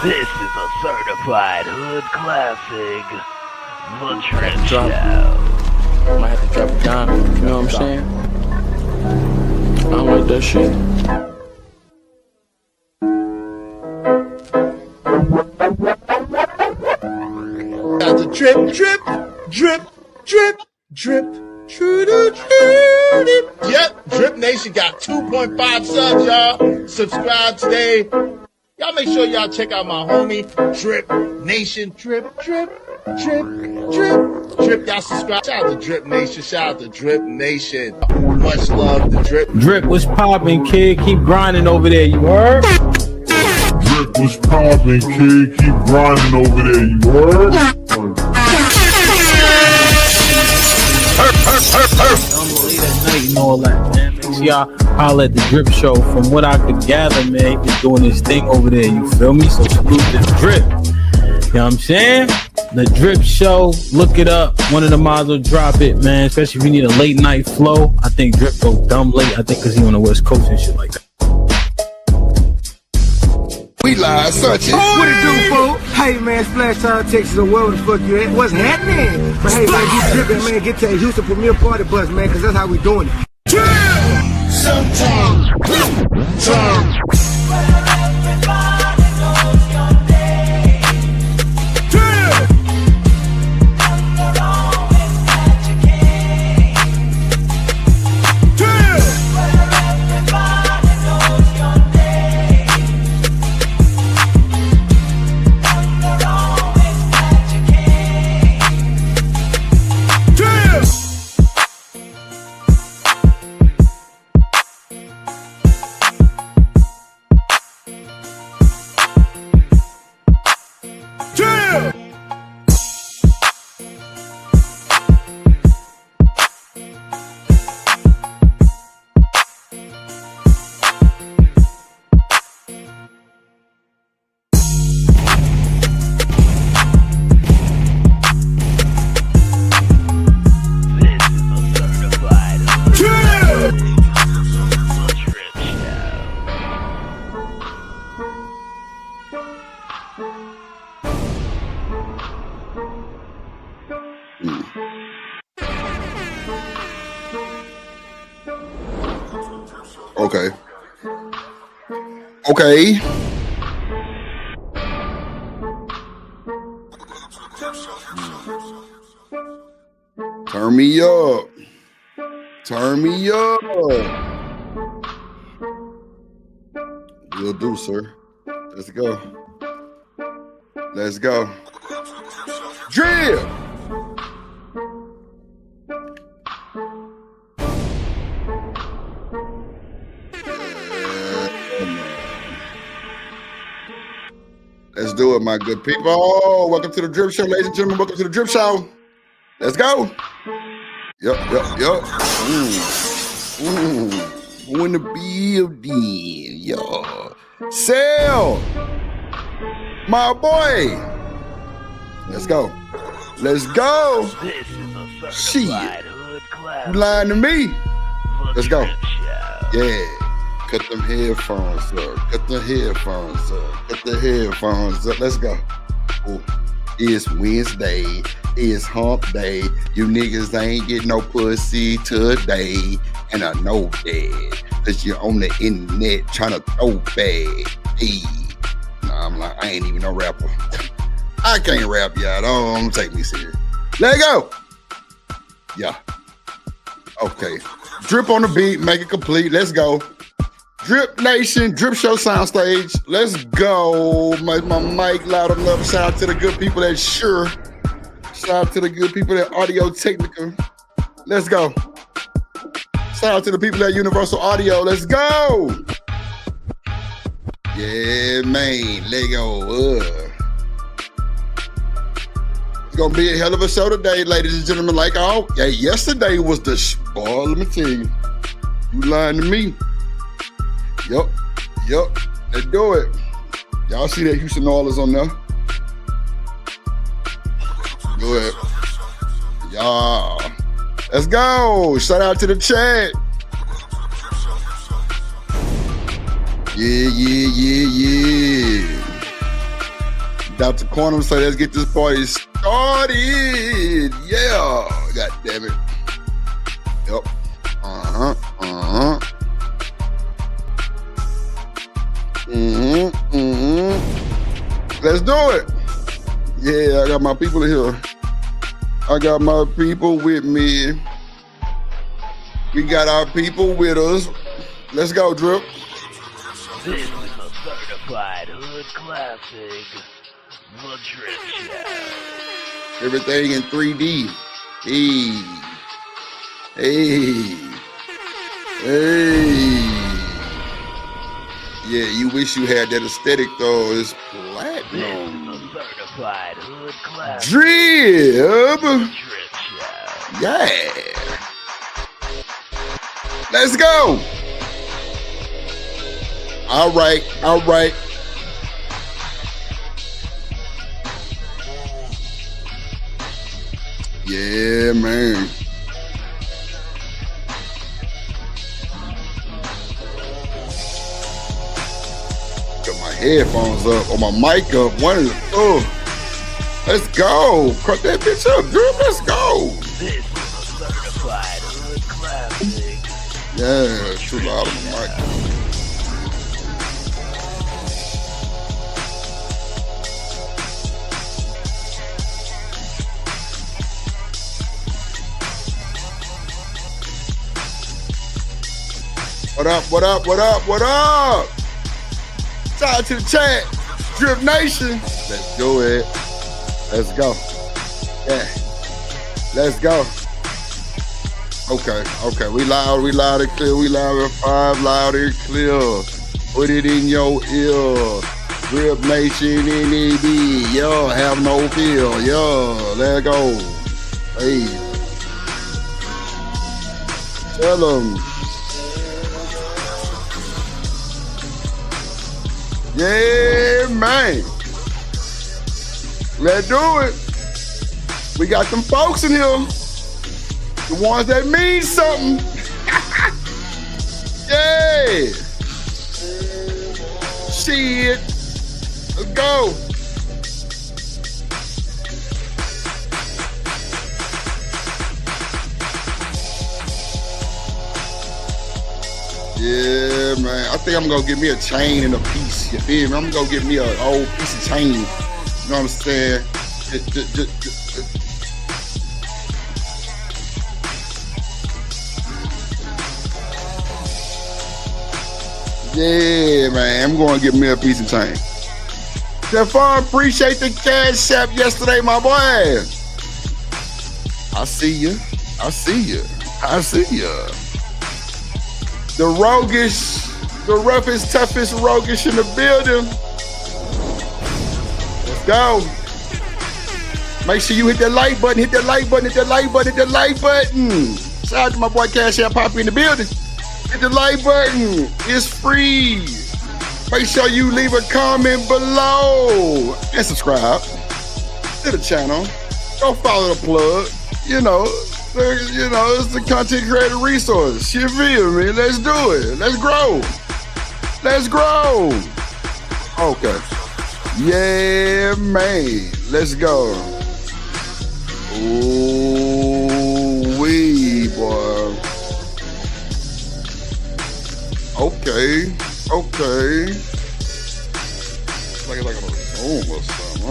This is a certified hood classic, The Drip Show. Might have to drop it down, you know what I'm saying? I don't like that shit. Got the drip, drip, drip, drip, drip, drip. Yep, Drip Nation got 2.5 subs, y'all. Subscribe today. Y'all make sure y'all check out my homie, Drip Nation. Drip, drip, drip, drip, drip. Y'all subscribe. Shout out to Drip Nation. Shout out to Drip Nation. Much love to Drip. Drip, what's poppin', kid? Keep grinding over there, you heard? Drip, what's poppin', kid? Keep grinding over there, you heard? And all that, man. Make sure y'all holler at the Drip Show. From what I could gather, man, he been doing his thing over there, you feel me? So salute this Drip. You know what I'm saying? The Drip Show, look it up. One of the mods will drop it, man. Especially if you need a late night flow. I think Drip go dumb late. I think because he on the West Coast and shit like that. We live, such it. What it do, folks? Hey, man, Splash Town, Texas, or wherever the fuck you at. What's happening? But hey, man, you dripping, man. Get to that Houston Premier Party bus, man, because that's how we doing it. Sometimes. Okay. Turn me up. Turn me up. Will do, sir. Let's go. Let's go. Drip. Let's do it, my good people. Welcome to the Drip Show, ladies and gentlemen. Welcome to the Drip Show. Let's go. Yup. Who in the building, yo? Sell, my boy. Let's go. Let's go. This is a Shit. certified hood classic. You lying to me? The Let's go. Drip Show. Yeah. Cut them headphones up. Cut the headphones up. Cut the headphones up. Let's go. Ooh. It's Wednesday. It's hump day. You niggas ain't getting no pussy today. And I know that. Cause you're on the internet trying to throw bag. Hey. Nah, I'm like, I ain't even no rapper. I can't rap, y'all. Don't take me serious. Let it go. Yeah. Okay. Drip on the beat. Make it complete. Let's go. Drip Nation, Drip Show Soundstage. Let's go. Make my mic loud enough. Shout out to the good people at Shure. Shout out to the good people at Audio Technica. Let's go. Shout out to the people at Universal Audio. Let's go. Yeah, man. Let go. It's gonna be a hell of a show today, ladies and gentlemen. Like, oh, yeah, yesterday was the boy. Let me tell you, you lying to me. Yup. Let's do it. Y'all see that Houston Oilers on there? Do it. Y'all. Let's go. Shout out to the chat. Yeah. Dr. Quantum say, let's get this party started. Yeah. God damn it. Yep. Let's do it. Yeah, I got my people here. I got my people with me. We got our people with us. Let's go, Drip. This is a certified hood classic, The Drip Show. Everything in 3D. Hey. Yeah, you wish you had that aesthetic though. It's platinum. This is a certified hood classic, Drip. The Drip Show. Yeah. Let's go. All right. Yeah, man. Got my headphones up or my mic up. One of the let's go. Cut that bitch up, girl. Let's go. This is a certified hood classic. Yeah, too loud on the mic. What up? Shout out to the chat. Drip Nation. Let's do it. Let's go. Yeah. Let's go. Okay. We loud and clear. We loud and 5, loud and clear. Put it in your ear. Drip Nation NEB. Yo, have no fear. Yo, let go. Hey. Tell them. Yeah, man. Let's do it. We got them folks in here. The ones that mean something. Yeah. Shit. Let's go. Yeah, man. I think I'm gonna get me a chain and a piece. You feel me? I'm gonna get me an old piece of chain. You know what I'm saying? Yeah, man. I'm gonna get me a piece of chain. Stefan, appreciate the cash app yesterday, my boy. I see you. The roguish, the roughest, toughest roguish in the building. Let's go. Make sure you hit that like button, Shout out to my boy Cash App Poppy in the building. Hit the like button. It's free. Make sure you leave a comment below and subscribe to the channel. Go follow the plug. You know, it's the content creator resource. You feel me? Let's do it. Let's grow. Okay. Yeah, man. Let's go. Ooh, wee, boy. Okay. Like I'm on the phone or something.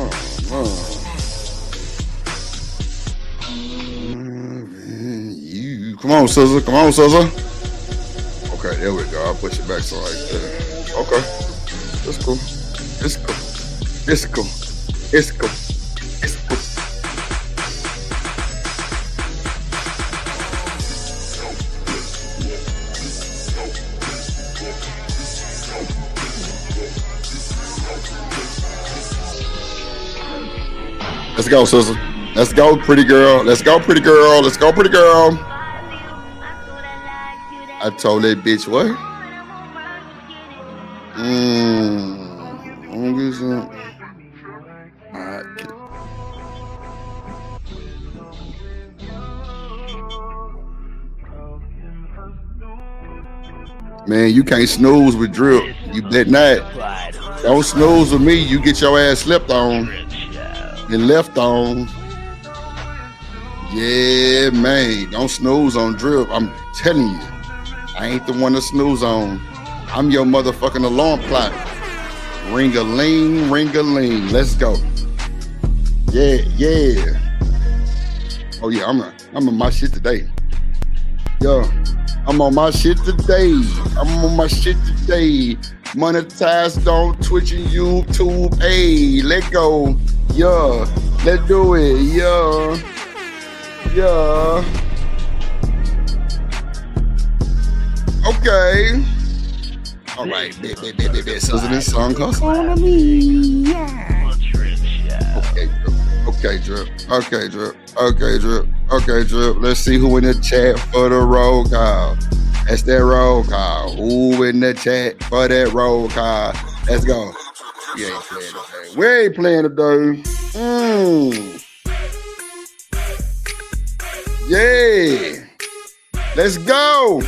Come on, Scissor. Okay, there we go. I'll push it back so like that. Okay. It's cool. Let's go, Scissor. Let's go, pretty girl. I told that bitch what? Man, you can't snooze with Drip. You bet not. Don't snooze with me. You get your ass slept on and left on. Yeah, man. Don't snooze on Drip. I'm telling you. I ain't the one to snooze on. I'm your motherfucking alarm clock. Ring-a-ling, ring-a-ling. Let's go. Yeah, yeah. Oh yeah, I'm on my shit today. Yo, I'm on my shit today. Monetized on Twitch and YouTube. Hey, let go. Yeah, let's do it. Yeah. Okay. All right. Susan and song costs on me. Yeah. Okay, Drip. Let's see who in the chat for the roll call. That's that roll call. Who in the chat for that roll call? Let's go. We ain't playing today. We ain't playing today. Yeah. Let's go.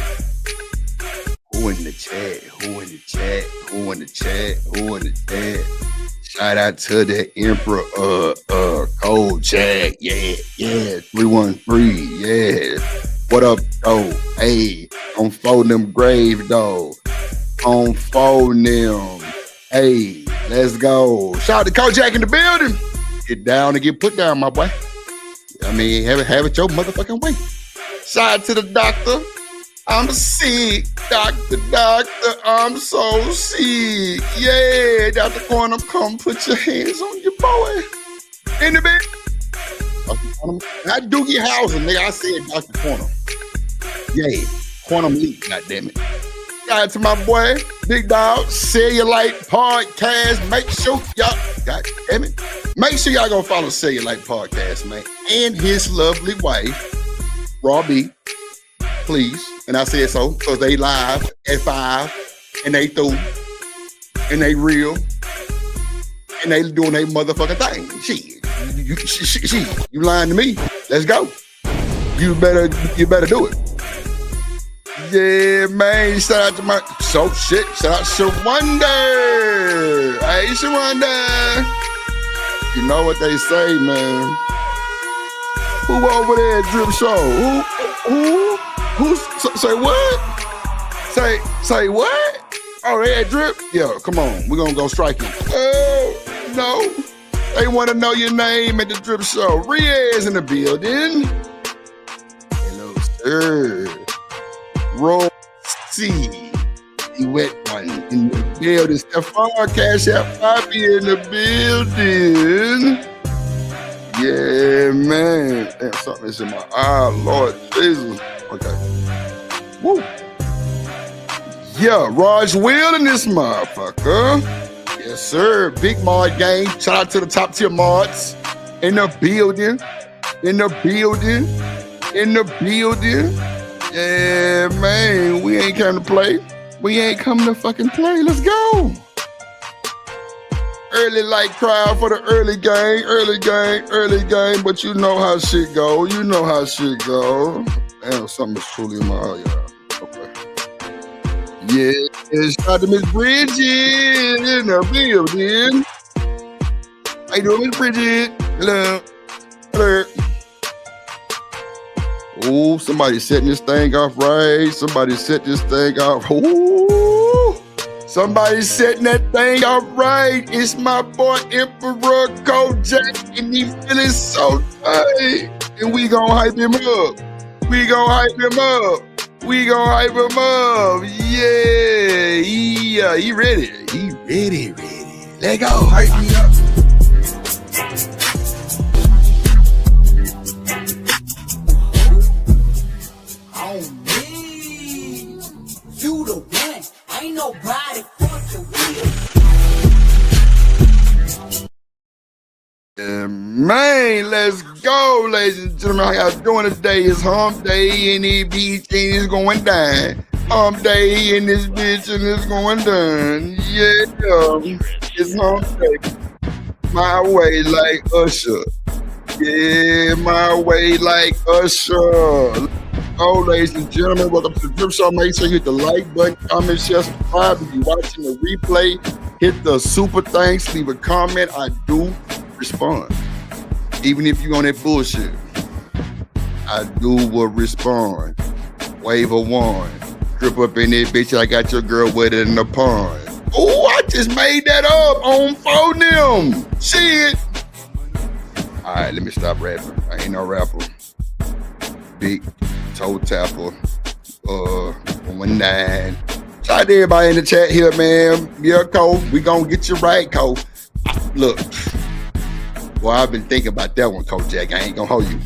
Who in the chat? Shout out to the Emperor Cold Jack. Yeah. 313. Yeah. What up, though? Hey, I'm folding them grave, though. I'm folding them. Hey, let's go. Shout out to Cold Jack in the building. Get down and get put down, my boy. I mean, have it your motherfucking way. Shout out to the doctor. I'm sick, doctor, I'm so sick. Yeah, Dr. Quantum, come put your hands on your boy. In the bed. Not Doogie Howser, nigga. I said Dr. Quantum. Yeah, Quantum Leak, goddammit. Shout out to my boy, Big Dog, Cellulite Podcast. Make sure y'all, goddammit. Make sure y'all go follow Cellulite Podcast, man. And his lovely wife, Robbie. Please. And I said so because they live at 5 and they through and they real and they doing their motherfucking thing. Shit. You lying to me. Let's go. You better do it. Yeah, man. Shout out to my shout out Shawanda. Hey, Shawanda. You know what they say, man. Who over there at Drip Show? Who say what? Say what? Oh, they at Drip? Yeah, come on. We're gonna go striking. Oh, no. They wanna know your name at the Drip Show. Riaz in the building. Hello, sir. Roll C. The wet one in the building. Stefan Cash App Poppy in the building. Yeah, man. Damn, something's in my eye, Lord Jesus. Okay. Woo. Yeah, Raj Will in this motherfucker. Yes, sir. Big mod gang. Shout out to the top tier mods. In the building. Yeah, man. We ain't come to play. We ain't come to fucking play. Let's go. Early light crowd for the early game, but you know how shit go. Damn, something is truly in my eye, y'all. Okay. Yeah, shout out to Miss Bridget in the building. How you doing, Miss Bridget? Hello. Oh, somebody setting this thing off right. Somebody set this thing off. Ooh. Somebody setting that thing off right. It's my boy Emperor Kojak, and he feeling so tight. And we gonna hype him up. Yeah, he ready. Let go. Hype me up. On me. You the one. Ain't nobody fucking with. Man, let's go, ladies and gentlemen. How y'all doing today? It's hump day in this bitch and it's going down. Hump day in this bitch and it's going down. Yeah, it's hump day. My way like Usher. Yeah, my way like Usher. go, ladies and gentlemen. Welcome to the Drip Show. Make sure you hit the like button, comment, share, subscribe. If you're watching the replay, hit the super thanks, leave a comment. I do respond. Even if you're on that bullshit, I will respond. Wave a wand. Drip up in that bitch. I got your girl wetter in the pond. Oh, I just made that up on phone. Shit. All right, let me stop rapping. I ain't no rapper. Big toe tapper. 19. Shout out to everybody in the chat here, man. Yeah, Cole. We gonna get you right, Cole. Look. Well, I've been thinking about that one, Coach Jack. I ain't gonna hold you.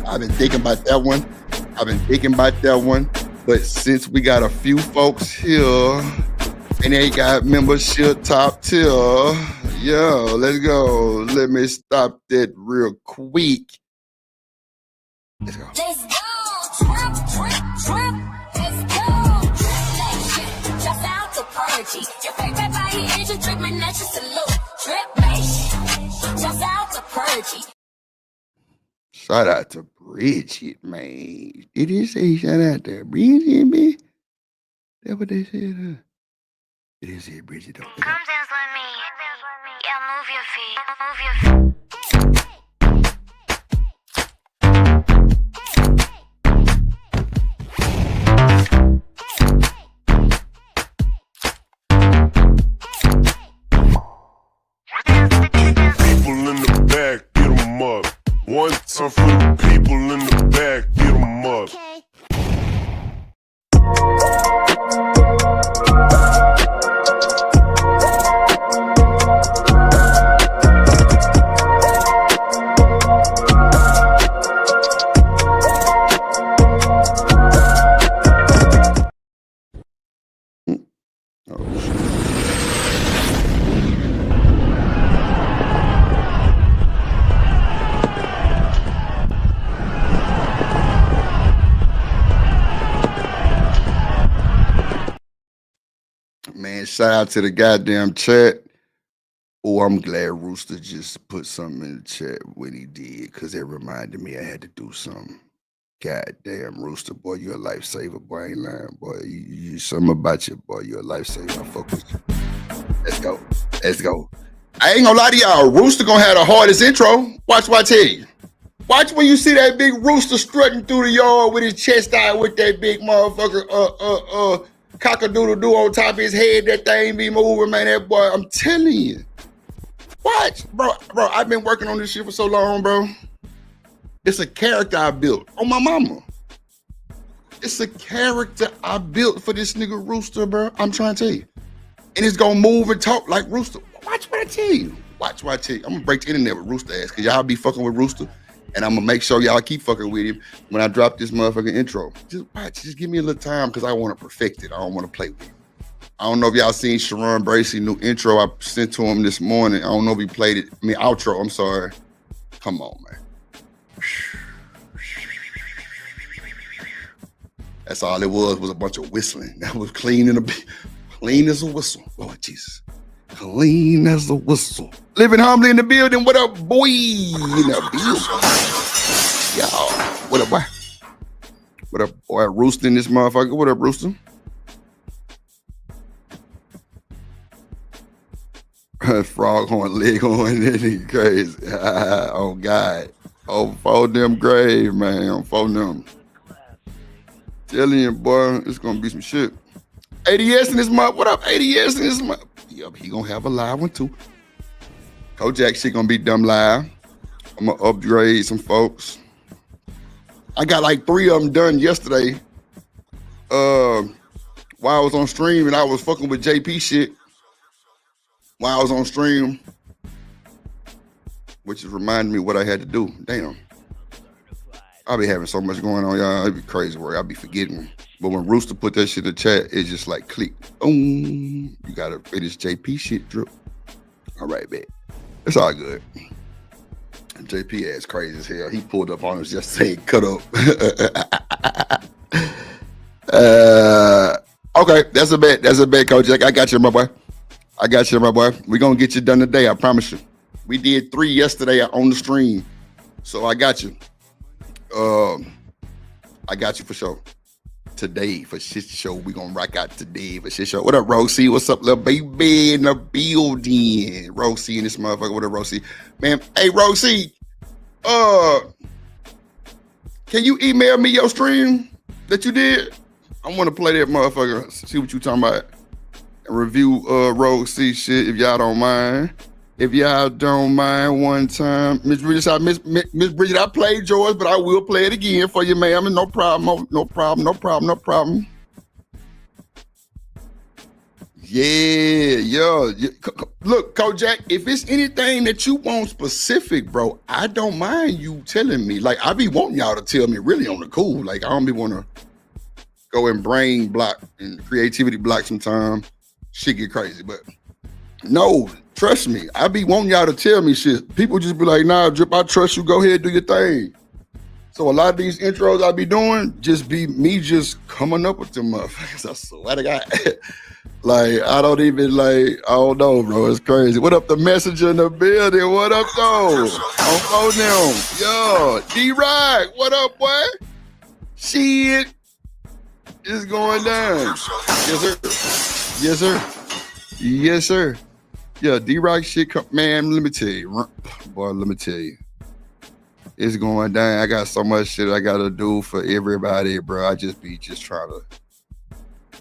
I've been thinking about that one. But since we got a few folks here and they got membership top tier, yeah, let's go. Let me stop that real quick. Let's go. Let's go. Trip. Let's go. Just out to purgy. Your favorite body is your treatment, that's just a look. Trip nation. Just out to purgy. Shout out to Bridget, man. Did you say shout out to Bridget, man? That's what they said. It is here, Bridget. Come dance with me. Yeah, move your feet. People in the back, get 'em up. One time for the people in the back, get 'em up. Man, shout out to the goddamn chat. Oh, I'm glad Rooster just put something in the chat when he did, because it reminded me I had to do something. Goddamn, Rooster, boy, you're a lifesaver, boy. I ain't lying, boy. You something about you, boy. You're a lifesaver. I fuck with you. Let's go. I ain't gonna lie to y'all. Rooster gonna have the hardest intro. Watch what I tell you. Watch when you see that big Rooster strutting through the yard with his chest out with that big motherfucker, cock-a-doodle-doo on top of his head. That thing be moving, man. That boy, I'm telling you. Watch, bro, I've been working on this shit for so long, bro. It's a character I built on my mama. It's a character I built for this nigga Rooster, bro. I'm trying to tell you. And it's gonna move and talk like Rooster. Watch what I tell you. Watch what I tell you. I'm gonna break the internet with Rooster ass, because y'all be fucking with Rooster. And I'm gonna make sure y'all keep fucking with him when I drop this motherfucking intro. Just watch, just give me a little time, because I want to perfect it. I don't want to play with it. I don't know if y'all seen Sharon Bracey new intro I sent to him this morning. I don't know if he played it. I mean, outro, I'm sorry. Come on, man. That's all it was a bunch of whistling. That was clean as a whistle. Lord Jesus. Clean as a whistle. Living humbly in the building. What up, boy? In the building. Y'all. What up, boy? What up, boy? Roosting this motherfucker. What up, Rooster? Froghorn, leghorn, that nigga crazy. Oh, God. Oh, for them grave, man. I'm for them. Telling you, boy, it's gonna be some shit. ADS in this month. What up, ADS in this month? Yep, he gonna have a live one too. Kojak shit gonna be dumb live. I'm gonna upgrade some folks. I got like 3 of them done yesterday. While I was on stream and I was fucking with JP shit. While I was on stream, which is reminding me what I had to do. Damn. I'll be having so much going on, y'all. It'd be crazy work. I'll be forgetting. But when Rooster put that shit in the chat, it's just like click. Boom. You gotta finish JP shit, Drip. All right, man. It's all good. And JP ass crazy as hell. He pulled up on us just saying cut up. Okay, that's a bet. That's a bet, Coach Jack. I got you, my boy. We're gonna get you done today, I promise you. We did 3 yesterday on the stream. So I got you. I got you for sure. Today for shit show. We gonna rock out today for shit show. What up, Rosie? What's up, little baby in the building? Rosie and this motherfucker. What up, Rosie? Man, hey Rosie. Can you email me your stream that you did? I want to play that motherfucker. See what you talking about. And review Rosie shit if y'all don't mind. If y'all don't mind one time. Miss Bridget, Miss Bridget, I played yours, but I will play it again for you, ma'am. No problem. No problem. Yeah. Look, Kojak, if it's anything that you want specific, bro, I don't mind you telling me. Like, I be wanting y'all to tell me really on the cool. Like, I don't be want to go and brain block and creativity block sometimes. Shit get crazy, but no, trust me. I be wanting y'all to tell me shit. People just be like, nah, Drip, I trust you. Go ahead, do your thing. So a lot of these intros I be doing just be me just coming up with them motherfuckers. I swear to God. Like, I don't know, bro. It's crazy. What up, the messenger in the building? What up, though? On phone them. Yo, D-Rock, what up, boy? Shit. It's going down. Yes, sir. Yeah, D-Rock shit, man, let me tell you. Boy, let me tell you. It's going down. I got so much shit I got to do for everybody, bro. I just be trying to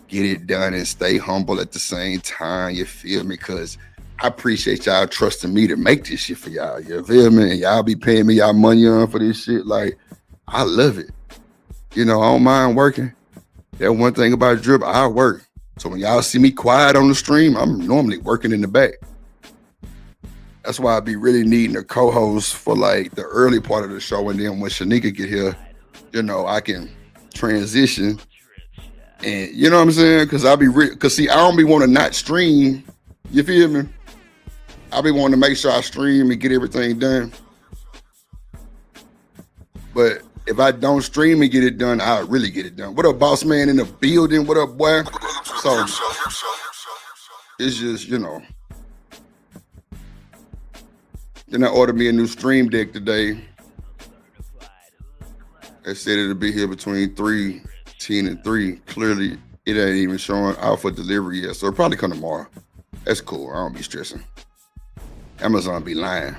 get it done and stay humble at the same time, you feel me? Because I appreciate y'all trusting me to make this shit for y'all, you feel me? And y'all be paying me y'all money on for this shit. Like, I love it. You know, I don't mind working. That one thing about Drip, I work. So when y'all see me quiet on the stream, I'm normally working in the back. That's why I be really needing a co-host for like the early part of the show. And then when Shanika get here, you know, I can transition. And you know what I'm saying? Cause I don't be want to not stream. You feel me? I be wanting to make sure I stream and get everything done. But if I don't stream and get it done, I'll really get it done. What up, boss man in the building? What up, boy? So it's just, you know. Then I ordered me a new stream deck today. They said it'll be here between 3:10 and 3. Clearly, it ain't even showing out for delivery yet. So it'll probably come tomorrow. That's cool. I don't be stressing. Amazon be lying.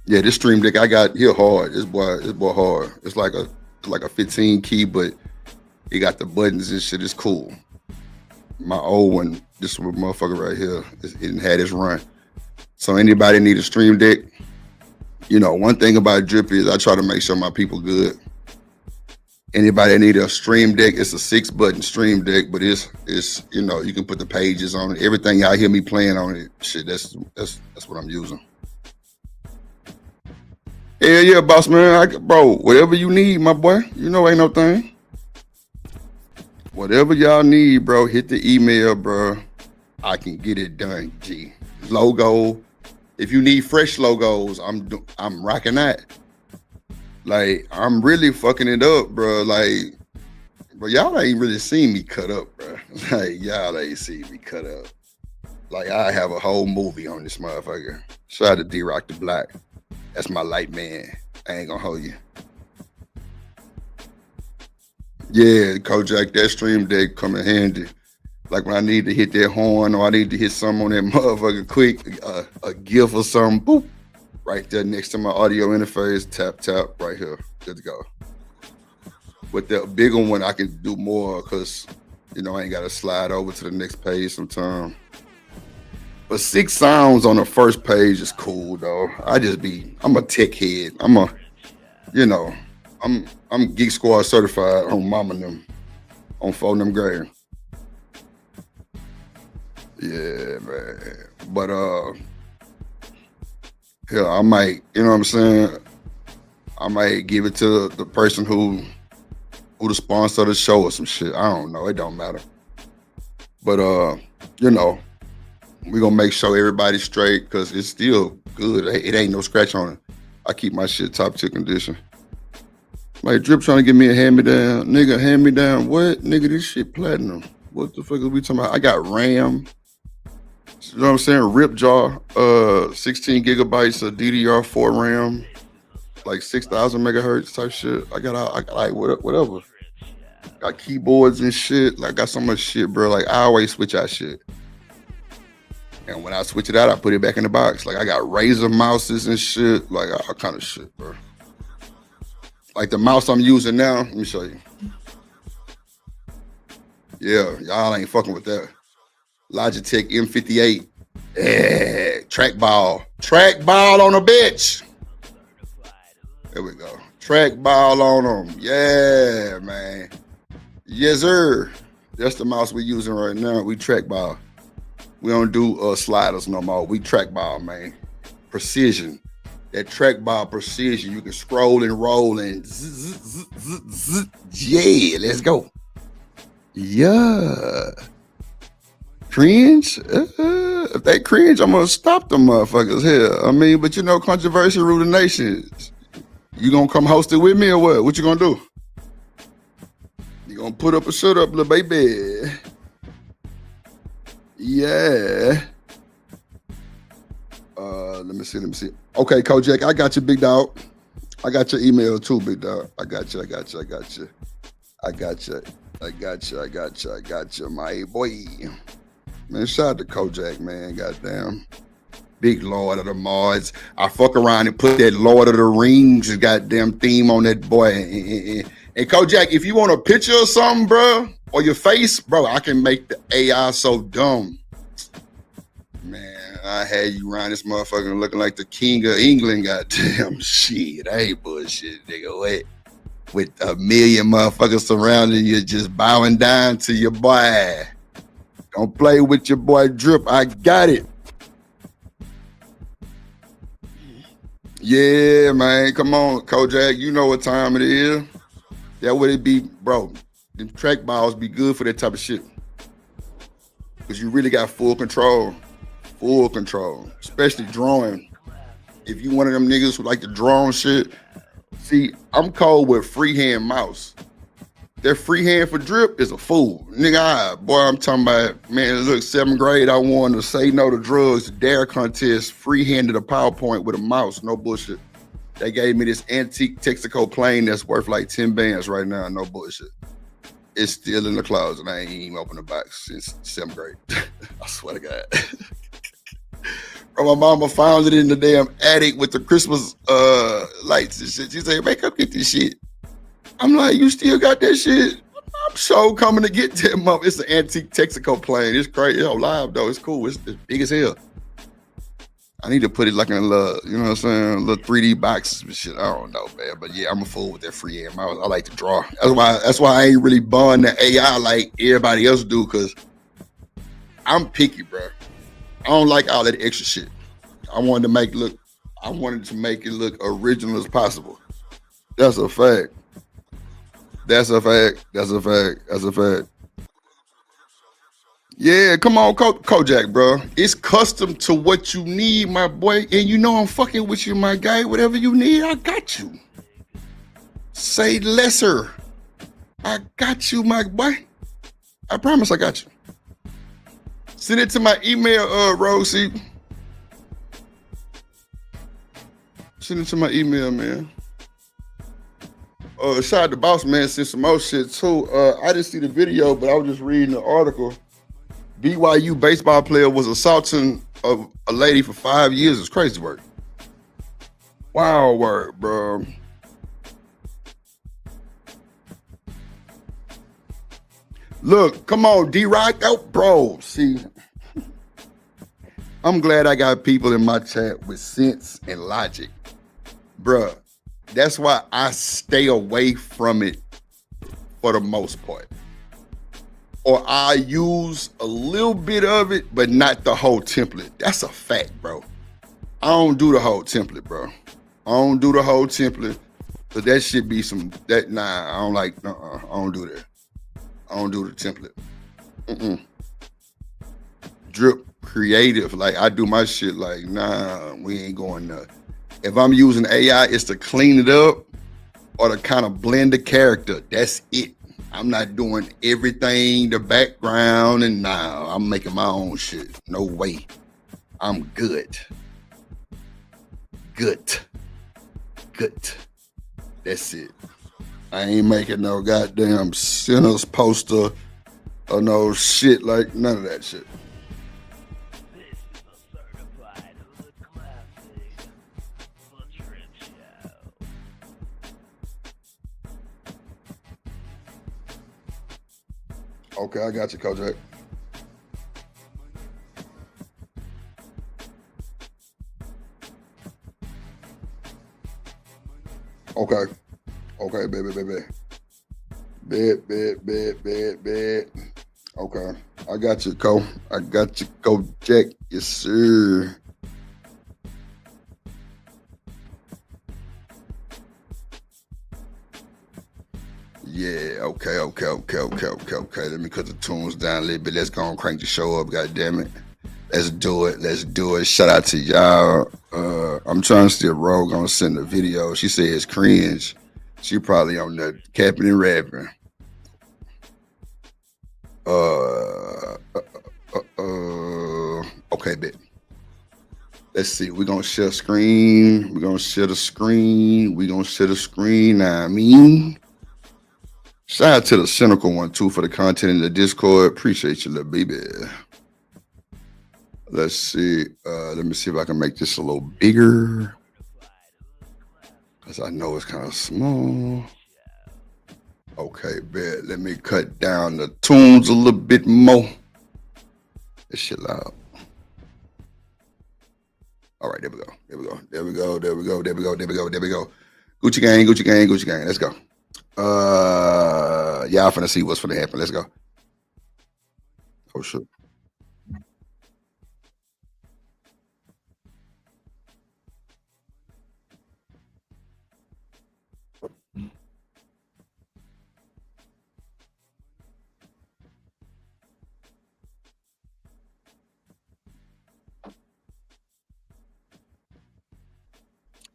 Yeah, this stream deck I got here hard. This boy hard. It's like a 15 key, but it got the buttons and shit. It's cool. My old one, this motherfucker right here, it didn't have this run. So anybody need a stream deck? You know, one thing about Drip is I try to make sure my people good. Anybody need a stream deck? It's a 6-button stream deck, but it's you know, you can put the pages on it. Everything y'all hear me playing on it, shit, that's what I'm using. Yeah, boss man, bro, whatever you need, my boy, you know ain't no thing. Whatever y'all need, bro, hit the email, bro. I can get it done, G. Logo. If you need fresh logos, I'm rocking that. Like, I'm really fucking it up, bro. Like, bro, y'all ain't really seen me cut up, bro. Like, y'all ain't seen me cut up. Like, I have a whole movie on this motherfucker. Shout out to D-Rock the Black. That's my light man. I ain't gonna hold you. Yeah, Kojak, that stream deck come in handy. Like when I need to hit that horn or I need to hit something on that motherfucker quick, a GIF or something, boop, right there next to my audio interface, tap, right here, good to go. With the bigger one, I can do more because, you know, I ain't got to slide over to the next page sometime. But 6 sounds on the first page is cool, though. I'm a tech head. I'm Geek Squad certified on Mama and them, on phone them grade. Yeah, man. But yeah, I might, you know what I'm saying? I might give it to the person who the sponsor of the show or some shit. I don't know. It don't matter. But you know, we're gonna make sure everybody's straight because it's still good. It ain't no scratch on it. I keep my shit top tier condition. Like Drip trying to give me a hand-me-down. Nigga, hand-me-down what? Nigga, this shit platinum. What the fuck are we talking about? I got RAM. You know what I'm saying? Rip jaw, 16 gigabytes of DDR4 RAM. like 6,000 megahertz type shit. I got like whatever. Got keyboards and shit. Like got so much shit, bro. Like I always switch out shit. And when I switch it out, I put it back in the box. Like I got Razer mouses and shit. Like all kind of shit, bro. Like the mouse I'm using now. Let me show you. Yeah, y'all ain't fucking with that. Logitech M58. Yeah, trackball. Trackball on a bitch. There we go. Trackball on them. Yeah, man. Yes, sir. That's the mouse we're using right now. We trackball. We don't do sliders no more. We trackball, man. Precision. That trackball precision. You can scroll and roll and yeah, let's go. Yeah. Cringe? If they cringe, I'm gonna stop them motherfuckers here. I mean, but you know, controversy rule the nations. You gonna come host it with me or what? What you gonna do? You gonna put up or shut up, little baby? Yeah. Let me see. Okay, Kojak, I got you, big dog. I got your email too, big dog. I got you, my boy. Man, shout out to Kojak, man. Goddamn. Big Lord of the Mods. I fuck around and put that Lord of the Rings goddamn theme on that boy. And Kojak, if you want a picture or something, bro, or your face, bro, I can make the AI so dumb. Man, I had you around this motherfucker looking like the king of England. Goddamn shit. I ain't bullshit, nigga. Wait. With a million motherfuckers surrounding you, just bowing down to your boy. Don't play with your boy Drip. I got it. Yeah, man. Come on, Kojak. You know what time it is. That would it be, bro. Them track balls be good for that type of shit. Because you really got full control. Full control. Especially drawing. If you one of them niggas who like to draw on shit. See, I'm cold with freehand mouse. That freehand for Drip is a fool. Nigga, boy, I'm talking about, man, look, 7th grade, I won the Say No to Drugs Dare contest, freehanded a PowerPoint with a mouse, no bullshit. They gave me this antique Texaco plane that's worth like 10 bands right now, no bullshit. It's still in the closet. I ain't even opened the box since 7th grade. I swear to God. Bro, my mama found it in the damn attic with the Christmas lights and shit. She said, make up, get this shit. I'm like, you still got that shit? I'm so coming to get that mother. It's an antique Texaco plane. It's crazy. Yo, live though. It's cool. It's big as hell. I need to put it like in a little, you know what I'm saying, little 3D boxes and shit. I don't know, man. But yeah, I'm a fool with that freehand mouse. I like to draw. That's why I ain't really buying the AI like everybody else do, because I'm picky, bro. I don't like all that extra shit. I wanted to make it look original as possible. That's a fact. That's a fact. Yeah, come on, Kojak, bro. It's custom to what you need, my boy. And you know I'm fucking with you, my guy. Whatever you need, I got you. Say lesser. I got you, my boy. I promise I got you. Send it to my email, Rosie. Send it to my email, man. Shout out to Boss Man, sent some more shit too. I didn't see the video, but I was just reading the article. BYU baseball player was assaulting a lady for 5 years. It's crazy work. Wow, work, bro. Look, come on, D-Rock out, bro. See, I'm glad I got people in my chat with sense and logic, bruh. That's why I stay away from it for the most part. Or I use a little bit of it, but not the whole template. That's a fact, bro. I don't do the whole template, bro. I don't do the whole template, but that should be I don't like, I don't do that. I don't do the template. Drip creative, like I do my shit like, nah, we ain't going there. If I'm using AI, it's to clean it up or to kind of blend the character. That's it. I'm not doing everything, the background, and nah, I'm making my own shit. No way. I'm good. good. That's it. I ain't making no goddamn Sinners poster or no shit like none of that shit. This is a certified hood classic. The Drip Show. Okay, I got you, Kojak. Okay. Okay, baby. Bet. Okay. I got you, Ko. I got you, Kojak. Yes, sir. Yeah, okay. Let me cut the tunes down a little bit. Let's go and crank the show up, goddammit. Let's do it. Shout out to y'all. I'm trying to steer Rogue on send the video. She said it's cringe. She probably on the capping and rapping. Okay, bet. Let's see. We're gonna share screen. We're gonna share the screen. Now, I mean, shout out to the cynical one too for the content in the Discord. Appreciate you, little baby. Let's see. Let me see if I can make this a little bigger. Because I know it's kind of small. Okay, bet. Let me cut down the tunes a little bit more. This shit loud. All right, there we go. Gucci gang. Let's go. Y'all finna see what's finna happen. Let's go. Oh, shit.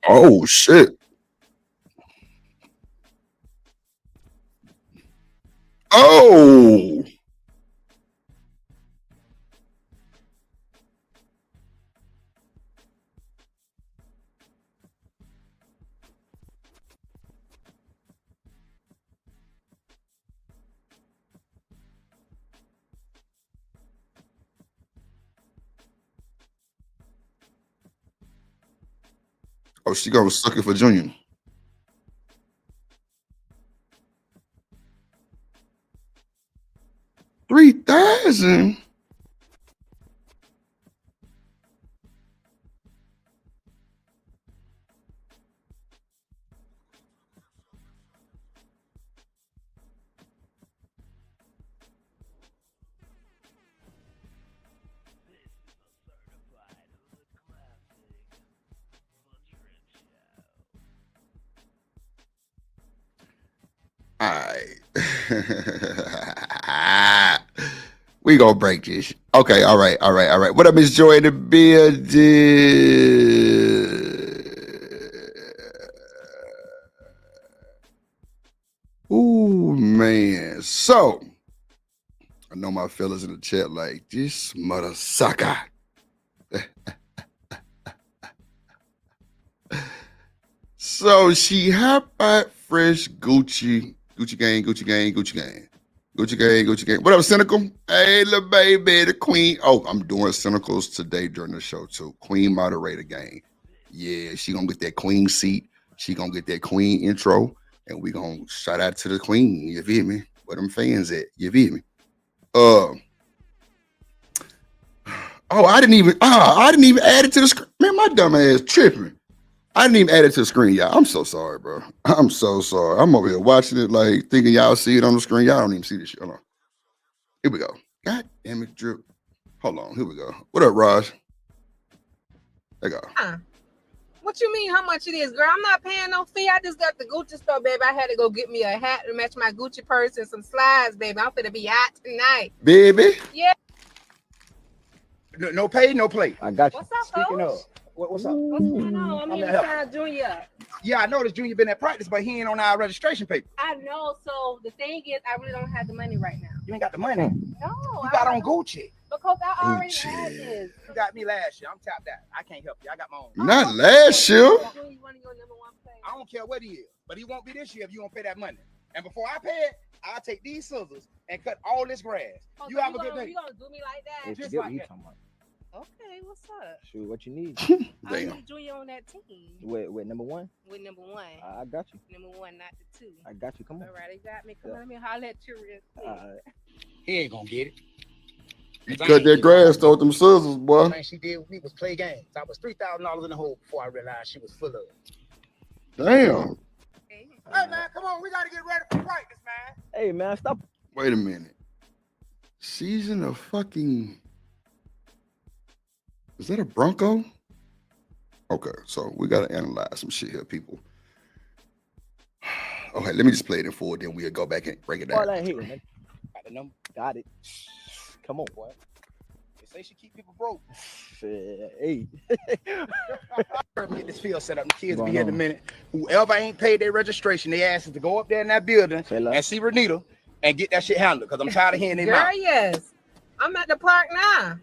Oh, shit. Oh. Oh, she gonna suck it for Junior. $3,000. All right. We gonna break this. Okay, all right. What up, Miss Joy in the building? Ooh, man. So, I know my fellas in the chat like, this mother sucker. So, she hot out fresh Gucci gang. What up, Cynical? Hey, little baby, the queen. Oh, I'm doing Cynicals today during the show, too. Queen moderator gang. Yeah, she gonna get that queen seat. She gonna get that queen intro. And we gonna shout out to the queen. You feel me? Where them fans at? You feel me? I didn't even add it to the screen. Man, my dumb ass tripping. I didn't even add it to the screen, y'all. I'm so sorry, bro. I'm so sorry. I'm over here watching it, like thinking y'all see it on the screen. Y'all don't even see this shit. Hold on. Here we go. God damn it, Drip. Hold on. Here we go. What up, Raj? There you go. What you mean how much it is, girl? I'm not paying no fee. I just got the Gucci store, baby. I had to go get me a hat to match my Gucci purse and some slides, baby. I'm finna be hot tonight. Baby? Yeah. No pay, no play. I got you. What's up, Speaking folks? of, what's up? What's going on? I'm here to sign Junior. Yeah, I noticed Junior been at practice, but he ain't on our registration paper. I know. So the thing is, I really don't have the money right now. You ain't got the money. No. You got on Gucci. Because I already Gucci. had this. You got me last year. I'm tapped out. I can't help you. I got my own. Not last year. You want your number one play? I don't don't care what he is, but he won't be this year if you don't pay that money. And before I pay it, I'll take these scissors and cut all this grass. Oh, You so have a good day. You gonna do me like that? It's Just good. like You that. talking about? Okay, what's up? Shoot, what you need? I Damn. need Junior on that team. With number one? With number one. I got you. Number one, not the two. I got you. Come on. All right, they got me. Come on, let me holler at you real quick. He ain't gonna get it. You cut that grass, throw them scissors, The boy. thing she did with me was play games. I was $3,000 in the hole before I realized she was full of it. Damn. Hey, Hey man, come on, we gotta get ready for practice, man. Hey man, stop. Wait a minute. She's in a fucking. Is that a Bronco? Okay, so we gotta analyze some shit here, people. Okay, let me just play it in full, then we'll go back and break it All down. that here, man. Got the number. Got it. Come on, boy. They say she keep people broke. Hey. Get this field set up. The kids Going be here in a on. minute. Whoever ain't paid their registration, they asked us to go up there in that building Say love. and see Renita and get that shit handled. Cause I'm tired of hearing their girl, mouth. yes. I'm at the park now.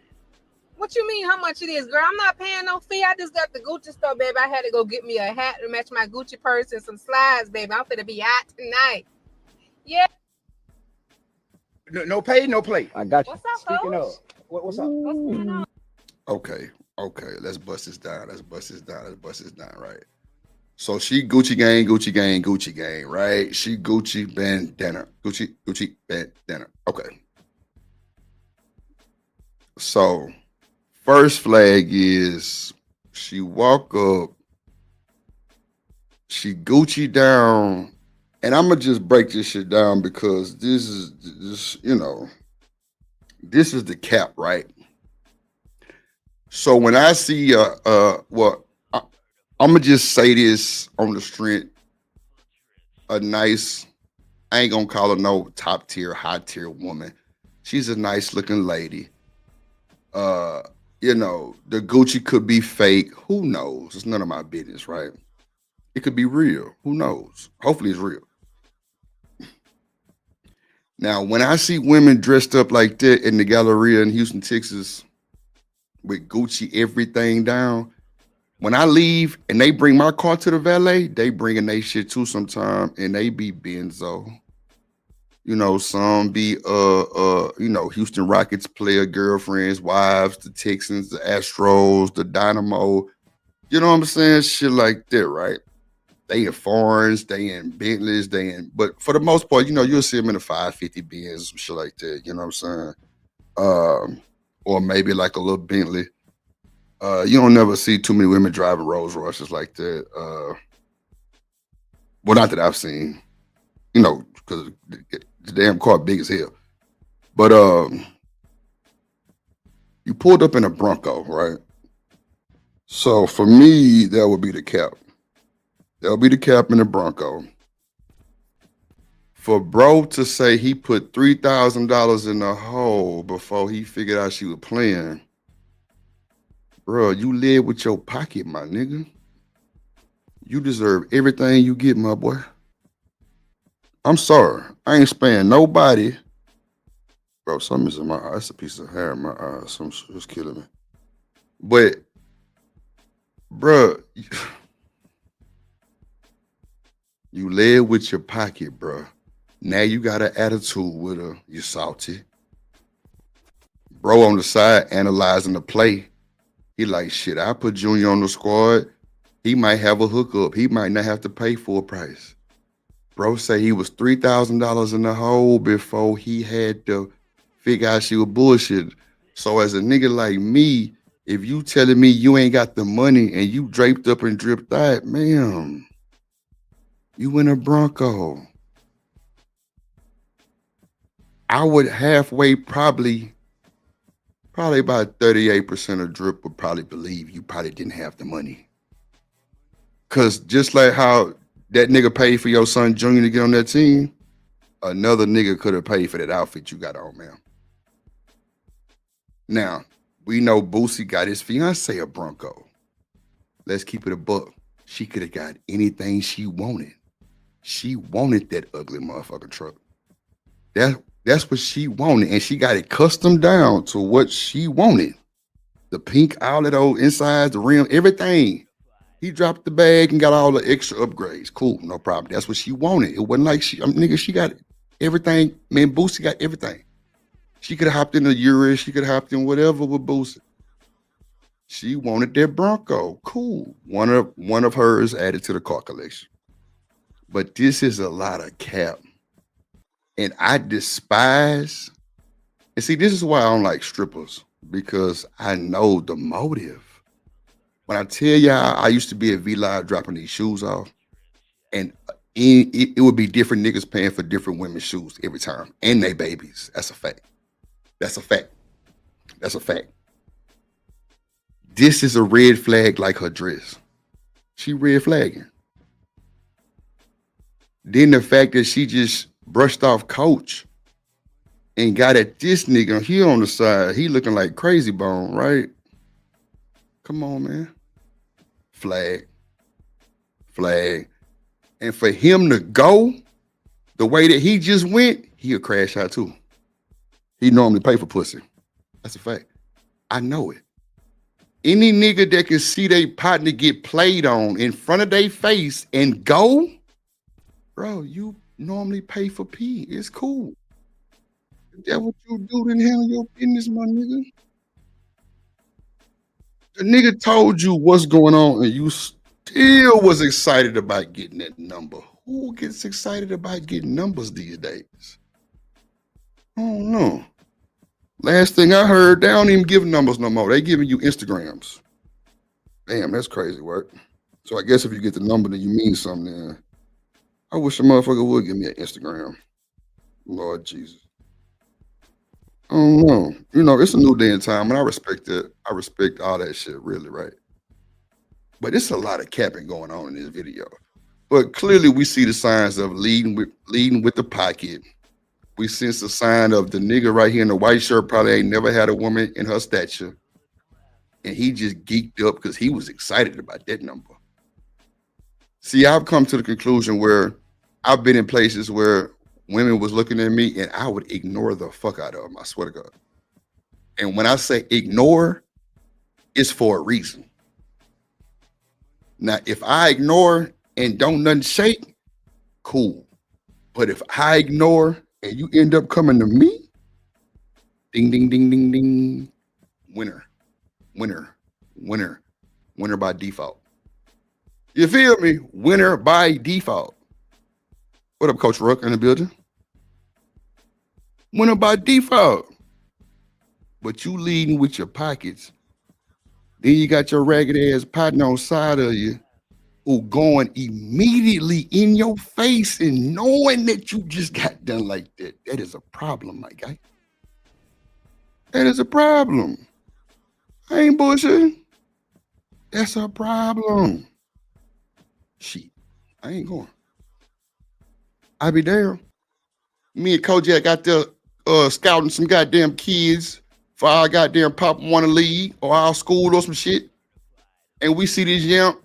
What you mean how much it is, girl? I'm not paying no fee. I just got the Gucci store, baby. I had to go get me a hat to match my Gucci purse and some slides, baby. I'm finna be out tonight. Yeah. No pay, no play. I got you. What's up, Speaking coach? of, What's up? What's going on? Okay, let's bust this down. Right. So she Gucci gang, right? She Gucci bandana. Gucci bandana. Okay. So first flag is she walk up, she Gucci down, and I'm gonna just break this shit down because this is the cap, right? So when I see I'm gonna just say this on the strength, a nice, I ain't gonna call her no top tier, high tier woman. She's a nice looking lady. The Gucci could be fake. Who knows? It's none of my business, right? It could be real. Who knows? Hopefully it's real. Now, when I see women dressed up like that in the Galleria in Houston, Texas, with Gucci everything down, when I leave and they bring my car to the valet, they bringing their shit too sometime, and they be Benzo. Some be Houston Rockets player girlfriends, wives, the Texans, the Astros, the Dynamo. You know what I'm saying? Shit like that, right? They in foreigns, they in Bentleys, but for the most part, you'll see them in the 550 Benz, some shit like that. You know what I'm saying? Or maybe like a little Bentley. You don't never see too many women driving Rolls Royces like that. Well, not that I've seen, because the damn car big as hell. But you pulled up in a Bronco, right? So for me, that would be the cap. That'll be the cap in the Bronco. For bro to say he put $3,000 in the hole before he figured out she was playing, bro, you live with your pocket, my nigga. You deserve everything you get, my boy. I'm sorry. I ain't sparing nobody. Bro, something's in my eye. It's a piece of hair in my eye. It's killing me. But, bro, you live with your pocket, bro. Now you got an attitude with her. You salty. Bro on the side analyzing the play. He like, shit, I put Junior on the squad. He might have a hookup. He might not have to pay full price. Bro say he was $3,000 in the hole before he had to figure out she was bullshit. So as a nigga like me, if you telling me you ain't got the money and you draped up and dripped out, ma'am, you in a Bronco. I would halfway probably about 38% of drip would probably believe you probably didn't have the money. Cause just like how that nigga paid for your son Junior to get on that team, another nigga could have paid for that outfit you got on, man. Now, we know Boosie got his fiance a Bronco. Let's keep it a buck. She could have got anything she wanted. She wanted that ugly motherfucking truck. That's what she wanted, and she got it custom down to what she wanted. The pink outlet, old inside, the rim, everything. He dropped the bag and got all the extra upgrades. Cool, no problem. That's what she wanted. It wasn't like nigga, she got everything. Man, Boosie got everything. She could have hopped in the Urus. She could have hopped in whatever with Boosie. She wanted that Bronco. Cool. One of hers added to the car collection. But this is a lot of cap. And I despise. And see, this is why I don't like strippers, because I know the motive. When I tell y'all, I used to be at V-Live dropping these shoes off, and it would be different niggas paying for different women's shoes every time, and they babies. That's a fact. That's a fact. That's a fact. This is a red flag like her dress. She red flagging. Then the fact that she just brushed off Coach and got at this nigga, he on the side, he looking like Crazy Bone, right? Come on, man. Flag. And for him to go the way that he just went, he'll crash out too. He normally pay for pussy. That's a fact. I know it. Any nigga that can see their partner get played on in front of their face and go, bro, you normally pay for pee. It's cool. If that's what you do, then handle your business, my nigga. The nigga told you what's going on and you still was excited about getting that number. Who gets excited about getting numbers these days? I don't know. Last thing I heard, they don't even give numbers no more. They giving you Instagrams. Damn, that's crazy work. So I guess if you get the number, then you mean something. Then I wish a motherfucker would give me an Instagram. Lord Jesus. I don't know. You know, it's a new day and time, and I respect it. I respect all that shit, really, right? But it's a lot of capping going on in this video. But clearly, we see the signs of leading with the pocket. We sense a sign of the nigga right here in the white shirt probably ain't never had a woman in her stature, and he just geeked up because he was excited about that number. See, I've come to the conclusion where I've been in places where women was looking at me and I would ignore the fuck out of them, I swear to God. And when I say ignore, it's for a reason. Now, if I ignore and don't nothing shake, cool. But if I ignore and you end up coming to me, ding, ding, ding, ding, ding, winner by default. You feel me? Winner by default. What up, Coach Rook in the building? Winner by default. But you leading with your pockets. Then you got your ragged ass partner on side of you who going immediately in your face and knowing that you just got done like that. That is a problem, my guy. That is a problem. I ain't bullshitting. That's a problem. Shit, I ain't going. I be there. Me and Kojak got there scouting some goddamn kids for our goddamn Pop Wanna League or our school or some shit. And we see this young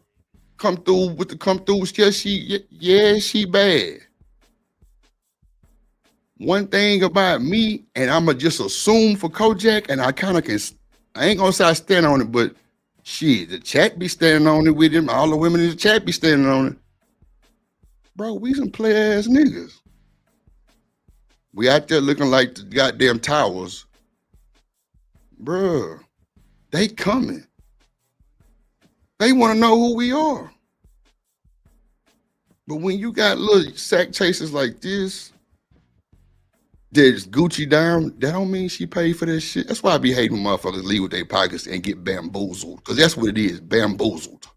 come through with the come through. She bad. One thing about me, and I'ma just assume for Kojak, and I kind of can, I ain't gonna say I stand on it, but shit, the chat be standing on it with him. All the women in the chat be standing on it. Bro, we some play ass niggas. We out there looking like the goddamn towers. Bruh, they coming. They want to know who we are. But when you got little sack chasers like this, there's Gucci down, that don't mean she paid for that shit. That's why I be hating motherfuckers leave with their pockets and get bamboozled. Because that's what it is, bamboozled.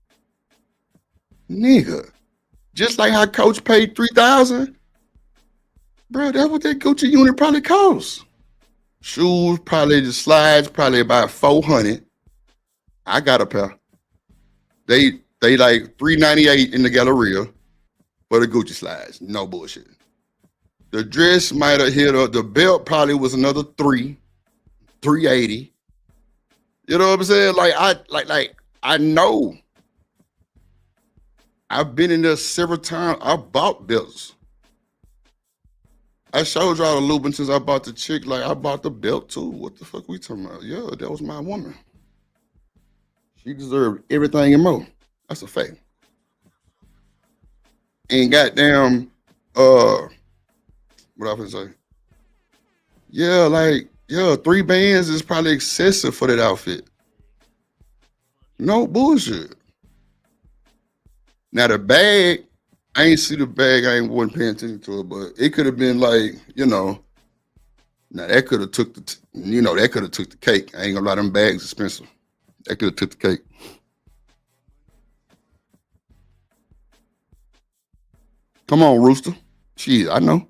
Nigga, just like how Coach paid $3,000, bro, that's what that Gucci unit probably costs. Shoes, probably the slides, probably about $400. I got a pair. They like $398 in the Galleria for the Gucci slides. No bullshit. The dress might have hit her. The belt probably was another $380. You know what I'm saying? Like I know. I've been in there several times. I bought belts. I showed y'all the Lubin since I bought the chick. Like, I bought the belt too. What the fuck we talking about? Yeah, that was my woman. She deserved everything and more. That's a fact. And goddamn, what I was say? Yeah, like, yeah, 3 bands is probably excessive for that outfit. No bullshit. Now the bag, I ain't see the bag. I ain't wasn't paying attention to it, but it could have been like, now that could have took that could have took the cake. I ain't gonna lie, them bags expensive. That could have took the cake. Come on, Rooster. Shit, I know.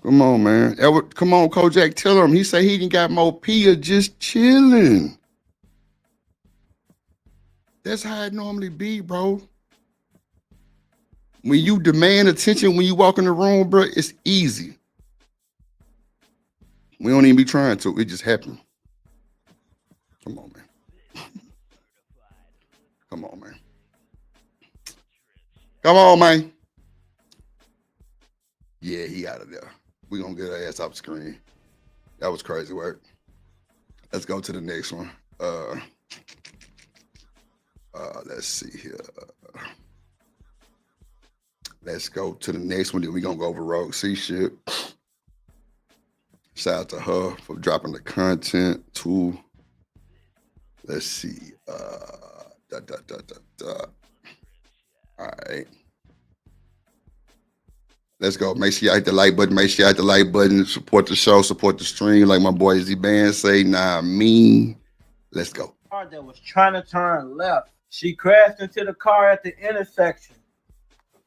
Come on, man. Come on, Kojak. Tell him. He say he didn't got more Pia just chilling. That's how it normally be, bro. When you demand attention when you walk in the room, bro, it's easy. We don't even be trying to. It just happens. Come on, man. Come on, man. Come on, man. Yeah, he out of there. We gonna get our ass off the screen. That was crazy work. Let's go to the next one. Let's see here. Let's go to the next one. Then we gonna go over Rogue C shit. Shout out to her for dropping the content too. Let's see. All right. Let's go. Make sure you hit the like button. Make sure you hit the like button. Support the show. Support the stream. Like my boy Z Band say, nah, me. Let's go. Car that was trying to turn left. She crashed into the car at the intersection.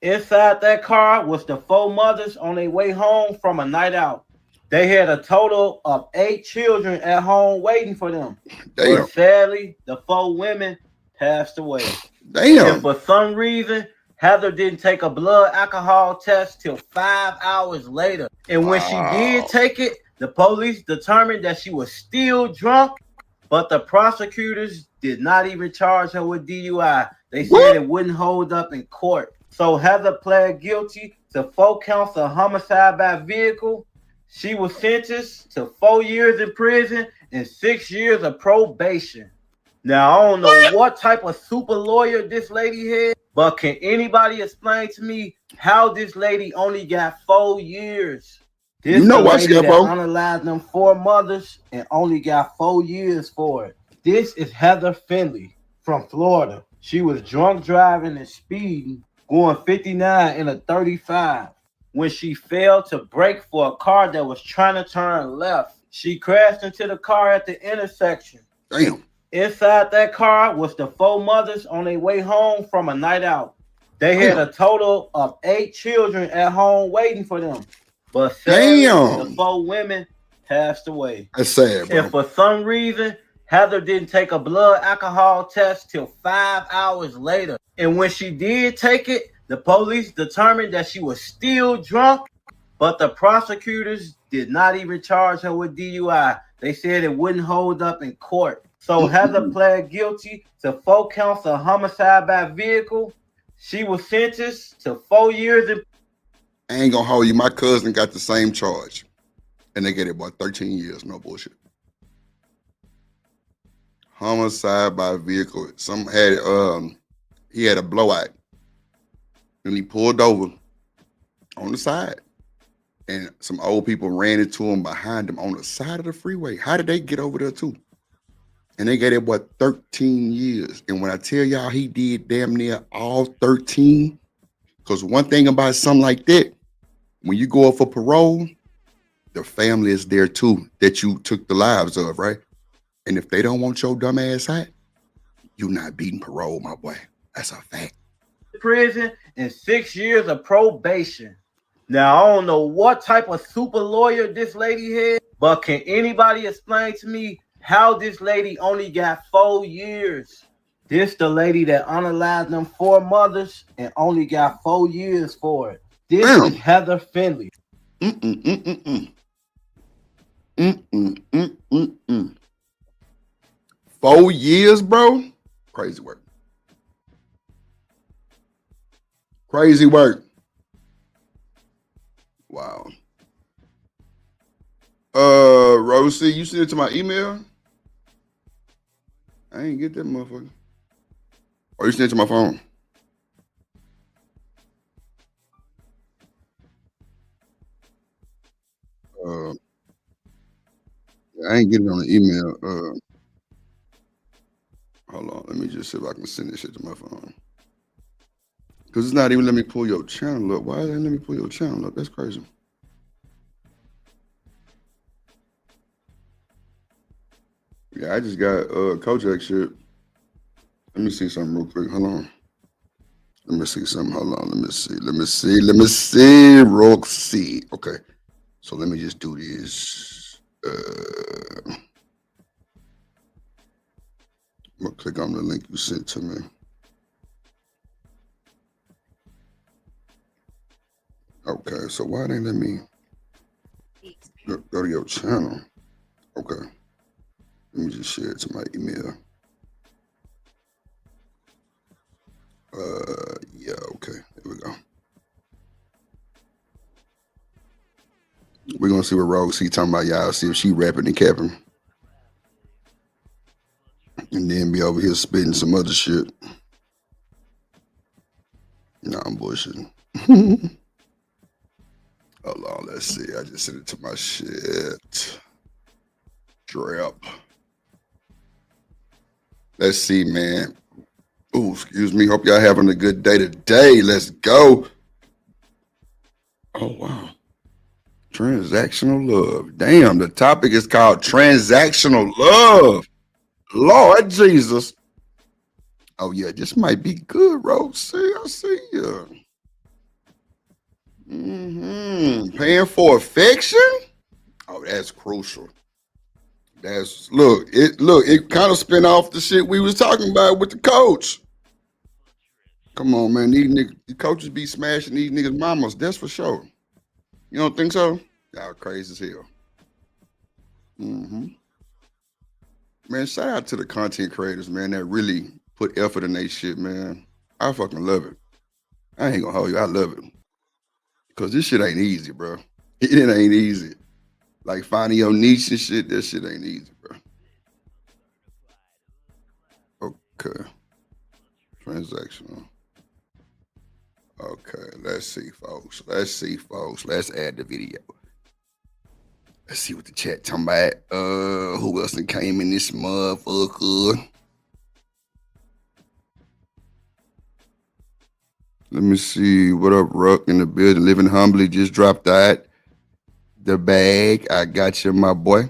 Inside that car was the 4 mothers on their way home from a night out. They had a total of 8 children at home waiting for them. Damn. But sadly, the 4 women passed away. Damn. And for some reason, Heather didn't take a blood alcohol test till 5 hours later. And when she did take it, the police determined that she was still drunk, but the prosecutors did not even charge her with DUI. They said it wouldn't hold up in court. So Heather pled guilty to 4 counts of homicide by vehicle. She was sentenced to 4 years in prison and 6 years of probation. Now, I don't know what type of super lawyer this lady had, but can anybody explain to me how this lady only got 4 years? This You know why lady she got that 4? unalived them 4 mothers and only got 4 years for it. This is Heather Finley from Florida. She was drunk driving and speeding, going 59 in a 35. When she failed to brake for a car that was trying to turn left, she crashed into the car at the intersection. Damn. Inside that car was the 4 mothers on their way home from a night out. They had a total of 8 children at home waiting for them. But sadly, the 4 women passed away. That's sad, bro. And for some reason, Heather didn't take a blood alcohol test till 5 hours later. And when she did take it, the police determined that she was still drunk, but the prosecutors did not even charge her with DUI. They said it wouldn't hold up in court. So Heather pled guilty to 4 counts of homicide by vehicle. She was sentenced to 4 years in. I ain't gonna hold you. My cousin got the same charge, and they get it about 13 years. No bullshit. Homicide by vehicle. Some had he had a blowout, and he pulled over on the side, and some old people ran into him behind him on the side of the freeway. How did they get over there too? And they got it about 13 years. And when I tell y'all he did damn near all 13, because one thing about something like that, when you go up for parole, the family is there too that you took the lives of, right? And if they don't want your dumb ass out, you're not beating parole, my boy. That's a fact. Prison and 6 years of probation. Now, I don't know what type of super lawyer this lady had, but can anybody explain to me how this lady only got 4 years? This the lady that unalived them 4 mothers and only got 4 years for it. This is Heather Finley. 4 years, bro? Crazy work. Crazy work. Wow. Rosie, you sent it to my email? I ain't get that motherfucker. Oh, you sent it to my phone? I ain't getting it on the email. Hold on. Let me just see if I can send this shit to my phone. Because it's not even letting me pull your channel up. Why didn't let me pull your channel up? That's crazy. Yeah, I just got Kojak shit. Let me see something real quick. Hold on. Let me see something. Hold on. Let me see. Roxy. Okay. So let me just do this. I'm gonna click on the link you sent to me. Okay, so why didn't let me go to your channel? Okay. Let me just share it to my email. Yeah, okay. Here we go. We're gonna see what Roxy talking about, y'all. See if she rapping and capping. And then be over here spitting some other shit. Nah, I'm bullshitting. Hold on, let's see. I just sent it to my shit. Drip. Let's see, man. Ooh, excuse me. Hope y'all having a good day today. Let's go. Oh, wow. Transactional love. Damn, the topic is called transactional love. Lord Jesus. Oh, yeah, this might be good, Rose. I see you. Paying for affection? Oh, that's crucial. It kind of spin off the shit we was talking about with the coach. Come on, man. The coaches be smashing these niggas' mamas. That's for sure. You don't think so? Y'all crazy as hell. Man, shout out to the content creators, man, that really put effort in their shit, man. I fucking love it. I ain't gonna hold you. I love it. Because this shit ain't easy, bro. It ain't easy. Like finding your niche and shit, that shit ain't easy, bro. Okay. Transactional. Okay, let's see, folks. Let's add the video. Let's see what the chat talking about. Who else came in this motherfucker? Let me see. What up, Ruck in the building? Living humbly, just dropped that. The bag. I got you, my boy.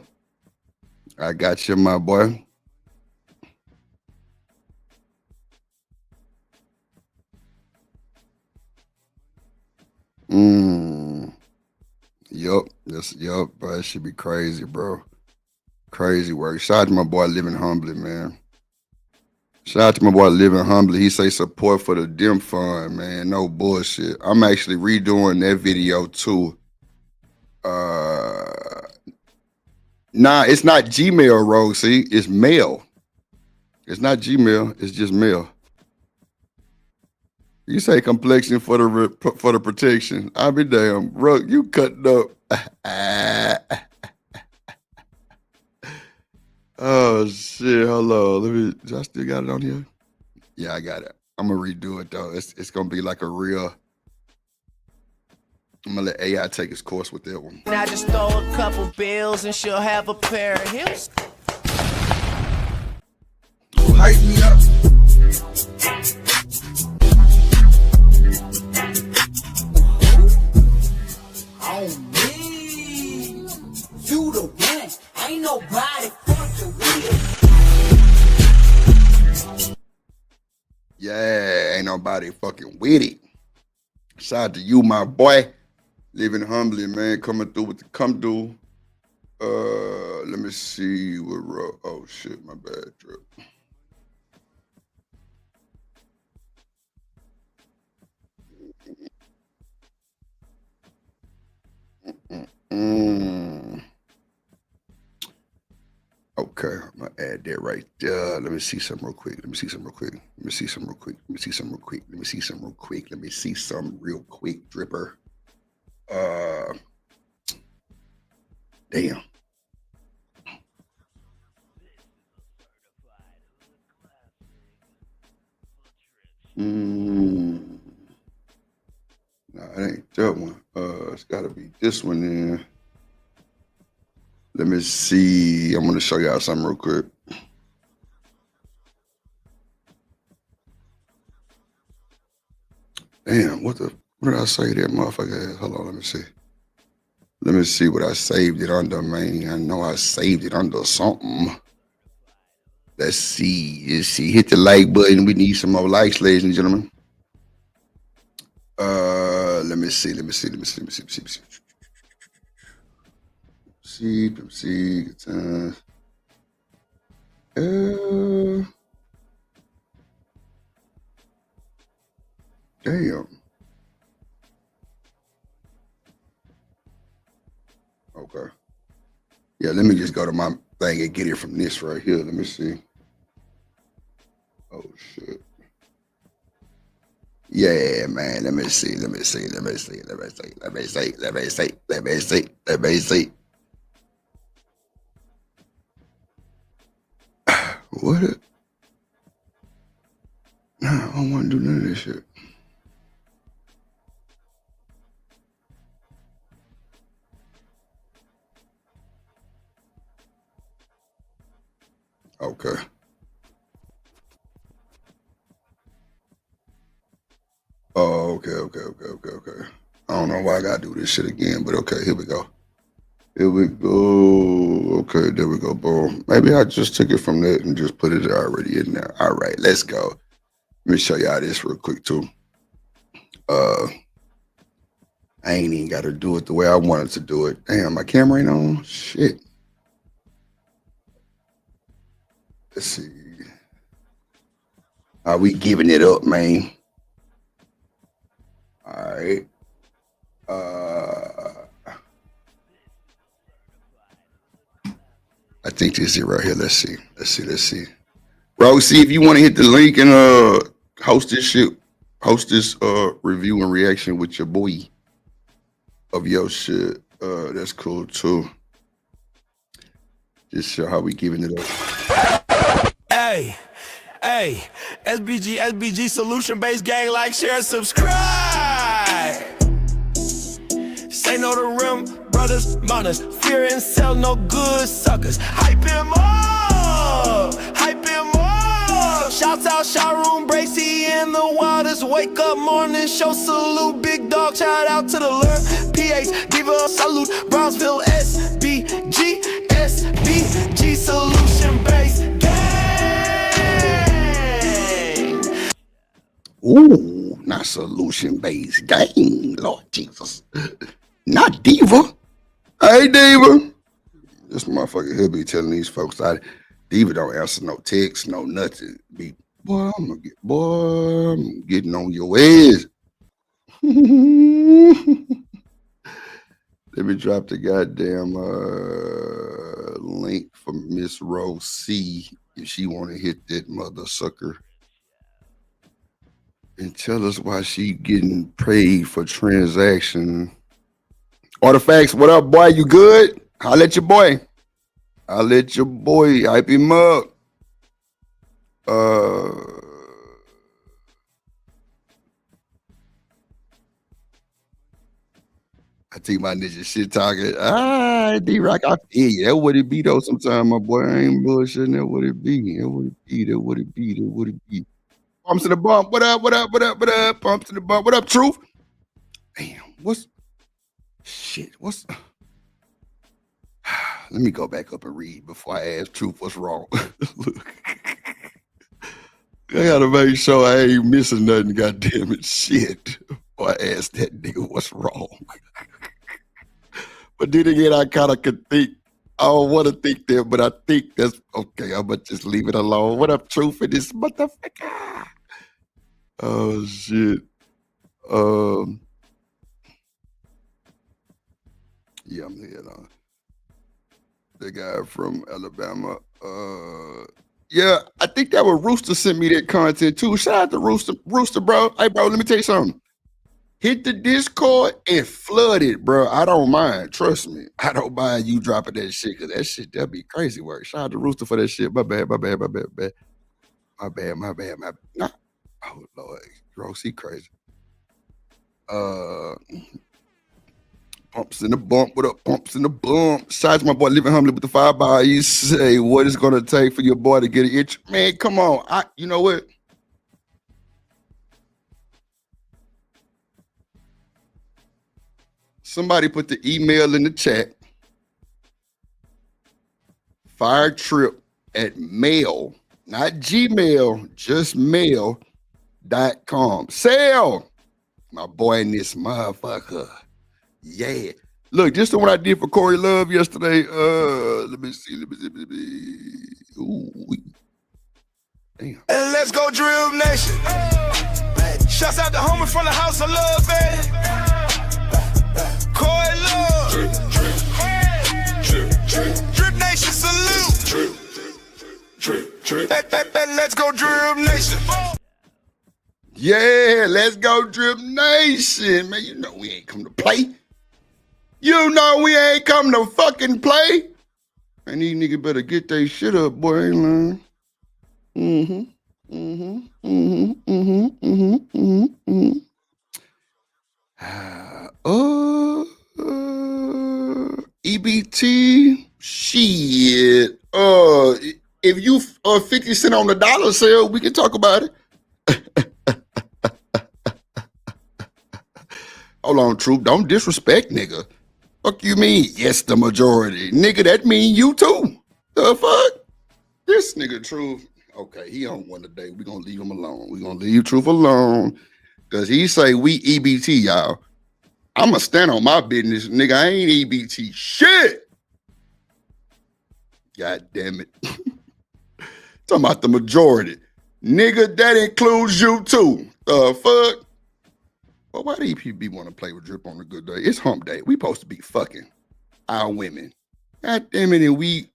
Yup, bro. That should be crazy, bro. Crazy work. Shout out to my boy Living Humbly, man. Shout out to my boy Living Humbly. He say support for the Dim Fund, man. No bullshit. I'm actually redoing that video too. Nah, it's not Gmail, Rosie. It's mail. It's not Gmail. It's just mail. You say complexion for the protection. I'll be damn. Ruck, you cutting up. Oh shit! Hold on. Do I still got it on here? Yeah, I got it. I'm gonna redo it though. It's gonna be like a real. I'm gonna let AI take its course with that one. I just throw a couple bills and she'll have a pair of hips. Hype me up. On me, you the one. Ain't nobody fucking with you. Yeah, ain't nobody fucking with it. Shout out to you, my boy. Living humbly, man. Coming through with the come through. Let me see what. Oh shit, my bad, Drip. Okay, I'm gonna add that right there. Let me see something real quick. Let me see something real quick, Dripper. Damn. No, it ain't that one. It's gotta be this one then. Let me see. I'm gonna show y'all something real quick. Damn, what did I say that motherfucker? Hold on, let me see. Let me see what I saved it under, man. I know I saved it under something. Let's see. Hit the like button. We need some more likes, ladies and gentlemen. Let me see. Damn. Okay. Yeah, let me just go to my thing and get it from this right here. Let me see. Oh shit. Yeah, man. Let me see. What? Nah, I don't want to do none of this shit. Okay. Oh, okay. I don't know why I gotta do this shit again, but okay, here we go. Okay, there we go. Boom. Maybe I just took it from that and just put it already in there. All right, let's go. Let me show y'all this real quick too. I ain't even got to do it the way I wanted to do it. Damn, my camera ain't on. Shit. Let's see. Are we giving it up, man? All right. I think this is it right here. Let's see. Bro, see if you want to hit the link and host this shit, review and reaction with your boy of your shit. That's cool too. Just show how we giving it up. Hey, SBG solution-based gang, like, share, subscribe. Say no to rim, brothers, mothers, fear and sell no good suckers. Hype him up. Shouts out Sharoon, Bracy, and the Wildest. Wake up morning show, salute, big dog, shout out to the Lure, PH, Diva, salute, Brownsville, SBG solution-based gang. Ooh, not solution-based gang, Lord Jesus. Not Diva. Hey, Diva. This motherfucker here be telling these folks Diva don't answer no text, no nothing. Boy, I'm getting on your ass. Let me drop the goddamn link for Miss Rose C if she want to hit that mother sucker and tell us why she getting paid for transaction. Artifacts, what up, boy? You good? I'll let your boy. Hype him up. I think my ninja shit talking. D-Rock, I feel you. That would it be though sometime, my boy. I ain't bullshitting. That would it be. Pumps to the bump. What up? Pumps to the bump. What up, Truth? Damn, what's let me go back up and read before I ask Truth what's wrong. Look. I gotta make sure I ain't missing nothing, goddamn it. Shit. Before I ask that nigga what's wrong. But then again, I kind of could think. I don't want to think that, but I think that's okay. I'm gonna just leave it alone. What up, Truth, for this motherfucker? Oh shit. Yeah, I'm here now. The guy from Alabama. Yeah, I think that was Rooster sent me that content too. Shout out to Rooster, bro. Hey, bro, let me tell you something. Hit the Discord and flood it, bro. I don't mind. Trust me. I don't mind you dropping that shit, because that shit, that'd be crazy work. Shout out to Rooster for that shit. My bad. Nah, Oh Lord, Rosie crazy. Pumps in the bump. What up? Pumps in the bump. Shout to my boy Living Humbly with the 5 bar. You say what it's gonna take for your boy to get an itch. Man, come on. You know what? Somebody put the email in the chat. Firetrip@mail, not Gmail, just mail.com. Sale, my boy in this motherfucker. Yeah. Look, just the one I did for Corey Love yesterday. Let me see. Ooh. Damn. And let's go Drill Nation. Shouts out to homie from the house of love, baby. Corey Love. Drip Nation salute. Let's go Drill Nation. Yeah, let's go Drip Nation. Man, you know we ain't come to play. You know we ain't come to fucking play. And these niggas better get their shit up, boy. EBT, shit. If you 50 cent on the dollar sale, we can talk about it. Hold on, Troop. Don't disrespect, nigga. Fuck you mean? Yes, the majority. Nigga, that mean you too. The fuck? This nigga, Truth. Okay, he on one today. We gonna leave him alone. We gonna leave Truth alone. Cause he say we EBT, y'all. I'ma stand on my business, nigga. I ain't EBT shit. God damn it. Talking about the majority. Nigga, that includes you too. The fuck? Well, why do EPB want to play with Drip on a good day? It's hump day. We supposed to be fucking our women. God damn it, and we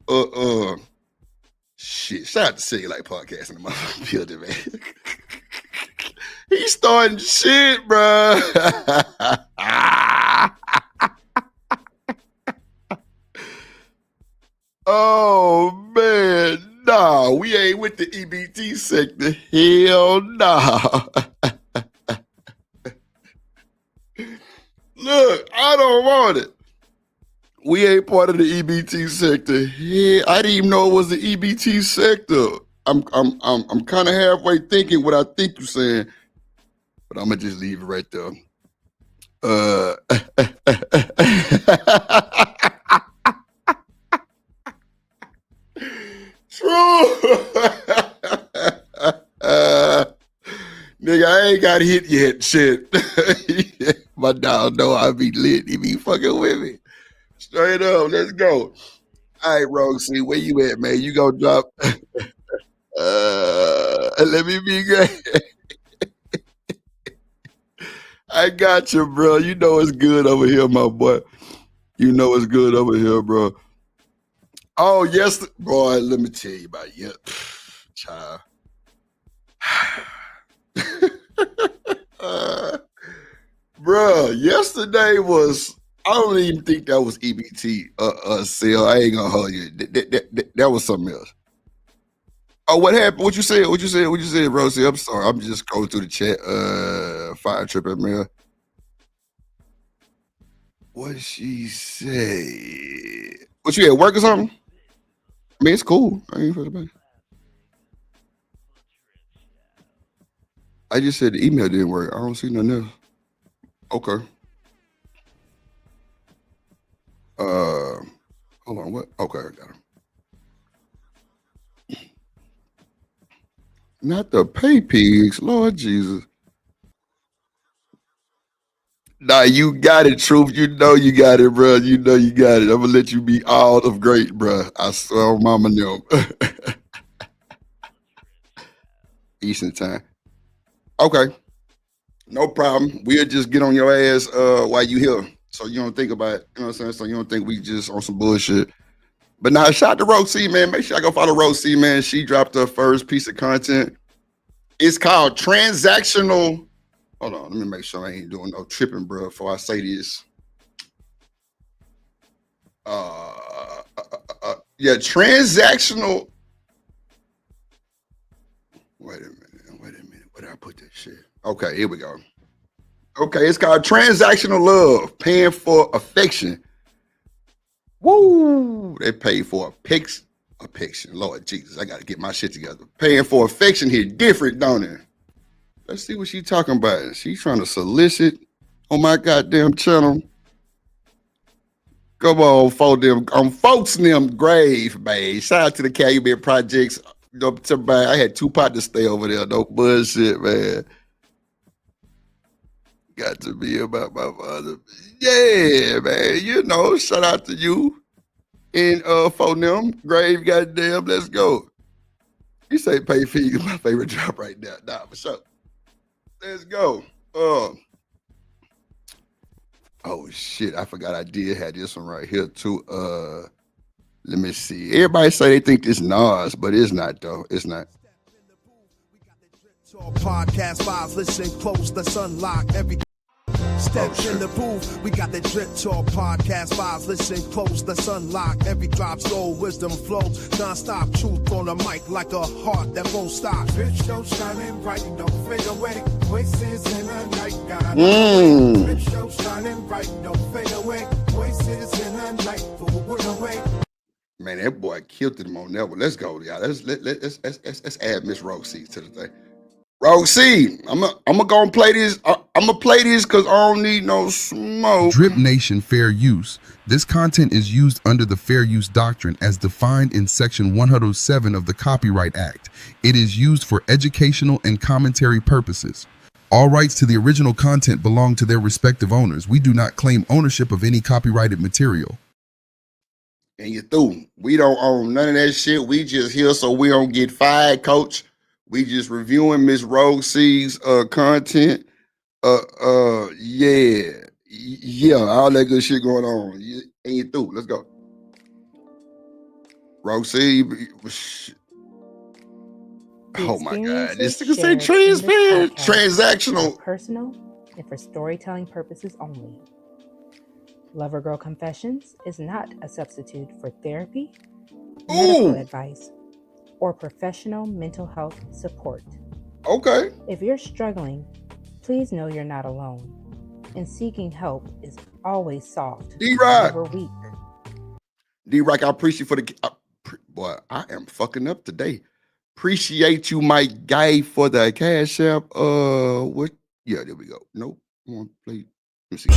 shit. Shout out to City Light Podcast in the motherfucking building, man. He's starting shit, bro. Oh man, nah, we ain't with the EBT sector. Hell nah. Look, I don't want it. We ain't part of the EBT sector. Yeah, I didn't even know it was the EBT sector. I'm kind of halfway thinking what I think you're saying, but I'm gonna just leave it right there. True. Nigga, I ain't got hit yet, shit. My dog know I be lit. He be fucking with me. Straight up, let's go. All right, Roxy, where you at, man? You gonna drop? Let me be great. I got you, bro. You know it's good over here, my boy. You know it's good over here, bro. Oh, yes, boy, let me tell you about it. Child. Bro, yesterday was, I don't even think that was EBT sale. I ain't gonna hold you. That was something else. Oh, what happened? What you said, Rosie? I'm sorry. I'm just going through the chat. Fire trip at mail. What she say? What you at work or something? I mean, it's cool. I ain't for the back. I just said the email didn't work. I don't see nothing else. Okay. Hold on. What? Okay, I got him. Not the pay pigs, Lord Jesus. Nah, you got it, Truth. You know you got it, bro. You know you got it. I'm gonna let you be all of great, bro. I swear, mama knew. Eastern time. Okay. No problem. We'll just get on your ass while you here. So you don't think about it. You know what I'm saying? So you don't think we just on some bullshit. But now, shout out to Rosie, man. Make sure I go follow Rosie, man. She dropped her first piece of content. It's called Transactional. Hold on, let me make sure I ain't doing no tripping, bro, before I say this. Yeah, transactional. Wait a minute. What did I put this shit? Okay, here we go. Okay, it's called transactional love, paying for affection. Woo! They pay for affection. Lord Jesus, I got to get my shit together. Paying for affection here different, don't it? Let's see what she talking about. She trying to solicit on my goddamn channel. Come on, folks them grave, man. Shout out to the Calumet Projects. You know, I had 2 partners stay over there. No bullshit, man. Got to be about my father. Yeah, man. You know, shout out to you and for them grave. Goddamn, let's go. You say pay fee is my favorite job right now. Nah, for sure. Let's go. Oh shit! I forgot I did have this one right here too. Let me see. Everybody say they think it's Nas, but it's not though. It's not. Podcast vibes, listen close, let's unlock every step in the booth. We got the Drip Talk podcast vibes, listen close, let's unlock every drop, soul, wisdom flows, non-stop truth on the mic like a heart that won't stop. Drip show shining bright, don't fade away. Voices in the night, got Drip show shining bright, don't fade away. Voices in the night, forward away. Man, that boy killed him on that one. Let's go, y'all. Let's add Miss Roxy to the thing. Roxy, I'm gonna go and play this. I'm gonna play this because I don't need no smoke. Drip Nation Fair Use. This content is used under the Fair Use Doctrine as defined in Section 107 of the Copyright Act. It is used for educational and commentary purposes. All rights to the original content belong to their respective owners. We do not claim ownership of any copyrighted material. And you through. We don't own none of that shit. We just here so we don't get fired, coach. We just reviewing Miss Roxy's content. Yeah, all that good shit going on. And you through. Let's go. Roxy. Oh my God. This nigga say transactional. Personal and for storytelling purposes only. Lover Girl Confessions is not a substitute for therapy, medical advice, or professional mental health support. Okay. If you're struggling, please know you're not alone. And seeking help is always soft, never weak. D-Rock, I appreciate for the... boy, I am fucking up today. Appreciate you, my guy, for the cash app. What? Yeah, there we go. Nope. I want to play. Let me see.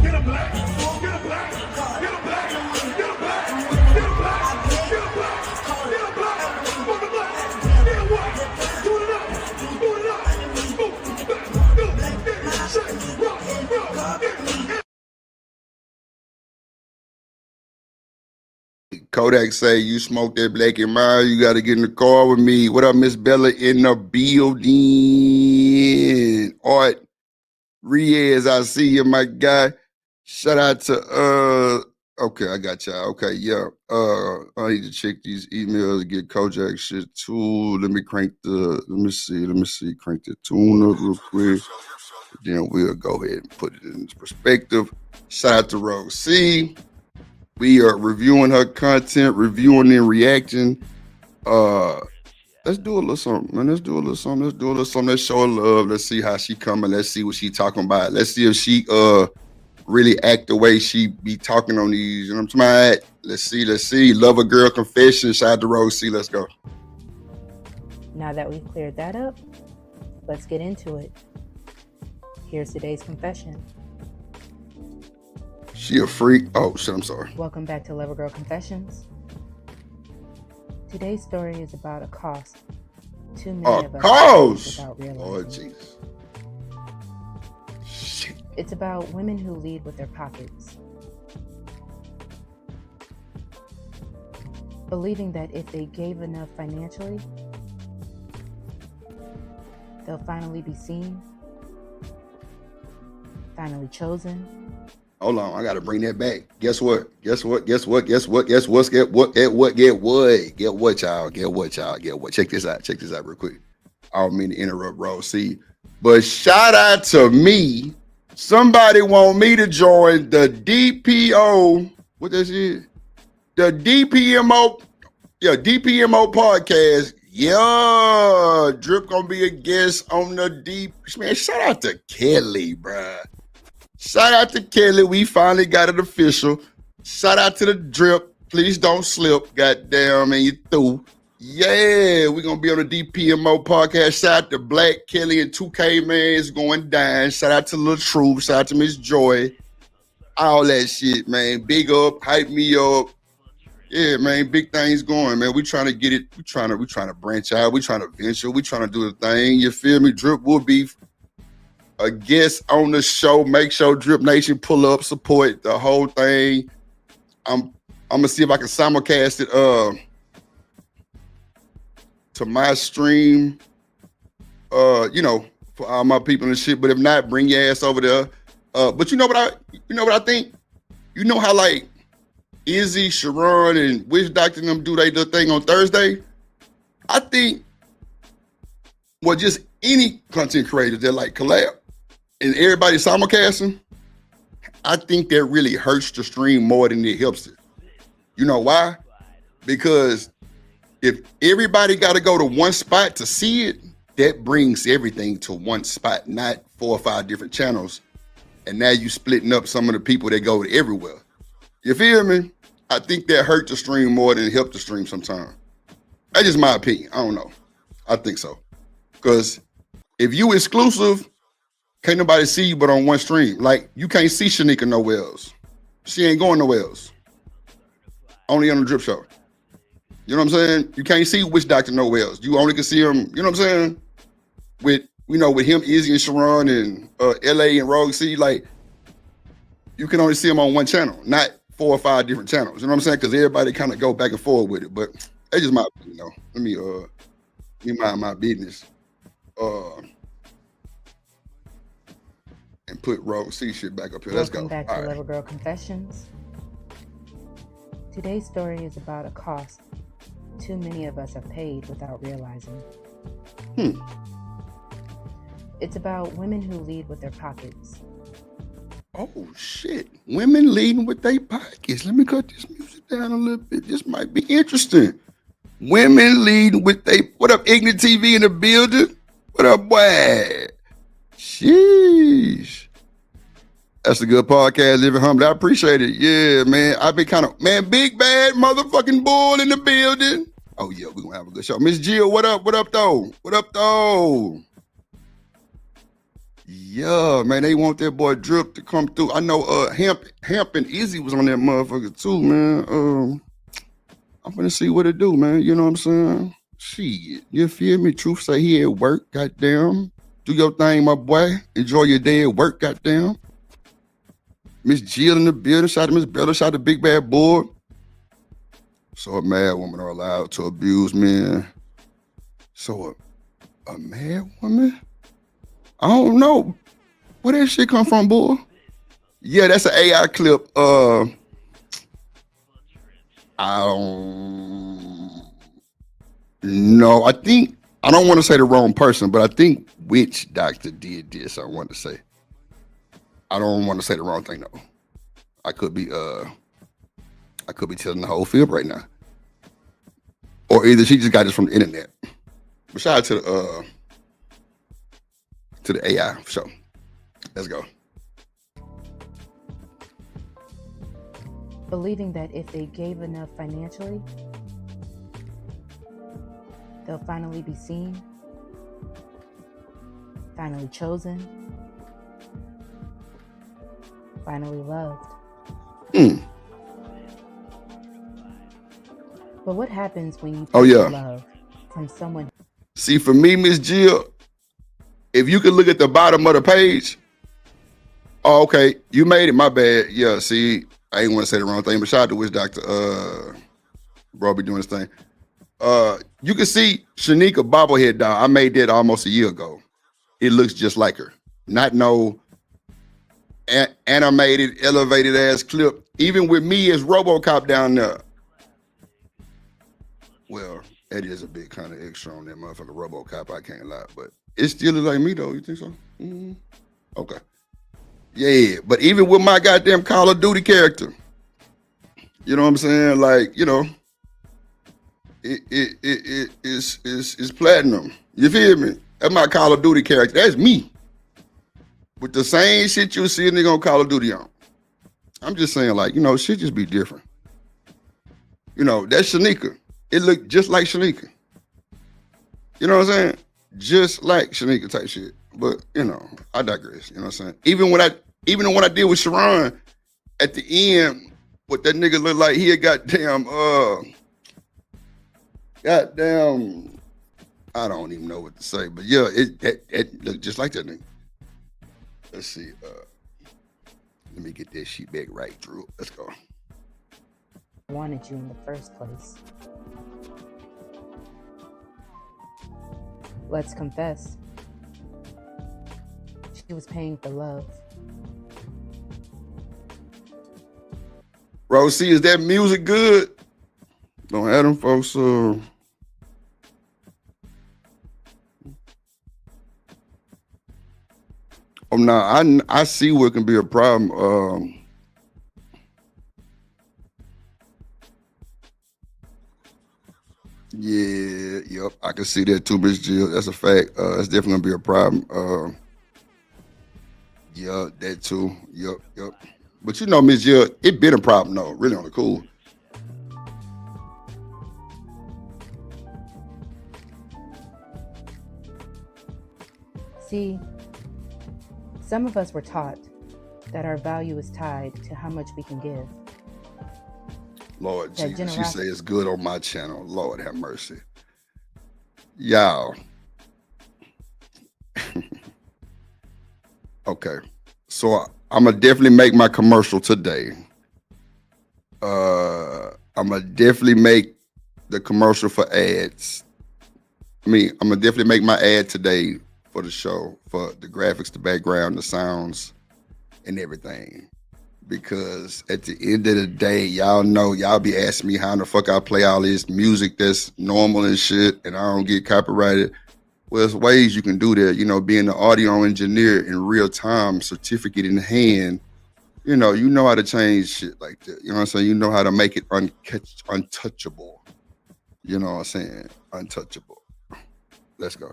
Get a black. Get a black. Get a black. Get a black. Get a black. Get a black. Get a black. Fuck a black. Get a white. Do it up. Do it up. Smoke. Back. Get shake. Rock. Get. Kodak say you smoke that black and mild, you gotta get in the car with me. What up, Miss Bella in the building? Art Riaz, I see you, my guy. Shout out to okay, I got y'all. Okay, yeah. I need to check these emails, get Kojak shit too. Let me crank the tune up real quick. Then we'll go ahead and put it in perspective. Shout out to Rose C. We are reviewing her content, reviewing and reacting. Let's do a little something, man. Let's do a little something. Let's show her love. Let's see how she coming. Let's see what she talking about. Let's see if she really act the way she be talking on these. You know what I'm talking about? Let's see. Lover Girl Confession. Shout out to Rose C. Let's go. Now that we've cleared that up, let's get into it. Here's today's confession. She a freak. Oh shit, I'm sorry. Welcome back to Lover Girl Confessions. Today's story is about a cost too many of us without realizing. Oh Jesus. Shit. It's about women who lead with their pockets. Believing that if they gave enough financially, they'll finally be seen, finally chosen. Hold on, I gotta bring that back. Guess what, y'all? Check this out real quick. I don't mean to interrupt Rose C, but shout out to me. Somebody want me to join the DPO. What that is? The DPMO. Yeah, DPMO podcast. Yeah, Drip gonna be a guest on the deep. Man, shout out to Kelly, bruh. Shout out to Kelly. We finally got it official. Shout out to the Drip. Please don't slip. Goddamn, and you through. Yeah, we're gonna be on the DPMO podcast. Shout out to Black Kelly and 2K, man. It's going down. Shout out to Lil Troop. Shout out to Miss Joy. All that shit, man. Big up, hype me up. Yeah, man, big things going, man. We trying to get it. We trying to branch out. We trying to venture. We trying to do the thing. You feel me? Drip will be a guest on the show. Make sure Drip Nation pull up, support the whole thing. I'm gonna see if I can simulcast it to my stream. For all my people and shit. But if not, bring your ass over there. But you know what I think? You know how like Izzy, Sharon, and Witch Doctor and them do their little thing on Thursday? I think, well, just any content creator that like collab and everybody simulcasting, I think that really hurts the stream more than it helps it. You know why? Because if everybody got to go to one spot to see it, that brings everything to one spot, not 4 or 5 different channels. And now you splitting up some of the people that go to everywhere. You feel me? I think that hurt the stream more than it helped the stream sometimes. That's just my opinion. I don't know. I think so. Because if you exclusive, can't nobody see you but on one stream. Like, you can't see Shanika nowhere else. She ain't going nowhere else. Only on the Drip Show. You know what I'm saying? You can't see Witch Doctor nowhere else. You only can see him, you know what I'm saying? With him, Izzy and Sharon and LA and Rogue C, like, you can only see him on one channel, not 4 or 5 different channels. You know what I'm saying? Because everybody kind of go back and forth with it. But that's just my opinion, though. Let me mind my business. And put Rogue C shit back up here. Let's go. Welcome back to Lover Girl Confessions. Today's story is about a cost too many of us have paid without realizing. It's about women who lead with their pockets. Oh, shit. Women leading with their pockets. Let me cut this music down a little bit. This might be interesting. Women leading with their... What up, Ignorant TV in the building? What up, boy? Sheesh. That's a good podcast, Living Humble. I appreciate it. Yeah, man. I've been big bad motherfucking bull in the building. Oh, yeah, we're going to have a good show. Miss Jill, what up? What up, though? What up, though? Yeah, man, they want that boy Drip to come through. I know Hemp and Izzy was on that motherfucker too, man. I'm gonna see what it do, man. You know what I'm saying? Shit, you feel me? Truth say he at work, goddamn. Do your thing, my boy. Enjoy your day at work, goddamn. Miss Jill in the building. Shout out to Miss Bella. Shout out to Big Bad Boy. So a mad woman are allowed to abuse men. So a mad woman? I don't know. Where that shit come from, boy? Yeah, that's an AI clip. I don't know. I don't want to say the wrong person, but I think Witch Doctor did this. I want to say. I don't want to say the wrong thing though. I could be telling the whole fib right now. Or either she just got this from the internet. But shout out to the AI show. Let's go. Believing that if they gave enough financially, they'll finally be seen, finally chosen, finally loved. But what happens when you take love from someone? See, for me, Miss Jill, if you could look at the bottom of the page, oh, okay, you made it, my bad. Yeah, see, I ain't want to say the wrong thing, but shout out to Witch Doctor. Bro, be doing this thing. You can see Shanika bobblehead doll. I made that almost a year ago. It looks just like her. Not no animated, elevated ass clip. Even with me as RoboCop down there. Well, that is a bit kind of extra on that motherfucker RoboCop, I can't lie, but it still looks like me though. You think so? Mm-hmm. Okay. Yeah, but even with my goddamn Call of Duty character, you know what I'm saying? Like, you know, it's platinum. You feel me? That's my Call of Duty character. That's me. With the same shit you see a nigga on Call of Duty on. I'm just saying, like, you know, shit just be different. You know, that's Shanika. It looked just like Shanika. You know what I'm saying? Just like Shanika type shit. But, you know, I digress. You know what I'm saying? Even when I did with Sharon, at the end, what that nigga looked like, he had goddamn, I don't even know what to say. But yeah, it looked just like that nigga. Let's see. Let me get that shit back right, Drew. Let's go. Wanted you in the first place. Let's confess. She was paying for love. Rosie, is that music good? Don't have them folks. Oh no, I see what can be a problem. Yeah, yep, I can see that too, Miss Jill. That's a fact. That's definitely gonna be a problem. Yeah, that too. Yep. But you know, Miss Jill, it been a problem though. Really on the cool. See, some of us were taught that our value is tied to how much we can give. Lord That Jesus, you say it's good on my channel. Lord have mercy. Y'all. Okay. So I'm going to definitely make my commercial today. I'm going to definitely make the commercial for ads. I'm going to definitely make my ad today for the show, for the graphics, the background, the sounds, and everything. Because at the end of the day, y'all know, y'all be asking me how in the fuck I play all this music that's normal and shit, and I don't get copyrighted. Well, there's ways you can do that. You know, being an audio engineer in real time, certificate in hand, you know how to change shit like that. You know what I'm saying? You know how to make it untouchable. You know what I'm saying? Untouchable. Let's go.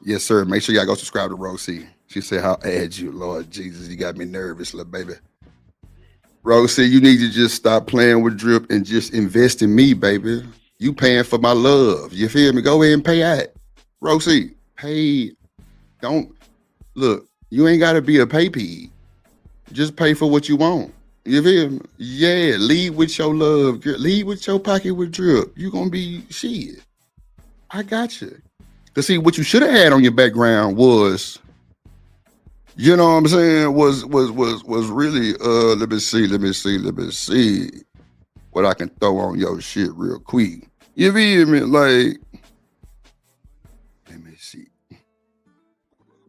Yes, sir. Make sure y'all go subscribe to Rosie. She said, "How add you, Lord Jesus? You got me nervous, little baby." Rosie, you need to just stop playing with Drip and just invest in me, baby. You paying for my love. You feel me? Go ahead and pay out. Rosie, pay. Don't look. You ain't got to be a pay pig. Just pay for what you want. You feel me? Yeah, lead with your love. Lead with your pocket with Drip. You gonna be shit. I got you. Cause see, what you should have had on your background was, you know what I'm saying, was really let me see what I can throw on your shit real quick. You feel me? Like, let me see.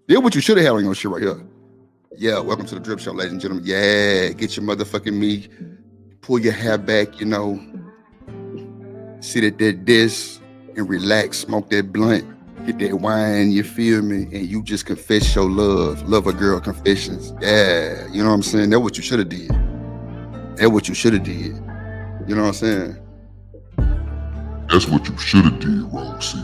Yeah, what you should have had on your shit right here. Yeah, welcome to the Drip Show, ladies and gentlemen. Yeah, get your motherfucking me, pull your hair back, you know, sit at that desk and relax, smoke that blunt. Get that wine, you feel me? And you just confess your love. Love a girl confessions. Yeah, you know what I'm saying? That's what you should have did. That's what you should have did. You know what I'm saying? That's what you should have did, Rosie.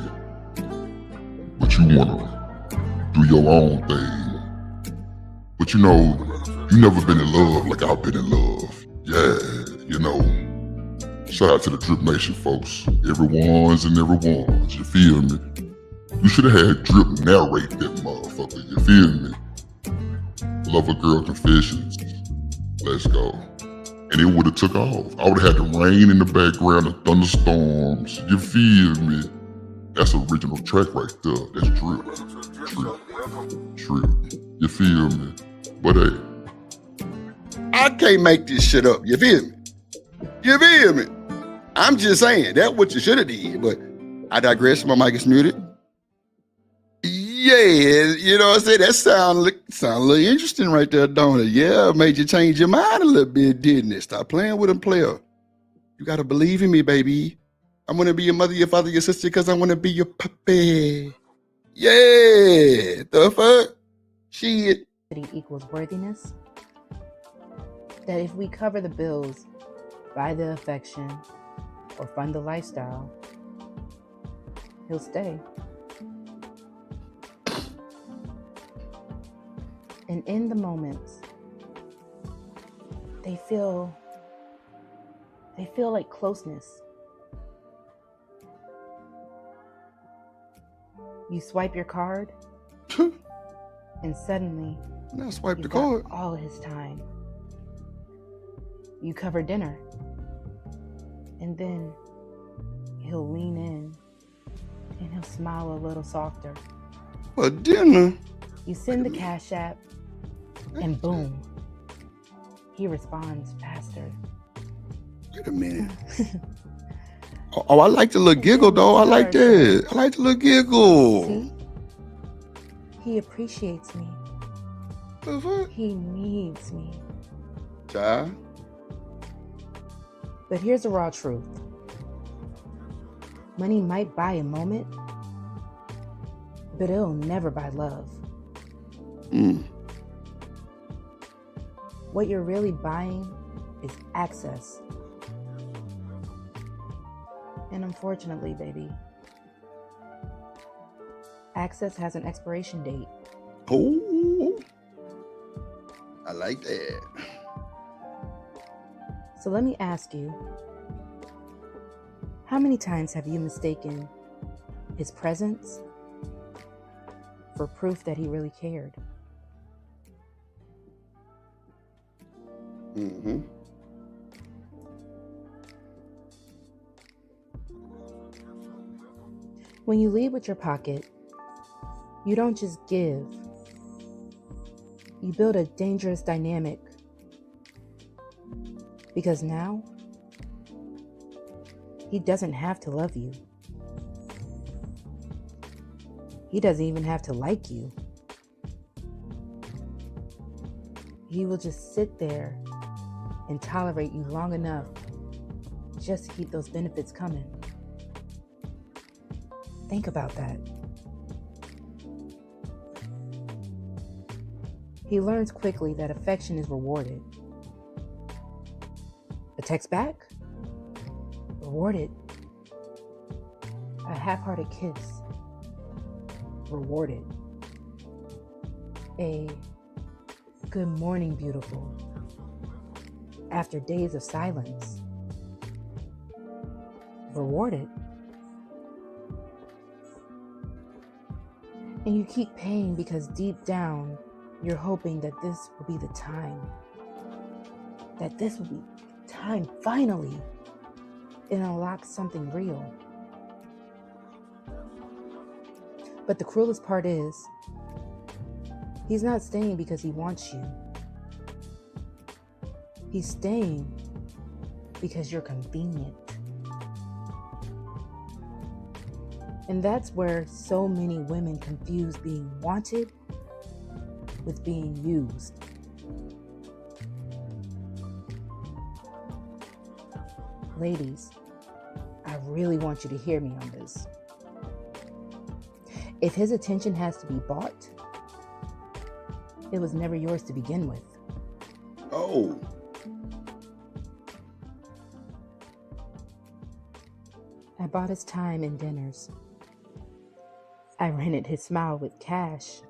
But you wanna do your own thing. But you know, you never been in love like I've been in love. Yeah, you know. Shout out to the Drip Nation, folks. Everyone's and everyone's, you feel me? You should have had Drip narrate that motherfucker, you feel me? Love a Girl Confessions. Let's go. And it would have took off. I would have had the rain in the background, the thunderstorms, you feel me? That's an original track right there. That's Drip. You feel me? But hey, I can't make this shit up, you feel me? You feel me? I'm just saying, that's what you should have did, but I digress, my mic is muted. Yeah, you know what I'm saying? That sound a little interesting right there, don't it? Yeah, made you change your mind a little bit, didn't it? Stop playing with them, player. You gotta believe in me, baby. I'm gonna be your mother, your father, your sister, because I wanna be your puppy. Yeah, the fuck? Shit. Equals worthiness. That if we cover the bills, buy the affection, or fund the lifestyle, he'll stay. And in the moments, they feel like closeness. You swipe your card, and suddenly, Now swipe the you've got card. all his time. You cover dinner, and then he'll lean in and he'll smile a little softer. For dinner? You send the Cash App, and boom, he responds faster. Wait a minute. Oh, I like the little giggle though. I like that. I like the little giggle. See? He appreciates me. He needs me. Child. But here's the raw truth. Money might buy a moment, but it'll never buy love. What you're really buying is access. And unfortunately, baby, access has an expiration date. Oh, I like that. So let me ask you, how many times have you mistaken his presence for proof that he really cared? Mm-hmm. When you lead with your pocket, you don't just give. You build a dangerous dynamic. Because now, he doesn't have to love you. He doesn't even have to like you. He will just sit there and tolerate you long enough just to keep those benefits coming. Think about that. He learns quickly that affection is rewarded. A text back? Rewarded. A half-hearted kiss? Rewarded. A good morning, beautiful, after days of silence? Rewarded. And you keep paying because deep down, you're hoping that this will be the time. That this will be time, finally. It unlocks something real. But the cruelest part is, he's not staying because he wants you. He's staying because you're convenient. And that's where so many women confuse being wanted with being used. Ladies, I really want you to hear me on this. If his attention has to be bought, it was never yours to begin with. Oh. I bought his time and dinners. I rented his smile with cash.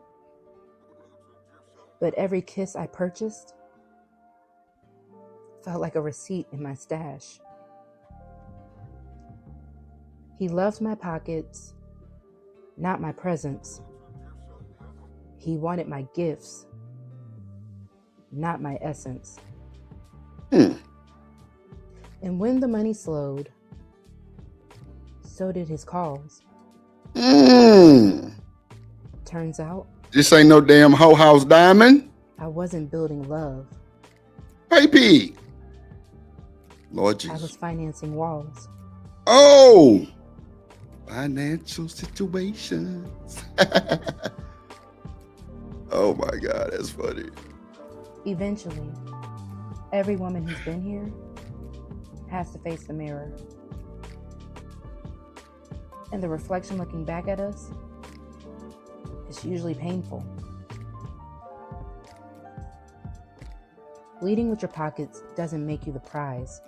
But every kiss I purchased felt like a receipt in my stash. He loved my pockets, not my presents. He wanted my gifts, not my essence. And when the money slowed, so did his calls. Turns out, This ain't no damn hoe house diamond. I wasn't building love. Hey, P. Lord I Jesus. was financing walls. Oh. Financial situations. Oh my God, that's funny. Eventually, every woman who's been here has to face the mirror. And the reflection looking back at us is usually painful. Leading with your pockets doesn't make you the prize.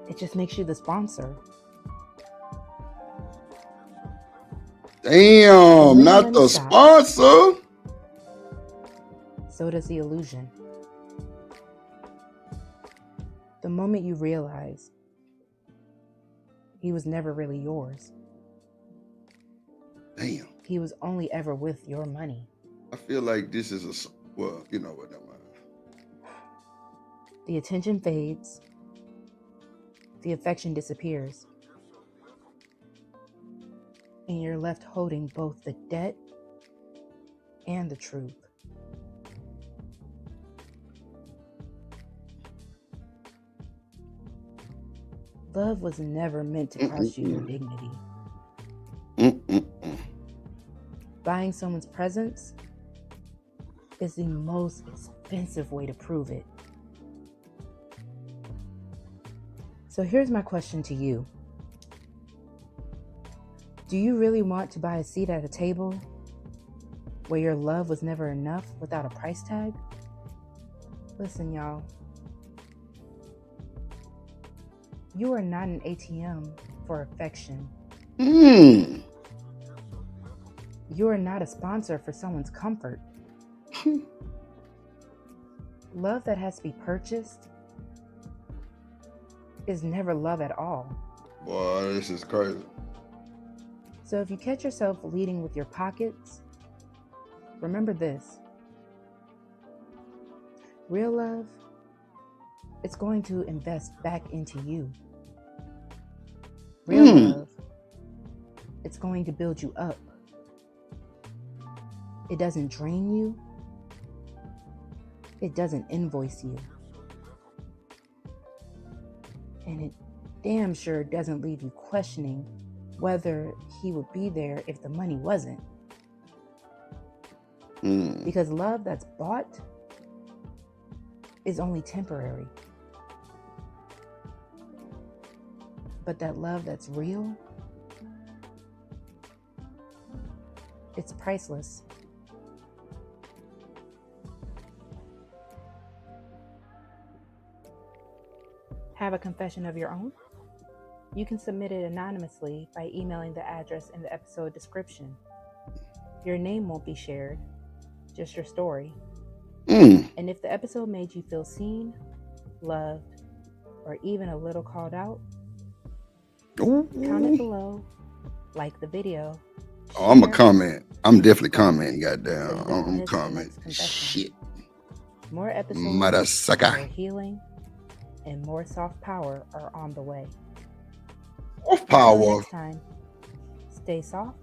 It just makes you the sponsor. Damn, not the sponsor. So does the illusion. The moment you realize he was never really yours. Damn. He was only ever with your money. I feel like this is well, you know what, never mind. The attention fades. The affection disappears. And you're left holding both the debt and the truth. Love was never meant to cost you your dignity. Buying someone's presence is the most expensive way to prove it. So here's my question to you. Do you really want to buy a seat at a table where your love was never enough without a price tag? Listen, y'all. You are not an ATM for affection. You are not a sponsor for someone's comfort. Love that has to be purchased is never love at all. Boy, this is crazy. So if you catch yourself leading with your pockets, remember this. Real love, it's going to invest back into you. Real love, it's going to build you up. It doesn't drain you. It doesn't invoice you. And it damn sure doesn't leave you questioning whether he would be there if the money wasn't. Because love that's bought is only temporary. But that love that's real, it's priceless. Have a confession of your own? You can submit it anonymously by emailing the address in the episode description. Your name won't be shared, just your story. And if the episode made you feel seen, loved, or even a little called out, comment below, like the video. Oh, I'm a comment. I'm definitely commenting, goddamn. I'm comment. Shit. More episodes, Mother sucker. more healing, and more soft power are on the way. Soft power. Until next time, stay soft,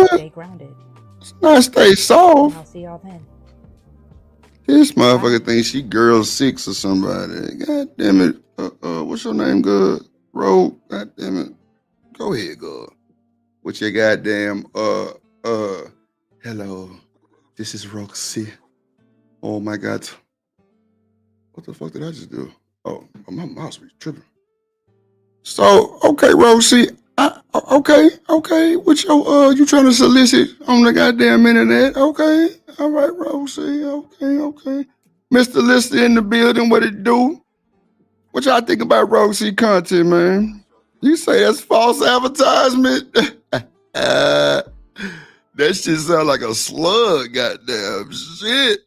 stay grounded. It's not stay soft. And I'll see y'all then. This motherfucker thinks she girl 6 or somebody. God damn it. What's your name, good? Ro. God damn it. Go ahead, good. What's your goddamn hello. This is Roxy. Oh my god. What the fuck did I just do? Oh, my mouse was tripping. So, okay, Roxy. Okay. What your you trying to solicit on the goddamn internet? Okay. All right, Roxy. Okay. Mr. Lister in the building, what it do? What y'all think about Roxy content, man? You say that's false advertisement? That shit sound like a slug, goddamn shit.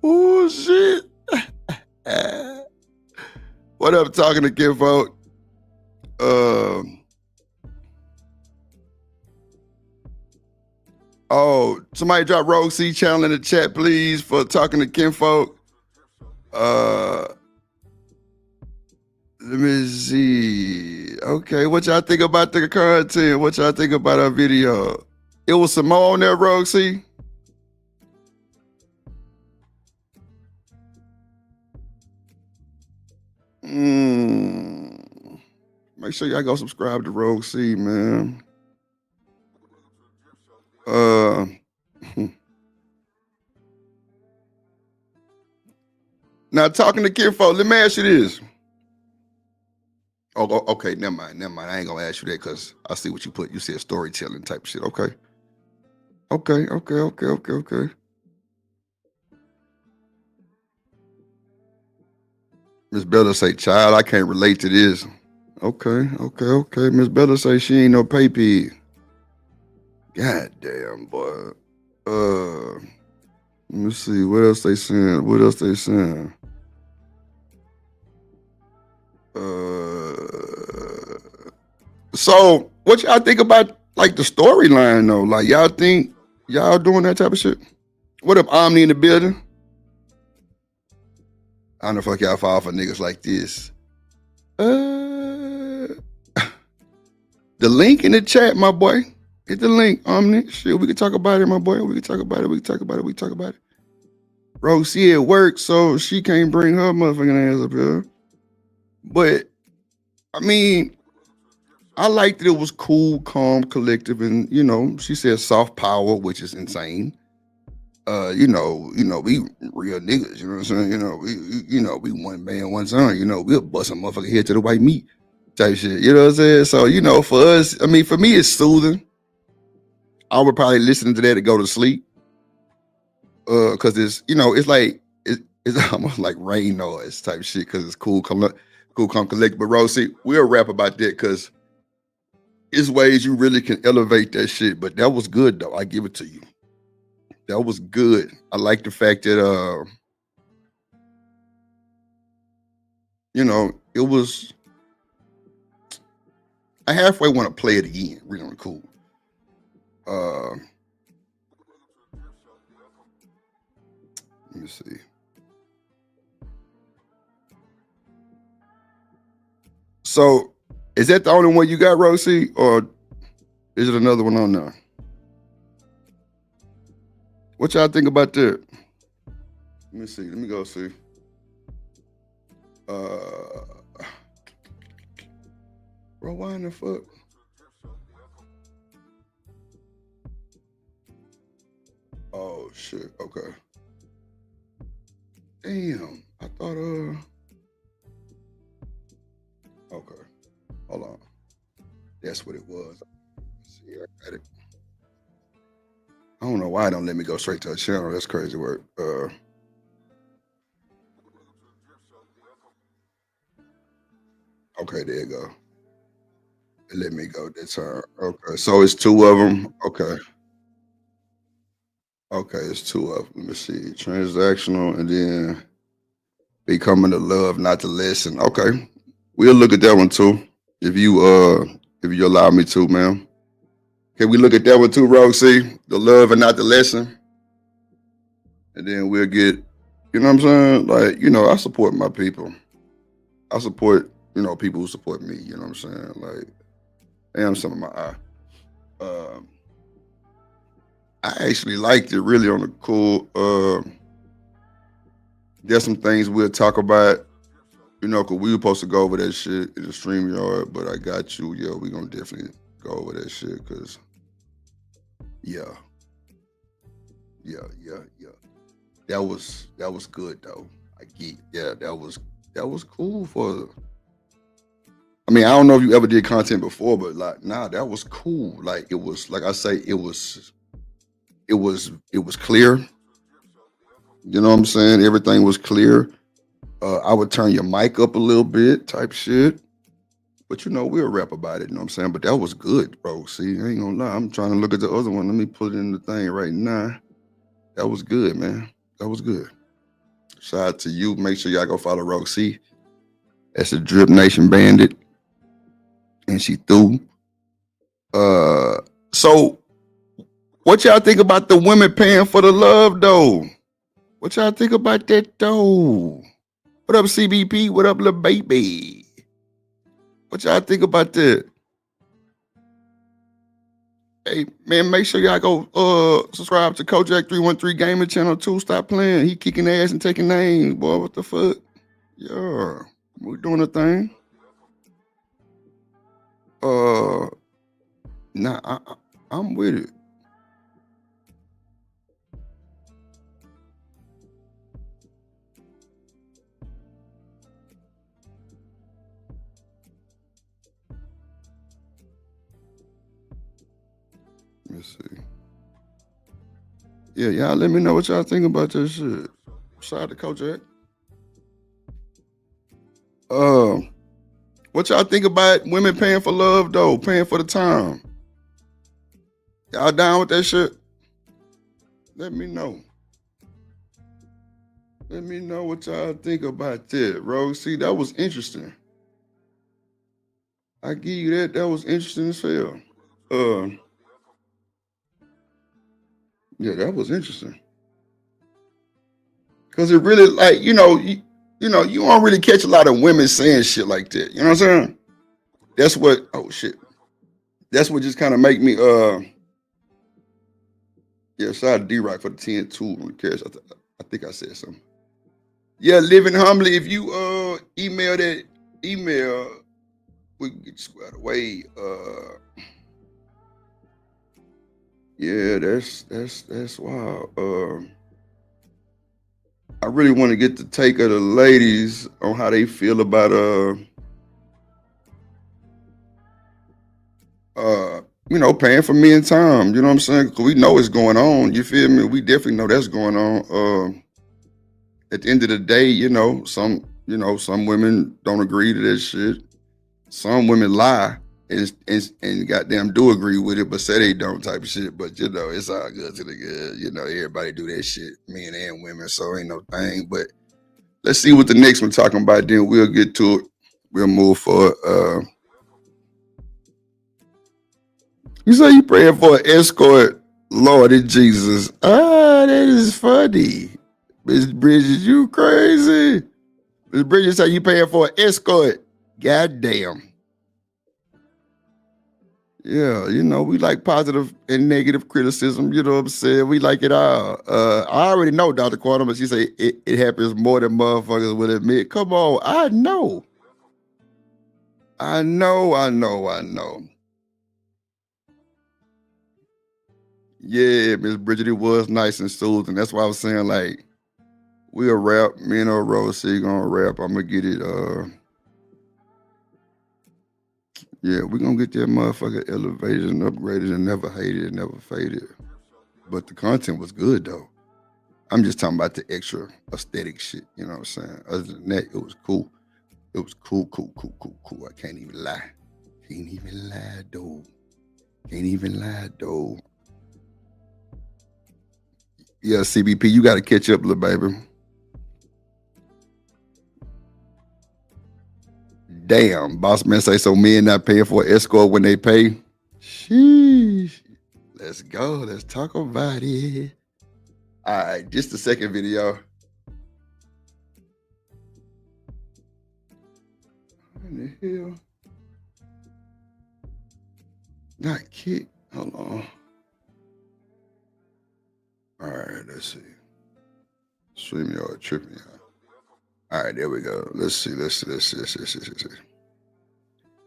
Oh shit. What up, talking to kinfolk? Oh, somebody drop Rogue C channel in the chat, please, for talking to kinfolk. Let me see. Okay, what y'all think about the content? What y'all think about our video? It was some more on there, Rogue C. Make sure y'all go subscribe to Rogue C, man. Now talking to kinfolk, let me ask you this. Oh, okay, never mind. I ain't gonna ask you that because I see what you put. You said storytelling type shit. Okay. Miss Bella say, child, I can't relate to this. Okay. Miss Bella say she ain't no pay pig. God damn, boy. Let me see. What else they saying? So what y'all think about like the storyline though? Like y'all think y'all doing that type of shit? What up, Omni in the building? I don't know if fuck y'all fall for niggas like this. The link in the chat, my boy. Get the link, Omni. Shit, we can talk about it, my boy. We can talk about it. Rosie at work, so she can't bring her motherfucking ass up here. But I mean, I liked that it was cool, calm, collective, and she said soft power, which is insane. We real niggas, you know what I'm saying? We one man, one son, we'll bust a motherfucker head to the white meat type shit, you know what I'm saying? So, for us, I mean, for me, it's soothing. I would probably listen to that to go to sleep. Cause it's, it's like, it's almost like rain noise type shit, cause it's cool, calm, collect. But Rosie, we'll rap about that, cause it's ways you really can elevate that shit. But that was good though, I give it to you. That was good. I like the fact that it was. I halfway want to play it again. Really cool. Let me see. So, is that the only one you got, Rosie, or is it another one on there? What y'all think about that? Let me see. Let me go see. Bro, why in the fuck? Oh shit. Okay. Damn. I thought okay. Hold on. That's what it was. See, I got it. I don't know why it don't let me go straight to a channel. That's crazy work. Okay, there you go. It let me go this time. Okay, so it's two of them. Okay, it's two of them. Let me see. Transactional and then becoming the love, not the lesson. Okay, we'll look at that one too. If you allow me to, ma'am. Can we look at that one too, Rosie? The love and not the lesson. And then we'll get, you know what I'm saying? Like, I support my people. I support, people who support me, you know what I'm saying? Like, I am some of my eye. I actually liked it really on the cool. There's some things we'll talk about, because we were supposed to go over that shit in the StreamYard, but I got you. Yeah, we're going to definitely go over that shit because, yeah. That was good though. That was cool for. I mean, I don't know if you ever did content before, but like, nah, that was cool. Like it was, like I say, it was clear. You know what I'm saying? Everything was clear. I would turn your mic up a little bit, type shit. But we'll rap about it. You know what I'm saying? But that was good, bro. See, I ain't gonna lie. I'm trying to look at the other one. Let me put it in the thing right now. That was good, man. That was good. Shout out to you. Make sure y'all go follow Roxy. That's a Drip Nation Bandit. And she threw. So what y'all think about the women paying for the love though? What y'all think about that though? What up, CBP? What up, little baby? What y'all think about that? Hey man, make sure y'all go subscribe to Kojak 313 Gaming Channel 2. Stop playing. He kicking ass and taking names, boy. What the fuck? Yeah, we're doing a thing. Nah, I'm with it. Let me see. Yeah, y'all let me know what y'all think about this shit. Shout out to Kojak. What y'all think about women paying for love though? Paying for the time? Y'all down with that shit? Let me know. Let me know what y'all think about that, Rose. See, that was interesting. I give you that. That was interesting as hell. Yeah, that was interesting. Cause it really, like, you don't really catch a lot of women saying shit like that. You know what I'm saying? That's what. Oh shit. That's what just kind of make me. Yeah. Shout out to D-Rock for the 10-2 on the cash. I think I said something. Yeah, living humbly. If you email that email, we can get you squared away. Yeah, that's wild. I really want to get the take of the ladies on how they feel about paying for me and time. You know what I'm saying? Because we know it's going on. You feel me? We definitely know that's going on. At the end of the day, some women don't agree to that shit. Some women lie and goddamn do agree with it, but say they don't type of shit. But it's all good to the good. Everybody do that shit, men and women, so ain't no thing. But let's see what the next one talking about, then we'll get to it. We'll move forward. You say you praying for an escort, Lord Jesus. That is funny. Miss Bridges, you crazy. Miss Bridges say you paying for an escort. Goddamn. Yeah, we like positive and negative criticism. You know what I'm saying? We like it all. I already know Dr. Quantum, but she say it happens more than motherfuckers will admit. Come on, I know. Yeah, Miss Bridget, it was nice and soothing. That's why I was saying, like, we'll rap. Me and Rose gonna rap. I'm gonna get it. Yeah, we're gonna get that motherfucker elevated and upgraded and never hated and never faded. But the content was good though. I'm just talking about the extra aesthetic shit. You know what I'm saying? Other than that, it was cool. It was cool. I can't even lie. Can't even lie though. Yeah, CBP, you got to catch up, little baby. Damn, boss man say so men not paying for an escort when they pay. Sheesh. Let's go. Let's talk about it. All right, just the second video. What in the hell? Not kick. Hold on. All right, let's see. Stream y'all tripping y'all. All right, there we go. Let's see.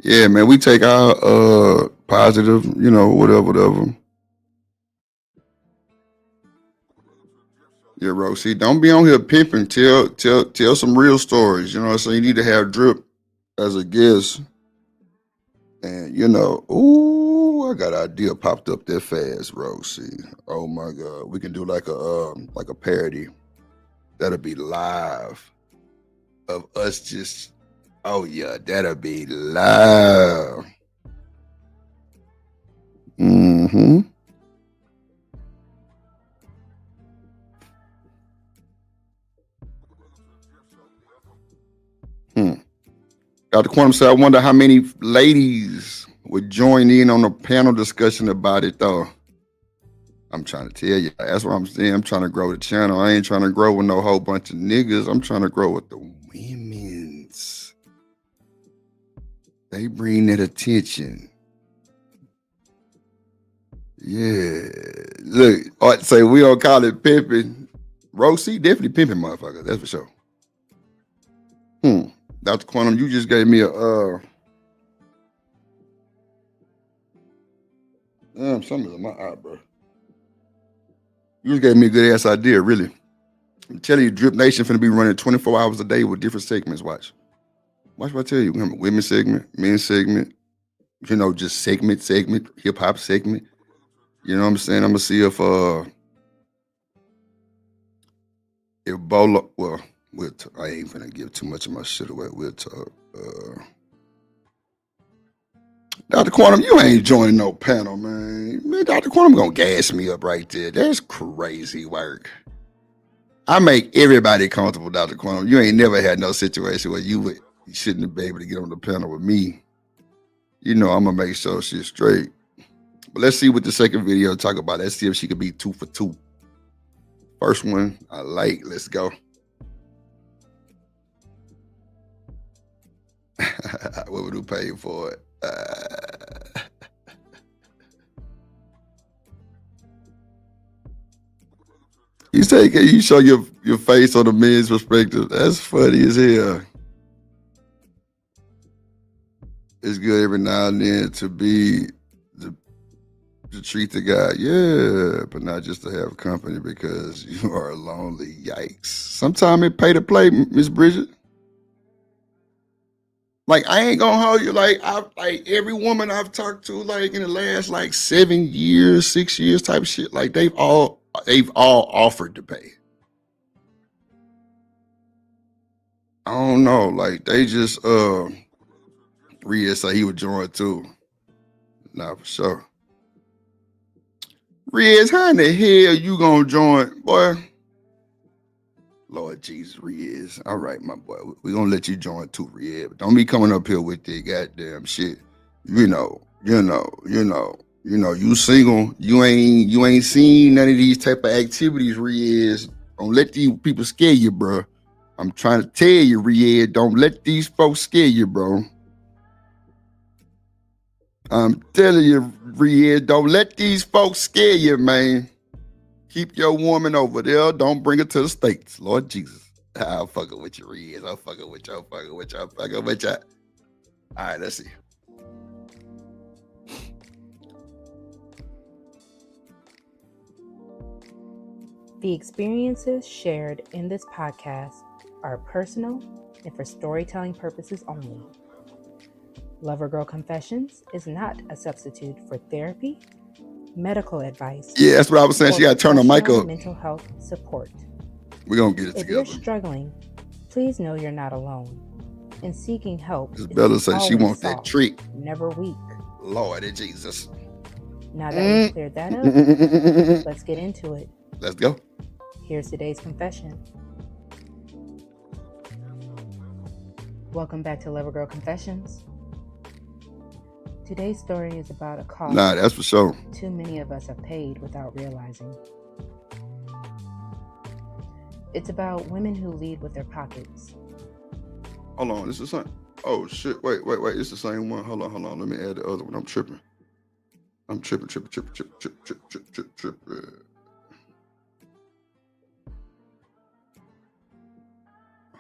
Yeah, man, we take our positive, whatever. Yeah, Rosie, don't be on here pimping. Tell some real stories. You know what I'm saying? You need to have Drip as a guest. And I got an idea popped up that fast, Rosie. Oh my God, we can do like a parody. That'll be live of us just. Oh yeah, that'll be live. Mm-hmm. Dr. Quantum said, I wonder how many ladies would join in on a panel discussion about it, though. I'm trying to tell you. That's what I'm saying. I'm trying to grow the channel. I ain't trying to grow with no whole bunch of niggas. I'm trying to grow with the women's. They bring that attention. Yeah. Look, I'd say we don't call it pimping. Rosie definitely pimping motherfucker. That's for sure. Dr. Quantum, you just gave me a damn, something's in my eye, bro. You just gave me a good ass idea, really. I'm telling you, Drip Nation finna be running 24 hours a day with different segments. Watch what I tell you. We have a women's segment, men's segment, just segment, hip hop segment. You know what I'm saying? I'm gonna see if Bolo, well, I ain't finna give too much of my shit away. We'll talk. Dr. Quantum, you ain't joining no panel, man. Dr. Quantum gonna gas me up right there. That's crazy work. I make everybody comfortable, Dr. Quantum. You ain't never had no situation where you shouldn't be able to get on the panel with me. You know I'm gonna make sure she's straight. But let's see what the second video talk about. Let's see if she could be 2 for 2. First one, I like. Let's go. What would you pay for it? You say you show your face on the men's perspective. That's funny as hell. It's good every now and then to treat the guy, yeah, but not just to have company because you are lonely. Yikes. Sometimes it pay to play, Miss Bridget. Like, I ain't gonna hold you. Like every woman I've talked to, like in the last 7 years, 6 years type shit, like they've all offered to pay. I don't know, like they just Rhea said he would join too. Nah, for sure. Riz, how in the hell you gonna join, boy? Lord Jesus, Riz. All right, my boy. We gonna let you join too, Riz. But don't be coming up here with the goddamn shit. You single. You ain't seen none of these type of activities, Riz. Don't let these people scare you, bro. I'm trying to tell you, Riz, don't let these folks scare you, bro. I'm telling you, Riz, don't let these folks scare you, man. Keep your woman over there. Don't bring her to the States. Lord Jesus. I'm fucking with you, Riz. I'm fucking with you. I'm fucking with you. I'm fucking with you. All right, let's see. The experiences shared in this podcast are personal and for storytelling purposes only. Lover Girl Confessions is not a substitute for therapy, medical advice. Yeah, that's what I was saying. She got to turn her mic up. Mental health support. We're going to get it if together. If you're struggling, please know you're not alone. And seeking help is Bella said she wants that trick. Never weak. Lord Jesus. Now that we've cleared that up, let's get into it. Let's go. Here's today's confession. Welcome back to Lover Girl Confessions. Today's story is about a cost. Nah, that's for sure. Too many of us have paid without realizing. It's about women who lead with their pockets. Hold on, this is the same. Oh shit! Wait! It's the same one. Hold on. Let me add the other one. I'm tripping.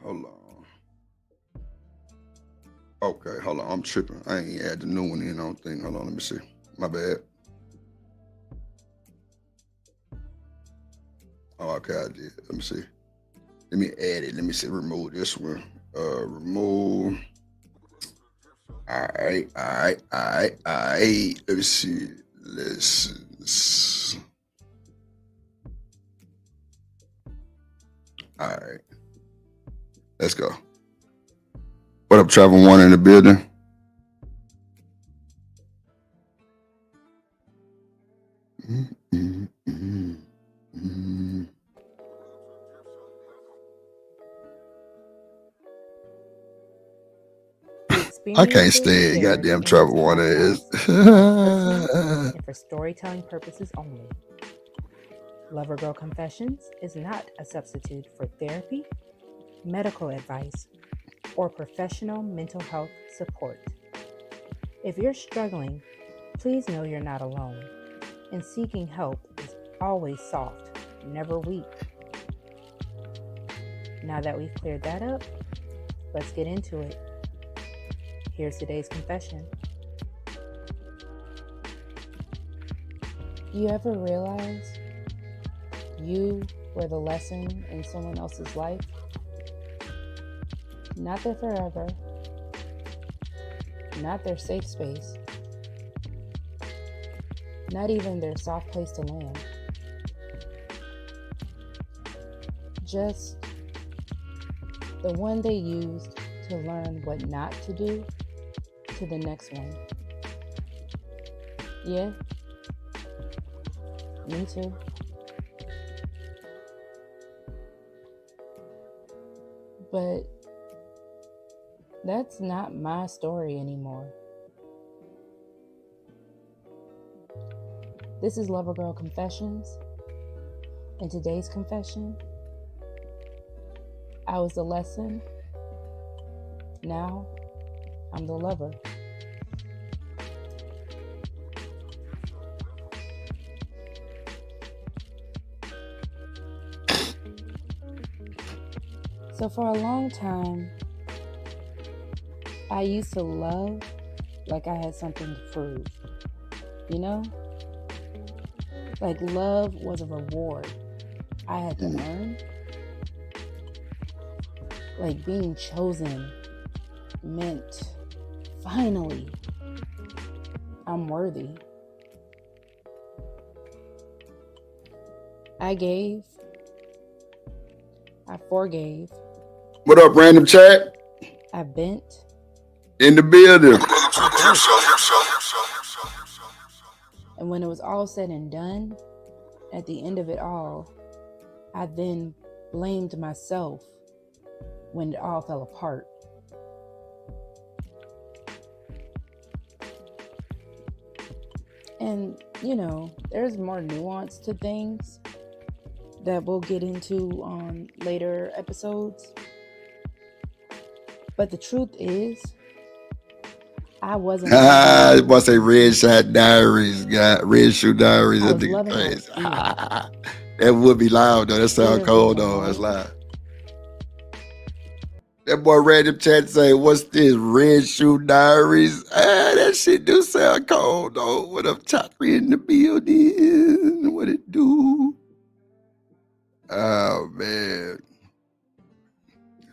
Hold on. Okay, hold on. I'm tripping. I ain't add the new one in. I don't think. Hold on. Let me see. My bad. Oh, okay, I did. Let me see. Let me add it. Let me see. Remove this one. Remove. All right. Let me see. Let's. All right. Let's go. What up, Travel One in the building? I can't stand goddamn Travel One is. And for storytelling purposes only. Lover Girl Confessions is not a substitute for therapy, medical advice, or professional mental health support. If you're struggling, please know you're not alone. And seeking help is always soft, never weak. Now that we've cleared that up, let's get into it. Here's today's confession. You ever realize you were the lesson in someone else's life? Not their forever, not their safe space, not even their soft place to land. Just the one they used to learn what not to do, to the next one. Yeah, me too. But that's not my story anymore. This is Lover Girl Confessions, and today's confession: I was the lesson, now I'm the lover. So for a long time, I used to love like I had something to prove, you know? Like love was a reward I had to earn. Like being chosen meant finally I'm worthy. I gave, I forgave, What up, random chat? I bent. In the building. And when it was all said and done, at the end of it all, I then blamed myself when it all fell apart. And, you know, there's more nuance to things that we'll get into on later episodes. But the truth is, I wasn't. I was about to say Red Shot Diaries, Red Shoe Diaries. I That was nigga loving crazy. how That would be loud though. That sound Literally cold the though. That's whole- loud. That boy random chat say, "What's this? Red Shoe Diaries?" That shit do sound cold though. What up, Chakri in the building? What it do? Oh man.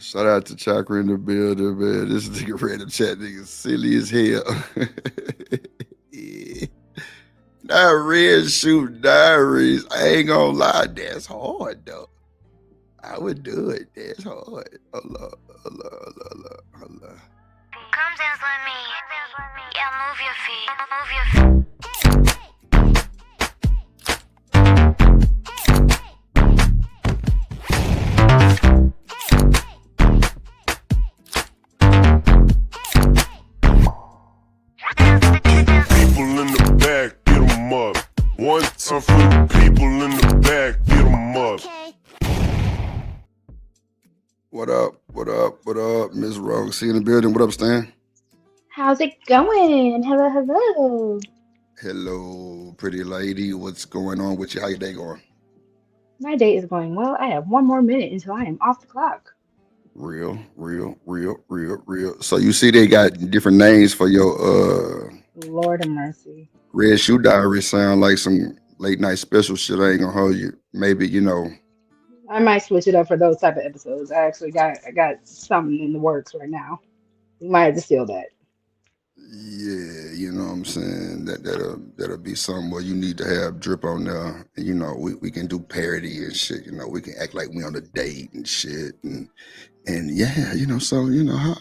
Shout out to Chakra in the building, man. This nigga random chat nigga silly as hell. Yeah. That Red Shoe Diaries, I ain't gonna lie, that's hard though. I would do it. That's hard. Allah. Come dance with me. Yeah, move your feet. Move your feet. People in the back, get them up. One time for the people in the back, get them up. What up, Miss Roxy in the building. What up, Stan? How's it going? Hello. Hello, pretty lady. What's going on with you? How your day going? My day is going well. I have one more minute until I am off the clock. Real. So you see they got different names for your Lord of mercy. Red Shoe Diary. Sound like some late night special shit. I ain't gonna hold you. Maybe, you know. I might switch it up for those type of episodes. I got something in the works right now. We might have to steal that. Yeah, you know what I'm saying? That'll be something where you need to have drip on there. And, you know, we can do parody and shit. You know, we can act like we on a date and shit. And yeah, you know, so you know how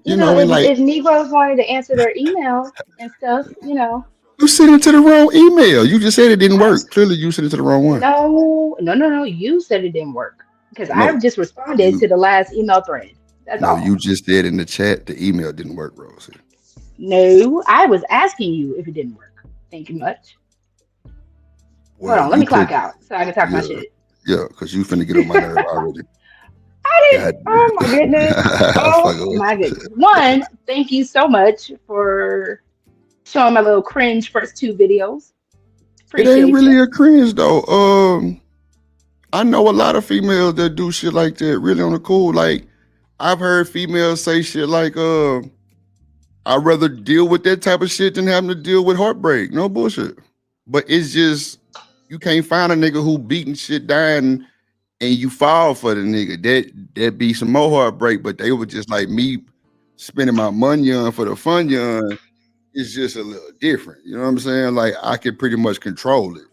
You know, and like if Negroes wanted to answer their emails and stuff, you know. you sent it to the wrong email. You just said it didn't work. Clearly you sent it to the wrong one. No. You said it didn't work. Because No, I just responded to the last email thread. That's all. you just said in the chat the email didn't work, Rosie. No, I was asking you if it didn't work. Thank you much. Well, Hold on, let me clock out so I can talk my shit. Yeah, because you finna get on my nerve already. I didn't. Oh my goodness. Oh my goodness. One, thank you so much for showing my little cringe first two videos. It ain't really a cringe though. I know a lot of females that do shit like that really on the cool. Like I've heard females say shit like, I'd rather deal with that type of shit than having to deal with heartbreak. No bullshit. But it's just you can't find a nigga who beating shit down and you fall for the nigga. That be some more heartbreak. But they were just like me spending my money on for the fun on. It's just a little different. You know what I'm saying? Like I can pretty much control it.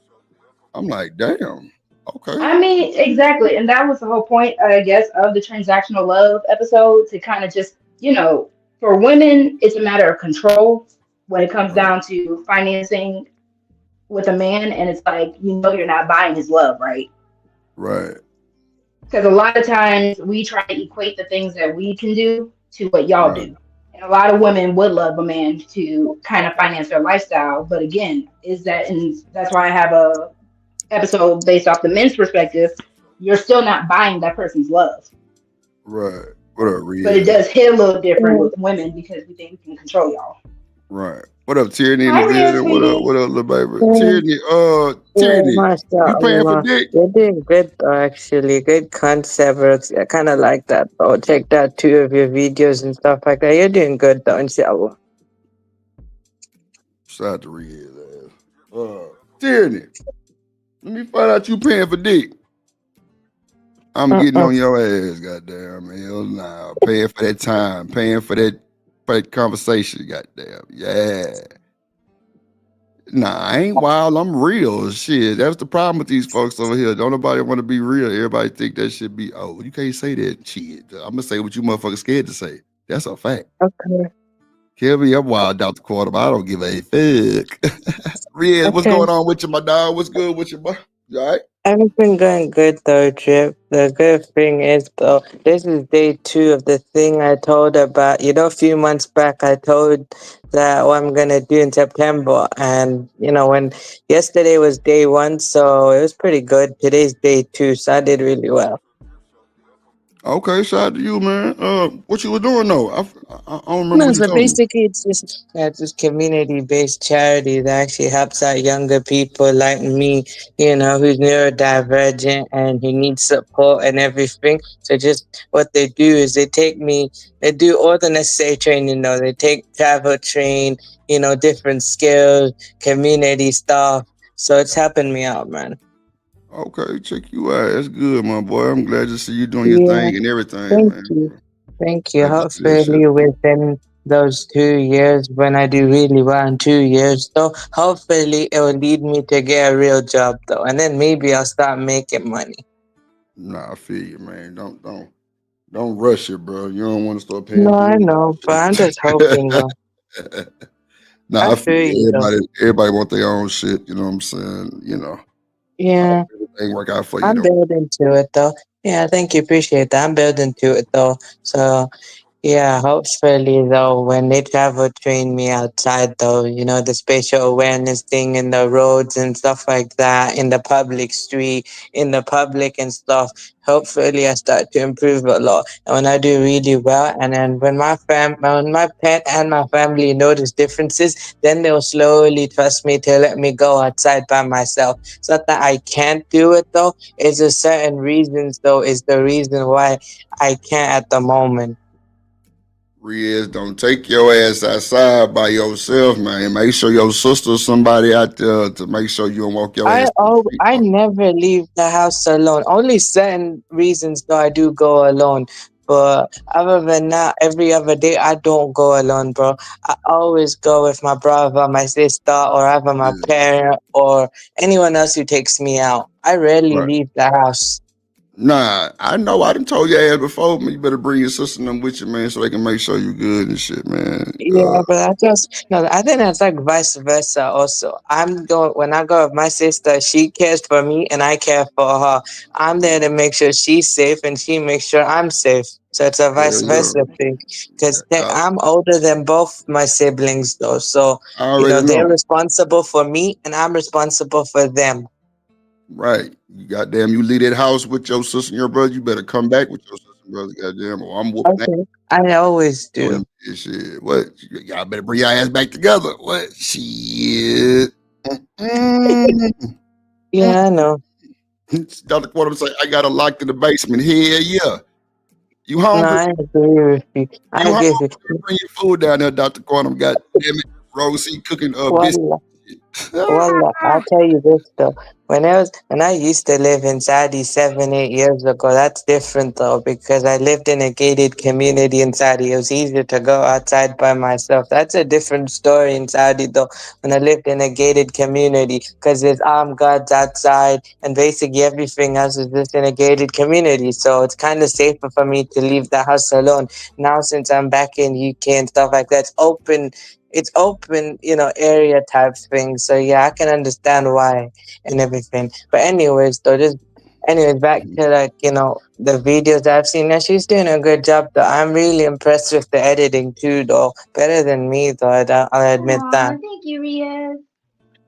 I'm like, damn. Okay. I mean, exactly. And that was the whole point, I guess, of the transactional love episode to kind of just, for women, it's a matter of control when it comes Right. down to financing with a man. And it's like, you're not buying his love, right? Right. Because a lot of times we try to equate the things that we can do to what y'all Right. do. And a lot of women would love a man to kind of finance their lifestyle. But again, and that's why I have a episode based off the men's perspective. You're still not buying that person's love. Right. What up, But it Riaz? does hit a little different with women because we think we can control y'all. Right. What up, Tierney in the Hi, Rhea, building? What up? sweetie. What up, little baby? Yeah, Tierney, you paying for mashallah. dick? You're doing good, though, actually. Good concept, bro. I kind of like that, though. Check that, two of your videos and stuff like that. You're doing good, though, inshallah. Shout out to Riaz. Tierney, let me find out you paying for dick. I'm getting on your ass, goddamn. Hell nah. Paying for that time. Paying for that conversation, goddamn. Yeah. Nah, I ain't wild. I'm real. Shit. That's the problem with these folks over here. Don't nobody want to be real. Everybody think that should be, oh, you can't say that. Shit. I'm going to say what you motherfuckers scared to say. That's a fact. Okay. Kelby, I'm wild out the quarter, but I don't give a fuck. Riaz, what's going on with you, my dog? What's good with you, boy? You all right? Everything going good, though, Trip. The good thing is, though, this is day 2 of the thing I told about. A few months back, I told that what I'm going to do in September. And, when yesterday was day 1, so it was pretty good. Today's day 2, so I did really well. Okay, shout out to you, man. What you were doing though? I don't remember No, what you so told me. basically it's just community-based charity that actually helps out younger people like me, who's neurodivergent and who needs support and everything. So just what they do is they do all the necessary training, they take travel train, different skills, community stuff. So it's helping me out, man. Okay, check you out. That's good, my boy. I'm glad to see you doing your Yeah, thing and everything, thank man. you. Thank you. Glad to see that shit. Hopefully, within those 2 years, when I do really well in 2 years, though, hopefully it will lead me to get a real job, though, and then maybe I'll start making money. Nah, I feel you, man. Don't rush it, bro. You don't want to start paying No, I bills. know, but I'm just hoping, though. Nah, I I feel feel you, you. though. Everybody want their own shit. You know what I'm saying? Yeah, Everything work out for you, I'm though. building to it, though. Yeah, thank you. Appreciate that. I'm building to it, though. So, yeah, hopefully though, when they travel train me outside though, the spatial awareness thing in the roads and stuff like that, in the public street, in the public and stuff, hopefully I start to improve a lot. And when I do really well, and then when my pet and my family notice differences, then they'll slowly trust me to let me go outside by myself. It's not that I can't do it though, it's just certain reasons though is the reason why I can't at the moment. Riaz, don't take your ass outside by yourself, man. Make sure your sister or somebody out there to make sure you don't walk your ass. I never leave the house alone. Only certain reasons though I do go alone. But other than that, every other day I don't go alone, bro. I always go with my brother, my sister, or either my parent or anyone else who takes me out. I rarely Right. leave the house. Nah, I know. I done told your ass before, man. You better bring your sister and them with you, man, so they can make sure you good and shit, man. Yeah, but I think that's like vice versa also. When I go with my sister, she cares for me and I care for her. I'm there to make sure she's safe and she makes sure I'm safe. So it's a vice versa thing. Because I'm older than both my siblings though. So, I already they're know. responsible for me and I'm responsible for them. Right. You leave that house with your sister and your brother, you better come back with your sister and brother, goddamn, or I'm whooping that. Okay. I always do. Shit. What? Y'all better bring your ass back together. What? Shit. Yeah, I know. Dr. Quarter say, I got her locked in the basement. Hell yeah. You No, hungry? I agree with you. I You agree hungry? with you. Bring your food down there, Dr. Quantum. God damn it. Rosie cooking biscuits. Wallah. Well, I'll tell you this though. When I used to live in Saudi 7, 8 years ago, that's different though because I lived in a gated community in Saudi. It was easier to go outside by myself. That's a different story in Saudi though. When I lived in a gated community, because there's armed guards outside and basically everything else is just in a gated community. So it's kind of safer for me to leave the house alone. Now since I'm back in UK and stuff like that, it's open, area type thing. So yeah, I can understand why and everything. But anyways, back to the videos I've seen. Now she's doing a good job though. I'm really impressed with the editing too though. Better than me though. I'll admit Aw, that. thank you, Riaz.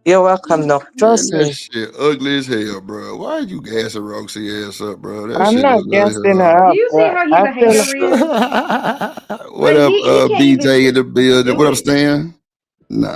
You're welcome though. Man, Trust that me. shit ugly as hell, bro. Why you gassing Roxy ass up, bro? That I'm shit not ugly as gassing hell. her Do up, you see but how he's I a feel hater, Riaz? What Like up, he can't even BJ in the building? do What up, it. Stan?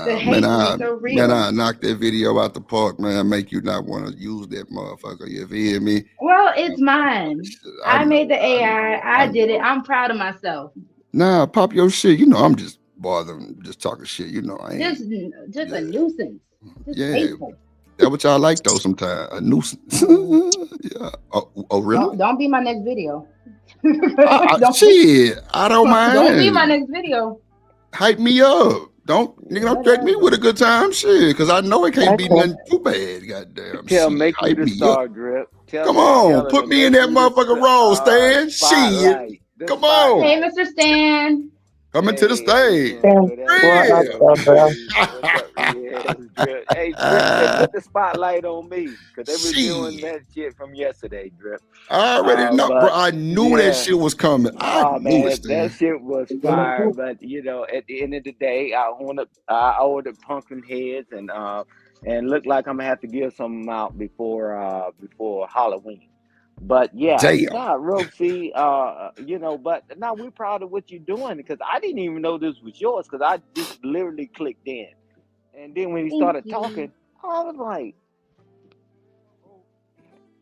The Nah, man, hate be so real. I knock that video out the park, man. Make you not want to use that motherfucker. You feel me? Well, it's mine. I I made the AI. I did it. know. I'm proud of myself. Nah, pop your shit. You know, I'm just bothering, just talking shit. You know, I Just, ain't. just a nuisance. Just Yeah, hateful. that what y'all like though. Sometimes a nuisance. Mm. Yeah. Oh, really? Don't be my next video. Shit, I don't Don't be my mind. next video. Hype me up. Don't threaten me with a good time, shit, because I know it can't be Okay. nothing too bad. Goddamn, Tell shit, make you hype the me up. star, Drip. Come on, Tell him put to me in make that you the motherfucking role, Stan. Shit, spotlight. The come on, Hey, spotlight. Mr. Stan. coming to the Hey, how you stage. doing, Thanks. Drip? That's What what's up Real. up, though, bro? Riaz. What's up, Riaz? Drip. Hey, Drip said put the spotlight on me because they reviewing Shit, that shit from yesterday, Drip. I already know, bro. But I knew that yeah. shit was coming. I Oh knew it, man, that Stan. shit was fire. But at the end of the day, I ordered pumpkin heads and looked like I'm gonna have to give some out before Halloween. But yeah, Damn. nah, Roxy, but now we're proud of what you're doing because I didn't even know this was yours because I just literally clicked in, and then when he Thank started you. talking, I was like,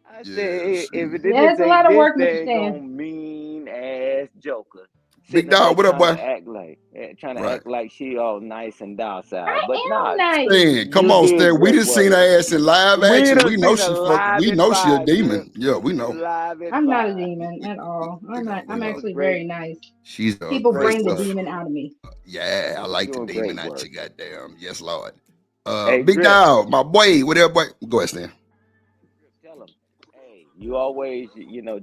I Yeah, said, see. if Yeah, this it's a ain't lot of this work, Mr. Stan. daggone mean ass Joker Big sitting up there dog, what up, boy? trying to Right. act like she all nice and docile, I but nah, am nice. Stan, come you on, did Stan. We great just work. seen her ass in live We action. done We know seen her she fucking. live We at know she a five, Drip. demon. Yeah, we know. Live at I'm not a five. demon at all. We know. We I'm know. Doing actually great, very nice. She's People great bring the work. demon out of me. yeah, I like the Doing demon great at work. you, goddamn. Yes, Lord. Hey, Big Drip. dog, my boy, whatever boy. Go ahead, Stan. Tell them, hey, you always,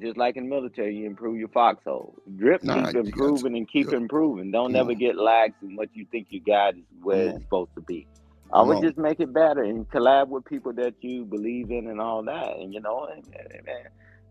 just like in the military, you improve your foxhole. Drip, Nah, keep you got to. improving and keep Yeah, improving. Don't come never on. get lax in what you think you got is Come where it's on. supposed to be. I Come would on. just make it better and collab with people that you believe in and all that. And, man,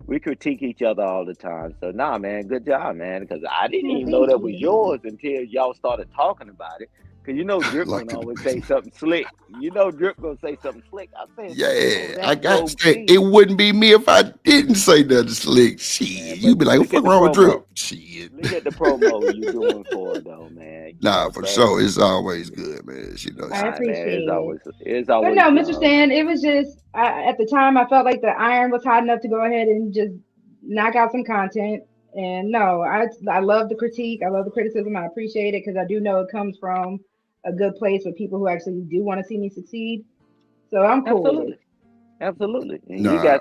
we critique each other all the time. So, nah, man, good job, man, because I didn't Yeah, even know thank that was you. yours until y'all started talking about it. Because Drip Like gonna the always say something slick. Drip gonna say something slick. I said, oh, yeah, I that's got to Rogue say, C. it wouldn't be me if I didn't say nothing slick. Shit, Man, you'd but be like, what look the at fuck the wrong with promo. Drip? Shit. Look at the promo you doing for her, though, man. Nah, for So sure. It's always good, man. She knows I she. nah, man, appreciate it. it's But always no, Mr. love. Stan, it was just at the time I felt like the iron was hot enough to go ahead and just knock out some content. And no, I love the critique. I love the criticism. I appreciate it because I do know it comes from a good place with people who actually do want to see me succeed. So I'm cool with it. Absolutely, absolutely. And Nah, yes,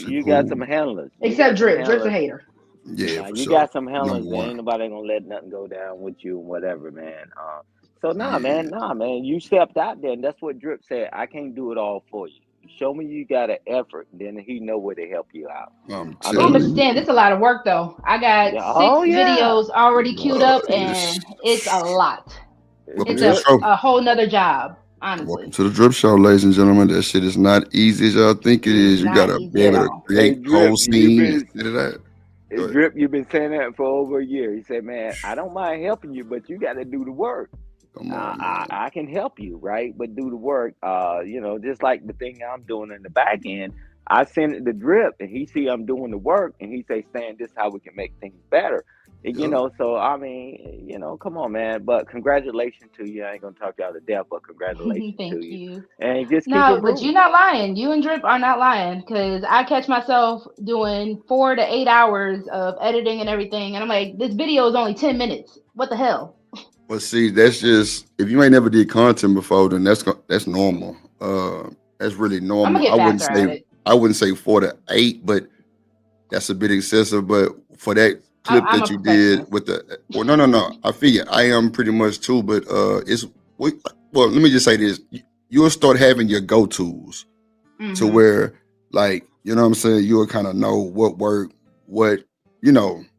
you got some cool. handlers. You Except got some Drip. Drip's a handlers. hater. Yeah, Now for you sure. got some Number handlers. There one. ain't nobody gonna let nothing go down with you and whatever, man. So Yeah. nah, man. You stepped out there, and that's what Drip said. I can't do it all for you. Show me you got an effort, then he know where to help you out. I'm I Oh, telling Mr. mean, Stan, this you. is a lot of work though. I got yeah. six Oh yeah. videos already queued up Yes. and it's a lot. Welcome It's to the Drip. show. a whole nother job, Welcome honestly. to the Drip Show, ladies and gentlemen. That shit is not easy as y'all think it is. You Not gotta be easy at able to all. Hey, create whole Drip, scene and shit of that. Go ahead. Drip, you've been saying that for over a year. He said, "Man, I don't mind helping you, but you got to do the work. Come on, man. I can help you, right? But do the work. Just like the thing I'm doing in the back end, I send it to Drip, and he see I'm doing the work, and he say, "Stan, this is how we can make things better." Yep. So I mean, come on, man. But congratulations to you. I ain't gonna talk y'all to death, but congratulations to Thank you, you. and just keep No, but you're improving. not lying. You and Drip are not lying because I catch myself doing 4 to 8 hours of editing and everything, and I'm like, this video is only 10 minutes. What the hell? Well, see, that's just if you ain't never did content before, then that's normal. That's really I'm normal. gonna get faster at it. I wouldn't say 4 to 8, but that's a bit excessive. But for that clip I'm that a you did perfectionist. with well, no. I feel you. I am pretty much too, but well, let me just say this: you'll start having your go tos to Mm-hmm. where, like, you know what I'm saying, you'll kind of know what work, what,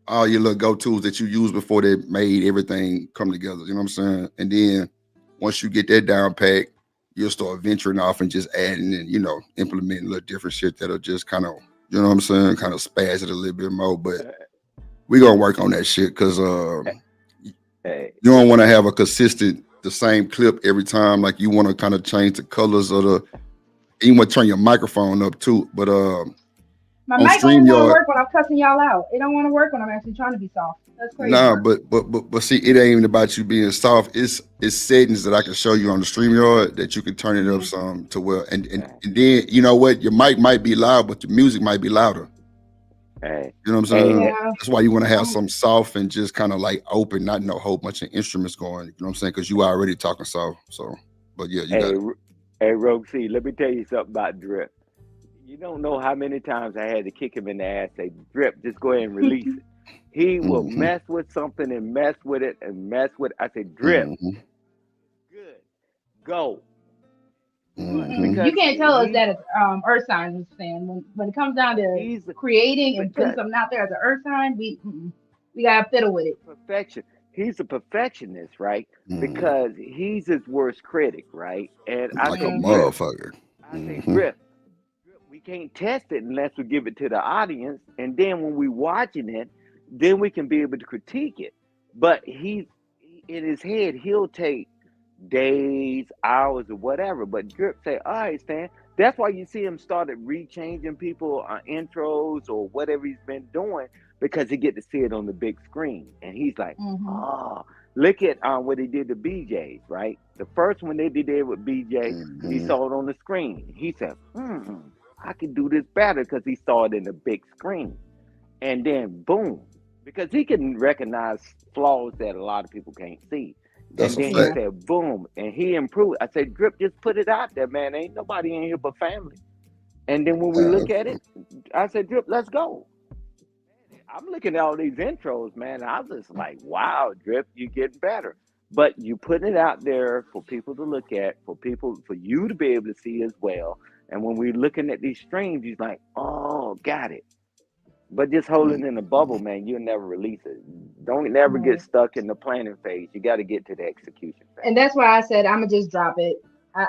all your little go tos that you used before they made everything come together. You know what I'm saying? And then once you get that down pack, you'll start venturing off and just adding and implementing a little different shit that'll just kind of, you know what I'm saying, kind of spaz it a little bit more. But we gonna work on that shit because Hey, you don't want to have a consistent the same clip every time. Like you want to kind of change the colors of the. You want to turn your microphone up too, but My on mic only want to StreamYard, work when I'm cussing y'all out. It don't want to work when I'm actually trying to be soft. That's crazy. nah. But see, it ain't even about you being soft. It's settings that I can show you on the StreamYard that you can turn it up some to where, and then you know what, your mic might be loud, but the music might be louder. hey, You know what I'm hey, saying? Yeah. That's why you want to have some soft and just kind of like open, not no whole bunch of instruments going. You know what I'm saying? Because you already talking soft. So, but yeah, you got hey, it. hey, Rogue C, let me tell you something about Drip. You don't know how many times I had to kick him in the ass, say, Drip, just go ahead and release it. He will Mm-hmm. mess with something and mess with it and mess with it. I said, Drip, Mm-hmm. good, go. Mm-hmm. You Because can't tell us he's that as Earth signs fan. When it comes down to he's creating and putting because something out there as an Earth sign, we gotta fiddle with it. perfection. He's a perfectionist, right? Mm-hmm. Because he's his worst critic, right? And I Like a say, Mm-hmm. Drip, motherfucker. I say, Mm-hmm. Drip, we can't test it unless we give it to the audience. And then when we watching it, then we can be able to critique it. But in his head, he'll take days, hours, or whatever. But Drip say, all right, Stan. That's why you see him started rechanging people intros or whatever he's been doing because he get to see it on the big screen. And he's like, Mm-hmm. oh, look at what he did to BJ's, right? The first one they did there with BJ, he Mm-hmm. saw it on the screen. He said, I can do this better because he saw it in the big screen. And then boom, because he can recognize flaws that a lot of people can't see. That's And a then he fact. Yeah. said, boom, and he improved. I said, Drip, just put it out there, man. Ain't nobody in here but family. And then when we Uh, look at it, I said, Drip, let's go. I'm looking at all these intros, man. And I was just like, wow, Drip, you're getting better. But you putting it out there for people to look at, for you to be able to see as well. And when we're looking at these streams, he's like, oh, got it. But just hold it in a bubble, man. You'll never release it. Don't never get No. stuck in the planning phase. You got to get to the execution And phase. that's why I said I'm gonna just drop it.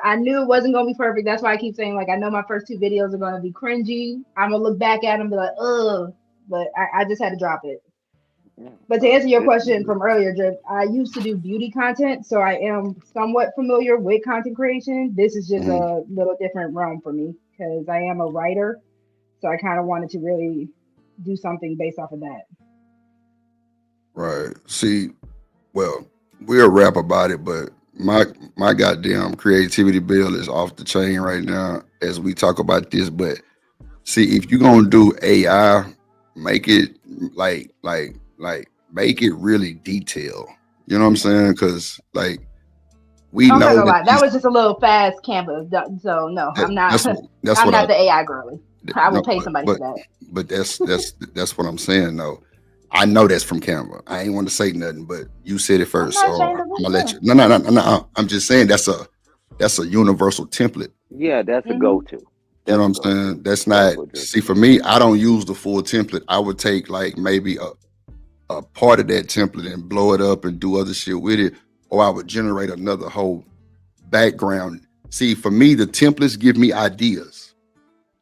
I knew it wasn't gonna be perfect. That's why I keep saying, like, I know my first two videos are gonna be cringy. I'm gonna look back at them and be like, ugh. But I just had to drop it. Yeah. But to So answer your just question from earlier, Drip, I used to do beauty content, so I am somewhat familiar with content creation. This is just mm, a little different realm for me because I am a writer, so I kind of wanted to really do something based off of that. right. See, well, we'll rap about it, but my goddamn creativity bill is off the chain right now as we talk about this. But see, if you're gonna do AI, make it make it really detailed. You know what I'm saying? Because like we I'm not know gonna that lie, that these was just a little fast canvas. So no, that, I'm not. that's I'm what I not the AI girly. I will no, pay somebody for that. but that's what I'm saying though. I know that's from Canva. I ain't want to say nothing, but you said it I'm first, not so ashamed of I'm it. gonna let Yeah. you. No. I'm just saying that's a universal template. yeah, that's a Hmm. go-to. You know That's what a I'm go-to. saying? That's That's not. what Drip See, is. for me, I don't use the full template. I would take like maybe a part of that template and blow it up and do other shit with it, or I would generate another whole background. See, for me, the templates give me ideas.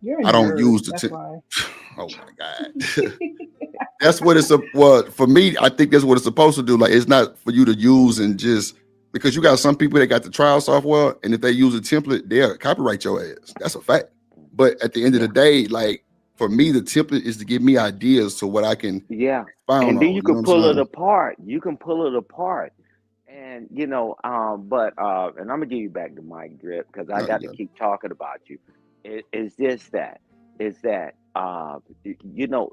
You're a I don't nerd. use the That's why. Oh my god. That's what it's well for me. I think that's what it's supposed to do. Like it's not for you to use and just because you got some people that got the trial software, and if they use a template, they'll copyright your ass. That's a fact. But at the end of the Yeah, day, like for me, the template is to give me ideas to what I can yeah. expound And then on. you You know can what I'm pull it saying? apart. You can pull it apart. And and I'm gonna give you back the mic, Drip, because I No, you got to got it. keep talking about you. It's just that, is that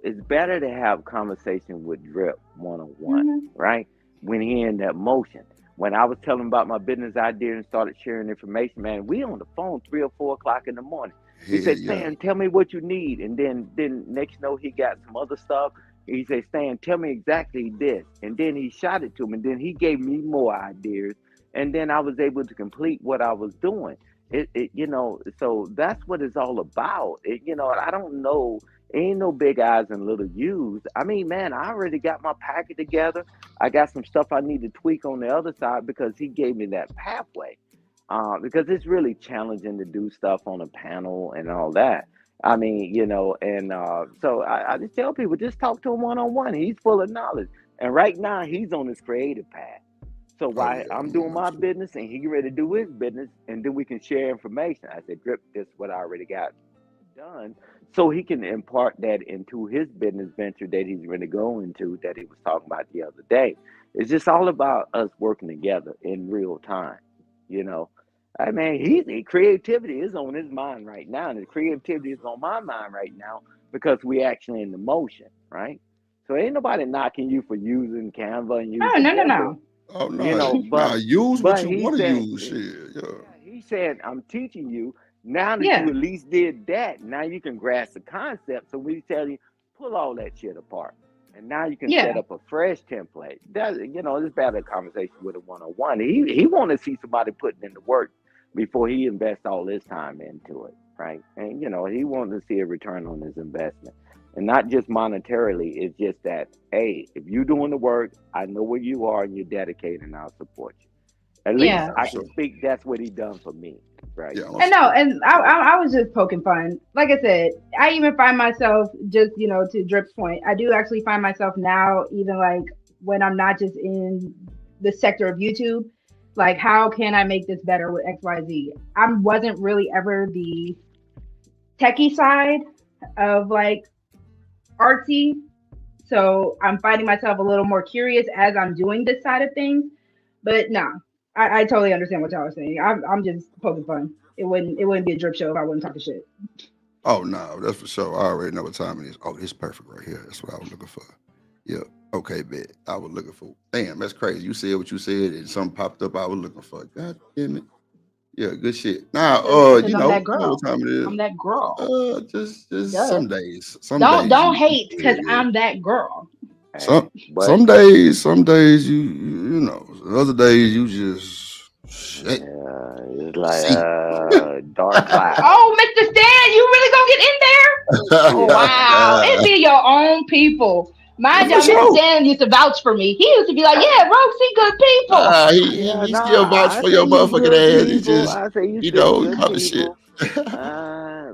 it's better to have conversation with Drip one on one, Hmm. right? When he in that motion. when I was telling him about my business idea and started sharing information, man, we on the phone 3 or 4 o'clock in the morning. He Hell said, yeah. Stan, tell me what you need. And then next you know, he got some other stuff. He said, Stan, tell me exactly this. And then he shot it to him. And then he gave me more ideas. And then I was able to complete what I was doing. You know, so that's what it's all about. You know, I don't know. Ain't no big eyes and little U's. I mean, man, I already got my packet together. I got some stuff I need to tweak on the other side because he gave me that pathway. Because it's really challenging to do stuff on a panel and all that. I mean, you know, and so I just tell people just talk to him one on one. He's full of knowledge, and right now he's on his creative path. So Oh while yeah. I'm doing my business and he ready to do his business, and then we can share information. I said, Drip, this is what I already got done, so he can impart that into his business venture that he's really going to that he was talking about the other day. It's just all about us working together in real time, you know. I mean, creativity is on his mind right now, and the creativity is on my mind right now because we actually in the motion, right? So ain't nobody knocking you for using Canva and Oh using no, no, Pivot, no. Oh you no, know. nah. Use what But you he want to said, use. Shit. Yeah. he said, I'm teaching you. Now that you Yeah, at least did that, now you can grasp the concept. So we tell you, pull all that shit apart. And now you can set yeah, up a fresh template. That, you know, it's better conversation with a one-on-one. He want to see somebody putting in the work before he invests all his time into it, right? And you know, he wants to see a return on his investment. And not just monetarily, it's just that, hey, if you're doing the work, I know where you are and you're dedicated and I'll support you. At least yeah. I can speak that's what he done for me, right? Yeah. And no, and I was just poking fun. Like I said, I even find myself just, to Drip's point, I do actually find myself now, even like when I'm not just in the sector of YouTube, like how can I make this better with XYZ? I wasn't really ever the techie side of like artsy. So I'm finding myself a little more curious as I'm doing this side of things. But no, I totally understand what y'all are saying. I'm just poking fun. It wouldn't be a drip show if I wasn't talking shit. Oh no, that's for sure. I already know what time it is. Oh, it's perfect right here. That's what I was looking for. Yeah. Okay, bet. I was looking for. Damn, that's crazy. You said what you said, and something popped up. I was looking for. God damn it. Yeah, good shit. Now, Because I'm that you know what girl. time it is. I'm that girl. Just Duh. some days Don't you. hate Yeah, because yeah. I'm that girl. Hey, but Some days you know. Other days you just shit. it's like See. dark cloud. Oh, Mr. Stan, you really gonna get in there? Oh Yeah, wow. It be your own people. Mind For y'all, Mr. sure. Stan used to vouch for me. He used to be like, yeah, Rosie, good people. yeah. He No, still vouch I for say your you motherfucking good ass. He people. just, I say you you still know, you good talking shit. people.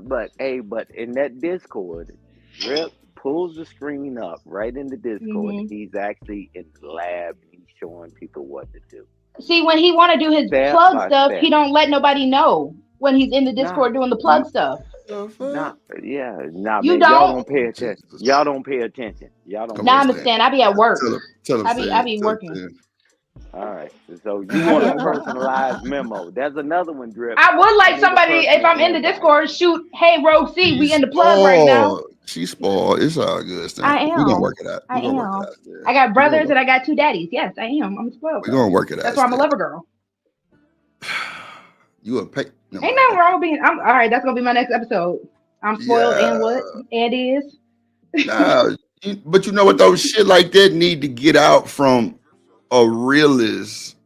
But hey, but in that Discord, Drip pulls the screen up right in the Discord. Hmm. He's actually in the lab and he's showing people what to do, See, when he want to do his step plug by stuff, he step. don't let nobody know when he's in the Nah, Discord doing the plug n- stuff. The nah, fuck? yeah, nah, You man. Y'all don't? don't pay Oh, attention. Y'all Jesus. don't pay attention. Y'all don't Come pay on, Nah, Mr. Stan. Stan, I be at work. Tell him, I Stan. be Tell him, working. Stan. All right. So you I be want a at work. personalized memo? There's another one, Drip. I would I like need a somebody, if personal I'm in the invite. Discord, shoot, hey, Rogue C, we She's in the plug right now. spoiled. She's spoiled. It's all good, Stan. I We're gonna am. work it out. I We're gonna work it am. out, Stan. I got We're gonna brothers work, and I got two daddies. Yes, I am. I'm a spoiled we're gonna girl. work it out, That's why I'm a Stan. lover girl. You a pay never Ain't mind. nothing wrong with being. I'm all right. That's gonna be my next episode. I'm spoiled Yeah. and what? And is. Nah, but you know what though? Shit like that need to get out from a realist,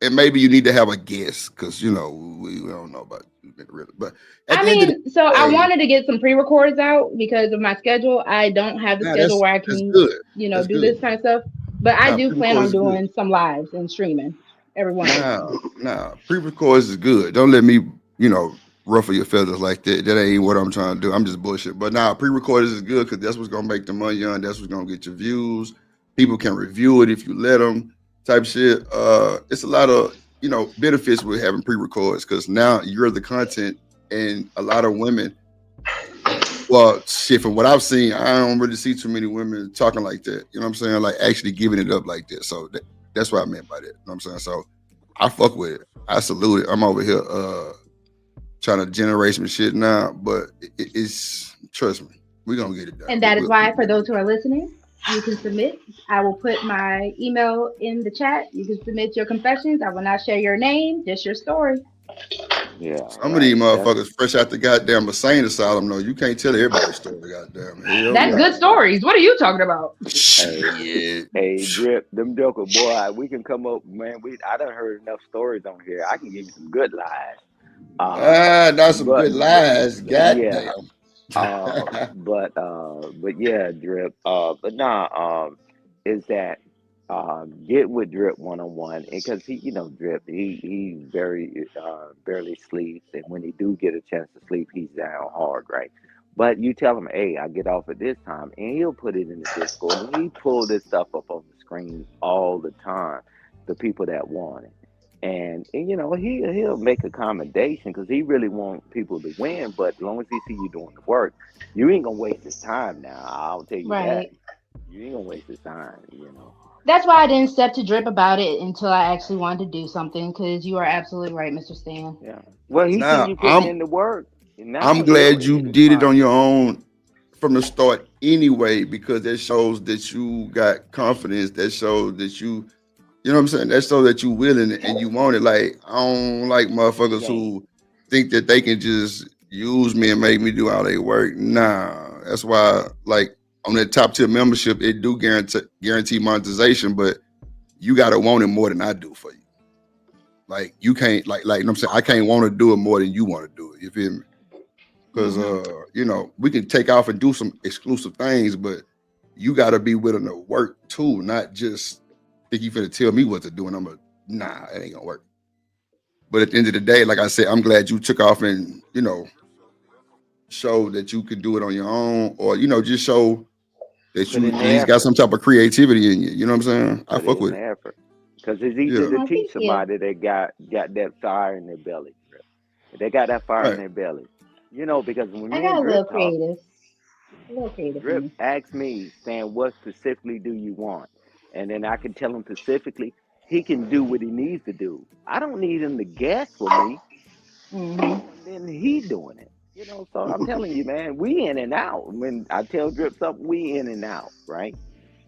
and maybe you need to have a guest because you know we don't know about you being real. But at I the end of the mean, so I day, wanted to get some pre-records out because of my schedule. I don't have the nah, schedule where I that's can, good. That's do good. this kind of stuff. But I Nah, do plan pre-record on is good. doing some lives and streaming every once in a while. Nah, pre-record is good. Don't let me, ruffle your feathers like that. That ain't what I'm trying to do. I'm just bullshit. But now pre-recorded is good because that's what's gonna make the money on. That's what's gonna get your views. People can review it if you let them. Type shit. It's a lot of benefits with having pre-records because now you're the content, and a lot of women. Well, shit. From what I've seen, I don't really see too many women talking like that. You know what I'm saying? Like actually giving it up like that. So that's what I meant by that. You know what I'm saying? So I fuck with it. I salute it. I'm over here trying to generate some shit now, but it's trust me, we're gonna get it done. And that is why, for those who are listening, You can submit. I will put my email in the chat. You can submit your confessions. I will not share your name, just your story. Yeah, Some of these right. That's motherfuckers fresh out the goddamn insane asylum. No, you can't tell everybody's story. Goddamn, hell That's no. good stories. What are you talking about? hey, Shit. hey, drip, them joker boy. We can come up, man. I done heard enough stories on here. I can give you some good lies. Not some But good lies. yeah, Goddamn. but yeah, drip. But nah, is that get with drip one on one, because he, drip. He very barely sleeps, and when he do get a chance to sleep, he's down hard, right? But you tell him, hey, I get off at this time, and he'll put it in the Discord, and he pull this stuff up on the screen all the time. The people that want it. And he'll make accommodation because he really want people to win. But as long as he see you doing the work, you ain't gonna waste his time. Now I'll tell you that Right. you ain't gonna waste his time. That's why I didn't step to drip about it until I actually wanted to do something. Because you are absolutely right, Mr. Stan. Yeah. Well, he see Now you putting in the work, and I'm now glad you it's did it on fine. your own from the start anyway, because that shows that you got confidence. That shows that you know what I'm saying? That shows that you willing and you want it. Like, I don't like motherfuckers Game. who think that they can just use me and make me do all their work. Nah. That's why, like, on that top tier membership, it do guarantee monetization, but you gotta want it more than I do for you. Like, you can't, like you know what I'm saying, I can't want to do it more than you want to do it. You feel me? Because Hmm. we can take off and do some exclusive things, but you got to be willing to work too, not just think you finna tell me what to do and I'm gonna nah, it ain't gonna work. But at the end of the day, like I said, I'm glad you took off and show that you could do it on your own, or just show that Put you in at the least got some effort. type of creativity in you. You know what I'm saying? I Put fuck in with the it. effort. Because it's easy Yeah, to Oh, thank teach you. somebody that got that fire in their belly. Drip. They got that fire in right. their belly. Because when I me got and a little Drip talk. creative. A little creative in Drip me. asked me, Stan, what specifically do you want? And then I can tell him specifically, he can do what he needs to do. I don't need him to guess for me, Hmm. and then he doing it. So I'm telling you, man, we in and out. When I tell Drip something, we in and out, right?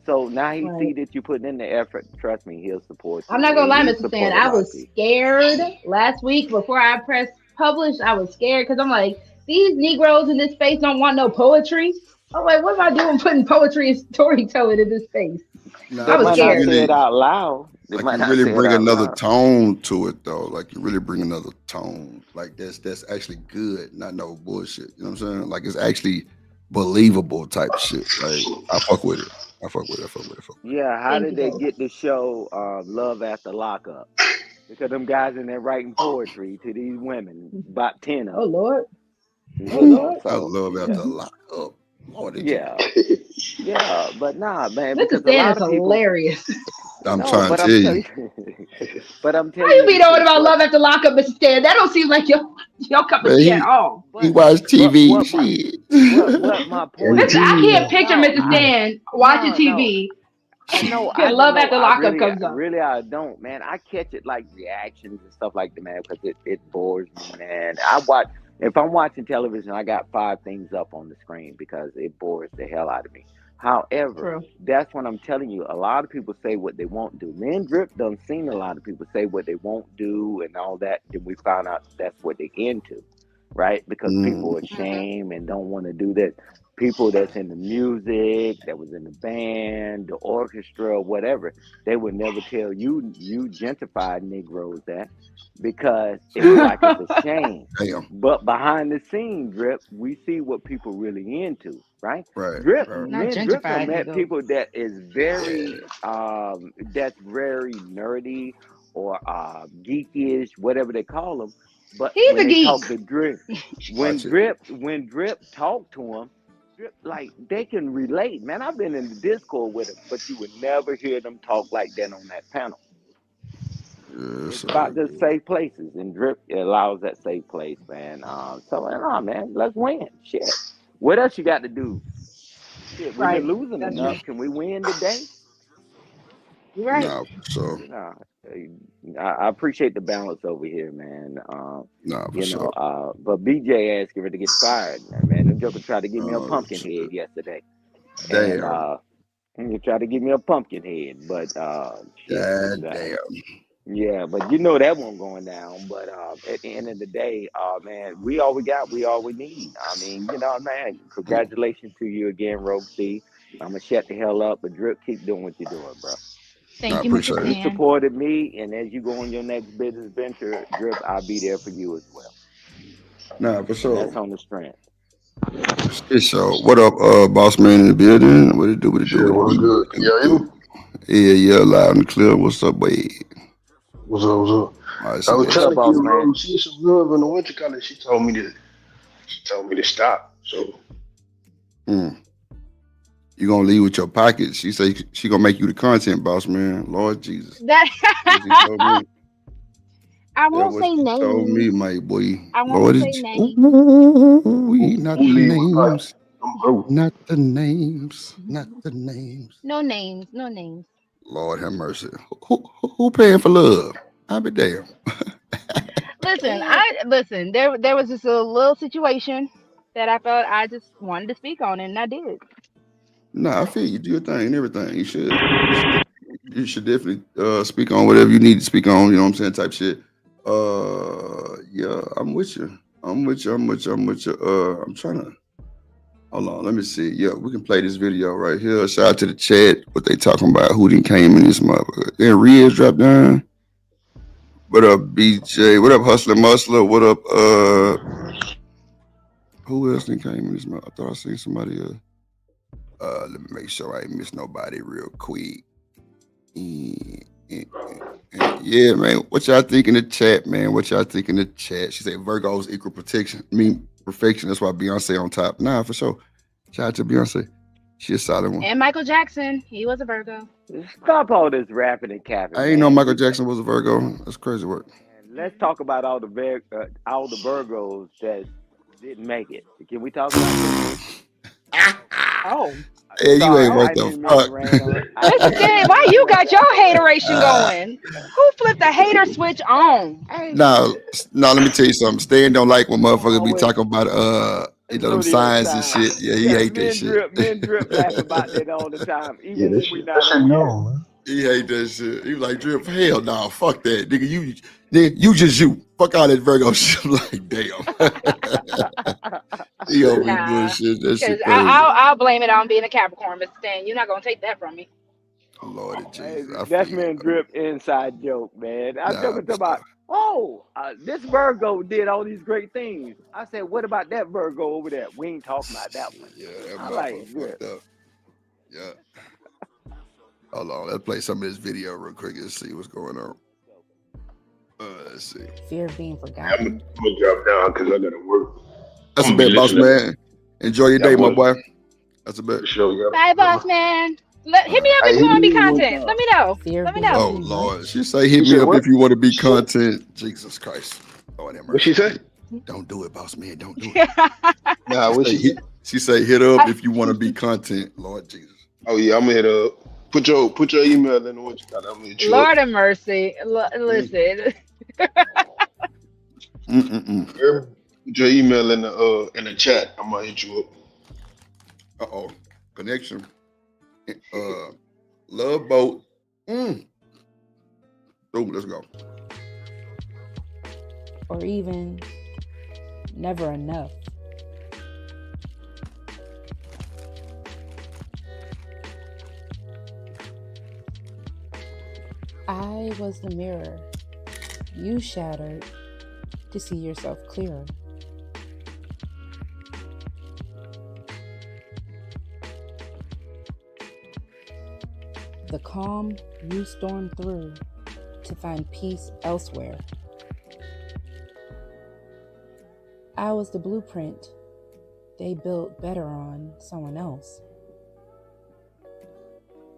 So now he Right. see that you putting in the effort. Trust me, he'll support I'm you. not gonna lie, He Mr. Stan. support a I lot of was people. scared last week before I pressed publish. I was scared because I'm like, these Negroes in this space don't want no poetry. I'm like, what am I doing putting poetry and storytelling in this space? Nah, I They was might but you not scared. say it really out loud. They like might you not really say it bring out another loud. tone to it though. Like you really bring another tone. Like that's actually good, not no bullshit. You know what I'm saying? Like it's actually believable type shit. Like I fuck with it. I fuck with it. I fuck with it. I fuck with Yeah, how Thank did you they both. get the show Love After Lockup? Because them guys in there writing poetry to these women, about 10 Oh of them. Lord. Oh You know, Lord. it. I so love yeah, after lock up. Lord yeah, yeah. But nah, man, Mr. because a Stan lot is of people, hilarious. I'm no, trying but to I'm tell you. telling you, but I'm How telling you you be the knowing truth. about love after lockup, Mr. Stan? That don't seem like your cup of Man, tea at all. he But watched but TV. what my Shit. what my point Mister, I is, can't picture no, Mr. Stan watching no. TV No, I and don't love know. after I lockup really, comes up. really, I don't, man. I catch it like reactions and stuff like that, man, because it bores me, man. If I'm watching television, I got five things up on the screen because it bores the hell out of me. However, True. that's what I'm telling you. A lot of people say what they won't do. Me and Drip done seen a lot of people say what they won't do and all that. Then we found out that's what they into, right? Because people are Mm. ashamed and don't want to do this. People that's in the music, that was in the band, the orchestra, whatever, they would never tell you gentrified Negroes that because it's like it's a shame. Damn. But behind the scene, Drip, we see what people really into, right? Right. Drip, Right. Not me and Drip done gentrified, met nigga. people that is Yeah. that's very nerdy or geekish, whatever they call them. But He's when a they geek. talk to Drip, Watch it. when Drip talk to them, Drip like they can relate. Man, I've been in the Discord with them, but you would never hear them talk like that on that panel. Yeah, It's it's all about the good. safe places, and Drip allows that safe place, man. Man, let's win. Shit. What else you got to do? Shit, we've been Right. losing That's true. Yeah. enough. Can we win today? You're right. Nah, for sure. You know, I appreciate the balance over here, man. Nah, for sure. But BJ asked her to get fired. Man, them joker tried to give me a Oh pumpkin shit. head yesterday, and Damn. You try to give me a pumpkin head, but shit. God damn. Yeah, but you know that one going down. But at the end of the day, man, we all we got, we all we need. I mean, man, congratulations to you again, Rogue C. I'm gonna shut the hell up, but Drip, keep doing what you're doing, bro. I Thank you, Mr. appreciate it. You Stan. supported me, and as you go on your next business venture, Drip, I'll be there for you as well. Nah, for And sure. that's on the strength. Shit, so what up, boss man in the building? What it do? What it do? Shit, What it what's do? good? Can y'all hear me? Yeah, loud and clear. What's up, boy? What's up? What's up? I I see was that What's trying up, to shit. give boss man? Rose some love in the winter college. She told me to stop. So Mm. You gonna leave with your pockets? She say she gonna make you the content boss, man. Lord Jesus, That that's what she told me. I That's won't what say she told me, names. my boy. I won't Lord, say it's names. not who the leave with pockets? names, I'm broke. not the names, not the names. No names. No names. Lord have mercy. Who paying for love? I be damn. Listen. There was just a little situation that I felt I just wanted to speak on, and I did. Nah, I feel you. Do your thing and everything. You should. You should definitely speak on whatever you need to speak on. You know what I'm saying? Type shit. Yeah, I'm with you. I'm with you. I'm with you. I'm with you. I'm trying to. Hold on. Let me see. Yeah, we can play this video right here. Shout out to the chat. What they talking about? Who didn't came in this motherfucker? Then Riz dropped down. What up, BJ? What up, Hustler Musler? What up? Who else didn't came in this mother? I thought I seen somebody else. Let me make sure I ain't miss nobody real quick. Yeah, man. What y'all think in the chat, man? What y'all think in the chat? She said Virgos equal protection. I mean perfection. That's why Beyonce on top. Nah, for sure. Shout out to Beyonce. She a solid one. And Michael Jackson, he was a Virgo. Stop all this rapping and capping, I ain't know man. Michael Jackson was a Virgo. That's crazy work. And let's talk about all the Virgos that didn't make it. Can we talk about that? Oh. Hey, you ain't Sorry, worth I the didn't mean to fuck. rain on. Mr. Stan, why you got your hateration going? Who flipped the hater switch on? Now, let me tell you something. Stan don't like when motherfuckers be Always talking about them zodiac signs and sign. shit. Yeah, he Yeah, hate that shit. me and Drip laugh about that all the time, Yeah, even that when we shit. That not shit on here. known, man. He hate that shit. He was like, Drip, hell nah, fuck that. Nigga, you just you. Fuck all that Virgo shit. I'm like, damn. He over here Nah, bullshit. That because shit crazy. I'll blame it on being a Capricorn, Mr. Stan. You're not gonna take that from me. Lord Hey, Jesus, I that's feel me you. and Drip inside joke, man. I'm Nah, talking about, this Virgo did all these great things. I said, what about that Virgo over there? We ain't talking about that one. yeah, that I like motherfucker Drip. fucked up. Yeah. Hold on, let's play some of this video real quick and see what's going on. Let's see. Fear of being I'm forgotten. gonna drop down because I gotta work. That's a I'm gonna be bet, boss listening. man. Enjoy your Y'all day, my boys boy. That's a bet. for sure. Y'all Bye, remember. boss man. Hit me up Hey, if you hit want to be me one content. Let time. me know. Fear of Let me being know. Oh seen. What? Lord, she say hit You me said up what? if you want to be content. Jesus Christ, Lord have What she mercy. say? Don't do it, boss man. Don't do it. Nah, what she say? She say hit up if you want to be content. Lord Jesus. Oh yeah, I'm gonna hit up. Put your email in the what you got. I'm gonna hit you up. Lord of mercy. Listen. Mm-mm-mm. Put your email in the chat. I'm gonna hit you up. Uh-oh. Connection. Love boat. Oh, let's go. Or even never enough. I was the mirror you shattered to see yourself clearer. The calm you stormed through to find peace elsewhere. I was the blueprint they built better on someone else.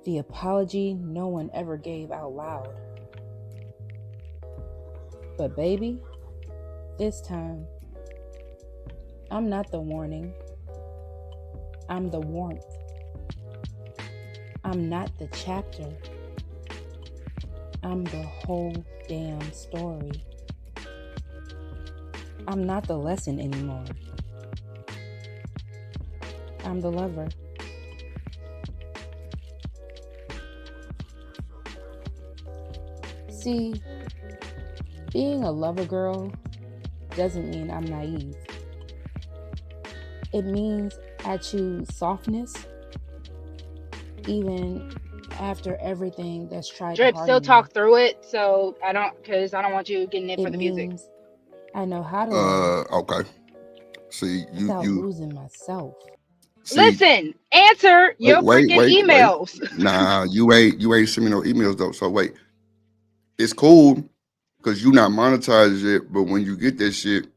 The apology no one ever gave out loud. But baby, this time, I'm not the warning. I'm the warmth. I'm not the chapter. I'm the whole damn story. I'm not the lesson anymore. I'm the lover. See, being a lover girl doesn't mean I'm naive. It means I choose softness even after everything that's tried to Drip, still harden me. talk through it, so I don't want you getting it for It the music. means I know how to love Okay. See, without you losing myself. see. Listen, answer your freaking emails. Nah, you ain't send me no emails though. So wait, it's cool because you not monetized yet, but when you get that shit,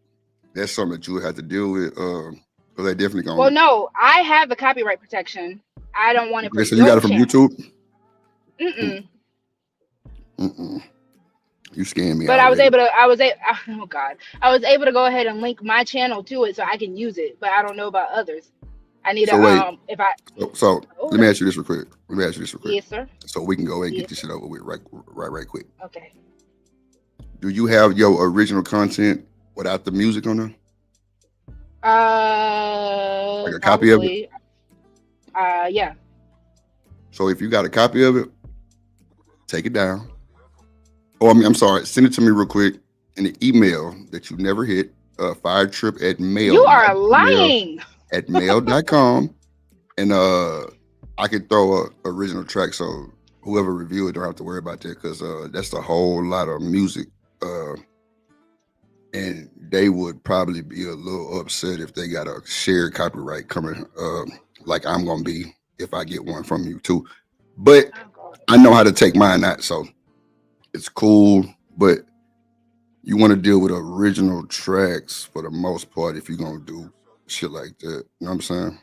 that's something that you would have to deal with. Because they definitely gonna. Well, no, I have the copyright protection. I don't want it for Okay, so you got your it from channel. YouTube. Mm-mm. You scanned me But I was already. oh God, I was able to go ahead and link my channel to it so I can use it. But I don't know about others. I need So to wait, if I so hold let me up. ask you this real quick. Yes, sir. So we can go ahead and get Yes, this sir. shit over with right quick. Okay. Do you have your original content without the music on there? Like a copy of it? Probably. Yeah. So if you got a copy of it, take it down. Oh, I'm sorry. Send it to me real quick in the email that you never hit. Firetrip@mail. You are lying. At mail.com. And I could throw a original track so whoever review it don't have to worry about that because that's a whole lot of music. And they would probably be a little upset if they got a shared copyright coming, like I'm gonna be if I get one from you too. But I know how to take mine out, so it's cool. But you want to deal with original tracks for the most part if you're gonna do shit like that. You know what I'm saying?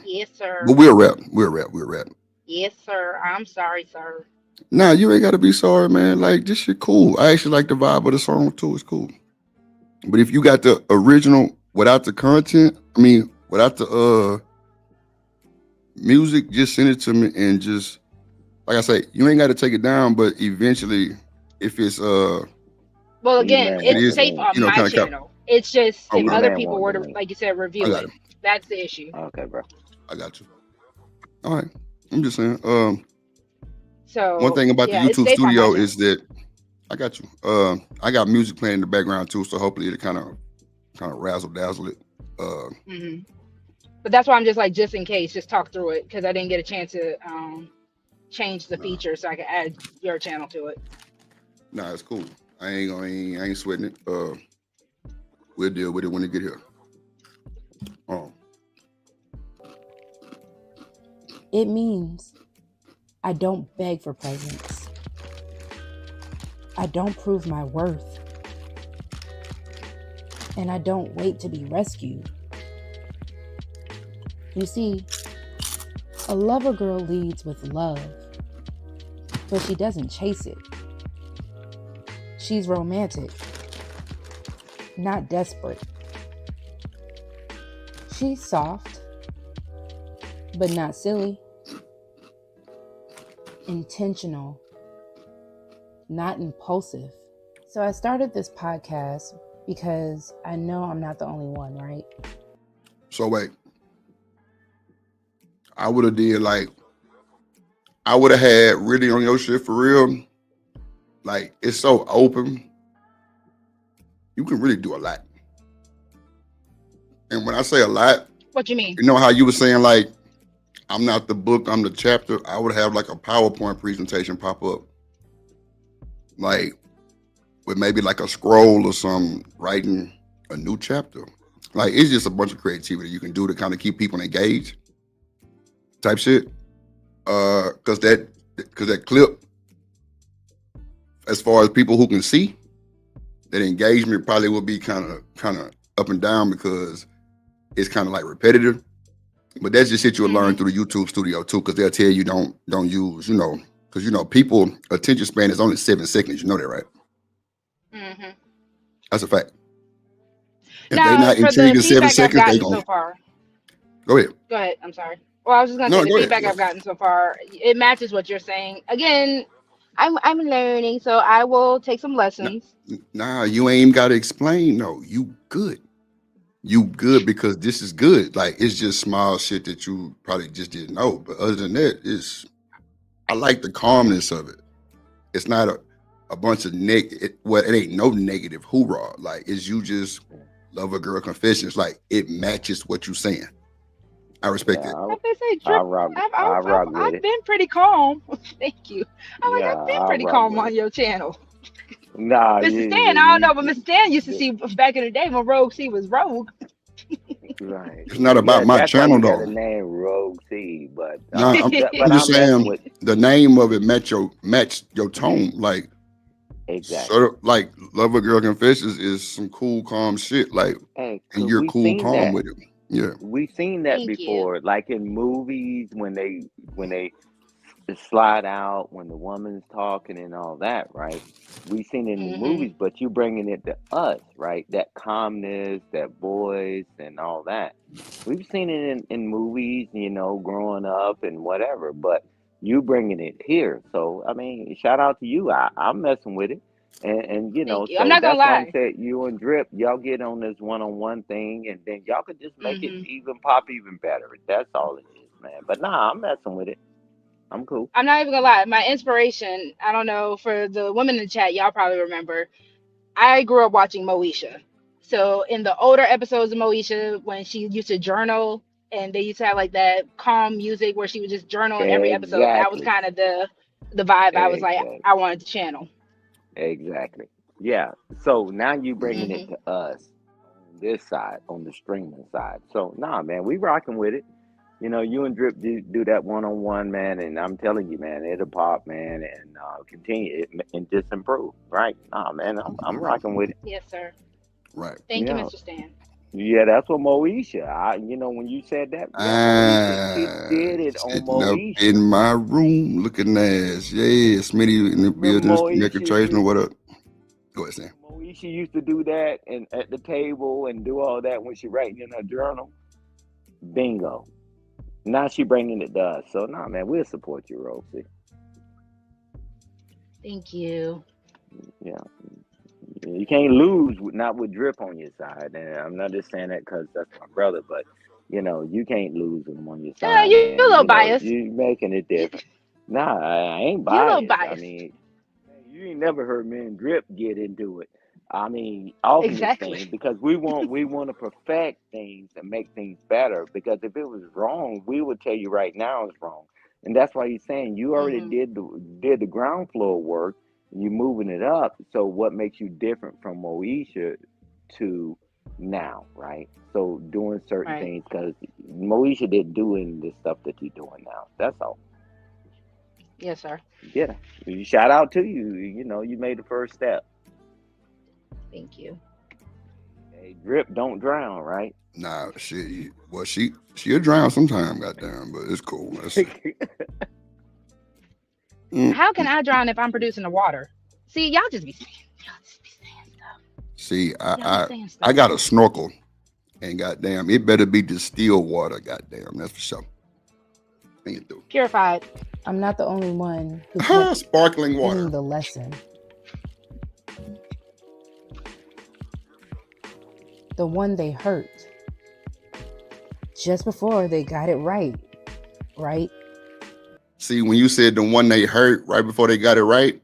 Yes, sir. But we'll rap. Yes, sir. I'm sorry, sir. Nah, you ain't gotta be sorry, man. Like this shit cool. I actually like the vibe of the song too. It's cool. But if you got the original without the content, without the music, just send it to me and just like I say, you ain't got to take it down. But eventually, if it's Well, again, it it's is, safe on you know, my kind of channel. It's just if okay. other people were to, like you said, I review got it. it. That's the issue. Okay, bro. I got you. All right. I'm just saying. So One thing about the yeah, it's YouTube safe on my studio channel. is that I got you. I got music playing in the background too, so hopefully it kind of razzle dazzle it. But that's why I'm just like, just in case, just talk through it because I didn't get a chance to change the feature so I could add your channel to it. Nah, it's cool. I ain't sweating it. We'll deal with it when it get here. It means I don't beg for presents. I don't prove my worth. And I don't wait to be rescued. You see, a lover girl leads with love, but she doesn't chase it. She's romantic, not desperate. She's soft, but not silly. Intentional, not impulsive. So I started this podcast because I know I'm not the only one, right? So wait, I would have had really on your shit for real. Like it's so open, you can really do a lot. And when I say a lot, what you mean? You know how you were saying like, I'm not the book, I'm the chapter. I would have like a PowerPoint presentation pop up, like with maybe like a scroll or some writing a new chapter. Like it's just a bunch of creativity you can do to kind of keep people engaged, type shit. Cause that clip, as far as people who can see, that engagement probably will be kind of up and down because it's kind of like repetitive. But that's just shit you'll learn through the YouTube studio too, because they'll tell you don't use, because people attention span is only 7 seconds. You know that, right? Mm-hmm. That's a fact. If Now, they're not for intrigued the in 7 feedback I've seconds, they gotten gonna so far. go ahead. Go ahead. I'm sorry. Well, I was just gonna No, say the go ahead. feedback I've gotten so far, it matches what you're saying. Again, I'm learning, so I will take some lessons. Nah, you ain't even gotta explain. No, you good. You good because this is good. Like it's just small shit that you probably just didn't know. But other than that, I like the calmness of it. It's not a bunch of well, it ain't no negative hoorah. Like, it's you just love a girl confessions. Like, it matches what you saying. I respect it. Yeah, Like they say, I drip. rock. I've, I I've, I've, rock with I've it. been pretty calm. Thank you. Yeah, I've been I pretty rock calm with on it. your channel. Nah, Mr. Stan, I don't know, but Mr. Stan used to you see back in the day when Rogue C was Rogue. right. It's not Yeah, about my that's why channel you got the though. name Rogue C. But No, I'm but just I'm messing saying with the name of it match your tone. Like, sort exactly. of like Love a Girl Confessions is some cool, calm shit. Like, Hey, and cause you're we cool, seen calm that. with it. Yeah. We've seen that Thank you. before, like in movies when they slide out when the woman's talking and all that, right? We've seen it in the Hmm. movies, but you bringing it to us, right? That calmness, that voice, and all that. We've seen it in movies, growing up and whatever. But you bringing it here, so I mean, shout out to you. I'm messing with it. And Thank you. I'm so not gonna that's why I'm lie. saying you and Drip, y'all get on this one-on-one thing, and then y'all could just make it Hmm. even pop even better. That's all it is, man. But nah, I'm messing with it. I'm cool. I'm not even gonna lie. My inspiration, I don't know, for the women in the chat, y'all probably remember. I grew up watching Moesha. So in the older episodes of Moesha, when she used to journal and they used to have like that calm music where she would just journal in every episode, that was Exactly. kind of the vibe I was like, Exactly. I wanted to channel. Exactly. Yeah. So now you bringing it Hmm. to us on this side, on the streaming side. So nah, man, we rocking with it. You and Drip do that one-on-one, man, and I'm telling you, man, it'll pop, man, and continue it, and just improve, right? Nah, man, I'm rocking with it. Yes, sir. Right. Thank you, Yeah, Mr. Stan. yeah, that's what Moesha. When you said that, yeah, Moesha, she did it on Sitting up Moesha. in my room looking ass. Yeah, Smitty in the Remember building, making Moesha tracing or used what up? Go ahead, Sam. Moesha used to do that and at the table and do all that when she writing in her journal. Bingo. Now she bringing it to us. So nah, man, we'll support you, Rosie. Thank you. Yeah. You can't lose not with Drip on your side. And I'm not just saying that because that's my brother, but you can't lose with him on your side, You a man. little biased. You making it different. Nah, I ain't You a little biased. I biased. mean, you ain't never heard me and Drip get into it. I mean, often this Exactly. thing because we want to perfect things and make things better. Because if it was wrong, we would tell you right now it's wrong. And that's why he's saying you already Hmm. did the ground floor work. You're moving it up. So what makes you different from Moesha to now, right? So doing certain Right. things because Moesha didn't do any of the stuff that you're doing now. That's all. Yes, sir. Yeah. Shout out to you. You made the first step. Thank you. Hey, Drip, don't drown, right? Nah, she'll drown sometime, goddamn, but it's cool. How can I drown if I'm producing the water? See, y'all just be saying stuff. See, Y'all be I saying I stuff. got a snorkel, and goddamn, it better be distilled water. Goddamn, that's for sure. Ain't through. Purified. I'm not the only one who kept Sparkling getting water. the lesson. The one they hurt just before they got it right? See, when you said the one they hurt right before they got it right,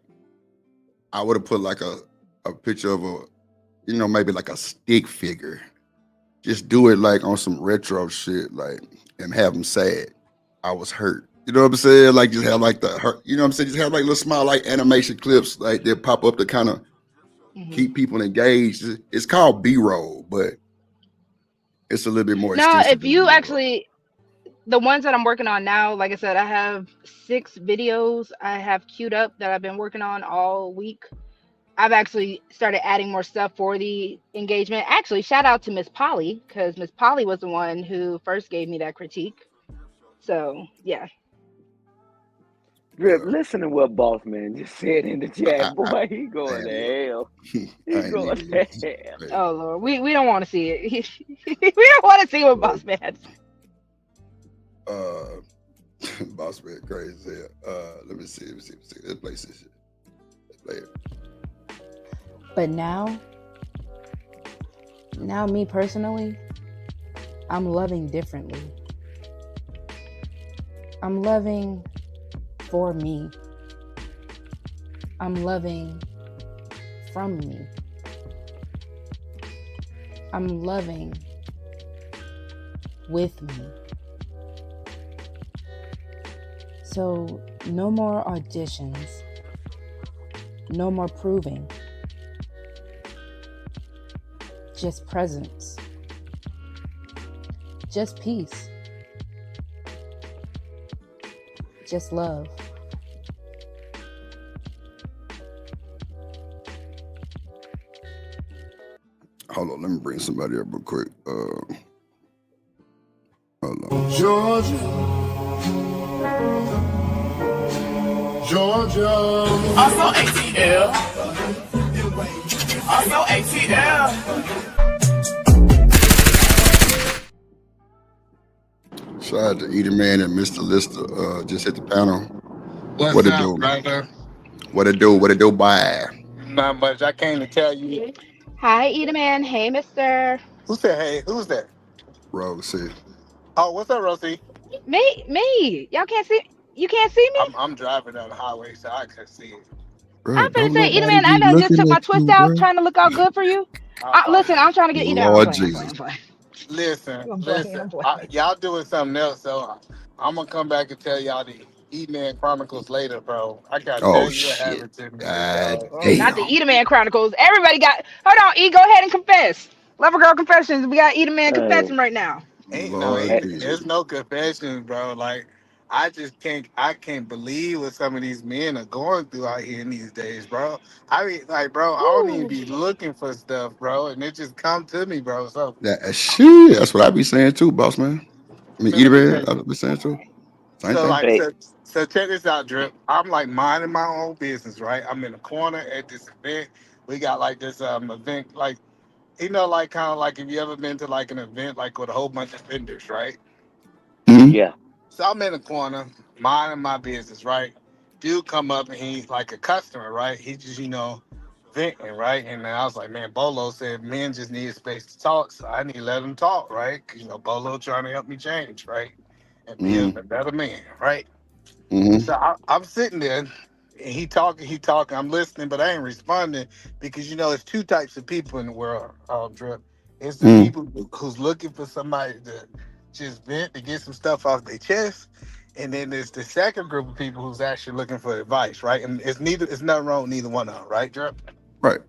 I would have put like a picture of maybe like a stick figure. Just do it like on some retro shit, like, and have them sad. I was hurt. You know what I'm saying? Like, just have like the hurt. You know what I'm saying? Just have like little small like animation clips like that pop up to kind of keep people engaged. It's called B-roll, but it's a little bit more No, extensive if than you B-roll. actually, the ones that I'm working on now, like I said, I have 6 videos I have queued up that I've been working on all week. I've actually started adding more stuff for the engagement. Actually, shout out to Miss Polly, because Miss Polly was the one who first gave me that critique. So yeah. Drip, listen to what Boss Man just said in the chat. Boy, he I going ain't to hell. I He ain't going even to listen. hell. Oh Lord, we don't want to see it. We don't want to see what Boss Man had to say. Boss man crazy as hell. Let me see. Let's play this shit. Let's play it. But now me personally, I'm loving differently. I'm loving for me. I'm loving from me. I'm loving with me. So, no more auditions, no more proving, just presence, just peace, just love. Hold on, let me bring somebody up real quick. Hold on. Georgia, Georgia. Also ATL. Also ATL. Shout out to Edie Man and Mr. Lister. Just hit the panel. What's What it up, do? brother? What it do? What it do? Bye. Not much. I came to tell you. Hi, Edaman. Hey, Mister. Who said, hey, who's that? Rosie. Oh, what's up, Rosie? Me. Y'all can't see. You can't see me. I'm driving down the highway, so I can see it. I'm Bruh, finna don't say, nobody Edaman. I be done just looking took my at twist you, out, bruh. trying to look out good for you. Oh, Listen, I'm trying to get Edaman. I'm Lord playing. I'm playing. Jesus. I'm playing. listen, I'm playing. listen. I'm playing. Y'all doing something else, so I'm gonna come back and tell y'all the E-Man Chronicles later, bro. I gotta Oh tell you what shit. happened to me, big God dog. Oh, not the damn. Edaman Chronicles. Everybody got. Hold on, E. Go ahead and confess. Lover girl confessions. We got Edaman Hey, confessing right now. Lord Jesus. It's no confessions, bro. Like I can't believe what some of these men are going through out here in these days, bro. I mean, like, bro, I don't even Woo. be looking for stuff, bro, and it just come to me, bro. So, That shit. That's what I be saying too, boss man. I mean, so Edie let me Man, tell I you. be saying too. Same So thing. like, hey, so check this out, Drip. I'm like minding my own business, right? I'm in the corner at this event. We got like this event, like like kind of like if you ever been to like an event like with a whole bunch of vendors, right? Mm-hmm. yeah. So I'm in the corner, minding my business, right? Dude come up and he's like a customer, right? He just, venting, right? And then I was like, man, Bolo said men just need space to talk, so I need to let him talk, right? 'Cause, Bolo trying to help me change, right? And be a Mm-hmm. better man, right? Mm-hmm. So I'm sitting there, and he talking. I'm listening, but I ain't responding because it's two types of people in the world. Drip. It's the Mm-hmm. people who's looking for somebody to just vent to get some stuff off their chest, and then there's the second group of people who's actually looking for advice, right? And it's neither. It's nothing wrong with neither one of them, right, Drip? Right.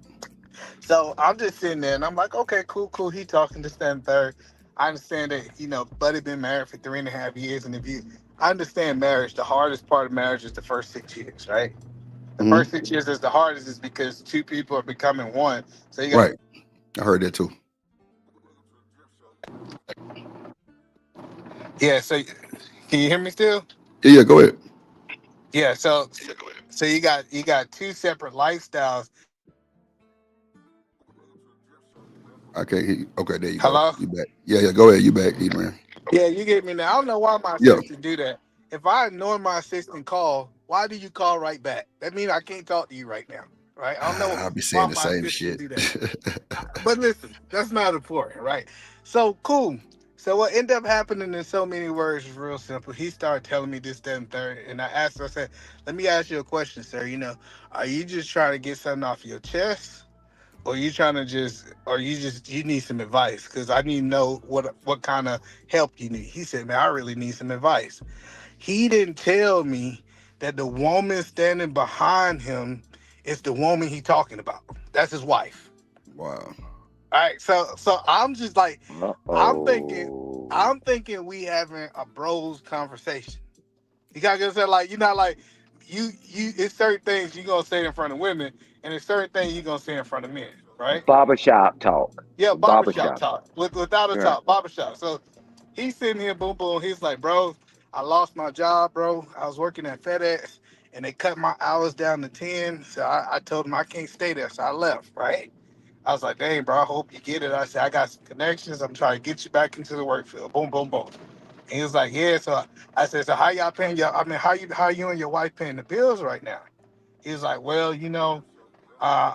So I'm just sitting there, and I'm like, okay, cool, cool. He talking to stand third. I understand that Buddy been married for 3.5 years, and if you I understand marriage, the hardest part of marriage is the first 6 years, right? The Mm-hmm. first 6 years is the hardest, is because two people are becoming one. So you got Right. I heard that too. yeah. So can you hear me still? Yeah, go ahead. Yeah. So you got two separate lifestyles. I can't hear you. Okay, there you go. Hello. You back. Yeah, go ahead. You back, Edie Man. Yeah, you get me now. I don't know why my Yeah. assistant do that. If I ignore my assistant call, why do you call right back? That means I can't talk to you right now, right? I don't know I'll be why saying the my same assistant shit. do that. But listen, that's not important, right? So cool. So what ended up happening in so many words is real simple. He started telling me this, that, and third, and I asked him, I said, let me ask you a question, sir. Are you just trying to get something off your chest? Or you trying to you need some advice? Because I need to know what kind of help you need. He said, man, I really need some advice. He didn't tell me that the woman standing behind him is the woman he talking about. That's his wife. Wow. All right, so I'm just like, Uh I'm thinking, oh. I'm thinking we having a bros conversation. You gotta get that, like, like you. It's certain things you gonna say in front of women, and it's certain things you gonna say in front of men, right? Barbershop talk. Yeah, barbershop Barbershop. talk without a Yeah. talk, barbershop. So he's sitting here, boom, boom. He's like, bro, I lost my job, bro. I was working at FedEx, and they cut my hours down to 10. So I told him I can't stay there, so I left, right? I was like, dang, bro, I hope you get it. I said, I got some connections. I'm trying to get you back into the work field. Boom, boom, boom. And he was like, yeah. So I said, so how y'all paying your, I mean, how you and your wife paying the bills right now? He was like, well,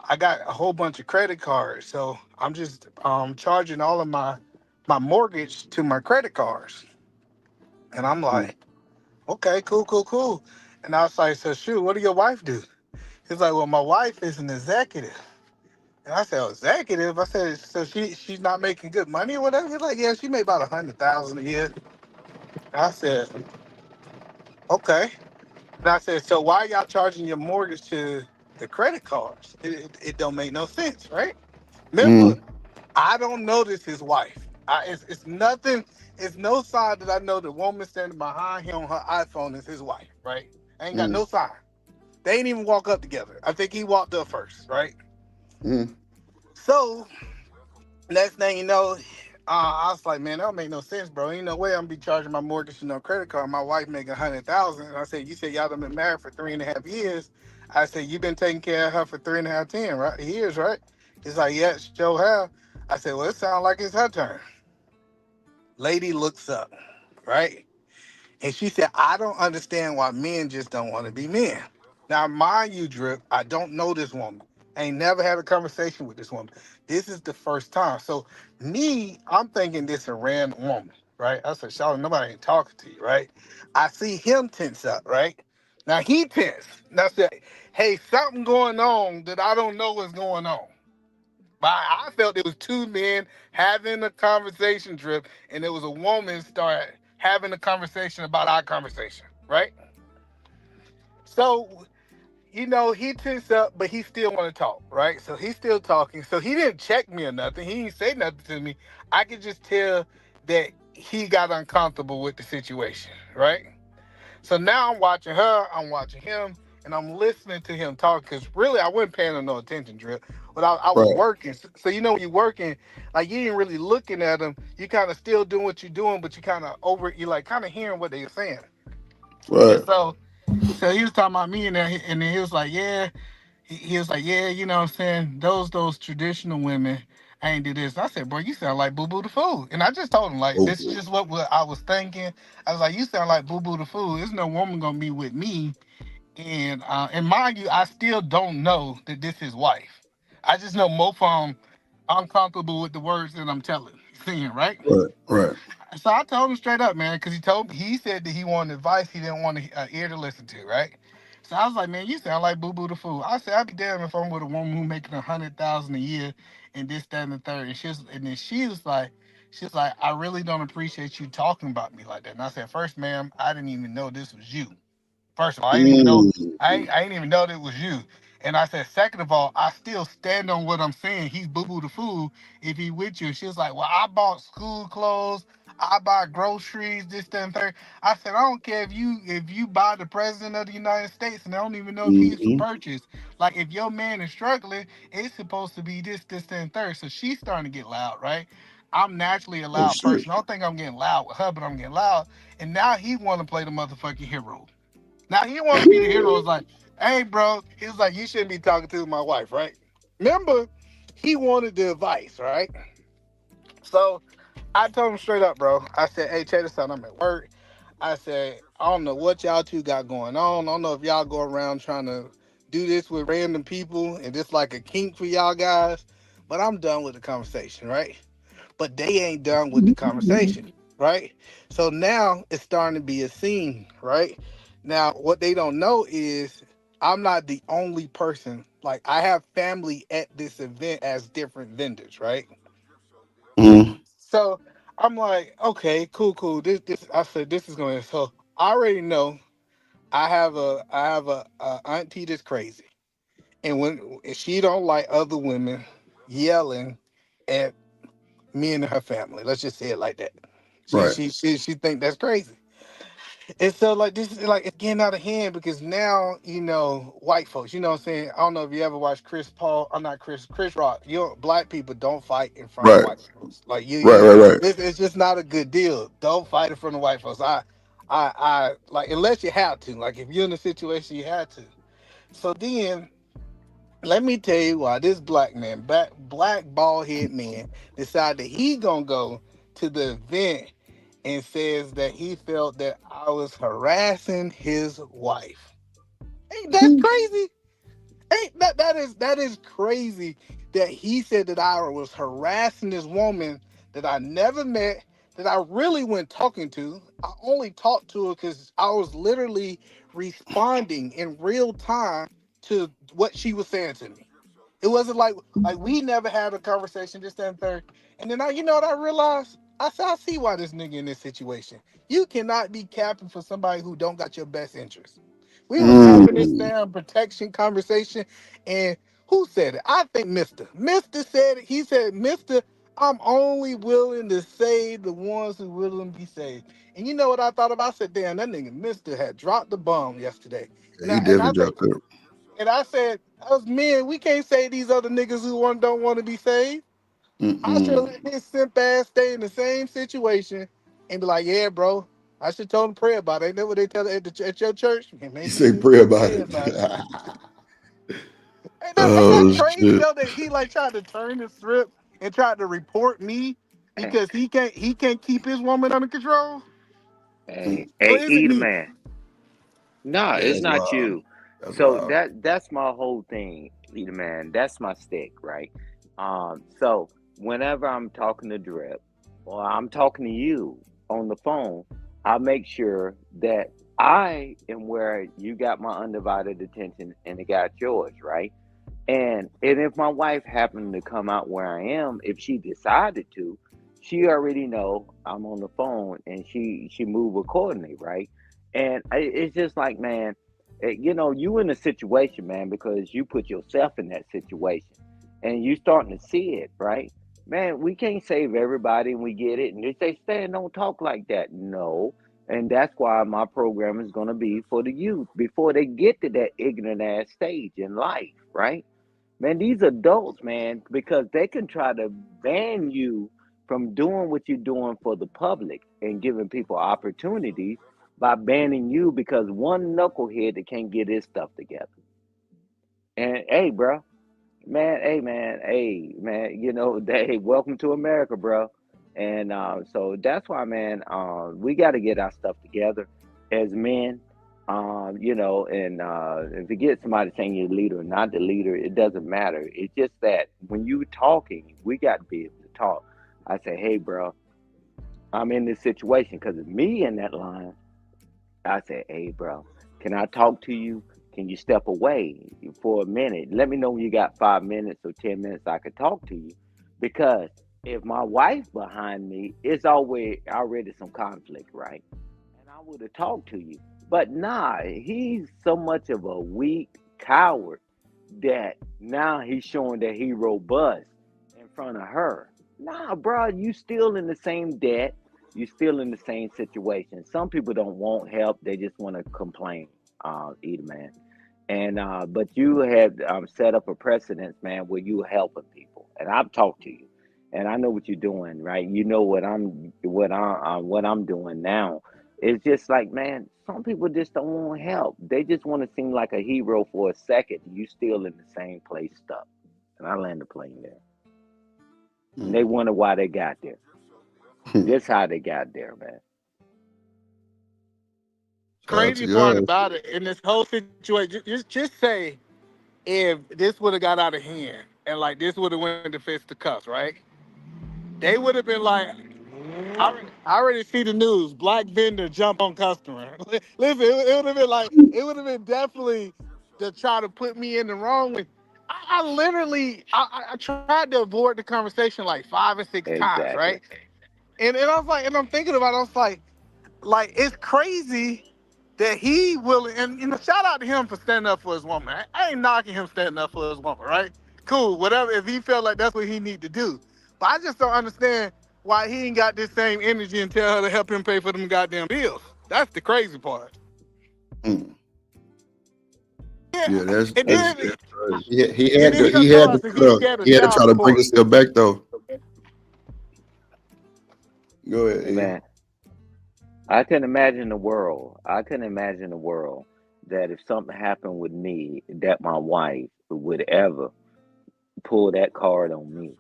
I got a whole bunch of credit cards. So I'm just charging all of my mortgage to my credit cards. And I'm Mm. like, okay, cool, cool, cool. And I was like, so shoot, what do your wife do? He's like, well, my wife is an executive. And I said, oh, executive. I said, so she's not making good money or whatever. He's like, yeah, she made about 100,000 a year. I said, okay. And I said, so why y'all charging your mortgage to the credit cards? It don't make no sense, right? Remember, Mm, I don't know this his wife. It's nothing. It's no sign that I know the woman standing behind him on her iPhone is his wife, right? I ain't got mm, no sign. They ain't even walk up together. I think he walked up first, right? mm. So next thing you know, I was like, man, that don't make no sense, bro. Ain't no way I'm be charging my mortgage to no credit card. My wife making 100,000. And I said, you said y'all done been married for 3.5 years. I said, you been taking care of her for 3.5, 10, right? Years, right? He's like, yeah, sure have. I said, well, it sounds like it's her turn. Lady looks up, right? And she said, I don't understand why men just don't want to be men. Now, mind you, Drip, I don't know this woman. I ain't never had a conversation with this woman. This is the first time. So, me, I'm thinking this a random woman, right? I said, Charlotte, nobody ain't talking to you, right? I see him tense up, right? Now, he tense. Now, I said, hey, something going on that I don't know what's going on. But I felt it was two men having a conversation, Drip, and there was a woman start having a conversation about our conversation, right? So, he tense up, but he still want to talk, right? So he's still talking. So he didn't check me or nothing. He didn't say nothing to me. I could just tell that he got uncomfortable with the situation, right? So now I'm watching her, I'm watching him, and I'm listening to him talk because really I wasn't paying no attention, Drip. But I was Right, working. So when you're working, like you ain't really looking at them. You kind of still doing what you're doing, but you kind of you like kind of hearing what they're saying. And right. so he was talking about me, and then he was like, yeah. He was like, yeah, you know what I'm saying? Those traditional women ain't do this. I said, bro, you sound like Boo Boo the Fool. And I just told him, like, Oh, this is just what I was thinking. I was like, you sound like Boo Boo the Fool. There's no woman gonna be with me. And mind you, I still don't know that this is his wife. I just know Mofam uncomfortable with the words that I'm saying, right? right, right. So I told him straight up, man, because he said that he wanted advice he didn't want an ear to listen to, right? So I was like, man, you sound like Boo Boo the Fool. I said, I'd be damned if I'm with a woman who making 100,000 a year and this, that, and the third. And then she was like, I really don't appreciate you talking about me like that. And I said, first, ma'am, I didn't even know this was you. First of all, I didn't even know Mm, I didn't even know that it was you. And I said, second of all, I still stand on what I'm saying. He's boo boo the fool if he with you. She was like, well, I bought school clothes, I buy groceries, this, that, and third. I said, I don't care if you buy the president of the United States and I don't even know if he's mm-hmm. purchased. Like if your man is struggling, it's supposed to be this, that, and third. So she's starting to get loud, right? I'm naturally a Oh, loud shit. person. I don't think I'm getting loud with her, but I'm getting loud. And now he want to play the motherfucking hero. Now he want to be the hero. It's like, hey, bro. He was like, you shouldn't be talking to my wife, right? Remember, he wanted the advice, right? So I told him straight up, bro. I said, hey, check this out. I'm at work. I said, I don't know what y'all two got going on. I don't know if y'all go around trying to do this with random people and this like a kink for y'all guys, but I'm done with the conversation, right? But they ain't done with the conversation, right? So now it's starting to be a scene, right? Now, what they don't know is I'm not the only person. Like, I have family at this event as different vendors, right? Mm, So I'm like, okay, cool, cool. This. I said this is going. So I already know I have a auntie that's crazy, and when she don't like other women yelling at me and her family. Let's just say it like that. She right. she she she think that's crazy. And so like this is like it's getting out of hand because now, white folks, you know what I'm saying? I don't know if you ever watched Chris Paul, I'm not Chris Rock. Black people don't fight in front of Right, white folks. Like right, right, right. it's just not a good deal. Don't fight in front of white folks. I like unless you have to. Like if you're in a situation you had to. So then let me tell you why this black man, black bald head man, decided that he gonna go to the event and says that he felt that I was harassing his wife. Ain't that crazy? Ain't that is crazy that he said that I was harassing this woman that I never met, that I really went talking to. I only talked to her because I was literally responding in real time to what she was saying to me. It wasn't like we never had a conversation, this, that, and third. And then you know what I realized? I said, I see why this nigga in this situation. You cannot be capping for somebody who don't got your best interest. We was having this Mm. damn protection conversation, and who said it? I think Mister. Mister said it. He said, Mister, I'm only willing to save the ones who willing to be saved. And you know what I thought about? I said, damn, that nigga Mister had dropped the bomb yesterday. And He I and definitely I said, dropped that. and I said, us men, we can't say these other niggas who don't want to be saved. I should Mm-mm. let his simp ass stay in the same situation and be like, yeah, bro. I should tell him pray about it. Ain't that what they tell at, at your church? Man, He maybe you say need pray to about pray it. about it. Ain't that Oh crazy shit. though that he like tried to turn the script and tried to report me Hey, because he can't keep his woman under control? hey, Or hey, is it eat a me? man. No, Yeah, it's that's not wild. you. That's So wild. that's my whole thing, leader man. That's my stick, right? So whenever I'm talking to Drip or I'm talking to you on the phone, I make sure that I am where you got my undivided attention and it got yours, right? And if my wife happened to come out where I am, if she decided to, she already know I'm on the phone and she move accordingly, right? And it's just like, man, you in a situation, man, because you put yourself in that situation, and you starting to see it, right? Man, we can't save everybody, and we get it. And they say, "Stan, don't talk like that." No, and that's why my program is going to be for the youth before they get to that ignorant ass stage in life, right? Man, these adults, man, because they can try to ban you from doing what you're doing for the public and giving people opportunities by banning you because one knucklehead that can't get his stuff together. And hey, bro, man, hey, man, hey, welcome to America, bro. And so that's why, man, we got to get our stuff together as men. And if you get somebody saying you're the leader or not the leader, it doesn't matter. It's just that when you talking, we got to be able to talk. I say, hey, bro, I'm in this situation because it's me in that line. I said, hey, bro, can I talk to you? Can you step away for a minute? Let me know when you got 5 minutes or 10 minutes I could talk to you. Because if my wife behind me, it's always already some conflict, right? And I would have talked to you. But nah, he's so much of a weak coward that now he's showing that he robust in front of her. Nah, bro, you still in the same debt. You still in the same situation. Some people don't want help; they just want to complain. Either man, and but you have set up a precedence, man, where you helping people, and I've talked to you, and I know what you're doing, right? You know what I'm doing now. It's just like, man, some people just don't want help. They just want to seem like a hero for a second. You still in the same place stuck. And I land the plane there. And they wonder why they got there. This how they got there, man. Shout out to Crazy part God. about it in this whole situation, just say if this would have got out of hand and like this would have went to fist the cuffs, right? They would have been like, I already see the news. Black vendor jump on customer. Listen, it would have been like it would have been definitely to try to put me in the wrong. I literally I tried to avoid the conversation like 5 or 6 times, right? Exactly. And I was like, and I'm thinking about it, I was like it's crazy that he will, and shout out to him for standing up for his woman. I ain't knocking him standing up for his woman, right? Cool, whatever. If he felt like that's what he need to do, but I just don't understand why he ain't got this same energy and tell her to help him pay for them goddamn bills. That's the crazy part. Mm. Yeah, Yeah, that's and that's then that's crazy. He and had then to he gonna he tell had to us that try he's to scared of he had to try child to bring support. himself back though. Go ahead, Hey, E. man, I can imagine the world. I can imagine a world that if something happened with me, that my wife would ever pull that card on me.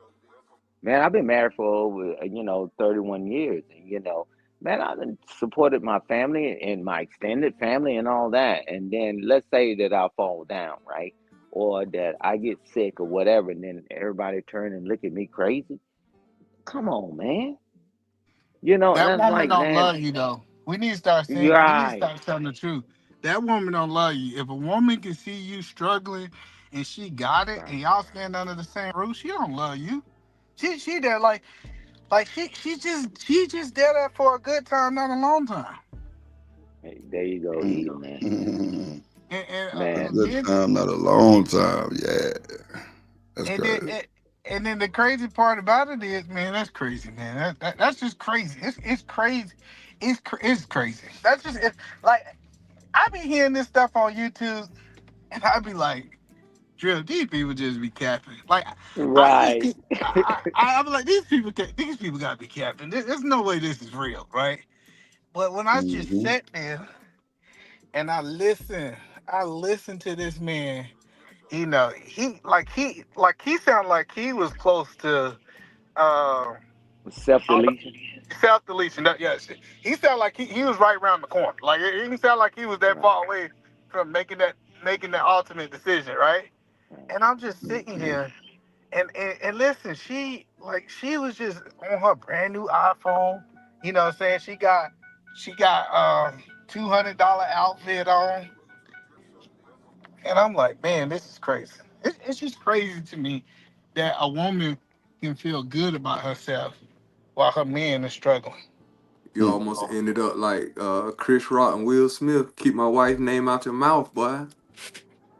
Man, I've been married for over, 31 years. And, man, I've been supported my family and my extended family and all that. And then let's say that I fall down, right? Or that I get sick or whatever. And then everybody turn and look at me crazy. Come on, man. That That's woman like, don't man, love you though. We need to start saying. We need to right. start telling the truth. That woman don't love you. If a woman can see you struggling and she got it, Right. and y'all stand under the same roof, she don't love you. She there like she just there that for a good time, not a long time. Hey, there you go, Edie, man. A Man, good Then time, not a long time. Yeah, that's and then crazy. and then the crazy part about it is, man, that's crazy, man. That's just crazy. It's crazy. It's crazy. That's just like I be hearing this stuff on YouTube, and I be like, Drill, these people just be capping. Like I just right. I be like these people gotta be capping. There's no way this is real, right? But when I just Hmm. sat there and I listen to this man. You know, he sounded like he was close to uh, Self deletion. self deletion. Yes, he sounded like he was right around the corner. Like it didn't sound like he was that Right. far away from making that ultimate decision, right? Right. And I'm just sitting Hmm. here and listen, she was just on her brand new iPhone. You know what I'm saying? She got $200 outfit on. And I'm like, man, this is crazy. It's just crazy to me that a woman can feel good about herself while her man is struggling. You almost ended up like Chris Rock and Will Smith. Keep my wife's name out your mouth, boy.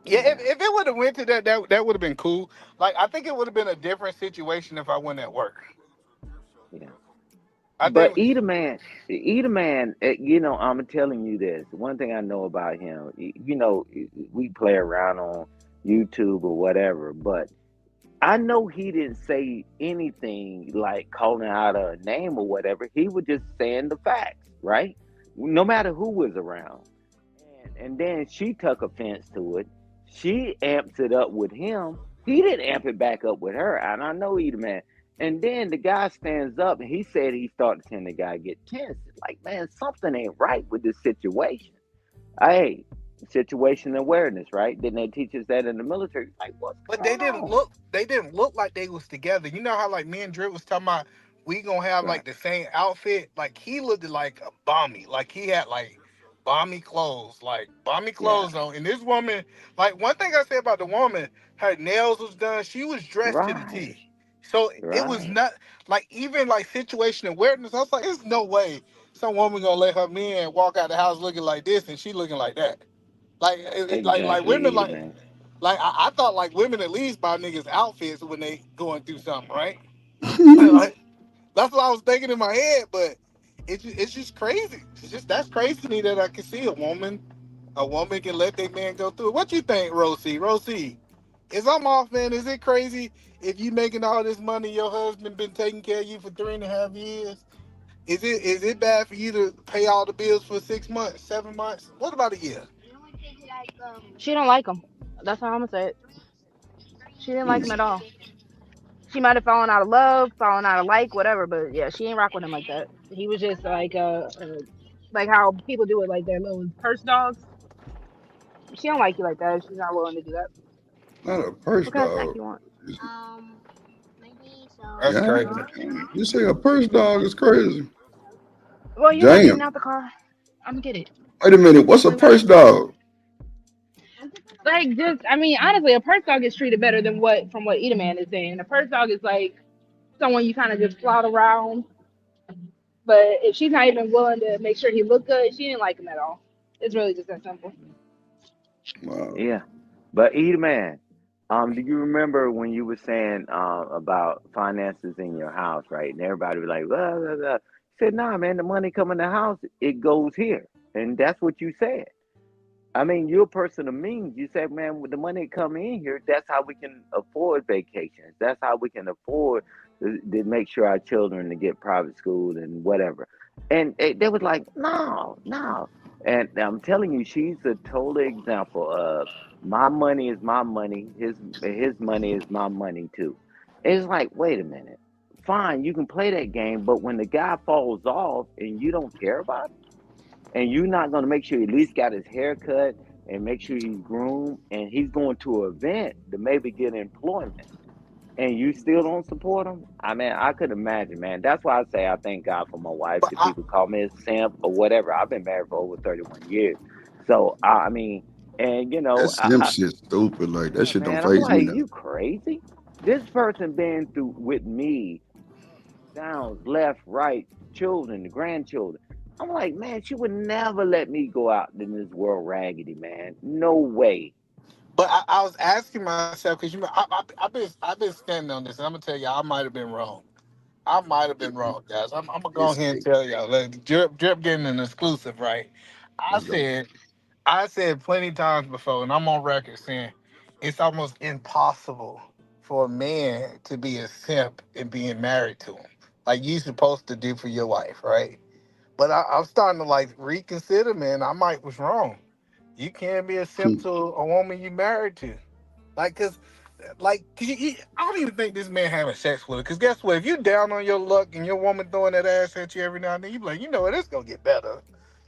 Yeah, Yeah. if it would have went to that would have been cool. Like I think it would have been a different situation if I went at work. Yeah. I But think Eat a man, I'm telling you this. One thing I know about him, we play around on YouTube or whatever, but I know he didn't say anything like calling out a name or whatever. He was just saying the facts, right? No matter who was around. And then she took offense to it. She amps it up with him. He didn't amp it back up with her. And I know he the man. And then the guy stands up and he said he started seeing the guy get tense. Like, man, something ain't right with this situation. Hey, situation awareness, right? Didn't they teach us that in the military? Like, what's but going on? they didn't look like they was together. You know how like me and Drip was talking about we gonna have Right, like the same outfit? Like he looked like a bomby. Like he had like bomby yeah, clothes on. And this woman, like one thing I say about the woman, her nails was done, she was dressed to the right, T. So it was right. not like even like situation awareness. I was like, there's no way some woman gonna let her man walk out the house looking like this and she looking like that. Like like Exactly, women Edie, man. like I thought like women at least buy niggas outfits when they going through something, right? Like that's what I was thinking in my head, but it's just crazy. It's just that's crazy to me that I can see a woman can let their man go through it. What you think, Rosie? Rosie, is I'm off, man? Is it crazy if you making all this money, your husband been taking care of you for 3.5 years? Is it bad for you to pay all the bills for 6 months, 7 months? What about a year? She don't like him. That's how I'm gonna say it. She didn't like him Hmm. at all. She might have fallen out of love, fallen out of like, whatever. But yeah, she ain't rock with him like that. He was just like how people do it, like their little purse dogs. She don't like you like that. She's not willing to do that. Not a purse What kind of snack dog. you want? That's Yeah, crazy. you say a purse dog is crazy. Well, you're not getting Damn. out the car. I'm gonna get it. Wait a minute. What's a Wait, what? purse dog? Like just, I mean, honestly, a purse dog is treated better than what from what Edaman is saying. A purse dog is like someone you kind of just flout around. But if she's not even willing to make sure he look good, she didn't like him at all. It's really just that simple. Wow. Yeah. But Edie, man, do you remember when you were saying about finances in your house, right? And everybody was like, blah, blah, blah. Said, nah, man, the money come in the house, it goes here. And that's what you said. I mean, you're a person of means. You said, man, with the money come in here, that's how we can afford vacations. That's how we can afford to make sure our children to get private school and whatever. And they was like, no, no. And I'm telling you, she's a total example of my money is my money. His money is my money too. It's like, wait a minute. Fine, you can play that game, but when the guy falls off and you don't care about him, and you're not going to make sure he at least got his hair cut and make sure he's groomed and he's going to an event to maybe get employment and you still don't support him, I mean, I could imagine, man. That's why I say I thank God for my wife. But If people call me a simp or whatever, I've been married for over 31 years. So, I mean, And That simp shit stupid. Like that yeah, shit don't man, I'm phase me like, now. you crazy? This person been through with me, downs, left, right, children, grandchildren. I'm like, man, she would never let me go out in this world raggedy, man. No way. But I was asking myself because I've been standing on this, and I'm gonna tell you I might have been wrong. I might have been wrong, guys. I'm gonna go It's ahead and tell y'all. Like, Drip getting an exclusive, right? I let's go. said I said plenty times before, and I'm on record saying it's almost impossible for a man to be a simp and being married to him, like you supposed to do for your wife, right? But I'm starting to like reconsider, man. I might was wrong. You can't be a simp to a woman you married to, like, cause I don't even think this man having sex with her. Cause guess what? If you down on your luck and your woman throwing that ass at you every now and then, you be like, you know what, it's gonna get better.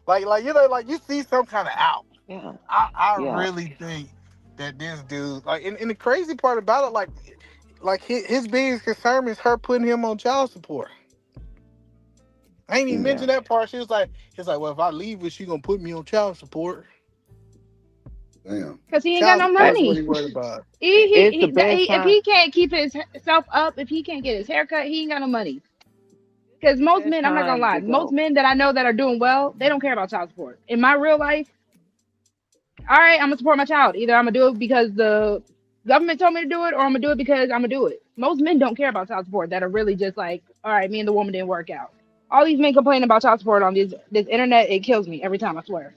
Like you know, like you see some kind of out. Yeah, I yeah, really think that this dude, like, and the crazy part about it, like his biggest concern is her putting him on child support. I ain't even yeah. mentioned that part. She's like, well, if I leave her, she gonna put me on child support. Damn. Because he ain't got Child no support is I, what he money. worried about. it's the best If time. he can't keep himself up, if he can't get his haircut, he ain't got no money. It's Because the most best men, I'm not gonna time lie, to most go. men that I know that are doing well, they don't care about child support. In my real life, all right, I'm gonna support my child. Either I'm gonna do it because the government told me to do it, or I'm gonna do it because I'm gonna do it. Most men don't care about child support that are really just like, all right, me and the woman didn't work out. All these men complaining about child support on this internet, it kills me every time. I swear.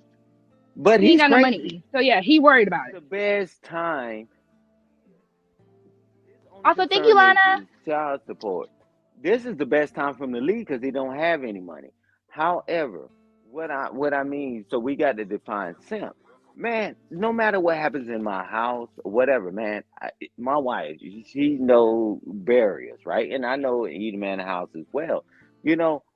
But He ain't he's got no crazy. money, so yeah, he worried about it. The best time. His only Also, thank you, concern Lana. is child support. This is the best time from the league because he don't have any money. However, what I mean, so we got to define simp. Man, no matter what happens in my house or whatever, man, my wife, she know barriers, right? And I know in either man house as well.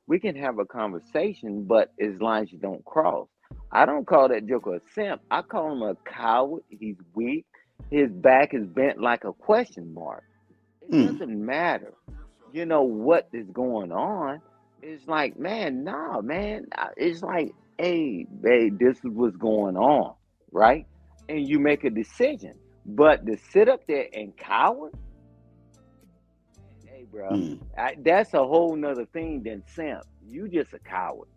We can have a conversation, but as lines you don't cross. I don't call that joker a simp. I call him a coward. He's weak. His back is bent like a question mark. It Mm. doesn't matter, what is going on. It's like, man, nah, man. It's like, hey, babe, this is what's going on, right? And you make a decision. But to sit up there and cower, hey, bro, Mm. that's a whole nother thing than simp. You just a coward.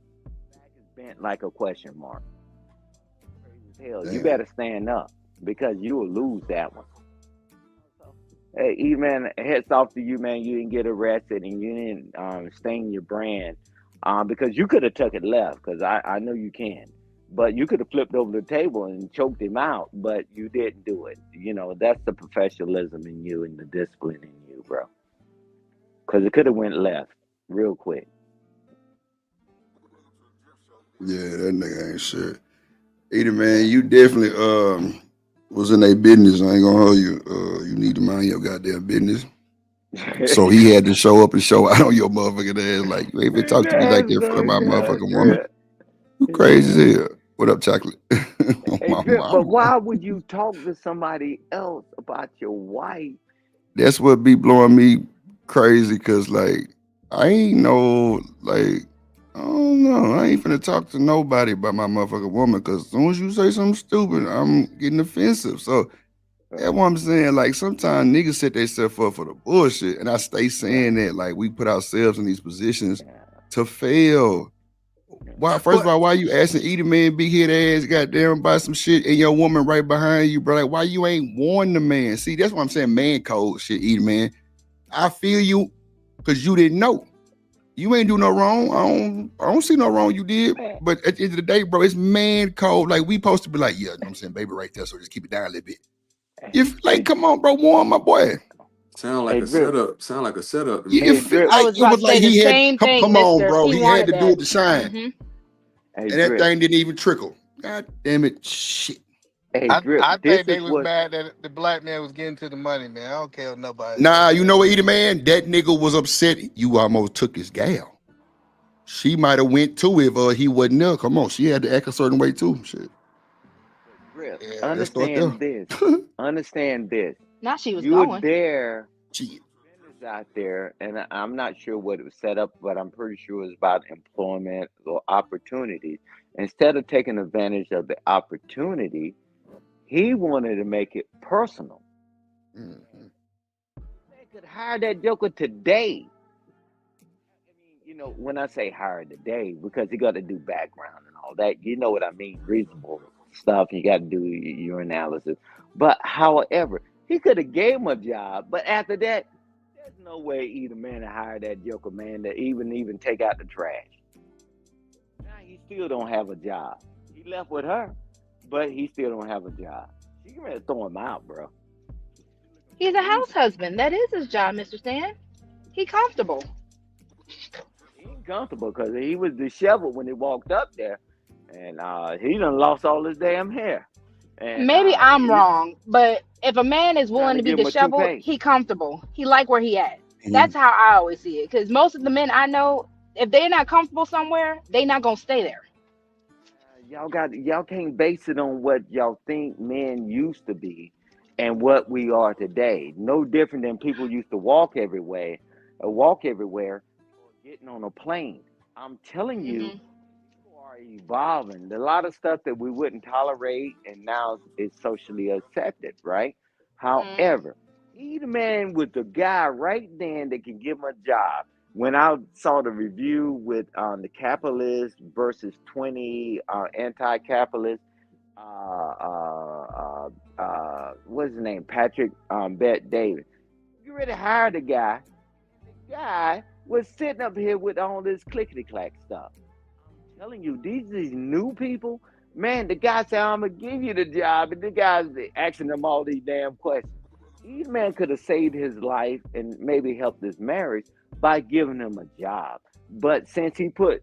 Back is bent like a question mark. Crazy as hell. You Damn. better stand up because you will lose that one. So, hey, E man, heads off to you, man. You didn't get arrested and you didn't stain your brand because you could have took it left because I know you can. But you could have flipped over the table and choked him out, but you didn't do it. That's the professionalism in you and the discipline in you, bro. Because it could have went left real quick. Yeah, that nigga ain't shit. Either man, you definitely was in a business. I ain't gonna hold you. You need to mind your goddamn business. So he had to show up and show out on your motherfucking ass. Like you ain't been talk to me like That's that in front of so my good, motherfucking woman. Drip. You crazy as hell. What up, chocolate? Hey, My Drip, but mama. why would you talk to somebody else about your wife? That's what be blowing me crazy. Cause like I ain't no like I don't know. I ain't finna talk to nobody about my motherfucking woman. Cause as soon as you say something stupid, I'm getting offensive. So that's Right, what I'm saying. Like sometimes niggas set themselves up for the bullshit, and I stay right, saying that. Like we put ourselves in these positions yeah, to fail. yeah. Why? First of But all, why you asking eat a man big head ass goddamn buy some shit and your woman right behind you, bro? Like why you ain't warn the man? See, that's what I'm saying. Man code shit, eat a man. I feel you because you didn't know. You ain't do no wrong. I don't see no wrong you did. Man, But at the end of the day, bro, it's man code. Like we supposed to be like, yeah, you know what I'm saying, baby, right there. So just keep it down a little bit. hey, If like, hey, come on, bro, warn my boy. Sound like hey, a Drip, setup. Sound like a setup to You, me. it hey, feel Drip, I like was it about was to like say the he had same come thing, on, Mister. bro. He He had wanted to do that. it to shine. Hmm hey, And that Drip, thing didn't even trickle. God damn it. Shit. hey, Drip. I This think they is was what. mad that the black man was getting to the money, man. I don't care what nobody say, Nah, you man. know what, Eddie man? That nigga was upset. You almost took his gal. She might have went too if he wasn't there. Come on, she had to act a certain way too. Shit. Drip, Yeah. Let's start there. understand this. Understand this. Now she was You're going. there. Shit. Vendors out there, and I'm not sure what it was set up, but I'm pretty sure it was about employment or opportunities. Instead of taking advantage of the opportunity, He wanted to make it personal. Mhm. They could hire that joker today. When I say hire today, because he got to do background and all that, you know what I mean, reasonable stuff. You got to do your analysis. But however, he could have gave him a job, but after that, there's no way either man to hire that joker man to even take out the trash. Now he still don't have a job. He left with her, but he still don't have a job. She ready to throw him out, bro. He's a house husband. That is his job, Mr. Stan. He comfortable. He ain't comfortable because he was disheveled when he walked up there, and he done lost all his damn hair, and Maybe I'm he wrong, but if a man is trying willing to to be give him a disheveled, toupee. he comfortable. He like where he at. Mhm. That's how I always see it. Because most of the men I know, if they're not comfortable somewhere, they not gonna stay there. Y'all can't base it on what y'all think men used to be and what we are today. No different than people used to walk everywhere, or getting on a plane. I'm telling you, Hmm. people are evolving. A lot of stuff that we wouldn't tolerate and now is socially accepted, right? Hmm. However, he the man with the guy right then that can give him a job. When I saw the review with the capitalist versus 20 anti-capitalist, what's his name? Patrick Bet David. You ready to hire the guy? The guy was sitting up here with all this clickety clack stuff. Telling you, these new people, man, the guy said, I'm gonna give you the job, and the guy's asking them all these damn questions. Either man could have saved his life and maybe helped his marriage by giving him a job. But since he put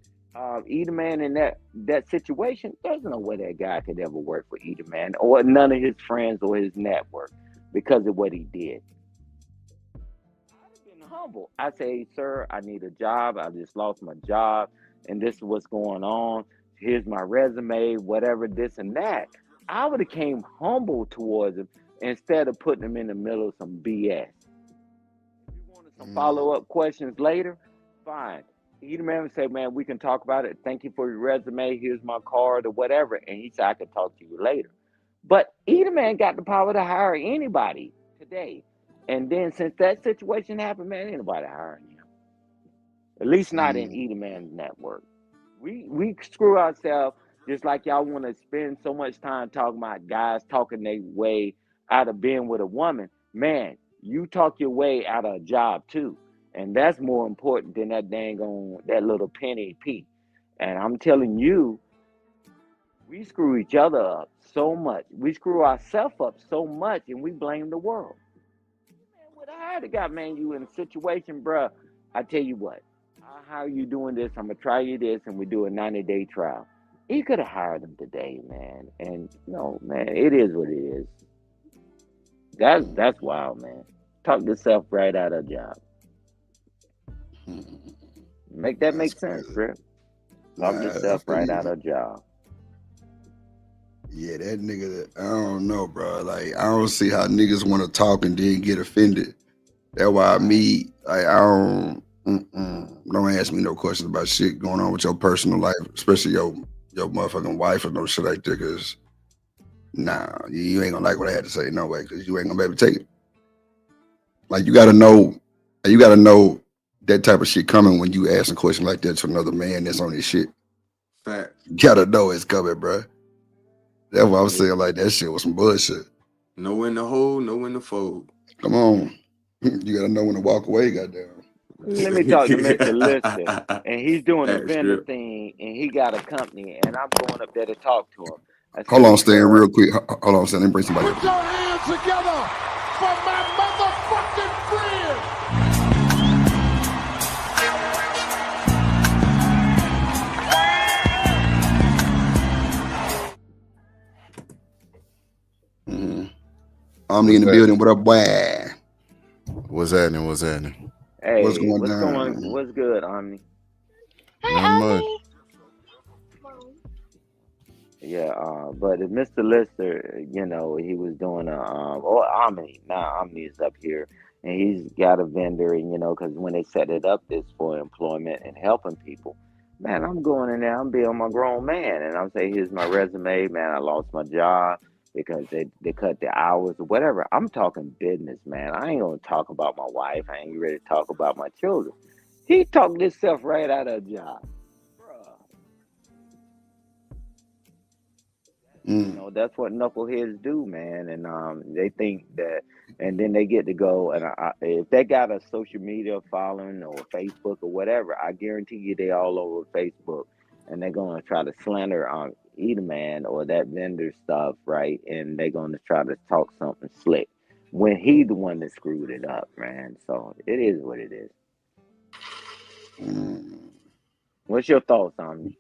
either man in that situation, there's no way that guy could ever work for either man or none of his friends or his network because of what he did. Been humble. I say, sir, I need a job. I just lost my job, and this is what's going on. Here's my resume, whatever, this and that. I would have came humble towards him instead of putting him in the middle of some BS. Wanted some Mhm. follow up questions later, fine. Either man would say, man, we can talk about it. Thank you for your resume. Here's my card or whatever. And he said, I can talk to you later. But either man got the power to hire anybody today. And then since that situation happened, man, ain't nobody hiring him. At least not in Mhm. either man's network. We screw ourselves just like y'all want to spend so much time talking about guys talking their way out of being with a woman. Man, you talk your way out of a job too. And that's more important than that dang on that little penny p. And I'm telling you, we screw each other up so much. We screw ourselves up so much and we blame the world. Man, what I had to got, man, you in a situation, bruh. I tell you what, how are you doing this? I'm gonna try you this, and we do a 90-day trial. He could have hired him today, man. And no, man, it is what it is. That's wild, man. Talk yourself right out of a job. Mhm. Make that That's make sense, crazy. Trip. Talk Nah, I yourself feel right out you. of a job. Yeah, that nigga, I don't know, bro. Like, I don't see how niggas want to talk and then get offended. That's why Right. I don't, don't ask me no questions about shit going on with your personal life, especially your motherfucking wife or no shit like that. Cause nah, you ain't gonna like what I had to say, no way. Cause you ain't gonna be able to take it. Like you gotta know that type of shit coming when you ask a question like that to another man that's on his shit. Fact. You gotta know it's coming, bro. That's why I'm Yeah. saying like that shit was some bullshit. Know when to hold, know when to fold. Come on. You gotta know when to walk away, goddamn. Let me talk to Mr. Lister. And he's doing the Facts, vendor Trip. thing, and he got a company, and I'm going up there to talk to him. I Hold say, on, Stan, sir, real quick. Hold on, Stan. Let me bring somebody Put up. your hands together for my motherfucking friend. Mm-hmm. Omni What's in the happening? building. What up, boy? What's happening? What's happening? What's hey, going on? what's good, Omni? Not Hi, much. Omni. Yeah, but if Mr. Lister, he was doing or Omni, now Omni is up here, and he's got a vendor, and because when they set it up, this for employment and helping people. Man, I'm going in there, I'm being my grown man, and I'm saying, here's my resume, man. I lost my job. because they cut the hours or whatever. I'm talking business, man. I ain't gonna talk about my wife. I ain't ready to talk about my children. He talked himself right out of a job. Bruh. You know, that's what knuckleheads do, man. And they think that, and then they get to go. And if they got a social media following or Facebook or whatever, I guarantee you they all over Facebook, and they're gonna try to slander either man or that vendor stuff, right? And they're gonna try to talk something slick when he the one that screwed it up, man. So it is what it is. What's your thoughts on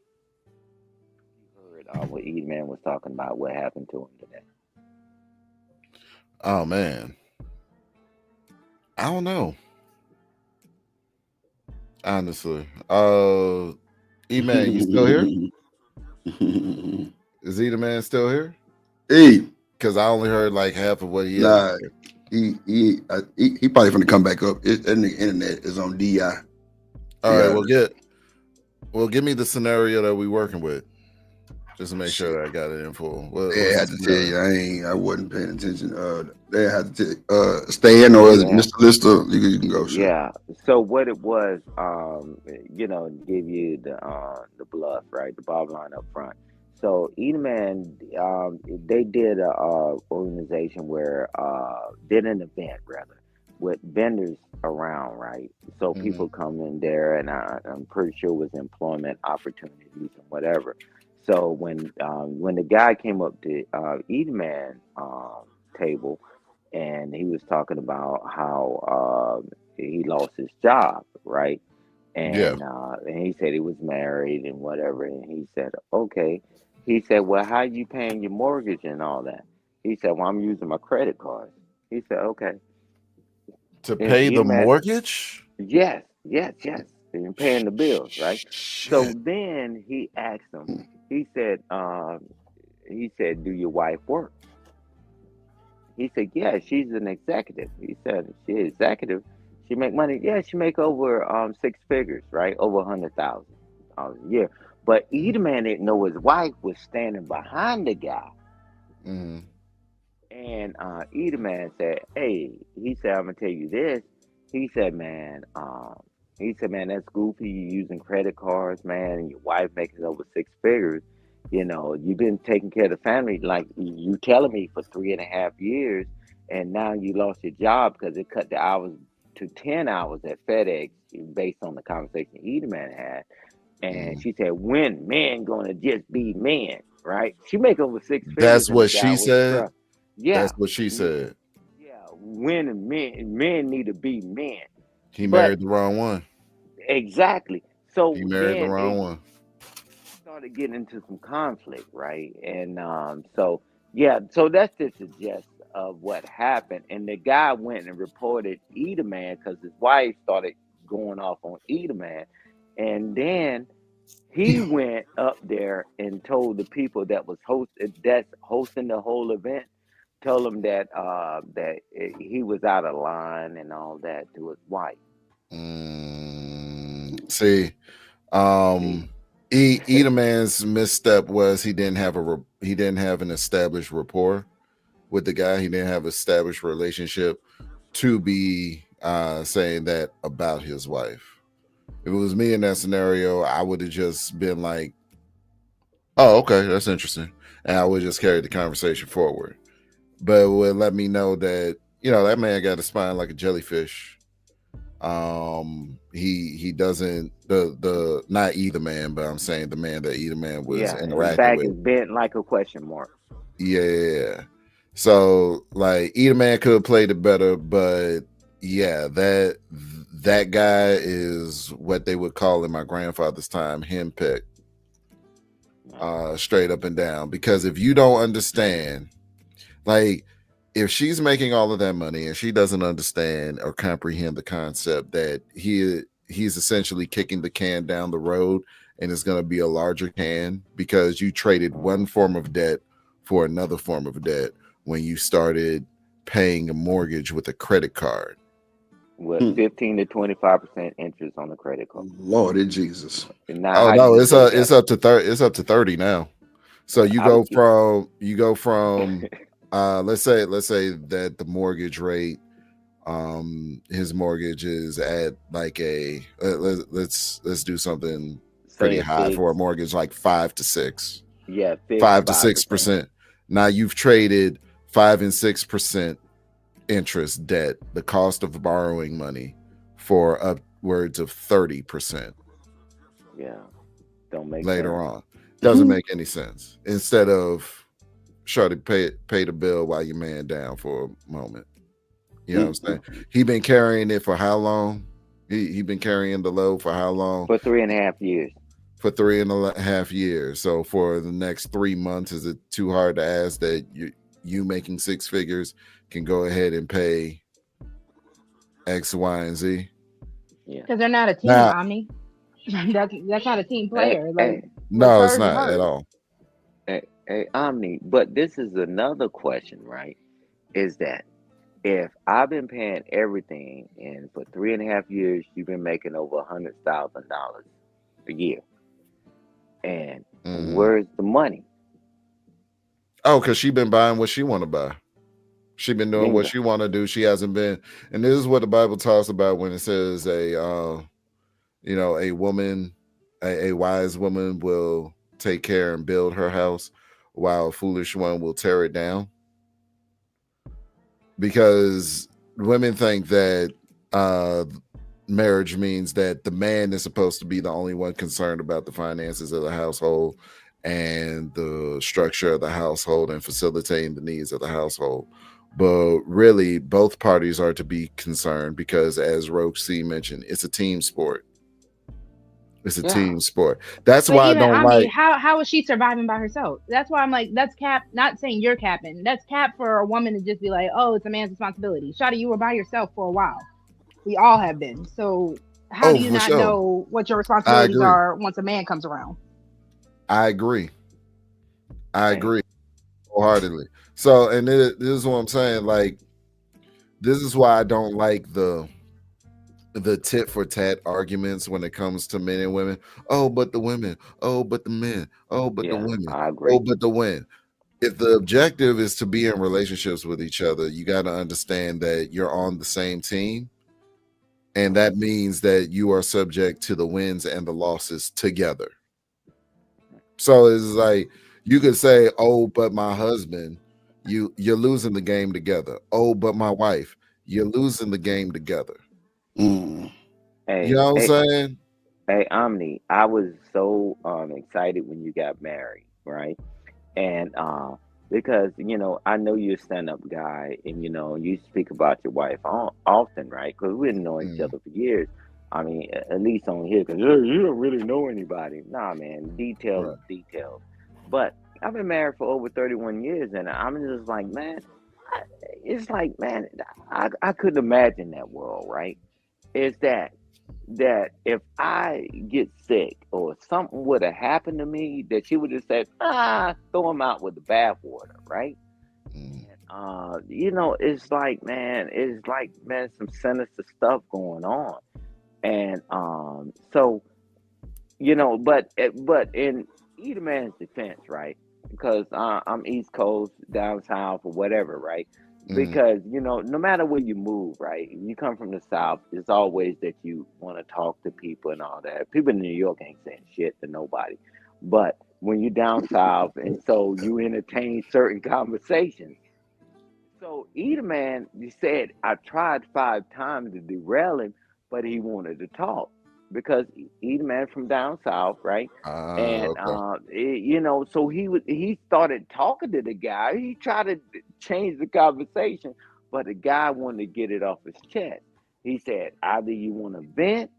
heard what E Man was talking about? What happened to him today? Oh man, I don't know. Honestly, E-Man, you still here? Is E-Man still here? Hey, because I only heard like half of what he had. Nah, he probably gonna come back up. And the internet is on DI. All right, give me the scenario that we working with, just to make sure that I got it in full. They had to tell you, I wasn't paying attention. They had to Stan or Mr. Lister. You can go. Sure. Yeah. So what it was, give you the bluff, right? The bottom line up front. So Edelman, they did a organization where did an event rather with vendors around, right? So people come in there, and I'm pretty sure it was employment opportunities and whatever. So when the guy came up to Edelman table, and he was talking about how he lost his job, right? And he said he was married and whatever, and he said, okay. He said, well, how you paying your mortgage and all that? He said, well, I'm using my credit card. He said, okay. To pay the mortgage? Yes. You're paying the bills, right? Shit. So then he asked him, he said, do your wife work? He said, yeah, she's an executive. He said, she's executive. She make money. Yeah, she make over 6 figures, right? Over $100,000 a year. But Edelman didn't know his wife was standing behind the guy. Mm-hmm. And Edelman said, hey, he said, I'm gonna tell you this. He said, man, that's goofy. You using credit cards, man, and your wife making over 6 figures. You know, you've been taking care of the family, like you telling me, for 3.5 years, and now you lost your job because it cut the hours to 10 hours at FedEx based on the conversation Edelman had. And she said, when men gonna just be men, right? She make over 6 figures. That's what she said? Yeah. That's what she said. Yeah. When men need to be men. He married the wrong one. Exactly. So he married the wrong one. Started getting into some conflict, right? And so that's just a gist of what happened. And the guy went and reported Edelman because his wife started going off on Edelman. And then he went up there and told the people that's hosting the whole event, told them that he was out of line and all that to his wife. See, Edelman's misstep was he didn't have an established rapport with the guy. He didn't have an established relationship to be saying that about his wife. If it was me in that scenario, I would have just been like, oh, okay, that's interesting. And I would just carry the conversation forward. But it would let me know that, that man got a spine like a jellyfish. He doesn't, the not either man, but I'm saying the man that either man was interacting with. In fact, it's bent like a question mark. Yeah. So, like, either man could have played it better, but yeah, that guy is what they would call in my grandfather's time henpecked, straight up and down. Because if you don't understand, like, if she's making all of that money and she doesn't understand or comprehend the concept that he's essentially kicking the can down the road and it's going to be a larger can because you traded one form of debt for another form of debt when you started paying a mortgage with a credit card. With 15 to 25% interest on the credit card. Lord Jesus! Now, no, it's up to 30. It's up to 30 now. So you I was go from let's say that the mortgage rate, his mortgage is at like let's do something pretty saying high for a fixed. mortgage, like 5 to 6, Yeah, fixed 5%. 5 to 6%. Now you've traded 5 and 6% interest debt, the cost of borrowing money, for upwards of 30% Yeah, don't make later sense. on. Doesn't make any sense. Instead of try to pay the bill while your man down for a moment. You know what I'm saying? He been carrying it for how long? He been carrying the load for how long? For 3.5 years. For 3.5 years. So for the next 3 months, is it too hard to ask that you making 6 figures can go ahead and pay X, Y, and Z? Yeah. Because they're not a team, Now, Omni. that's not a team Hey, player. Like, hey, what's no, it's hers is not at hers. all. hey, Omni. But this is another question, right? Is that if I've been paying everything, and for 3.5 years you've been making over $100,000 a year, and where's the money? Oh, because she been buying what she want to buy. She been doing what Bingo. she want to do. She hasn't been, and this is what the Bible talks about when it says a woman, a wise woman will take care and build her house, while a foolish one will tear it down. Because women think that marriage means that the man is supposed to be the only one concerned about the finances of the household and the structure of the household and facilitating the needs of the household. But really, both parties are to be concerned, because, as Rogue C mentioned, it's a team sport. It's a Yeah. team sport. That's But why I even don't Omni, like. how is she surviving by herself? That's why I'm like, that's cap. Not saying you're capping. That's cap for a woman to just be like, oh, it's a man's responsibility. Shawty, you were by yourself for a while. We all have been. So how do Oh, you for not sure. know what your I responsibilities agree. are once a man comes around? I agree. Wholeheartedly. So, and this is what I'm saying. Like, this is why I don't like the tit for tat arguments when it comes to men and women. Oh, but the women. Oh, but the men. Oh, but the Yeah, women. I Oh, agree. but the when. If the objective is to be in relationships with each other, you got to understand that you're on the same team. And that means that you are subject to the wins and the losses together. So it's like you could say, "Oh, but my husband, you're losing the game together. Oh, but my wife, you're losing the game together." You Hey, know what hey, I'm saying? hey, Omni. I was so excited when you got married, right? And because I know you're a stand-up guy, and you speak about your wife often, right? Because we didn't know each other for years. I mean, at least on here, because you don't really know anybody. Nah, man, details Right. is details. But I've been married for over 31 years, and I'm just like, man, it's like, man, I couldn't imagine that world, right? Is that if I get sick or something would have happened to me, that she would have said, throw him out with the bathwater, right? It's like, man, some sinister stuff going on. And so, but in either man's defense, right? Because I'm East Coast, down south, or whatever, right? Because no matter where you move, right? If you come from the south, it's always that you want to talk to people and all that. People in New York ain't saying shit to nobody, but when you're down south, and so you entertain certain conversations. So Edelman, you said I tried 5 times to derail him, but he wanted to talk because Edelman from down south, right? And Okay. so he started talking to the guy. He tried to change the conversation, but the guy wanted to get it off his chest. He said, either you want to vent,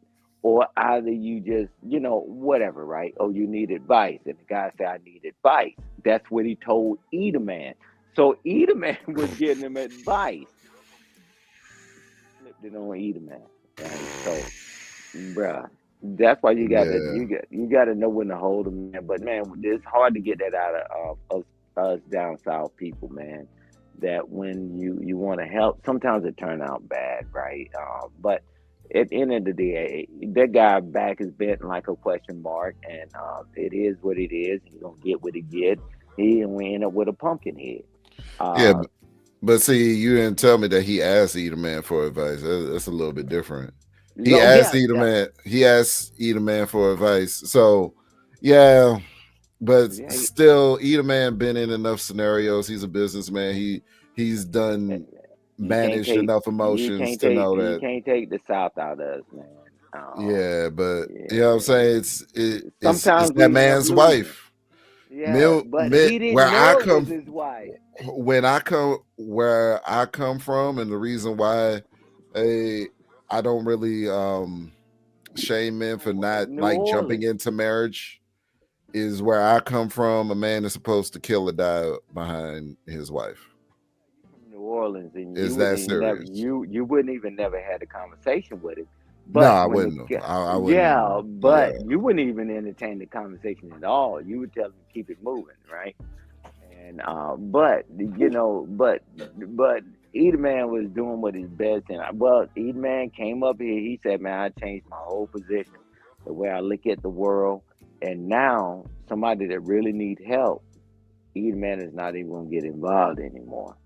or either you just, whatever, right? Oh, you need advice. And the guy said, I need advice. That's what he told Edelman. So Edelman was getting him advice. Flipped it on Edelman, right? So, bruh, that's why Yeah. you gotta know when to hold them, man. But man, it's hard to get that out of us down south people, man. That when you want to help, sometimes it turn out bad, right? But at the end of the day, that guy back is bent like a question mark, and it is what it is. He's gonna get what he get. He gonna end up with a pumpkin head. Yeah, Uh, but see, you didn't tell me that he asked Eater Man for advice. That's a little bit different. He oh asked yeah, Eater yeah, Man. He asked Eater Man for advice. So, yeah, but yeah. still, Eater Man been in enough scenarios. He's a businessman. He's done You can't managed take enough emotions to know you that. can't take the South out of us, man. Yeah, but you know what I'm Yeah. saying. It's Sometimes that we end up man's losing. wife. Yeah, but he Where didn't I know it was come his wife. when I come where I come from, and the reason why eh, I don't really shame men for not New like jumping Orleans. into marriage is where I come from. A man is supposed to kill or die behind his wife. From New Orleans, and Is you that wouldn't never serious? you wouldn't even never had a conversation with him. No, But I when the wouldn't have. I wouldn't have. yeah, Yeah. but you wouldn't even entertain the conversation at all. You would tell him to keep it moving, right? And but but Edelman was doing what his best, and well, Edelman came up here. He said, "Man, I changed my whole position, the way I look at the world, and now somebody that really need help, Edelman is not even gonna get involved anymore."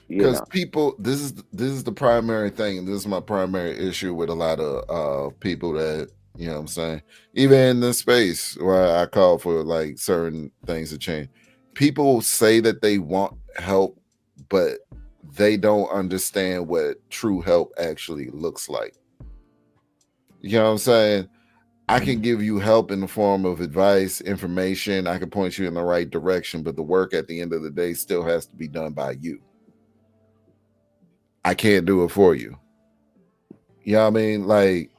You Because know, people, this is the primary thing, and this is my primary issue with a lot of people that you know what I'm saying. Even in this space where I call for like certain things to change, people say that they want help, but they don't understand what true help actually looks like. You know what I'm saying? I can give you help in the form of advice, information. I can point you in the right direction, but the work at the end of the day still has to be done by you. I can't do it for you. You know what I mean? Like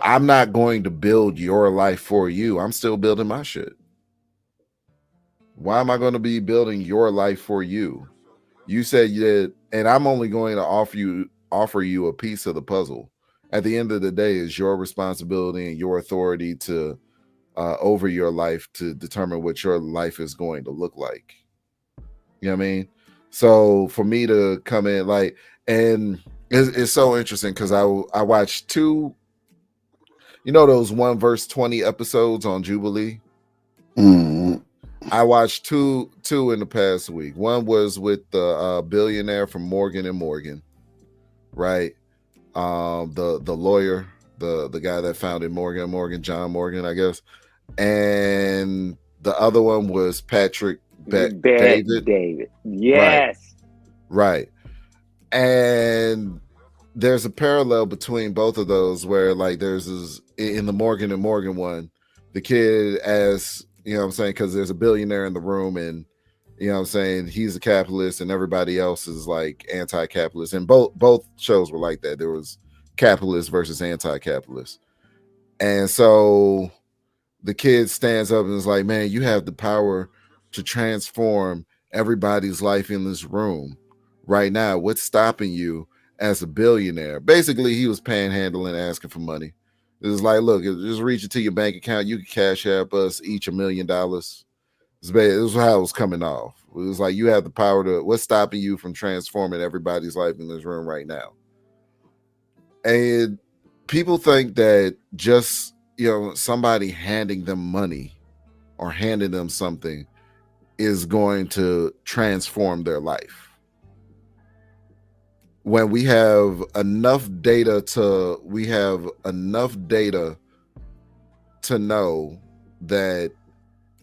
I'm not going to build your life for you. I'm still building my shit. Why am I going to be building your life for you? You said you did, and I'm only going to offer you a piece of the puzzle. At the end of the day, it's your responsibility and your authority to over your life to determine what your life is going to look like. You know what I mean? So for me to come in and it's so interesting because I watched two, those 1 verse 20 episodes on Jubilee. Mm. I watched two in the past week. One was with the billionaire from Morgan and Morgan, right? The lawyer, the guy that founded Morgan and Morgan, John Morgan, I guess. And the other one was Patrick Bad David. David. Right, Yes. right. And there's a parallel between both of those where like there's this in the Morgan and Morgan one, the kid asks, you know what I'm saying, because there's a billionaire in the room and you know what I'm saying, he's a capitalist and everybody else is like anti-capitalist. And both shows were like that. There was capitalist versus anti-capitalist. And so the kid stands up and is like, man, you have the power to transform everybody's life in this room right now. What's stopping you as a billionaire? Basically, he was panhandling, asking for money. It was like, look, just reach into your bank account. You can cash app us each $1 million. This was how it was coming off. It was like, you have the power to, what's stopping you from transforming everybody's life in this room right now? And people think that just, somebody handing them money or handing them something is going to transform their life. When we have enough data to know that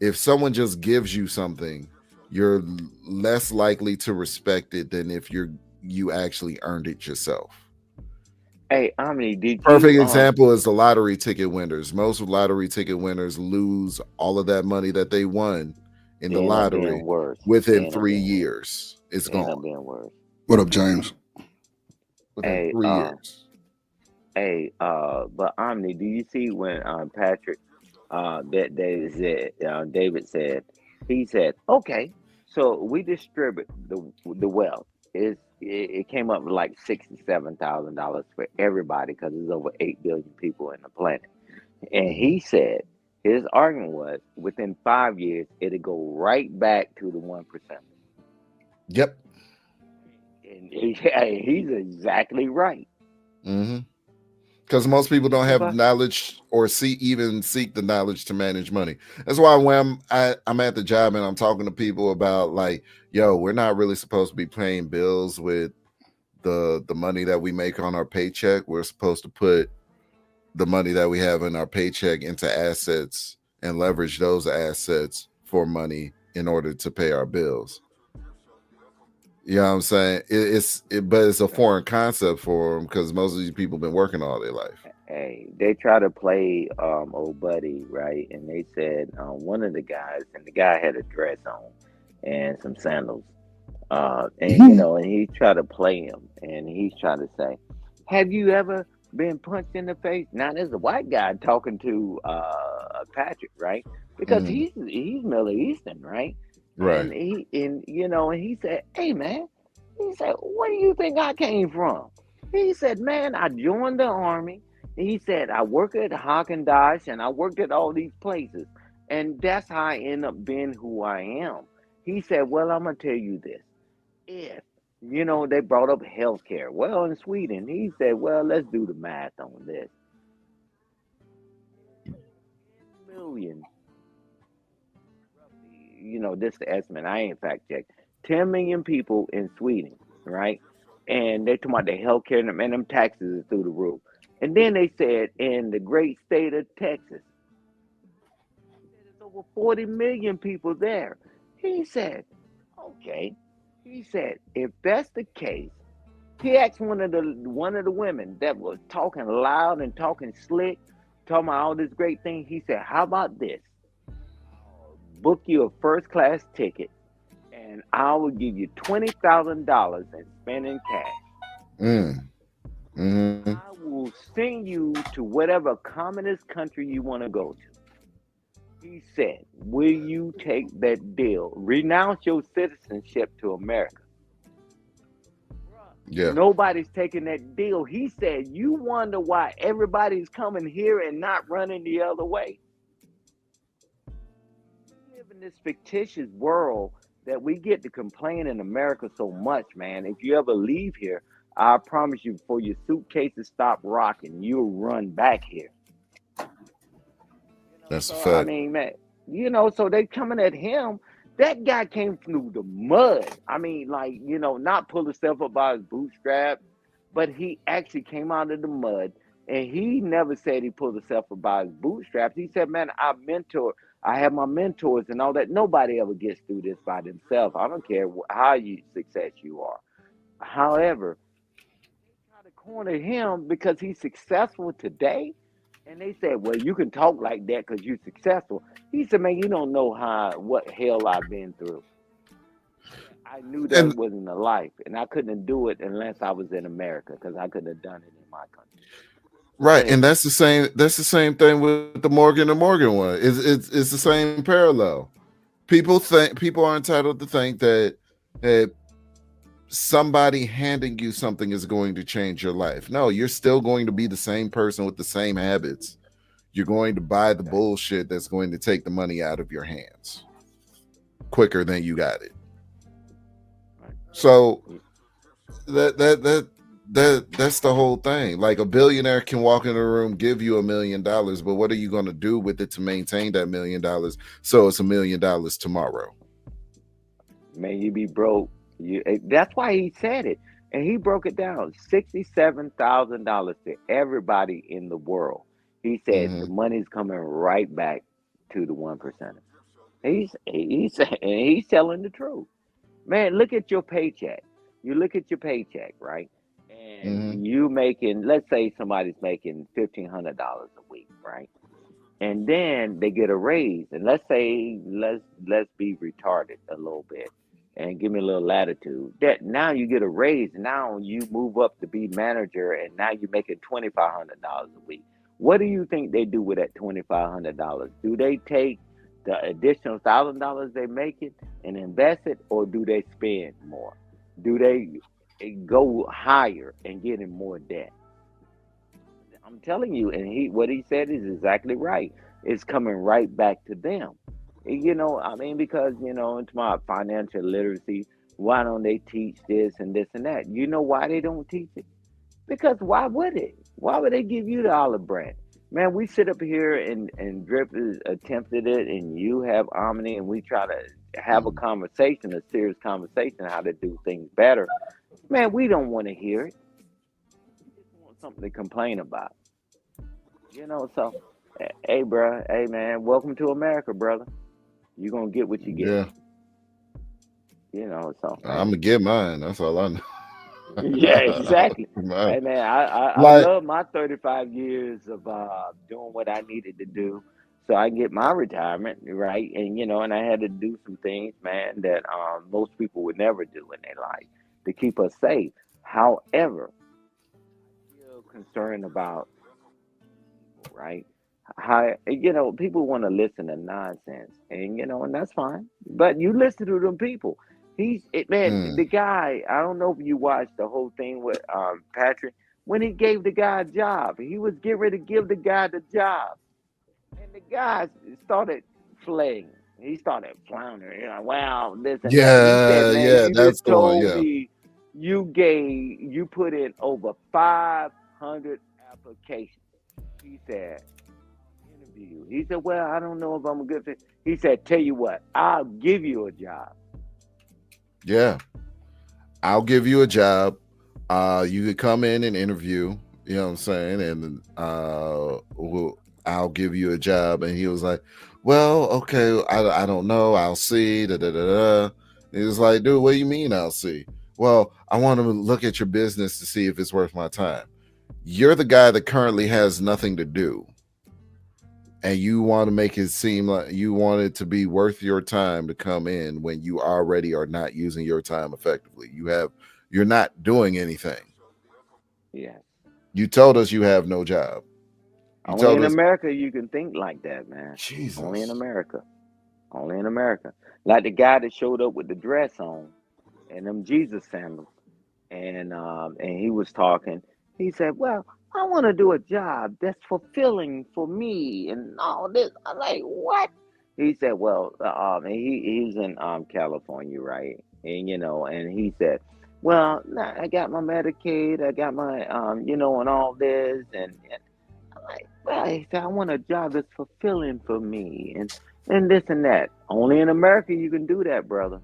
if someone just gives you something, you're less likely to respect it than if you actually earned it yourself. Hey, Omni, did Perfect you example is the lottery ticket winners. Most lottery ticket winners lose all of that money that they won in the end up being lottery worse? within End up 3 being worse. years. It's End gone up being worse. What up, James? within Hey, 3 years. But Omni, do you see when Patrick that David said, he said, okay, so we distribute the wealth. It came up with like $67,000 for everybody because there's over 8 billion people in the planet. And he said his argument was within 5 years it'll go right back to the 1%. Yep. And he's exactly right. Mm-hmm. Because most people don't If have I, knowledge or even seek the knowledge to manage money. That's why when I'm at the job and I'm talking to people about like, yo, we're not really supposed to be paying bills with the money that we make on our paycheck. We're supposed to put the money that we have in our paycheck into assets and leverage those assets for money in order to pay our bills. You know what I'm saying? But it's a foreign concept for them because most of these people been working all their life. hey, they try to play old buddy, right? And they said one of the guys, and the guy had a dress on and some sandals. And and he tried to play him, and he's trying to say, "Have you ever been punched in the face?" Now there's a white guy talking to Patrick, right? Because Mm, he's Middle Eastern, right? right. And he said, "Hey man," he said, "Where do you think I came from?" He said, "Man, I joined the army." He said, "I work at Haagen Dazs and I worked at all these places, and that's how I end up being who I am." He said, "Well, I'm gonna tell you this. If they brought up healthcare. Well, in Sweden, he said, well, let's do the math on this. 10 million, roughly, this is the estimate. I ain't fact checked. 10 million people in Sweden, right? And they're talking about the healthcare, and them taxes is through the roof. And then they said in the great state of Texas, there's over 40 million people there. He said, okay. He said, if that's the case, he asked one of the women that was talking loud and talking slick, talking about all this great thing. He said, "How about this? Book you a first class ticket, and I will give you $20,000 and spend in cash. Mm, mm-hmm. I will send you to whatever communist country you want to go to." He said, "Will you take that deal? Renounce your citizenship to America." Yeah. Nobody's taking that deal. He said, "You wonder why everybody's coming here and not running the other way?" We live in this fictitious world that we get to complain in America so much, man. If you ever leave here, I promise you, before your suitcases stop rocking, you'll run back here. That's a So I fact. mean, man, so they coming at him. That guy came through the mud. I mean, like, not pull himself up by his bootstraps, but he actually came out of the mud. And he never said he pulled himself up by his bootstraps. He said, "Man, I have my mentors and all that. Nobody ever gets through this by themselves. I don't care how you success you are." However, try to corner him because he's successful today. And they said, "Well, you can talk like that because you're successful." He said, "Man, you don't know what hell I've been through. I knew that And wasn't a life, and I couldn't do it unless I was in America because I couldn't have done it in my country." Go right, ahead. and that's the same. That's the same thing with the Morgan and Morgan one. It's the same parallel. People are entitled to think that somebody handing you something is going to change your life. No, you're still going to be the same person with the same habits. You're going to buy the bullshit that's going to take the money out of your hands quicker than you got it. Right. So that's the whole thing. Like a billionaire can walk in a room, give you $1 million, but what are you going to do with it to maintain that $1 million? So it's $1 million tomorrow. Man, you be broke. That's why he said it. And he broke it down. $67,000 to everybody in the world. He said Mm-hmm. the money's coming right back to the 1%. He's telling the truth. Man, look at your paycheck. You look at your paycheck, right? And Mm-hmm. you making, let's say somebody's making $1,500 a week, right? And then they get a raise, and let's be retarded a little bit and give me a little latitude. That now you get a raise, now you move up to be manager, and now you're making $2,500 a week. What do you think they do with that $2,500? Do they take the additional $1,000 they make it and invest it, or do they spend more? Do they go higher and get in more debt? I'm telling you, and what he said is exactly right. It's coming right back to them. I mean, because into my financial literacy, why don't they teach this and this and that? You know why they don't teach it? Because why would it? Why would they give you the olive branch? Man, we sit up here and Drip is attempted it, and you have Omni, and we try to have a conversation, a serious conversation, how to do things better. Man, we don't want to hear it. We just want something to complain about. So, hey, bro, hey, man, welcome to America, brother. You're going to get what you get. Yeah, So, I'm hey. gonna get mine. That's all I know. Yeah, exactly. Mine. Hey man, I Like, love my 35 years of doing what I needed to do so I can get my retirement, right? And I had to do some things, man, that most people would never do in their life to keep us safe. However, still concerned about people, right? How people want to listen to nonsense, and that's fine. But you listen to them people. Man, the guy. I don't know if you watched the whole thing with Patrick when he gave the guy a job. He was getting ready to give the guy the job, and the guy started flaying. He started floundering. Wow, this and that. He said, "Man, yeah, you that's just the one. told Yeah, me you put in over 500 applications." He said, interview you. He said, "Well, I don't know if I'm a good fit." He said, "Tell you what, I'll give you a job." yeah. I'll give you a job. You could come in and interview. You know what I'm saying? And I'll give you a job. And he was like, "Well, okay, I don't know. I'll see." Da, da, da, da. He was like, "Dude, what do you mean I'll see?" "Well, I want to look at your business to see if it's worth my time." You're the guy that currently has nothing to do, and you want to make it seem like you want it to be worth your time to come in when you already are not using your time effectively. You're not doing anything. Yeah. You told us you have no job. You Only told in us, America you can think like that, man. Only in Jesus. America. Only in America. Like the guy that showed up with the dress on and them Jesus sandals. And he was talking. He said, "Well, I want to do a job that's fulfilling for me and all this." I'm like, "What?" He said, "Well, and he's in California, right?" And he said, "Well, nah, I got my Medicaid, I got my and all this." And I'm like, "Well," he said, "I want a job that's fulfilling for me and this and that." Only in America you can do that, brother.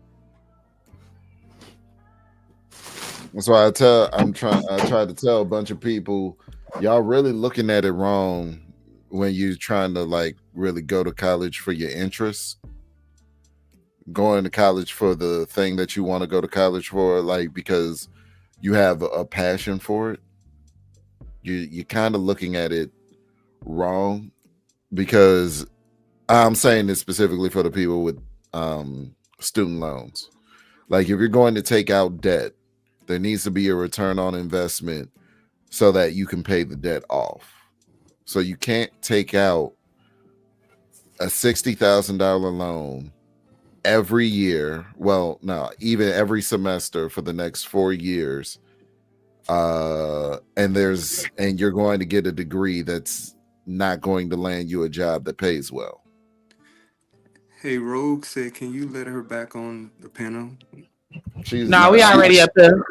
That's why I try to tell a bunch of people, y'all really looking at it wrong when you're trying to like really go to college for your interests. Going to college for the thing that you want to go to college for, like because you have a passion for it. You're kind of looking at it wrong, because I'm saying this specifically for the people with student loans. Like if you're going to take out debt, there needs to be a return on investment so that you can pay the debt off. So you can't take out a $60,000 loan every year. Well, no, even every semester for the next 4 years. And you're going to get a degree that's not going to land you a job that pays well. Hey, Rogue said, "Can you let her back on the panel?" She's Nah, not. we already up there.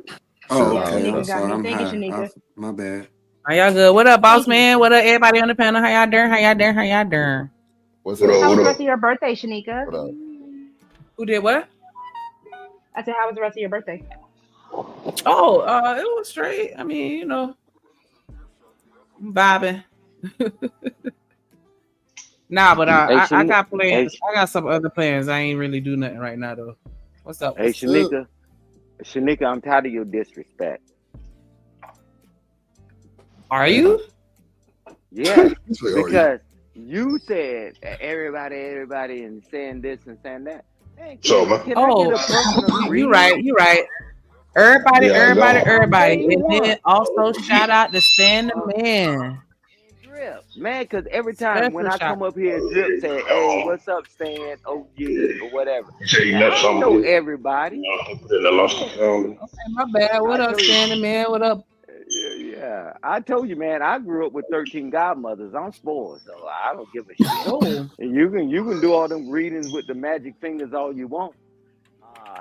Oh, Yeah, okay. I'm Shanika got sorry. me. I'm Thank you, high. Shanika. My bad. Are y'all good? What up, boss Thank you. man? What up, everybody on the panel? How y'all doing? How y'all doing? How y'all doing? What's What up? up? How was What the up? rest of your birthday, Shanika? What up? Who did what? I said, how was the rest of your birthday? Oh, it was straight. I mean, I'm vibing. Nah, but Hey, I Shanika. got Hey, plans. I got some other plans. I ain't really do nothing right now though. What's up? hey, What's up? Shanika. Shanika, I'm tired of your disrespect. Are you? Yes, Are you? because you said everybody, and saying this and saying that. Man, So, man. can I get Oh, a personal you greeting? right. You right. Everybody, Yeah, I everybody, gone. What do everybody. you And then want? also shout out to Stan the Man. Drip, man, because every time when Special I shout. come up here, Drip say, "Hey, what's up, Stan, OG, or whatever." You say you Man, met I don't know somebody, everybody. put in the lost Yeah, family. Okay, my bad. I What up, told you. Stan the Man? What up? Yeah, I told you, man. I grew up with 13 godmothers. I'm spoiled, so I don't give a shit. Oh, And you can do all them greetings with the magic fingers all you want.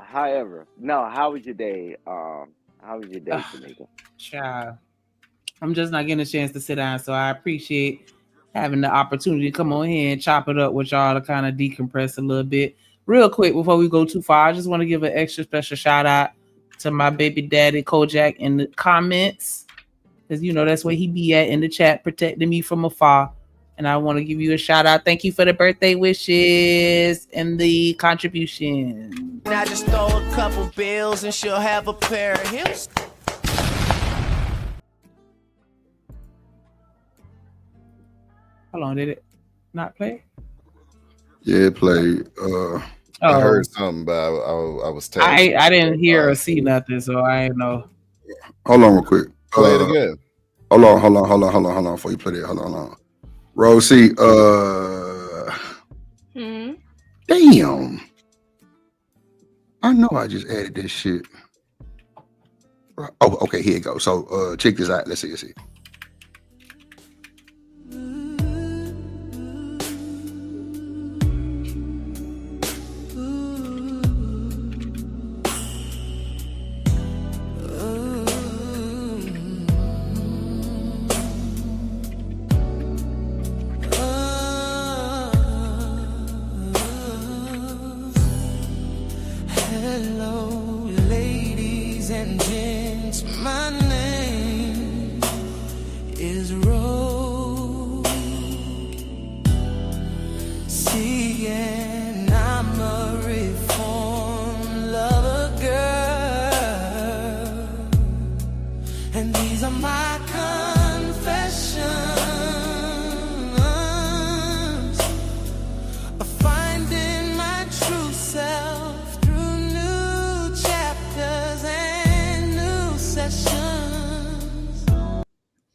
However, no. How was your day? How was your day, Shanika? child. I'm just not getting a chance to sit down, so I appreciate having the opportunity to come on here and chop it up with y'all to kind of decompress a little bit. Real quick, before we go too far, I just want to give an extra special shout out to my baby daddy Kojak in the comments, because you know that's where he be at in the chat, protecting me from afar. And I want to give you a shout out. Thank you for the birthday wishes and the contribution. I just throw a couple bills and she'll have a pair of hips. How long did it not play? Yeah, it played. I Oh, heard something, but I was tasked. I didn't hear or see nothing, so I didn't know. Hold on real quick. Play it again. Hold on before you play that. Hold on. Rosie, damn. I know I just added this shit. Oh, okay, here it goes. So check this out. Let's see. Hello, ladies and gents. My name is Rose. See, and I'm a reformed lover girl, and these are my confessions of finding my true self.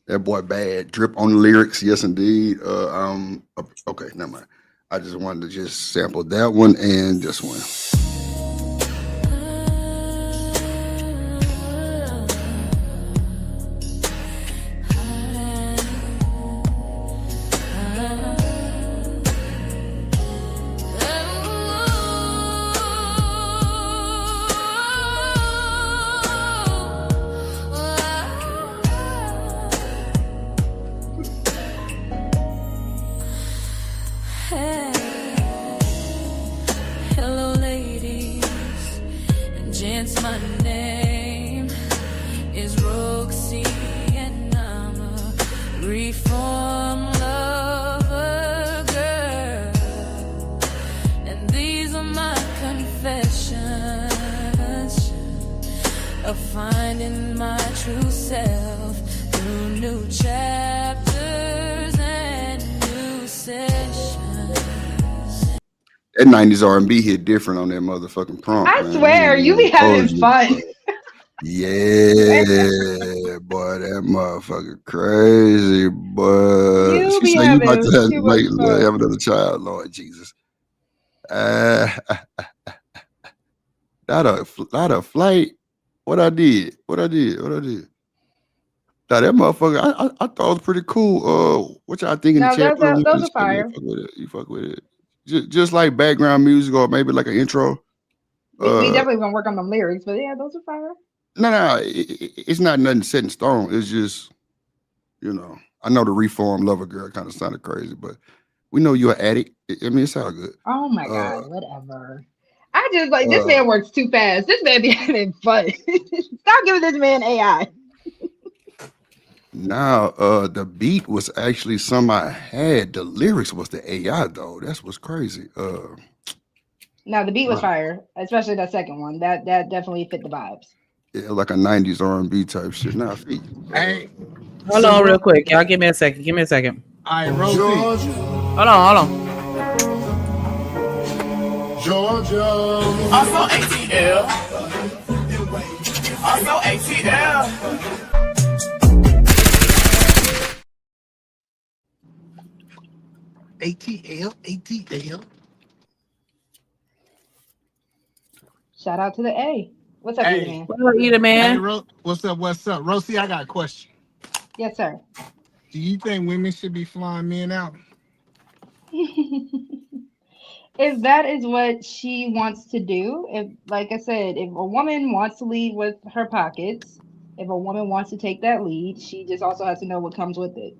That boy bad. Drip on the lyrics, yes indeed. Okay, never mind. I just wanted to just sample that one and this one. Hello, ladies and gents. My name is Roxy, and I'm a reform lover girl. And these are my confessions of finding my true self through new chapters and new sessions. That 90s R&B hit different on that motherfucking prompt, I man. swear, you be having fun. Yeah, boy, that motherfucker crazy, boy. You She be say you about having to have, too much fun. have another child, Lord Jesus. Not a flight. What I did. Now that motherfucker, I thought it was pretty cool. What y'all think in the No, chat room? those are fire. You fuck with it. Just like background music or maybe like an intro. We definitely gonna work on them lyrics, but yeah, those are fire. No, it's not nothing set in stone. It's just, I know the reformed lover girl kind of sounded crazy, but we know you're an addict. I mean, it's all good. Oh my god, whatever. I just like this man works too fast. This man be having fun. Stop giving this man AI. Now, the beat was actually some I had. The lyrics was the AI though. That's what's crazy. Now the beat was fire, especially that second one. That definitely fit the vibes. Yeah, like a 90s R&B type shit. Now, Hey, Hold on, real quick, y'all. Give me a second. All right, Rosie. Hold on. Georgia. Also ATL. Also ATL. ATL. Shout out to the A. What's up, Eda Man? What up, Eda Man? Hey, what's up? Rosie, I got a question. Yes, sir. Do you think women should be flying men out? If that is what she wants to do, if like I said, if a woman wants to lead with her pockets, If a woman wants to take that lead, she just also has to know what comes with it.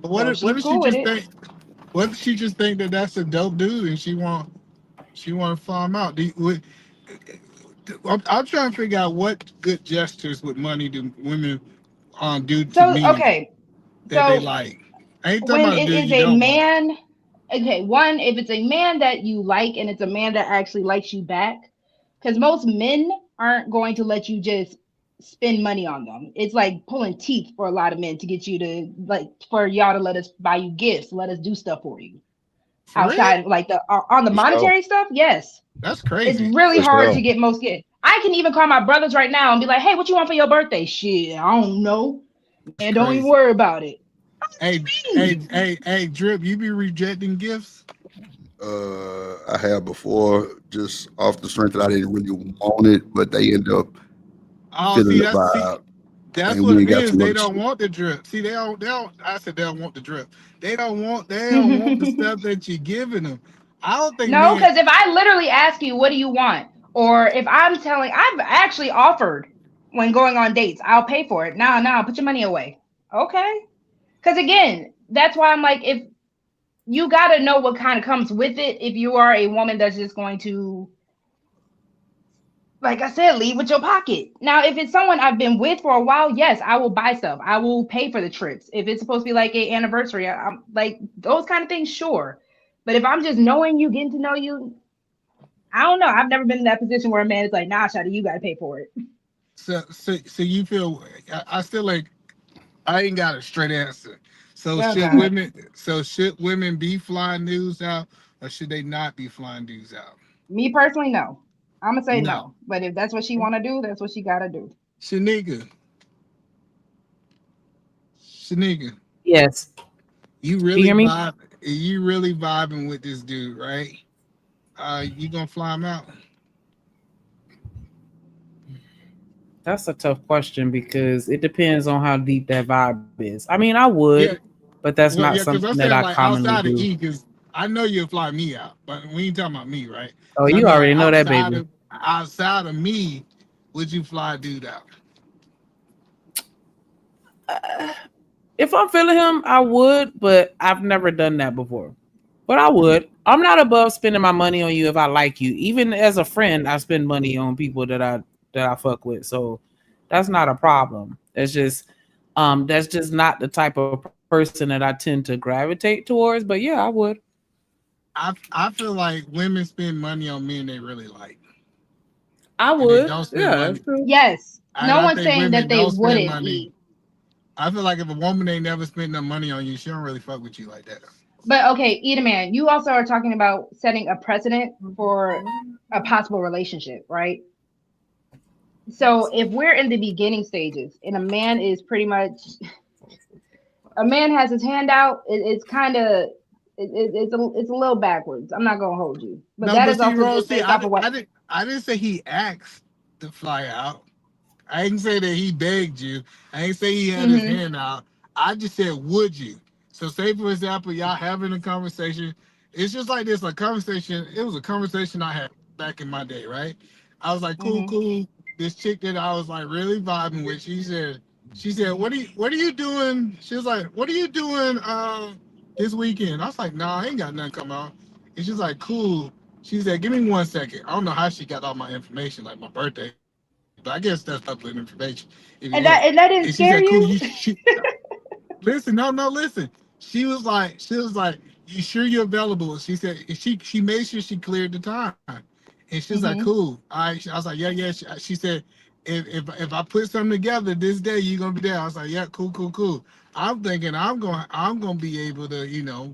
But So if what she's if she cool with just it, think? What if she just think that that's a dope dude and she want to farm out? I'm trying to figure out what good gestures with money do women do to so men okay, that they so like. I ain't talking when about a it dude is you a don't want. man, okay, one, if it's a man that you like and it's a man that actually likes you back, because most men aren't going to let you just spend money on them. It's like pulling teeth for a lot of men to get you to, like, for y'all to let us buy you gifts, let us do stuff for you For real? outside, like the on the For sure. monetary stuff. Yes, That's it's crazy. really For hard sure. to get most gifts. I can even call my brothers right now and be like, "Hey, what you want for your birthday?" Shit, I don't know, That's and don't even crazy. worry about it. Hey, Drip, you be rejecting gifts? I have before, just off the strength that I didn't really want it, but they end up Oh, feeling see, the vibe, that's and what we it ain't got is. too They much. don't want the drip. See, they don't. I said they don't want the drip. They don't want the stuff that you're giving them. I don't think No, men. because if I literally ask you, what do you want? Or if I'm telling, I've actually offered when going on dates, I'll pay for it. Nah, put your money away. Okay. Because again, that's why I'm like, if you got to know what kind of comes with it, if you are a woman that's just going to, like I said, leave with your pocket. Now, if it's someone I've been with for a while, yes, I will buy stuff. I will pay for the trips. If it's supposed to be like a anniversary, I'm like those kind of things, sure. But if I'm just knowing you, getting to know you, I don't know. I've never been in that position where a man is like, nah, Shadi, you got to pay for it. So you feel? I still like. I ain't got a straight answer. Oh, God. So should women be flying news out, or should they not be flying news out? Me personally, no. I'm going to say No. no. But if that's what she want to do, that's what she got to do. Shanika, Shanika, Yes. you You really hear me? vibe. You really vibing with this dude, right? You gonna fly him out? That's a tough question because it depends on how deep that vibe is. I mean, I would, Yeah. but that's not Well, yeah, because something I'm that I saying like commonly outside of do. E, because I know you'll fly me out, but we ain't talking about me, right? Oh, So I you mean, like already know that, baby. outside of me, would you fly a dude out? If I'm feeling him, I would, but I've never done that before. But I would. I'm not above spending my money on you if I like you. Even as a friend, I spend money on people that I fuck with. So that's not a problem. That's just not the type of person that I tend to gravitate towards. But yeah, I would. I feel like women spend money on men they really like, I and they would. don't spend Yeah, that's money. true. Yes. And No I one's think saying that women they don't spend wouldn't money. eat. I feel like if a woman ain't never spent no money on you, she don't really fuck with you like that. But okay, eat a man. You also are talking about setting a precedent for a possible relationship, right? So if we're in the beginning stages and a man is pretty much, a man has his hand out, it's kind of, it's a little backwards. I'm not gonna hold you, but No, that but is see, also Rose, just based off of what. I didn't say he asked to fly out. I didn't say that he begged you. I didn't say he had his Hmm. hand out. I just said, would you? So, say for example, y'all having a conversation. It's just like this, a conversation. It was a conversation I had back in my day, right? I was like, cool, Hmm. cool. This chick that I was like really vibing with, she said, what are you doing? She was like, what are you doing this weekend? I was like, nah, I ain't got nothing come out. And she's like, cool. She said, give me 1 second. I don't know how she got all my information, like my birthday, but I guess that's public information if it is. And And that she said, didn't cool, scare you. listen, no, listen. She was like, you sure you're available? She said she made sure she cleared the time, and she's like, Hmm. cool. I was like, yeah. She said, if I put something together this day, you're gonna be there. I was like, yeah, cool. I'm thinking I'm gonna be able to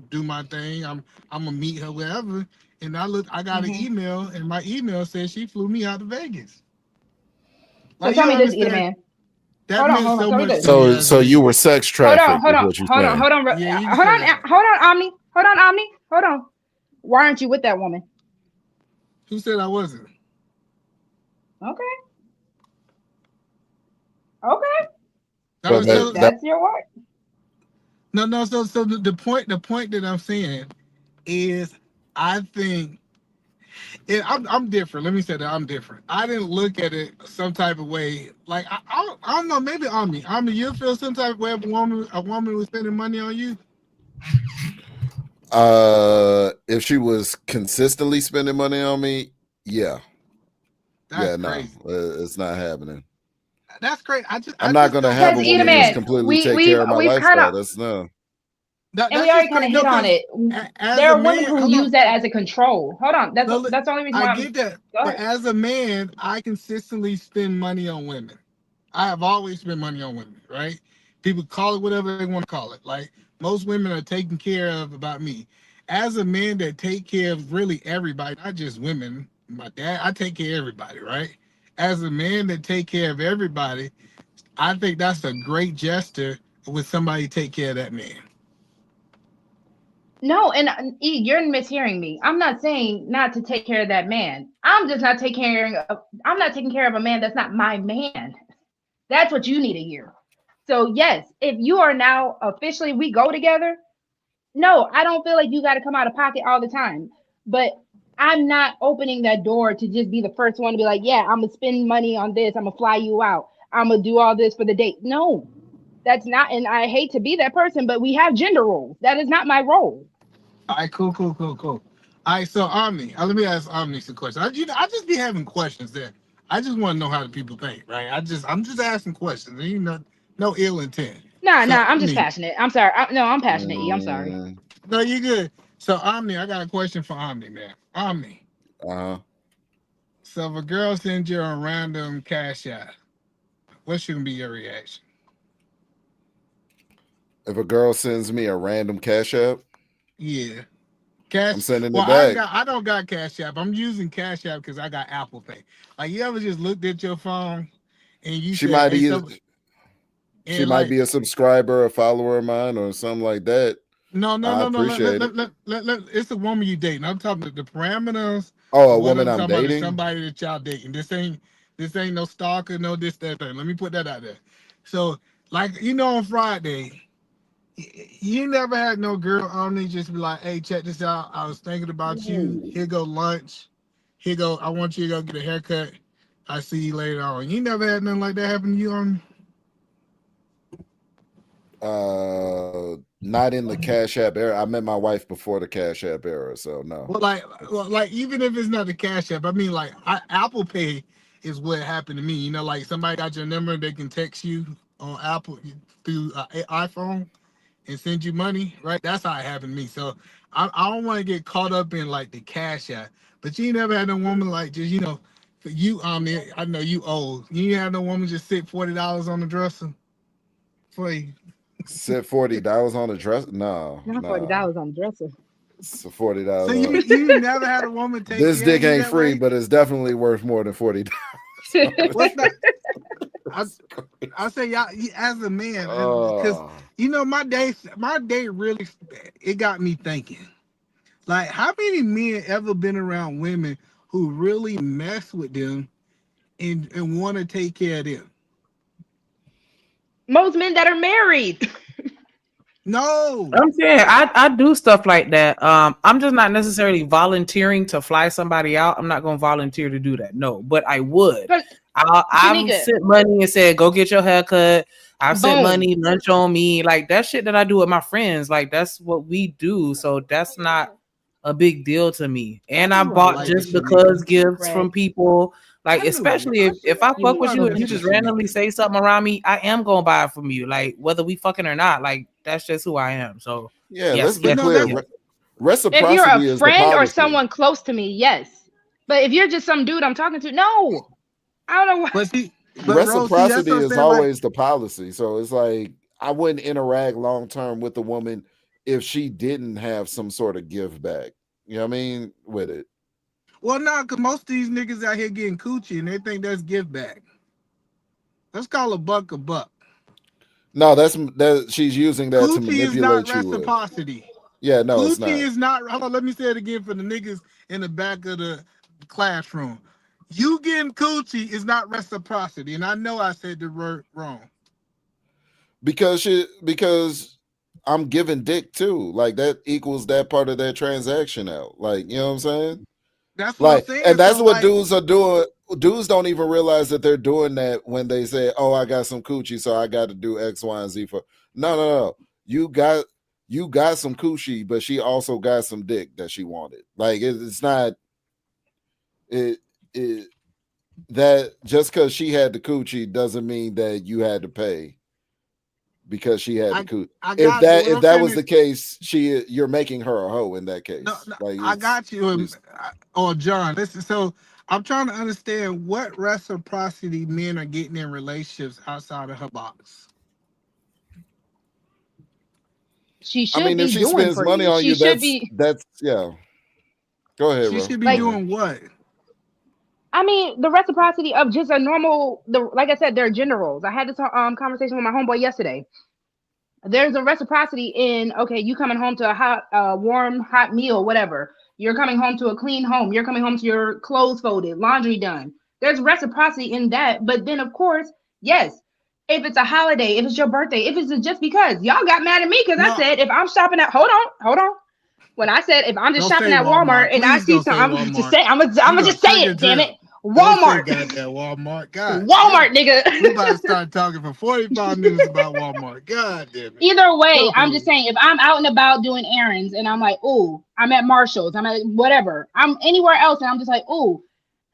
do my thing. I'm gonna meet her wherever. And I got an Hmm. email, and my email said she flew me out to Vegas. So Like you tell don't me this, eat a understand. man. That Hold meant on. so Tell me much this. to me So as so a you were sex trafficked, is what you're saying. yeah. You can Hold say on, that. Omni. Hold on. Why aren't you with that woman? Who said I wasn't? Okay. Okay. No, If that's your word. no. So the point that I'm saying is, I think I'm different. Let me say that I'm different. I didn't look at it some type of way. Like I don't know. Maybe on me. On me, you feel some type of way if a woman was spending money on you. If she was consistently spending money on me, yeah, That's yeah, no, crazy. it's not happening. That's crazy. I just I'm I not just gonna don't have Because a either woman just understand. man, completely we take we've care of my we've kind of lifestyle. That's no. and we That's already just kind crazy. of No, hit on because it. as There a are women man, who hold use on. that as a control. Hold on, No, that's the only reason I why I'm. get that, Go but ahead. as a man, I consistently spend money on women. I have always spent money on women, right? People call it whatever they want to call it. Like most women are taken care of about me. As a man that take care of really everybody, not just women. My dad, I take care of everybody, right? As a man that take care of everybody, I think that's a great gesture when somebody take care of that man. No, and you're mishearing me. I'm not saying not to take care of that man. I'm just not taking care of. I'm not taking care of a man that's not my man. That's what you need to hear. So yes, if you are now officially we go together, no, I don't feel like you got to come out of pocket all the time. But I'm not opening that door to just be the first one to be like, yeah, I'm gonna spend money on this. I'm gonna fly you out. I'm gonna do all this for the date. No, that's not. And I hate to be that person, but we have gender roles. That is not my role. All right, cool. All right, so Omni, let me ask Omni some questions. I just be having questions there. I just want to know how the people think, right? I'm just asking questions. You know, no ill intent. Nah, So nah. I'm just Omni, passionate. I'm sorry. No, I'm passionate. I'm sorry. Mm, no, you good. So Omni, I got a question for Omni, man. Omni. uh-huh. So if a girl sends you a random cash out, what should be your reaction? If a girl sends me a random cash app, Yeah. I'm Cash. sending Well, it back. I don't got Cash App. I'm using Cash App because I got Apple Pay. Like you ever just looked at your phone and you She said, might "Hey, be so," she and might like, be a subscriber, a follower of mine, or something like that. I no. appreciate it. It's a woman you dating. I'm talking the parameters Oh, of a what woman I'm I'm talking about is dating? somebody that y'all dating. This ain't no stalker, no this that thing. Let me put that out there. So, like on Friday, you never had no girl on me just be like, "Hey, check this out. I was thinking about you. No. Here go lunch. Here go. I want you to go get a haircut. I see you later on." You never had nothing like that happen to you on. Not in the Cash App era. I met my wife before the Cash App era, so no. Well, even if it's not the Cash App, I mean, like Apple Pay is what happened to me. Like somebody got your number, they can text you on Apple through iPhone and send you money, right? That's how it happened to me. So I don't want to get caught up in like the Cash App. But you never had a woman like just for you, I know you old. You ain't had no woman just sit $40 on the dresser for you. Sit $40 on a dress? No, Not no. $40 on the dresser. It's So $40 you on. you never had a woman take This care of dick you ain't that free, way? but it's definitely worth more than $40. What's that? I I say y'all as a man, because Oh, my day really it got me thinking. Like, how many men ever been around women who really mess with them and want to take care of them? Most men that are married. No, I'm saying I do stuff like that. I'm just not necessarily volunteering to fly somebody out. I'm not going to volunteer to do that. No, but I would. But I've Shanika, sent money and said, "Go get your haircut." I've sent boom. money, lunch on me, like that shit that I do with my friends. Like that's what we do. So that's not a big deal to me. And I you don't bought like it, just Shanika. because gifts from Correct. people. Like I knew it. especially if I You fuck need with I to. you know and you this is just randomly Shanika. say something around me, I am gonna buy it from you. Like whether we fucking or not. Like that's just who I am. So yeah. Let's yes, be But yes, no, yes, clear. that's yes. If you're a Reciprocity is the friend or policy. someone close to me, yes. But if you're just some dude I'm talking to, no. I don't know why. but see, but Rose, see, that's what Reciprocity I'm is saying. Like, always the policy. So it's like I wouldn't interact long term with the woman if she didn't have some sort of give back. You know what I mean? With it. well, no, because most of these niggas out here getting coochie and they think that's give back. Let's call a buck a buck. No, that she's using that to Coochie is not manipulate you with. reciprocity. Yeah, no, it's Coochie not. is not. Hold on, let me say it again for the niggas in the back of the classroom. You getting coochie is not reciprocity, and I know I said the word wrong. Because I'm giving dick too. Like that equals that part of that transaction out. Like, you know what I'm saying? That's what I'm Like, saying. and that's So what like, dudes are doing. Dudes don't even realize that they're doing that when they say, "Oh, I got some coochie, so I got to do X, Y, and Z for." No, no, no. You got some coochie, but she also got some dick that she wanted. Like it's not it it that just because she had the coochie doesn't mean that you had to pay because she had the coochie. I If got you. What if I'm that saying was is, the case, you're making her a hoe in that no, case. no, Like I got you. it's Or John, listen. So I'm trying to understand what reciprocity men are getting in relationships outside of her box. She I should mean, if be she doing spends for money you. on She you, should be. that's yeah. Go ahead, She bro. should be Go Like, ahead. doing what? I mean, the reciprocity of just a normal, like I said, they're gender roles. I had this conversation with my homeboy yesterday. There's a reciprocity in, okay, you coming home to a hot, warm, hot meal, whatever. You're coming home to a clean home. You're coming home to your clothes folded, laundry done. There's reciprocity in that. But then, of course, yes, if it's a holiday, if it's your birthday, if it's just because y'all got mad at me because I No, said if I'm shopping at, hold on. When I said if I'm just don't shopping say at Walmart Walmart. and I Please see don't say something, I'm just Walmart. say I'm You gonna gonna just say trigger it. Damn drip. it, Don't say Walmart, goddamn Walmart. God damn. Walmart, nigga. We about to start talking for 45 minutes about Walmart. God damn it. Either way, Go I'm just ahead. saying if I'm out and about doing errands and I'm like, oh, I'm at Marshall's, I'm at whatever, I'm anywhere else and I'm just like, oh,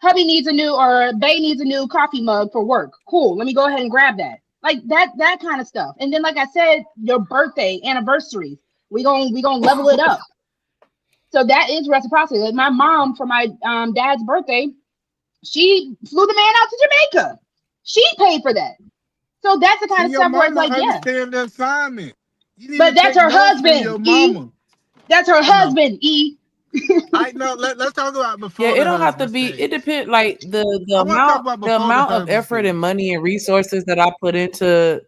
hubby needs a new or Bay needs a new coffee mug for work. Cool, let me go ahead and grab that. Like that kind of stuff. And then, like I said, your birthday, anniversaries, we gonna level it up. So that is reciprocity. Like my mom for my dad's birthday, she flew the man out to Jamaica. She paid for that. So that's the kind See, of your stuff where it's mama like, yeah. understand the assignment. You need to But that's take her notes from husband, your E. mama. That's her I know. husband, E. I know. Let's talk about Yeah, before it the don't have to husband be. It stage. depends. Like the I want to talk amount about the before the amount of husband effort stage. and money and resources that I put into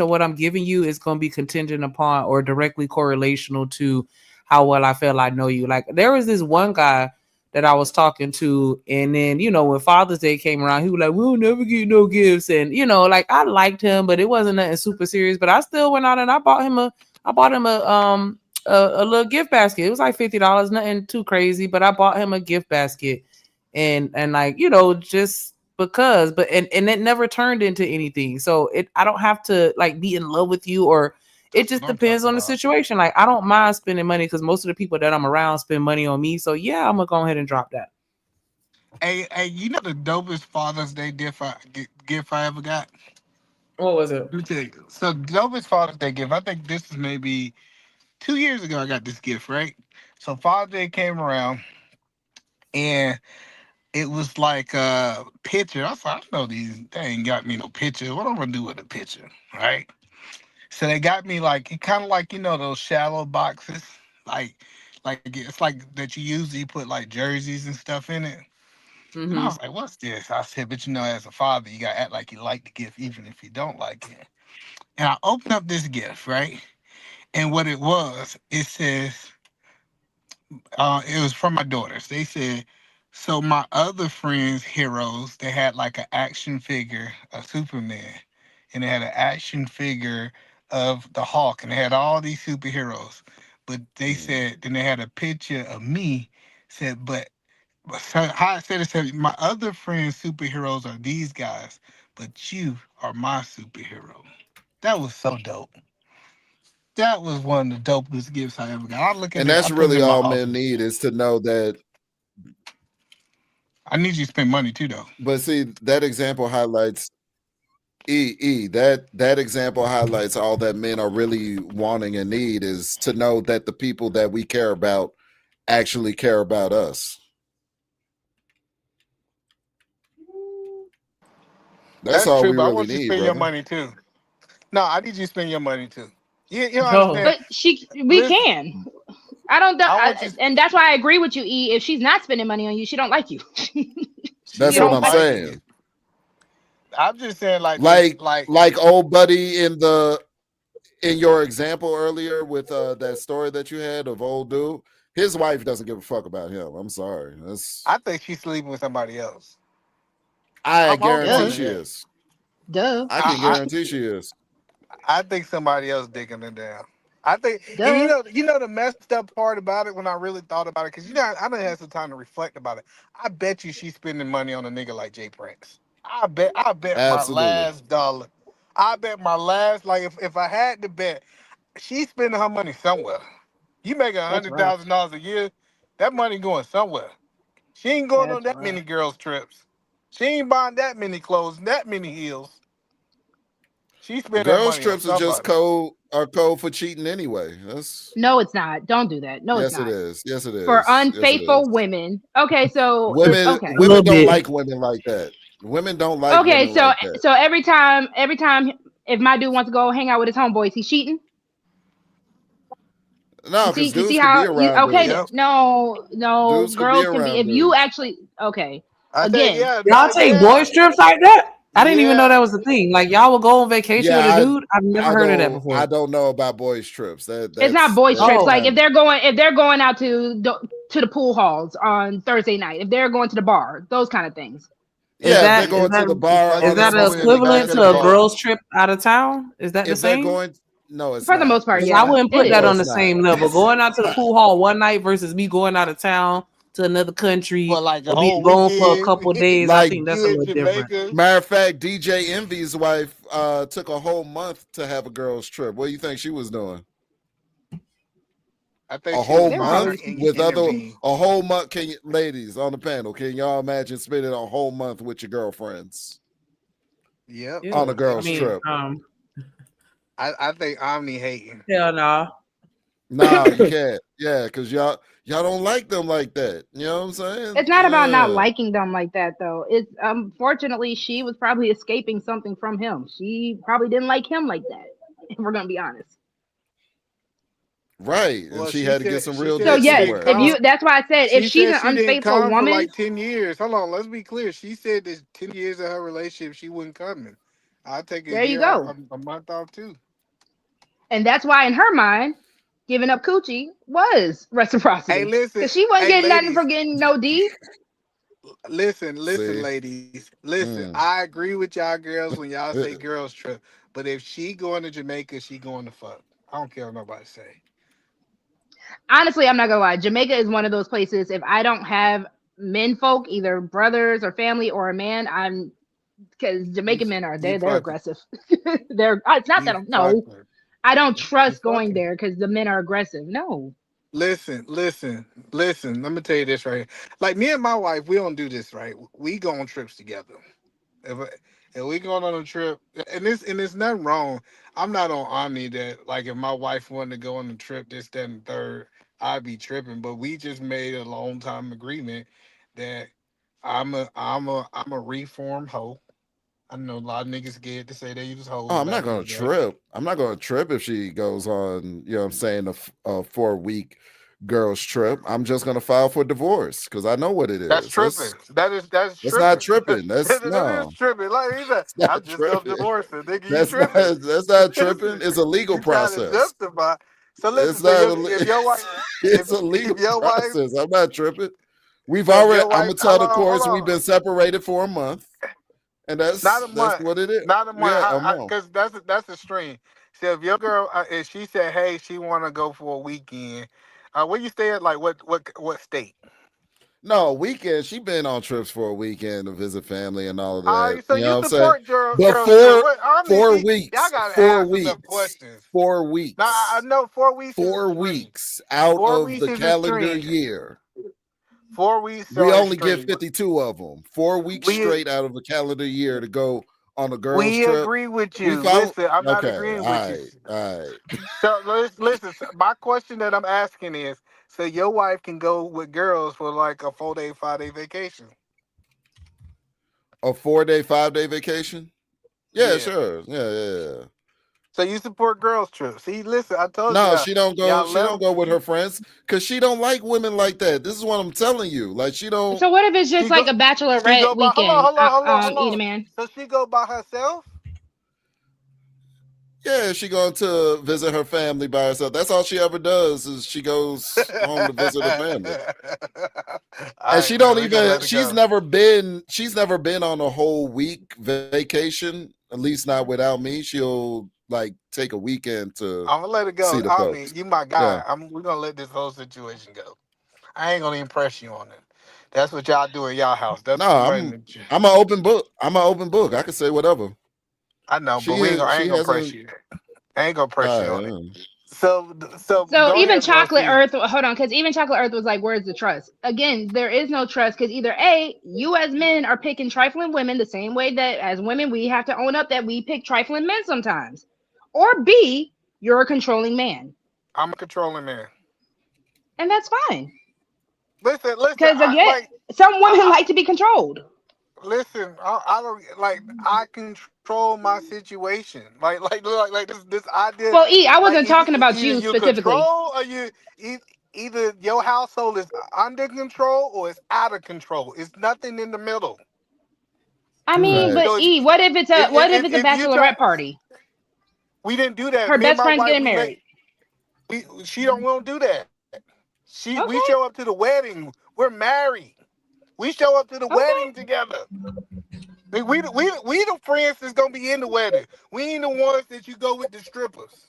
what I'm giving you is going to be contingent upon or directly correlational to how well I feel I know you. Like there was this one guy that I was talking to, and then when Father's Day came around, he was like, "We'll never get no gifts," and like I liked him, but it wasn't nothing super serious. But I still went out and I bought him a little gift basket. It was like $50, nothing too crazy, but I bought him a gift basket, and like just because, but and it never turned into anything. So I don't have to like be in love with you, or it That's just what I'm depends talking on the about. situation. Like I don't mind spending money because most of the people that I'm around spend money on me. So yeah, I'm gonna go ahead and drop that. Hey, you know the dopest Father's Day gift I ever got? What was it? Let me tell you. So the dopest Father's Day gift, I think this is maybe 2 years ago I got this gift, right? So Father's Day came around and it was like a picture. I thought, I know they ain't got me no picture. What I'm gonna do with a picture, right? So they got me like it kind of like those shallow boxes, like it's like that you usually put like jerseys and stuff in it. And I Mm-hmm. was like, "What's this?" I said, "But as a father, you gotta act like you like the gift, even if you don't like it." And I opened up this gift, right? And what it was, it says, it was from my daughters. They said, so my other friends' heroes, they had like an action figure of Superman, and they had an action figure of the Hulk, and they had all these superheroes. But they said, then they had a picture of me, said, so how I said it said, my other friends' superheroes are these guys, but you are my superhero. That was so dope. That was one of the dopest gifts I ever got. I look at And it, I that's put it really in my all men office. need is to know that. I need you to spend money too, though. But see, that example highlights that example highlights all that men are really wanting and need is to know that the people that we care about actually care about us. That's That's all true, we but I really want you to need, spend your brother. money too. No, I need you to spend your money too. You don't No. understand. But we Listen, can. I don't, I want you. and that's why I agree with you, E. If she's not spending money on you, she don't like you. She That's She what don't don't I'm like like you. me. saying. I'm just saying like this. Like Like like old buddy in your example earlier with that story that you had of old dude, his wife doesn't give a fuck about him. I'm sorry. That's I think she's sleeping with somebody else. I I'm guarantee going Duh, to she that. is. duh. I can I guarantee she is. I think somebody else digging her down. I think, and Duh. you know the messed up part about it when I really thought about it, because you know I done had some time to reflect about it. I bet you she's spending money on a nigga like Jay Prince. I bet my Absolutely. last dollar. I bet my last, like, if I had to bet, she's spending her money somewhere. You make a That's hundred rough. thousand dollars a year, that money going somewhere. She ain't going on That's that many rough. girls trips. She ain't buying that many clothes, that many heels. She spend that Girls money on trips are just somebody. code for cheating anyway. That's No, it's not. Don't do that. No, it's yes it not. is. Yes it For is. Yes it unfaithful is. women. Okay, so it's Women okay. A little women don't bit. like women like that. Women don't like Okay, women so like that. every time if my dude wants to go hang out with his homeboys, he's cheating. No, because You see dudes could be how you around okay? Yep. dudes. No, Dudes could be girls can be. around If you dudes. actually okay, I think, again, yeah, Y'all no, take yeah, boy trips like that? I didn't even know yeah. that was a thing. Like y'all will go on vacation Yeah, with a dude? I've never heard of that I before. don't know about boys trips. it's not boys That's trips. Oh, Like kind if they're going out to the pool halls on Thursday night, if they're going to the bar, those kind of things. is yeah, if they're that is going to that the bar Fucking is on a and that smoking booing the gun equivalent bitch at at the the to a bar. bar, girl's trip out of town? Is that the if they're same? going no, it's For the not. most part, Because I yeah, wouldn't it put that No, on is. the it's not. same level. Going out to the pool hall one night versus me going out of town to another For country like a or being whole gone for a weekend. couple of days. I Like think that's a You in little different. Jamaica. matter of fact, DJ Envy's wife took a whole month to have a girls trip. What do you think she was doing? I think A she was whole They were month probably with other monitoring. a whole month. Can you, ladies on the panel? Can y'all imagine spending a whole month with your girlfriends Yep. on a Ew. I girls mean, trip? I think Omni hating. hell no. Nah, you can't. Yeah, because y'all don't like them like that. You know what I'm saying? It's not about not liking them like that though. It's unfortunately she was probably escaping something from him. She probably didn't like him like that. If we're gonna be honest. Right, and Well, she had to get some real So dick she yes, didn't somewhere. if come. you that's why I said if She she's said an she didn't unfaithful come for woman, like 10 years. Hold on, let's be clear. She said that 10 years of her relationship she wasn't coming. I take a there you year, go. a month off too. And that's why in her mind, giving up coochie was Hey, reciprocity. listen, Because she wasn't hey, getting nothing from ladies, getting no D. listen, See, ladies, listen. mm. I agree with y'all girls when y'all say girls trip, but if she going to Jamaica, she going to fuck. I don't care what nobody say. Honestly, I'm not gonna lie. Jamaica is one of those places. If I don't have men folk, either brothers or family or a man, I'm because You Jamaican men are you they're fucking aggressive. It's not that you no, fucking I don't you trust going fucking. there because the men are aggressive. No. Listen. Let me tell you this right here. Like me and my wife, we don't do this right. We go on trips together. If if we going on a trip, and there's nothing wrong. I'm not on Omni that like if my wife wanted to go on a trip, this, that, and third, I'd be tripping. But we just made a long time agreement that I'm a reformed hoe. I know a lot of niggas scared to say they use hoes Oh, I'm not back in gonna the day. trip. I'm not gonna trip if she goes on, you know what I'm saying, a 4 week girls trip. I'm just gonna file for divorce because I know what it That's is. tripping. That's That's not tripping. tripping. That's That is no, tripping. Like he said, it's not I'm just gonna tripping. divorce her. Nigga, you That's not tripping. that's not tripping. It's a legal You trying to process. justify. So listen, It's so not if your wife it's a legal if your wife process. I'm not tripping. We've so if already your I'm wife gonna tell the hold courts we've on. been separated for a month, and Not a that's month. what it is. Not a month. Yeah, a month. Because that's a string. So if your girl if she said, hey, she wanna go for a weekend, where you stay at, like what state? No, weekend. She been on trips for a weekend to visit family and all of All that. right, so You know you what I'm saying? support But girls trip. What four see, y'all weeks, gotta four ask enough weeks, questions. four Now I weeks, know 4 weeks is a four string. weeks out Four of weeks the is a calendar string. year. 4 weeks We are a only get string. 52 of them. 4 weeks We straight out of the calendar year to go on a girls we trip. agree with We you. follow. Listen, I'm not Okay, agreeing with all you. right, all right. So listen. So my question that I'm asking is: so your wife can go with girls for like a 4 day, 5 day vacation? A 4 day, 5 day vacation? Yeah, Yeah. sure. Yeah. So you support girls trips? See, listen, I told No, y'all, she don't go. y'all She left. don't go with her friends because she don't like women like that. This is what I'm telling you. Like she don't. So what if it's just She like go. a She bachelorette go by. Hold on, weekend? hold Eat a on. man. So she go by herself. Yeah, she going to visit her family by herself. That's all she ever does is she goes home to visit her family. All And she right, man, don't we're gonna even. let it go. She's never been on a whole week vacation. At least not without me. She'll like take a weekend to I'm gonna let it see go. the I mean, folks. you my Yeah. guy. We're gonna let this whole situation go. I ain't gonna impress you on it. That's what y'all do in y'all house. That's No, what I'm running. I'm an open book. I'm an open book. I can say whatever. I know, but I She ain't gonna press hasn't. you. I ain't gonna press you on it. Uh, So So go even ahead, Chocolate Rosie. Earth, hold on, because even Chocolate Earth was like, where's the trust? Again, there is no trust because either A, you as men are picking trifling women the same way that as women we have to own up that we pick trifling men sometimes. Or B, you're a controlling man. I'm a controlling man. And that's fine. Listen. Because again, some women like to be controlled. Listen. I don't like. I control my situation. This idea. Well, E, I Like wasn't talking about either you you specifically. control or either your household is under control or it's out of control. It's nothing in the middle. I mean, but So E, what if it's a if you try, bachelorette party? we didn't do that. Her Me and best my friend's wife, getting married. we won't do that. We Okay. show up to the wedding. We're married. We show up to the Okay. wedding together. We the friends that's gonna be in the wedding. We ain't the ones that you go with the strippers.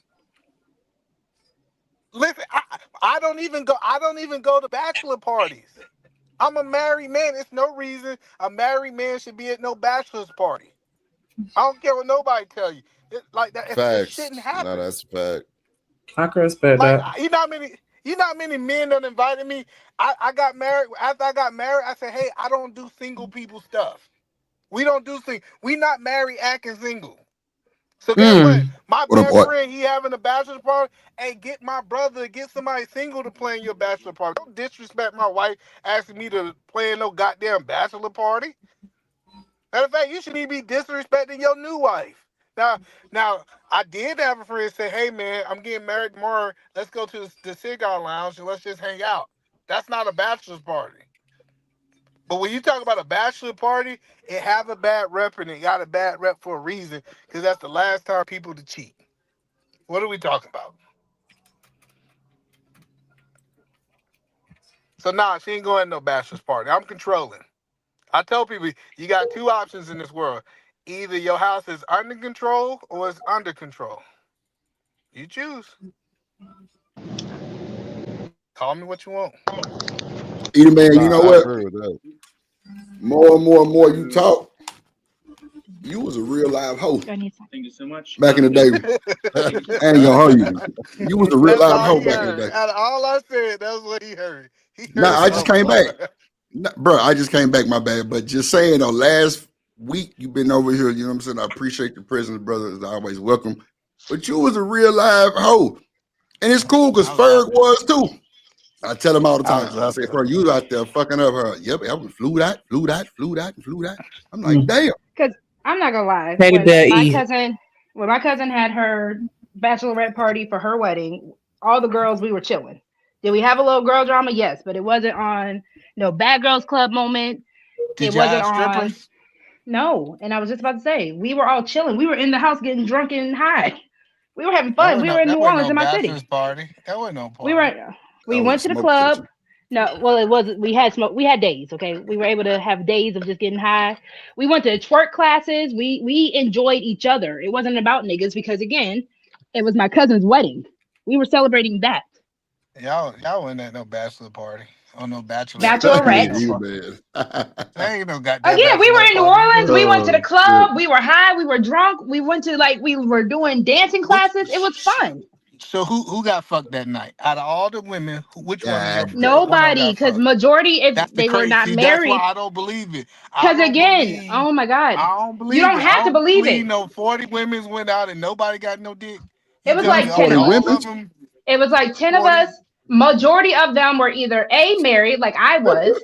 Listen, I don't even go. I don't even go to bachelor parties. I'm a married man. It's no reason a married man should be at no bachelor's party. I don't care what nobody tell you. Like that, it facts. shouldn't No, happen. that's a fact. I can respect Like that. you know how many men that invited me. I got married. After I got married, I said, hey, I don't do single people stuff. We don't do things. We not married acting single. So guess what? My What up, best Art? friend, he having a bachelor party. Hey, get my brother, get somebody single to play in your bachelor party. Don't disrespect my wife asking me to play in no goddamn bachelor party. Matter of fact, you shouldn't even be disrespecting your new wife. Now, I did have a friend say, hey man, I'm getting married tomorrow. Let's go to the cigar lounge and let's just hang out. That's not a bachelor's party. But when you talk about a bachelor party, it have a bad rep and it got a bad rep for a reason, because that's the last time people to cheat. What are we talking about? So nah, she ain't going to no bachelor's party. I'm controlling. I tell people you got two options in this world. Either your house is under control or it's under control. You choose. Call me what you want. Either man, you Nah, know I what? agree with that. More and more you talk, you was a real live hoe Do I need some? Thank you so much. back in the day. I ain't gonna hold you. You was a real That's live all hoe he back in the heard. day. Out of all I said, that's what he heard. He Nah, heard I just came something. back. Nah, bro, I just came back, my bad. But just saying though, last week you've been over here, you know what I'm saying? I appreciate your presence, brother. It's always welcome. But you was a real live hoe. And it's cool because I was out Ferg there. was too. I tell him all the I time. was I out say, there. Ferg, you out there fucking up her. Yep, I flew that. I'm like, damn. Because I'm not gonna lie, Teddy bear E. when my cousin had her bachelorette party for her wedding, all the girls we were chilling. Did we have a little girl drama? Yes, but it wasn't on no bad girls club moment. It Did you wasn't have on strippers? no. And I was just about to say we were all chilling. We were in the house getting drunk and high. We were having fun. We were in New That wasn't Orleans no in my city. bachelor's party. That wasn't no We party. were we That was a went to the smoke club. session. No, well, it wasn't. We had smoke. We had days. Okay, we were able to have days of just getting high. We went to twerk classes. We enjoyed each other. It wasn't about niggas because again, it was my cousin's wedding. We were celebrating that Y'all wasn't at no bachelor party or no bachelorette party. That ain't bachelorette. no You party. man. That ain't no goddamn Again, we were bachelorette in New party. Orleans. We went to the Oh club. shit. We were high. We were drunk. We went to we were doing dancing Which classes. It was fun. so who got fucked that night? Out of all the women, which one of God which one of them Nobody, got because fucked? majority if That's the they were crazy. not See, that's why married. I don't believe it. I Because don't again, believe. oh my God, I don't you believe don't it. I have to don't believe believe it. no 40 women went out and nobody got no dick. It You was telling Not me like 10 40 of us. all of women. them It was like 10 of 40? us. Majority of them were either A, married, like I was,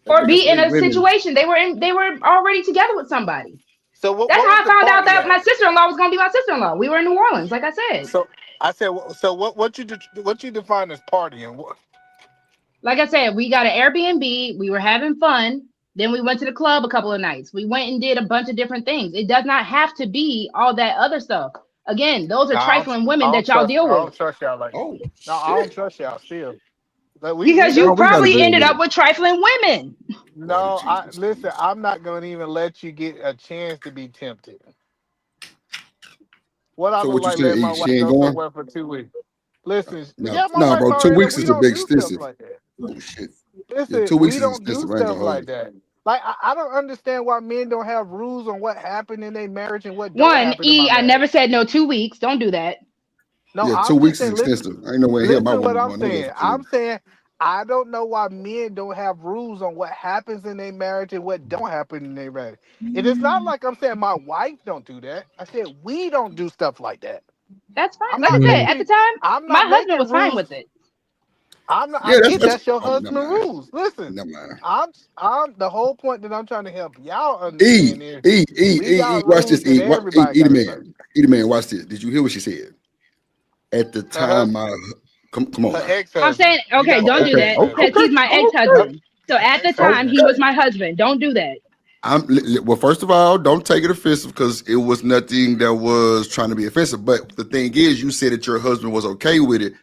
That or nigga B, in say a women. situation. They were already together with somebody. So That's what how was I the found out party that at? my sister-in-law was gonna be my sister-in-law. We were in New Orleans, like I said. So I said, so what you define as partying? Like I said, we got an Airbnb, we were having fun. Then we went to the club a couple of nights. We went and did a bunch of different things. It does not have to be all that other stuff. Again, those are Nah, trifling women that y'all I deal with. don't trust y'all like that. Oh No, I don't shit. trust y'all still. Like we Because No, you done we got a probably good ended one. up with trifling women. Lord of no, I Jesus. listen, I'm not gonna even let you get a chance to be tempted. What I So look what you like letting my saying? She wife ain't go going? somewhere for 2 weeks. Listen, No, yeah, my no, wife bro. Two already know weeks we is a don't bit do stuff extensive. like that. Oh shit. Yeah, Listen, 2 weeks we is don't do extensive. I ain't stuff gonna hold like you. that. Like I don't understand why men don't have rules on what happened in their marriage and what don't One, happen in my E, I marriage. never said no 2 weeks. Don't do that. No, Yeah, I'm 2 just weeks is saying. Listen, extensive. I ain't no way in hell my listen. What woman I'm going nowhere saying. for 2 I'm weeks. saying I don't know why men don't have rules on what happens in their marriage and what don't happen in their marriage. It is not like I'm saying my wife don't do that. I said we don't do stuff like that. That's fine. I'm Like not I said, at the making. time, I'm my not husband making was fine rules. with it. I'm not. I Yeah, get that's that's your oh never husband mind. rules. Listen, Never mind. I'm the whole point that I'm trying to help y'all E, understand is E, E, we E, E, got watch rules this, that E. E, everybody E the got to serve. man. E the man, watch this. Did you hear what she said? At the Her hus, time my come on her now. ex I'm husband. saying, We okay, got an don't do ex Okay, that husband. because he's my okay, ex-husband. So at the Ex time, husband. he was okay. my husband. Don't do that. Well, first of all, don't take it offensive because it was nothing that was trying to be offensive. But the thing is, you said that your husband was okay with it.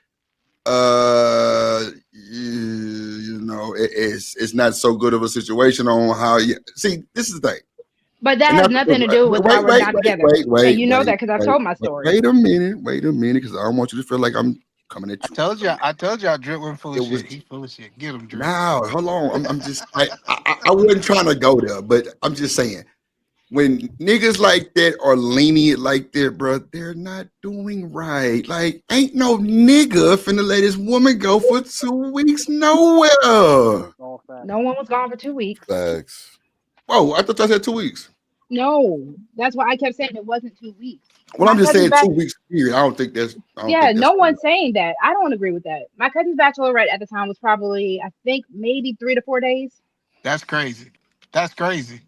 It's not so good of a situation on how you see. This is the thing, But that and has not nothing to do with why we're not together. And you know that because I've told my story. wait a minute, because I don't want you to feel like I'm coming at you. I told you, I Drip went full It of was shit. He full of shit. Get him, Drip. now. Hold on, I'm just I wasn't trying to go there, but I'm just saying when niggas like that are lenient like that, bro, they're not doing right. Like, ain't no nigga finna let this woman go for 2 weeks nowhere. No one was gone for 2 weeks. Facts. Whoa, I thought I said 2 weeks. No, that's why I kept saying it wasn't 2 weeks. Well, My I'm just cousin's saying back. 2 weeks period. I don't Yeah, think that's no fair. one's saying that. I don't agree with that. My cousin's bachelorette at the time was probably, I think, maybe 3 to 4 days. That's crazy. That's crazy.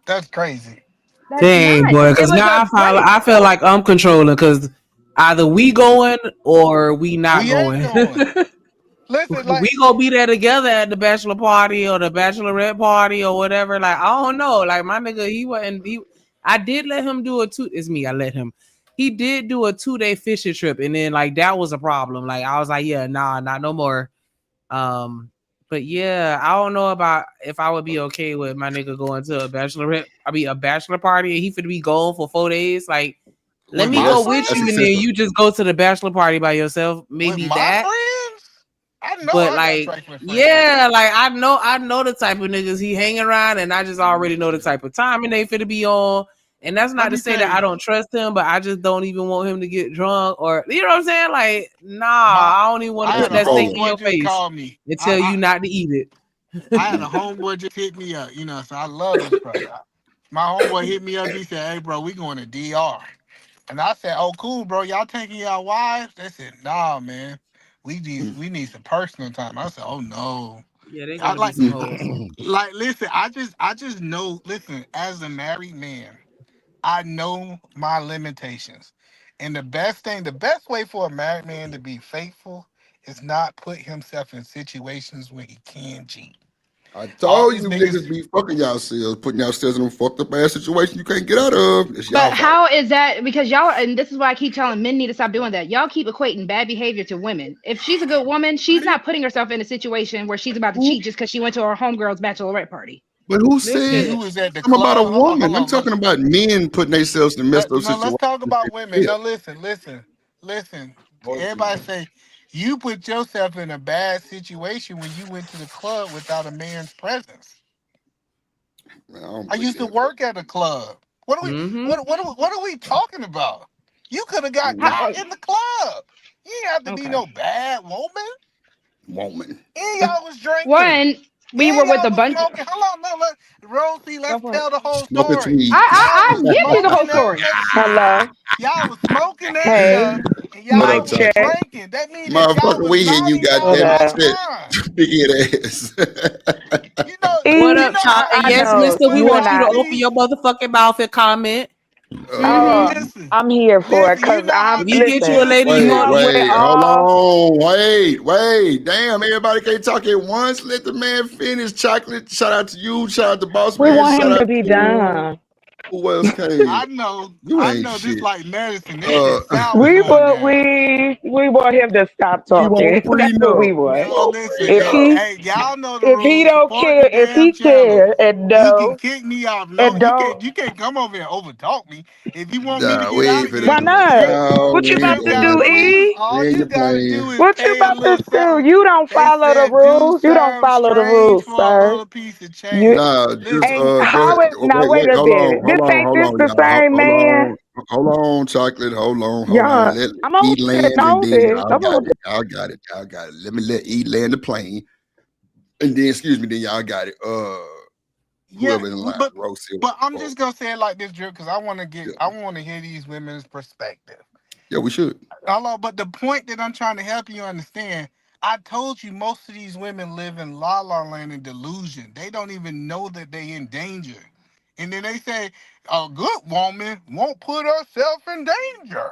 That's crazy. That's Dang, not. boy, It because was now a break. I feel like I'm controlling because either we going or we not We ain't going. going. Listen, We like gonna be there together at the bachelor party or the bachelorette party or whatever. Like I don't know. Like my nigga, he wasn't. I did let him do It's me. I let him. He did do a 2-day fishing trip, and then like that was a problem. Like I was like, yeah, nah, not no more. But yeah, I don't know about if I would be okay with my nigga going to a a bachelor party, and he finna be gone for 4 days. Like, let with me my go Yes, with that's you, and friends, then excessive. you just go to the bachelor party by yourself. with Maybe my that. friends, I know But I got like, trifling friends. yeah, like I know the type of niggas he hang around, and I just already know the type of time and they finna be on. And that's Let not to me say tell that I you, don't trust him, but I just don't even want him to get drunk or you know what I'm saying? Like, nah, my I don't even want to I That's put had a that steak controlling. in your homeboy just face call me. and tell you not to eat it. I had a homeboy just hit me up. You know, so I love this brother. My homeboy hit me up. He said, "Hey, bro, we going to DR." And I said, "Oh, cool, bro. Y'all taking y'all wives?" They said, "Nah, man. We need some personal time." I said, "Oh no." Yeah, they I gonna be like some hoes. like listen. I just know. Listen, as a married man, I know my limitations, and the best way for a married man to be faithful is not put himself in situations where he can cheat. I All told these you niggas. niggas be fucking yourselves, putting yourselves in a fucked up ass situation you can't get out of. It's y'all But fault. how is that? Because y'all, and this is why I keep telling men need to stop doing that. Y'all keep equating bad behavior to women. If she's a good woman, she's not putting herself in a situation where she's about to cheat just because she went to her homegirl's bachelorette party. But who said You Listen, was at the something about a club. Hold on, hold woman? I'm on. talking about men putting themselves in messed up No, let's situations. talk about women. Yeah. No, listen. Everybody say you put yourself in a bad situation when you went to the club without a man's presence. Man, I don't I believe used to that, bro. work at a club. What are we? mm-hmm. What are we talking about? You could have got How, caught in the club. You ain't have to be okay. no bad woman. Woman. And y'all was drinking. One, we were And with y'all a was bunch. smoking. Hold on, no, Rosie, Go let's for it. tell the whole Smoking story. tweed. Y'all was I give you the whole smoking that story. shit. Hello. Y'all was smoking that Hey. stuff, and What y'all up, Mic was Toxic? check. drinking. That means that y'all Motherfucker, was we hear you minding got What y'all that right up? mind. big head ass. You know, What E, up, Chop? And I yes, know mister, we you and want you to I. open your motherfucking mouth and comment. Mm-hmm. listen, I'm here for it listen. You because know how If you get listen. you a lady, You you know Wait, gonna I'm eat. with hold all. on. Wait. Damn, everybody can't talk at once. Let the man finish. Chocolate, shout out to you. Shout out to Boss We Man. want Shout him to out be to done. Who else I came? know, You I ain't know. This shit. like medicine. This Uh, shit sour We going want down. we want him to stop We want talking. That's what we prenup. We want. Yo, want listen, If yo, prenup. he hey, y'all know the if he rules. don't Support the care, if damn he channel. cares and You can no kick me off. No, and don't, you can't come over here and overtalk me. If you want me to nah, get we out ain't of finna here, why do that. not? Drip, No, What you we about ain't Drip to doing gotta do, that. do is E? all Land you your gotta plane. do is What you pay a about little to do? something. You don't They follow the said do rules. You don't sound follow the strange rules, for a sir. little piece of You change. Nah, just Listen, go how ahead. it now? Wait a minute. This ain't Hold this on, the y'all. same man? Hold on, chocolate. Hold on. Yeah, Let I'm over E here land, and then nosy. y'all I'm got over. it. Y'all got it. Let me let E land the plane, and then excuse me, then y'all got it. yeah, Whoever in line, but Rosie I'm or just gonna say it like this, Drip, because yeah, I want to hear these women's perspective. yeah, we should. Hello, but the point that I'm trying to help you understand, I told you most of these women live in la la land and delusion. They don't even know that they in danger. And then they say, a good woman won't put herself in danger.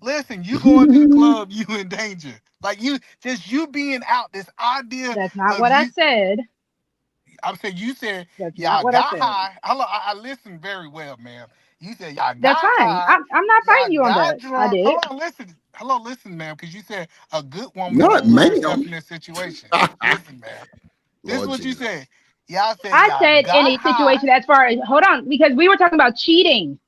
Listen, you going to the club, you in danger. Like you being out, this idea That's not of what I you. said. I'm saying you said That's not y'all what I got said. high. Hello, I listened very well, ma'am. You said y'all That's got fine. high, I'm not y'all fighting you on got that. I drunk. did. Hold on, listen. Hello, listen, ma'am, because you said a good woman Not won't put ma'am. herself in this situation. Listen, ma'am. This is Lord what you Jesus. said. Y'all said I y'all said in got a high. situation as far as hold on, because we were talking about cheating.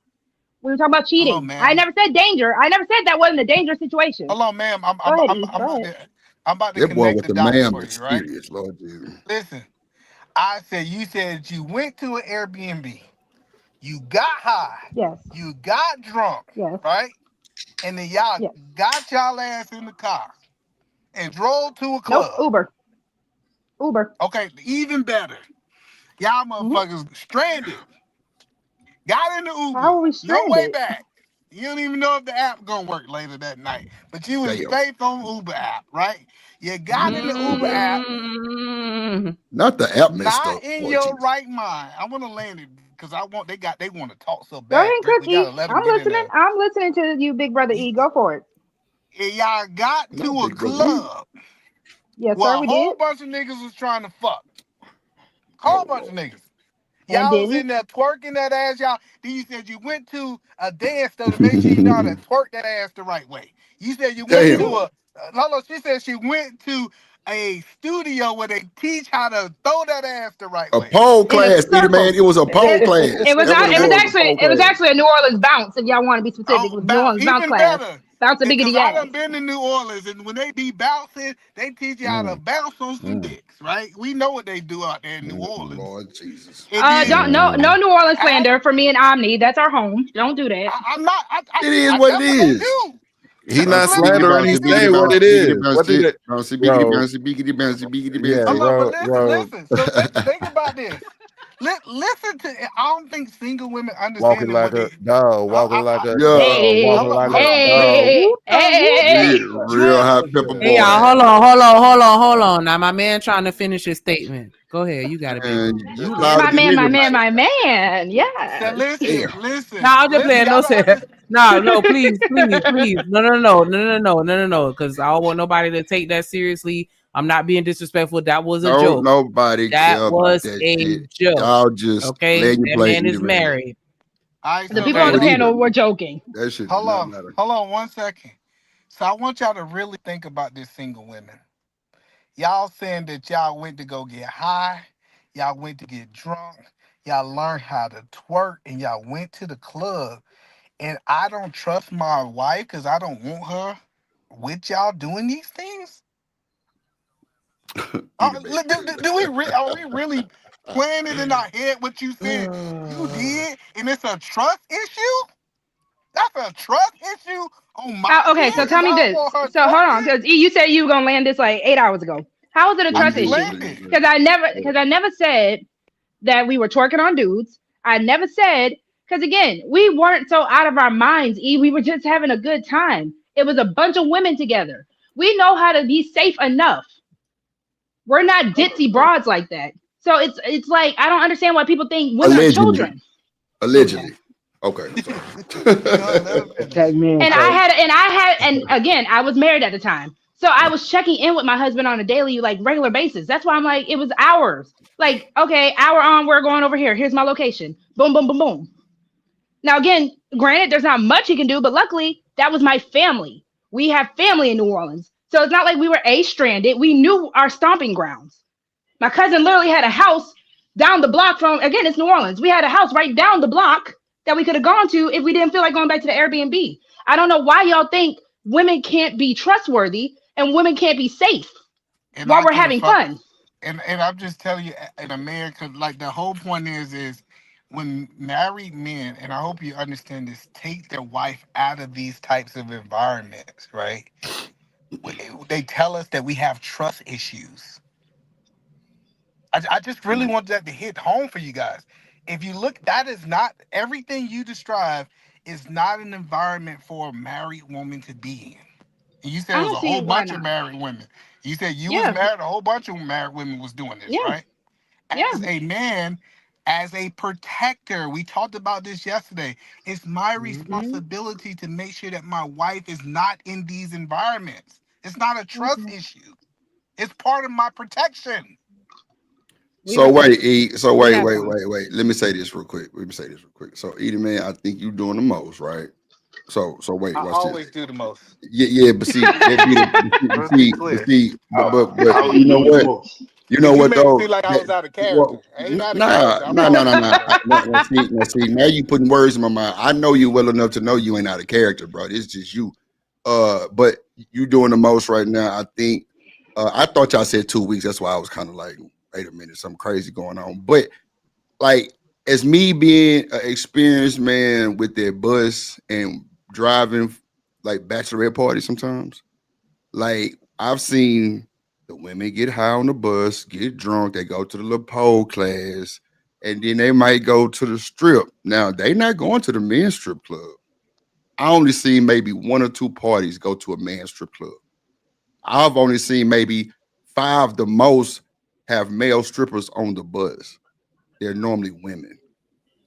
We were talking about Hello, cheating. I ma'am. never said danger. I never said that wasn't a dangerous situation. Hello, ma'am. Go ahead, E. Go ahead. I'm about to That boy connect with the the dots ma'am for is you, right? serious, Lord Jesus. Listen, I said you said you went to an Airbnb, you got high, Yes. you got drunk, Yes. right? And then y'all Yes. got y'all ass in the car and drove to a Nope. club. Uber. Uber. Okay, even better. Y'all Hmm. motherfuckers stranded. Got in the Uber. How are we No way stranded? back. You don't even know if the app gonna work later that night. But you was Damn. safe on Uber app, right? You got in the Uber app, Mm, Not the app messed not up. in Lord your Jesus. right mind. I want to land it because they want to talk so go bad. ahead, Drip. We Cookie. gotta let them I'm get in listening. there. I'm listening to you, big brother E. Go for it. Y'all got Not to a big brother. E. club Yes, where sir. a We whole did bunch of niggas was trying to fuck. Whole Oh bunch of Lord. niggas. and Y'all was in didn't. there twerking that ass, y'all. Then you said you went to a dance though to make sure you know how to twerk that ass the right way. You said you went to Damn. no, she said she went to a studio where they teach how to throw that ass the right A way. pole In a class, Peter man. circle. It was a pole It class. was That's what not. it It was was. A pole class. actually a New Orleans bounce. If y'all want to be specific, it Oh, was New Orleans bounce even class. better. Bounce a Because biggity I ass. done been to New Orleans and when they be bouncing, they teach you how to Mm, bounce on some mm, dicks, right? We know what they do out there in New Orleans. Lord Jesus. And then Don't no New Orleans after, slander for me and Omni. That's our home. Don't do that. I'm not. It is what it That's what they is. do. He Bouncy not biggity slandering. bouncy He's biggity saying what bouncy it biggity is. What did bouncy it, bouncy biggity bro? bouncy biggity bouncy biggity Yeah, bouncy. Hold on, but bro. listen. So think about this. Listen to. I don't think single women Walking understand that like what a they. dog. Walking like a Yeah. dog. Walking Hey, like a Hold on. dog. Listen. hey, Whoop the whoop hey. Real Drip. hot pepper Hey boy. y'all, Drip. hold on. Now my man trying to finish his statement. Go ahead, you got it, baby. And you Listen. louder My than man, my man, everybody. my man. So Yes. listen. Damn. Nah, I'm just Listen. playing. Y'all No, don't sir. understand. No, please. No. Because I don't want nobody to take that seriously. I'm not being disrespectful. That was a No, joke. nobody That care about was that a shit. joke. Y'all just Okay, land your that plane, man eat it, is man. married. All right. The So people I on the would listen. either. panel were joking. That shit do Hold not on. matter. Hold on 1 second. So I want y'all to really think about this single women. Y'all saying that y'all went to go get high, y'all went to get drunk, y'all learned how to twerk, and y'all went to the club. And I don't trust my wife because I don't want her with y'all doing these things. Eat it, baby. Are we really playing it in our head what you said you did, and it's a trust issue? That's a trust issue on my Okay, so end, and tell me y'all this. want her So hold on, twerking? because you said you were gonna land this like 8 hours ago. How is it a I trust just issue? landed. Because I never said that we were twerking on dudes. I never said because again, we weren't so out of our minds. E, we were just having a good time. It was a bunch of women together. We know how to be safe enough. We're not ditzy broads like that. So it's like I don't understand why people think women are Allegedly. children. Okay. Allegedly. Okay, I'm sorry. Go let her finish. Take me in, And coach. and again, I was married at the time. So I was checking in with my husband on a daily, like regular basis. That's why I'm like, it was hours. Like, okay, hour on, we're going over here. Here's my location. Boom, boom, boom, boom. Now, again, granted, there's not much he can do, but luckily, that was my family. We have family in New Orleans. So it's not like we were A stranded. We knew our stomping grounds. My cousin literally had a house down the block from, again, it's New Orleans. We had a house right down the block that we could have gone to if we didn't feel like going back to the Airbnb. I don't know why y'all think women can't be trustworthy and women can't be safe And while I we're can having fuck. fun. And I'm just telling you, in America, like the whole point is when married men, and I hope you understand this, take their wife out of these types of environments, right? They tell us that we have trust issues. I just really want that to hit home for you guys. If you look, that is not everything you describe is not an environment for a married woman to be in. And you said I it was don't a whole see why bunch of not. married women. You said you was Yeah, married, a whole bunch of married women was doing this, yeah, right? yeah. As a man, as a protector, we talked about this yesterday. It's my Mm-hmm. responsibility to make sure that my wife is not in these environments. It's not a trust Mm-mm. issue. It's part of my protection. We So don't. wait, E. So We wait, have wait, fun. wait, wait. Let me say this real quick. Let me say this real quick. So, Edie, man, I think you doing the most, right? So wait, I watch this. always do the most. Yeah, yeah, but see, that be the Let's be clear. but How you you know doing the what? most? You know Cause you what made it though? seem like I That was out of character. well, I ain't out of nah, character. I nah, nah, nah, apologize, nah. bro. Now, see, now you putting words in my mind. I know you well enough to know you ain't out of character, bro. It's just you. But you doing the most right now. I think. I thought y'all said 2 weeks. That's why I was kind of like, wait a minute, something crazy going on. But like, as me being an experienced man with that bus and driving like bachelorette parties sometimes. Like I've seen the women get high on the bus, get drunk, they go to the little pole class, and then they might go to the strip. Now they not going to the men's strip club. I only seen maybe one or two parties go to a men's strip club. I've only seen maybe five the most have male strippers on the bus. They're normally women.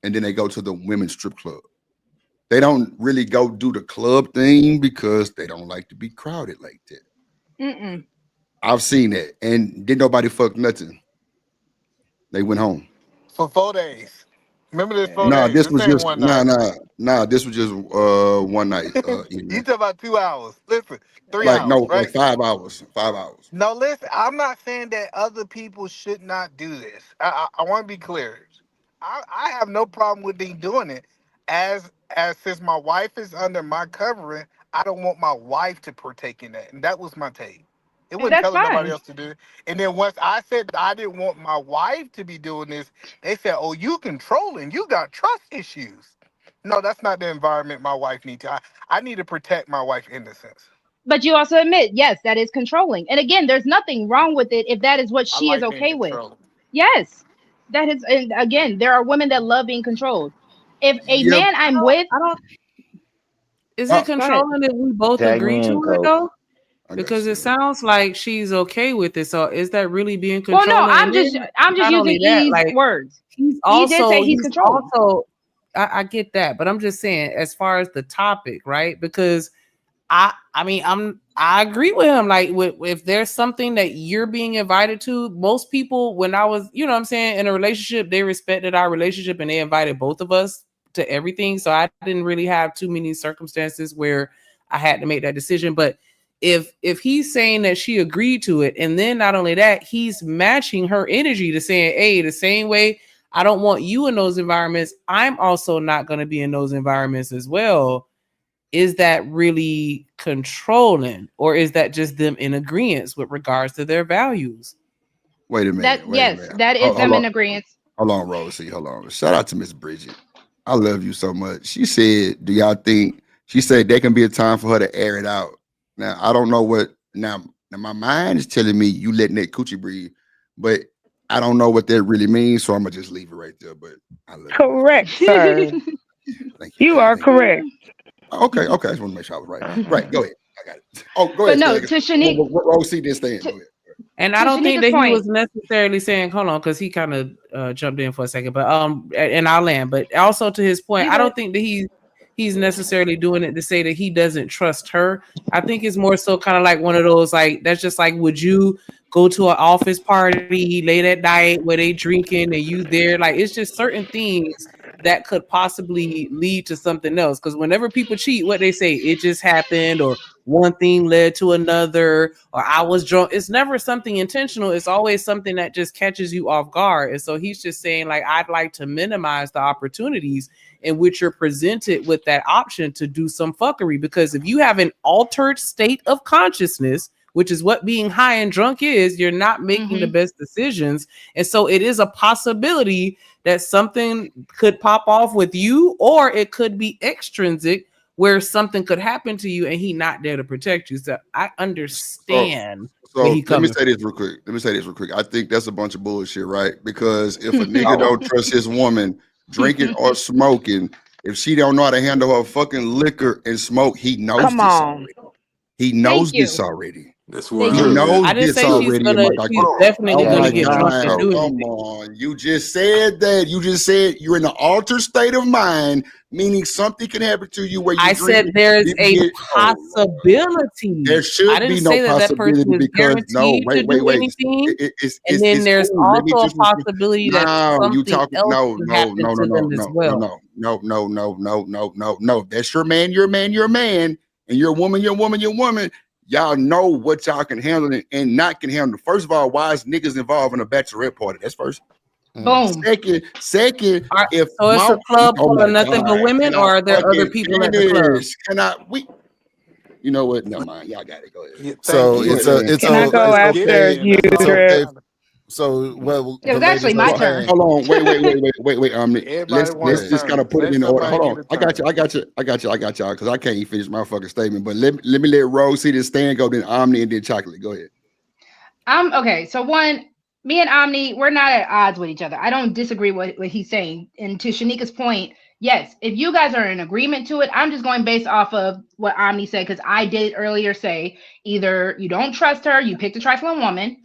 And then they go to the women's strip club. They don't really go do the club thing because they don't like to be crowded like that. Mm-mm. I've seen that, and did nobody fuck nothing. They went home. For 4 days. Remember this 4 Nah, days. this This was ain't just one nah, night. nah, nah. This was just one night. You Evening. talk about 2 hours. Listen, three Like hours, no, right? 5 hours. 5 hours. No, listen, I'm not saying that other people should not do this. I want to be clear. I have no problem with me doing it. As since my wife is under my covering, I don't want my wife to partake in that. And that was my take. It And wasn't that's telling nobody fine. else to do it. And then once I said that I didn't want my wife to be doing this, they said, "Oh, you controlling. You got trust issues." No, that's not the environment my wife needs. I need to protect my wife's innocence. But you also admit, yes, that is controlling. And again, there's nothing wrong with it if that is what I she is like being okay with. controlled. Yes, that is. And again, there are women that love being controlled. If a Yep. man I'm with, I don't. Is Uh, it go ahead. controlling if we both Tag agree me to in, it coach. though? I got Because you. it sounds like she's okay with it. So is that really being Well, no, controlling? And then I'm just not using only that, E's like words. he's E did say also he's he's controlling. also I get that, but I'm just saying as far as the topic, right? Because I mean I agree with him. Like if there's something that you're being invited to, most people when I was, you know what I'm saying, in a relationship, they respected our relationship and they invited both of us to everything. So I didn't really have too many circumstances where I had to make that decision. But if he's saying that she agreed to it, and then not only that, he's matching her energy to saying, hey, the same way I don't want you in those environments, I'm also not going to be in those environments as well. Is that really controlling, or is that just them in agreement with regards to their values? Wait a That minute. Wait a yes, minute. that is Hold them on. in agreement. Hold on, Rosie. Hold on. Shout out to Miss Bridget. I love you so much. She said, "Do y'all think?" She said there can be a time for her to air it out. Now I don't know what. Now my mind is telling me you letting that coochie breathe, but I don't know what that really means. So I'm gonna just leave it right there. But I love you, Rosie. Correct, sir. Thank you. You Thank you. are Thank you. correct. Okay. Okay. I just want to make sure I was right. Right. Go ahead. I got it. Oh, go But ahead, no, Stan. to Shanique, Rosie didn't stand. to, Go ahead. And I to don't think Shanika's that he point, was necessarily saying, hold on, because he kind of jumped in for a second, but and I'll land. But also to his point, you I good? don't think that he's necessarily doing it to say that he doesn't trust her. I think it's more so kind of like one of those, like, that's just like, would you go to an office party late at night where they drinking and you there? Like, it's just certain things that could possibly lead to something else. Because whenever people cheat, what they say, it just happened, or one thing led to another, or I was drunk. It's never something intentional. It's always something that just catches you off guard. And so he's just saying, like, I'd like to minimize the opportunities in which you're presented with that option to do some fuckery. Because if you have an altered state of consciousness, which is what being high and drunk is, you're not making the best decisions. And so it is a possibility that something could pop off with you, or it could be extrinsic where something could happen to you and he not there to protect you. So I understand where he let me coming say this real quick. I think that's a bunch of bullshit, right? Because if a nigga don't trust his woman drinking or smoking, if she don't know how to handle her fucking liquor and smoke, he knows Come this on. already. He knows this already. That's He where Thank I'm you. knows I didn't this say she's already. gonna. She's definitely Oh gonna my get drunk and God! do Come anything. on, you just said that. You just said you're in an altered state of mind, meaning something can happen to you where you I drink. said there's a possibility. There I should didn't be no say that person possibility is because guaranteed to do anything. And then It's there's cool. Let me also a just possibility that no. You something talking? else No, could no, happen no, no, to no, them as no, well. no. That's your man. Your man. Your man. And your woman. Your woman. Your woman. Y'all know what y'all can handle and not can handle. First of all, why is niggas involved in a bachelorette party? That's first. Boom. Second, if So it's a club oh full my of nothing but God, women, can or I are there other fucking people at the club? finish? You know what? Never mind. Y'all got it. Go ahead. Yeah, thank So you. Can I go Let's get after it in. you, That's all. Drip? So what It the was actually ladies my are turn. saying? Hold on. Wait. Everybody want Let's a just kind turn. of put it Let in order. somebody Hold get on. a I turn. got y'all. Because I can't even finish my fucking statement. But let me let Rose see this stand go, then Omni, and then Chocolate. Go ahead. Okay. So one, me and Omni, we're not at odds with each other. I don't disagree with what he's saying. And to Shanika's point, yes, if you guys are in agreement to it, I'm just going based off of what Omni said, because I did earlier say either you don't trust her, you picked a trifling woman,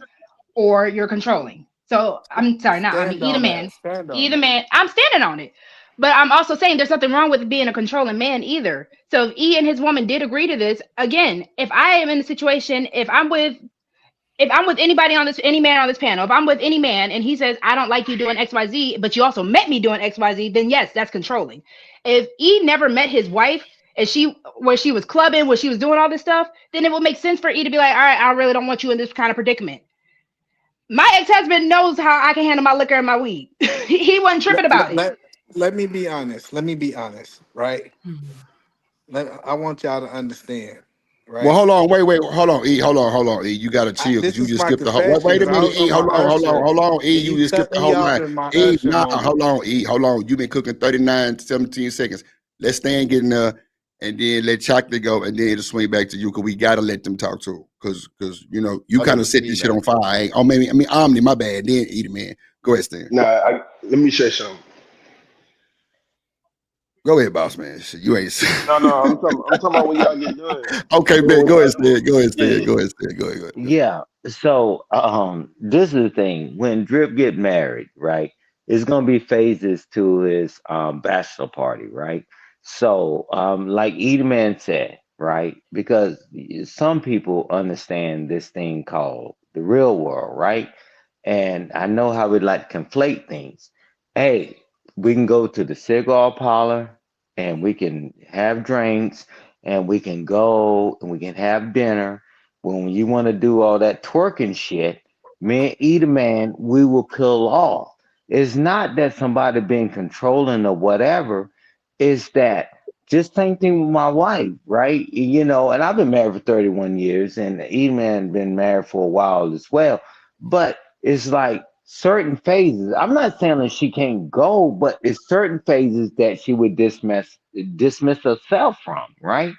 or you're controlling. So I'm sorry, not Omni, Stand either on man. that. Stand on Either that. man. I'm standing on it. But I'm also saying there's nothing wrong with being a controlling man either. So if E and his woman did agree to this, again, if I am in a situation, if I'm with anybody on this, any man on this panel, if I'm with any man and he says, I don't like you doing XYZ, but you also met me doing XYZ, then yes, that's controlling. If E never met his wife and where she was clubbing, where she was doing all this stuff, then it would make sense for E to be like, all right, I really don't want you in this kind of predicament. My ex-husband knows how I can handle my liquor and my weed. He wasn't tripping about it. Let me be honest. Let me be honest, right? I want y'all to understand, Well, right? hold on, wait, hold on, E, hold on, E. You gotta chill because This you is just my skipped the whole. Wait, confession, wait a because I minute, was E. on my usher, Hold on, E. and You you just skipped cut the me whole off line. in my E, usher moment. hold on, E. Hold on. You've been cooking 39, 17 seconds. Let's stay and get in there, and then let Chocolate go, and then it'll swing back to you because we gotta let them talk too. Because you know you kind of set this shit on fire. I mean, Omni, my bad. Then E, the man. Go ahead, Stan. Nah, let me say something. Go ahead, boss man. Shit, you ain't. No, I'm talking about when y'all get done. Okay, Doing man. what Go ahead, y'all doing. Stan. Go ahead, Yeah, Stan. yeah. Go ahead, Stan. Go ahead. Yeah. So this is the thing. When Drip get married, right? It's gonna be phases to his bachelor party, right? So like Edelman said, right? Because some people understand this thing called the real world, right? And I know how we like to conflate things. Hey, we can go to the cigar parlor and we can have drinks and we can go and we can have dinner. When you want to do all that twerking shit, me and Eat Man, we will pull off. It's not that somebody being controlling or whatever. It's that just same thing with my wife, right? You know, and I've been married for 31 years and Eat Man been married for a while as well. But it's like certain phases. I'm not saying that she can't go, but it's certain phases that she would dismiss herself from, right?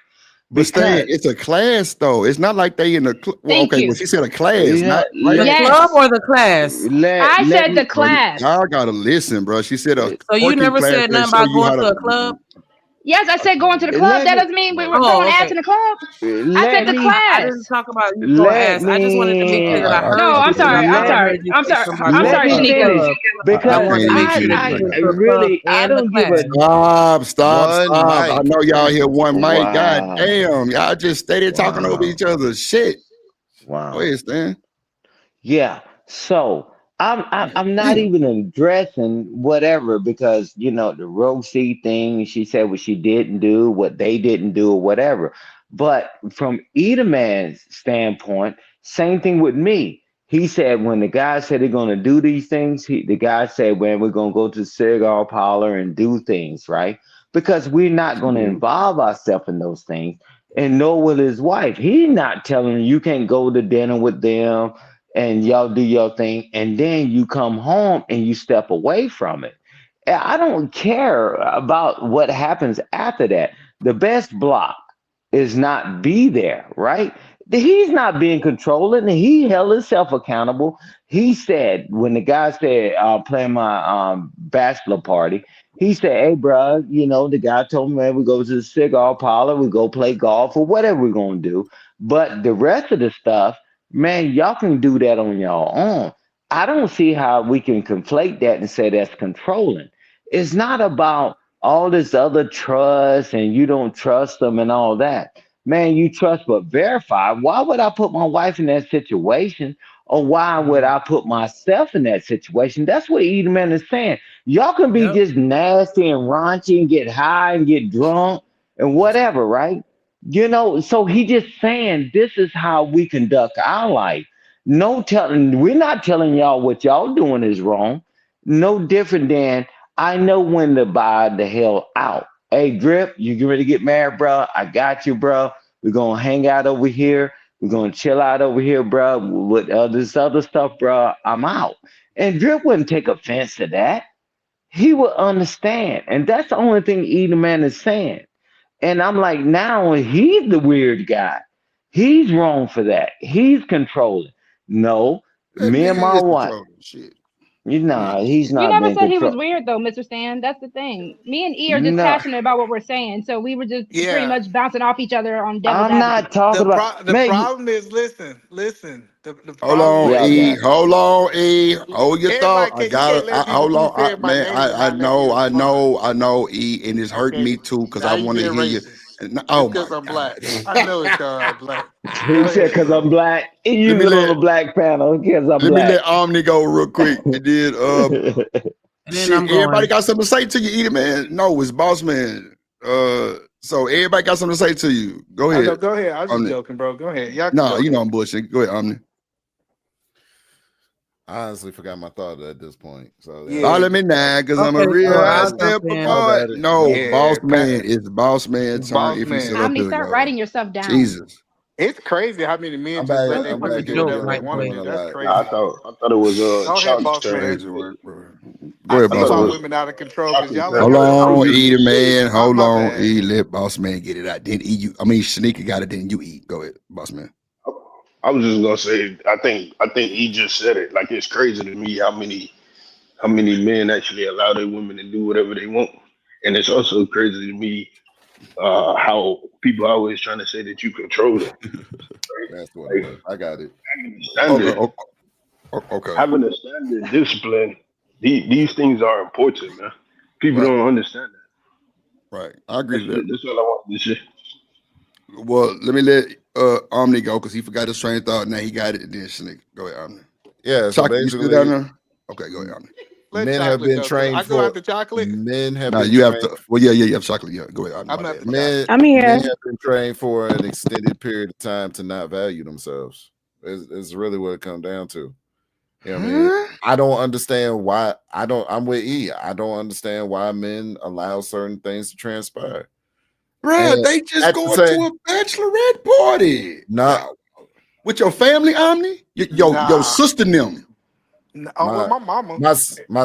But Stan, Because it's a class though. It's not like they in the well, Thank okay. Well, you. she said a class, you know, not right. The let club Yes. or the class? let I let said the me class. Y'all gotta listen, bro. She said a So you working never class said that nothing show about you how going to. to a club? Yes, I said going to the club. let That me doesn't mean we were Oh, throwing ass okay. in the club. I said let the me I class. didn't talk about you throwing let ass. I just wanted to make sure that I me No, heard I'm you because sorry. I I'm thought I let sorry. heard you I'm say sorry. something about I'm going let sorry, to me a Shanika. finish club. I because I wanted can't to make even sure finish. that you went I to a club really I and the don't give a class. Stop. I know y'all hear one mic. God wow damn, y'all just steady talking over wow each other. Shit. Go wow. ahead, Stan. Yeah. So I'm not even addressing whatever because you know the Rosie thing. She said what she didn't do, what they didn't do, or whatever. But from Edelman's standpoint, same thing with me. He said when the guy said they're gonna do these things, the guy said, "When we're gonna go to the cigar parlor and do things, right?" Because we're not gonna involve ourselves in those things. And nor will his wife. He's not telling you can't go to dinner with them and y'all do your thing, and then you come home and you step away from it. I don't care about what happens after that. The best block is not be there, right? He's not being controlling. He held himself accountable. He said when the guy said, "Playing my bachelor party," he said, "Hey, bro, you know the guy told me, man, we go to the cigar parlor, we go play golf or whatever we're gonna do, but the rest of the stuff." Man, y'all can do that on your own. I don't see how we can conflate that and say that's controlling. It's not about all this other trust and you don't trust them and all that. Man, you trust but verify. Why would I put my wife in that situation? Or why would I put myself in that situation? That's what Edelman is saying. Y'all can be just nasty and raunchy and get high and get drunk and whatever, right? You know, so he just saying this is how we conduct our life. No telling, we're not telling y'all what y'all doing is wrong. No different than I know when to buy the hell out. Hey, Drip, you get ready to get married, bro? I got you, bro. We're gonna hang out over here. We're gonna chill out over here, bro. With this other stuff, bro, I'm out. And Drip wouldn't take offense to that. He would understand, and that's the only thing Edelman is saying. And I'm like, now he's the weird guy. He's wrong for that. He's controlling. No, That me and nigga my is wife. controlling shit. You know, he's We not never being said he was controlled. weird though, Mr. Stan. That's the thing. Me and E are just No, passionate about what we're saying, so we were just pretty Yeah. much bouncing off each other on devil's I'm advocate. not talking about The man. problem is listen. The Hold problem on, Yeah, is E. okay. Hold on, E. Hold your thought. everybody I can you got can't it. let people Hold on, keep saying my man. name and I not let me know, respond. I know, E. And it's hurting Okay. me too because Now I you want to being hear you. racist. Oh Just my because I'm God. black. I know it's cause I'm black. He Go said ahead, because I'm bro. black. He Let used me it on let the black panel because I'm let me black. let Omni go real quick. And then And then shit, I'm everybody going. got something to say to you, Eater man. No, it's boss man. So everybody got something to say to you. Go I ahead. know. Go ahead. I was just Omni. joking, bro. Go ahead. Y'all can Nah, go you know ahead. I'm bullshitting. Go ahead, Omni. I honestly forgot my thought at this point. So Yeah. Follow me now, because I'm a Okay, real so my I'll ass jump step in. apart. bad. No, My Yeah. boss man. It's boss man turn Boss if he's man. still up Omni, there to start go. writing your stuff down. Jesus. It's crazy how many men I'm just back. let Those their are I'm women back fucking do in jokes whatever they right doing want to doing there. do. a That's lot. Nah, crazy. I thought it was Go ahead, Chalk's boss man. turn. Crazy work, bro. Go I, ahead, I boss Talk thought it about man. was women out of control because Chalk's y'all let turn. Hold y'all I was on, women. just eat gonna it, say, man. Hold My on. bad. Eat, let boss man get it out. Then eat you. I mean, Shanika got it, then you eat. Go ahead, boss man. I was just gonna say, I think he just said it. Like it's crazy to me how many men actually allow their women to do whatever they want, and it's also crazy to me how people are always trying to say that you control them. That's what it Like was. I got it. having a Okay, standard, okay. having a standard discipline. These things are important, man. People Right, don't understand that. right. I agree to that. That's all I wanted to say. Well, let me let Omni go because he forgot his train of thought. Now he got it. And then Shanika. Go ahead, Omni. Yeah. So Chocolate, you still down basically, there? Okay, go ahead, Omni. Let men have chocolate been go. Cause I trained go for after chocolate. men have Now been you have trained to. Well, yeah, you have chocolate. Yeah, go ahead, Omni. My I'm bad, after my bad. men chocolate. I'm men here. have been trained for an extended period of time to not value themselves. It's really what it comes down to. You know what I mean? Huh? I don't understand why I'm with E. I don't understand why men allow certain things to transpire. Bruh, And they just at the going to same a bachelorette party. not Wow. With your family, Omni? Your Nah. sister and them. Oh well, my my mama. my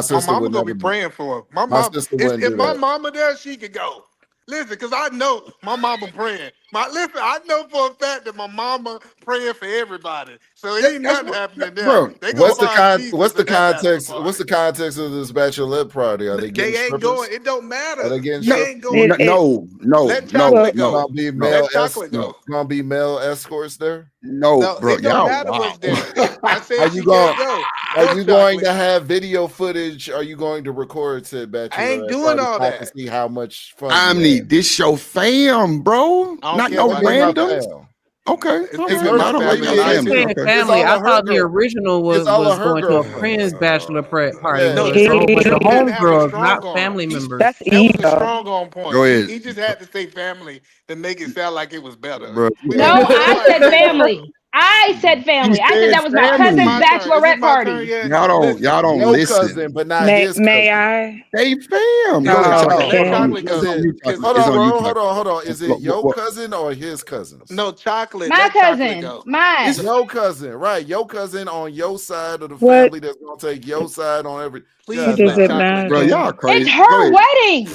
My sister mama would gonna be never do praying for her. My my mom. sister If, wouldn't if do my that. mama there, she could go. Listen, because I know my mama praying. I know for a fact that my mama praying for everybody. So it ain't That's nothing what, happening there. bro. They gonna find What's Jesus the at that bachelor context? What's party. the context of this bachelorette party? Are they getting They ain't strippers? going. It don't Are matter. they getting No, They strippers? ain't going. It, it no, no, Let no, well, chocolate It's go. no, gonna be no, Let chocolate no, go. gonna be male escorts there. no, No, bro. it don't Y'all, matter wow. what's there. I Are said you she going? can't go. Are Go you going chocolate. to have video footage? Are you going to record said I ain't bachelorette doing party all so I can that. see how much fun you Omni, had? this your fam, bro. I don't Not care no What do you about mean, none my of that. randoms. fam? Okay, It's all just right. in my I don't like family, Oh, and I you family. see. saying Okay. It's family? all I of her thought the girl. original It's was all of was her going to a friend's girlfriends. bachelor party. No, Was Trump was the didn't have a homegirls, strong not arm. family members. That's That was a ego. strong arm point. Go He ahead, he just had to say family to make it sound like it was better. bro. You We No, didn't. adding Ain't I extra. nobody said say that. family. I said He family. I said said that was my Is it cousin's my family. turn? Is it bachelorette my turn party. yet? Y'all Listen. don't Your cousin, listen. but not May his may cousin. I? They fam. Go ahead, Oh Okay, chocolate. let It's on shit. you. chocolate It's go. on you, Cause chocolate. it, It's on you, hold on. Is it your chocolate. cousin or his cousins? No, chocolate. My Let chocolate cousin. go. Mine. It's your cousin, right? Your cousin on your side of the What? family that's gonna take your side on every. What Please does let it chocolate Bro, go. matter? y'all It's crazy. Go her ahead. wedding.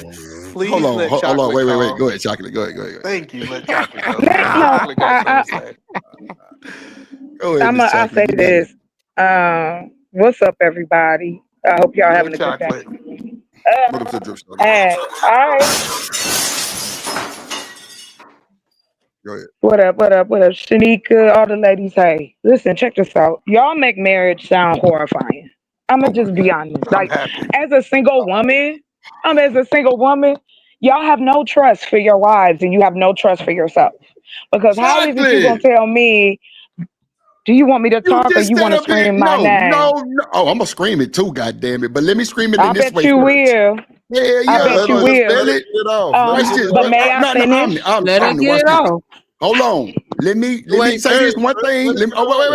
Please let Hold on. chocolate Wait. talk. Go ahead, chocolate. Go ahead. Thank you. Let chocolate go. No, Chocolate got something to say. Go ahead, Miss I Chocolate. say You got it. this. What's up, everybody? I hope y'all Let having a good day. chocolate. Welcome to the drip show. Hey, all right. Go ahead. What up? Shanika, all the ladies, hey, listen, check this out. Y'all make marriage sound horrifying. I'ma Oh my just be God. honest. I'm Like, happy. as a single woman, y'all have no trust for your wives and you have no trust for yourself. Because how is it you gonna Chocolate. tell me, do you want me to You talk or just you said wanna up here. scream my name? No. Oh, I'm gonna scream it too, God damn it. But let me scream it in I this bet way you first. will. Yeah, I Now bet let you her I'ma will. spell let her it. get it off. Let her get it But But off. may I I'm finish? Let her trying to get watch it this. off. Hold on. Let me say this one thing. Let her Let me, get it oh, off.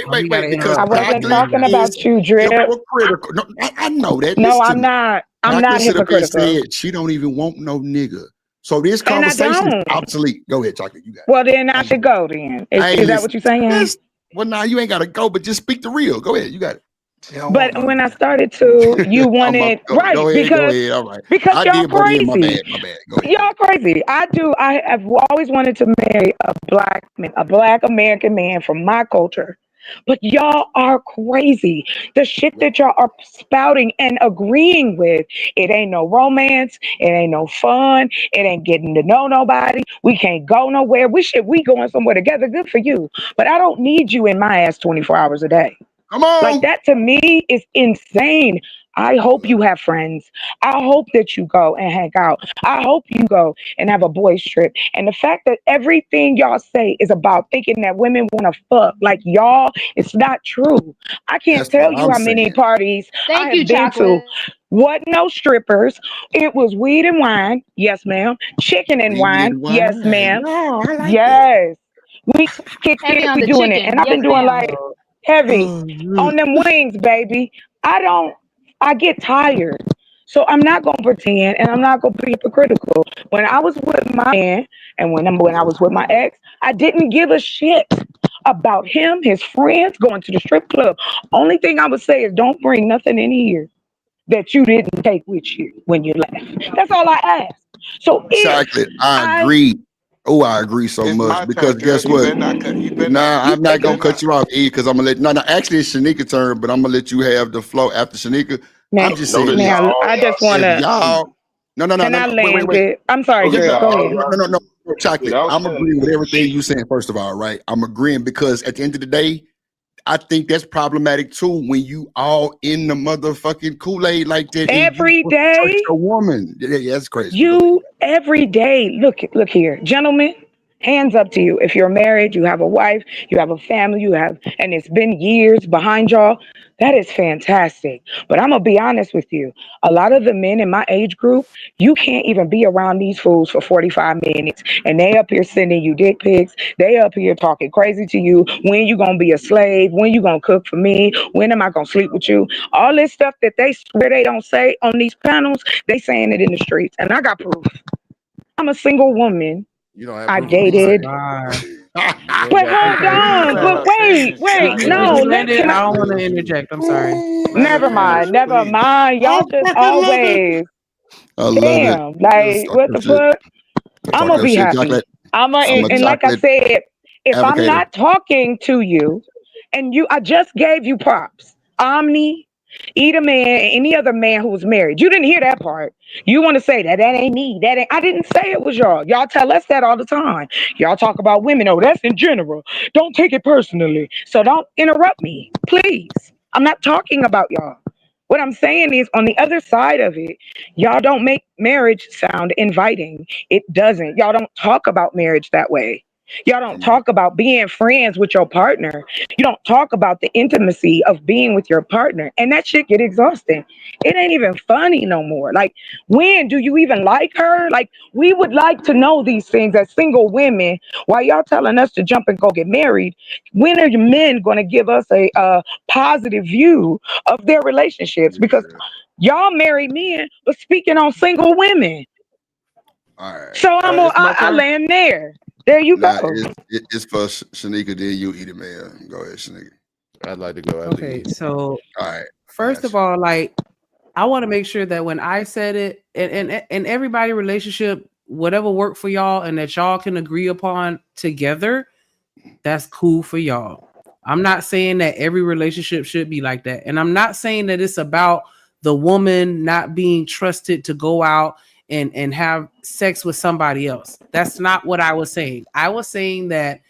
Oh, he got to wait. Because I interrupt her wasn't again. chocolate You talking got it. about is you, Drip. hypocritical. No, I know that. No, Listen to I'm me. not. I'm not Chocolate sit up here and hypocritical. said she don't even want no nigga. So this And I conversation is don't. obsolete. Go ahead, chocolate. You got Well, then I it. should go then. Hey, Is that listen. what you're saying? Well, now you ain't gotta go, but just speak the real. Go ahead. You got it. She don't want But no when I nigga. started to, you wanted, Go right, ahead. Go ahead. All right. because I y'all did butt in. My crazy. bad. Go ahead. Y'all crazy. I have always wanted to marry a black man, a black American man from my culture. But y'all are crazy. The shit that y'all are spouting and agreeing with, it ain't no romance. It ain't no fun. It ain't getting to know nobody. We can't go nowhere. We going somewhere together. Good for you. But I don't need you in my ass 24 hours a day. Come Like, on. that to me is insane. I hope you have friends. I hope that you go and hang out. I hope you go and have a boys trip. And the fact that everything y'all say is about thinking that women want to fuck, like y'all, it's not true. I can't That's what tell you I'm how many saying. parties I Thank you, have been to. chocolate. Wasn't no strippers. It was weed and wine. Yes, ma'am. Chicken and Weed wine. and Yes, wine. ma'am. Oh, I like that. Yes. We kick Heavy it. on We the doing it. And chicken. I've Yes, been doing ma'am. like heavy Oh, on them wings, baby. I don't, I get tired. So I'm not gonna pretend and I'm not gonna be hypocritical. When I was with my man and when I was with my ex, I didn't give a shit about him, his friends, going to the strip club. Only thing I would say is don't bring nothing in here that you didn't take with you when you left. That's all I ask. So if chocolate. I I agree. Oh, I agree so It's much my because turn, girl. guess You what? better not cut. You better not. Nah, you I'm You not take gonna better cut not. you off, E, because I'm gonna let. No. Actually, it's Shanika's turn, but I'm gonna let you have the flow after Shanika. man, I'm just saying Notice how this: man, all I just y'all if wanna, saying, y'all, can I wait, land it? I'm sorry, notice just how Drip. Go all ahead. y'all no, chocolate. without I'm saying agreeing with everything shit. you saying. First of all, right? I'm agreeing because at the end of the day, I think that's problematic too. When you all in the motherfucking Kool-Aid like that, and you Every trust day, your woman. Yeah, that's crazy. But go ahead. you every day. Look here, gentlemen. Hands up to you. If you're married, you have a wife, you have a family, and it's been years behind y'all. That is fantastic. But I'm gonna be honest with you. A lot of the men in my age group, you can't even be around these fools for 45 minutes, and they up here sending you dick pics. They up here talking crazy to you. When you gonna be a slave? When you gonna cook for me? When am I gonna sleep with you? All this stuff that they swear they don't say on these panels, they saying it in the streets, and I got proof. I'm a single woman. You don't have I proof of Oh what you my say. dated. God. You ain't But got proof hold of Okay. what you Please on. let say. But her So wait, finish. could wait. God you could you No, damn. land it? can I? I don't want to interject. I'm sorry. Let her Never finish, mind. Never please. mind. I Y'all just fucking love it. always I love it. damn. Just Like, talk what your the shit. fuck? I'm Talk gonna your be shit, happy. chocolate. I'm a And like I chocolate said, if I'm advocator. not talking to you, and I just gave you props. Omni, Eat Man, and any other man who was married. You didn't hear that part. You want to say that ain't me. That ain't. I didn't say it was y'all. Y'all tell us that all the time. Y'all talk about women. Oh, that's in general. Don't take it personally. So don't interrupt me, please. I'm not talking about y'all. What I'm saying is, on the other side of it, y'all don't make marriage sound inviting. It doesn't. Y'all don't talk about marriage that way. Y'all don't talk about being friends with your partner. You don't talk about the intimacy of being with your partner. And that shit get exhausting. It ain't even funny no more. Like, when do you even like her? Like, we would like to know these things as single women. While y'all telling us to jump and go get married, when are your men going to give us a positive view of their relationships? Because y'all married men, but speaking on single women. All right. So It's my I turn. land there. There you Nah, go. it's for Shanika. Then you eat it, man. Go ahead, Shanika. I'd like to go after Okay, you. so All right. first of all, like, I want to make sure that when I said it, and everybody relationship, whatever worked for y'all, and that y'all can agree upon together, that's cool for y'all. I'm not saying that every relationship should be like that, and I'm not saying that it's about the woman not being trusted to go out and have sex with somebody else. That's not what I was saying. I was saying that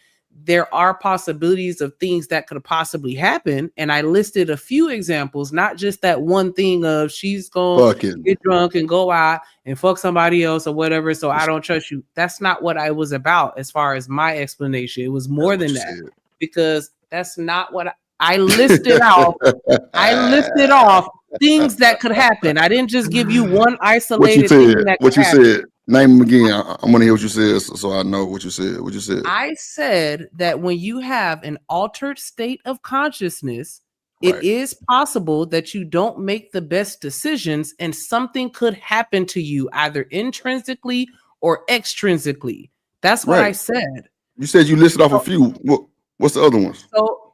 there are possibilities of things that could possibly happen, and I listed a few examples, not just that one thing of she's gonna Fucking. get drunk and go out and fuck somebody else or whatever, so I don't trust you. That's not what I was about as far as my explanation. It was more than that, because that's not what I listed out. I listed off things that could happen. I didn't just give you one What you isolated said? thing that What could you happen. said? Name them again. I want to hear what you said, so I know what you said. What you said? I said that when you have an altered state of consciousness, it Right. is possible that you don't make the best decisions and something could happen to you either intrinsically or extrinsically. That's what I Right. said. You said you listed off a few. What's the other ones? So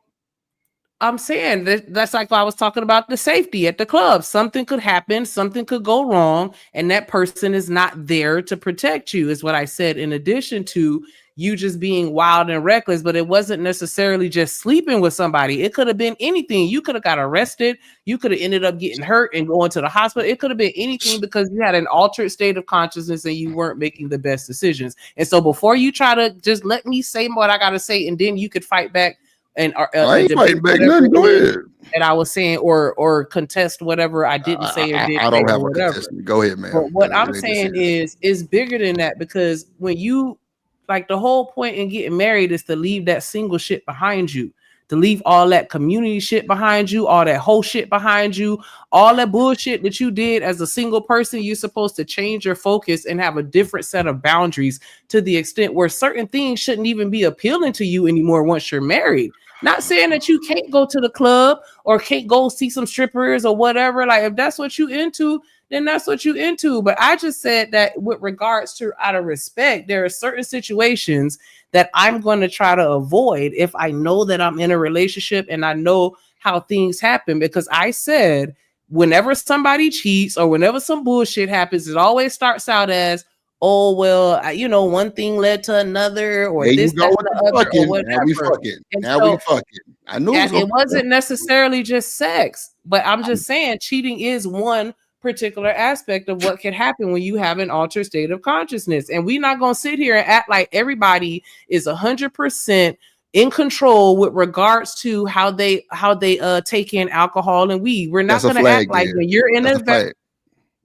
I'm saying that's like I was talking about the safety at the club. Something could happen, something could go wrong, and that person is not there to protect you, is what I said, in addition to you just being wild and reckless. But it wasn't necessarily just sleeping with somebody. It could have been anything. You could have got arrested. You could have ended up getting hurt and going to the hospital. It could have been anything because you had an altered state of consciousness and you weren't making the best decisions. And so before you try to just let me say what I got to say, and then you could fight back and I ain't debate fighting back whatever nothing. it Go is ahead. that I was saying, or contest whatever I didn't say or did I say don't or have a whatever. contestant. Go ahead, But ma'am. what I'm It ain't this saying serious. is bigger than that, because when you, like, the whole point in getting married is to leave that single shit behind you, to leave all that community shit behind you, all that whole shit behind you, all that bullshit that you did as a single person. You're supposed to change your focus and have a different set of boundaries, to the extent where certain things shouldn't even be appealing to you anymore once you're married. Not saying that you can't go to the club or can't go see some strippers or whatever. Like, if that's what you into, then that's what you into. But I just said that with regards to, out of respect, there are certain situations that I'm going to try to avoid if I know that I'm in a relationship and I know how things happen. Because I said, whenever somebody cheats or whenever some bullshit happens, it always starts out as, oh, well, one thing led to another, or There you this, go that's with the the other, or fucking. Now we whatever. fucking. And Now we so, fucking. I knew it was and gonna it come. wasn't necessarily just sex, but I'm just saying cheating is one particular aspect of what can happen when you have an altered state of consciousness. And we're not going to sit here and act like everybody is 100% in control with regards to how they take in alcohol and weed. We're not That's a going to act flag like there. when you're in That's a a flag.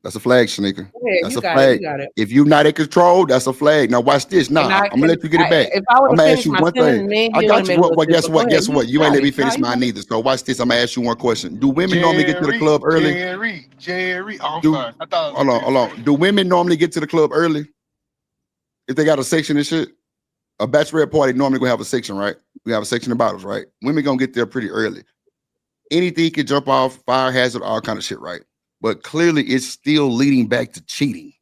That's a flag, Shanika. Go ahead, That's you a got it. flag. You got it. If you're not in control, that's a flag. Now watch this. And Nah, I I'm gonna can, let you get it back. if I would I'm have gonna ask finished you my one sentence, thing. maybe I it would have got you. made a Well, little sense. guess But go what? ahead, Guess what? you You ain't got let me it. No, finish you mine got it. either. So watch this. I'm gonna ask you one question. Do women normally get to the Jerry, club early? Jerry. Oh, I'm Do sorry. I thought it was hold on, Jerry. hold on. Do women normally get to the club early if they got a section and shit? A bachelorette party normally gonna have a section, right? We have a section of bottles, right? Women gonna get there pretty early. Anything can jump off, fire hazard, all kind of shit, right? But clearly, it's still leading back to cheating.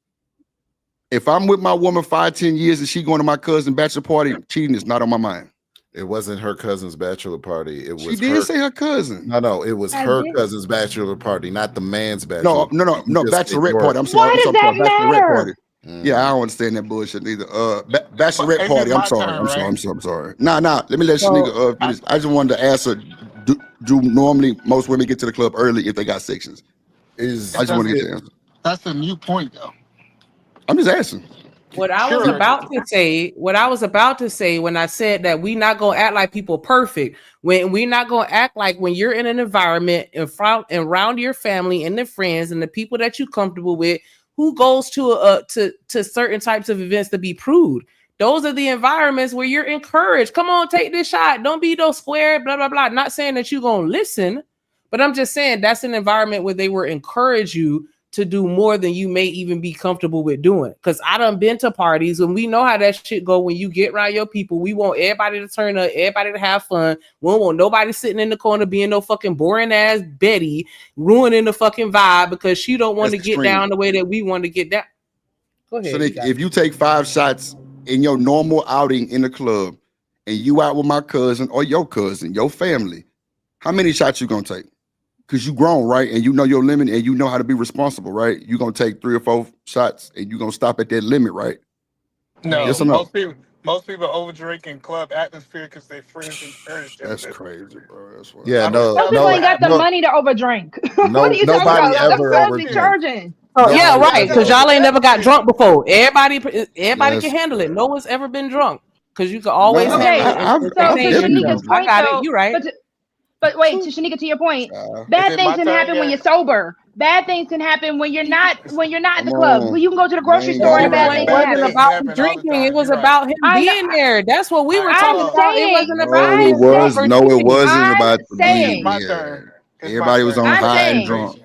If I'm with my woman 5-10 years and she going to my cousin's bachelor party, cheating is not on my mind. It wasn't her cousin's bachelor party. It She was did her. say her cousin. No, it was I her did. cousin's bachelor party, not the man's bachelor No, party. You just said bachelorette yours. party. I'm sorry. Why does that Bachelorette party. matter? Yeah, I don't understand that bullshit either. But Bachelorette is it party. I'm my sorry. turn, I'm sorry. right? I'm sorry. Nah. Let me let So Shanika finish. I just wanted to ask her, do normally most women get to the club early if they got sections? I Is just want to it? get the answer. That's a new point, though. I'm just asking. what I was Sure. about to say when I said that we not gonna act like people perfect, when we not gonna act like when you're in an environment in front and around your family and the friends and the people that you're comfortable with, who goes to certain types of events to be prude. Those are the environments where you're encouraged. Come on, take this shot. Don't be no square, blah, blah, blah. Not saying that you're going to listen, but I'm just saying that's an environment where they will encourage you to do more than you may even be comfortable with doing. Because I done been to parties and we know how that shit go when you get around your people. We want everybody to turn up, everybody to have fun. We don't want nobody sitting in the corner being no fucking boring ass Betty, ruining the fucking vibe because she don't want to get down the way that we want to get down. Go ahead. Shanika, if you take 5 shots in your normal outing in the club and you out with my cousin or your cousin, your family, how many shots you gonna take? Because you grown, right? And you know your limit and you know how to be responsible, right? You're gonna take 3 or 4 shots and you're gonna stop at that limit, right? No, yes or no? most people overdrink in club atmosphere because their friends encourage them. That's crazy, bro. That's what. Yeah, Most people ain't got the money to overdrink. What are you talking nobody about? Them ever clubs be overdrinks. charging. Oh, yeah, Nobody right. Because ever y'all ain't never got drunk before. Everybody That's can handle it. No one's ever been drunk. Because you can No, always handle it. I've So to definitely been Shanika's drunk. I point, got it. though, You right. but wait, to Shanika, to your point, Is bad it things my can turn happen when yet? you're sober. Bad things can happen when you're not at Come the club. on. Well, you can go to the You grocery ain't store and a gotta Even bad when lie. it thing can Bad wasn't things happen. about happen him all the drinking, it time. was You're right. about him I know. being there. That's what we All were right, hold talking I'm on. about. It saying. wasn't No, about it him I'm drunk saying. or was. No, it drinking. wasn't I'm about It's being saying. my there. turn. It's my Everybody was turn. on I'm I think high I've and been saying. drunk. patient.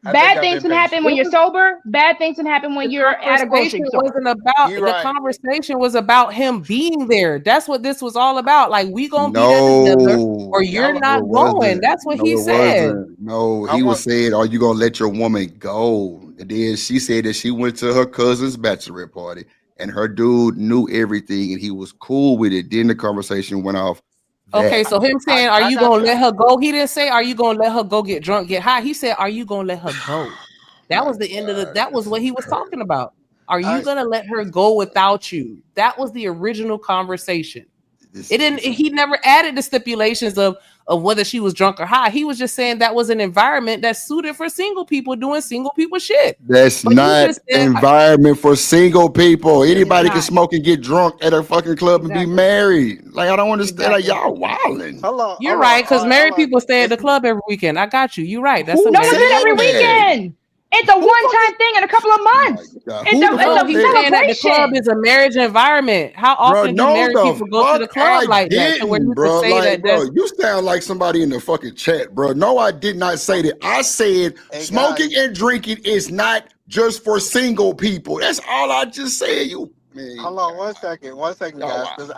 I think Bad I've things been can happen patient. when It you're was sober. Bad things can happen when the you're at a conversation grocery store. wasn't about You're the right. conversation was about him being there. That's what this was all about. Like, we gonna be there together or No, you're no, not it going. wasn't. That's what No, he it said. wasn't. No, I he was want. saying, "Are you gonna let your woman go?" And then she said that she went to her cousin's bachelorette party, and her dude knew everything, and he was cool with it. Then the conversation went off Okay, that. so him saying, "Are I you got gonna you. let her go?" He didn't say, "Are you gonna let her go get drunk, get high?" He said, "Are you gonna let her go?" That My was the end of the. God, That was this what is he was crazy. talking about. Are you I gonna let her go without you? That was the original conversation. This It didn't. is He never added the stipulations of whether she was drunk or high. He was just saying that was an environment that's suited for single people doing single people shit. That's But you not just said environment for single people. It's Anybody can not. smoke and get drunk at a fucking club and be Exactly. married. Like I don't understand. Like Exactly. y'all wilding. hold on. you're Hold on. right because All right, hold married on. people stay at the It's club every weekend. I got you. You're right. That's a Who No, it's married not said every couple. that? weekend. It's a Who fucking? one-time thing in a couple of My months. God, It's who the a it's fuck No, a he's said? saying that the club celebration. is a marriage environment. How Bro, often do no married the people go to the fuck club I like that to where didn't, you could bro. say Like, that bro, that's you sound like somebody in the fucking chat, bro. No, I did not say that. I said hey smoking guys. and drinking is not just for single people. That's all I just said. You man, Hold on 1 second, y'all guys, wild. because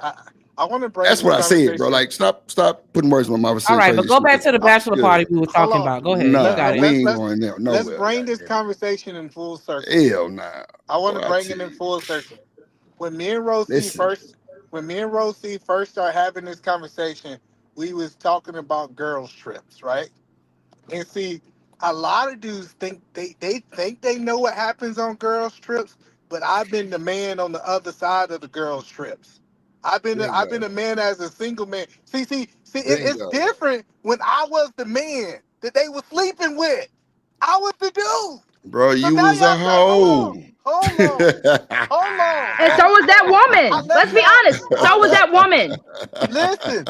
I want to bring That's this what I said, bro. conversation. Like, stop putting words in my mouth and all saying right, but crazy go shit. back Cause to the bachelor yeah, party we were Hold talking on. about. Go ahead. You nah, got it. we ain't going there Let's nowhere. bring this Goddamn conversation in full circle. it. Hell nah. I want Boy, to I bring tell it in you. full circle. When me and Rosie Listen, first, when me and Rosie first started having this conversation, we was talking about girls trips, right? And see, a lot of dudes think they think they know what happens on girls trips, but I've been the man on the other side of the girls trips. I've been bingo, a man as a single man. It's bingo. different when I was the man that they were sleeping with. I was the dude. Bro, So you now was a y'all got hoe. And so was that I woman. let Let's be y'all honest. I So was let that woman. listen.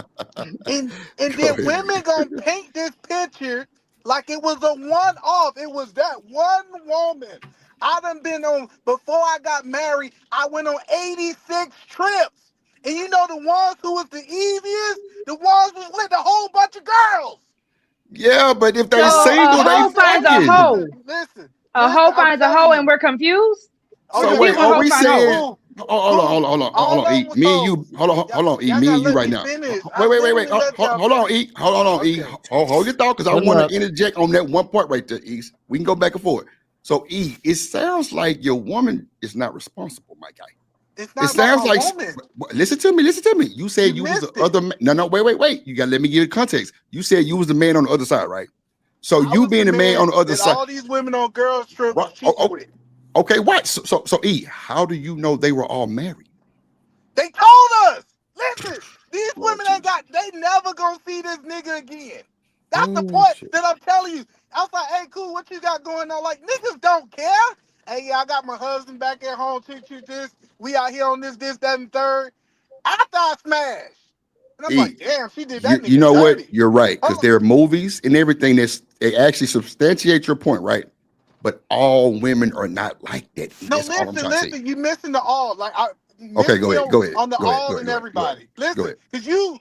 And Go then ahead. women gonna paint this picture like it was a one off. It was that one woman. I done been on before I got married. I went on 86 trips, and you know the ones who was the easiest, the ones was with a whole bunch of girls. Yeah, but if So they a single, they hoe finds a fucking. hoe. A hoe I'm finds a telling hoe, and you. we're confused. Oh We're So yeah, wait, confused when are hoes we find hoes. saying? who, Hold all on, of E. them was Me and you, hoes. hold on, E. Y'all Me gotta and you let right me now. finish. I Wait. literally let y'all Hold on, finish. E. Hold on, E. Okay. Hold your thought, because I Good want luck. to interject on that one point right there, E. We can go back and forth. So E, it sounds like your woman is not responsible, my guy. It's It not about sounds my like. woman. Listen to me. Listen to me. You You said you was the missed it. other. No, wait. You gotta let me give you context. You said you was the man on the other side, right? So I you was the being the man man on the other that side. all these women on girls trip Right? was cheating with. Okay, what? So E, how do you know they were all married? They told us. Listen, these Lord women ain't Jesus. got. They never gonna see this nigga again. That's the Oh point shit. that I'm telling you. I was like, hey, cool, what you got going on? Like, niggas don't care. Hey, yeah, I got my husband back at home. This. We out here on this, that, and third. After I smashed. And I'm E, like, damn, she did that you nigga know what? dirty. You're right, because Hold on. there are movies and everything that's they actually substantiate your point, right? But all women are not like that. E. No, That's all I'm trying to say. listen. You missing the all. Like, Okay, miss go me ahead. Go ahead. on the Go ahead. Go all ahead. and Go ahead. Go ahead. everybody. Go Listen, ahead. because you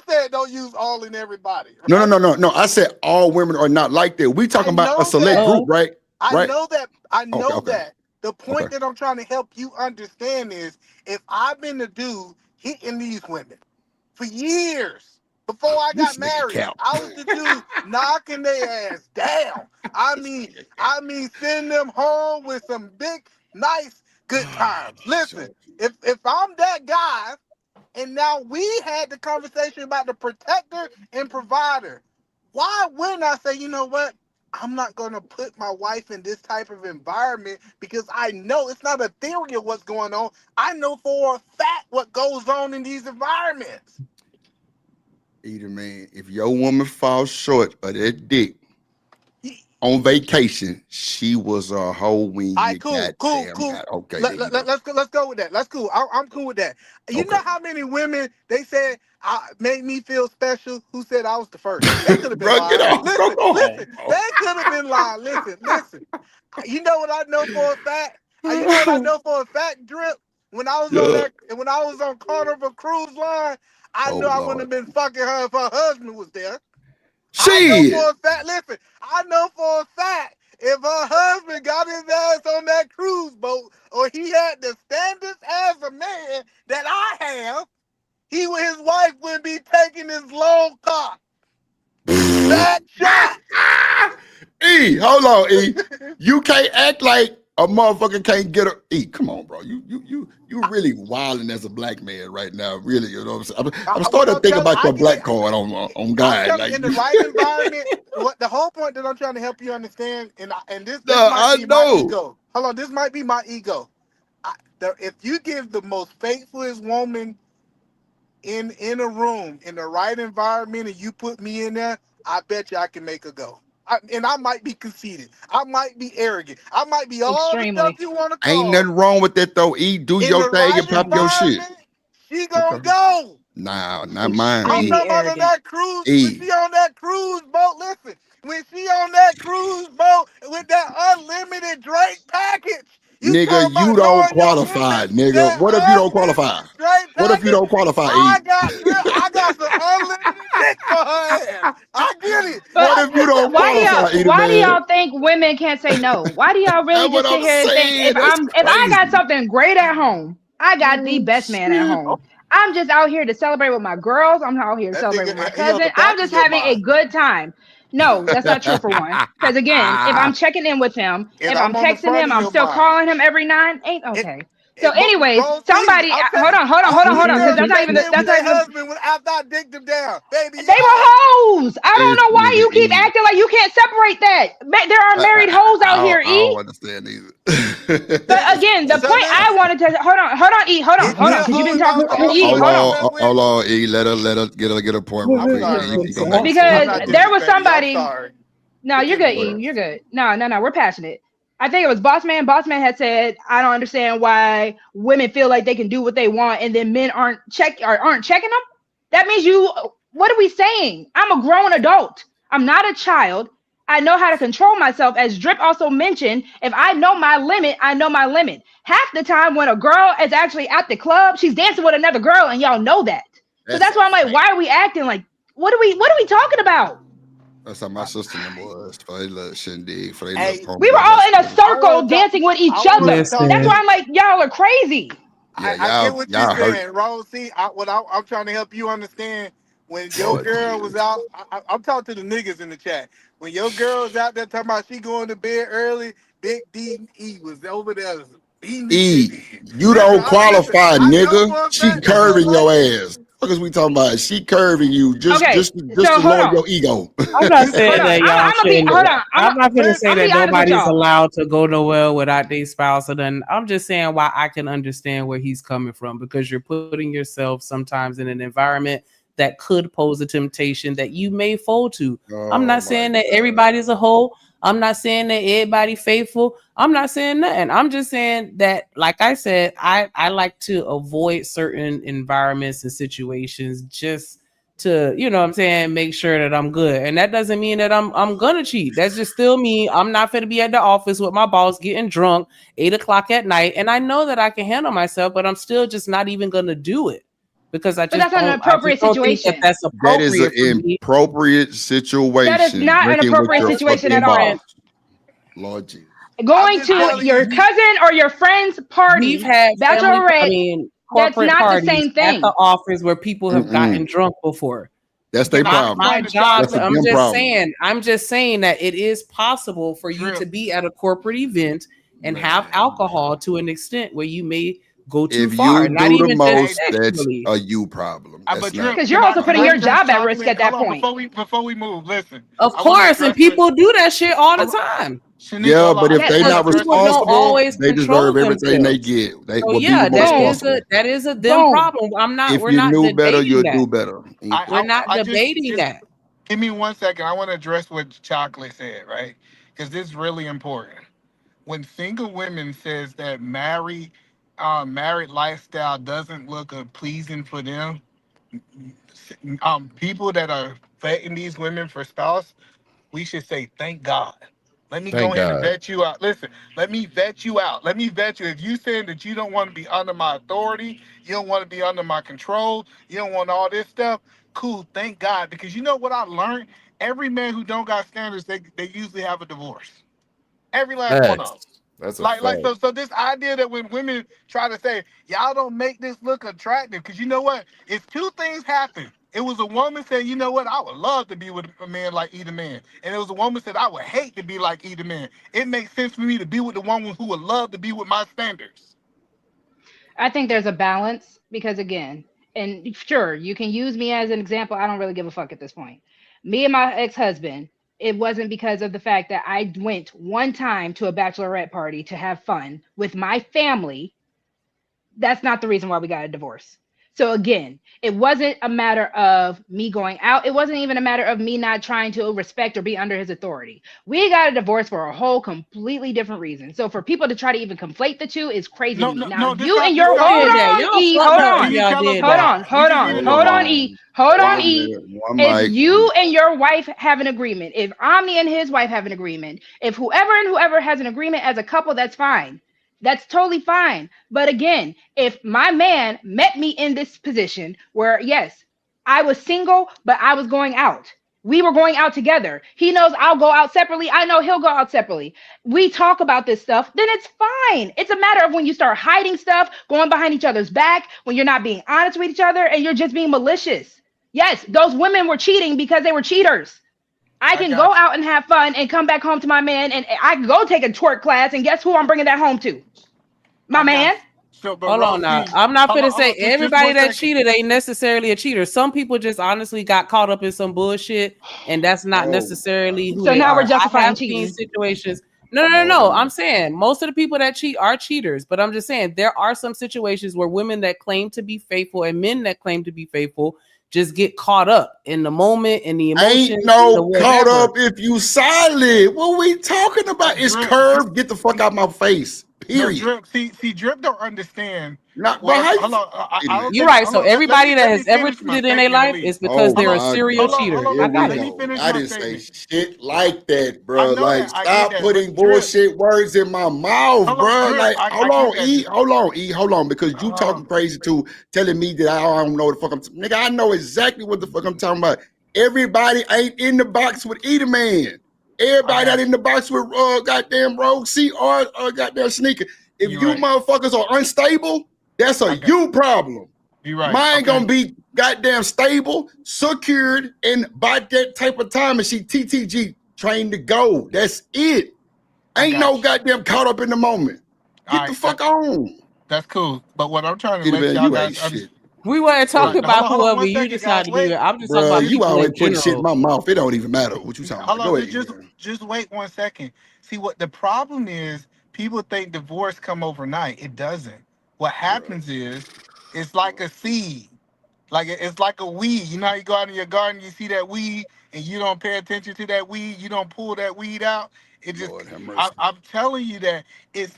said don't use all and everybody, No, no, right? no, no, no. I said all women are not like that. We I talking about a know select that. group, right? I Right? know that. I Okay. know Okay. that. The Okay. point that I'm trying to help you understand is if I've been the dude hitting these women for years before I got This nigga married, count. I was the dude knocking their ass down. I mean, send them home with some big, nice, good times. Listen, if I'm that guy, and now we had the conversation about the protector and provider. Why wouldn't I say, you know what? I'm not going to put my wife in this type of environment because I know it's not a theory of what's going on. I know for a fact what goes on in these environments. Either man, if your woman falls short of that dick on vacation, she was a hoe when All right, you cool, cool, goddamn cool. got. Okay, there you go. Let's go with that. Let's cool. I'm cool with that. You know Okay. how many women they said made me feel special? Who said I was the first? They could have been Bro, get lying. off. Bro, Listen, go home, listen. bro. They could have been lying. Listen. You know what I know for a fact? You know what I know for a fact, Drip? When I was on Yeah. that, when I was on Carnival Cruise Line, I Oh knew I wouldn't Lord. have been fucking her if her husband was there. I know Shit. for a fact, listen, I know for a fact if her husband got his ass on that cruise boat or he had the standards as a man that I have, his wife would be taking his long cock. Fat shot. Hold on, You can't act like a motherfucker can't get a come on, bro. You really wilding as a black man right now. Really, you know what I'm saying? I'm What starting to I'm think telling, about your black card on I'm God. telling Like you, in the right environment, what the whole point that I'm trying to help you understand, and this no, might I be my know. ego. Hold on, this might be my ego. If you give the most faithfulest woman in a room in the right environment and you put me in there, I bet you I can make her go. And I might be conceited. I might be arrogant. I might be all the stuff Extremely. you want to Ain't call. nothing wrong with that though. Do In your the thing right and pop your shit. environment, she Okay. gonna go. Nah, not mine. I'm Extremely talking about on arrogant. that cruise. When E. she on that cruise boat, listen. When she on that cruise boat with that unlimited drink package, you Nigga, talking you about don't knowing your woman qualify, nigga. that What if you don't qualify? unlimited drink What if you package? don't qualify, E? I got some unlimited dick for her ass. I get it. But What if you don't qualify, E why do man? y'all think women can't say no? Why do y'all really That's what just sit I'm here and think saying. That's if I got crazy. something great at home, I got the best man at Shit. home. I'm just out here to celebrate with my girls. I'm out here to That celebrate with my nigga, he on cousin. the I'm back of just your having a mind. good time. No, that's not true for one. Because again, if I'm checking in with him, And if I'm I'm on the texting front him, of I'm your still mind. calling him every 9, ain't It, okay. So, but anyways, Rose C, somebody, I'm hold telling on, you, all these because girls that's not checked even in with that's not their even husband after I dicked them down. Baby, they were yeah. hoes. I don't This know why nigga you keep E. acting like you can't separate that. There are married hoes out here, I don't E. understand either. But again, the So point now, I wanted to E, is hold she on, a because you've hoe been if I, talking E, if Hold hold I on, slept with? hold on, E. Let her get a point real I'm quick. sorry, Then you Rose can C. come back and I'm forth. because Go not ahead. there was disrespecting you. I'm somebody. sorry. No, you're Forgive good, me, Go E. ahead. You're good. No, we're passionate. I think it was Boss Man. Boss Man had said, "I don't understand why women feel like they can do what they want, and then men aren't checking them." That means you. What are we saying? I'm a grown adult. I'm not a child. I know how to control myself. As Drip also mentioned, if I know my limit, I know my limit. Half the time, when a girl is actually at the club, she's dancing with another girl, and y'all know that. So That's that's a why I'm like, fact. why are we acting like? What are we talking about? That's how my sister and them was for they little shindig, for they little Hey, We prom were night. all That's in a cool. I circle want to talk. dancing with I each want other. to talk That's to. why Listen, I'm like, y'all are crazy. Yeah, I get what you're y'all hurt. saying, Rose. See, I'm trying to help you understand. When your Lord girl was Jesus. out, I'm talking to the niggas in the chat. When your girl was out there talking about she going to bed early, Big D E was over there beating the shit E, in. you don't Listen. qualify, I know nigga. for a She fact that you curving like your it. ass. What is we talking about? She curving you Okay, just so to hold lower on. your ego. I'm not Hold saying on. that y'all I'm gonna be shouldn't. hold on. I'm not gonna say I'm gonna that be honest with nobody's y'all. allowed to go nowhere without their spouse. And then I'm just saying why I can understand where he's coming from because you're putting yourself sometimes in an environment that could pose a temptation that you may fold to. I'm Oh not my saying that God. everybody's a whole. I'm not saying that everybody faithful. I'm not saying nothing. I'm just saying that, like I said, I like to avoid certain environments and situations just to, you know what I'm saying, make sure that I'm good. And that doesn't mean that I'm gonna cheat. That's just still me. I'm not gonna be at the office with my boss getting drunk 8 o'clock at night. And I know that I can handle myself, but I'm still just not even gonna do it because But that's not an I just appropriate don't think that situation. that's That is appropriate for an me. inappropriate That is situation. not an Drinking with appropriate your That is a situation at fucking all. different. boss. Lord Jesus. I'm Going just to telling your you. cousin or your friend's We've party, had bachelorette, that's corporate not the parties same at the thing. office where people have gotten Mm-mm. drunk before. That's their Can I problem. My explain to job, That's a chocolate? I'm them just problem. saying, that it is possible for you Drip. to be at a corporate event and have Man. alcohol to an extent where you may go too If far. you Not do the even just most, Hey, that's sexually. a you problem. but That's not. Drip, Because you're also can putting I your address job at risk chocolate? at Hold that on, point. before we move, listen. Of I want to course, and address what people do that shit all the hold on, time. Shanika, Yeah, hold on. but I if just they want to Because not address people what you don't responsible, said. always they control deserve everything they themselves. get. They So will be yeah, more responsible. that is a them Boom. problem. If We're you not knew better, debating you'll that. do better. We're not I debating just that. give me 1 second. I want to address what chocolate said, right? Because this is really important. When single women says that married lifestyle doesn't look pleasing for them, people that are vetting these women for spouse, we should say thank God. Let me go Thank ahead and God. vet you out. Listen, let me vet you out. Let me vet you. If you saying that you don't want to be under my authority, you don't want to be under my control, you don't want all this stuff, cool. Thank God, because you know what I learned. Every man who don't got standards, they usually have a divorce. Every last one of them. Facts. That's a fact. So this idea that when women try to say y'all don't make this look attractive, because you know what, if two things happen, it was a woman saying, you know what, I would love to be with a man like either man, and it was a woman said I would hate to be like either man. It makes sense for me to be with the woman who would love to be with my standards. I think there's a balance because, again, and sure, you can use me as an example. I don't really give a fuck at this point. Me and my ex husband, it wasn't because of the fact that I went one time to a bachelorette party to have fun with my family. That's not the reason why we got a divorce. So again, it wasn't a matter of me going out. It wasn't even a matter of me not trying to respect or be under his authority. We got a divorce for a whole completely different reason. So for people to try to even conflate the two is crazy to No, me. no, Now no. you and This your Who not hold did that? on, Y'all E, fucked hold up if Can on. you y'all tell us did Hold that. on, why? We hold just on, need to Hold know hold on, why. E. on. Hold on, One E. minute. One If mic. you and your wife have an agreement, if Omni and his wife have an agreement, if whoever and whoever has an agreement as a couple, that's fine. That's totally fine. But again, if my man met me in this position where, yes, I was single, but I was going out. We were going out together. He knows I'll go out separately. I know he'll go out separately. We talk about this stuff, then it's fine. It's a matter of when you start hiding stuff, going behind each other's back, when you're not being honest with each other and you're just being malicious. Yes, those women were cheating because they were cheaters. I I can go got you. out and have fun and come back home to my man, and I can go take a twerk class, and guess who I'm bringing that home to? My I got man. you. So, but Hold on Rose, now. see, I'm not hold on, finna say just everybody one that second. cheated ain't necessarily a cheater. Some people just honestly got caught up in some bullshit, and that's not Oh, necessarily who So they now we're are. I justifying have seen cheating. situations. No, no, no, Lord no. have I'm mercy. saying most of the people that cheat are cheaters, but I'm just saying there are some situations where women that claim to be faithful and men that claim to be faithful just get caught up in the moment and the Ain't emotions and the no caught whatever. up if you silent. What we talking about? It's Drip, curved. Get the fuck out my face. no, Period. Drip. See, Drip don't understand. Not, bro. What How you? hold on. I don't Anyway. You're think. right. Hold So on. everybody that Let me has ever finish my cheated in their statement at life least. is Oh because Hold they're a on. my serial God. cheater. Here I we got Let it. me go. finish I my didn't say statement. shit like that, I bro. know Like, that. I get stop that. But putting Drip, bullshit words in my mouth, hold on, bro. Drip. Like, I hold get on, that. E. Hold on, E. Hold on, because you Uh, talking crazy too, telling me that I don't know what the fuck nigga, I know exactly what the fuck I'm talking about. Everybody ain't in the box with either man. I Everybody not got in the box with goddamn Rogue C or goddamn Sneaker. you. If You're you right. motherfuckers are unstable, that's a I got you problem. you right. Mine Okay. gonna be goddamn stable, secured, and by that type of time, and she TTG trained to go. That's it. I Ain't no got you. goddamn caught up in the moment. All Get the right. fuck on. That's cool. But what I'm trying to Either let man, y'all you ain't guys shit. understand. We weren't Right. talking about Hold on whoever 1 you second, guys. decided to be Wait. with. I'm just talking Bruh, about you people always in putting shit in general. my mouth. It don't even matter what you talking Hold about. on. Go ahead, man. Just wait 1 second. See what the problem is. People think divorce come overnight. It doesn't. What Bruh. happens is, it's like a seed. Like it's like a weed. You know how you go out in your garden, you see that weed, and you don't pay attention to that weed. You don't pull that weed out. It just, Lord have mercy. I'm telling you that it's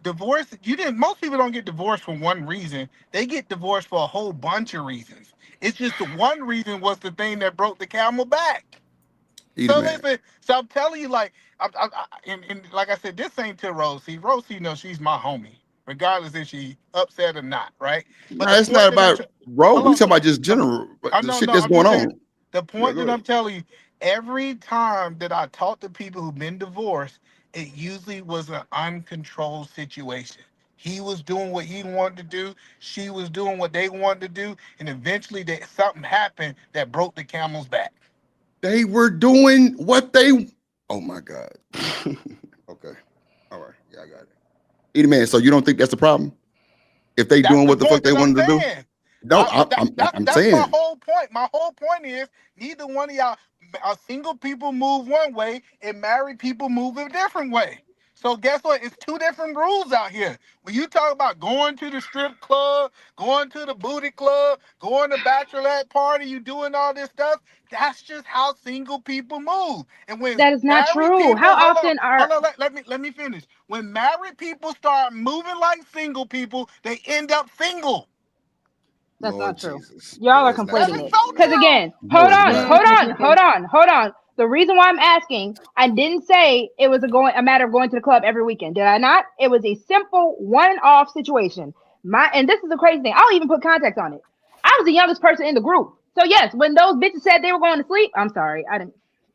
divorce, most people don't get divorced for one reason. They get divorced for a whole bunch of reasons. It's just the one reason was the thing that broke the camel back. Eat a So man. listen, so I'm telling you, like, and like I said, this ain't to Rosie. Rosie knows she's my homie, regardless if she upset or not, right? But No, the it's not point that about bro. hold We on, talking about just general, but I the know, shit no, that's I'm going just saying. on. The Yeah, point go that I'm ahead. telling you, every time that I talk to people who've been divorced, it usually was an uncontrolled situation. He was doing what he wanted to do. She was doing what they wanted to do, and eventually, something happened that broke the camel's back. They were doing what they. Oh my god. Okay. All right. Yeah, I got it. Eat a man. So you don't think that's the problem? If they That's doing the what the fuck point they that I'm wanted to do? saying. No, I'm That's my saying. whole point. My whole point is neither one of y'all, single people move one way and married people move a different way. So guess what? It's two different rules out here. When you talk about going to the strip club, going to the booty club, going to bachelorette party, you doing all this stuff. That's just how single people move. And when That is not married true. people, How often are let me finish. When married people start moving like single people, they end up single. That's Lord not true. Jesus. Y'all are That's not That conflating is true, it. so bro. Because true. again, No, it's not. hold on. The reason why I'm asking, I didn't say it was a matter of going to the club every weekend. Did I not? It was a simple one-off situation. And this is the crazy thing. I'll even put context on it. I was the youngest person in the group. So yes, when those bitches said they were going to sleep, I'm sorry.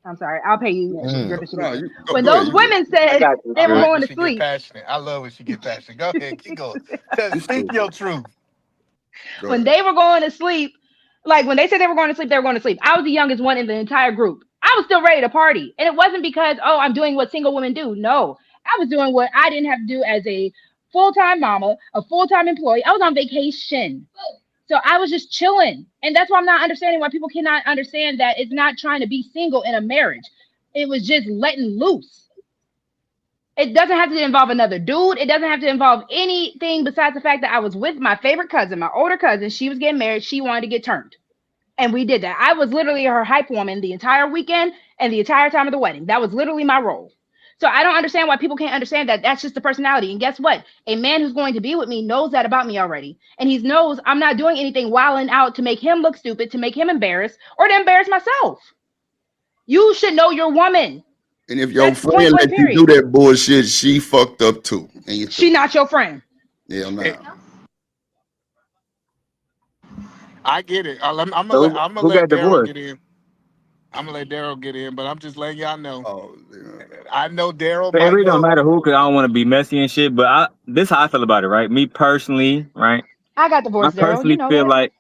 I'm sorry. I'll pay you, No, Drippin' no, Shanika. you When go ahead. those You good. women I said got you, I they were Drip. like when going to she get sleep, passionate. I love when she get passionate. Go ahead, keep going. Just You speak stupid. your truth. Go when ahead. they were going to sleep, like when they said they were going to sleep, they were going to sleep. I was the youngest one in the entire group. I was still ready to party. And it wasn't because, oh, I'm doing what single women do. No, I was doing what I didn't have to do as a full time mama, a full time employee. I was on vacation. So I was just chilling. And that's why I'm not understanding why people cannot understand that it's not trying to be single in a marriage. It was just letting loose. It doesn't have to involve another dude. It doesn't have to involve anything besides the fact that I was with my favorite cousin, my older cousin. She was getting married. She wanted to get turned. And we did that. I was literally her hype woman the entire weekend and the entire time of the wedding. That was literally my role. So I don't understand why people can't understand that. That's just the personality. And guess what? A man who's going to be with me knows that about me already. And he knows I'm not doing anything wilding out to make him look stupid, to make him embarrassed, or to embarrass myself. You should know your woman. And if your That's point friend blank, let you do period. that bullshit, she fucked up too. And you She stupid. not your friend. Hell Hey, no. I get it. So I'm gonna who let got Daryl divorced? get in. I'm gonna let Daryl get in, but I'm just letting y'all know. Oh, yeah. I know Daryl It might really don't know. matter who, cause I don't want to be messy and shit. But this how I feel about it, right? Me personally, right? I got I divorced, Daryl. You personally know feel that. like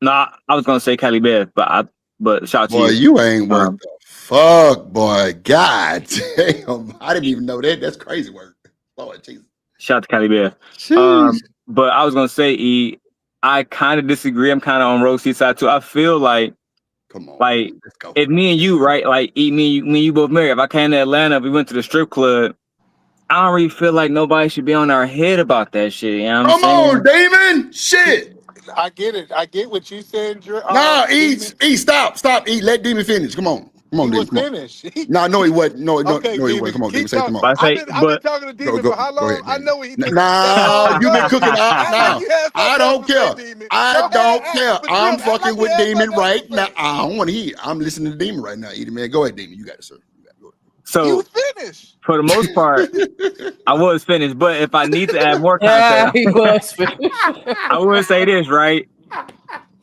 I was gonna say Cali Beth, but shout out to Boy, you. you ain't worth Um, the fuck, boy. God damn. I didn't even know that. That's crazy work. Lord Jesus. Shout out to Cali Beth. Jeez. But I was gonna say, I kind of disagree. I'm kind of on Rosie's side too. I feel like Come on, like man. Let's go. if me and you, right, like me and you both married. If I came to Atlanta, we went to the strip club. I don't really feel like nobody should be on our head about that shit. You know what I'm Come on, saying? Damon. Shit. I get it. I get what you said, Nah, Demon. stop, eat. Let Demon finish. Come on. Come on, He Demon. was Come on. finished. No, no, he wasn't. No, no, Okay, no, he wasn't. Demon, Come on, Demon. keep Say talking. come on. But I say, I've been but talking to Go, Demon go, for how go long? ahead, I Demon. know what he thinking. That's Nah, fine. you Go been ahead. cooking out Act like now. you have I something else don't to say, care. Demon. I Go ahead. don't care. But I'm Drip, act fucking like you with have Demon something else right to now. say. I don't want to hear. I'm listening to Demon right now. Eat man. Go ahead, Demon. You got it, sir. You got it. He so was finished. for the most part, I was finished. But if I need to add more Yeah, context, he was finished. I would say this, right?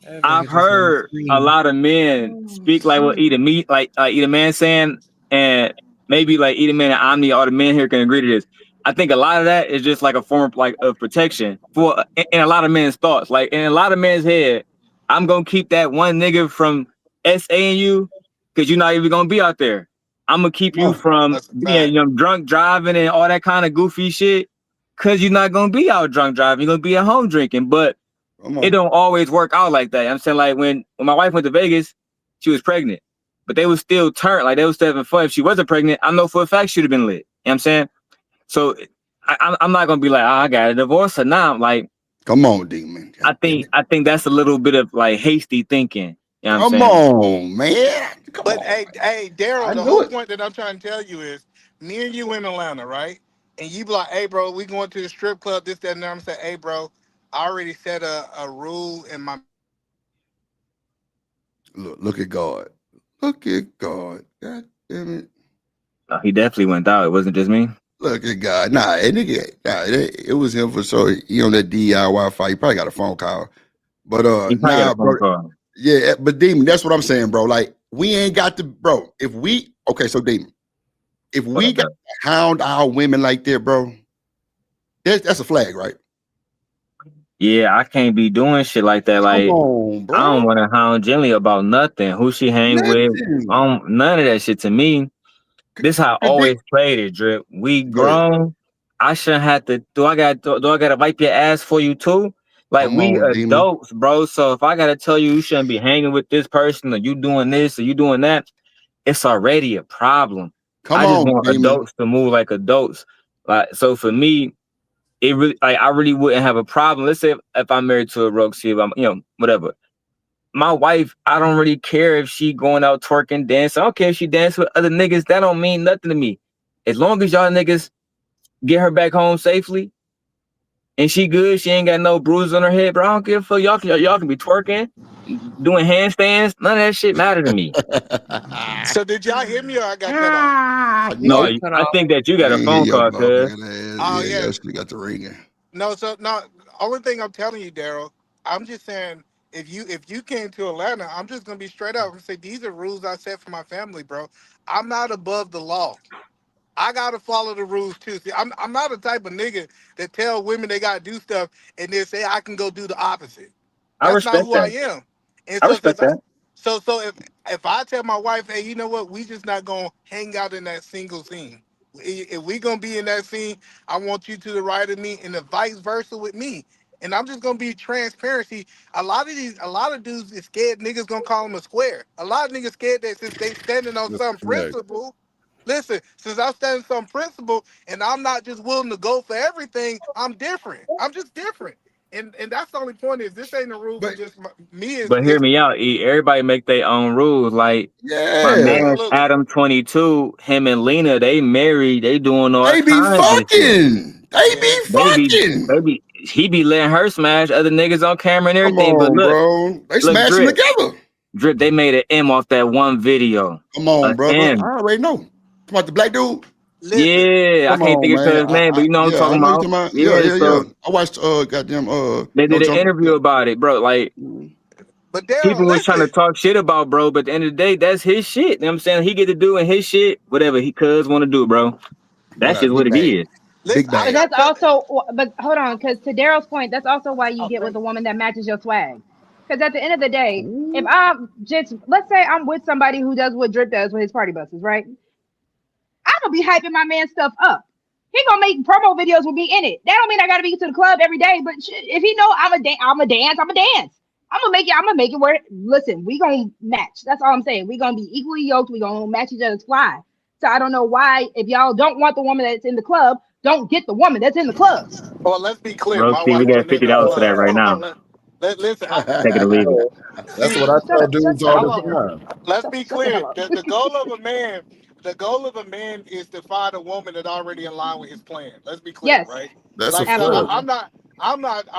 That I've nigga just want to heard a scream. lot of men speak like what Eat a Meat, like Eat a Man saying, and maybe like Eat a Man and Omni, all the men here can agree to this. I think a lot of that is just like a form of like of protection for in a lot of men's thoughts. Like in a lot of men's head, I'm gonna keep that one nigga from SAing you because you're not even gonna be out there. I'm gonna keep you from That's a being fact. drunk driving and all that kind of goofy shit because you're not gonna be out drunk driving. You're gonna be at home drinking, but Come it on. don't always work out like that. I'm saying like when my wife went to Vegas, she was pregnant, but they was still turned. Like they was still having fun. If she wasn't pregnant, I know for a fact she'd have been lit. You know what I'm saying? So I'm not gonna be like, oh, I got a divorce or not. Like, Come on, Demon. God damn it. I think that's a little bit of like hasty thinking. You know what I'm Come saying? on, man. Come But on. hey, I Daryl, the knew whole it. point that I'm trying to tell you is me and you in Atlanta, right? and you be like, hey, bro, we going to the strip club, this, that, and that. I'm saying, hey, bro, I already set a rule in my. Look at God. Look at God. God damn it. No, he definitely went out. It wasn't just me. Look at God. Nah, it was him for sure. He on that DIY fight. He probably got a phone call. But He probably got nah, a phone bro. call. Yeah, but Demon, that's what I'm saying, bro. Like, we ain't got to, bro. So Demon, if What we up, got bro? to hound our women like that, bro, that's a flag, right? Yeah, I can't be doing shit like that. Come Like, on, I bro. don't want to hound Jenny about nothing. Who she hang with, Nothing. none of that shit to me. This how I Cause they, always played it, Drip. We go ahead. grown. I shouldn't have to. Do I gotta wipe your ass for you too? Like Come we on, Demon. adults, bro. So if I gotta tell you you shouldn't be hanging with this person, or you doing this, or you doing that, it's already a problem. Come I just on, want Demon. adults to move like adults. Like so for me, it really like I really wouldn't have a problem. Let's say if I'm married to a Roxy, if I'm whatever. My wife, I don't really care if she going out twerking, dancing. I don't care if she dance with other niggas. That don't mean nothing to me. As long as y'all niggas get her back home safely and she good, she ain't got no bruises on her head, bro. I don't give a fuck. Y'all can be twerking, doing handstands. None of that shit matter to me. So did y'all hear me or I got cut off? No, Nope. I think that you I got a ain't hear phone your call, cuz. motherfucking ass. Oh Yeah, yeah. you actually got the ringing. No, so no. Only thing I'm telling you, Daryl, I'm just saying if you came to Atlanta, I'm just gonna be straight up and say these are rules I set for my family, bro. I'm not above the law. I gotta follow the rules too. See, I'm not the type of nigga that tell women they gotta do stuff and then say I can go do the opposite. I That's not respect who I that. am. And I so respect that. so if I tell my wife, hey, you know what, we just not gonna hang out in that single scene. If we gonna be in that scene, I want you to the right of me, and the vice versa with me. And I'm just gonna be transparency. A lot of dudes is scared niggas gonna call them a square. A lot of niggas scared that since they standing on That's a some fact. principle. Listen, since I'm standing some principle and I'm not just willing to go for everything, I'm different. I'm just different. And that's the only point is this ain't a rule for But just me. But hear It's me out, E. Everybody make their own rules. Like my yeah, man absolutely. Adam 22, him and Lena, they married, they doing all they be kinds of shit. fucking. They Yeah. be fucking. He be letting her smash other niggas on camera and Come everything. But on, bro. They look, smashing Drip, together. they made an M off that one video. Come A on, brother. I M. already know. Come about the black dude. Listen, Yeah, I Come can't on, think of man. his name, but you know what I'm Yeah, I talking know you about. talking about. Yeah, Yeah, yeah, yeah. so I watched goddamn they no did an jumper. interview Yeah. about it, bro. Like but Daryl, people was trying to listen. talk shit about bro, but at the end of the day, that's his shit. You know what I'm saying? He get to do in his shit, whatever he cuz want to do, bro. That's But just what big it bag. is. Listen, Big I But bag. got that's cut. also, but hold on, because to Daryl's point, that's also why you Oh, get with thank a you. woman that matches your swag. Because at the end of the day, if I'm just, let's say I'm with somebody who does what Drip does with his party buses, right? I'm gonna be hyping my man stuff up. He gonna make promo videos with me in it. That don't mean I gotta be to the club every day, but if he know I'm a dance, I'm a dance. I'm gonna make it. I'm gonna make it where. Listen, we gonna match. That's all I'm saying. We gonna be equally yoked. We gonna match each other's fly. So I don't know why, if y'all don't want the woman that's in the club, don't get the woman that's in the club. Well, let's be clear. Bro, My see, we wife got wasn't in the $50 for that club. right now. Listen, Take it or leave it. That's see, what I Shut tell up! dudes Shut all up, the hold Daryl. on. time. Let's be Shut the clear. hell up. The goal of a man is to find a woman that already in line with his plan. Let's be clear, Yes, right? That's a Like, so fact. absolutely.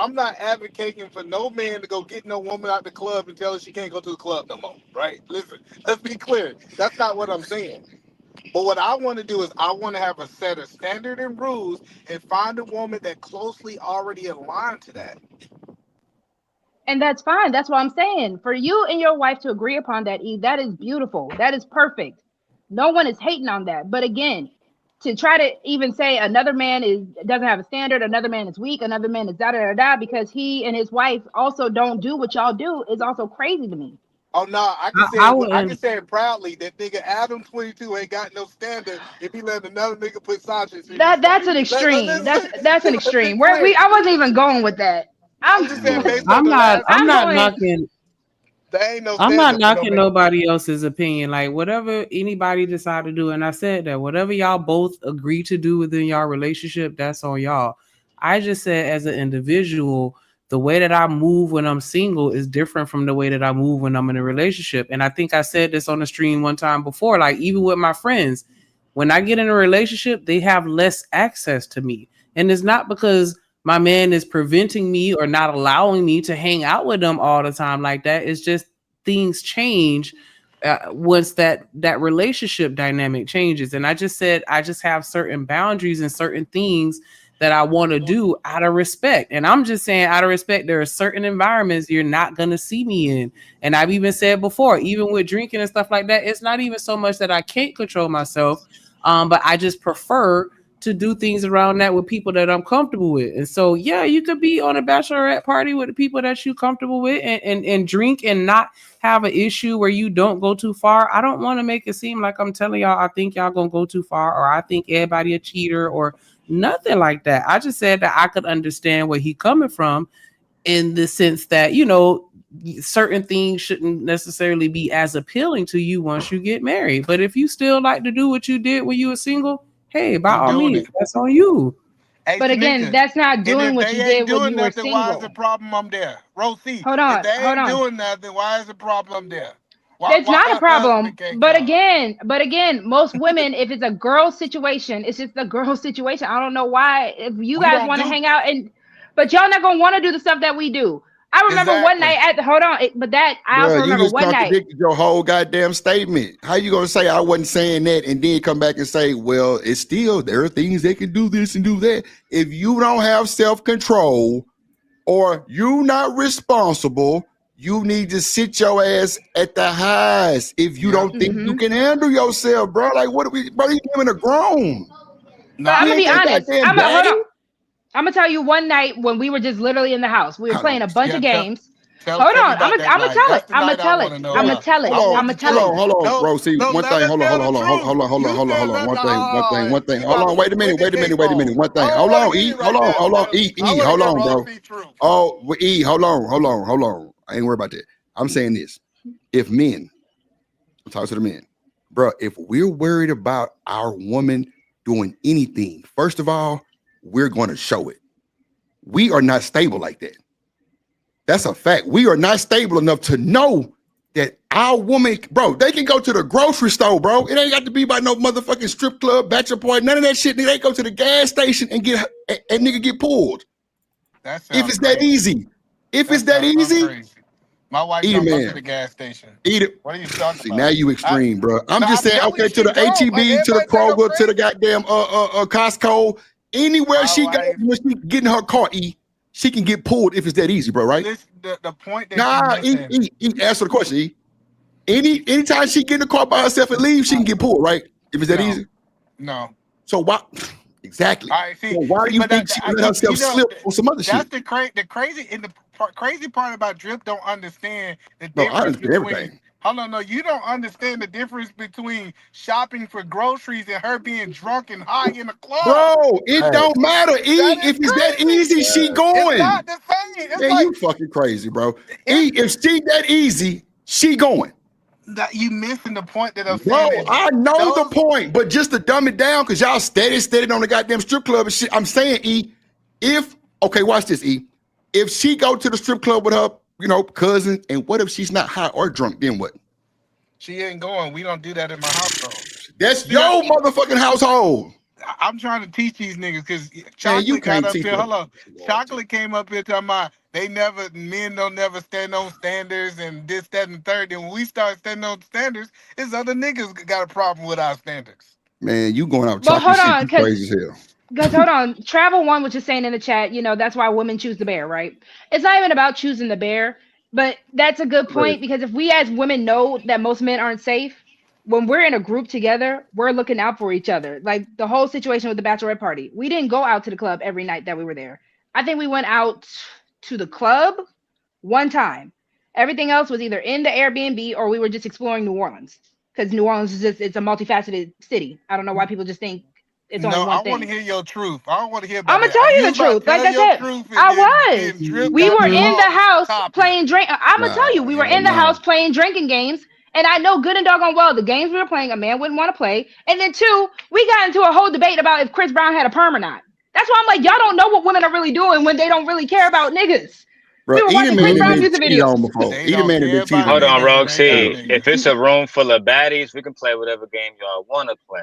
I'm not advocating for no man to go get no woman out the club and tell her she can't go to the club no more, right? Listen, let's be clear. That's not what I'm saying. But what I want to do is I want to have a set of standard and rules and find a woman that closely already aligned to that. And that's fine. That's what I'm saying. For you and your wife to agree upon that, E, that is beautiful. That is perfect. No one is hating on that. But again, to try to even say another man is doesn't have a standard, another man is weak, another man is da da da da because he and his wife also don't do what y'all do is also crazy to me. Oh no, I I can wouldn't. say it proudly that nigga Adam 22 ain't got no standard if he let another nigga put sausage in his That's stuff. an extreme. Listen, That's an let's be extreme. Where clear. I wasn't even going with that. I'm just saying Yeah. based on the last I'm I'm not going. knocking. there ain't no I'm not standard for no knocking man. nobody else's opinion. Like whatever anybody decide to do, and I said that whatever y'all both agree to do within y'all relationship, that's on y'all. I just said as an individual, the way that I move when I'm single is different from the way that I move when I'm in a relationship. And I think I said this on the stream one time before. Like even with my friends, When I get in a relationship, they have less access to me. And it's not because my man is preventing me or not allowing me to hang out with them all the time like that. It's just things change once that relationship dynamic changes. And I just said I just have certain boundaries and certain things that I want to do out of respect. And I'm just saying, out of respect, there are certain environments you're not going to see me in. And I've even said before, even with drinking and stuff like that, it's not even so much that I can't control myself, but I just prefer to do things around that with people that I'm comfortable with. And so, yeah, you could be on a bachelorette party with the people that you're comfortable with and drink and not have an issue where you don't go too far. I don't want to make it seem like I'm telling y'all I think y'all gonna go too far, or I think everybody a cheater, or nothing like that. I just said that I could understand where he coming from in the sense that, you know, certain things shouldn't necessarily be as appealing to you once you get married. But if you still like to do what you did when you were single, hey, by all means, that's on you. Hey, But again, Shanika, that's not and doing if what they you ain't did when doing you were nothing, why is the single. problem I'm there? Rosie, Hold if on, they hold ain't on. doing nothing, why is the problem there? That's Why not a her husband problem. can't But come? again, most women, if it's a girl situation, it's just a girl situation. I don't know why. If you We guys don't want to do hang out but y'all not gonna want to do the stuff that we do. I remember one night exactly. at the hold on, but that I also Bro, you remember just one night. contradicted your whole goddamn statement. How you gonna say I wasn't saying that and then come back and say, well, it's still there are things that can do this and do that. If you don't have self-control or you not responsible, you need to sit your ass at the highs if you don't think you can handle yourself, bro. Like, what are we, bro? You living a grown. But I'm You gonna ain't be that honest. goddamn Hold daddy. on. I'm gonna tell you one night when we were just literally in the house. We were playing a bunch of games. Tell Hold me on. about that night. Tell it. That's the night I want to know I'm gonna about. tell it. I Hold I'm want gonna the tell it. truth. on, No, bro. See, no, one let thing. us Hold on, tell hold the on, hold on, truth. hold on, hold on, You hold on, said hold on. let One thing. One thing. she Hold about on, to wait a minute. witness Wait a came minute. Wait a on. minute. One I thing. don't Hold want to on, hear E. it Hold right on, now. hold on, E. I E. want to Hold hear on, bro. Rosie truth. Oh, E. Hold on. I ain't worried about that. I'm saying this. If men, I'm talking to the men, bro. If we're worried about our woman doing anything, first of all, we're going to show it. We are not stable like that. That's a fact. We are not stable enough to know that our woman, bro, they can go to the grocery store, bro. It ain't got to be by no motherfucking strip club, bachelor party, none of that shit. They go to the gas station and nigga get pulled. That If sounds it's that crazy. easy. If it's That that sounds so easy, crazy. My wife eat it, don't go to the man. gas station. Eat it. What are you talking See, now about? you extreme, bro. I'm No, just I'm saying, telling okay, you, to she the don't. Like HEB, to the everybody think I'm Kroger, to the crazy. goddamn Costco, anywhere My she goes, wife. when she get in her car, she can get pulled if it's that easy, bro, right? Listen, the point that you Nah, missing. answer the question, E. Anytime she get in the car by herself and leave, she can get pulled, right? If it's that easy. No. So why? Exactly. All right, So why do you but think she let herself slip on some other that's shit? the crazy and the crazy part about Drip don't understand the Bro, I difference understand between. everything. Hold on, no, you don't understand the difference between shopping for groceries and her being drunk and high in the club. Bro, it don't matter, E. That is If it's that crazy. easy, she It's going. not the same. It's Man, like you fucking crazy, bro. E, if she that easy, she going. that you missing the point that I'm Bro, saying is I know the those. point, but just to dumb it down, because y'all steady on the goddamn strip club and shit. I'm saying, E, okay, watch this, E. If she go to the strip club with her, cousin, and what if she's not high or drunk, then what? She ain't going. We don't do that in my household. That's See, your motherfucking household. I'm trying to teach these niggas because Man, you Chocolate got can't up teach here. them. Hold on. Chocolate came up here talking about men don't never stand on standards and this, that, and the third. And when we start standing on standards, it's other niggas got a problem with our standards. Man, you going out But chocolate hold shit, on, you because crazy as hell. hold on. Travel One was just saying in the chat, that's why women choose the bear, right? It's not even about choosing the bear, but that's a good point because if we as women know that most men aren't safe, when we're in a group together, we're looking out for each other. Like the whole situation with the bachelorette party, we didn't go out to the club every night that we were there. I think we went out to the club one time. Everything else was either in the Airbnb or we were just exploring New Orleans because New Orleans is it's a multifaceted city. I don't know why people just think it's only No, one I want to thing. hear your truth. I don't want to hear I'm about gonna that. tell you You the about truth. to Like tell I your said, truth and I then was. Drip We got were the in the house copy. playing drink. I'm gonna tell you, we were in the house playing drinking games, and I know good and doggone well the games we were playing, a man wouldn't want to play. And then two, we got into a whole debate about if Chris Brown had a perm or not. That's why I'm like, y'all don't know what women are really doing when they don't really care about niggas. Bro, We were Edie watching Chris man had Brown been music cheated on videos. before. They Edie don't man had care been cheated about on. Hold on, niggas and they got Roxy. niggas. If it's a room full of baddies, we can play whatever game y'all want to play.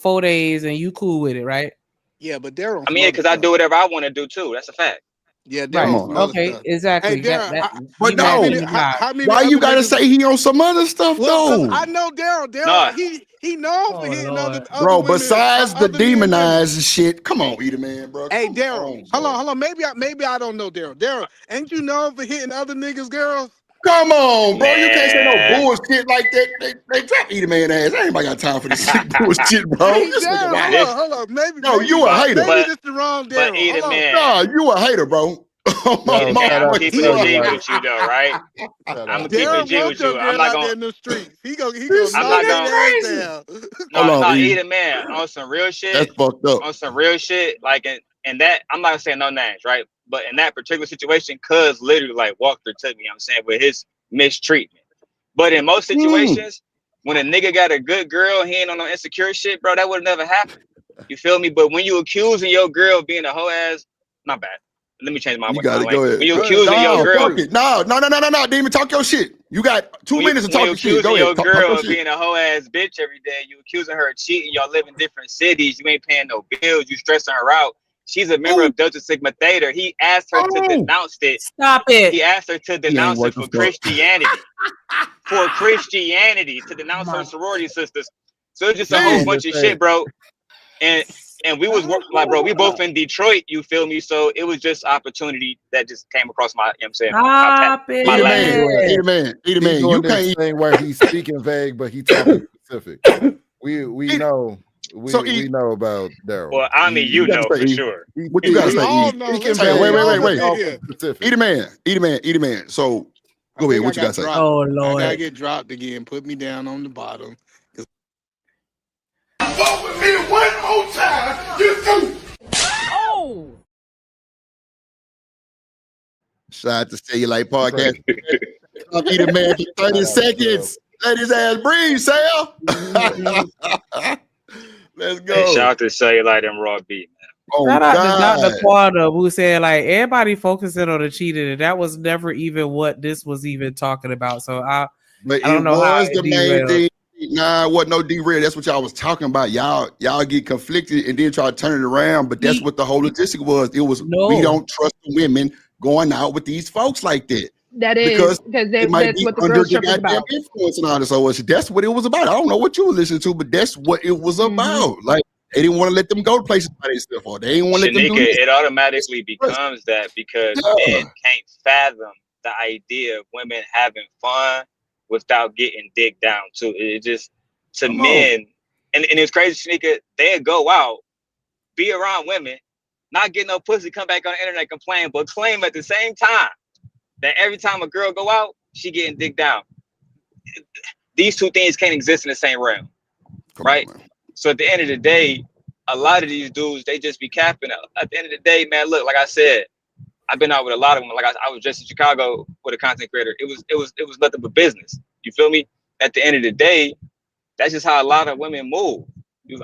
4 days and you cool with it, right? Yeah, but they're on I some mean, other because I do stuff. whatever I want to do too. That's a fact. Yeah, Right. Daryl Come on on some now. other Okay. stuff. Hey, Exactly. Daryl, That But you how matching many no, the how, vibe. how many why you other gotta niggas? say he on some other stuff Well, cause though? I know Daryl. No, He known for Oh hitting Lord. other Bro, women, besides the other men women. demonized shit, come on, Eater Man, bro. Hey, Come Daryl, on, hold on, bro. hold on. Maybe I don't know Daryl. Daryl, ain't you known for hitting other niggas, girls? Come on, bro. You can't say no man. bullshit like that. They drop Eater Man ass. Ain't got time for this shit bullshit, bro. Hey, This nigga Daryl, wild. This, hold on. No, you a hater. Maybe but this the wrong but Daryl. Hold either on. man, Nah, you a hater, bro. On my Yo, either man. shut I'm gonna mama, up, keep it you a a G Cellulite. with you though, right? Shut I'm up, gonna keep it a Daryl G Cellulite. wants with your you. I'm girl not out there gonna. in the streets. He This I'm gonna knock not nigga gonna. that ass crazy. down. Hold No, on, no, E. either man on some real That's shit, fucked up. on some real shit, like and that I'm not gonna say no names, right? But in that particular situation, cuz literally like walked her to me, you know what I'm saying, with his mistreatment. But in most Mm. situations, when a nigga got a good girl, he ain't on no insecure shit, bro, that would never happen. You feel me? But when you accusing your girl of being a hoe ass, my bad. Let me change my You got my to go language. ahead. When you Go ahead. accusing your No, girl, fuck it. No. Demon, talk your shit. You got 2 minutes to when talk you your shit. accusing Go ahead. your Talk your girl of shit. being a hoe ass bitch every day, you accusing her of cheating, y'all live in different cities, you ain't paying no bills, you stressing her out. She's a member Oh, of Delta Sigma Theta. He asked her to oh. denounce it. Stop it. He asked her to He ain't denounce it worth a for fuck. Christianity. For Christianity, to denounce her sorority sisters. So it's just a whole Man, See? this bunch of shit, ain't. bro. And we was like, bro, we both in Detroit, you feel me? So it was just opportunity that just came across my, you know what I'm saying, Stop my Eater He lap. Man. doing. it. Eater He Man. doing You this can't. thing where he's speaking vague, but he talking specific. We Eat. know. So, We know about Daryl. Well, I mean, what you you got to know say, for E? sure. What you got to We say, all E? know. Speaking Listen, Say, we vague, all but up wait. in talking here. specific. Eater Man. So, I go ahead. think I What you got got to say? dropped. Oh I gotta Lord. get dropped again. Put me down on the bottom. Fuck with me one more time, you through. Oh! Shout out to Cellulite Podcast. Crazy. Eater Man for 30 Shout out to Dub. seconds. Let his ass breathe, Sal. Let's Hey, shout go. out to Cellulite and Raw B, man. Oh, Shout out to Dr. God. Quada who said like everybody focusing on the cheating, and that was never even what this was even talking about. So But I it don't know how was it the main derailed. thing. Nah, it wasn't no derail. That's what y'all was talking about. Y'all get conflicted and then try to turn it around. But that's what the whole logistic was. It was we No. don't trust the women going out with these folks like that That is because because they might that's be what the under girls the trip is goddamn about. influence and all this. So that's what it was about. I don't know what you were listening to, but that's what it was Mm-hmm. about. Like they didn't want to let them go to places by themselves, or they didn't want to let them Shanika, do this. it automatically becomes that because Yeah, men can't fathom the idea of women having fun without getting digged down too. It just to come on. men, and it's crazy, Shanika, they'd go out, be around women, not get no pussy, come back on the internet, complain, but claim at the same time that every time a girl go out, she getting digged down. These two things can't exist in the same realm, Come on, right? man. So at the end of the day, a lot of these dudes, they just be capping. At the end of the day, man, look, like I said, I've been out with a lot of them. Like I was just in Chicago with a content creator. It was nothing but business. You feel me? At the end of the day, that's just how a lot of women move.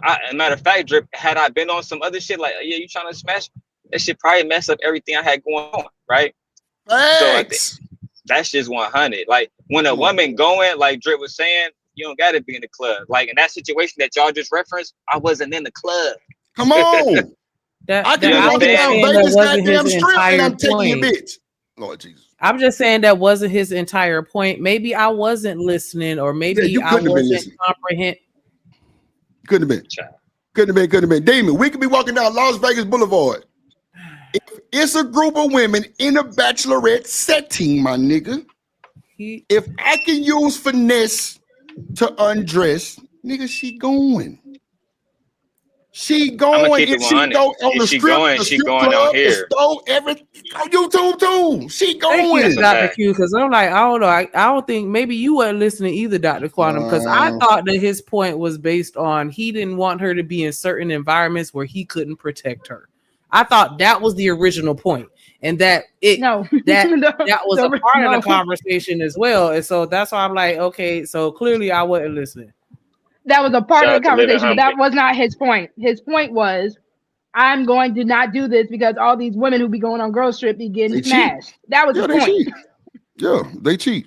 As a matter of fact, Drip, had I been on some other shit, like, yeah, you trying to smash, that shit probably mess up everything I had going on, right? So I think Thanks. that's just 100. Like when a Come on. woman going, like Drip was saying, you don't gotta be in the club. Like in that situation that y'all just referenced, I wasn't in the club. Come on. I can You be I'm walking just understand down me? saying that Vegas wasn't his goddamn strip and entire I'm taking your point. bitch. Lord Jesus. I'm just saying that wasn't his entire point. Maybe I wasn't listening, or Yeah, maybe you I couldn't have been wasn't listening. comprehend. Couldn't have been. Couldn't have been. Damon, we could be walking down Las Vegas Boulevard. If it's a group of women in a bachelorette setting, my nigga, if I can use finesse to undress, nigga, she going. She I'm gonna going. keep If it she 100. go on If the she strip, going, the she strip going on club, the here. store, everything on YouTube too. She Thank you, That's a going. Dr. fact. Q, because I'm like, I don't know. I don't think maybe you weren't listening either, Dr. Quantum, because I thought that his point was based on he didn't want her to be in certain environments where he couldn't protect her. I thought that was the original point, and that No, that was a part of no. the conversation as well. And so that's why I'm like, okay, so clearly I wasn't listening. That was a part Shout of out the to Living conversation, but Humbly. that was not his point. His point was, I'm going to not do this because all these women who be going on girls trip be getting They cheat. smashed. That was Yeah, his they point. cheat. Yeah, they cheat.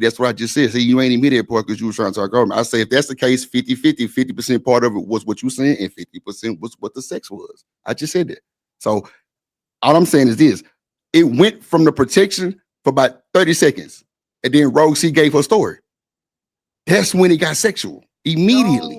That's what I just said. See, you ain't admitted that part because you were trying to talk over me. I say if that's the case, 50-50, 50% part of it was what you saying, and 50% was what the sex was. I just said that. So all I'm saying is this: it went from the protection for about 30 seconds, and then Rogue C gave her story. That's when it got sexual immediately.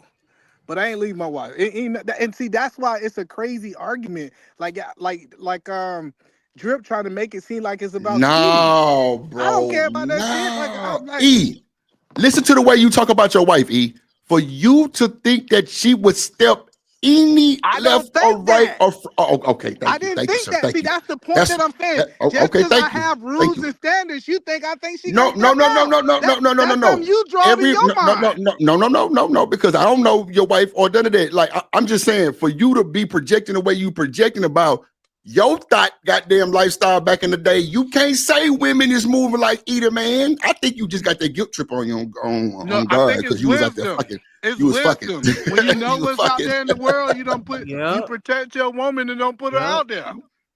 go. But I ain't leave my wife. And see, that's why it's a crazy argument. Drip trying to make it seem like it's about cheating. No, I don't bro. care about that shit. No. E. Listen to the way you talk about your wife, E. For you to think that she would step any I don't left or think right that. or okay, I thank you, didn't think sir, that. See, thank you. that's the point That's that I'm saying. Just okay, because I thank you, have thank rules you. and standards, you think I think she No, gonna no, step no, no, out. no, no, no, no, no, no, That's something no. you draw in Every your no, no, no, mind. no, no, no, no, no, no, because I don't know your wife or none of that. Like I'm just saying, for you to be projecting the way you projecting about your thought goddamn lifestyle back in the day, you can't say women is moving like either man. I think you just got that guilt trip on you No, on I guard think it's because you was out there wisdom. fucking. It's You was fucking. wisdom. When you know You was what's out fucking. there in the world, you Yep. protect your woman and don't put her Yep. out there.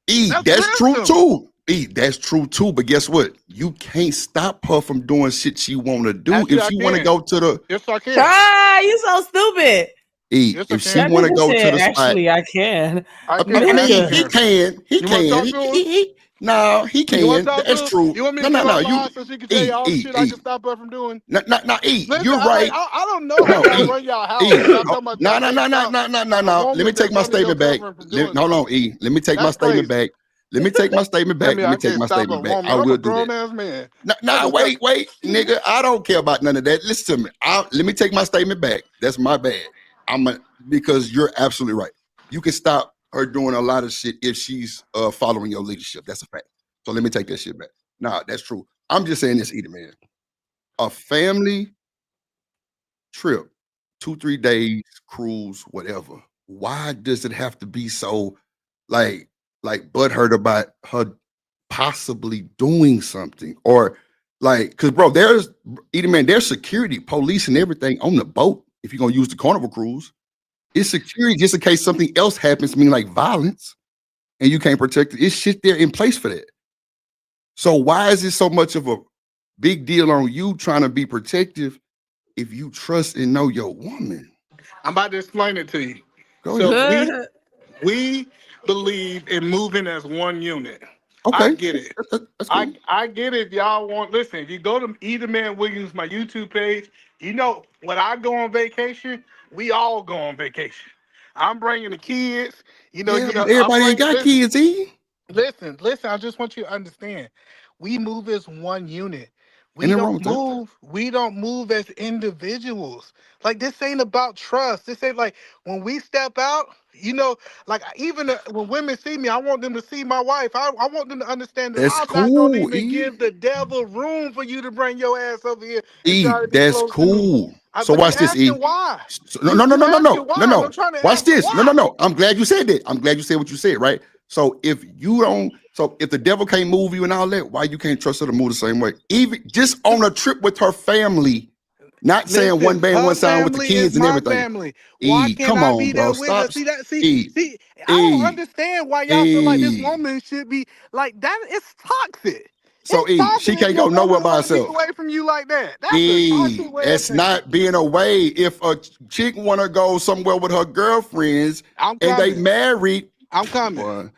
E, That's that's true wisdom. too. E, that's true too. But guess what? You can't stop her from doing shit she want to do. Actually, If I she want to can. go to the Yes, I can. Ah, you so stupid. E, Yes, I if she can. That want to nigga go to said, the spot, actually, I can. I can. I I mean, actually Nigga. he can. can. He You want to can. talk to her? No, he You want can. to talk to That's her? true. You want me No, to no, get no. on You live so she can tell you E all the E shit I E. can stop her from doing? No, no, no. E, Listen, you're right. I don't know how No, y'all E. run y'all house. E. So y'all Oh, talking about no, y'all no, can't no, no, stop no, no, no, a no. Let me woman take that's my under your statement back. covering from doing Hold on, something. E. Let me take my That's statement crazy. back. Let me take my statement Tell back. me Let me I take can't my stop a statement back. woman. I I'm a will do grown that. ass man. I Nah, can stop. wait, nigga. I don't care about none of that. Listen to me. Let me take my statement back. That's my bad. Because you're absolutely right. You can stop her doing a lot of shit if she's following your leadership. That's a fact. So let me take that shit back. Nah, that's true. I'm just saying this, either man. A family trip, 2-3 days, cruise, whatever. Why does it have to be so like butthurt about her possibly doing something? Or like, because bro, there's either man, there's security, police, and everything on the boat if you're gonna use the carnival cruise. It's security just in case something else happens, mean like violence, and you can't protect it. It's shit there in place for that. So why is it so much of a big deal on you trying to be protective if you trust and know your woman? I'm about to explain it to you. Go So ahead. we believe in moving as one unit. I Okay, get it. that's cool. I get it. If y'all want, listen. If you go to Either Man Williams, my YouTube page, you know when I go on vacation, we all go on vacation. I'm bringing the kids. Yeah, but I'm everybody ain't bringing. got kids, E. Listen. I just want you to understand. We move as one unit. Ain't nothing wrong with that. We don't move as individuals. Like this ain't about trust. This ain't like when we step out. Like even when women see me, I want them to see my wife. I want them to understand that That's I'm not gonna cool, even E. give the devil room for you to bring your ass over here and E, try to be that's close to me. cool. So But you watch this, asking E. why? No, no, no, You no, no, asking no, no, why? And I'm no. trying to Watch answer this. No, no, why. no. I'm glad you said that. I'm glad you said what you said, right? So if you don't, so if the devil can't move you and all that, why you can't trust her to move the same way? Even just on a trip with her family, not saying Listen, one band, her one sound with the family is kids and my everything. family. Why E, can't come I on, be bro. there with her? Stop. See that? See, E, see. I don't E, understand why y'all feel like this E. woman should be like that. It's toxic. So It's E, toxic she if can't your go nowhere woman by want to be herself. away from you like that. That's a toxic E, way of that's thinking. not being away. If a chick want to go somewhere with her girlfriends I'm and they coming. married, I'm coming. boy,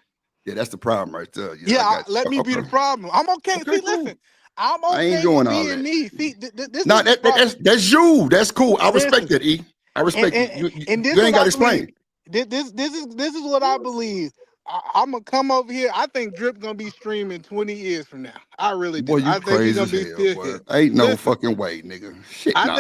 yeah, that's the problem right there. Yeah, Yeah, I got let you. me be the Okay, problem. I'm okay. okay, See, cool. listen, I'm I ain't okay doing with all being that. me. See, this No, is the problem. that's you. That's cool. I respect Listen, that, E. I and respect it. and, and this You is ain't what got I to believe. explain. This is what I believe. I'm gonna come over here. I think Drip gonna be streaming 20 years from now. I really Boy, do. you I think he's crazy gonna as be hell, still boy. here. Ain't no Listen, fucking way, nigga. Shit, no.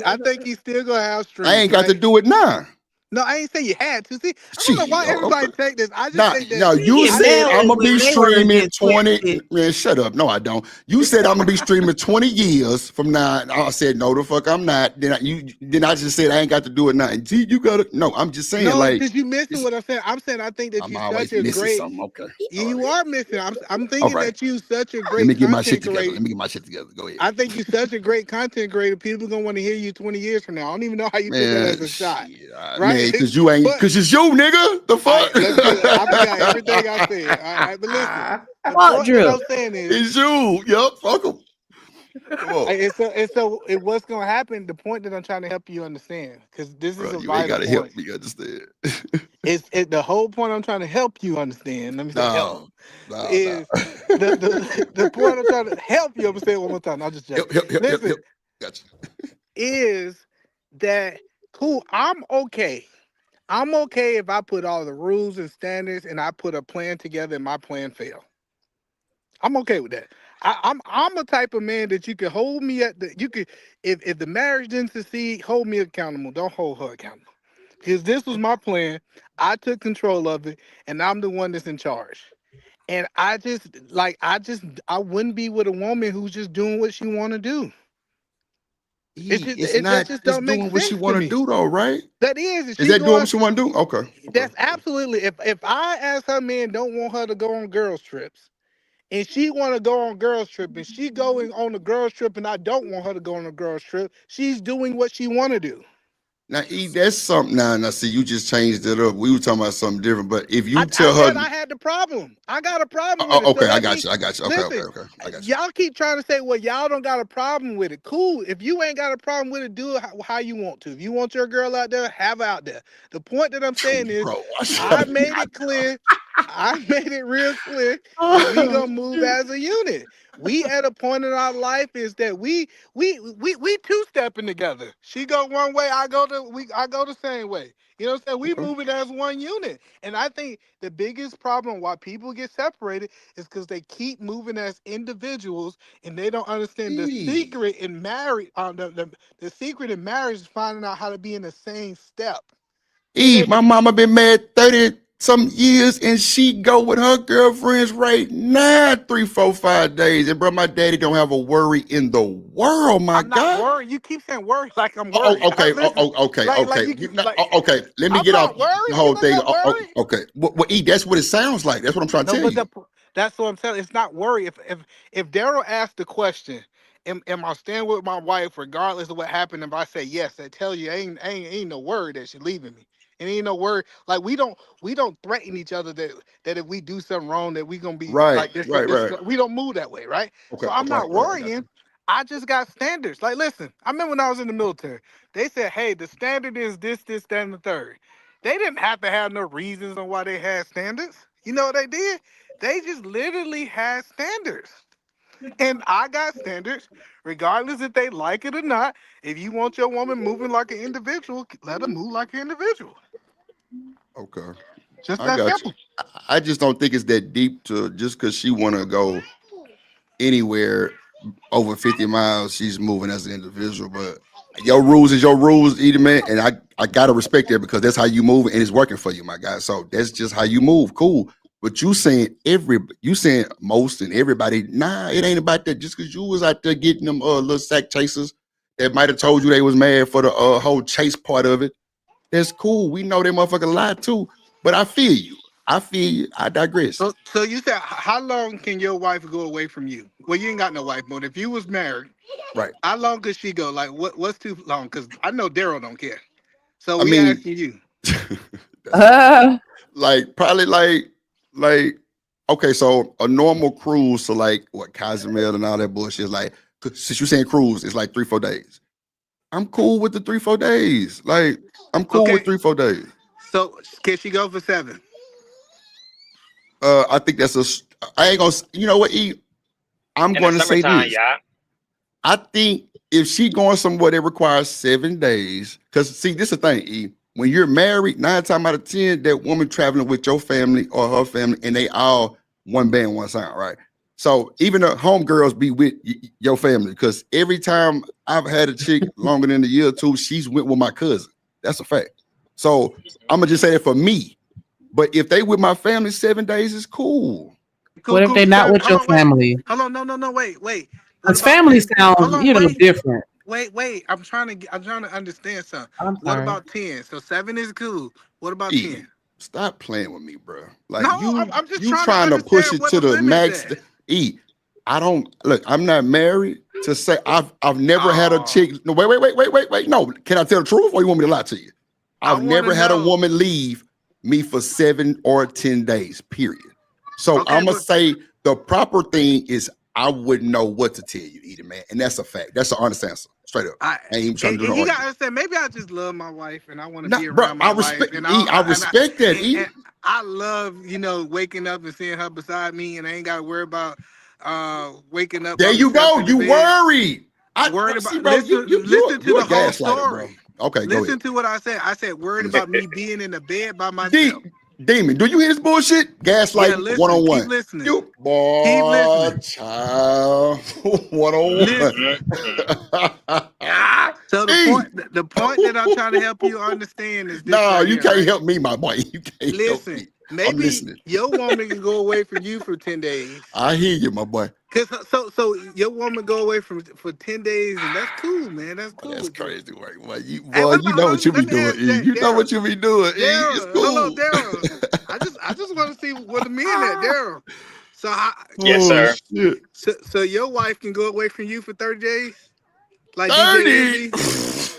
I think he's still gonna have I streams, ain't got to right? do it now. No, I ain't say you had to. See, I don't know Shit, why everybody okay. take this. I just Nah, think that no, He you get I said mad think I'm that gonna when be Mayweather streaming get 20. twisted. Man, shut up. No, I don't. You said I'm gonna be streaming 20 years from now. And I said, no, the fuck, I'm not. Then I just said I ain't got to do it now. And gee, you gotta no, I'm just saying, no, like, because you missing it's, what I'm saying. I'm saying I think that I'm you're such always a missing great. something. Okay. All right. You are missing. I'm All thinking right. that you such a Let me great get my shit content together. creator. Let me get my shit together. Go ahead. I think you're such a great content creator. People gonna want to hear you 20 years from now. I don't even know how you took that as Man, a shot, shit. right? Man, cause you ain't But cause it's you, nigga. The I let's get. I forgot fuck? everything I said. All right, but listen, the Fuck point that Drip. I'm saying is, It's you. Yup, fuck him. Come on. what's gonna happen. The point that I'm trying to help you understand, because this is Bro, a you ain't vital gotta help point. me understand. The whole point I'm trying to help you understand. Let me say help No, no. is the point I'm trying to help you. I'm gonna say it one more time. I'll just joke. Help. Listen, Gotcha. is that cool? I'm okay if I put all the rules and standards and I put a plan together and my plan fail. I'm okay with that. I'm a type of man that you can hold me at the you could if the marriage didn't succeed, hold me accountable. Don't hold her accountable. Because this was my plan. I took control of it, and I'm the one that's in charge. And I wouldn't be with a woman who's just doing what she want to do. It's That not just just don't make doing what she sense to want to me. do though, right? That is, if Is she that doing going, what she want to do? Okay. that's absolutely. If I as her man don't want her to go on girls trips, and she want to go on girls trip, and she going on a girls trip, and I don't want her to go on a girls trip, she's doing what she want to do. Now, E, that's something. Now, see, you just changed it up. We were talking about something different. But if I, you I tell her, said I had the problem. I got a problem with it. So okay, I let got me you. I got you. Okay, okay, listen. okay. I got you. Y'all keep trying to say, well, y'all don't got a problem with it. Cool. If you ain't got a problem with it, do it how you want to. If you want your girl out there, have her out there. The point that I'm saying is, Bro, I made it clear. I made it real clear that we gonna move as a unit. We at a point in our life is that we two stepping together. She go one way, I go the same way. You know what I'm saying? We Okay. moving as one unit. And I think the biggest problem why people get separated is because they keep moving as individuals and they don't understand the E, secret in marriage. The secret in marriage is finding out how to be in the same step. Being E, able my mama been married 30 some years, and she go with her girlfriends right now 3, 4, 5 days. And bro, my daddy don't have a worry in the world, my I'm not guy. worried. You keep saying worried like I'm Oh, worried. okay, Listen, okay, like okay. you Okay, let me I'm get off not the worried. You whole think thing. I'm worried? Okay, well, E, that's what it sounds like. That's what I'm trying to No, tell but you. that's what I'm telling. It's not worry. If Daryl asked the question, am I staying with my wife regardless of what happened? If I say yes, I tell you ain't no word that she leaving me. And ain't no word like we don't threaten each other that if we do something wrong that we gonna be Right, like this. right, This right. we don't move that way, right? Okay, So I'm okay, not okay, I got worrying. you. I just got standards. Like, listen, I remember when I was in the military, they said, hey, the standard is this, that, and the third. They didn't have to have no reasons on why they had standards. You know what they did? They just literally had standards. And I got standards, regardless if they like it or not. If you want your woman moving like an individual, let her move like an individual. Okay, Just I that got you. simple. I just don't think it's that deep to just because she want to go anywhere over 50 miles, she's moving as an individual. But your rules is your rules, either man, and I gotta respect that because that's how you move and it's working for you, my guy. So that's just how you move. Cool. But you saying most and everybody, nah, it ain't about that. Just because you was out there getting them little sack chasers that might have told you they was mad for the whole chase part of it. That's cool. We know they motherfucker lied too. But I feel you. I feel you. I digress. So you said, how long can your wife go away from you? Well, you ain't got no wife, but if you was married, Right. how long could she go? Like, what's too long? Because I know Daryl don't care. So I we mean, asking you. that's funny. Like probably like okay, so a normal cruise to like what Cozumel and all that bullshit is like since you're saying cruise, it's like 3, 4 days. I'm cool with the 3, 4 days. Like I'm cool with Okay, 3, 4 days. so can she go for 7? I think I ain't gonna you know what, E? I'm In the gonna say summertime, this. y'all. I think if she going somewhere that requires 7 days, because see, this is the thing, E. When you're married, 9 times out of 10, that woman traveling with your family or her family, and they all one band, one sound, right? So even the homegirls be with your family, because every time I've had a chick longer than a year or two, she's went with my cousin. That's a fact. So I'm gonna just say that for me. But if they with my family 7 days, is cool. Cool, What if cool. they're not 7. with Hold your on, wait. family? Hold on, no, wait. What Because about family 10? Hold sounds, on, wait. different. Wait. I'm trying to understand something. I'm What sorry. about 10? So 7 is cool. What about E, 10? stop playing with me, bro. No, Like you, I'm just you trying to trying to push understand it where to the the limit's max. at. E, I don't look. I'm not married to say I've never had a Oh, chick. No, wait. No, can I tell the truth, or you want me to lie to you? I I've want to never had a know. woman leave me for 7 or 10 days. Period. So Okay, I'm gonna but say the proper thing is I wouldn't know what to tell you, either man, and that's a fact. That's an honest answer, straight up. I I ain't even trying to and, do and no you gotta argument. understand. Maybe I just love my wife and I want to No, be bro, around my I wife, respect and E. I respect that E. and I love waking up and seeing her beside me, and I ain't gotta worry about waking up by There you myself go. in the You bed. worried. Worried See, about bro. listen to You a the whole gaslighter, bro. story. Okay, go Listen ahead. to what I said. I said worried I'm listening. about me being in the bed by D, myself. Demon, do you hear this bullshit? Yeah, Gaslighting listen, keep 101. listening. You Keep boy, listening. child, 101. Listen. So the point that I'm trying to help you understand is this No, right you here, can't right? help me, my boy. You can't help Listen, me. I'm maybe listening. your woman can go away from you for 10 days. I hear you, my boy. So your woman go away for 10 days, and that's cool, man. That's Boy, cool that's with you. crazy work. Boy, you, Hey, boy, what you about know what you be let me doing, ask E. You know Daryl. what you be doing, E. It's Daryl, hold on, cool. Daryl. I just want to see where the men at, Daryl. So Yes, Oh, sir. shit. so your wife can go away from you for 30 days? Like DJ 30. Envy?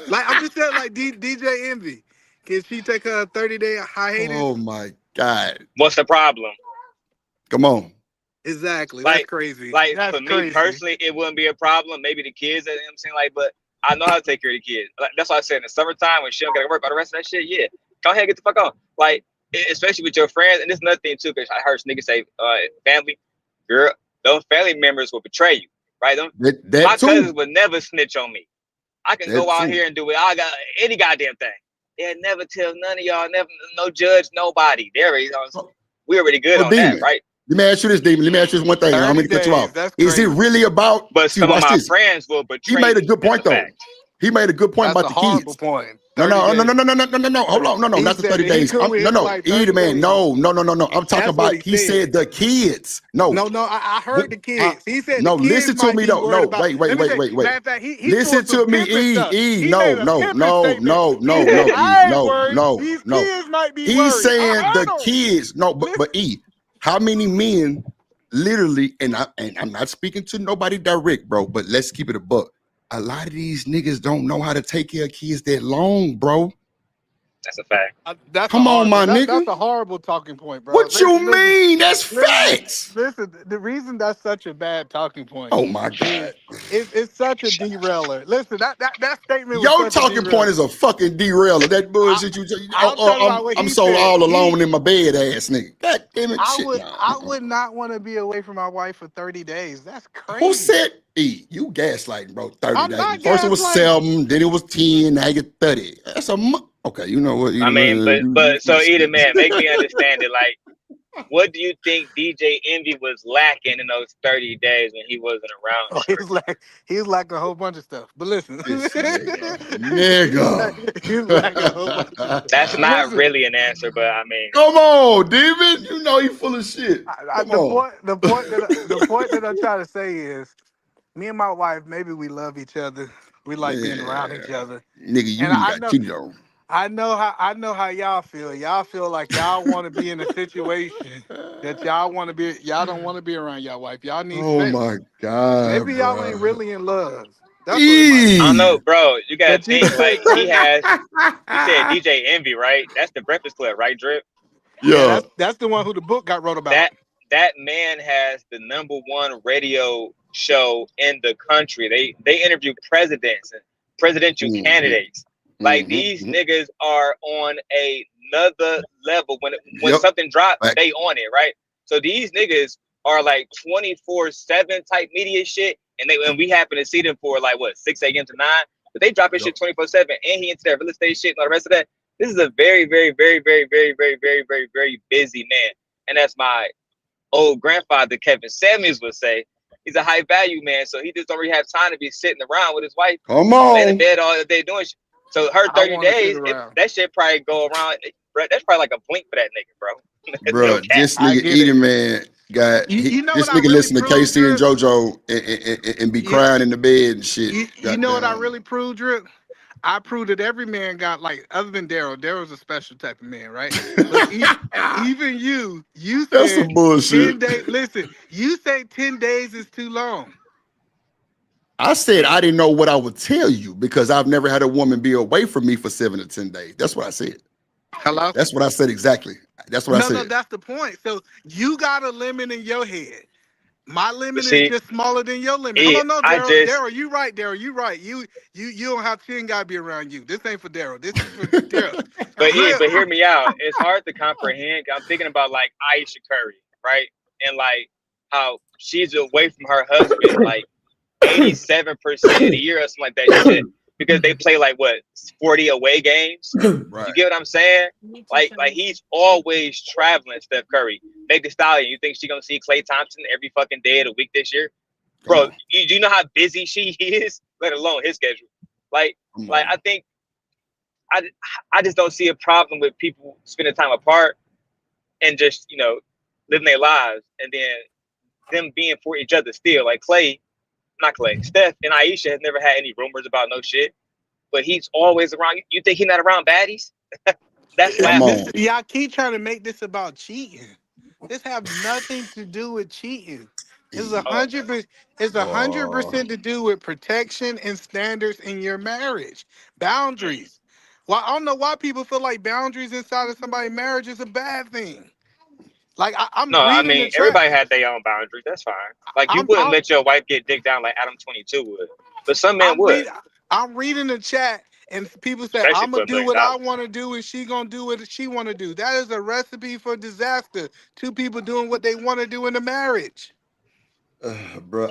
Like I'm just saying, like DJ Envy. Can she take a 30-day hiatus? Oh, my God. What's the problem? Come on. Exactly. That's Like, crazy. like That's for me crazy. personally, it wouldn't be a problem. Maybe the kids, you know what I'm saying, like, but I know how to take care of the kids. Like, that's why I said in the summertime when she don't gotta work all the rest of that shit, yeah, go ahead, get the fuck on. Like, especially with your friends, and this is another thing too, because I heard niggas say, family, girl, those family members will betray you, right? That My too. cousins would never snitch on me. I can That go out too. here and do it. I got any goddamn thing. They'll never tell none of y'all, never no judge nobody. We already good So, on that, Demon, right? let me ask you this, Demon. Let me ask you this one thing. I don't 30 mean to cut you days. off. That's Is it crazy. really about, But see, some of watch my this. friends will He betray made a me. good That's a point, though. fact. He made a good point That's about a the horrible kids. point. No, 30 no, no, no, days. no, no, no, no, no, no. Hold on. No, no, He not the said 30 that he days. cool with No, his no. wife Either 30 man. days. No, no, no, no, no. I'm talking That's what about, he he said. said the kids. No. No, I heard the Uh, kids. He said the no, kids listen to might me be though. worried No, about. wait, wait, Let me wait, say, wait, wait. matter of fact, he Listen pulled some to me, pimping stuff. E. He made No, a no, pimping no, statement. no, He no, said, no, E. I ain't No, worried. no, These no. kids might be He's worried. saying I the heard him. kids. No, Listen, but E, how many men literally, and I'm not speaking to nobody direct, bro, but let's keep it a buck. A lot of these niggas don't know how to take care of kids that long, bro. That's a fact. that's a Come on, horrible. my nigga. That's a horrible talking point, bro. What you Listen. mean? That's Listen, facts. listen. The reason that's such a bad talking point Oh my God. is it's such a derailer. Listen, that statement was Your such a talking point derailer. is a fucking derailer. That I, bullshit I'm talking about what I'm he so said. all alone in my bed, ass nigga. God damn it, shit. No. I would not want to be away from my wife for 30 days. That's Who crazy. said E? You gaslighting, bro. 30 I'm days. not First it was gaslighting. 7, then it was 10, now you 30. That's a month. Okay, you know what? I Either mean, man, but you so either skip. man, make me understand it. Like, what do you think DJ Envy was lacking in those 30 days when he wasn't around Oh, Shorty? he was like a whole bunch of stuff. But listen, This nigga. he was like a whole bunch of stuff. That's not Listen, really an answer, but I mean, Come on, Demon. You know you full of shit. Come on. the point that I'm trying to say is, me and my wife, maybe we love each other. We like being around Man, each other, nigga, you and done got cheated on. I know how y'all feel. Y'all feel like y'all want to be in a situation that y'all don't want to be around y'all wife. Y'all need Oh space. my God, Maybe y'all ain't bro. really in love. That's what it might I be. don't E. know, bro. You gotta That you think can like take he 30. has. You said DJ Envy, right? That's the Breakfast Club, right, Drip? Yeah, Yeah. that's the one who the book got wrote about. That that man has the #1 radio show in the country. They interview presidents and presidential Mm-hmm. candidates. Like these Mm-hmm. niggas are on another level. When Yep. something drops, Back. they on it, right? So these niggas are like 24/7 type media shit, and we happen to see them for like what 6 a.m. to 9, but they dropping Yep. shit 24/7, and he into that real estate shit and all the rest of that. This is a very, very, very, very, very, very, very, very, very busy man, and that's my old grandfather Kevin Samuels would say. He's a high value man, so he just don't really have time to be sitting around with his wife, Come laying in on. bed all day doing shit. So her I 30 want to sit days, around. that shit probably go around. Bro, that's probably like a blink for that nigga, bro. No Bro, cap. this I nigga get it. Eating Man You know this what I nigga really listen to proved, KC and Drip? JoJo and be You, crying in the bed and shit. you know what I Goddamn. really proved, Drip? I proved that every man got like other than Daryl. Daryl's a special type of man, right? But even you That's some said bullshit. 10 days. Listen, you say 10 days is too long. I said I didn't know what I would tell you because I've never had a woman be away from me for 7 to 10 days. That's what I said. Hello? That's what I said exactly. That's what I No, said. that's the point. So you got a limit in your head. My But limit is see, just smaller than your limit. Hold on, no, I Daryl. just, Daryl, you right, Daryl. You right. You don't have, she ain't gotta be around you. This ain't for Daryl. This is for Daryl. Drip. but hear me out. It's hard to comprehend. I'm thinking about like Aisha Curry, right? And like how she's away from her husband like 87% of the year or something like that. She said because they play like what 40 away games. Right. You get what I'm saying? Like he's always traveling. Steph Curry, Meg Thee Stallion. You think she gonna see Klay Thompson every fucking day of the week this year, bro? Do you know how busy she is? Let alone his schedule. Like I think I just don't see a problem with people spending time apart and just living their lives, and then them being for each other still. Like Steph and Aisha has never had any rumors about no shit, but he's always around. You think he's not around baddies? That's laughable. Y'all keep trying to make this about cheating. This have nothing to do with cheating. It's 100%. It's 100% to do with protection and standards in your marriage, boundaries. Well, I don't know why people feel like boundaries inside of somebody's marriage is a bad thing. Like I'm No, I reading the mean chat. everybody had their own boundaries. That's fine. Like you I'm wouldn't I'm let your wife get dick down like Adam 22 would, but some men I'm would, reading. I'm reading the chat, and people say especially I'm for gonna $1 do million. what I want to do, and she gonna do what she want to do. That is a recipe for disaster. Two people doing what they want to do in a marriage. Bro,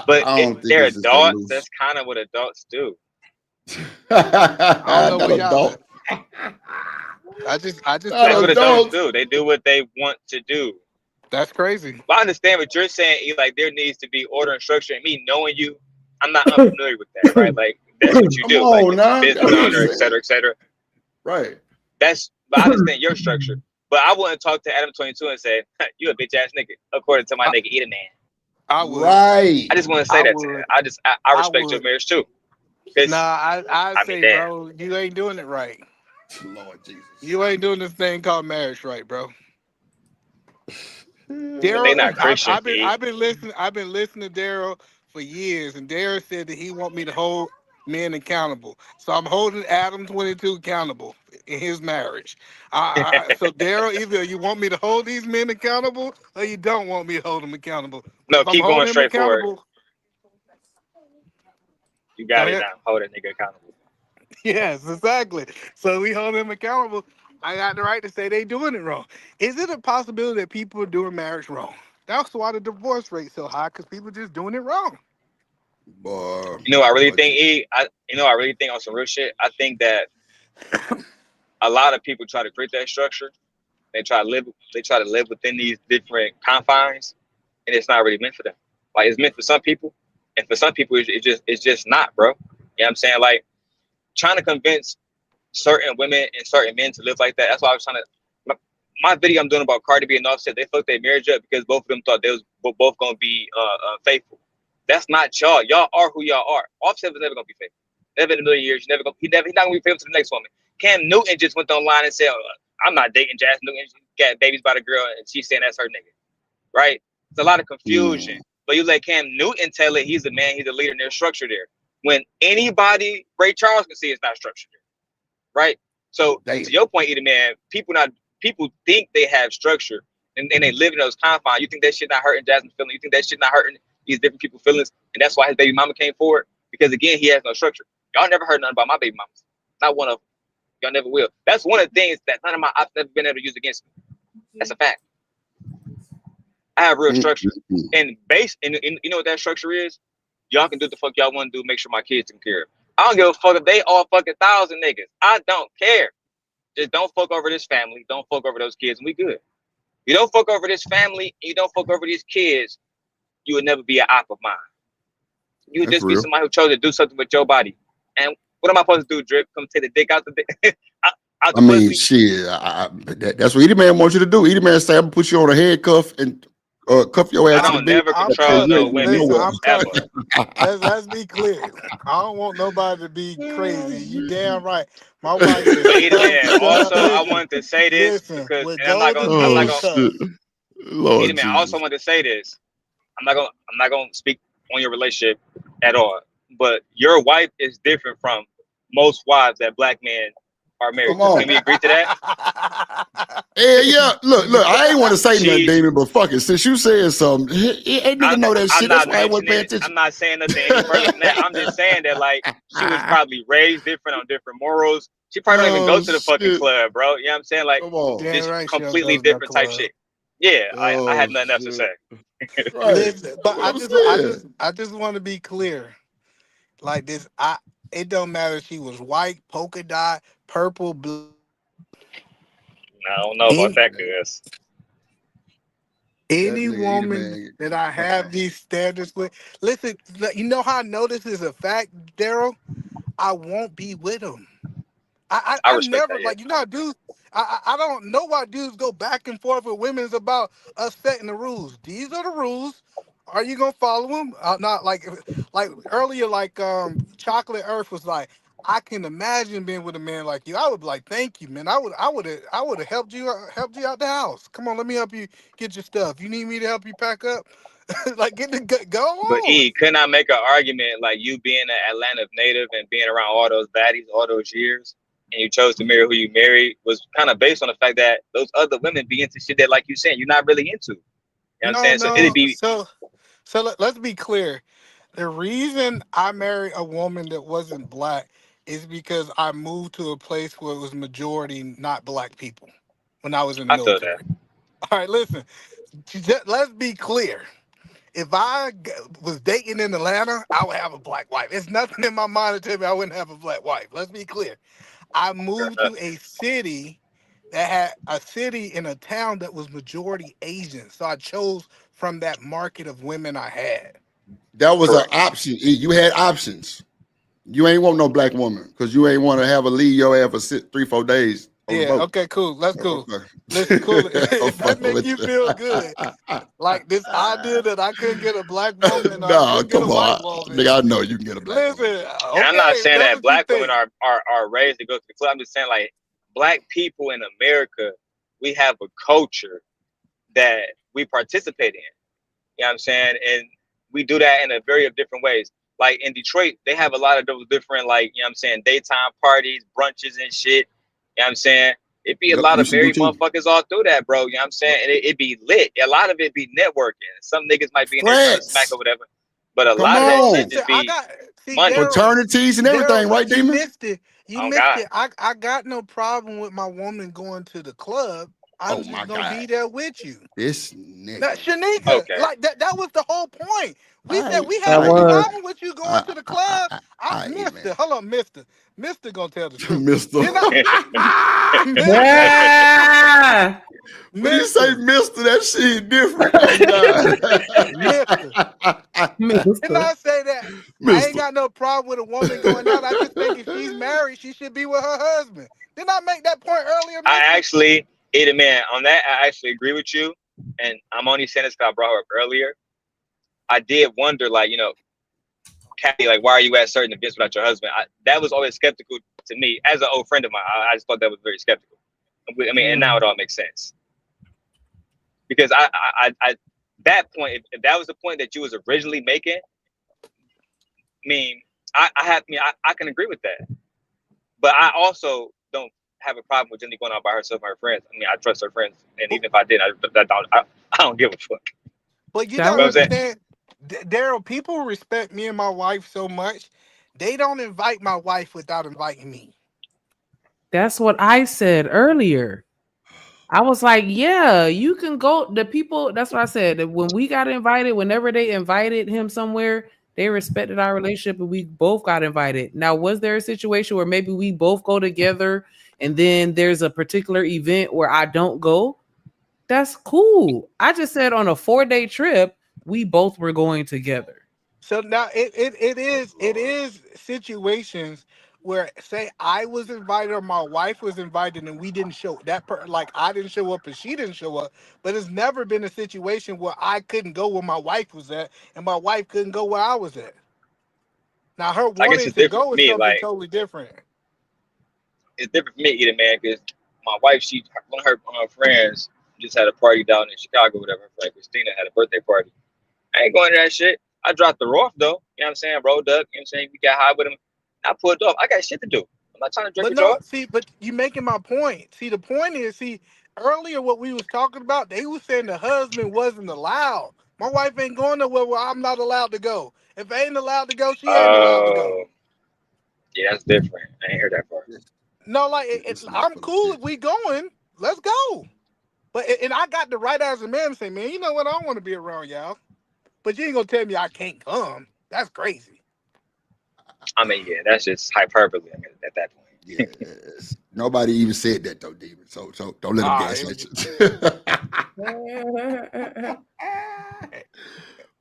But I don't think they're it's just a adults. loose. That's kind of what adults do. I don't know Not what y'all. adult. I just Not That's what adults adult. do. They do what they want to do. That's crazy. But I understand what you're saying. Like there needs to be order and structure. And me knowing you, I'm not unfamiliar with that, right? Like that's what you Come do. Like on, if you're a now. business That's what I'm owner, et saying. cetera, et cetera. Right. But I understand your structure. But I wouldn't talk to Adam 22 and say, "You a bitch ass nigga," according to my nigga, eat a man. I would. Right. I just want to say I that to him. would. I I respect your would. marriage too. Cause Nah, I I mean, say, damn, bro, you ain't doing it right. Lord Jesus. You ain't doing this thing called marriage right, bro. but they Daryl, not Christians, E. I've been listening to Daryl for years, and Daryl said that he want me to hold men accountable. So I'm holding Adam 22 accountable in his marriage. So Daryl, either you want me to hold these men accountable, or you don't want me to hold them accountable. But No, if I'm keep going holding him straight forward. accountable, You go got it ahead. now. Hold that nigga accountable. Yes, exactly. So we hold them accountable. I got the right to say they doing it wrong. Is it a possibility that people are doing marriage wrong? That's why the divorce rate so high, because people just doing it wrong. Boy, You know, I really think I really think on some real shit. I think that a lot of people try to create that structure. They try to live within these different confines, and it's not really meant for them. Like it's meant for some people, and for some people, it's just not, bro. You know what I'm saying? Like trying to convince certain women and certain men to live like that. That's why I was trying to. My video I'm doing about Cardi B and Offset, they fucked their marriage up because both of them thought they was both gonna be faithful. That's not y'all. Y'all are who y'all are. Offset was never gonna be faithful. Never in a million years. He's not gonna be faithful to the next woman. Cam Newton just went online and said, "I'm not dating Jazz Newton. She got babies by the girl, and she's saying that's her nigga." Right? It's a lot of confusion. But you let Cam Newton tell it. He's the man. He's the leader. And there's structure there. When anybody, Ray Charles can see it's not structured there. Right? So to your point, Edie, man, people think they have structure and they live in those confines. You think that shit not hurting Jasmine's feelings? You think that shit not hurting these different people's feelings? And that's why his baby mama came forward? Because again, he has no structure. Y'all never heard nothing about my baby mamas. Not one of them. Y'all never will. That's one of the things that I've never been able to use against me. That's a fact. I have real structure. And you know what that structure is? Y'all can do the fuck y'all want to do, make sure my kids taken care of. I don't give a fuck if they all fucking 1,000 niggas. I don't care. Just don't fuck over this family. Don't fuck over those kids, and we good. You don't fuck over this family, and you don't fuck over these kids, you would never be an op of mine. You would just be somebody who chose to do something with your body. And what am I supposed to do, Drip? Come take the dick out the dick? I mean, shit. That's what Edie Man wants you to do. Edie Man say, "I'm gonna put you on a handcuff and cuff your ass I to the don't bed." never control no women ever. Let's be clear. I don't want nobody to be crazy. You damn right. My wife is But Edie Man, also I listen, wanted to say this listen, because, with and I'm not golden gonna, handcuffs. Edie Man, I also want to say this. I'm not gonna speak on your relationship at all. But your wife is different from most wives that black men are married Come to. on. Can we agree to that? Yeah. Look. I ain't want to say nothing, Damon, but fuck it. Since you said something, hey, nigga know that shit. That's why I wasn't paying attention. I'm not saying nothing any further than that. I'm just saying that like she was probably raised different on different morals. She probably don't even go to the fucking club, bro. You know what I'm saying? Like just completely different type shit. Yeah, I have nothing else to say. Listen, but I just want to be clear. Like this, It don't matter if she was white, polka dot, purple, blue. I don't know about Any that, cuz. That any nigga eat a woman man. that I have these standards with, listen, you know how I know this is a fact, Daryl? I won't be with them. I I respect never that, yeah. like how dudes. I don't know why dudes go back and forth with women's about us setting the rules. These are the rules. Are you gonna follow them? Not like earlier, like Chocolate Earth was like. I can imagine being with a man like you. I would be like, thank you, man. I would have helped you out the house. Come on, let me help you get your stuff. You need me to help you pack up? Like get the go But on. E, couldn't I make an argument like you being an Atlanta native and being around all those baddies all those years, and you chose to marry who you married was kind of based on the fact that those other women be into shit that, like you saying, you're not really into. You know what I'm No, saying? So it'd no. be Let's be clear. The reason I married a woman that wasn't black is because I moved to a place where it was majority not black people when I was in the I feel that. military. All right, listen. Let's be clear. If was dating in Atlanta, I would have a black wife. It's nothing in my mind to tell me I wouldn't have a black wife. Let's be clear. I Fair moved enough. to a city that had a city in a town that was majority Asian. So I chose from that market of women I had. That was an Correct. option. You had options. You ain't want no black woman because you ain't want to have a leave your ass for 3-4 days on the Yeah, boat. okay, cool. That's cool. Listen, cool. Okay. I'm If that fucking make with you you. feel good, like this idea that I couldn't get a black woman or I No, couldn't get a come white on. woman. Nigga, I know you can get a black woman. Listen, And I'm not okay, saying that's that what you black women think. are raised to go to the club. I'm just saying like black people in America, we have a culture that we participate in. You know what I'm saying? And we do that in a very of different ways. Like in Detroit, they have a lot of those different, like, you know what I'm saying, daytime parties, brunches and shit. You know what I'm saying? It'd be a Yep, lot you of should do married too. motherfuckers all through that, bro. You know what I'm saying? Yep. And it'd be lit. A lot of it be networking. Some niggas might be in there trying to smack Frats. or whatever. But a Come lot of that So shit on. listen, just I be got see money. Daryl, Fraternities and everything, Daryl, right, you Demon? missed it. You Oh missed God. it. I got no problem with my woman going to the club. I'm Oh my just gonna God. be there with you. This Now, nigga. Shanika, Okay. like that was the whole point. We said I we That have I no get it. was. problem with you going to the club. Man. Mister, hold on, Mister gonna tell the truth. Mister. Then I Mister, Yeah. When you say Mister, mister, that shit different. Oh God. Mister. Didn't Mister. I say that? I ain't Mister. got no problem with a woman going out. I just think if she's married, she should be with her husband. Didn't I make that point earlier, I Mister? actually, Ada man, on that, I actually agree with you. And I'm only saying this because I brought her up earlier. I did wonder, like, you know, Kathy, like, why are you at certain events without your husband? That was always skeptical to me as an old friend of mine. I just thought that was very skeptical. I mean, and now Mm. it all makes sense because I that point, if that was the point that you was originally making, I mean, I can agree with that, but I also don't have a problem with Jenny going out by herself and her friends. I mean, I trust her friends, and But, even if I did, I don't give a fuck. but you That You know gotta what I'm was saying? understand, Daryl. People respect me and my wife so much, they don't invite my wife without inviting me. that's what I said earlier. I was like, yeah, you can go. The people, that's what I said. That when we got invited, whenever they invited him somewhere, they respected our relationship and we both got invited. Now, was there a situation where maybe we both go together and then there's a particular event where I don't go? That's cool. I just said on a 4-day trip, we both were going together. So now Oh it Lord. is situations where say I was invited or my wife was invited and we didn't show like I didn't show up and she didn't show up, but it's never been a situation where I couldn't go where my wife was at and my wife couldn't go where I was at. Now her I guess wanting it's to different go for is me. something Like totally different. it's different for me, either man, because my wife, one of her friends just had a party down in Chicago, whatever. Like Christina had a birthday party. I ain't going to that shit. I dropped her off though. You know what I'm saying? Rolled up. You know what I'm saying? We got high with him. I pulled off. I got shit to do. I'm not trying to drink But with no, y'all. see, but you making my point. See, the point is, see, earlier what we was talking about, they was saying the husband wasn't allowed. My wife ain't going nowhere where I'm not allowed to go. If I ain't allowed to go, she ain't allowed to go. Yeah, that's different. I ain't heard that part. This, No, like this nigga I'm full of cool shit. if we going. Let's go. But and I got the right as a man to say, man, you know what? I don't want to be around y'all. But you ain't gonna tell me I can't come. That's crazy. I mean, yeah, that's just hyperbole at that point. Yes. Nobody even said that though, Demon. So don't let them Ah, gaslight you.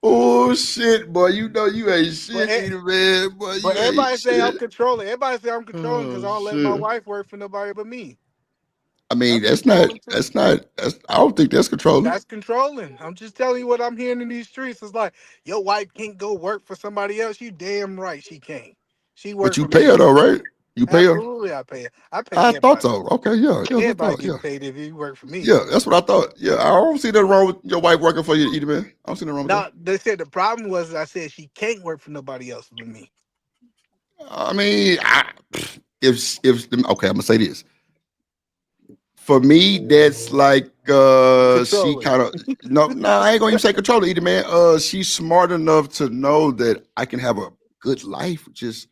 Oh shit, boy! You know you ain't but shit, either, man. Boy, but you ain't everybody say I'm shit. controlling. Everybody say I'm controlling because Oh I don't let my shit! wife work for nobody but me. I mean, That's that's not. controlling too. That's not. That's. I don't think that's controlling. That's controlling. I'm just telling you what I'm hearing in these streets. It's like your wife can't go work for somebody else. You damn right she can't. She But work you for pay her me. though, right? You pay her. Absolutely, I pay her. I pay I thought everybody. so. Okay, yeah, yeah, that's what I Everybody thought. gets Yeah, paid if you work for me. yeah, that's what I thought. Yeah, I don't see nothing wrong with your wife working for you either, man. I don't see nothing wrong with that. Now they said the problem was I said she can't work for nobody else but me. I mean, if okay, I'm gonna say this. For me, that's like she Controlling. kind of no, I ain't gonna even say control it either, man. She's smart enough to know that I can have a good life just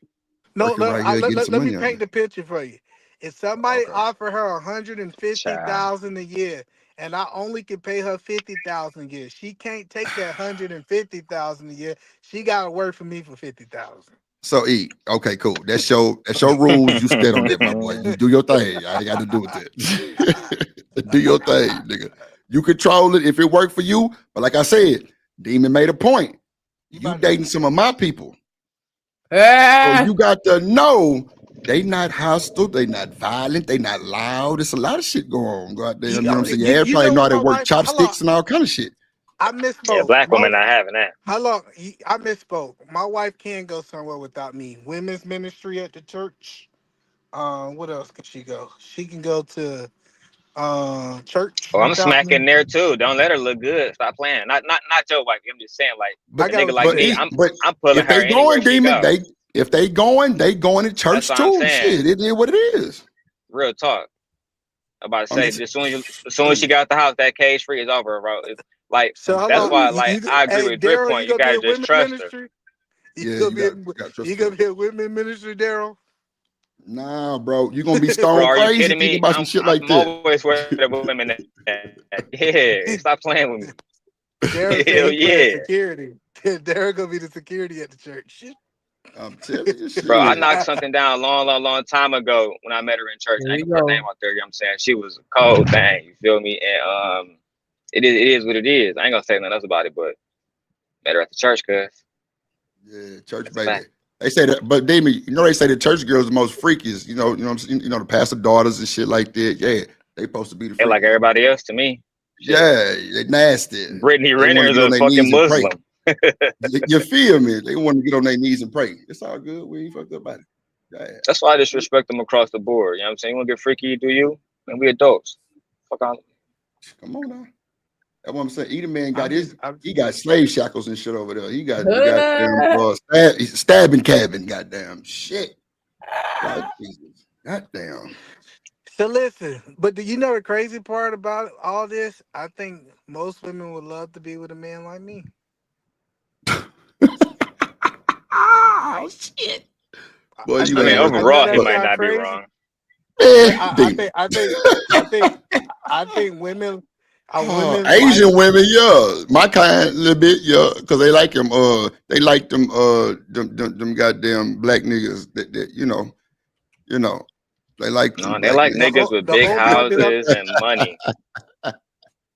No, working no. right here, getting Let, some let me money out paint there. the picture for you. If somebody Okay. offer her 150 Child. thousand a year, and I only can pay her 50,000 a year, she can't take that 150,000 a year. She got to work for me for 50,000. So okay, cool. That's your rules. You stand on that, my boy. You do your thing. I ain't got to do with that. Do your thing, nigga. You control it if it worked for you. But like I said, Demon made a point. You You about to? dating some of my people. So Ah, you got to know they not hostile, they not violent, they not loud. There's a lot of shit going on. Goddamn, you know what I'm saying? Yeah, You everybody know know how what to my work wife? How long? chopsticks and all kind of shit. I Yeah, misspoke. black women not having that. How long? I misspoke. My wife can go somewhere without me. Women's ministry at the church. What else can she go? She can go to church Oh, I'm without me. smacking there too. Don't let her look good. Stop playing. Not your wife. I'm just saying, like I But a got nigga what you like but me. saying. e- but I'm pulling if her they anywhere going, she demon, go. they going to That's church what I'm too. saying. Shit, it is what it is. Real talk. I'm about to I'm say, just as soon as she got out the house, that cage free is over, bro. Like So I'm how that's long? telling why, you. like I agree Hey with Drip Daryl, you Point. You gonna be gotta in just women trust her. ministry? You Yeah, gonna you be got in, you got trust you the gonna girl. be in women ministry, Daryl? Nah, bro, you gonna be Bro, stone are you crazy kidding thinking me? about some shit like I'm that. always where the women at. Yeah, stop playing with me. Daryl say Hell he playing yeah. security. Daryl gonna be the security at the church. I'm telling you, Bro, I shit. knocked something down a long time ago when I met her in church. here I we ain't gonna put her name go. out there, you know what I'm saying? She was a cold thing, you feel me? And it is what it is. I ain't gonna say nothing else about it, but met her at the church, cuz Yeah, church that's a baby. fact. They say that, but Damien, you know they say the church girls the most freakiest. You know what I'm saying? You know the pastor daughters and shit like that. Yeah, they supposed to be the They like freakiest. everybody else to me. Shit. Yeah, they nasty. Brittany They want Renner to is get on a their fucking knees and pray. Muslim. You feel me? They want to get on their knees and pray. It's all good. We ain't fucked up about it. Yeah, That's why I just respect them across the board. You know what I'm saying? You wanna get freaky, you do you? And we adults. Fuck on. come on now. That's what I'm saying. Either man got I'm his, just, I'm he got slave shackles and shit over there. He got the goddamn Ah. stabbing cabin. Goddamn shit. Like Jesus. Goddamn. so listen. But do you know the crazy part about all this? I think most women would love to be with a man like me. Oh shit. Boy, I you I know mean, ain't that. worth I it. know overall he that But might sound not be crazy, wrong. but demon. I think, I think women, a women's Asian life. women, yeah. My kind a little bit, yeah. Cause they like them, they like them goddamn black niggas that you know, they like them No, they black like niggas niggas. with The big whole point that I'm houses and money.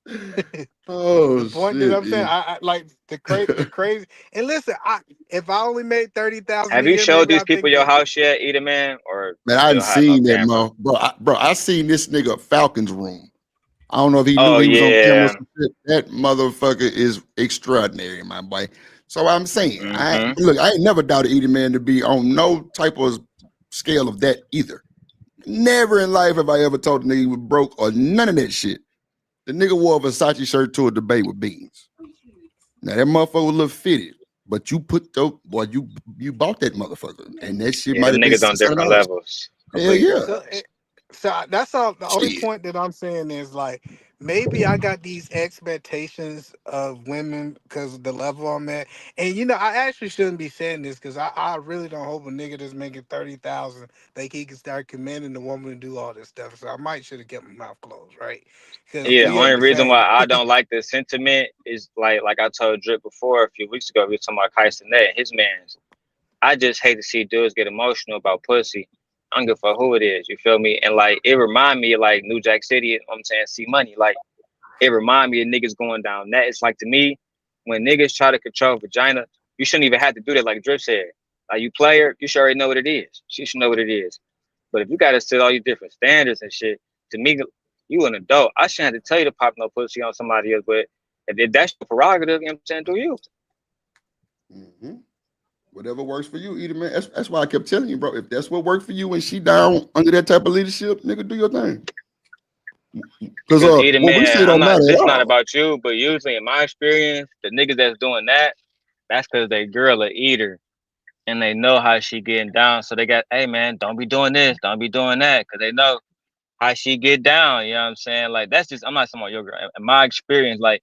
the Oh point that shit, I'm saying, yeah. I like the crazy. And listen, if I only made 30,000 Have a you year, showed maybe I these people think your that. house yet, Eat Man, or Man, I still hadn't hiding off seen that, camera? bro. I seen this nigga Falcon's room. I don't know if he knew Oh he was on camera or yeah. some shit. That motherfucker is extraordinary, my boy. So I'm saying, Mm-hmm. I ain't never doubted Edie Man to be on no type of scale of that either. Never in life have I ever told a nigga he was broke or none of that shit. The nigga wore a Versace shirt to a debate with Beans. Now that motherfucker look fitted, but you put the boy, you bought that motherfucker, and that shit Yeah, might them have been niggas on different $600. levels Hell completely. yeah, So, that's all. The only shit. point that I'm saying is like maybe I got these expectations of women because of the level I'm at, and I actually shouldn't be saying this because I really don't hope a nigga that's making 30,000 think he can start commanding the woman to do all this stuff. So I might should have kept my mouth closed, right? Because Yeah, we only ain't the reason same. why I don't like this sentiment is like I told Drip before a few weeks ago, we were talking about Kai Cenat, his man's. I just hate to see dudes get emotional about pussy. I don't give a fuck who it is. You feel me? And like it remind me of like New Jack City. You know what I'm saying, see money. Like it remind me of niggas going down that. It's like to me, when niggas try to control vagina, you shouldn't even have to do that. Like Drip said, like you play her, you should already know what it is. She should know what it is. But if you gotta set all these different standards and shit, to me, you an adult. I shouldn't have to tell you to pop no pussy on somebody else. But if that's your prerogative, you know what I'm saying, do you? Mm-hmm. Whatever works for you, either man. That's why I kept telling you, bro. If that's what worked for you and she down under that type of leadership, nigga, do your thing. Because Because either what we say man, I'm don't not. matter at This not all. about you, but usually in my experience, the niggas that's doing that, that's because they girl a eater and they know how she getting down. So they got, hey man, don't be doing this, don't be doing that, because they know how she get down. You know what I'm saying? Like that's just. I'm not talking about your girl. In my experience, like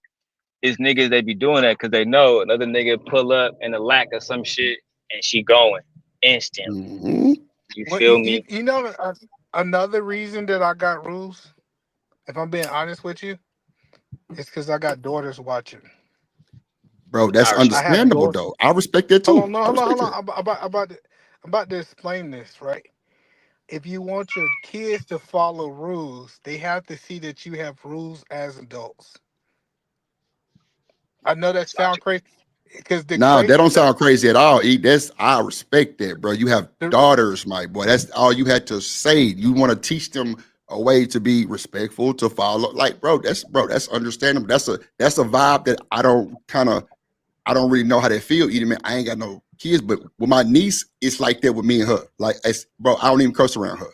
it's niggas they be doing that because they know another nigga pull up in the lack of some shit and she going instantly. Mm-hmm. You Well, feel me? you know, another reason that I got rules, if I'm being honest with you, is because I got daughters watching. Bro, that's I I respect have that. understandable daughters. though. I respect that Hold too. on, no, I hold on, respect hold on. that. I'm about to explain this, right? If you want your kids to follow rules, they have to see that you have rules as adults. I know that sound crazy because the Nah, that crazy don't sound crazy at all. E. That's I respect that, bro. You have the, daughters, my boy. That's all you had to say. You want to teach them a way to be respectful, to follow. Like, bro, that's understandable. That's a vibe that I don't really know how they feel. Either man, I ain't got no kids, but with my niece, it's like that with me and her. Like, bro, I don't even cuss around her.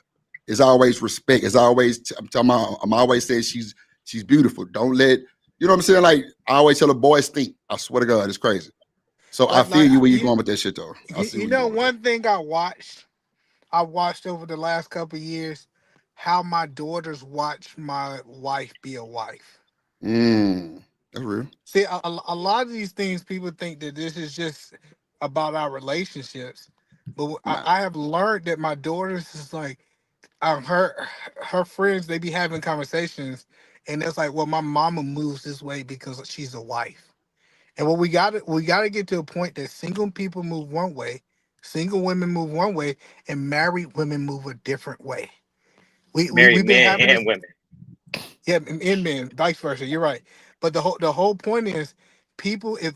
It's always respect. It's always I'm always saying she's beautiful. Don't let you know what I'm saying. Like I always tell the boys think. I swear to God, it's crazy. So I feel like you where you going with that shit though. I see you where you know going with that. one thing I watched over the last couple of years how my daughters watch my wife be a wife. That's real. See, a lot of these things people think that this is just about our relationships, but Nah. I have learned that my daughters is like her friends they be having conversations, and it's like, well, my mama moves this way because she's a wife, and what we got to get to a point that single people move one way, single women move one way, and married women move a different way. Married We've been men having and this. women. Yeah, in men, vice versa. You're right, but the whole point is, people if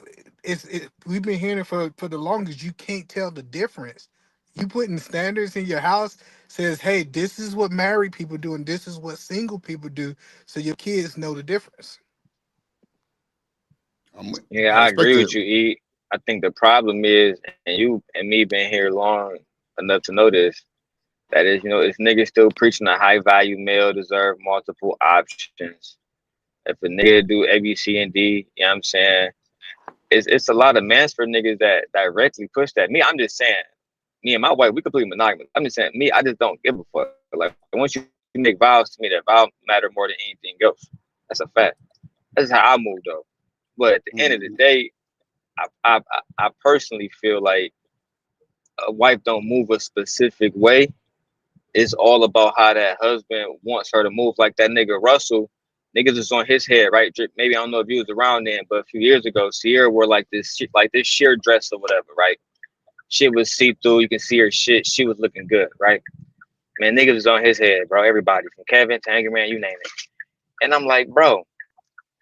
we've been hearing it for the longest. You can't tell the difference. You putting standards in your house says, hey, this is what married people do, and this is what single people do, so your kids know the difference. Yeah, I I respect agree it. with you, E. I think the problem is, and you and me been here long enough to know this, that is, it's niggas still preaching a high value male deserve multiple options. If a nigga do A, B, C, and D, you know what I'm saying? It's a lot of Mansford niggas that directly push that. Me, I'm just saying, me and my wife, we completely monogamous. I'm just saying, me, I just don't give a fuck. Like once you make vows to me, that vow matter more than anything else. That's a fact. That's how I move though. But at the end of the Mhm. day, I personally feel like a wife don't move a specific way. It's all about how that husband wants her to move. Like that nigga Russell, niggas is on his head, right? Maybe I don't know if you was around then, but a few years ago, Sierra wore like this shit, like this sheer dress or whatever, right? Shit was see through. You can see her shit. She was looking good, right? Man, niggas was on his head, bro. Everybody from Kevin to Angry Man, you name it. And I'm like, bro,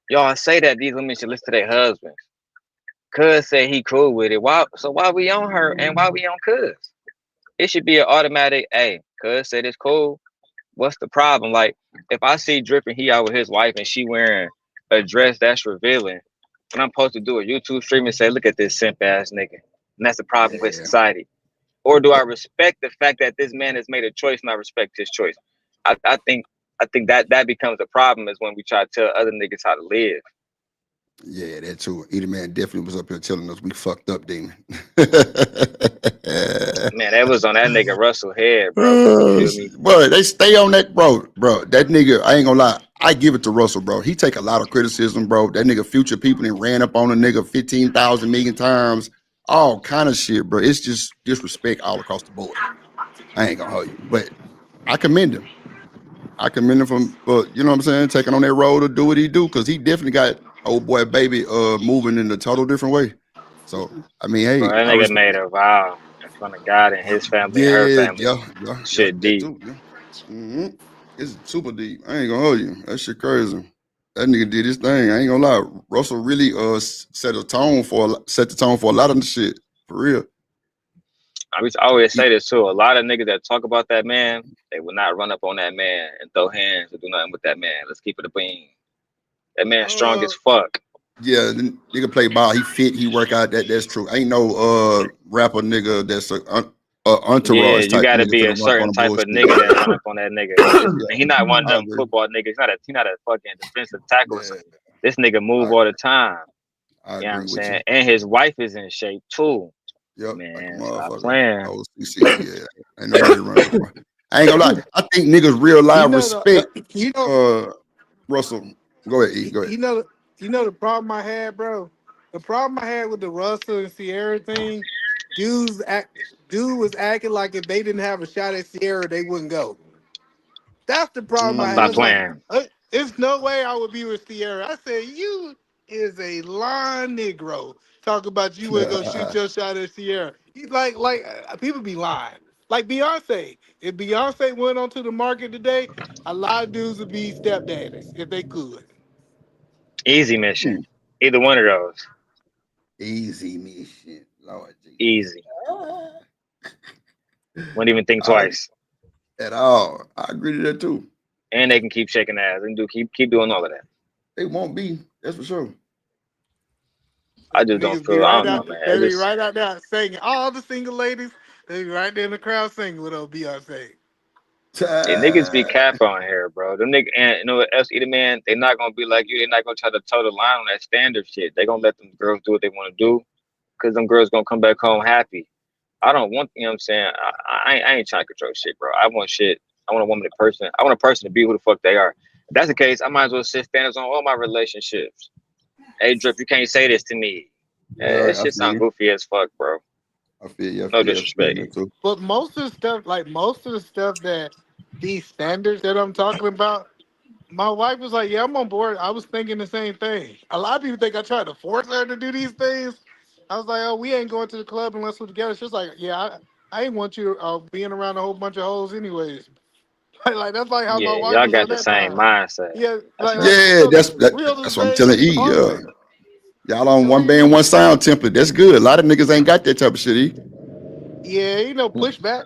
y'all say that these women should listen to their husbands. Cuz said he cool with it. Why? So why we on her and why we on Cuz? It should be an automatic. Hey, Cuz said it's cool. What's the problem? Like, if I see Dripping, he out with his wife and she wearing a dress that's revealing, and I'm supposed to do a YouTube stream and say, look at this simp ass nigga. And that's the problem with Yeah. society. Or do I respect the fact that this man has made a choice and I respect his choice? I think that becomes a problem is when we try to tell other niggas how to live. Yeah, that too. Either man definitely was up here telling us we fucked up, Damon. Man, that was on that nigga Russell head, bro. You feel me? Bro, they stay on that, bro. Bro, that nigga, I ain't gonna lie. I give it to Russell, bro. He take a lot of criticism, bro. That nigga future people and ran up on a nigga 15,000 million times. All kind of shit, bro. It's just disrespect all across the board. I ain't gonna hold you. But I commend him. I commend him for you know what I'm saying, taking on that role to do what he do, because he definitely got old boy baby moving in a total different way. So I mean, Bro, hey, that I nigga respect made it. a vow. front of God and His family and her Yeah, family. yeah, Shit that deep. too. Yeah. It's super deep. I ain't gonna hold you. That shit crazy. That nigga did his thing. I ain't gonna lie. Russell really set the tone for a lot of the shit. For real. I always He, say this too. A lot of niggas that talk about that man, they will not run up on that man and throw hands or do nothing with that man. Let's keep it a bean. That man strong uh as fuck. yeah, the nigga play ball. He fit. He work out. That's true. Ain't no rapper nigga that's a Yeah, entourage you type gotta nigga be finna a run up on certain the type of bullshit. nigga that run up on that nigga. And he not one of I them agree. football niggas. He not a fucking defensive tackle or Yeah, something. This nigga move I all the time. I You know what agree I'm with you. saying? And his wife is in shape too. Yep, like a Man, stop motherfucker. playing. OCC, yeah. Ain't nobody running up on. I ain't gonna lie. I think niggas real You live know respect you know Russell. Go ahead, E. Go ahead. you know you know the problem I had, bro. The problem I had with the Russell and Sierra thing, dude was acting like if they didn't have a shot at Sierra, they wouldn't go. That's the problem Oh, I had. stop It's like, Mm, playing. there's no way I would be with Sierra. I said, you is a lying Negro. Talk about you would go shoot your shot at Sierra. He's people be lying. Like Beyonce. If Beyonce went onto the market today, a lot of dudes would be stepdaddies if they could. Easy mission. mm. Either one of those. Easy mission, Lord Jesus. Easy. Wouldn't even think I, twice. at all. I agree to that too. And they can keep shaking ass and keep doing all of that. They won't be. That's for sure. I just don't Niggas be feel. I right don't know, out. man. They It be just right out there singing. All the single ladies, they be right there in the crowd singing with old Beyonce. yeah, niggas be cap on here, bro. Them nigga and you know what else, either man, they not gonna be like you. They not gonna try to toe the line on that standard shit. They gonna let them girls do what they want to do, cause them girls gonna come back home happy. I don't want, you know what I'm saying. I ain't trying to control shit, bro. I want shit. I want a woman, to person. I want a person to be who the fuck they are. If that's the case, I might as well set standards on all my relationships. Hey, Drip, you can't say this to me. That Yeah, I shit feel sound you. goofy as fuck, bro. I feel you. I No feel you. I feel you disrespect. that too. But most of the stuff that these standards that I'm talking about, my wife was like, "Yeah, I'm on board." I was thinking the same thing. A lot of people think I tried to force her to do these things. I was like, "Oh, we ain't going to the club unless we're together." She was like, "Yeah, I ain't want you being around a whole bunch of hoes, anyways." Like that's like how my Yeah, wife y'all was got on the that same time. mindset. Yeah, That's like nice. Yeah, so we on the that's what I'm telling same E. Yeah. wavelength. Y'all on And one we, band, one sound template. That's good. A lot of niggas ain't got that type of shit, E. yeah, pushback.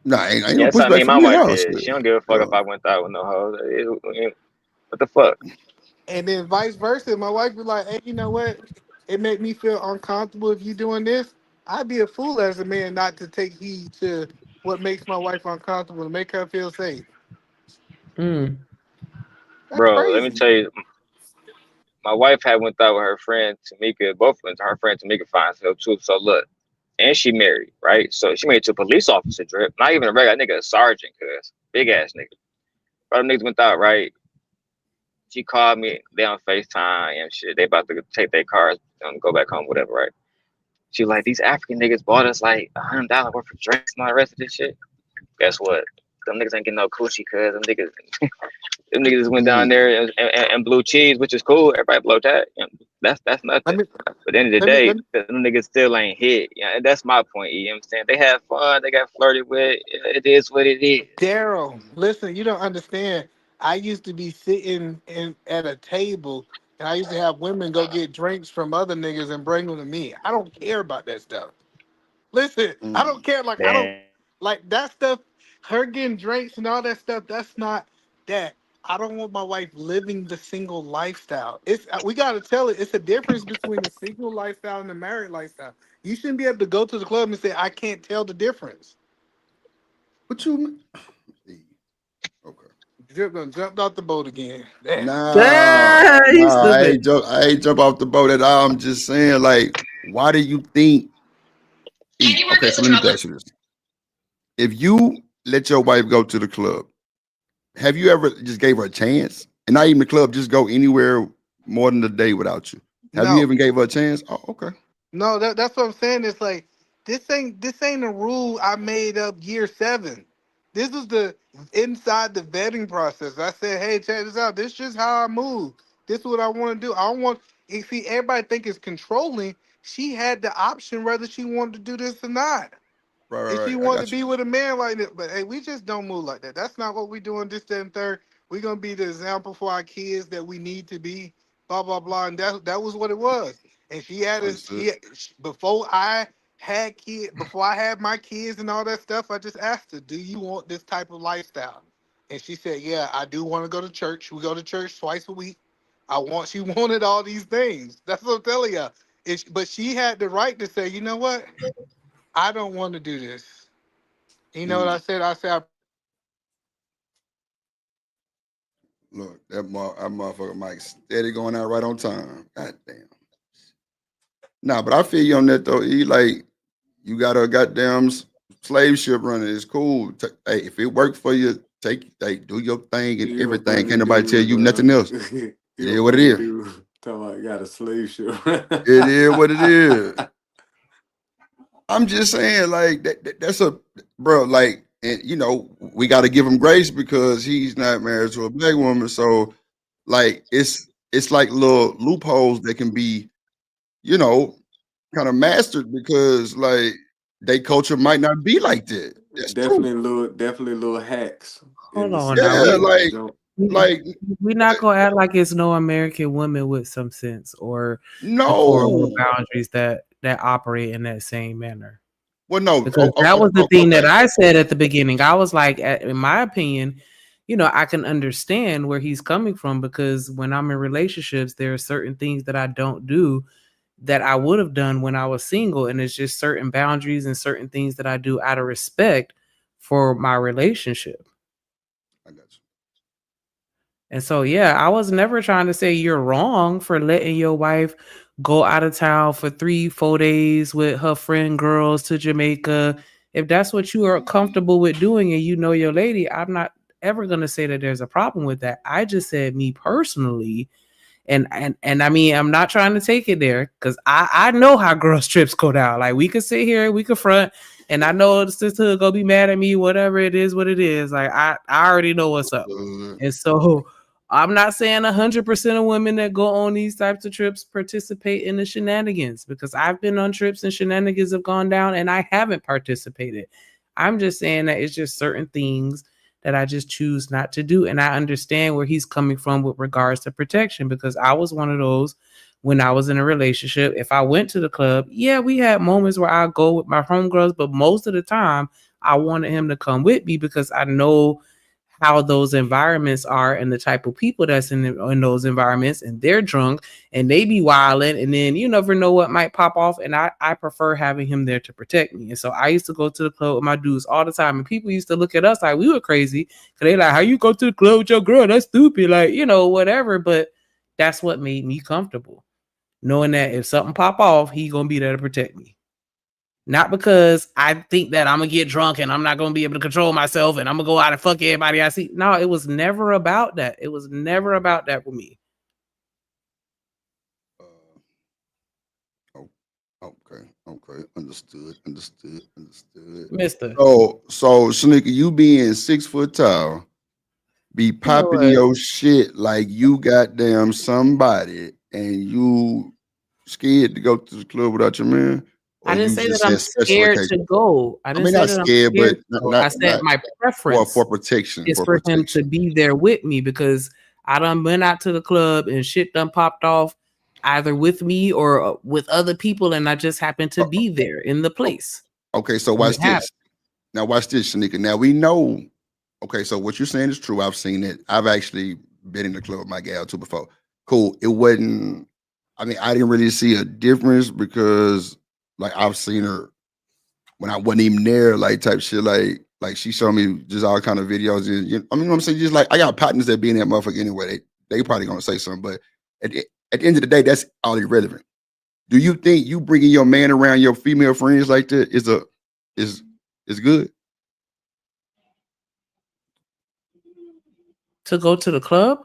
Nah, ain't Yeah, no that's what I pushback mean. from My me at wife all. is. Shit. She don't give a fuck Yeah. if I went out with no hoes. What the fuck? And then vice versa. My wife was like, "Hey, you know what? It made me feel uncomfortable if you doing this. I'd be a fool as a man not to take heed to what makes my wife uncomfortable and make her feel safe." Mm. That's Bro, let me crazy. tell you, my wife had went out with her friend Tamika, both friends. Her friend Tamika finds herself too. So look, and she married, right? So she married to a police officer, Drip. Not even a regular nigga, a sergeant, cuz. Big ass nigga. Bro, them niggas went out, right? She called me, they on FaceTime and shit. They about to take their cars and go back home, whatever, right? She like, these African niggas bought us like $100 worth of drinks and all the rest of this shit. Guess what? Them niggas ain't getting no coochie, cuz them niggas just went down Mm. there and blew cheese, which is cool. Everybody blow that. You know, that's Let nothing. me But at the end of the let me day, let me them niggas still ain't hit. You know, and that's my point. You know what I'm saying? They have fun. They got flirted with. It is what it is. Daryl, listen, you don't understand. I used to be sitting in at a table and I used to have women go get drinks from other niggas and bring them to me. I don't care about that stuff. Listen, I don't Mm. care. Like I don't Man, like that stuff. Her getting drinks and all that stuff. That's not that. I don't want my wife living the single lifestyle. It's we got to tell it. It's a difference between the single lifestyle and the married lifestyle. You shouldn't be able to go to the club and say I can't tell the difference. What you mean? E. Okay. You're gonna jump out the boat again. Damn. Nah, You nah, stupid. I ain't jump off the boat at all. I'm just saying, like, why do you think E? Okay, so let me ask you this. If you let your wife go to the club, have you ever just gave her a chance? And not even the club, just go anywhere more than a day without you. Have you No. even gave her a chance? Oh, okay. No, that's what I'm saying. It's like this ain't a rule I made up year 7. This is the inside the vetting process. I said, hey, check this out. This is just how I move. This is what I want to do. I don't want you see everybody think it's controlling she had the option whether she wanted to do this or not. Right, If right, she right. I wanted to got you. be with a man like that, but hey, we just don't move like that. That's not what we doing. This, that, and third. We're gonna be the example for our kids that we need to be. Blah blah blah, and that was what it was. And she had us. Understood. Before I had kids, before I had my kids and all that stuff, I just asked her, "Do you want this type of lifestyle?" And she said, "Yeah, I do want to go to church. We go to church twice a week. I want." She wanted all these things. That's what I'm telling you. But she had the right to say, "You know what? I don't want to do this." You know what I Mm. said? I said, Look, that motherfucker Mike steady going out right on time. God damn. Nah, but I feel you on that though. He like you got a goddamn slave ship running. It's cool. Hey, if it worked for you, do your thing and He a everything. funny Can't nobody tell dude, you bro. nothing else. He It a is what it funny is. dude. Talking about got a slave ship. It is what it is. I'm just saying, like that's a bro. Like, and you know, we got to give him grace because he's not married to a black woman. So, like, it's like little loopholes that can be, you know, kind of mastered because like they culture might not be like that. That's true. definitely little hacks in Hold the on now. Yeah, scenario. Don't We like we're not gonna act like it's no American women with some sense or decorum or no. boundaries that operate in that same manner. Well, no. Because that was the thing that Okay. I said at the beginning. I was like, in my opinion, I can understand where he's coming from because when I'm in relationships, there are certain things that I don't do that I would have done when I was single. And it's just certain boundaries and certain things that I do out of respect for my relationship. I got you. And so, yeah, I was never trying to say you're wrong for letting your wife go out of town for 3, 4 days with her friend girls to Jamaica. If that's what you are comfortable with doing and you know your lady, I'm not ever going to say that there's a problem with that. I just said, me personally, and I mean, I'm not trying to take it there because I know how girls trips go down. Like we could sit here, we could front, and I know the sister gonna be mad at me. Whatever it is, what it is. Like I already know what's up, and so I'm not saying 100% of women that go on these types of trips participate in the shenanigans because I've been on trips and shenanigans have gone down and I haven't participated. I'm just saying that it's just certain things that I just choose not to do. And I understand where he's coming from with regards to protection because I was one of those when I was in a relationship. If I went to the club, yeah, we had moments where I go with my homegirls, but most of the time I wanted him to come with me because I know how those environments are and the type of people that's in those environments, and they're drunk and they be wilding, and then you never know what might pop off, and I prefer having him there to protect me. And so I used to go to the club with my dudes all the time, and people used to look at us like we were crazy because they like, how you go to the club with your girl? That's stupid, like, whatever. But that's what made me comfortable, knowing that if something pop off, he gonna be there to protect me. Not because I think that I'm gonna get drunk and I'm not gonna be able to control myself and I'm gonna go out and fuck everybody I see. No, it was never about that. It was never about that with me. Oh, okay. Understood. Mister. So Shanika, you being 6 foot tall, be You know popping what? your shit like you goddamn somebody, and you scared to go to the club without your man, I or didn't you say that just I'm said special scared to occasion. go. I I didn't mean, say not that I'm scared, scared but to not go. I not said not my for preference protection. is For for him to protection. be there with me because I done went out to the club and shit done popped off either with me or with other people, and I just happened to be there in the place Okay, so when watch it happened. this. Now watch this, Shanika. Now we know. Okay, so what you're saying is true. I've seen it. I've actually been in the club with my gal too before. Cool. It wasn't. I mean, I didn't really see a difference because, like, I've seen her when I wasn't even there, like type shit. Like she showed me just all kind of videos. And I mean, what I'm saying, just like I got partners that be in that motherfucker anyway. They probably gonna say something, but at the end of the day, that's all irrelevant. Do you think you bringing your man around your female friends like that is good? To go to the club?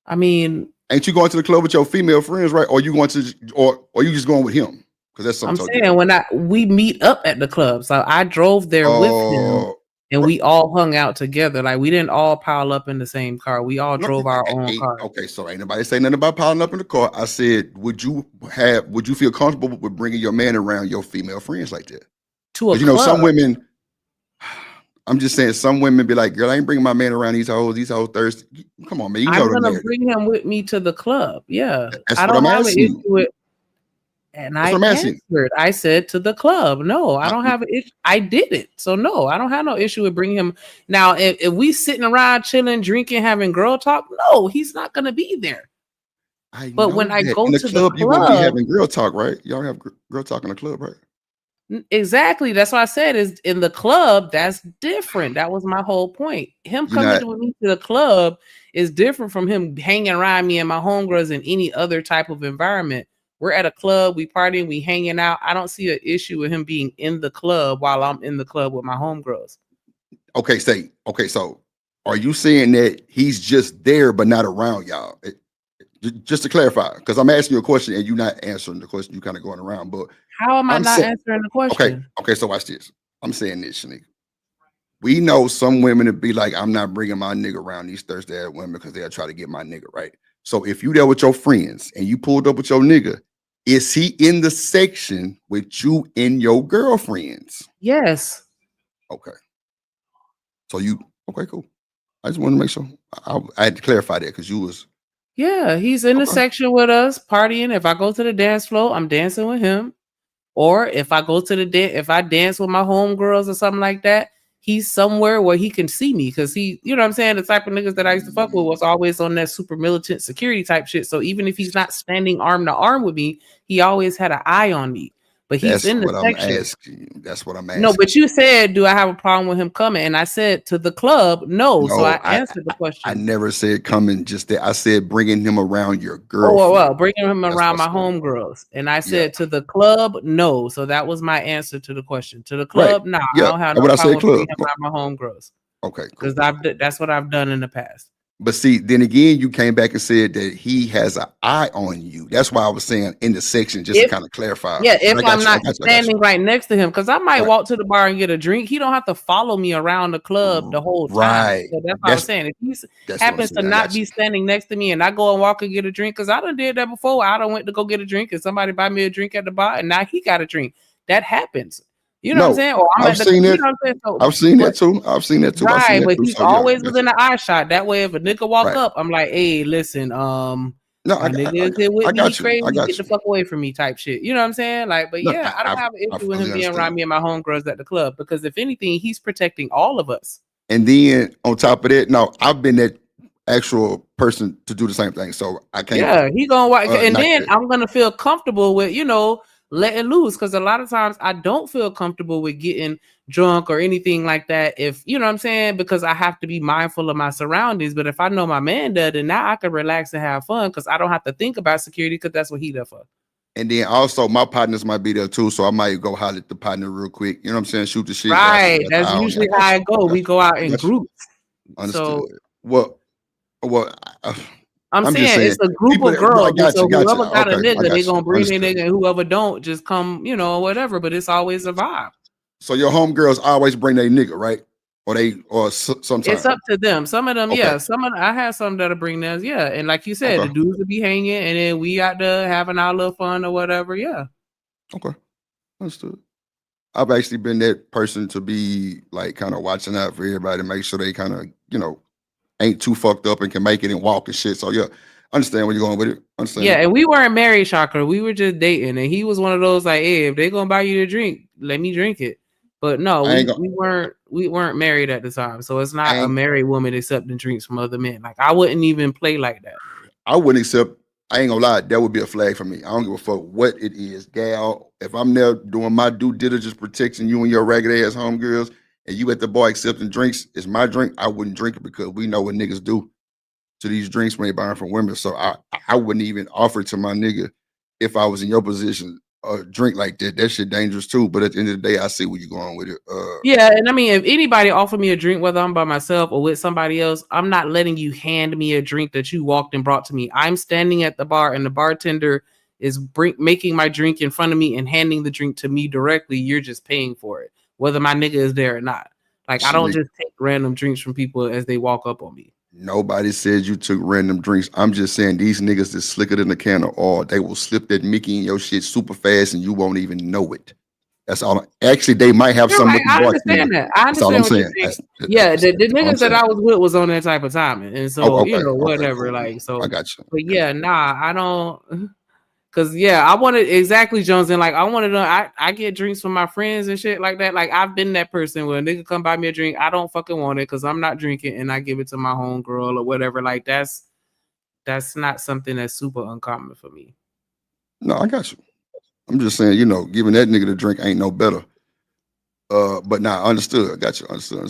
I mean, Ain't you going to the club with your female friends, right? Or you going to, or you just going with him? Because that's I'm something totally saying different. we meet up at the club. So I drove there with him. Oh, and we all hung out together. Like we didn't all pile up in the same car. We all No, drove our own car. okay, so ain't nobody say nothing about piling up in the car. I said, would you feel comfortable with bringing your man around your female friends like that? To a Because some club. women, I'm just saying, some women be like, girl, I ain't bringing my man around these hoes thirsty. Come on, man, you know I'm the gonna narrative. bring him with me to the club. Yeah, That's I what I'm don't have an asking issue you. with. And That's I what I'm asking. answered. I said to the club, no, I I, don't have an issue. I did it. So no, I don't have no issue with bringing him. Now, if we sitting around chilling, drinking, having girl talk, no, he's not going to be there. I But know when I that go in the to the club, you wouldn't be club, having girl talk, right? Y'all have girl talk in the club, right? exactly. That's why I said is in the club, that's different. That was my whole point. Him You're coming not. with me to the club is different from him hanging around me and my homegirls in any other type of environment. We're at a club, we partying, we hanging out. I don't see an issue with him being in the club while I'm in the club with my homegirls. Okay, so are you saying that he's just there but not around y'all? Just to clarify, because I'm asking you a question and you're not answering the question. You kind of going around, but How am I I'm not saying, answering the okay, question? so watch this. I'm saying this, Shanika. We know some women to be like, I'm not bringing my nigga around these thirsty ass women because they'll try to get my nigga, right? So if you there with your friends and you pulled up with your nigga, is he in the section with you and your girlfriends? Yes. Okay. So okay, cool. I just wanted to make sure. I had to clarify that because you was Yeah, he's in the section with us partying. If I go to the dance floor, I'm dancing with him. Or if I go to if I dance with my homegirls or something like that, he's somewhere where he can see me because he, you know what I'm saying? The type of niggas that I used to fuck with was always on that super militant security type shit. So even if he's not standing arm to arm with me, he always had an eye on me. But he's That's in the what I'm section. asking you. That's what I'm asking. No, but you said, do I have a problem with him coming? And I said to the club, no. So I No, answered the question. I never said coming just that. I said bringing him around your Oh, girlfriend. well, bringing him That's around what I my said. homegirls. And I Yeah. said to the club, no. So that was my answer to the question. To the Right. club, nah, Yeah. I don't have And no what I problem said, with bringing club. him around my homegirls. Okay, cool. Because that's what I've done in the past. But see, then again, you came back and said that he has an eye on you. That's why I was saying in the section, just to kind of clarify. Yeah, But if I got I'm you. not I got you. standing right next to him, because I might Right. walk to the bar and get a drink. He don't have to follow me around the club the whole time. Right. So that's what I was saying. If he That's what I'm happens to saying. I not got be you. standing next to me and I go and walk and get a drink, because I done did that before. I done went to go get a drink and somebody buy me a drink at the bar and now he got a drink. That happens. You know what I'm No, saying? Or I'm I've at the, seen you it. know what I'm saying? So, I've seen that too. I've seen that too. I've seen right, that but too. he's So yeah, always that's within an eye shot. That way, if a nigga walk right. up, I'm like, hey, listen, No, my nigga is here with I me. He got you. crazy. I got Get the you. fuck away from me, type shit. You know what I'm saying? Like, but No, yeah, I don't have an I issue with him fully being around understand. me and my homegirls at the club because if anything, he's protecting all of us. And then on top of that, no, I've been that actual person to do the same thing. So I can't. Yeah, he gonna watch, and knock then that. I'm gonna feel comfortable with letting loose because a lot of times I don't feel comfortable with getting drunk or anything like that. If you know what I'm saying, because I have to be mindful of my surroundings. But if I know my man does, then now I can relax and have fun because I don't have to think about security because that's what he there for. And then also my partners might be there too, so I might go holler at the partner real quick. You know what I'm saying? Shoot the shit. Right, that's usually how I go. We go out in groups. Understood. So Well, I'm just saying saying it's a group people of that, girls, I and got so you. whoever got a Okay, I nigga, they got you. gonna bring their Understood. nigga, and whoever don't, just come, whatever. But it's always a vibe. So your homegirls always bring their nigga, right? Or sometimes It's up to them. Some of them, Okay. yeah. I have some that'll bring theirs, yeah. And like you said, Okay. the dudes will be hanging, and then we out there having our little fun or whatever, yeah. Okay, understood. I've actually been that person to be like kind of watching out for everybody to make sure they kind of ain't too fucked up and can make it and walk and shit. So yeah, understand where you're going with it. Understand. Yeah, and we weren't married, Chakra. We were just dating, and he was one of those like, hey, if they gonna buy you a drink, let me drink it. But no, we weren't married at the time, so it's not a married woman accepting drinks from other men. Like I wouldn't even play like that. I wouldn't accept. I ain't gonna lie, that would be a flag for me. I don't give a fuck what it is, gal. If I'm there doing my due diligence, protecting you and your ragged ass homegirls, and you at the bar accepting drinks, it's my drink. I wouldn't drink it because we know what niggas do to these drinks when they buy them from women. So I wouldn't even offer it to my nigga if I was in your position. A drink like that, that shit dangerous too. But at the end of the day, I see where you're going with it. Yeah, and I mean, if anybody offer me a drink, whether I'm by myself or with somebody else, I'm not letting you hand me a drink that you walked and brought to me. I'm standing at the bar, and the bartender is making my drink in front of me and handing the drink to me directly. You're just paying for it, whether my nigga is there or not. Like I don't just take random drinks from people as they walk up on me. Nobody said you took random drinks. I'm just saying these niggas is slicker than a can of oil. They will slip that Mickey in your shit super fast and you won't even know it. That's all. Actually, they might have You're something right. with the I bartender. understand that. I That's all I'm understand what you're saying. saying. Yeah, the All I'm niggas that saying. I was with was on that type of timing, and Oh, so okay. Okay, whatever. cool. Like so, I got you. but yeah, nah, I don't. Cause yeah, I wanted exactly Jones and like I wanted to. I get drinks from my friends and shit like that. Like I've been that person where a nigga come buy me a drink, I don't fucking want it because I'm not drinking, and I give it to my homegirl or whatever. Like that's not something that's super uncommon for me. No, I got you. I'm just saying, giving that nigga the drink ain't no better. But nah, understood. I got you. Understood.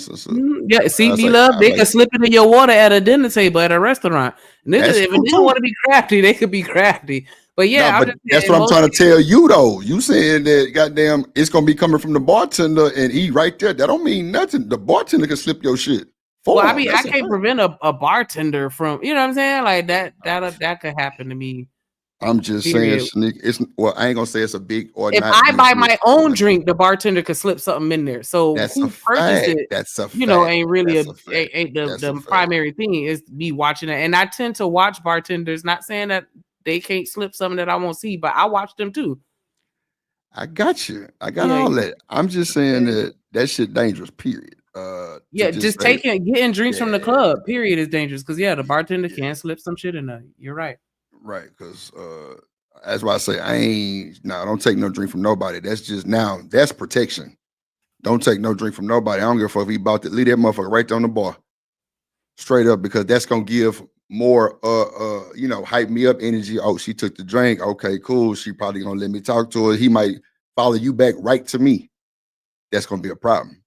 Yeah, see, I be say, love. I They like can slip it in your water at a dinner table at a restaurant. Niggas, that's if a true nigga too. want to be crafty, they could be crafty. But No, yeah, I'm but just that's saying what I'm most. trying to tell you though. You saying that goddamn it's gonna be coming from the bartender and he right there. That don't mean nothing. The bartender can slip your shit Well, I for him. mean, I That's a can't fact. prevent a bartender from, you know what I'm saying? Like that could happen to me. I'm just saying, Period. Shanika, I ain't gonna say it's a big or If not I big buy deal. my own drink, the bartender could slip something in there. So That's a who purchased fact. it, That's a fact. ain't really That's a fact. ain't That's a the fact. primary thing is me watching it. And I tend to watch bartenders, not saying that they can't slip something that I won't see, but I watch them too. I got you. I got Yeah, all that. I'm just saying that shit dangerous. Period. To yeah, just just say, getting drinks from the yeah, club, period, is dangerous. Cause yeah, the bartender can slip some shit in there. You're right. right. Because that's why I say don't take no drink from nobody. That's just that's protection. Don't take no drink from nobody. I don't give a fuck if he bought it. Leave that motherfucker right there on the bar. Straight up, because that's gonna give more hype me up energy. Oh, she took the drink. Okay, cool. She probably gonna let me talk to her. He might follow you back right to me. That's gonna be a problem.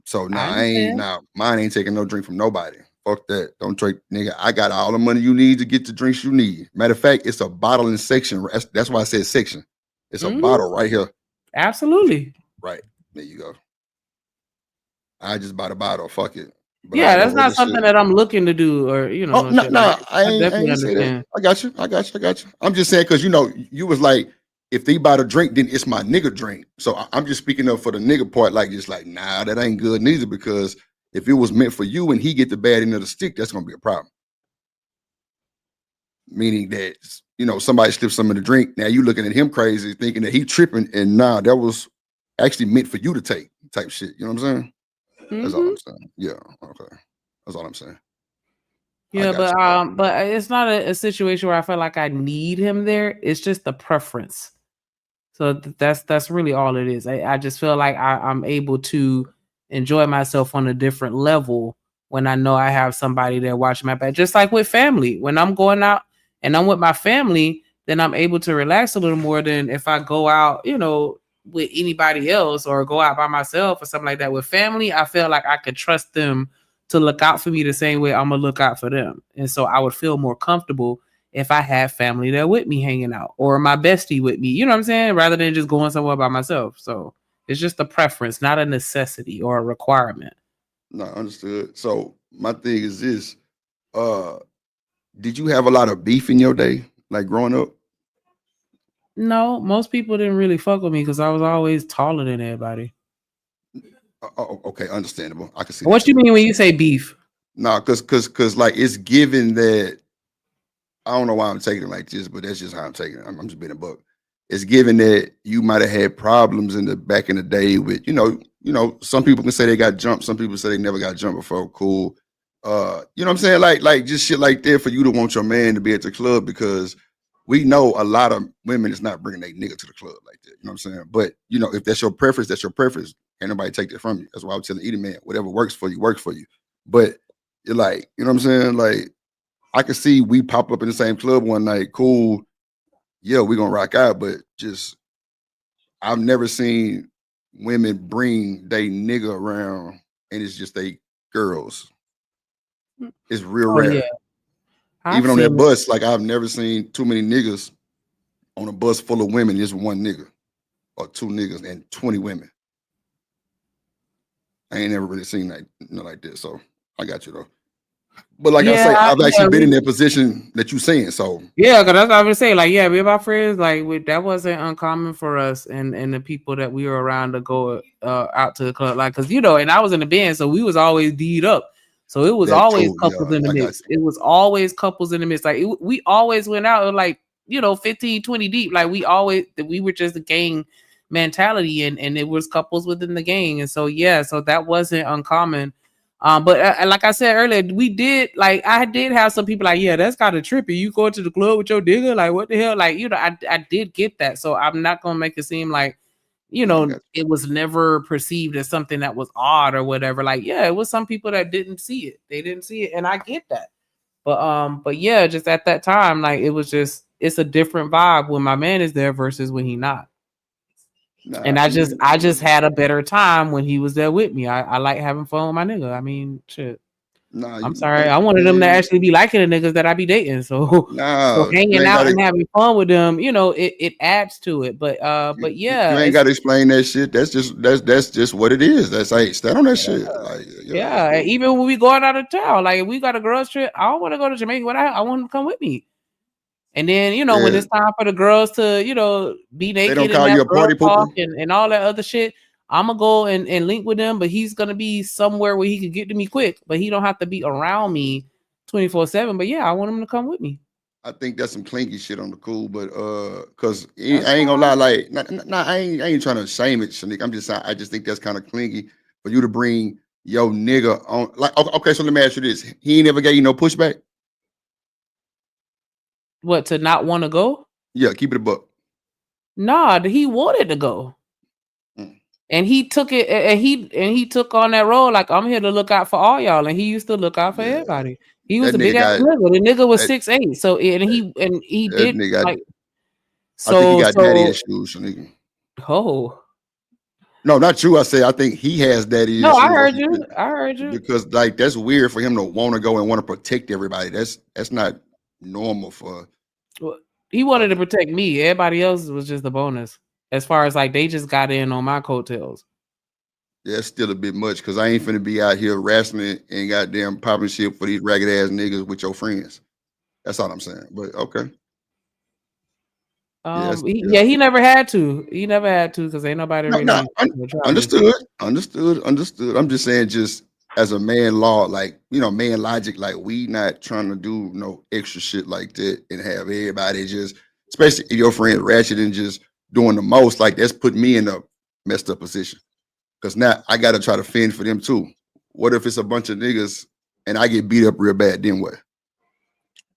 So I understand. mine ain't taking no drink from nobody. Fuck that. Don't drink, nigga. I got all the money you need to get the drinks you need. Matter of fact, it's a bottling section. That's why I said section. It's a bottle right here. Absolutely. Right. There you go. I just bought a bottle. Fuck it. But I Yeah, ain't gonna that's not overshare. something that I'm looking to do or Oh no no, shit like no, that. I I definitely ain't say that. understand. I got you. I'm just saying because you was like, if they buy the drink, then it's my nigga drink. So I'm just speaking up for the nigga part, like just like, nah, that ain't good neither. Because if it was meant for you and he get the bad end of the stick, that's gonna be a problem. Meaning that somebody slipped some of the drink. Now you looking at him crazy, thinking that he tripping, and nah, that was actually meant for you to take type shit. You know what I'm saying? That's all I'm saying. Yeah, okay. That's all I'm saying. I Yeah, got you, bro. but it's not a situation where I feel like I need him there. It's just the preference. So that's really all it is. I just feel like I'm able to enjoy myself on a different level when I know I have somebody there watching my back. Just like with family. When I'm going out and I'm with my family, then I'm able to relax a little more than if I go out, with anybody else or go out by myself or something like that. With family, I feel like I could trust them to look out for me the same way I'm gonna look out for them. And so I would feel more comfortable if I have family there with me hanging out or my bestie with me, you know what I'm saying? Rather than just going somewhere by myself. So it's just a preference, not a necessity or a requirement. No, understood. So my thing is this: did you have a lot of beef in your day, like growing up? No, most people didn't really fuck with me because I was always taller than everybody. Okay, understandable. I can see that What you too. mean when you say beef? No, cause like it's given that I don't know why I'm taking it like this, but that's just how I'm taking it. I'm just being a buck. It's given that you might have had problems in the back in the day with, some people can say they got jumped, some people say they never got jumped before. Cool. You know what I'm saying? Like just shit like that for you to want your man to be at the club because we know a lot of women is not bringing their nigga to the club like that. You know what I'm saying? But if that's your preference, that's your preference. Can't nobody take that from you. That's why I was telling Eating Man, whatever works for you, works for you. But you're like, you know what I'm saying? Like I could see we pop up in the same club one night, cool. Yeah, we're gonna rock out, but just I've never seen women bring they nigga around and it's just they girls. It's real Oh yeah, rare. I've Even on that seen it. bus, like I've never seen too many niggas on a bus full of women, just one nigga or two niggas and 20 women. I ain't never really seen that like this. So I got you though. But like I say, Yeah, I've actually been in that position that you saying. So yeah, because that's what I was saying. Like, yeah, we about friends. Like, that wasn't uncommon for us and the people that we were around to go out to the club. Like, because and I was in the band, so we was always D'd up. So it was that always too, couples yeah, in the I got mix. It was always couples in the mix. Like, we always went out like 15, 20 deep. Like, we were just a gang mentality, and it was couples within the gang. And so yeah, so that wasn't uncommon. But like I said earlier, I did have some people like, yeah, that's kind of trippy. You go to the club with your nigga, like what the hell? Like, I did get that. So I'm not gonna make it seem like, it was never perceived as something that was odd or whatever. Like, yeah, it was some people that didn't see it. They didn't see it, and I get that. But yeah, just at that time, like it's a different vibe when my man is there versus when he not. And I just had a better time when he was there with me. I like having fun with my nigga. I mean, shit. I'm sorry. I wanted them to actually be liking the niggas that I be dating. So you hanging ain't out gotta and having fun with them, it adds to it. But you yeah, ain't gotta explain that shit. That's just what it is. That's hey, stand on that shit. Like that's yeah. cool. Even when we going out of town, like if we got a girls trip, I don't want to go to Jamaica. I want them to come with me. And then, when Yeah. it's time for the girls to, be They don't naked and call have you a girl party talk pooper. and all that other shit, I'm gonna go and link with him, but he's gonna be somewhere where he can get to me quick, but he don't have to be around me 24/7. But yeah, I want him to come with me. I think that's some clinky shit on the cool, but cause I That's ain't gonna fine. lie, like I ain't trying to shame it, Shanika. I'm just saying I just think that's kind of clinky for you to bring your nigga on. Like okay, so let me ask you this: he ain't ever gave you no pushback. What, to not want to go? Yeah, keep it a buck. Nah, he wanted to go. Mm. And he took it, and he took on that role. Like, I'm here to look out for all y'all, and he used to look out for Yeah, everybody. He was that a big nigga ass got nigga. The nigga was that 6'8". So he that did nigga. like I think he so got daddy so. issues, Shanika. Oh No, not you. I say I think he has daddy no, I issues heard you. I heard you. because like that's weird for him to want to go and want to protect everybody. That's not normal for. Well, he wanted to protect me. Everybody else was just a bonus. As far as like they just got in on my coattails. Yeah, it's still a bit much because I ain't finna be out here wrestling and goddamn popping shit for these ragged ass niggas with your friends. That's all I'm saying. But okay. Yes, yeah. He never had to. He never had to because ain't nobody No, really dropped me. understood. I'm just saying, just as a man law, like man logic, like we not trying to do no extra shit like that and have everybody just, especially if your friend ratchet and just doing the most, like that's put me in a messed up position. Cause now I gotta try to fend for them too. What if it's a bunch of niggas and I get beat up real bad? Then what?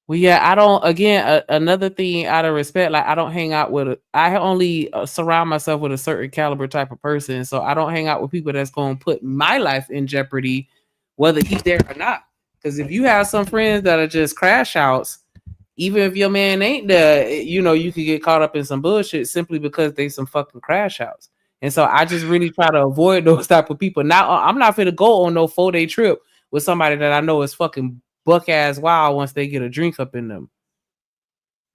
Well, yeah, I don't. Again, another thing out of respect, like I don't hang out with. I only surround myself with a certain caliber type of person, so I don't hang out with people that's going to put my life in jeopardy, whether he's there or not. Because if you have some friends that are just crash outs, even if your man ain't there, you could get caught up in some bullshit simply because they some fucking crash outs. And so I just really try to avoid those type of people. Now I'm not finna go on no 4-day trip with somebody that I know is fucking buck ass wild once they get a drink up in them.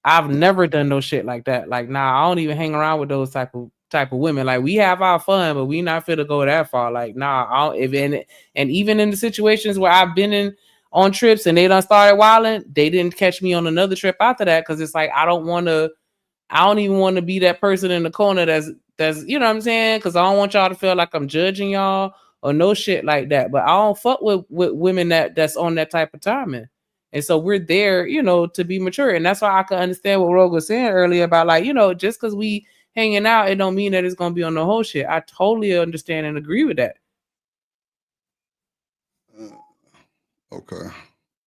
I've never done no shit like that. Like, nah, I don't even hang around with those type of women. Like, we have our fun, but we not fit to go that far. Like, nah, and even in the situations where I've been in on trips and they done started wilding, they didn't catch me on another trip after that because it's like I don't even want to be that person in the corner that's you know what I'm saying? Because I don't want y'all to feel like I'm judging y'all or no shit like that. But I don't fuck with women that's on that type of timing. And so we're there, to be mature. And that's why I can understand what Rogue was saying earlier about like, just because we hanging out, it don't mean that it's gonna be on the whole shit. I totally understand and agree with that. Okay.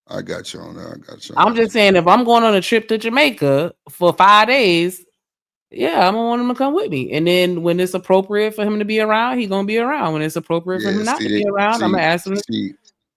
I got you on that. I got you on I'm that. just saying if I'm going on a trip to Jamaica for 5 days, yeah, I'm gonna want him to come with me. And then when it's appropriate for him to be around, he's gonna be around. When it's appropriate for Yeah, him not to be around, I'm gonna ask him to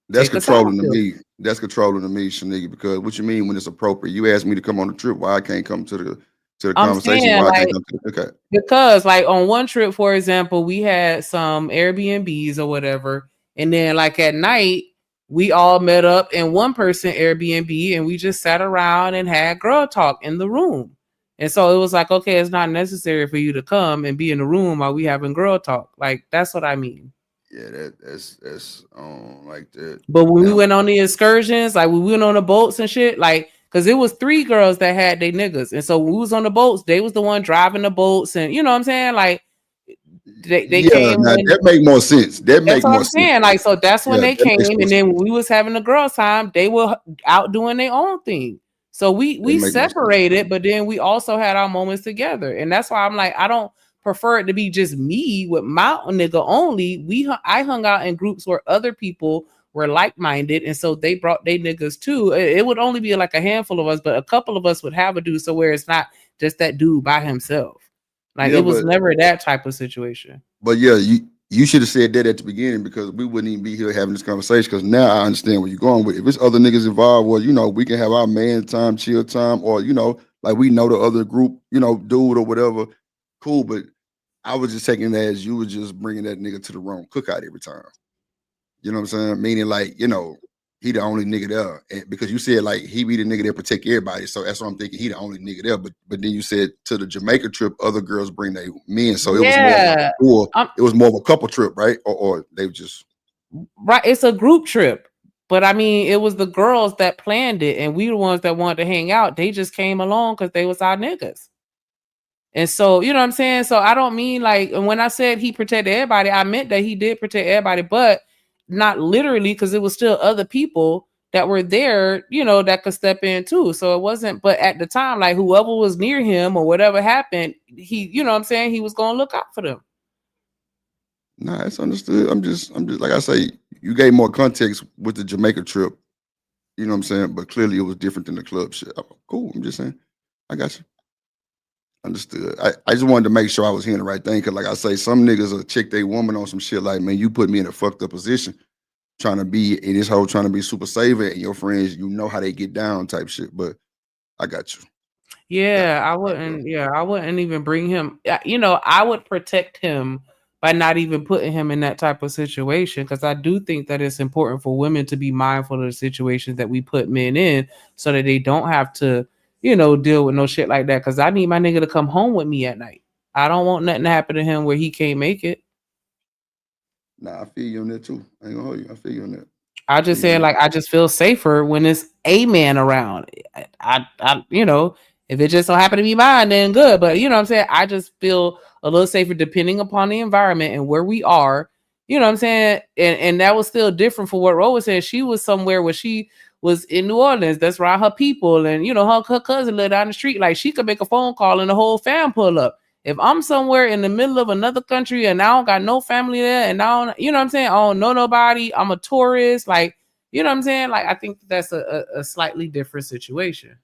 that's take a side controlling to pill. me. That's controlling to me, Shanika, because what you mean when it's appropriate? You asked me to come on the trip, why I can't come to the I'm conversation, saying why I can't like come to the okay. because like on one trip, for example, we had some Airbnbs or whatever, and then like at night we all met up in one person Airbnb and we just sat around and had girl talk in the room. And so it was like, okay, it's not necessary for you to come and be in the room while we having girl talk. Like that's what I mean. Yeah, that's like that. But when we Now, went on the excursions, like when we went on the boats and shit, like because it was 3 girls that had they niggas, and so when we was on the boats, they was the one driving the boats, and you know what I'm saying, like they yeah, came now when that make more sense. That that's make what more I'm sense. saying. Like, so that's when Yeah, they that makes came, more and sense. then when we was having the girls' time, they were out doing their own thing. So That we make more sense. separated, but then we also had our moments together, and that's why I'm like, I don't prefer it to be just me with my nigga only. I hung out in groups where other people were like minded, and so they brought their niggas too. It would only be like a handful of us, but a couple of us would have a dude, so where it's not just that dude by himself. Like Yeah, it was never that type of situation. but yeah, you should have said that at the beginning because we wouldn't even be here having this conversation. Because now I understand where you're going with. If it's other niggas involved, well, we can have our man time, chill time, or like we know the other group, dude or whatever. Cool, but I was just taking that as you were just bringing that nigga to the wrong cookout every time. You know what I'm saying? Meaning like, he the only nigga there. And because you said like he be the nigga that protect everybody. So that's what I'm thinking. He the only nigga there. But then you said to the Jamaica trip, other girls bring their men. So it was more of Yeah. it was more of a couple trip, right? Or they just Right, it's a group trip. But I mean, it was the girls that planned it, and we the ones that wanted to hang out. They just came along because they was our niggas. And so, you know what I'm saying? So I don't mean like, and when I said he protected everybody, I meant that he did protect everybody, but not literally, because it was still other people that were there, that could step in too. So it wasn't, but at the time, like whoever was near him or whatever happened, he, you know what I'm saying, he was gonna look out for them. nah, it's understood. I'm just like I say, you gave more context with the Jamaica trip. You know what I'm saying? But clearly it was different than the club shit. Cool. I'm just saying. I got you. Understood. I just wanted to make sure I was hearing the right thing. Cause like I say, some niggas will check their woman on some shit like, man, you put me in a fucked up position trying to be in this whole trying to be super saver and your friends, how they get down type shit. But I got you. Yeah, I wouldn't. Yeah, I wouldn't even bring him. I would protect him by not even putting him in that type of situation because I do think that it's important for women to be mindful of the situations that we put men in, so that they don't have to, deal with no shit like that. Because I need my nigga to come home with me at night. I don't want nothing to happen to him where he can't make it. Nah, I feel you on that too. I ain't gonna hold you. I feel you on that. I just saying, like, I just feel safer when it's a man around. If it just so happen to be mine, then good. But you know what I'm saying? I just feel a little safer depending upon the environment and where we are. You know what I'm saying? And that was still different for what Ro was saying. She was somewhere where she was in New Orleans. That's around her people. And, her cousin lived down the street. Like, she could make a phone call and the whole fam pull up. If I'm somewhere in the middle of another country and I don't got no family there and I don't, you know what I'm saying? I don't know nobody. I'm a tourist. Like, you know what I'm saying? Like, I think that's a slightly different situation.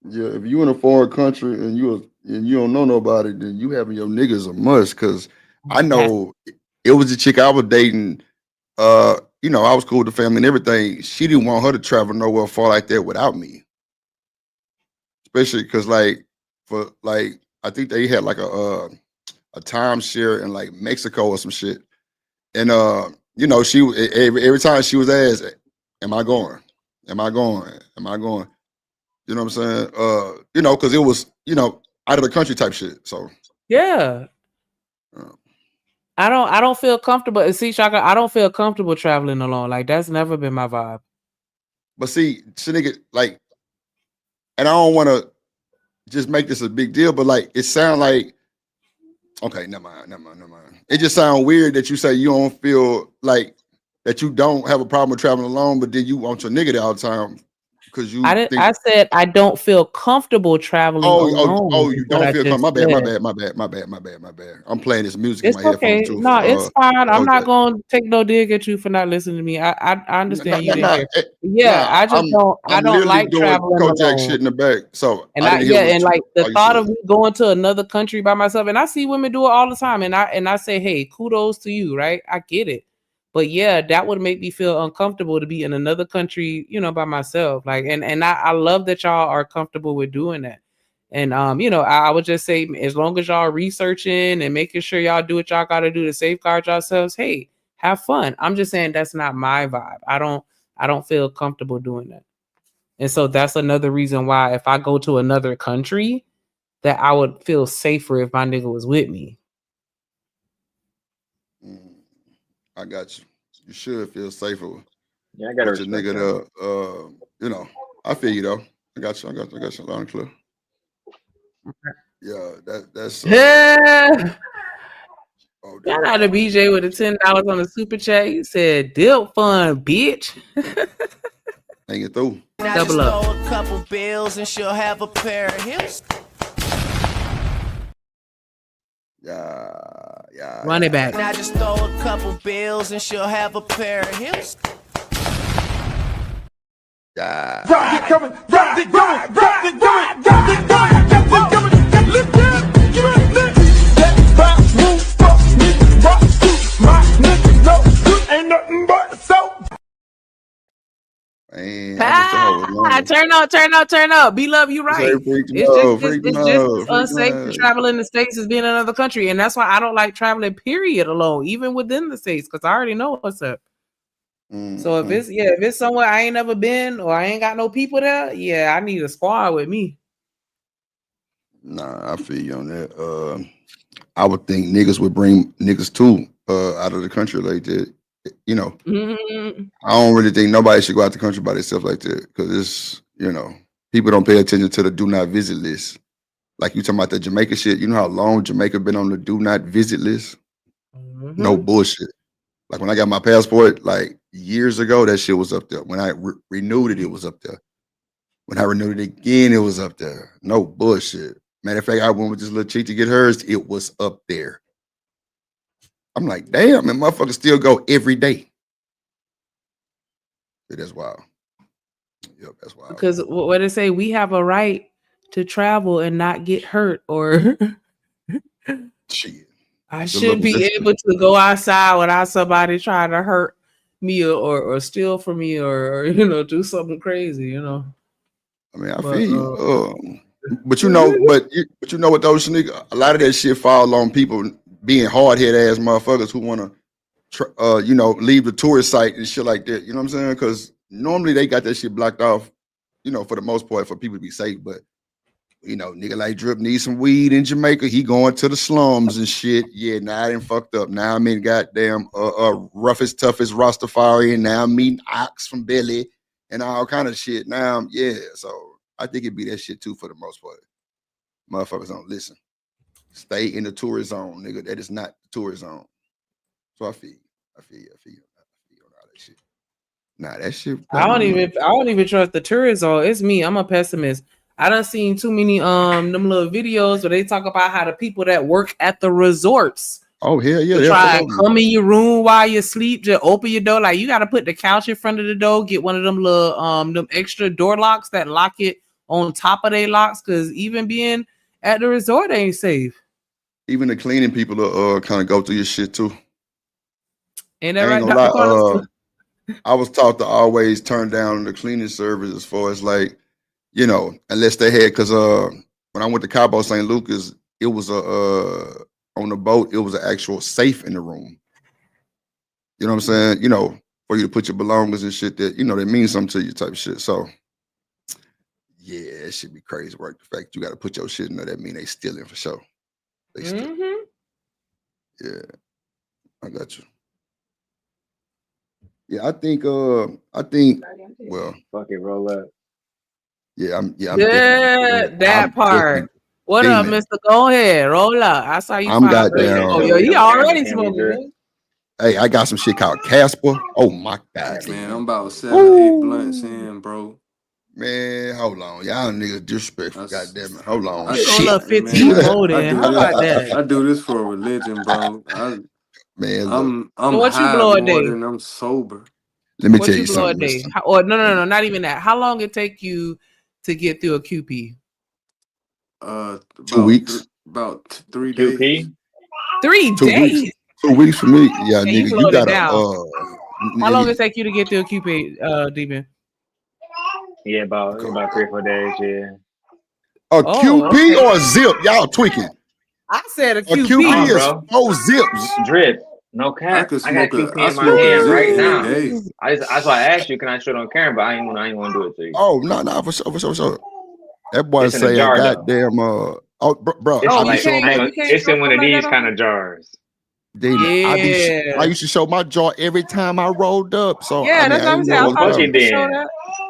Yeah, if you in a foreign country and you don't know nobody, then you having your niggas a must. Cause I know it was a chick I was dating. I was cool with the family and everything. She didn't want her to travel nowhere far like that without me. Especially because I think they had like a timeshare in like Mexico or some shit. And she every time she was asked, "Am I going? Am I going? Am I going?" You know what I'm saying? Because it was out of the country type shit. So yeah, I don't feel comfortable. See, Shaka, I don't feel comfortable traveling alone. Like that's never been my vibe. But see, nigga, like, and I don't want to just make this a big deal, but like, it sound like okay, never mind. It just sounds weird that you say you don't feel like that you don't have a problem with traveling alone, but then you want your nigga there all the time because you think. I said I don't feel comfortable traveling alone. Is You what don't I feel just comfortable. said. My bad. I'm playing this music in It's my headphones okay. too No, it's for fine. I'm not Kojak. going to take no dig at you for not listening to me. I understand you didn't hear. Eh, Yeah, I just don't. I I'm don't literally like doing traveling Kojak alone. shit in the back, so And I I didn't hear yeah, and like the all you thought said. of me going to another country by myself, and I see women do it all the time, and I say, hey, kudos to you, right? I get it. But yeah, that would make me feel uncomfortable to be in another country, by myself. Like, and I love that y'all are comfortable with doing that. And I would just say, as long as y'all are researching and making sure y'all do what y'all got to do to safeguard yourselves, hey, have fun. I'm just saying that's not my vibe. I don't feel comfortable doing that. And so that's another reason why if I go to another country, that I would feel safer if my nigga was with me. I got you. You should feel safer Yeah, I gotta with your respect nigga that. there. You know, I feel you though. I got you. I got you loud and clear. Yeah, that's Yeah. oh Shout out to BJ with the $10 on the super chat. He said, "Dip fun, bitch." hang it through. I just Double up. throw a couple bills and she'll have a pair of hips. Yeah. Run it back. I just throw a couple bills and she'll have a pair of hips. Yeah. Rock it coming, rock it going, rock it going, rock it going, lift it, give it lit. That bounce move, fuck niggas, rock to my niggas, no good, ain't nothing but so. Man, I wish the hoe was longer. Turn up. Be love, you Say right. freak It's just no, it's, freak it's just no, as freak unsafe to no. travel in the States as being in another country. And that's why I don't like traveling, period, alone, even within the States, because I already know what's up. So if it's somewhere I ain't never been or I ain't got no people there, yeah, I need a squad with me. Nah, I feel you on that. I would think niggas would bring niggas too out of the country like that. You know, Mm-hmm. I don't really think nobody should go out the country by themselves like that because it's, people don't pay attention to the do not visit list. Like you talking about the Jamaica shit. You know how long Jamaica been on the do not visit list? Mm-hmm. No bullshit. Like when I got my passport, like years ago, that shit was up there. When I renewed it, it was up there. When I renewed it again, it was up there. No bullshit. Matter of fact, I went with this little chick to get hers. It was up there. I'm like, damn, man, motherfuckers still go every day. Yeah, that's wild. Yep, that's wild. Because what they say, we have a right to travel and not get hurt, or shit. I should be able to go outside without somebody trying to hurt me or steal from me or do something crazy, I mean, I feel you. But you know what those Shanika, a lot of that shit fall on people being hard headed ass motherfuckers who want to, leave the tourist site and shit like that. You know what I'm saying? Because normally they got that shit blocked off, for the most part for people to be safe. But nigga like Drip needs some weed in Jamaica. He going to the slums and shit. Yeah, now I done fucked up. Now I'm in goddamn roughest, toughest Rastafari, and now I'm meeting Ox from Billy and all kind of shit. Now, so I think it'd be that shit too for the most part. Motherfuckers don't listen. Stay in the tourist zone, nigga. That is not the tourist zone. So I feel you on all that shit. Nah, that shit. I don't even trust the tourists. Or it's me. I'm a pessimist. I done seen too many them little videos where they talk about how the people that work at the resorts. Oh hell yeah, they try and come in your room while you sleep. Just open your door. Like you got to put the couch in front of the door. Get one of them little them extra door locks that lock it on top of their locks. Because even being at the resort ain't safe. Even the cleaning people will kind of go through your shit too. Ain't that right, Dr. Carlos? I was taught to always turn down the cleaning service as far as like, unless they had, because when I went to Cabo St. Lucas, it was on the boat, it was an actual safe in the room. You know what I'm saying? For you to put your belongings and shit that, that means something to you type of shit. So yeah, it should be crazy work. The fact you got to put your shit in there, that mean they stealing for sure. They steal. Yeah, I got you. Yeah, I think well, fuck it, roll up. Yeah, I'm that part. What up, Mr. Go ahead, roll up. I saw you. I'm goddamn. Oh, yo, he already smoking. Hey, I got some shit called Casper. Oh my god, man, I'm about 7-8 blunts in, bro. Man, hold on, y'all niggas disrespectful. Goddamn it, hold on. Shit, up 15 more then. How about that? I do this for a religion, bro. Man, I'm what high you blow a more day? than I'm sober. Let me tell you something. No, not even that. How long it take you to get through a QP? About 2 weeks. About 3 QP? days. 3 2 days. weeks. 2 weeks for me. Yeah, hey, nigga, you gotta. How long it take you to get through a QP, D-Ben? Yeah, about 3 or 4 days. Yeah. A QP or a zip? Y'all tweaking. I said a QP. A QP is 4 zips. Drip. No cap. I got QP in my hand right now. That's why I asked you, can I show it on camera? But I ain't want to do it to you. Oh no, for sure. That boy It's in a say jar, goddamn. Bro. It's in one of these kind of jars. Demon. I Yeah. used to show my jaw every time I rolled up. So I Yeah, mean, that's I what I'm didn't saying. know I what thought you problem. could show that.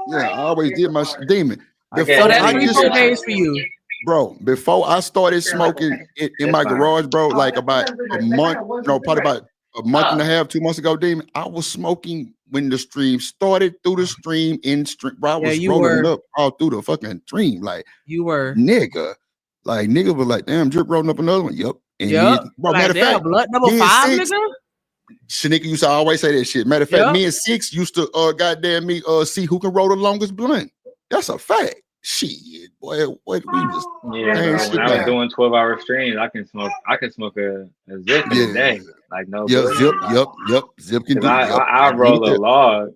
Yeah, I always did my demon. I get So Before that's I heavy three just, more injection. days for you. bro, before I started smoking in That's my fine. garage, bro, like about a month, no, probably about a month and a half, 2 months ago, demon. I was smoking when the stream started through the stream in stream. Bro, I Yeah, was you rolling were. up all through the fucking stream, like You were. nigga. Like nigga was like, damn, drip rolling up another one. Yep. And me, Yep. bro, Like matter of damn, fact, blood number me and 5, Six, nigga. Shanika used to always say that shit. Matter of fact, Yep. me and Six used to goddamn me see who can roll the longest blunt. That's a fact. Shit, boy, what we was Yeah, laying bro. When shit I was down. doing 12-hour streams, I can smoke a zip in a Yeah, day. Like no yeah, bullshit. yep. Zip can Cause do, yep. I I agree with roll a that. log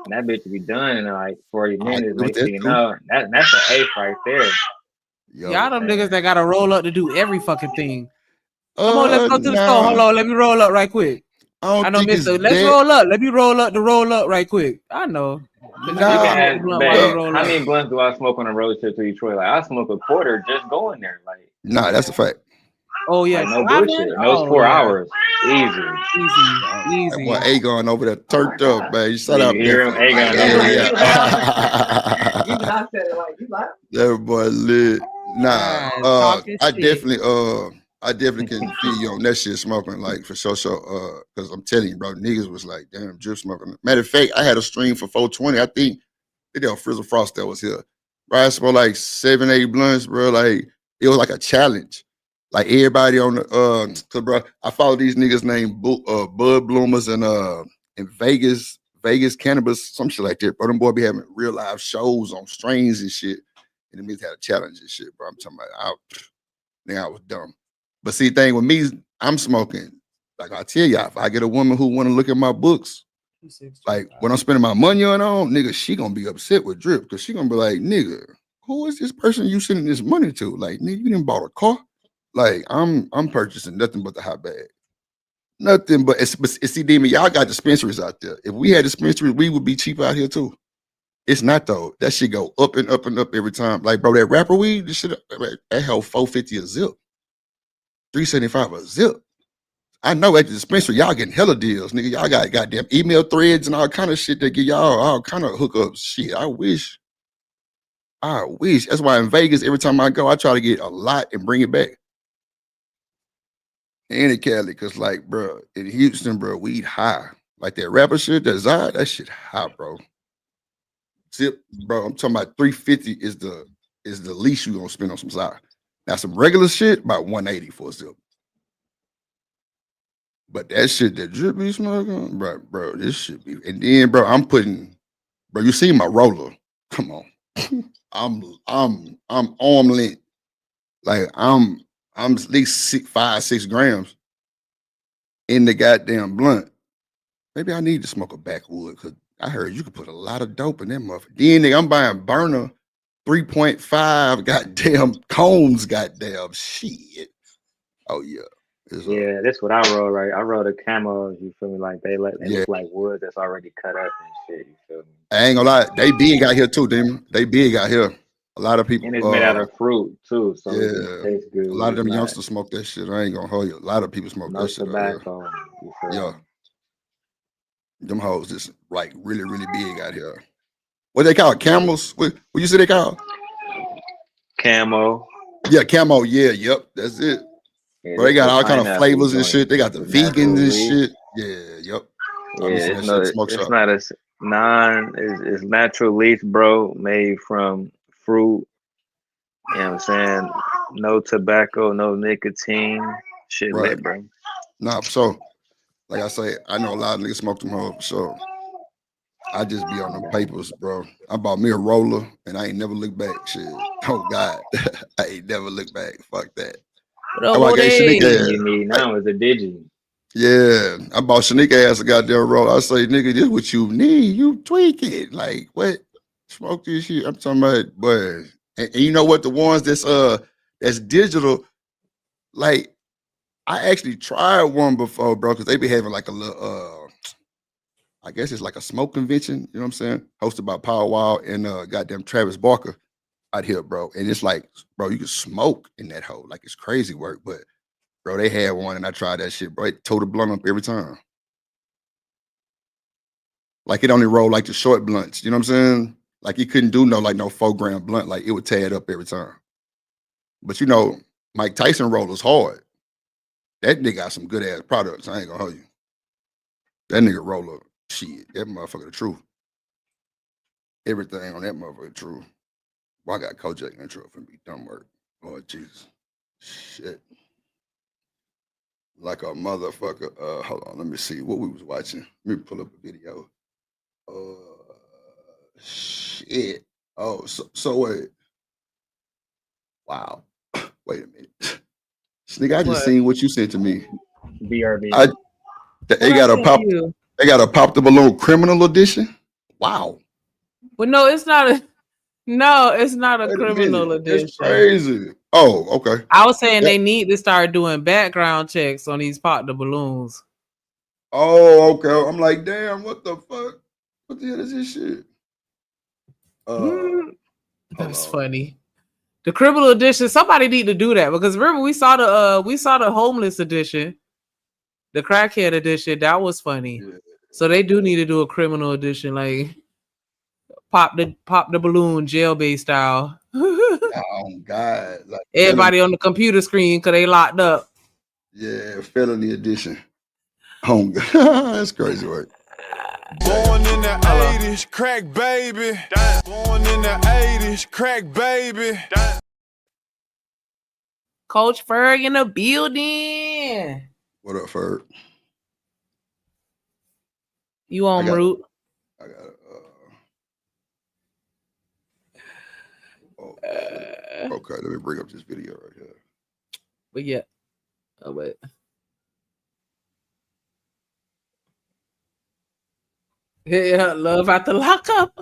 and that bitch will be done in like 40 I minutes. agree with Next that thing you too. know, that's an eighth right there. Y'all Yo, them niggas that gotta roll up to do every fucking thing. Come on, let's go to the store. nah, Hold on, let me roll up right quick. I I don't know, think it's Mister. Let's that. roll up. Let me roll up to roll up right quick. I know. Cause you You need to can Nah, smoke the ask, blunt while you babe, well, roll how up. many blunts do I smoke on a road trip to Detroit? Like I smoke a quarter just going there. nah, that's a fact. Oh yeah, Like no driving. bullshit. And those Oh 4 hours, easy. easy, That boy easy. Agon over there turned up, man. You shout Yeah, out you hear him? Memphis, man. Aegon over Yeah, there. yeah. That boy lit. Nah, God, talking shit. I definitely can feel you on that shit smoking, like for sure, because I'm telling you, bro, niggas was like, damn, drip smoking. Matter of fact, I had a stream for 420. I think Frizzle Frost that was here. Bro, I smoked like 7, 8 blunts, bro. Like it was like a challenge. Like everybody on the cause bro, I follow these niggas named Bud Bloomers and in Vegas cannabis, some shit like that. Bro, them boy be having real live shows on strains and shit. And the niggas had a challenge and shit, bro. I'm talking about I was dumb. But see, thing with me, I'm smoking. Like I tell y'all, if I get a woman who want to look at my books, like when I'm spending my money on, nigga, she gonna be upset with drip because she gonna be like, nigga, who is this person you sending this money to? Like, nigga, you didn't bought a car. Like, I'm purchasing nothing but the hot bag. Nothing but it's see, Demon, y'all got dispensaries out there. If we had dispensaries, we would be cheap out here too. It's not though. That shit go up and up and up every time. Like, bro, that rapper weed, this shit, that hell $4.50 a zip, $3.75 a zip. I know at the dispensary, y'all getting hella deals, nigga. Y'all got goddamn email threads and all kind of shit that give y'all all kind of hookups. Shit, I wish. That's why in Vegas, every time I go, I try to get a lot and bring it back. And in Cali, because like, bro, in Houston, bro, weed high. Like that rapper shit, that shit high, bro. Zip, bro, I'm talking about 350 is the least you gonna spend on some Zod. Now some regular shit, about 180 for a zip. But that shit that drip be smoking, bro, this shit be. And then, bro, I'm putting, bro, you see my roller? Come on, I'm arm length, like I'm at least 5-6 grams in the goddamn blunt. Maybe I need to smoke a backwood because I heard you could put a lot of dope in that motherfucker. Then nigga, I'm buying burner 3.5 goddamn cones, goddamn shit. Oh yeah. Yeah, that's what I roll, right? I roll the camos, you feel me? Like they look like wood that's already cut up and shit, you feel me? I ain't gonna lie, they big out here too, Demon. They big out here. A lot of people, And it's made out of fruit too, so it just yeah, tastes good. a lot of It's them not youngsters smoke that shit. I ain't gonna hold you. A lot of people smoke no that shit out here. tobacco, you feel Yeah, me? them hoes just like really, really big out here. What they call camels? What you say they call? Camo. Yeah, camo. Yeah, yep, that's it. Yeah, Bro, they this got the all kind of pineapple flavors and joint shit. They got the with natural vegans and leaf. shit. Yeah, yep. I be Yeah, seeing that shit at the smoke it's shop. not a it's natural leaf, bro, made from fruit. You know what I'm saying? No tobacco, no nicotine. Shit Right. lit, bro. Nah, so like I say, I know a lot of niggas smoke them hoes, so I just be on them papers, bro. I bought me a roller and I ain't never looked back. Shit. Oh God. I ain't never looked back. Fuck that. What up, That's why I gave Woody? Shanika. You need now is a digi. Yeah. I bought Shanika ass a goddamn roll. I say, nigga, this what you need. You tweak it. Like, what? Smoke this shit. I'm talking about, boy. And you know what? The ones that's digital, like, I actually tried one before, bro, because they be having like a little I guess it's like a smoke convention, you know what I'm saying? Hosted by Power Wall and goddamn Travis Barker out here, bro. And it's like, bro, you can smoke in that hole. Like it's crazy work. But Bro, they had one and I tried that shit, bro. It tore the blunt up every time. Like it only rolled like the short blunts. You know what I'm saying? Like you couldn't do no 4-gram blunt. Like it would tear it up every time. But Mike Tyson rollers hard. That nigga got some good ass products. I ain't gonna hold you. That nigga roller, shit. That motherfucker the truth. Everything on that motherfucker the truth. Well, I got Kojak in the truck and be dumb work. Lord Jesus. Shit. Like a motherfucker. Hold on, let me see what we was watching. Let me pull up a video. Shit. Oh, so wait. Wow. Wait a minute. Nigga, I just What? seen what you sent to me. BRB. They got a pop. They got a pop the balloon criminal edition. Wow. But no, it's not a. No, it's not a Wait a criminal minute. That's edition. crazy. Oh, okay. I was saying they need to start doing background checks on these pop the balloons. Oh, okay. I'm like, damn, what the fuck? What the hell is this shit? That's funny. The criminal edition. Somebody need to do that because remember we saw the homeless edition, the crackhead edition. That was funny. Yeah. So they do need to do a criminal edition, like pop the balloon jailbait style. Oh God! Like everybody on the computer screen because they locked up. Yeah, felony edition. Oh God, that's crazy work. Born in the 80s, crack baby. Born in the 80s, crack baby. Coach Ferg in the building. What up, Ferg? You on route? I got okay, let me bring up this video right here. But yeah. Oh wait. Yeah, love out the lockup.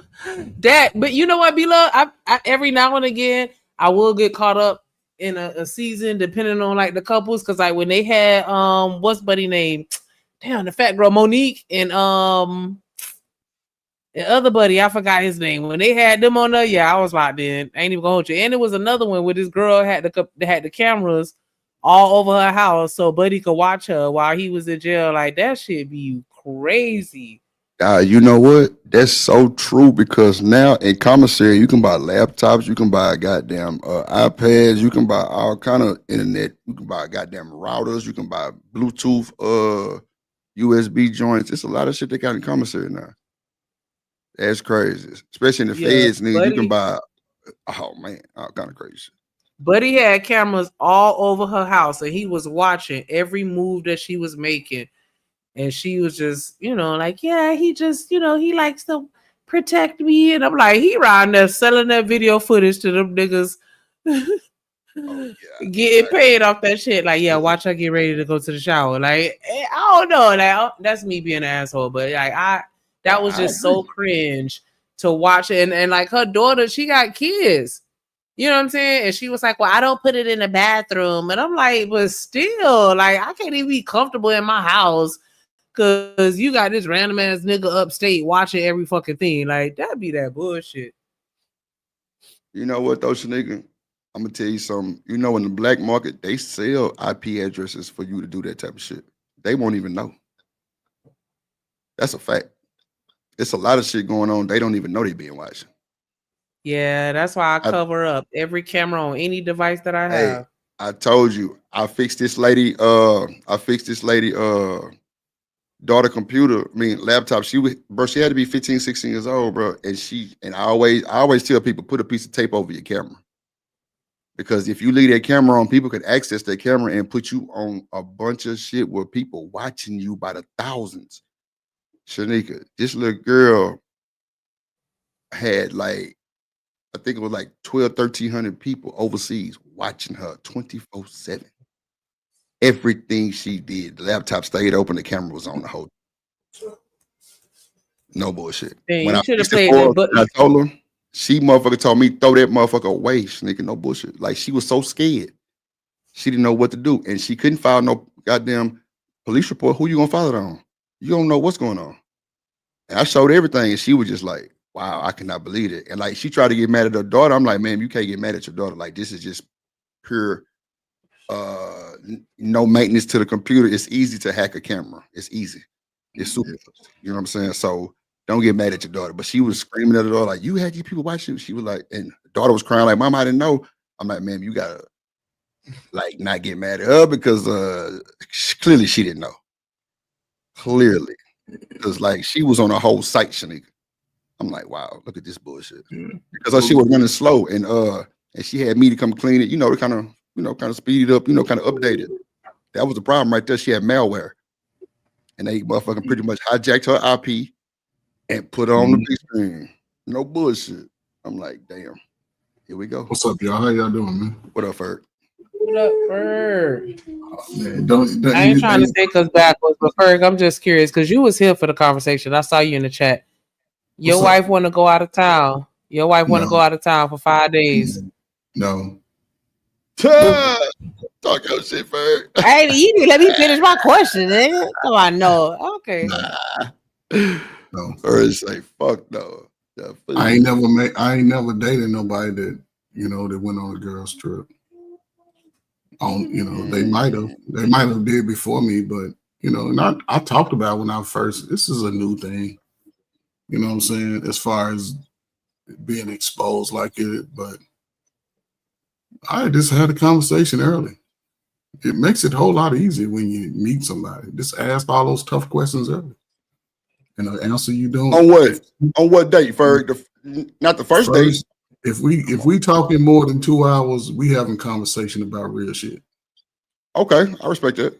That, but you know what, B-Love? I every now and again I will get caught up in a season depending on like the couples, because like when they had what's buddy name? Damn, the fat girl Monique and the other buddy, I forgot his name. When they had them on there, yeah, I was locked in. I ain't even gonna hold you. And it was another one where this girl had the cameras all over her house so Buddy could watch her while he was in jail. Like that shit be crazy. You know what? That's so true because now in commissary you can buy laptops, you can buy goddamn iPads, you can buy all kind of internet, you can buy goddamn routers, you can buy Bluetooth USB joints. It's a lot of shit they got in commissary now. That's crazy, especially in the feds. Nigga, you can buy. Oh man, all kind of crazy. Buddy had cameras all over her house, and he was watching every move that she was making. And she was just, like, yeah, he just, he likes to protect me. And I'm like, he around there selling that video footage to them niggas. Getting paid off that shit. Like, yeah, watch her get ready to go to the shower. Like, I don't know. Like, that's me being an asshole. But like, that was just so cringe to watch it. And like her daughter, she got kids. You know what I'm saying? And she was like, well, I don't put it in the bathroom. And I'm like, but still, like, I can't even be comfortable in my house because you got this random ass nigga upstate watching every fucking thing. Like, that'd be that bullshit. You know what, though, Shanika? I'm going to tell you something. You know, in the black market, they sell IP addresses for you to do that type of shit. They won't even know. That's a fact. It's a lot of shit going on. They don't even know they being watched. Yeah, that's why I cover up every camera on any device that I have. Hey, I told you, I fixed this lady daughter computer, laptop. She had to be 15, 16 years old, bro. And I always tell people, put a piece of tape over your camera. Because if you leave that camera on, people can access that camera and put you on a bunch of shit where people watching you by the thousands. Shanika, this little girl had like, I think it was like 1,300 people overseas watching her 24/7. Everything she did, the laptop stayed open, the camera was on the whole. No bullshit. Dang, when you I should have fixed it played for that. her, I told her, she motherfucker told me, throw that motherfucker away, nigga. No bullshit. Like she was so scared. She didn't know what to do. And she couldn't file no goddamn police report. Who you gonna file it on? You don't know what's going on. And I showed everything, and she was just like, wow, I cannot believe it. And like she tried to get mad at her daughter. I'm like, man, you can't get mad at your daughter. Like this is just pure no maintenance to the computer. It's easy to hack a camera. It's easy. It's super. You know what I'm saying? So don't get mad at your daughter. But she was screaming at the door like, "You had these people watching." She was like, and the daughter was crying like, "Mom, I didn't know." I'm like, "Man, you gotta like not get mad at her because clearly she didn't know. Clearly, because like she was on a whole site, Shanika. I'm like, wow, look at this bullshit. Because she was running slow and she had me to come clean it, to kind of speed it up, kind of update it. That was the problem right there. She had malware. And they motherfucking pretty much hijacked her IP and put her on the big screen. No bullshit. I'm like, damn. Here we go. What's up, y'all? How y'all doing, man? What up, Ferg? What up, Ferg? Man, don't I ain't trying to take us backwards, but Ferg, I'm just curious because you was here for the conversation. I saw you in the chat. Your wife want to go out of town. Your wife want to go out of town for 5 days. No. Talk your shit, Ferg. Hey, you need to let me finish my question, nigga. Come on, no. Okay. No. Ferg say, fuck no. I ain't never dated nobody that, that went on a girl's trip. They might have did before me, but and I talked about when I first, this is a new thing. You know what I'm saying? As far as being exposed like it, but I just had a conversation early. It makes it a whole lot easier when you meet somebody. Just ask all those tough questions early. And the answer you don't. On what date, Ferg? Not the first date. If we talking more than 2 hours, we having conversation about real shit. Okay, I respect that.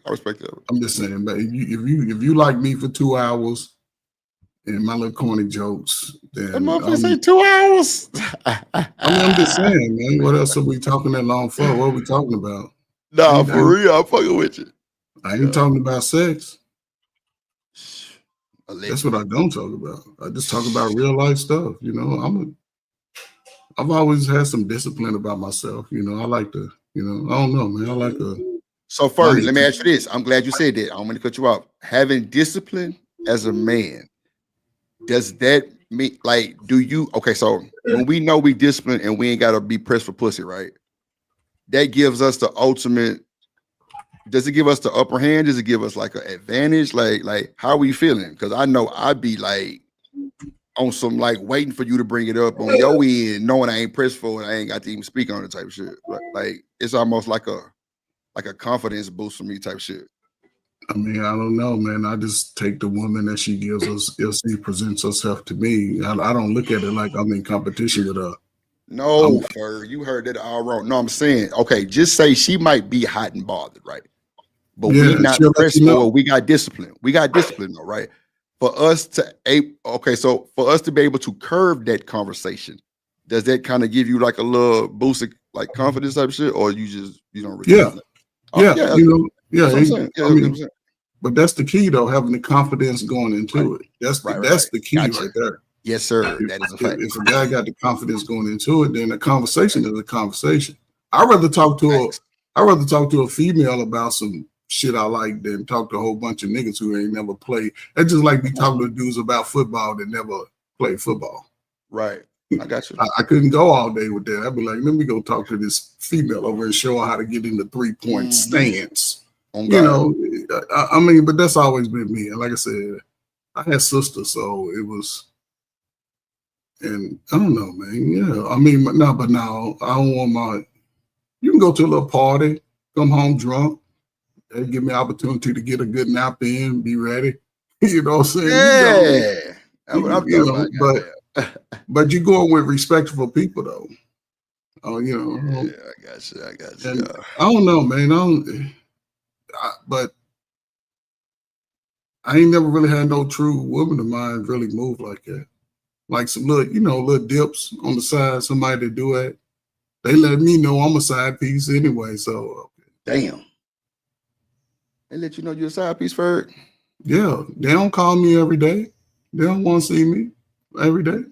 I'm just saying, but if you like me for 2 hours and my little corny jokes, then that motherfucker say 2 hours. I'm just saying, man. What else are we talking that long for? What are we talking about? Nah, for real, I'm fucking with you. I ain't talking about sex. That's what I don't talk about. I just talk about real life stuff. I've always had some discipline about myself. I like to, I don't know, man. I like to. So first, let me ask you this. I'm glad you said that. I'm going to cut you off. Having discipline as a man, does that mean okay, so when we know we discipline and we ain't got to be pressed for pussy, right? That gives us the ultimate. Does it give us the upper hand? Does it give us like an advantage? Like how are we feeling? Because I know I'd be like on some like waiting for you to bring it up on your end, knowing I ain't pressed for it. I ain't got to even speak on it type of shit. Like it's almost like a confidence boost for me type shit. I mean, I don't know, man. I just take the woman that she gives us, if she presents herself to me. I don't look at it like I'm in competition with her. No, Ferg, you heard that all wrong. No, I'm saying, okay, just say she might be hot and bothered, right? But we not pressed for it. We got discipline. We got discipline, though, right? For us to so for us to be able to curve that conversation, does that kind of give you like a little boost of like confidence type of shit, or you don't really? But that's the key though, having the confidence going into it. That's the key right there. Yes, sir. That is a fact. If a guy got the confidence going into it, then the conversation is a conversation. I'd rather talk to a female about some shit I like than talk to a whole bunch of niggas who ain't never played. That's just like me talking to dudes about football that never played football. Right. I got you. I couldn't go all day with that. I'd be like, let me go talk to this female over and show her how to get in the 3-point stance. I mean, but that's always been me. And like I said, I had sisters, so it was. And I don't know, man. Yeah, I mean, but now I don't want you can go to a little party, come home drunk, and give me an opportunity to get a good nap in, be ready. You know what I'm saying? Yeah. But you're going with respectful people, though. I got you. And I don't know, man. But I ain't never really had no true woman of mine really move like that. Like some little dips on the side, somebody to do it. They let me know I'm a side piece anyway, so. Damn. They let you know you're a side piece, Ferg? Yeah, they don't call me every day. They don't want to see me every day.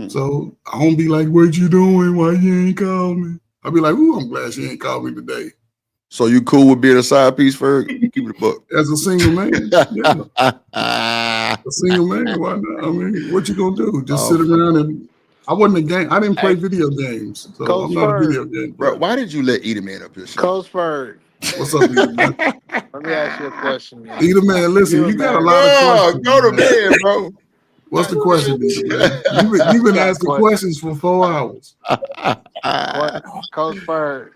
So I don't be like, what you doing? Why you ain't call me? I'll be like, ooh, I'm glad she ain't called me today. So you cool with being a side piece, Ferg? Keep it a buck. As a single man, yeah. A single man, why not? I mean, what you gonna do? Just sit around and I wasn't a game. I didn't play video games, so I'm not a video game. Bro, why did you let Eat Man up here? Coach Ferg, What's up, Eda man? Let me ask you a question, man. Eda man, listen, you got a lot of questions. Go to Man. bed, bro. What's the question, Eda man? You've been asking questions for 4 hours. Coach Bird.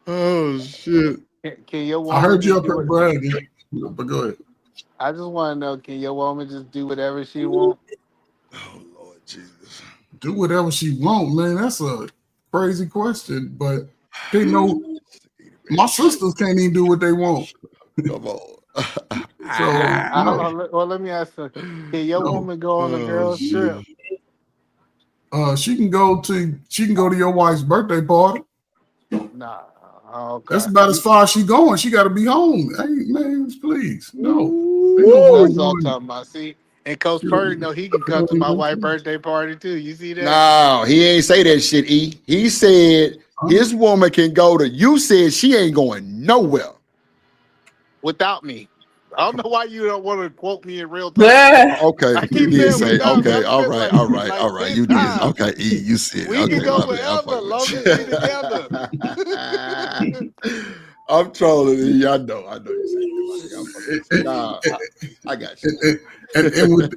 Oh shit! Can your woman I heard you just up do here it? bragging, but go ahead. I just want to know, can your woman just do whatever she wants? Oh Lord Jesus! Do whatever she want, man. That's a crazy question, but they know my sisters can't even do what they want. Come on. So no, Well, let me ask you: can your no. woman go on a girl's trip? She can go to your wife's birthday party. Nah. Okay. That's about as far as she going. She got to be home. Hey man, please, no. That's what I'm talking about. See, and Coach You Purdy, know he can come to my wife's birthday party too. You see that? No, he ain't say that shit. He said his woman can go to. You said she ain't going nowhere without me. I don't know why you don't want to quote me in real time. Okay, I you keep did saying say without me. okay. I'm All saying right, like, all right, like all right. 10 You did times. okay. You said We okay. can go My bad. I'm forever, fucking long with as we together. I'm trolling you. I know you said I'm fucking with you. Nah, I got you. and with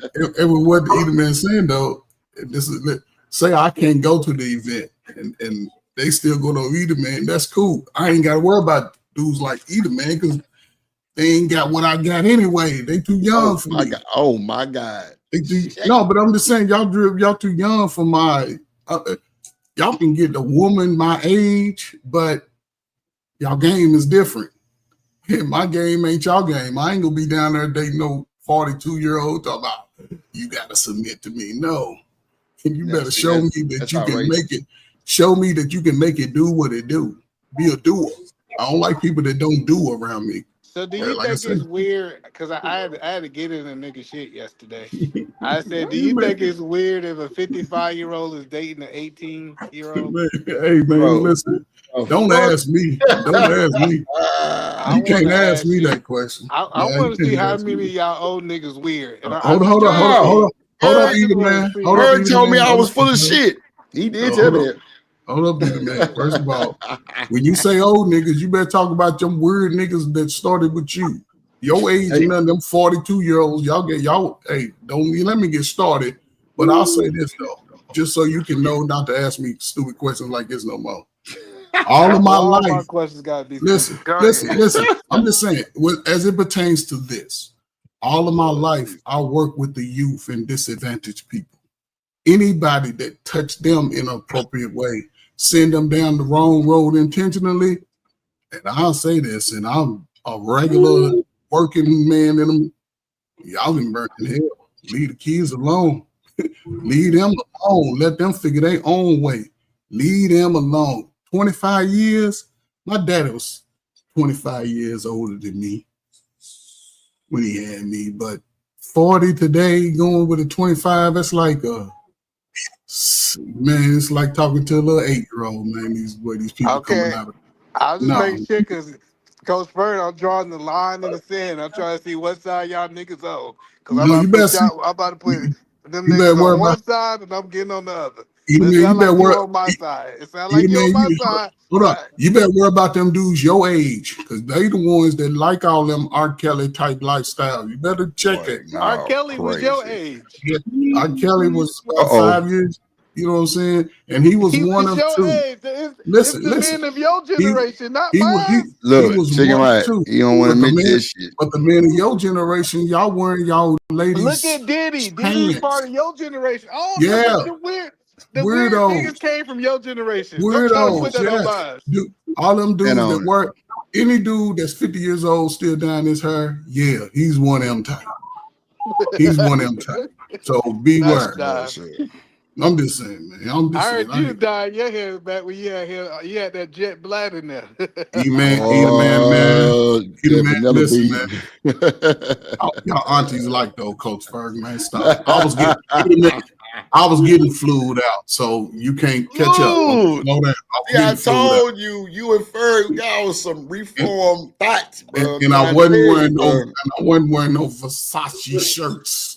what the Eda man saying though, this is say I can't go to the event and they still go to Eda man. That's cool. I ain't got to worry about dudes like Eda man because they ain't got what I got anyway. They too young for me. Oh my God. No, but I'm just saying y'all too young for my. Y'all can get a woman my age, but y'all game is different. My game ain't y'all game. I ain't gonna be down there dating no 42-year-old talking about you gotta submit to me. No. And you better show me that you can make it. Show me that you can make it do what it do. Be a doer. I don't like people that don't do around me. So do you think it's weird? Because I had to get in a nigga shit yesterday. I said, do you think it's weird if a 55-year-old is dating an 18-year-old? Hey man, listen. Don't ask me. Don't ask me. You can't ask me that question. I want to see how many of y'all old niggas weird. And Hold up, Eda man. Hold up, Bird Eda told me man. I was full of shit. He did tell me that. Hold up, Eda man. First of all, when you say old niggas, you better talk about them weird niggas that started with you. Your age and none of them 42-year-olds. Hey, don't let me get started. But I'll say this though, just so you can know not to ask me stupid questions like this no more. All of my all life. my questions gotta be Listen. I'm just saying, as it pertains to this, all of my life, I work with the youth and disadvantaged people. Anybody that touched them in an appropriate way, send them down the wrong road intentionally. And I'll say this, and I'm a regular working man in them. Y'all been burnt in hell. Leave the kids alone. Leave them alone. Let them figure their own way. Leave them alone. 25 years. My daddy was 25 years older than me when he had me, but 40 today, going with a 25, that's like man, it's like talking to a little 8-year-old, man. These people coming out of I'll just make sure because Coach Bird, I'm drawing the line in the sand. I'm trying to see what side y'all niggas on. Because I'm about to put them niggas on one side and I'm getting on the other. It sound like you on my side. It sound like you on my side. Hold on. You better worry about them dudes your age, because they the ones that like all them R. Kelly type lifestyle. You better check it. R. Kelly was your age. Yeah, R. Kelly was about 5 years. You know what I'm saying? And he was one of your two. Age. It's the men of your generation, not he mine. was chicken one of right. two. You don't want to admit this shit. But the men of your generation, y'all wearing y'all ladies. Look at Diddy. Diddy was part of your generation. Oh, yeah. The weird niggas came from your generation. Don't try to put that on mine. Dude, all them dudes that work, any dude that's 50 years old still down his hair, yeah, he's one of them type. He's one of them type. So beware. I'm just saying, man. I heard you dyed your hair back when you had hair. You had that jet black in there. Man, listen, man. Y'all aunties like though, Coach Ferg, man. Stop. I was getting flued out, so you can't catch up. I told you and Ferg got some reform thoughts, bro. And I wasn't wearing no Versace shirts.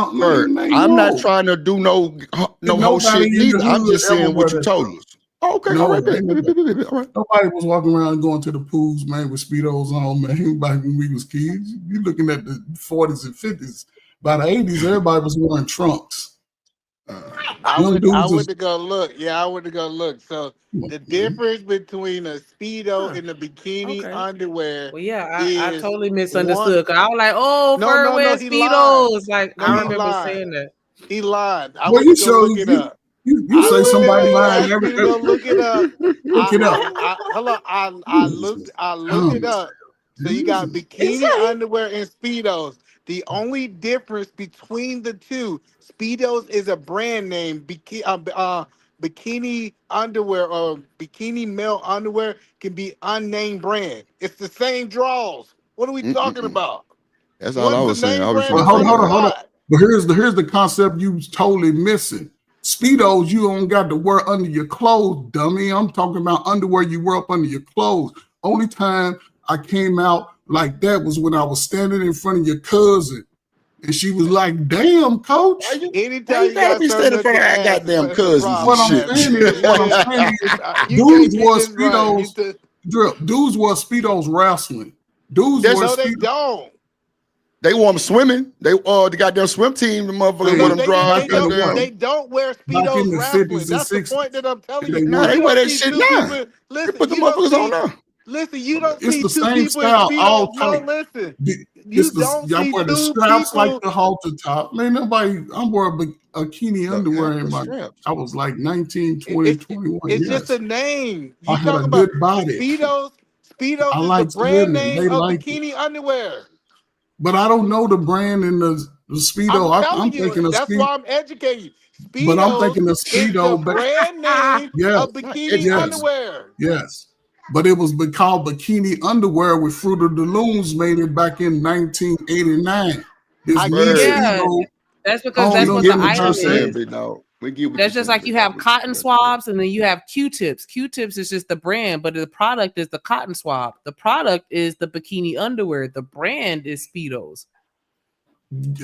out, Bert, man. I'm not No. trying to do no whole Nobody shit in the neither. I'm hood just ever saying wear what you that told stuff. us. Okay, No, all right, ain't nobody. all right. Nobody was walking around going to the pools, man, with Speedos on, man, back when we was kids. You looking at the 40s and 50s By the 80s, everybody was wearing trunks. I Young went dudes to go look. Yeah, I went to go look. So the difference between a speedo and a bikini Okay. underwear Well, yeah, I is totally one. misunderstood. Cause I was like, oh, Fur No, wears he lied. Speedos. Like, No, I he remember lied. saying that. He lied. I Well, went you to go show look it up. you I say looked it somebody up. He lying asked every me to go look it up. look it up. Hold on. I looked it Thomas. up. So you got bikini underwear and speedos. The only difference between the two, speedos is a brand name. Bikini underwear or bikini male underwear can be unnamed brand. It's the same draws. What are we talking about? That's all I One's the was saying. name I was brand trying and to Hold on, figure one's hold on, out. hold on. not. But here's the concept you totally missing. Speedos you don't got to wear under your clothes, dummy. I'm talking about underwear you wear up under your clothes. Only time I came out like that was when I was standing in front of your cousin, and she was like, "Damn, coach." Why you Anytime you gotta got be something standing in up front of your our ass, goddamn it's a cousins and What problem, I'm shit? saying Pappy. is, what I'm saying is, You dudes can't get wore this right. speedos. Dudes wore speedos wrestling. Dudes wore No, they speedos. don't. They want them swimming. The goddamn swim team, the motherfuckers Hey, wear No, them they did. drawers. back in the what? Goddamn. They don't wear Back in speedos the wrestling. 50s and That's the 60s, point that I'm telling they you. Nah, were. they You wear don't that see shit two now. people. They Listen, put the you don't motherfuckers on see. now. Listen, you don't It's see the two same people in style all speedos. No, tight. listen. It's You the don't y'all see wear the two straps like people. the halter top. Man, nobody. I'm wearing a bikini underwear in The my. straps. I was like 19, It, 20, it, 21. it's just Yes, a name. I You had a talking about good body. speedos? I Speedos is the like brand swimming. name They of like it, bikini underwear. but I don't know the brand in the I'm speedo. I'm telling you, thinking of that's speed, why I'm educating you. but I'm Speedos thinking of is the speedo. But brand name yes, of bikini yes, underwear. yes. But it was called bikini underwear with Fruit of the Looms made it back in 1989. This I new get it. Yeah, speedo, that's I because don't that's know what the Get nothing what you're about item that. saying, is. big dog. We get what you're That's just saying, like big you dog. have cotton swabs and then you have Q-tips. Q-tips is just the brand, but the product is the cotton swab. The product is the bikini underwear. The brand is Speedos.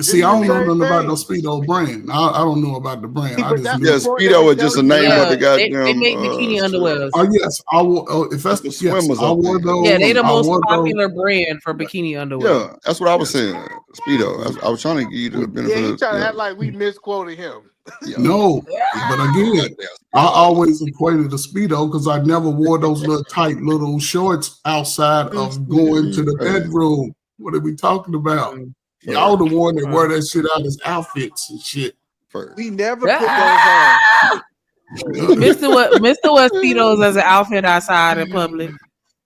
See, It's I the don't know same nothing about the thing. Speedo brand. I don't know about the brand. See, I but just that's the knew. Yeah, point that Speedo I'm is just the telling you. name of Yeah, the they goddamn make bikini underwears. Oh yes, I will. If that's that's the yes, swimmers, I I wore think. Yeah, they those. the I most wore those. popular brand for bikini underwear. Yeah, that's what I was Yes. saying. Speedo. I was trying to give you the Yeah, benefit he of trying to act like we misquoted him. No, but again, I always equated the Speedo because I never wore those little tight little shorts outside of going to the bedroom. What are we talking about? Y'all the one that wear that shit out as outfits and shit. We never put those on. Mr. West Speedos as an outfit outside in public.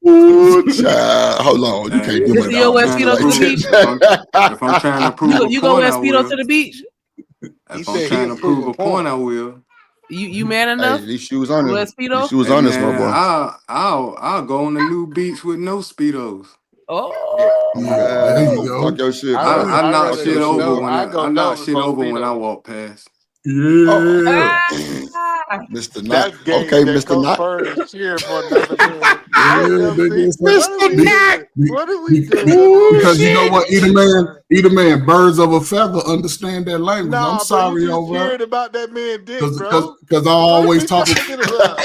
Ooh, child. Hold on, you can't do me Mr. that Yo on wear me Speedos like to the beach? If I'm trying to prove a You go point, wear I Speedos to will. the beach? He If I'm said trying he'll to prove prove a a point, point. I will. You man Hey, enough? these shoes on Wear this. These Speedo? shoes Hey on this, my man, boy. I'll go on the new beach with no speedos. Oh, There you go. Talk your shit, I bro. rather I I knock rather Talk your shit go shit, over no. boy. when I go I no knock with shit my over when I speedos. walk past. Yeah. Mr. Knot. That's gay. Okay, That Mr. Coach Knot. Bird is cheering for another man. I ain't Yeah, never seen. What are we doing? What are we doing up in because you know here? what, either man, birds of a feather understand that language. I'm Nah, bro, you sorry just over cheering about that man dick, bro. because I What are always we talking talking about?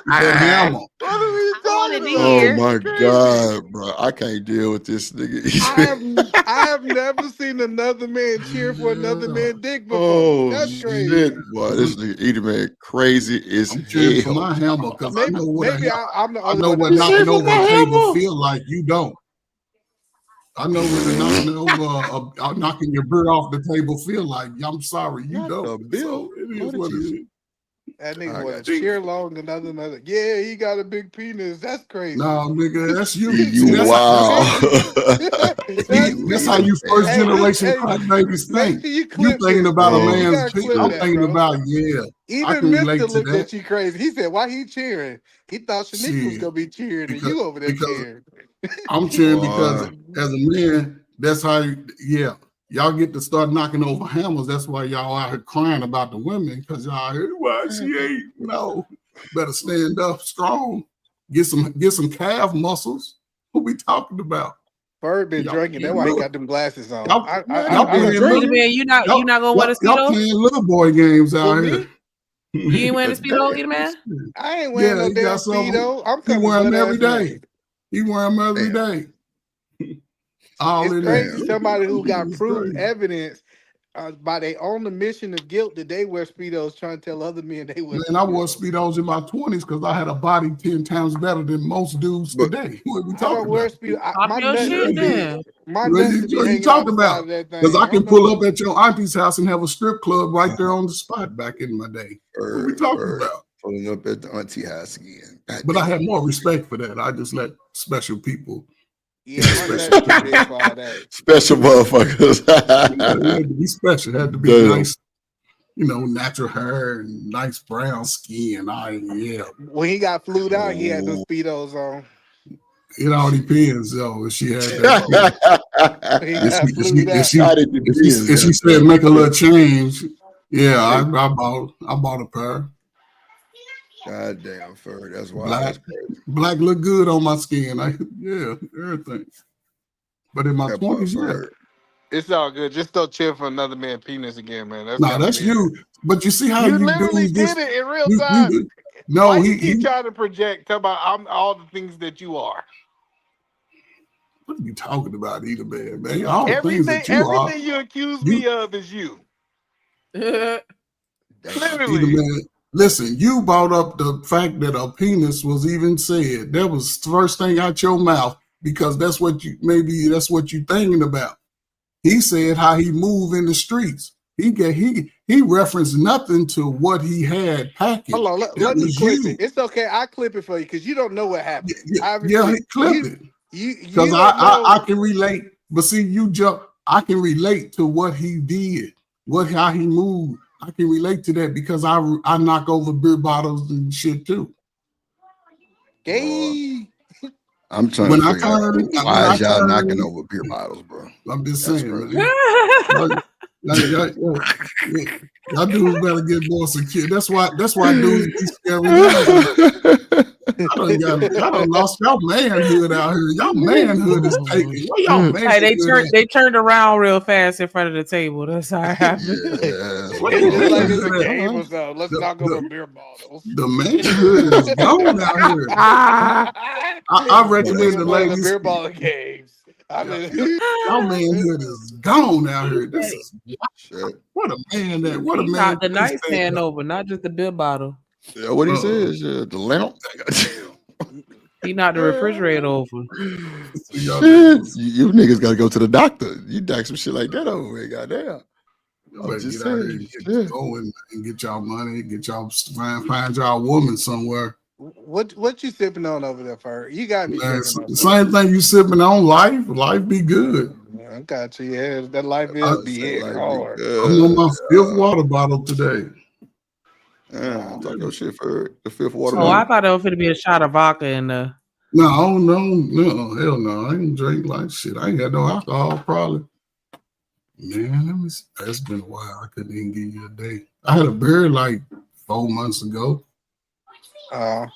that hammer. What are we talking about? Oh This is my crazy. God, bro. I can't deal with this I nigga. have I have never seen another man cheer for another man dick before. Oh That's crazy. shit, boy. This nigga Edie man crazy as I'm cheering for hell. my hammer because I know what I'm the I only know one what that think knocking that's over a crazy. table feel like. You don't. I know what the knocking over knocking your bird off the table feel like. I'm sorry, you Not don't. the bill. So it is Lord what it Jesus. is. That nigga I want got to you. cheer long another. Yeah, he got a big penis. That's crazy. No, nigga, that's you. See, You that's wow. That's that's how you first hey, generation hey, crack babies make think. sure you You clip thinking this, about a bro. You Oh man's gotta penis. clip I'm shit. that, thinking bro. about, yeah, I Even can Mister relate to looked that. at you crazy. He said, "Why he cheering?" He thought Shanika was Shit, gonna be cheering, and because you over there because cheering. I'm cheering because Boy. as a man, that's how yeah. Y'all get to start knocking over hammers. That's why y'all out here crying about the women, because y'all hear why she ain't. No, better stand up strong. Get some calf muscles. What we talking about? Bird been Y'all drinking. That's playing why he little. got them glasses on. Y'all, y'all I playing Either little. man, you not gonna wear the Y'all Speedo? playing little boy games for out here. me. You ain't wearing the Speedo, either man? I ain't wearing Yeah, no he got damn some. speedo. I'm He coming wear them butt every ass day. naked. He wear them every Damn. day. all It's in that. crazy. Somebody who got It's proved crazy. evidence by their own admission of guilt that they wear speedos, trying to tell other men they wear Man, I wore speedos. Speedos in my 20s because I had a body 10 times better than most dudes But today. What are we I don't talking wear about? speedo. Talk My your nuts shit to be then. my What nuts to be you hanging out talking the side about? of that Because thing. I I don't can know. pull up at your auntie's house and have a strip club right there on the spot back in my day. What are we talking about? Pulling up at the auntie house again. But I had more respect for that. I just let special people. Yeah, my nuts too big for all that. Special motherfuckers. You had to be special. It had to be Damn. nice, natural hair and nice brown skin. When he got flued out, he had those speedos on. It all depends, though. If she had that, He got flued out. if she said make a little change, I bought a pair. God damn, fur. That's wild. That's crazy. Black look good on my skin. Everything. But in my 20s, It's all good. Just don't chill for another man's penis again, man. That's you. But you see how You you literally do this? did it in real time. No, Why you keep trying to project? Talk about I'm all the things that you are. What are you talking about, Either man? All the things Everything, that you are. everything you accuse me of is you. Either Literally. man. Listen, you brought up the fact that a penis was even said. That was the first thing out your mouth because that's what you thinking about. He said how he moved in the streets. He referenced nothing to what he had packaged. Hold on, let me clip it. It's okay. I'll clip it for you because you don't know what happened. Clip it. You Because don't know. I can relate. But see, I can relate to what he did, how he moved. I can relate to that because I knock over beer bottles and shit too. Gay. I'm trying to figure out why is y'all knocking over beer bottles, bro. I'm just saying, man. Y'all dudes better get more secure. That's why dudes be scared. Y'all done lost y'all manhood out here. Y'all manhood is taken. Where y'all manhood They turned around real fast in front of the table. That's how it happened. It's just like it's a game or so. Let's knock over beer bottles. The manhood is gone out here. I recommend the ladies. The beer bottle games. Y'all manhood is gone out here. This is what a man that. What a man. Not the nightstand over, not just the beer bottle. Yeah, what he says, the lamp. He knocked the refrigerator over. Shit, you niggas gotta go to the doctor. You knock some shit like that over here, goddamn. I'm just saying, get going and get y'all money, get y'all find y'all woman somewhere. What you sipping on over there, Fur? You gotta be sipping on the same thing you sipping on. Life be good. I got you. Yeah, that life is be hitting hard. I'm on my fifth water bottle today. Talk your shit for the fifth water. Oh, I thought it was going to be a shot of vodka in the. No, hell no. I ain't drink like shit. I ain't got no alcohol, probably. Man, let me see. It's been a while. I couldn't even give you a day. I had a beer like 4 months ago. But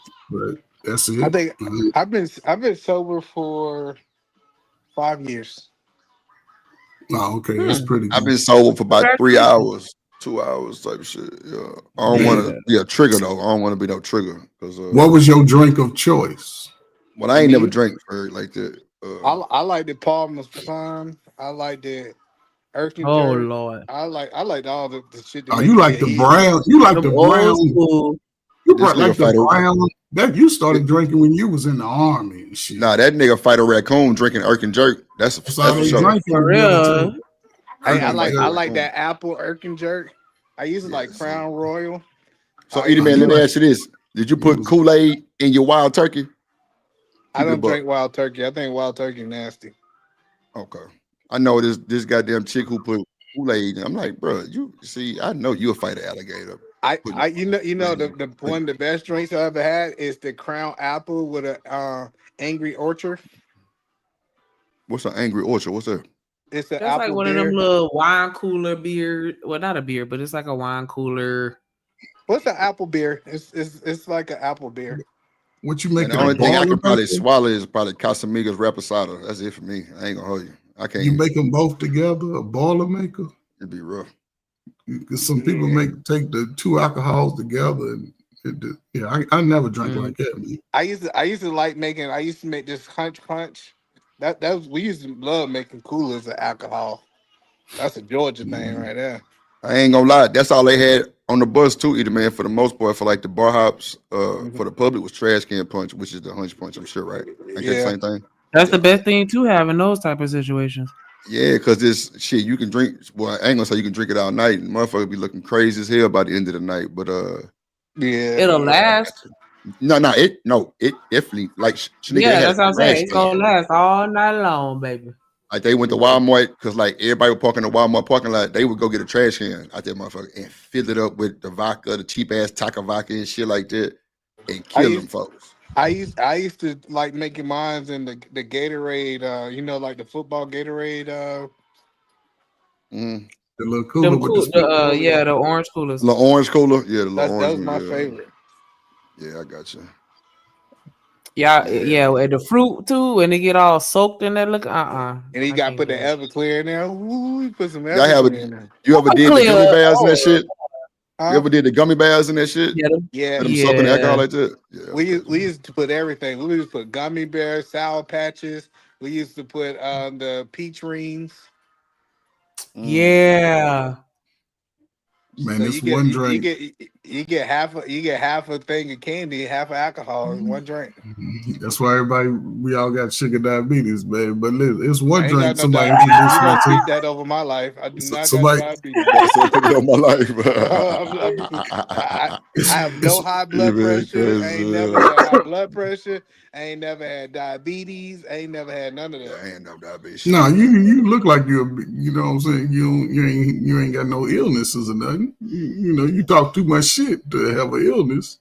that's it. I think I've been sober for 5 years. Oh, okay, that's pretty good. I've been sober for about 3 hours, 2 hours type of shit. Yeah, I don't want to be a trigger though. I don't want to be no trigger. What was your drink of choice? Well, I ain't never drank for like that. I like the Palmer's Prime. I like the Erkin. Oh Lord! I like all the shit. Oh, you like the brown? You like the brown? You like the brown? That you started drinking when you was in the army and shit. Nah, that nigga fight a raccoon drinking Erkin jerk. That's for sure. For real. I like that apple Erkin jerk. I used to like Crown Royal. So, Edie man, let me ask you this: did you put Kool-Aid in your wild turkey? I don't drink wild turkey. I think wild turkey nasty. Okay, I know this goddamn chick who put Kool-Aid. I'm like, bro, you see, I know you'll fight an alligator. The one of the best drinks I ever had is the Crown Apple with a Angry Orchard. What's an Angry Orchard? What's that? It's an That's apple like one beer. of them little wine cooler beer. Well, not a beer, but it's like a wine cooler. What's an apple beer? It's like an apple beer. What you make? The only thing I can probably swallow is probably Casamigos Reposado. That's it for me. I ain't gonna hold you. I can't. You make them both together, a boilermaker? It'd be rough. Because some people take the two alcohols together, and I never drank like that. Man. I used to make this hunch punch. That's we used to love making coolers of alcohol. That's a Georgia thing right there. I ain't gonna lie, that's all they had on the bus too, either man. For the most part, for like the bar hops, Mhm. for the public was trash can punch, which is the hunch punch. I'm sure, right? Ain't that the Yeah. same thing? That's the Yeah, best thing to have in those type of situations. yeah. Because this shit, you can drink. Well, I ain't gonna say you can drink it all night. And motherfucker be looking crazy as hell by the end of the night. But Yeah. It'll yeah, I got last. to. No, it definitely like Shanika. They Yeah, had that's what I'm trash saying. It's cans. gonna last all night long, baby. Like they went to Walmart because like everybody would park in the Walmart parking lot. They would go get a trash can out there, motherfucker, and fill it up with the vodka, the cheap ass Taka vodka and shit like that, and I kill them used folks. I used to like making mines in the Gatorade, like the football Gatorade. Mm. The little Them cooler with the cool, spit. yeah, the orange coolers. The orange cooler, yeah, the little That orange was my one, favorite. yeah, I got you. Yeah, Yeah, yeah, and the fruit too, when they get all soaked in that look, And he I got to can't put the do it. Everclear in there. Ooh, he put some y'all have a. Everclear in there. You ever did the Clear. gummy bears and that Oh, shit? You Huh? ever did the gummy bears and that shit? yeah, Yeah. Let them soak in the alcohol yeah. like that. Yeah, okay. We used to put everything. We used to put gummy bears, sour patches. We used to put the peach rings. Mm. Yeah. Man, So this one drink. you get half a thing of candy, half of alcohol in one drink. That's why everybody we all got sugar diabetes, man. But listen, it's one I ain't got drink no somebody diabetes. You introduced me gonna to. speak that over my life? I do not got Somebody diabetes. About to say put it on my I have no it's high You blood been pressure. I ain't never crazy. had high blood pressure. I ain't never had diabetes. I ain't never had none of Yeah, that. I ain't no diabetes shit no, either. you look like you know what I'm saying. You ain't got no illnesses or nothing. You know you talk too much shit to have an illness.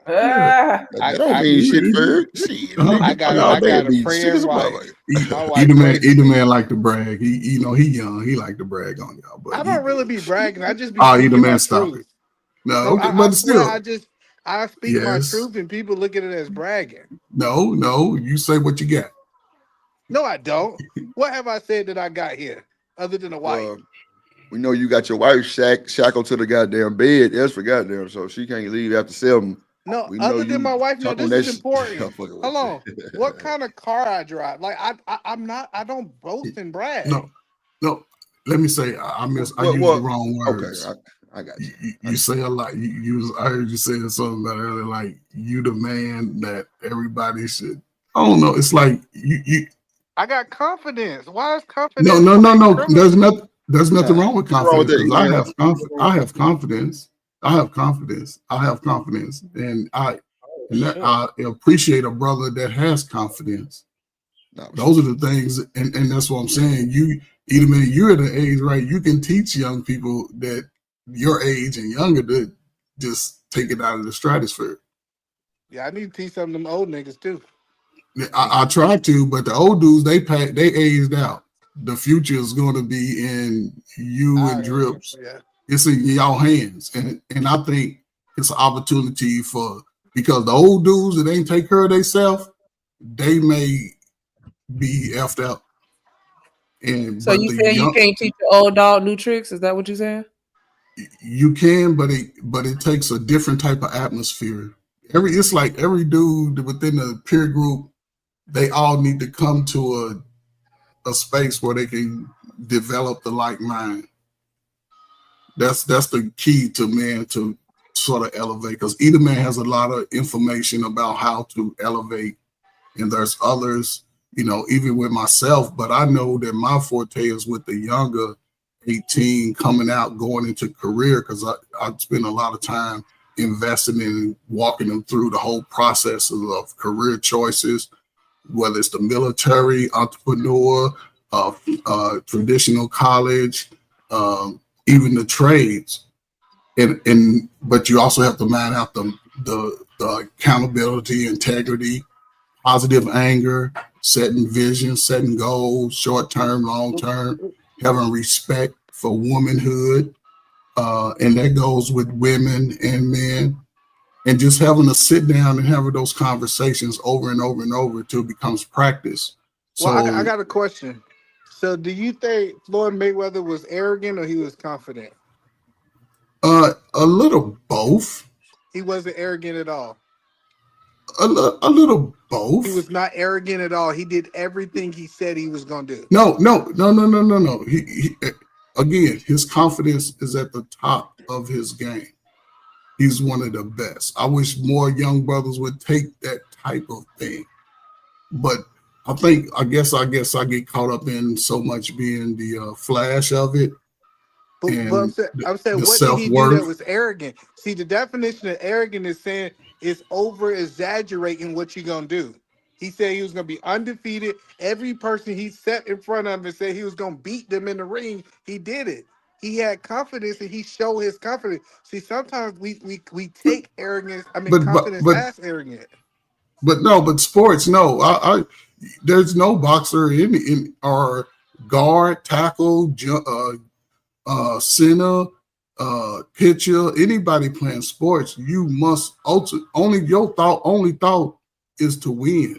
Yeah, Ah. That don't mean shit for shit. I Nigga talk got all I day got and a be sick as praying a wife. motherfucker. My wife pray for Either me. man like to brag. He he young. He like to brag on y'all, but I he don't really good. be bragging. I just be Either speaking my man stop it. truth. No, No, okay, I but swear still, I speak my yes. truth and people look at it as bragging. No, you say what you got. No, I don't. What have I said that I got here other than a wife? Well, we know you got your wife shackled to the goddamn bed. That's for goddamn, so she can't leave after 7. No, We know other than you my wife. No, talk on this that is shit. I'm important. fucking Hold with on. What you. kind of car I drive? Like I'm not. I don't boast and brag. No, no. Let me say I used the wrong Okay, words. I got you. You say a lot. I heard you saying something about earlier, like you the man that everybody should. I don't know. It's like you. I got confidence. Why is No, confidence no, no, no. criminal? There's nothing Nah, wrong with what's wrong with confidence that, because E-Man? I have confidence. I have confidence. I have confidence, and I appreciate a brother that has confidence. Nah, for Those sure. are the things, and that's what I'm saying. Either man, you're at the age, right? You can teach young people that your age and younger to just take it out of the stratosphere. Yeah, I need to teach some of them old niggas too. I try to, but the old dudes they aged out. The future is going to be in you and Drips. Yeah. It's in y'all hands, and I think it's an opportunity for because the old dudes that ain't take care of themselves, they may be effed out. And So but you the saying you young can't teach your old dog new tricks? Is that what you're saying? you can, but it takes a different type of atmosphere. It's like every dude within the peer group, they all need to come to a space where they can develop the like mind. That's the key to man to sort of elevate because either man has a lot of information about how to elevate, and there's others, even with myself. But I know that my forte is with the younger 18 coming out, going into career because I spend a lot of time investing in walking them through the whole process of career choices, whether it's the military, entrepreneur, traditional college, even the trades. And but you also have to mine out the accountability, integrity, positive anger, setting vision, setting goals, short term, long term, having respect for womanhood, and that goes with women and men, and just having to sit down and having those conversations over and over and over until it becomes practice. Well, I So got a question. So, do you think Floyd Mayweather was arrogant or he was confident? a little both. He wasn't arrogant at all. a little He both. was not arrogant at all. He did everything he said he was gonna do. No. Again, his confidence is at the top of his game. He's one of the best. I wish more young brothers would take that type of thing. But I guess I get caught up in so much being the flash of it But and I'm saying, the what did self he do that worth. was arrogant? See, the definition of arrogant is saying it's over exaggerating what you're gonna do. He said he was gonna be undefeated. Every person he set in front of him and said he was gonna beat them in the ring, he did it. He had confidence and he showed his confidence. See, sometimes we take arrogance, I mean But but confidence but as arrogant. but no, but sports, no. I there's no boxer in or guard, tackle, center, pitcher, anybody playing sports. You must only your only thought is to win.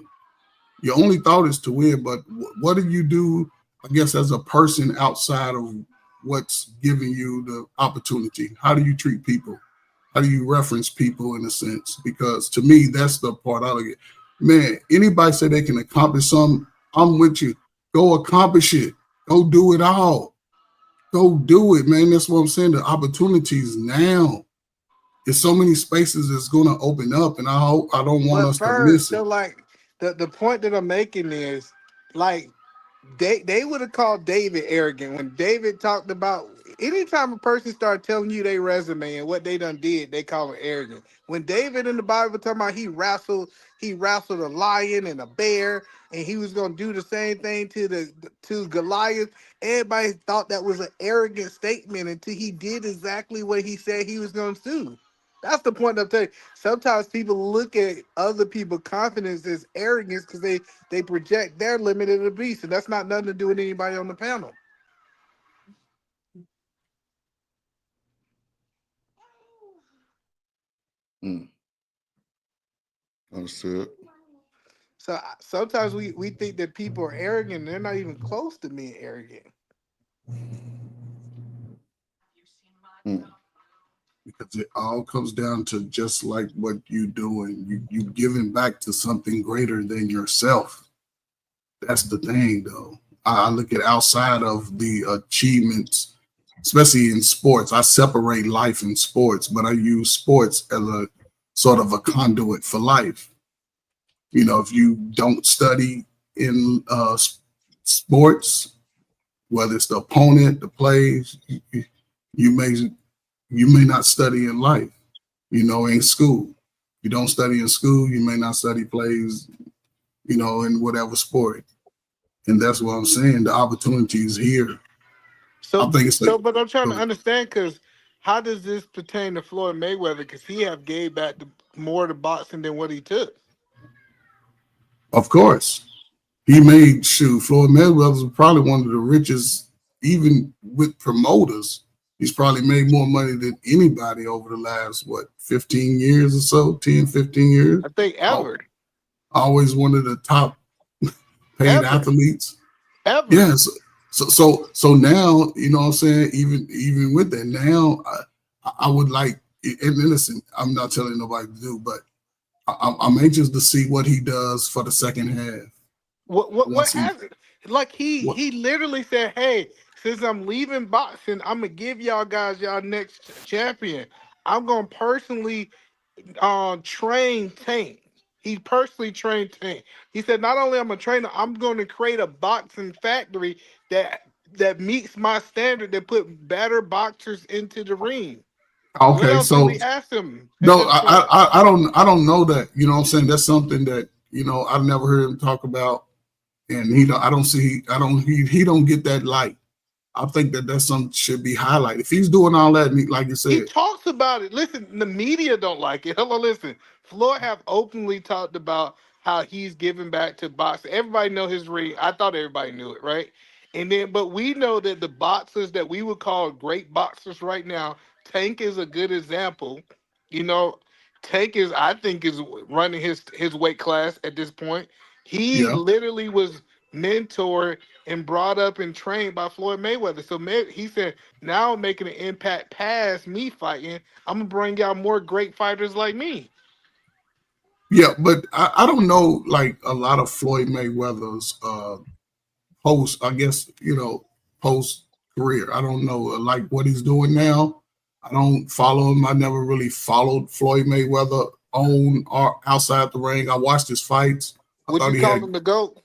Your only thought is to win. But what do you do? I guess as a person outside of what's giving you the opportunity, how do you treat people? How do you reference people in a sense? Because to me, that's the part I look at. Man, anybody say they can accomplish something, I'm with you. Go accomplish it. Go do it all. Go do it, man. That's what I'm saying. The opportunities now. There's so many spaces that's going to open up, and I don't want But us to first, miss it. so like the point that I'm making is like they would have called David arrogant when David talked about anytime a person started telling you their resume and what they done did, they call him arrogant. When David in the Bible talking about he wrestled a lion and a bear and he was gonna do the same thing to Goliath. Everybody thought that was an arrogant statement until he did exactly what he said he was gonna do. That's the point I'm telling you. Sometimes people look at other people's confidence as arrogance because they project their limit of the beast, and that's not nothing to do with anybody on the panel. Mm, understood. So sometimes we think that people are arrogant, and they're not even close to being arrogant. Mm. Because it all comes down to just like what you doing. You giving back to something greater than yourself. That's the thing, though. I look at outside of the achievements, especially in sports. I separate life and sports, but I use sports as a sort of a conduit for life. You know, if you don't study in sports, whether it's the opponent, the plays, you may you may not study in life. You know, in school, you don't study in school, you may not study plays. You know, in whatever sport, and that's what I'm saying. The opportunity is here. I So think it's like, but I'm trying to understand because how does this pertain to Floyd Mayweather? Because he have gave back more to boxing than what he took. of course, he made Floyd Mayweather was probably one of the richest, even with promoters. He's probably made more money than anybody over the last, what, 15 years or so, 10, 15 years. I think ever, Always one of the top paid ever, athletes. ever. Yes. So now, you know what I'm saying? Even with that, now I would like, and listen, I'm not telling nobody to do, but I'm anxious to see what he does for the second half. What Once he, happened? Like what, he literally said, "Hey, since I'm leaving boxing, I'm gonna give y'all guys y'all next champion. I'm gonna personally train Tank. He personally trained Tank. He said, not only I'm a trainer, I'm going to create a boxing factory that meets my standard that put better boxers into the ring. What okay, else did so we ask him at no, this point? I don't know that. You know what I'm saying? That's something that I've never heard him talk about, and I don't see he don't get that light. I think that that's something should be highlighted. If he's doing all that, like you He said, talks about it. Listen, the media don't like it. Hello, listen. Floyd have openly talked about how he's giving back to boxing. Everybody know his ring. I thought everybody knew it, right? And then, but we know that the boxers that we would call great boxers right now, Tank is a good example. You know, Tank is, I think, is running his weight class at this point. He yeah. literally was mentored and brought up and trained by Floyd Mayweather. So he said, now I'm making an impact past me fighting. I'm gonna bring out more great fighters like me. Yeah, but I don't know like a lot of Floyd Mayweather's post. I guess post career. I don't know like what he's doing now. I don't follow him. I never really followed Floyd Mayweather on or outside the ring. I watched his fights. I Would thought you he call had. him the GOAT?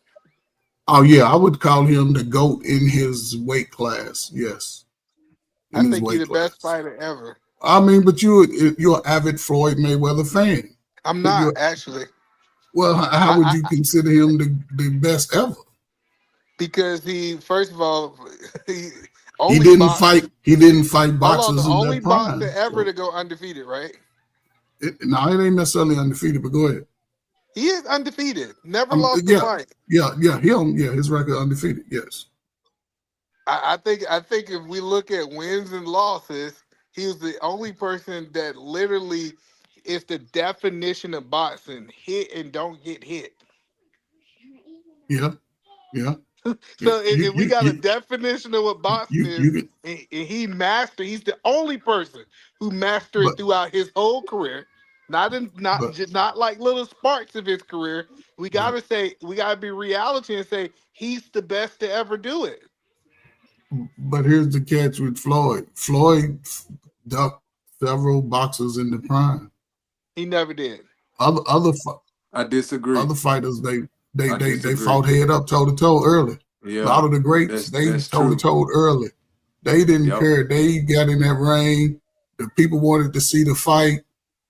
Oh yeah, I would call him the GOAT in his weight class. Yes, I in his think he's weight the best class. fighter ever. I mean, but you're an avid Floyd Mayweather fan. I'm But not you're actually. well. How would you I consider him the best ever? because he first of all he He only didn't boxed. fight. He didn't fight Hold on, the boxers in their only boxer prime. ever So to go undefeated, right? no, it ain't necessarily undefeated. But go ahead. He is undefeated. Never lost a Yeah, fight. yeah. Him, yeah. His record undefeated. Yes. I think if we look at wins and losses, he was the only person that literally is the definition of boxing: hit and don't get hit. Yeah, yeah. So if we got a You definition of what boxing is, you. and he's the only person who mastered But it throughout his whole career. but Not like little sparks of his career. but We gotta be reality and say he's the best to ever do it. but here's the catch with Floyd. Floyd ducked several boxers in the prime. He never did. Other I disagree. other fighters I they disagree. fought head up toe to toe early. A Yeah, lot of the greats they that's toe to true. toe early. They didn't Yep. care. They got in that ring. The people wanted to see the fight.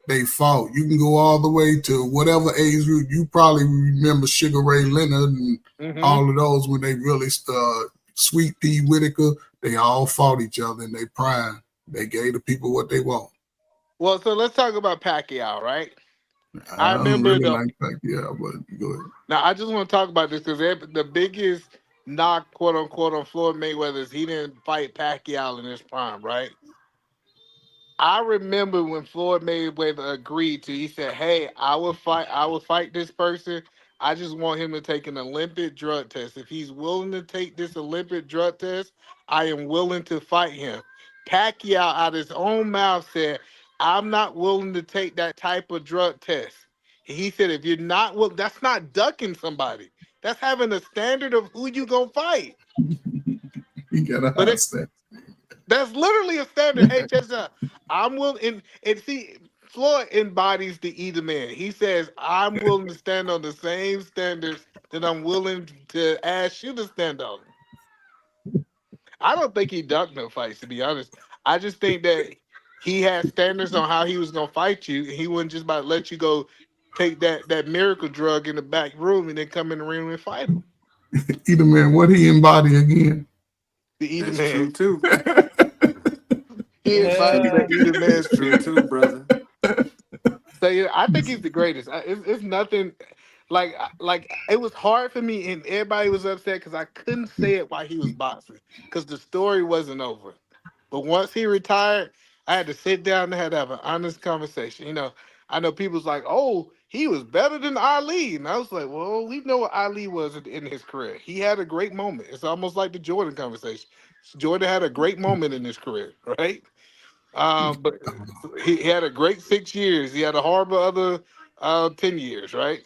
They fought. You can go all the way to whatever age group. You probably remember Sugar Ray Leonard and Hmm. all of those when they really Sweet Pea Whitaker. They all fought each other in their prime. They gave the people what they want. Well, so let's talk about Pacquiao, right? I I don't remember really the. like Pacquiao, but go ahead. Now I just want to talk about this because the biggest knock, quote unquote, on Floyd Mayweather is he didn't fight Pacquiao in his prime, right? I remember when Floyd Mayweather agreed to. He said, "Hey, I will fight this person. I just want him to take an Olympic drug test. If he's willing to take this Olympic drug test, I am willing to fight him." Pacquiao, out of his own mouth, said, "I'm not willing to take that type of drug test." He said, "If you're not, well, that's not ducking somebody. That's having a standard of who you gonna fight." He got a But high it, step. that's literally a standard. Hey, check this out. I'm willing, and see, Floyd embodies the either man. He says, I'm willing to stand on the same standards that I'm willing to ask you to stand on. I don't think he ducked no fights, to be honest. I just think that he had standards on how he was going to fight you, and he wasn't just about to let you go take that miracle drug in the back room and then come in the ring and fight him. Either man, what he embody again? The either That's man. true too. He That's embodies true. that either man That's true spirit. too, brother. So yeah, I think he's the greatest. It's nothing like it was hard for me, and everybody was upset because I couldn't say it while he was boxing because the story wasn't over. But once he retired, I had to sit down and had to have an honest conversation. I know people's like, "Oh, he was better than Ali," and I was like, "Well, we know what Ali was in his career. He had a great moment. It's almost like the Jordan conversation. Jordan had a great moment in his career, right? But he had a great 6 years. He had a horrible other 10 years, right?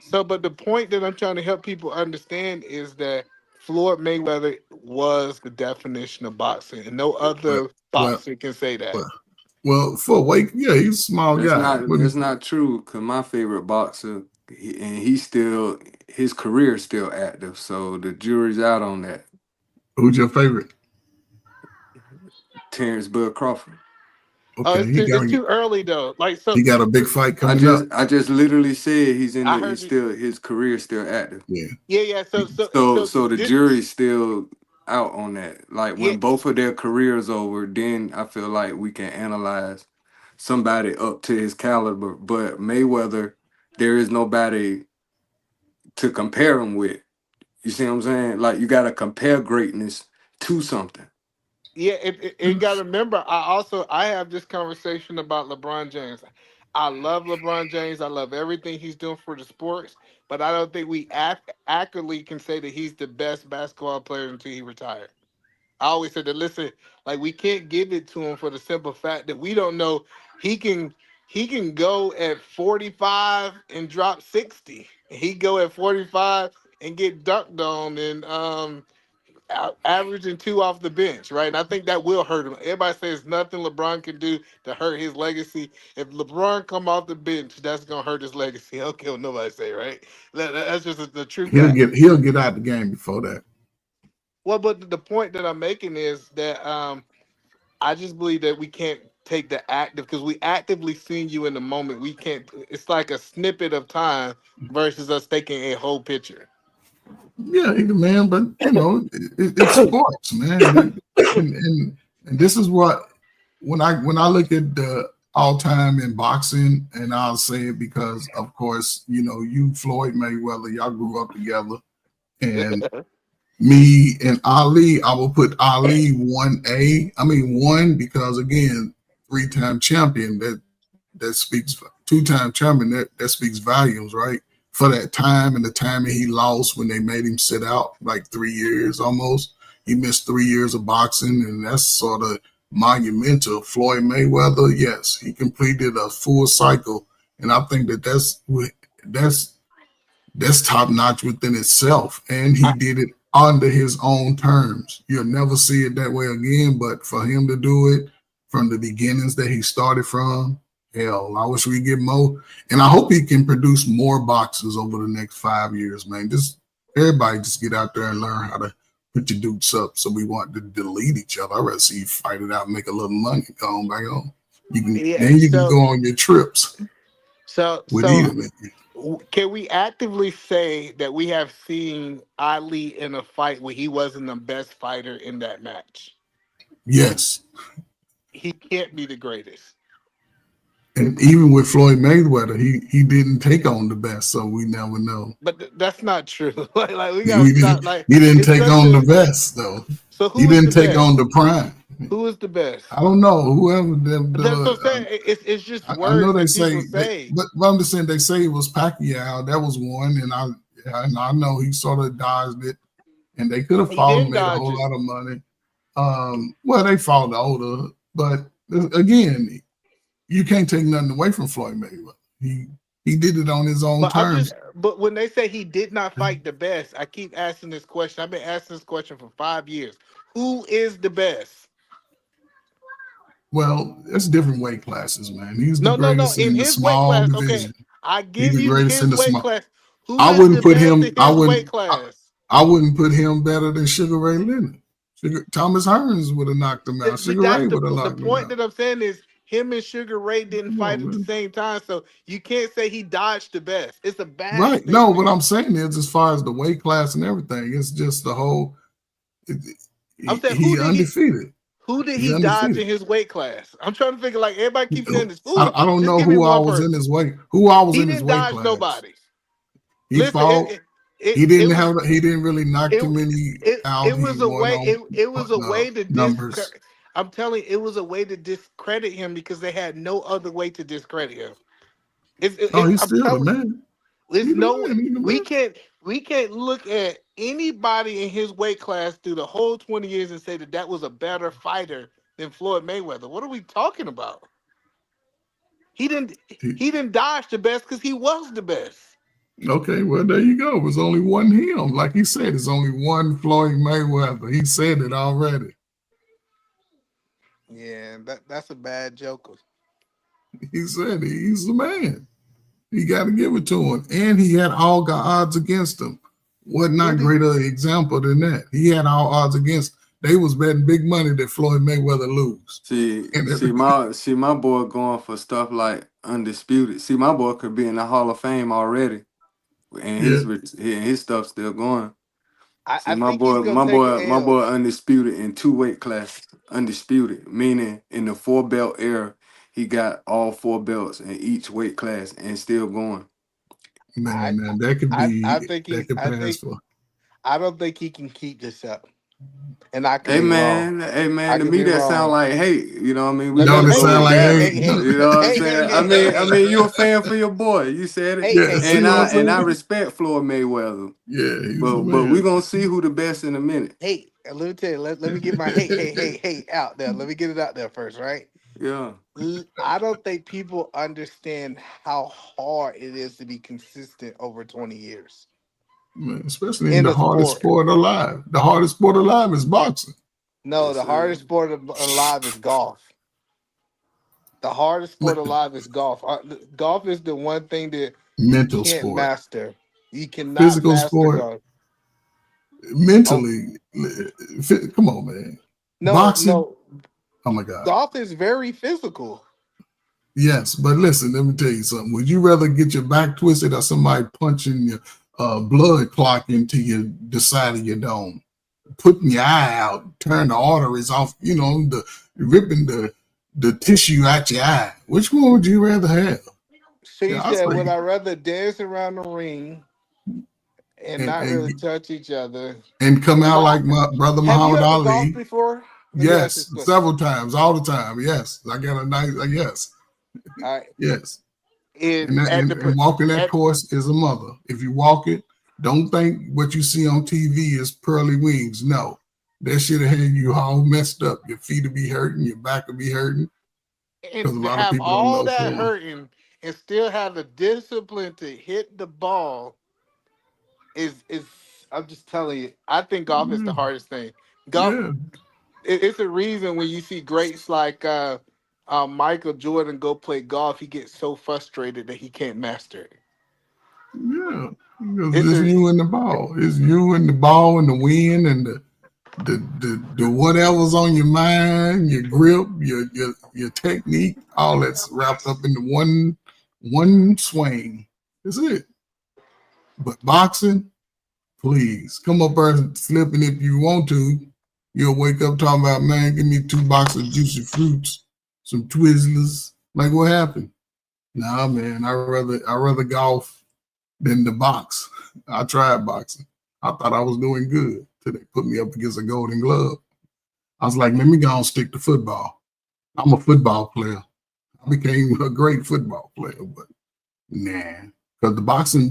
So, but the point that I'm trying to help people understand is that Floyd Mayweather was the definition of boxing, and no Well, other well, boxer can say that. well, well, for weight, yeah, he's a small guy. But That's not true. Cause my favorite boxer, and his career is still active. So the jury's out on that. who's your favorite? Terrence Bud Crawford. Oh, Okay, it's too early though. Like so, he got a big fight I coming just up. I just literally said I heard you. his career is still active. Yeah, Yeah, yeah. So So the this, jury's still out on that. Like yeah, when both of their careers over, then I feel like we can analyze somebody up to his caliber. But Mayweather, there is nobody to compare him with. You see what I'm saying? Like you gotta compare greatness to something. yeah. And got to remember, I have this conversation about LeBron James. I love LeBron James. I love everything he's doing for the sports, but I don't think we accurately can say that he's the best basketball player until he retired. I always said that listen, like we can't give it to him for the simple fact that we don't know he can he can go at 45 and drop 60. He go at 45 and get dunked on and averaging 2 off the bench, right? And I think that will hurt him. Everybody says nothing LeBron can do to hurt his legacy. If LeBron come off the bench, that's gonna hurt his legacy. I don't care what nobody say, right? That's just the true fact. He'll get out the game before that. Well, but the point that I'm making is that I just believe that we can't take the active because we actively seeing you in the moment. We can't. It's like a snippet of time versus us taking a whole picture. Yeah, he's the man, but you know, it's sports, man. And this is what when I look at the all time in boxing, and I'll say it because of course, you know, you Floyd Mayweather, y'all grew up together, and me and Ali, I will put Ali 1A. I mean 1 because again, 3-time champion that speaks 2-time champion that speaks volumes, right? For that time and the time he lost when they made him sit out like 3 years almost. He missed 3 years of boxing, and that's sort of monumental. Floyd Mayweather, yes, he completed a full cycle, and I think that's that's top notch within itself. And he did it under his own terms. You'll never see it that way again. But for him to do it from the beginnings that he started from, hell, I wish we get more. And I hope he can produce more boxers over the next 5 years, man. Just everybody just get out there and learn how to put your dukes up so we want to delete each other. I'd rather see you fight it out, make a little money, go on back home. You can then you can go on your trips with either. Can we actively say that we have seen Ali in a fight where he wasn't the best fighter in that match? Yes. He can't be the greatest. And even with Floyd Mayweather, he didn't take on the best, so we never know. But that's not true. like we gotta stop. Like he didn't take on the best though. So who he didn't the take best? on the prime. Who is the best? I don't know. Whoever them. That's what I'm saying. It's just words I know they that say, people say. but I'm just saying they say it was Pacquiao. That was one, and I know he sort of dodged it, and they could have fought and made a whole lot of money. Well, they fought older, but again, you can't take nothing away from Floyd Mayweather. He did it on his own terms. But when they say he did not fight the best, I keep asking this question. I've been asking this question for 5 years. Who is the best? Well, it's different weight classes, man. He's the greatest In in the his small weight class. division. Okay, I He's give the you greatest in his the weight small. class. Who I is wouldn't the put best him. in I his wouldn't. weight class? I wouldn't put him better than Sugar Ray Leonard. Thomas Hearns would have knocked him out. Sugar Ray would have knocked him out. The point that I'm saying is him and Sugar Ray didn't fight at the same time, so you can't say he dodged the best. It's a bad Right. statement. No, what I'm saying is, as far as the weight class and everything, it's just the whole. I'm saying He undefeated. Who did he dodge in his weight class? I'm trying to figure. Like everybody keeps saying this. I don't know who all was in his weight. Who all was in his weight class? He didn't dodge nobody. He fought. He didn't really knock too many out. It was a way. It was a way to numbers. I'm telling you, it was a way to discredit him because they had no other way to discredit him. He's still the man. We can't look at anybody in his weight class through the whole 20 years and say that was a better fighter than Floyd Mayweather. What are we talking about? He didn't dodge the best because he was the best. Okay, well there you go. It was only one him. Like he said, it's only one Floyd Mayweather. He said it already. Yeah, that's a bad joke. He said he's the man. You got to give it to him. And he had all the odds against him. What not greater example than that? He had all odds against. They was betting big money that Floyd Mayweather lose. See my boy going for stuff like undisputed. See, my boy could be in the Hall of Fame already, and his stuff still going. My boy undisputed in 2 weight classes. Undisputed, meaning in the 4 belt era, he got all 4 belts in each weight class and still going. Man, that could be. I don't think he can keep this up. And I Hey man, to me that sound like hate. You know what I mean? We don't sound like hate. You know what I'm saying? I mean, you a fan for your boy. You said it, and I respect Floyd Mayweather. Yeah, but we gonna see who the best in a minute. Hey, let me tell you. Let me get my hate out there. Let me get it out there first, right? Yeah. I don't think people understand how hard it is to be consistent over 20 years Man, especially in in the a hardest sport. sport alive. The hardest sport alive is boxing. No, Yes, the sir. hardest sport alive is golf. The hardest sport alive is golf. Golf is the one thing that you Mental can't sport, master. You cannot physical master sport, golf. Oh mentally. Come on, man. no, Boxing. no. Oh my God. Golf is very physical. Yes, but listen, let me tell you something. Would you rather get your back twisted or somebody punching your blood clot into the side of your dome, putting your eye out, turn the arteries off, the ripping the tissue out your eye? Which one would you rather have? She Yeah, I said, "Would say I rather dance around the ring and and not really and touch each other?" and come out Well, like my brother have you Muhammad ever golfed Ali. before? Let me ask Yes, this question. several times, all the time. Yes, I got a nice yes, All right, yes. in And walking that at course is a mother. If you walk it, don't think what you see on TV is pearly wings. No, that should have had you all messed up. Your feet will be hurting, your back will be hurting because and a to lot of have people don't all know that fully. hurting and still have the discipline to hit the ball is I'm just telling you, I think golf is the Yeah, hardest thing. Golf, yeah, it's a reason when you see greats like Michael Jordan go play golf, he gets so frustrated that he can't master it. yeah. Because It's it's a you and the ball. It's you and the ball and the wind and the whatever's on your mind, your grip, your technique, all that's wrapped up into one swing. That's it. But boxing, please come up there and slipping if you want to. You'll wake up talking about, man, give me 2 boxes of juicy fruits, some Twizzlers. Like what happened? Nah, man, I rather golf than the box. I tried boxing. I thought I was doing good till they put me up against a golden glove. I was like, let me go and stick to football. I'm a football player. I became a great football player, but nah. Because the boxing,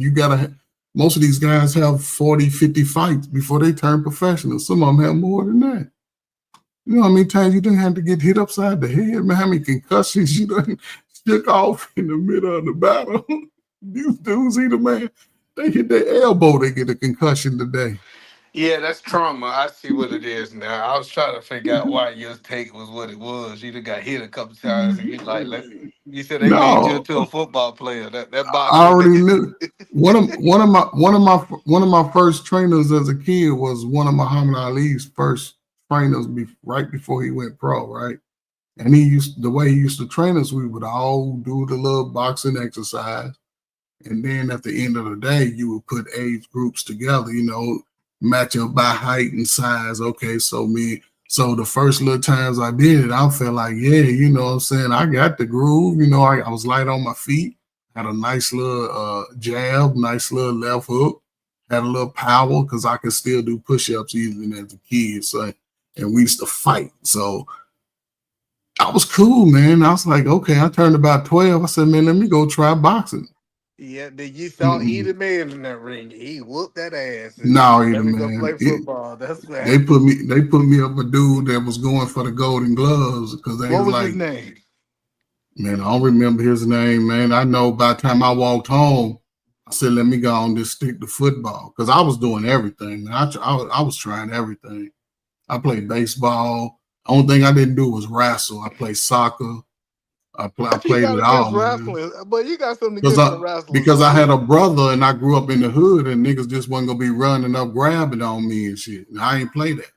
most of these guys have 40, 50 fights before they turn professional. Some of them have more than that. You know how many times you didn't have to get hit upside the head, man? How many concussions you done shook off in the middle of the battle? These dudes either, man, they hit their elbow, they get a concussion today. yeah, that's trauma. I see what it is now. I was trying to figure out why your take was what it was. You done got hit a couple times, and you like, you said they made you No, into a football player. That I boxing. already knew. One of my first trainers as a kid was one of Muhammad Ali's first trainers right before he went pro, right? And the way he used to train us, we would all do the little boxing exercise. And then at the end of the day, you would put age groups together, match up by height and size. Okay, so the first little times I did it, I felt like, yeah, what I'm saying? I got the groove, I was light on my feet, had a nice little jab, nice little left hook, had a little power because I could still do push-ups even as a kid. So, and we used to fight. So I was cool, man. I was like, okay, I turned about 12. I said, man, let me go try boxing. Yeah, then you saw Mm-mm. either man in that ring. He whooped that ass, and you No, said, either "Let me go man. play football." That's They bad. put me up a dude that was going for the golden gloves because they What was was his like, name? man, I don't remember his name, man. I know by the time I walked home, I said, let me go on this stick to football because I was doing everything. I was trying everything. I played baseball. Only thing I didn't do was wrestle. I played soccer. I What you played got with against all, man. wrestling? But you got something Because against I the wrestlers, because though. I had a brother and I grew up in the hood and niggas just wasn't gonna be running up grabbing on me and shit. And I ain't play that.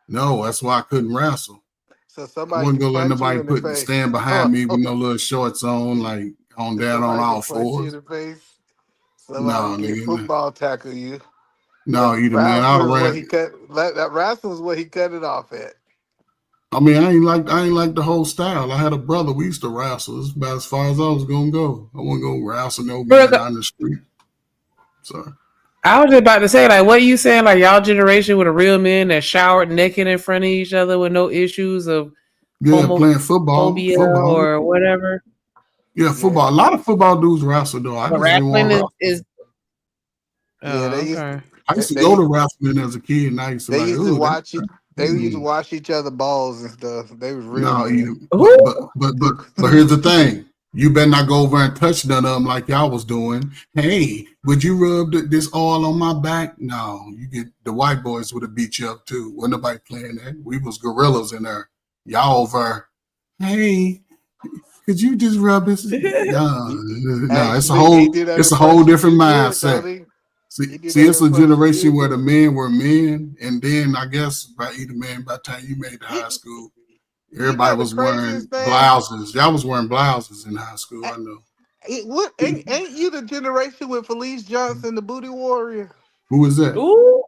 No, that's why I couldn't wrestle. So I somebody wasn't can gonna let punch you nobody in the face. stand behind me with no little shorts on, like on down on Somebody can all punch you in fours. the face. Somebody No, can nigga. football tackle you. No, But either man. I wrestling is what ran. he cut. That wrestling is what he cut it off at. I mean, I ain't like the whole style. I had a brother. We used to wrestle. It's about as far as I was gonna go. I wasn't gonna wrestle no man Brooke, down the street. So I was just about to say, like, what you saying? Like, y'all generation with a real men that showered naked in front of each other with no issues of yeah, playing football, homophobia or whatever. Yeah, Yeah, football. A lot of football dudes wrestle though. I But just didn't wrestling want to is wrestle. yeah. oh, okay. I used to go to wrestling as a kid, and I used to They like, used to ooh, that. watch it. They used to wash each other balls and stuff. They was real No, men. but here's the thing. You better not go over and touch none of them like y'all was doing. Hey, would you rub this oil on my back? No, you get the white boys would have beat you up too. Wasn't nobody playing that. We was gorillas in there. Y'all over. Hey, could you just rub this? No, it's a Actually, he whole did that it's a whole impression different too good, mindset. don't he? He did See, that it's a impression generation real where the good. men were men, and then I guess by either man by the time you made the high school, You know everybody the was craziest wearing thing? blouses. Y'all was wearing blouses in high school. I know. What ain't you the generation with Felice Johnson, the Booty Warrior? Who is that? Ooh,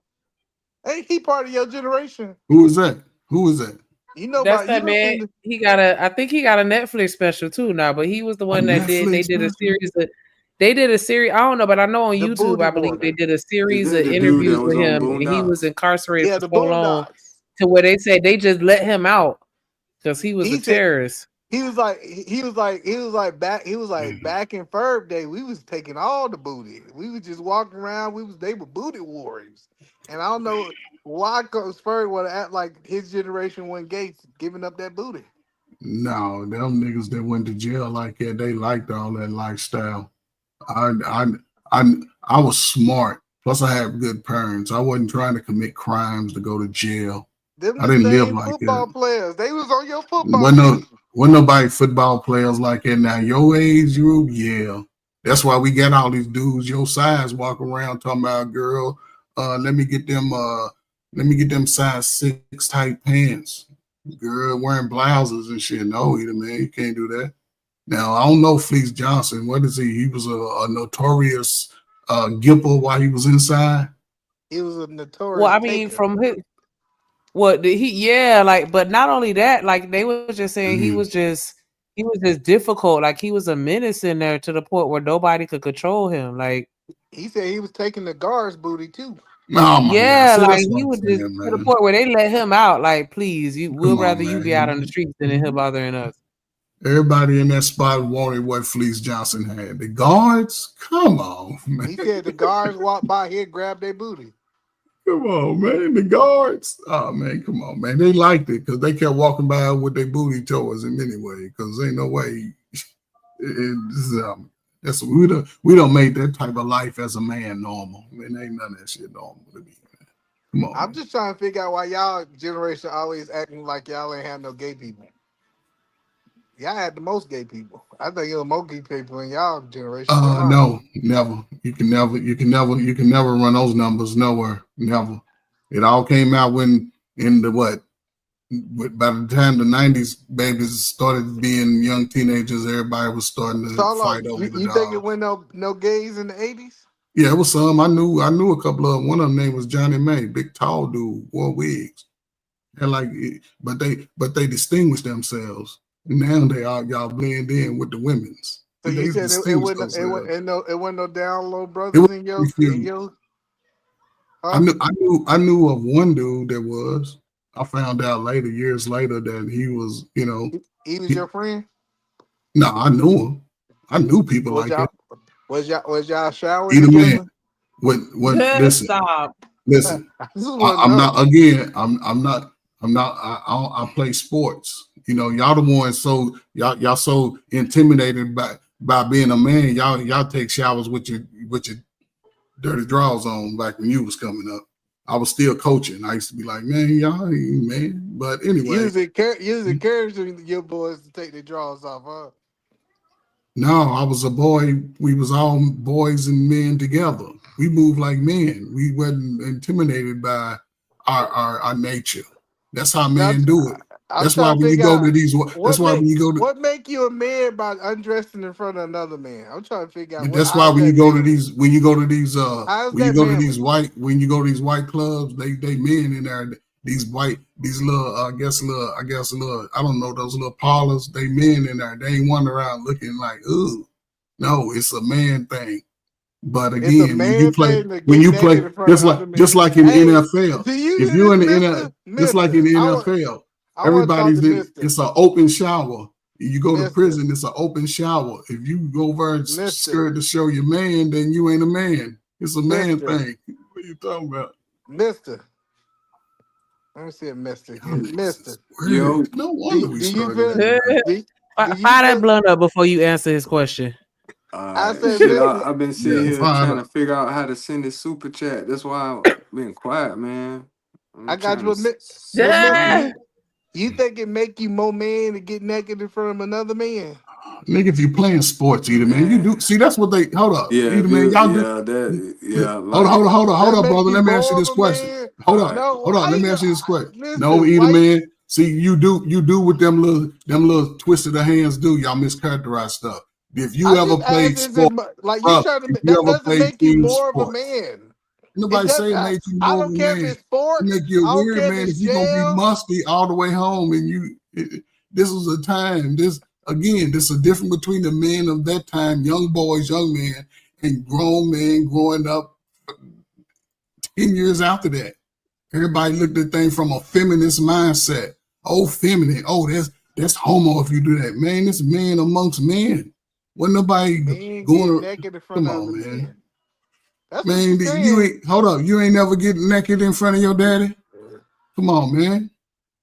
Ain't he part of your generation? Who is that? Who is that? You know that's about you that don't man. seen the, I think he got a Netflix special too now, but he was the A one that did. Netflix special? They did a series. I don't know, but I know on the YouTube, Booty I believe they Warrior. did a Is series of that the dude interviews that was with on him, and he was Boondocks? incarcerated Yeah, for the so long Boondocks. to where they said they just let him out because he was a He said terrorist. he was like back in Ferb Day. We was taking all the booty. We was just walking around. They were booty warriors, and I don't know why cause Ferb would act like his generation went Gates giving up that booty. No, them niggas that went to jail like that, they liked all that lifestyle. I I I I was smart. Plus, I had good parents. I wasn't trying to commit crimes to go to jail. Them I the didn't live same like that. football players. They was on your football Wasn't no, team. wasn't nobody football players like that. Now your age group, yeah. That's why we got all these dudes your size walking around talking about girl. Let me get them. Let me get them size 6 tight pants. Girl wearing blouses and shit. No, either man, you can't do that. Now I don't know Fleece Johnson. What is he? He was a notorious gipper while he was inside. He was a Well, notorious I mean, taker. from his what did he? Yeah, like, but not only that, like they was just saying he was just difficult. Like he was a menace in there to the point where nobody could control him. Like He said he was taking the guards' booty too. Oh my God! yeah, See, like that's what he I'm was just saying, to the man. point where they let him out. Like, please, we'll Come on, rather you be out on the man. streets than in here bothering us. Everybody in that spot wanted what Fleece Johnson had. The guards, come on, man. He said the guards walked by here, grabbed their booty. Come on, man. The guards. Oh man, come on, man. They liked it because they kept walking by with their booty towards him anyway. Because ain't no way. That's we don't make that type of life as a man normal. Man, ain't none of that shit normal to me. Man. Come on, I'm man. just trying to figure out why y'all generation always acting like y'all ain't have no gay people. Y'all had the most gay people. I think it was more gay people in y'all generation than mine. No, never. You can never run those numbers nowhere. Never. It all came out when in the what? By the time the '90s babies started being young teenagers, everybody was starting to Solo, fight over the you think it dogs. went no gays in the '80s? Yeah, it was some. I knew a couple of them. One of them name was Johnny May, big tall dude, wore wigs. And like but they distinguished themselves. Now they all y'all blend in with the women's. So you They said distinguished themselves. it wasn't no down low It was brothers in few. your I huh? knew of one dude that was. I found out later, years later, that he was, He was your friend. no, I knew him. I knew people Was like that. y'all was y'all showering Either man, together? when listen, Stop. listen. I just want to I'm not know. again. I'm not. I play sports. Y'all the ones y'all so intimidated by being a man. Y'all take showers with your dirty drawers on like when you was coming up. I was still coaching. I used to be like, man, y'all ain't man. But anyway, Encouraging your boys to take their drawers off, huh? no, I was a boy. We was all boys and men together. We moved like men. We wasn't intimidated by our nature. That's how Now, men do it. I'm That's why trying to when you figure go to out these, that's why when you go to what make you a man by undressing in front of another man. I'm trying to figure out That's why how's when you that go to manly. these when you go to these How's when you that go to these manly? white clubs, they men in there, these little little I don't know, those little parlors, they men in there. They ain't one around looking like, ooh. No, it's a man thing. But It's a again, man thing to when get you play naked in front of other men. just like in the Hey, NFL, do you if hear you're this, in the Mister? just like in Mister, the NFL, I want to talk to everybody's in Mister. it's an open shower. You go to Mister, prison, it's an open shower. If you go over and Mister, scared to show your man, then you ain't a man. It's a man Mister, thing. What are you talking about? Mister. Let me see if Mister here. Mister, Yo, No wonder we do you started feel? acting like Do, do Fire you that feel? blunt up before you answer his question. I said, shit, Mister. I've been yeah, sitting here fired trying up. to figure out how to send this super chat. That's why I've been quiet, man. I I'm got trying you, to but see Mister, Yeah. my. you think it make you more man to get naked in front of another man? Nigga, if you playing sports, either man, you do Man. see that's what they hold up. Yeah, Either if man, you, y'all do yeah, that, yeah, hold on, like, hold on, hold on, hold That up, make brother. you Let me ask you more of this a question. man? Hold all up, right. hold No, on, how let you me ask you gonna this question. No, listen? either Why you? man. See, you do what them little twisted of hands do. Y'all mischaracterize stuff. If you I ever just played asked, is it sport, like you brother, trying to? if you That ever doesn't played make you team more of a sports, man. It nobody does. say it made you I more of don't a care if man. it's sports. It make you I don't weird, care if man. it's If you're gonna be jail. musty all the way home, and this was a time. This again, this is a difference between the men of that time, young boys, young men, and grown men growing up 10 years after that. Everybody looked at things from a feminist mindset. Oh, feminine. Oh, that's homo if you do that. Man, it's men amongst men. Wasn't nobody Men get going. naked in front Come of on, other man. men. That's what Man, you're you saying. ain't hold up. You ain't never get naked in front of your daddy. Come on, man.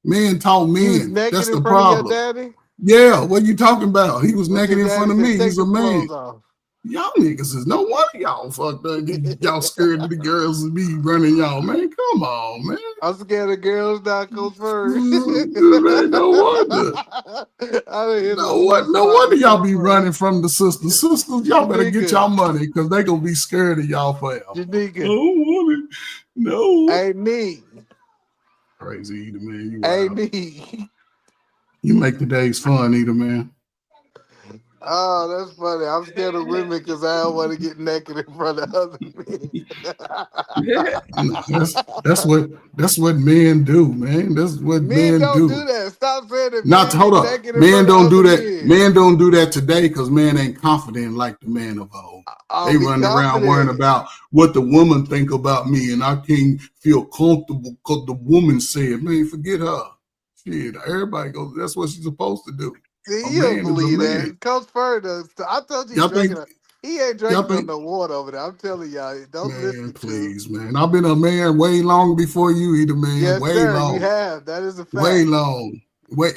Men taught You was men. naked That's in the front of your problem. daddy. Yeah, what you talking about? He was But naked your in daddy front of said, me. "Take He's a them man. clothes off." Y'all niggas is no wonder y'all fucked up. Y'all scared of the girls to be running y'all, man. Come on, man. I'm scared of girls not go first. Man, no wonder. I done hit a No, sweet no spot wonder to y'all go be running first. from the sisters. Sisters, y'all better get Janika, y'all money because they gonna be scared of y'all forever. Janika, No woman. No. hey me, Crazy either, man. You hey wild. me. You make the days fun, either, man. Oh, that's funny. I'm scared of women because I don't want to get naked in front of other men. No, that's what men do, man. That's what Men men don't do. do that. Stop saying that Not men hold get up. naked in Men front of don't do other that. men. Men don't do that today because men ain't confident like the man of old. I'll They be running around worrying confident. about what the woman think about me, and I can't feel comfortable because the woman said, "Man, forget her." Shit, everybody goes. That's what she's supposed to do. A See, you don't man is a believe man. that. Coach further. I told you he Y'all think? drinking. He ain't Y'all drinking on think? no water over there. I'm telling y'all. Don't Man, listen to. please, man. I've been a man way long before you, either, man. Yes, Way sir. You long. have. That is a Way fact. long.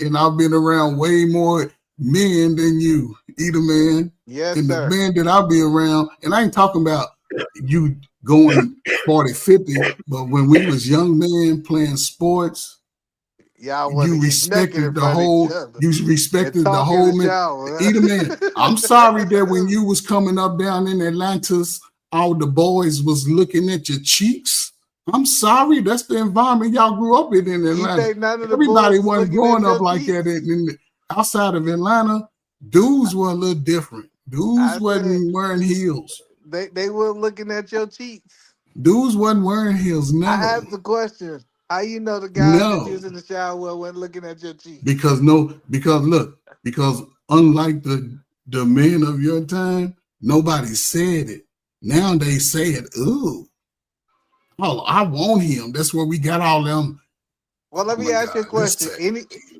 And I've been around way more men than you, either man. Yes, And the sir. men that I'll be around, and I ain't talking about you going 40, 50, but when we was young men playing sports, Y'all want to you get naked in respected the front of each whole, other you and respected the talk in whole the man. shower. Either man, I'm sorry that when you was coming up down in Atlantis, all the boys was looking at your cheeks. I'm sorry, that's the environment y'all grew up in You Atlanta. think none of the Everybody boys is wasn't looking at growing up your like that cheeks? outside of Atlanta. Dudes were a little different. Dudes I said wasn't wearing heels. they weren't looking at your cheeks. Dudes wasn't wearing heels. I No, asked the question. How you know the guys that you no. was in the shower with wasn't looking at your cheeks? Because unlike the men of your time, nobody said it. Now they say it. Ooh, oh, I want him. That's where we got all them. Well, Oh let me my ask you a God, that's question.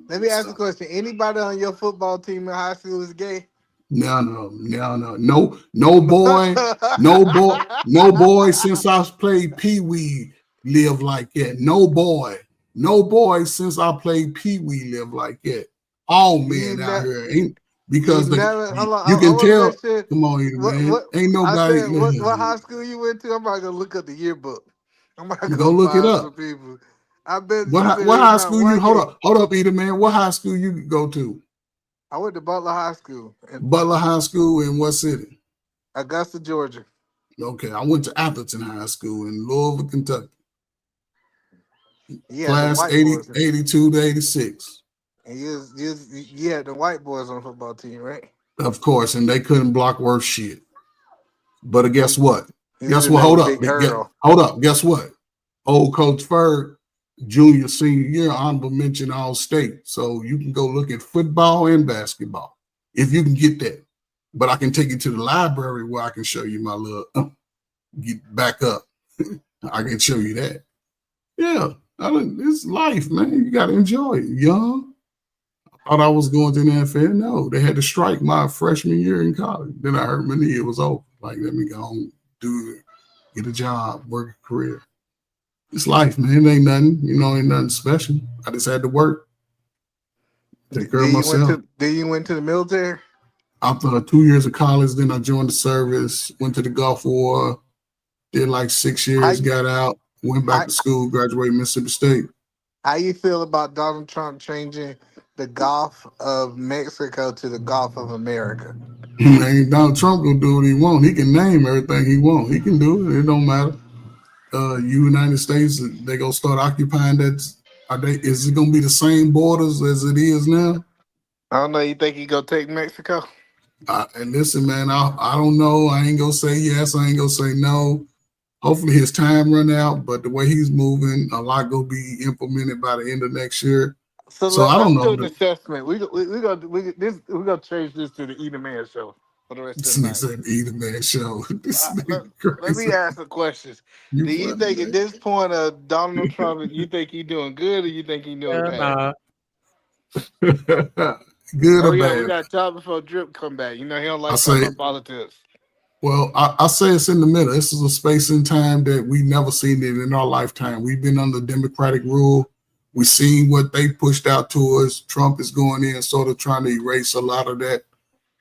Let me ask you a stuff. question. Anybody on your football team in high school is gay? No boy. Since I played Pee Wee live like that. No boy. Since I played Pee Wee live like that. All you men out never. here ain't You because never. Hold on. you I can want to make tell. sure. Come on, here, man. What? Ain't I nobody. said. What high school you went to? I'm not gonna look up the yearbook. I'm not Go gonna look it find up. some people. I bet you What there's high not school you? one gay. Hold up, Peter man. What high school you go to? I went to Butler High School in Butler High School in what city? Augusta, Georgia. Okay, I went to Atherton High School in Louisville, Kentucky. You had the Class white 80, boys, 82 to 86. and you had the white boys on the football team, right? Of course, and they couldn't block worth shit. But guess I'm. what? You Guess sitting what? there Hold with up. Big Earl. Hold up. Guess what? Old Coach Ferg, junior, senior year, honorable mention all state. So you can go look at football and basketball if you can get that. But I can take you to the library where I can show you my little get back up. I can show you that. Yeah, it's life, man. You got to enjoy it. Young. Thought I was going to the NFL. No, they had to strike my freshman year in college. Then I hurt my knee. It was over. Like, let me go home, get a job, work a career. It's life, man. It ain't nothing, ain't nothing special. I just had to work, take care of myself. Did you went to the military? After 2 years of college, then I joined the service, went to the Gulf War, did like 6 years, How got out, went back how, to school, graduated Mississippi State. how you feel about Donald Trump changing the Gulf of Mexico to the Gulf of America? Man, Donald Trump gonna do what he want. He can name everything he want. He can do it. It don't matter. United States, they gonna start occupying that. Is it gonna be the same borders as it is now? I don't know. You think he gonna take Mexico? And listen, man, I don't know. I ain't gonna say yes. I ain't gonna say no. Hopefully his time run out, but the way he's moving, a lot gonna be implemented by the end of next year. So So I don't let's do know. an assessment. We gonna change this to the Eat a Man show for the rest of This the nigga night. said eat a man show. This Let, nigga let me crazy. ask some questions. You Do you funny, think at man. this point of Donald Trump, you think he doing good or you think he doing Yeah, bad? nah. Good Oh, or we bad? got time before Drip come back. You know he don't I like talking say, about politics. well, I say it's in the middle. This is a space and time that we never seen it in our lifetime. We've been under Democratic rule. We've seen what they pushed out to us. Trump is going in, sort of trying to erase a lot of that.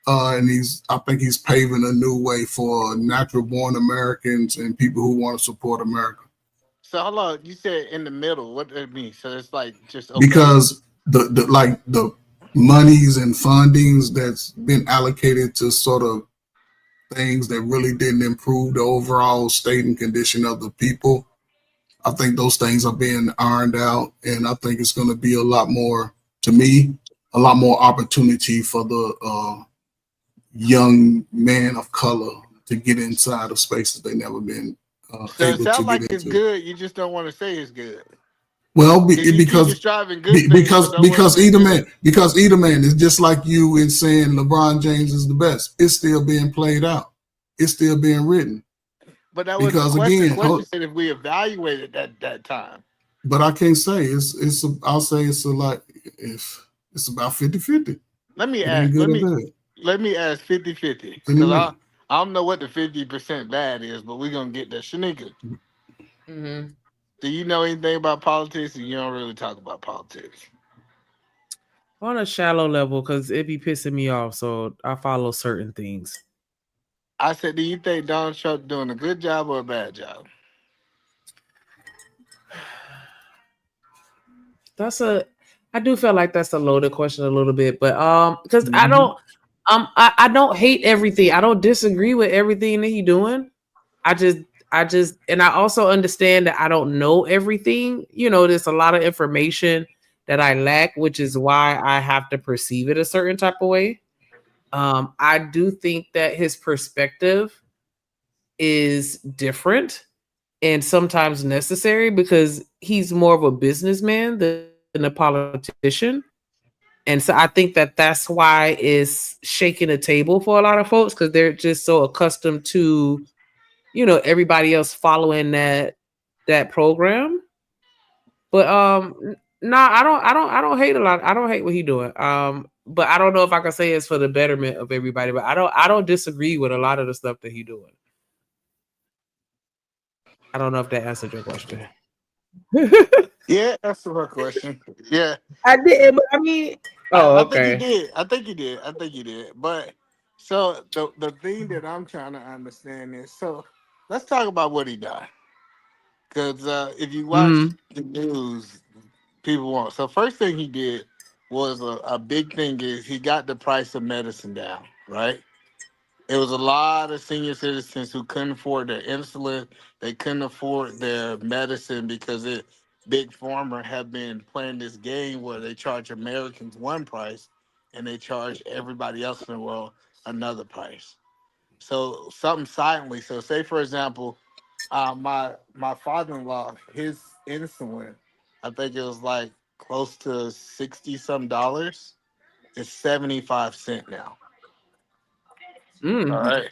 And I think he's paving a new way for natural born Americans and people who want to support America. So hold on, you said in the middle. What does that mean? So it's like just okay. Because the monies and fundings that's been allocated to sort of things that really didn't improve the overall state and condition of the people. I think those things are being ironed out, and I think it's going to be a lot more, to me, a lot more opportunity for the young man of color to get inside of spaces they never been So it able to sounds get like it's into. good. You just don't want to say it's good. Well, Cause you keep describing good things, but don't want to because say good. either man is just like you in saying LeBron James is the best. It's still being played out. It's still being written. But that wasn't the Because question. The again, question said if we evaluated that time. but I can't say I'll say it's a like if it's about 50-50. Let me It ain't ask. good or bad. Let me ask 50-50. It's in the Because middle. I don't know what the 50% bad is, but we're gonna get there. Shanika, Mm-hmm. do you know anything about politics? Or you don't really talk about politics. On a shallow level, because it be pissing me off, so I follow certain things. I said, do you think Donald Trump doing a good job or a bad job? That's a I do feel like that's a loaded question a little bit, but because Mhm. I don't hate everything. I don't disagree with everything that he doing. I just and I also understand that I don't know everything. There's a lot of information that I lack, which is why I have to perceive it a certain type of way. I do think that his perspective is different and sometimes necessary because he's more of a businessman than a politician. And so I think that that's why it's shaking the table for a lot of folks because they're just so accustomed to, everybody else following that program. But nah, I don't hate a lot. I don't hate what he doing. But I don't know if I can say it's for the betterment of everybody. But I don't disagree with a lot of the stuff that he doing. I don't know if that answered your question. Yeah, that's her question. Yeah, I did, but I mean, oh, I think he okay. did. I think he did. I think he did. But so the thing that I'm trying to understand is let's talk about what he done. Because if you watch Hmm. the news, people won't. So first thing he did was a big thing is he got the price of medicine down, right? It was a lot of senior citizens who couldn't afford their insulin. They couldn't afford their medicine because big pharma have been playing this game where they charge Americans one price and they charge everybody else in the world another price. So something silently. So say for example, my father in law, his insulin, I think it was like close to 60 some dollars. It's 75 cents now. All Mm. right.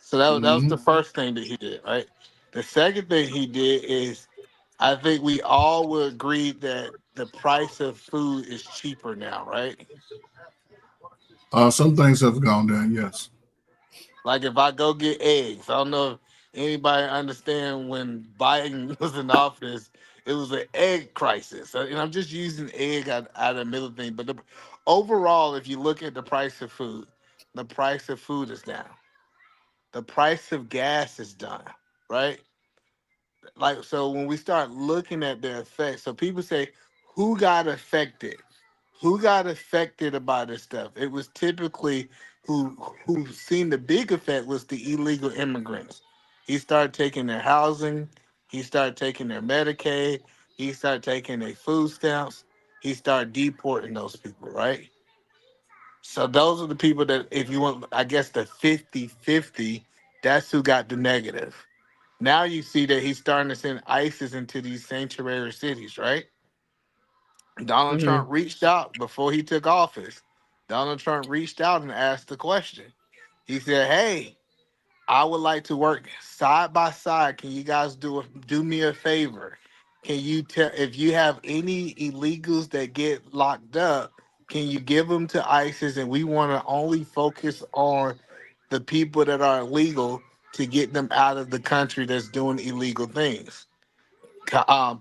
So that was the Mhm. first thing that he did, right? The second thing he did is I think we all would agree that the price of food is cheaper now, right? Some things have gone down, yes. Like if I go get eggs, I don't know anybody understand when Biden was in office, it was an egg crisis. And I'm just using egg out of the middle thing. But overall, if you look at the price of food, the price of food is down. The price of gas is down, right? Like, so when we start looking at the effects, so people say, who got affected? Who got affected by this stuff? It was typically who seen the big effect was the illegal immigrants. He started taking their housing, he started taking their Medicaid, he started taking their food stamps, he started deporting those people, right? So those are the people that, if you want, I guess the 50-50, that's who got the negative. Now you see that he's starting to send ISIS into these sanctuary cities, right? Donald Trump reached out before he took office. Donald Trump reached out and asked the question. He said, "Hey, I would like to work side by side. Can you guys do me a favor? Can you tell if you have any illegals that get locked up? Can you give them to ISIS? And we want to only focus on the people that are illegal to get them out of the country that's doing illegal things."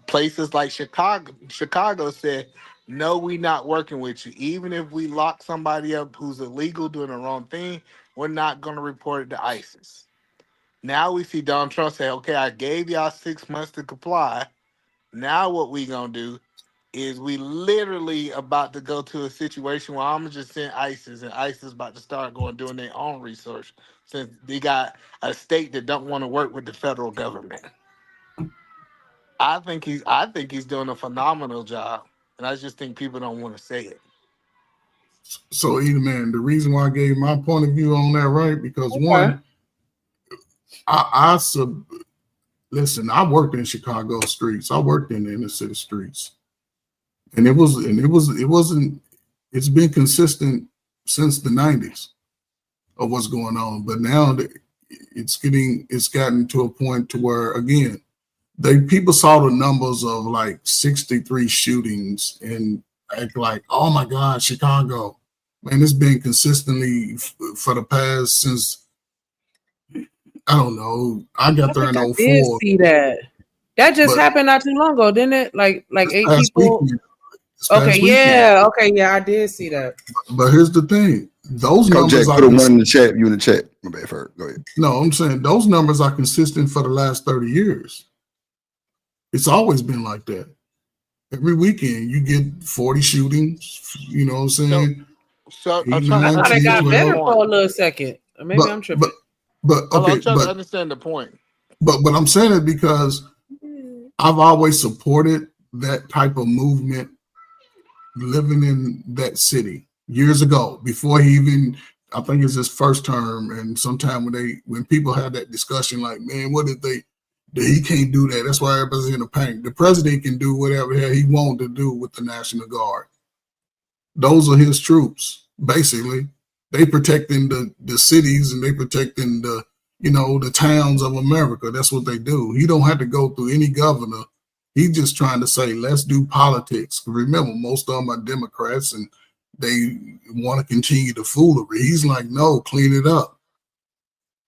Places like Chicago said, "No, we not working with you. Even if we lock somebody up who's illegal doing the wrong thing, we're not going to report it to ISIS." Now we see Donald Trump say, "Okay, I gave y'all 6 months to comply. Now what we gonna do is we literally about to go to a situation where I'm gonna just send ISIS, and ISIS about to start going doing their own research since they got a state that don't want to work with the federal government." I think he's doing a phenomenal job, and I just think people don't want to say it. So, either man, the reason why I gave my point of view on that, right? Because one, listen. I worked in Chicago streets. I worked in the inner city streets, and it wasn't. It's been consistent since the '90s of what's going on, but now it's gotten to a point to where again, people saw the numbers of like 63 shootings and act like, oh my God, Chicago. Man, it's been consistently for the past since, I don't know, I got there in I did 04. see that. That just happened not too long ago, didn't it? Like 8 people. Weekend. Okay, yeah, I did see that. But here's the thing: those Coach numbers Jack, are put a one in the chat. You in the chat? My bad, Ferg. Go ahead. No, I'm saying those numbers are consistent for the last 30 years. It's always been like that. Every weekend you get 40 shootings. You know what I'm saying? So I thought it got better for a little second. Maybe I'm tripping. But okay, I'm trying to understand the point. But I'm saying it because I've always supported that type of movement living in that city years ago, before he even, I think it's his first term, and sometime when people had that discussion, like, man, what did he can't do that. That's why everybody's in a panic. The president can do whatever the hell he wants to do with the National Guard. Those are his troops, basically. They protecting the cities, and they protecting the towns of America. That's what they do. He don't have to go through any governor. He's just trying to say, let's do politics. Remember, most of them are Democrats, and they want to continue the foolery. He's like, no, clean it up.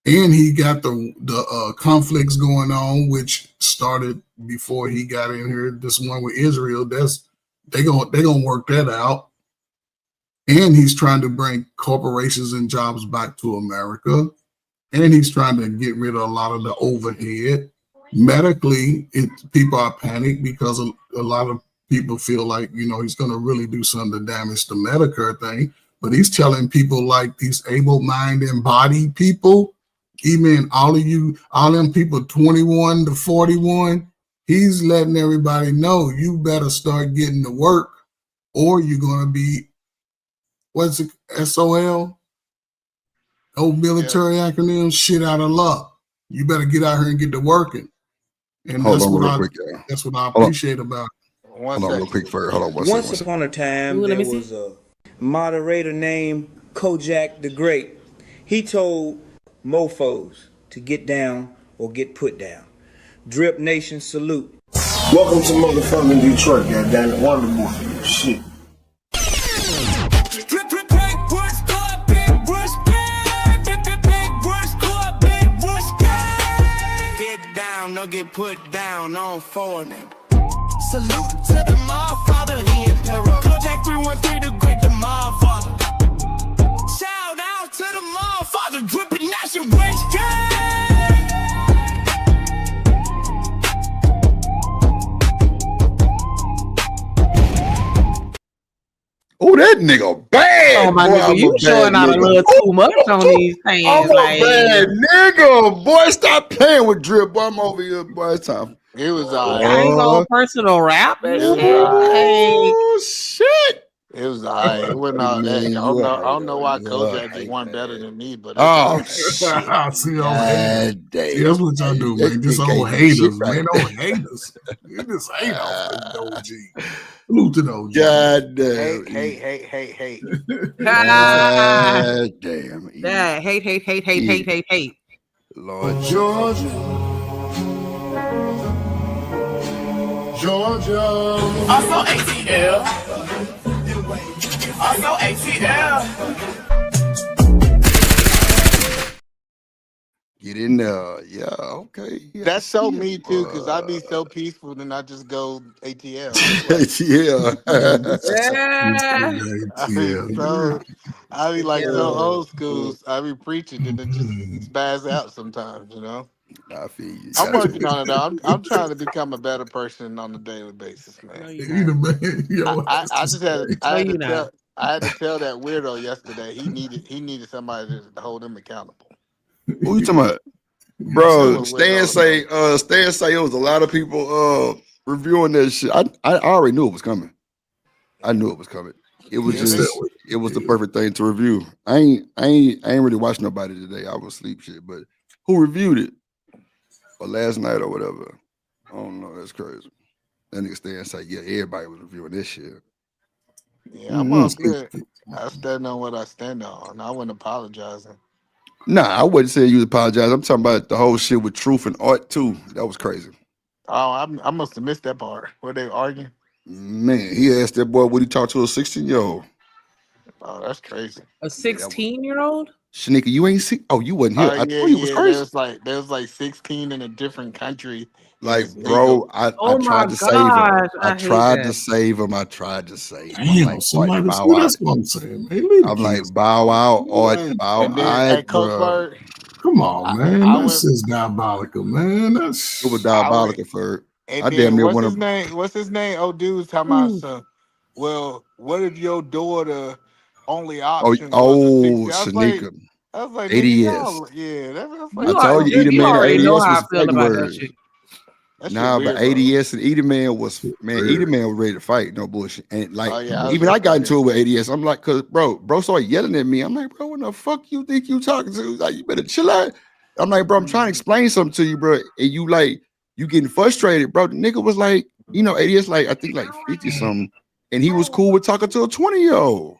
And he got the conflicts going on, which started before he got in here. This one with Israel, they gonna work that out. And he's trying to bring corporations and jobs back to America. And he's trying to get rid of a lot of the overhead. Medically, people are panicked because a lot of people feel like, he's going to really do something to damage the Medicare thing. But he's telling people like these able-minded and body people, even all them people 21 to 41, he's letting everybody know you better start getting to work or you're going to be, what's it, SOL? Old military acronym, shit out of luck. You better get out here and get to working. And that's what I appreciate about it. Hold on real quick, Ferg. Hold on one second. Once upon a time, there was a moderator named Kojak the Great. He told mofos to get down or get put down. Drip Nation salute. Welcome to motherfucking Detroit, goddammit. Wonderful shit. down, no get put down on for them. Salute to the Motherfather, the Emperor. Project 313 to great the Motherfather. Shout out to the Motherfather, dripping national waste Oh, that nigga bad, Oh my boy. nigga, I'm you a showing bad out a nigga. little too much on these I'm things. a Like, bad nigga, boy. Stop playing with Drip, boy. I'm over here, boy. It's time. It was I ain't alright. go personal rap and It was shit. alright. Like, Oh shit. It was alright. It wasn't all that. Man, I you don't a know. I don't know hater. why You a Kojak just won better hater. than me, but it's Oh alright. shit. See, old haters. God damn. See, that's what y'all do, That man. Just nigga old can't do shit haters, right. man. Old haters. You just hate off the OG. Salute to the OG. God damn. Hate. God damn. that hate. Lord Georgia. Also ATL. Also ATL. Get in there. Yeah, okay. Yeah, That's so me too, because I be so peaceful, then I just go ATL. Yeah. I be like so Together. old school. I be preaching and it just spaz out sometimes, you know. I feel you. You I'm got to. working on it though. I'm trying to become a better person on a daily basis, man. No, you're not. I just had No, you're not. I had to tell that weirdo yesterday he needed somebody to hold him accountable. Who you talking about? It Bro, was weirdo, bro. Stan say it was a lot of people reviewing that shit. I already knew it was coming. I knew it was coming. It was just it was the perfect thing to review. I ain't really watching nobody today. I was sleep shit, but who reviewed it? Or last night or whatever. I don't know. That's crazy. That nigga Stan say, yeah, everybody was reviewing this shit. Yeah, I'm all good. I stand on what I stand on. I wasn't apologizing. Nah, I wouldn't say you apologize. I'm talking about the whole shit with truth and art too. That was crazy. Oh, I must have missed that part. Were they arguing? Man, he asked that boy would he talk to a 16-year-old. Oh, that's crazy. A 16-year-old? Shanika, you ain't see. Oh, you wasn't here. Oh I yeah, told you it was yeah. crazy. There was like 16 in a different country, and Like, it's bro, legal. I Oh my tried to save him. gosh, I I hate tried to that. save him. I tried to save him. I'm Damn, like, somebody bow see out. that's what I'm saying, man. Leave the I'm like, kids. bow out, or Man, bow And then out, at bro. Coachburg, come on, man. I That's went, just diabolical, man. That's It was I went, diabolical for and I damn then near what's want his to. name? What's his name? Oh, dude was talking about some. Well, what if your daughter only option was a 60? Shanika, I was like, nigga, 80s. y'all, yeah. That's I like, told you, Eater You Man and already know 80s how I was feel fighting about that words. shit. that shit Nah, but weird, bro. 80s and Eater Man was Eater Man was ready to fight. No bullshit. And like Oh yeah, I was even I just got like, into it with 80s. I'm like, cause bro started yelling at me. I'm like, bro, what the fuck you think you talking to? Like, you better chill out. I'm like, bro, I'm trying to explain something to you, bro. And you getting frustrated, bro. The nigga was like, 80s like I think like 50 something. And he was cool with talking to a 20-year-old.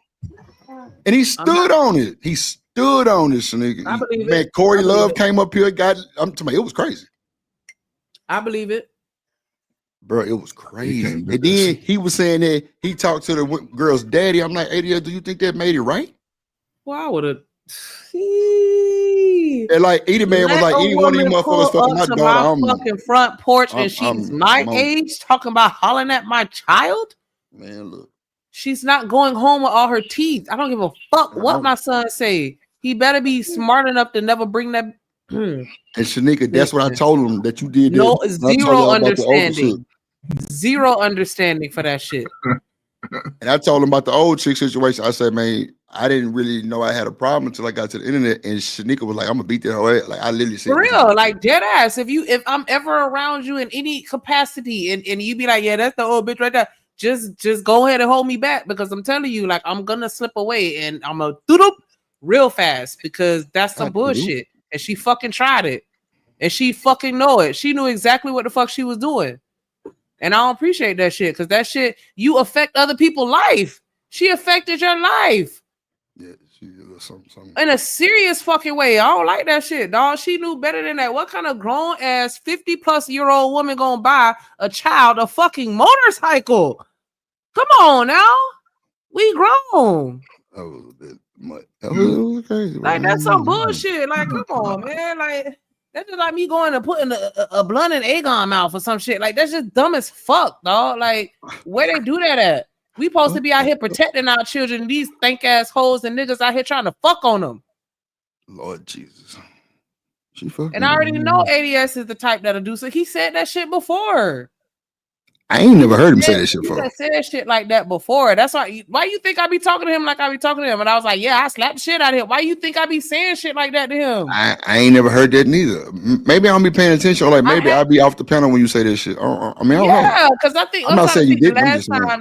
And he stood on it. He stood on this nigga. I believe Man, it. Corey I believe Love it. came up here, I'm telling you, it was crazy. I believe it. Bro, it was crazy. And then he was saying that he talked to the girl's daddy. I'm like, ADL, do you think that made it right? Well, I would have. And like, Eater Man was Let like, a any one of you woman motherfuckers pull fucking up my to daughter, my fucking front porch and she's my I'm on. age talking about hollering at my child? Man, look. She's not going home with all her teeth. I don't give a fuck what my son say. He better be smart enough to never bring that. And Shanika, that's what I told him that you did. No, I told zero y'all about the older shit. understanding. Zero understanding for that shit. And I told him about the old chick situation. I said, man, I didn't really know I had a problem until I got to the internet. And Shanika was like, I'm gonna beat that whole ass. Like I literally said, For real, like dead ass. If I'm ever around you in any capacity and you be like, yeah, that's the old bitch right there. Just go ahead and hold me back because I'm telling you, like, I'm gonna slip away and I'm a doodle real fast because that's some bullshit. And she fucking tried it. And she fucking know it. She knew exactly what the fuck she was doing. And I don't appreciate that shit because that shit, you affect other people's life. She affected your life. Yeah, she did something. In a serious fucking way. I don't like that shit, dog. She knew better than that. What kind of grown ass 50-plus-year-old woman gonna buy a child a fucking motorcycle? Come on now. We grown. That was a bit much. That was crazy. Like, that's some bullshit. Like, come on, man. Like, That's just like me going and putting a blunt and egg on mouth or some shit. Like that's just dumb as fuck, dog. Like where they do that at? We supposed to be out here protecting our children. These thank ass hoes and niggas out here trying to fuck on them. Lord Jesus. She fucking. And I already know ADS is the type that'll do so. He said that shit before. I ain't never heard him say that shit He before. said shit like that before. That's why you think I be talking to him like I be talking to him? And I was like, yeah, I slapped the shit out of him. Why you think I be saying shit like that to him? I ain't never heard that neither. Maybe I don't be paying attention, or like maybe I'll be off the panel when you say this shit. I mean, I don't know. Yeah, because I think I'm not saying you didn't.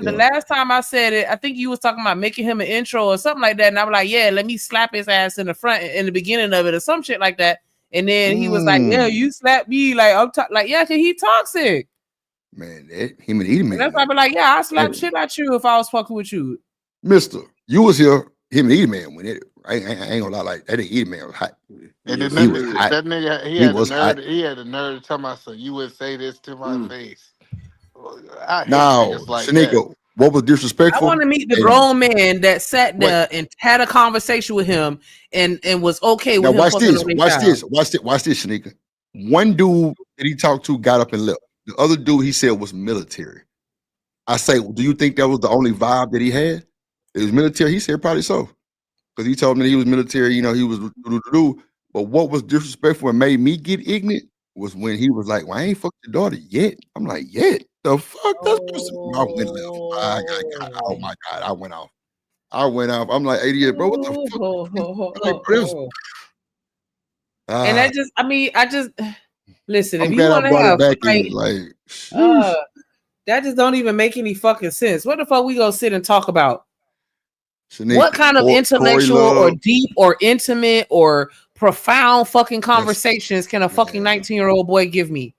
the last time I said it, I think you was talking about making him an intro or something like that. And I was like, yeah, let me slap his ass in the front in the beginning of it or some shit like that. And then he was like, yeah, you slapped me. Like, I'm like, yeah, because he toxic. Man, him and Eating Man. And that's why I be like, yeah, I slap shit at you if I was fucking with you. Mister, you was here, him and Eating Man when it. I ain't gonna lie, like that Eating Man was hot. And He then was hot. that nigga, he had the nerve to tell me, so you would say this to my face. I hate niggas like Shanika, that. what was disrespectful? I want to meet the grown man that sat there and had a conversation with him and was okay with him. Watch this, Shanika. One dude that he talked to got up and left. The other dude he said was military. I say, do you think that was the only vibe that he had? It was military. He said probably so, because he told me that he was military. You know, he was do. But what was disrespectful and made me get ignorant was when he was like, "Well, I ain't fucked your daughter yet." I'm like, "Yet? The fuck?" That's I went left. Oh my god, I went off. I'm like, "88, bro. What the fuck?" And I just listen. I'm if you glad want I to brought have it back fight, in. Like, that just don't even make any fucking sense. What the fuck we gonna sit and talk about? Shanika, What kind of intellectual or deep or intimate or profound fucking conversations can a fucking 19-year-old boy give me?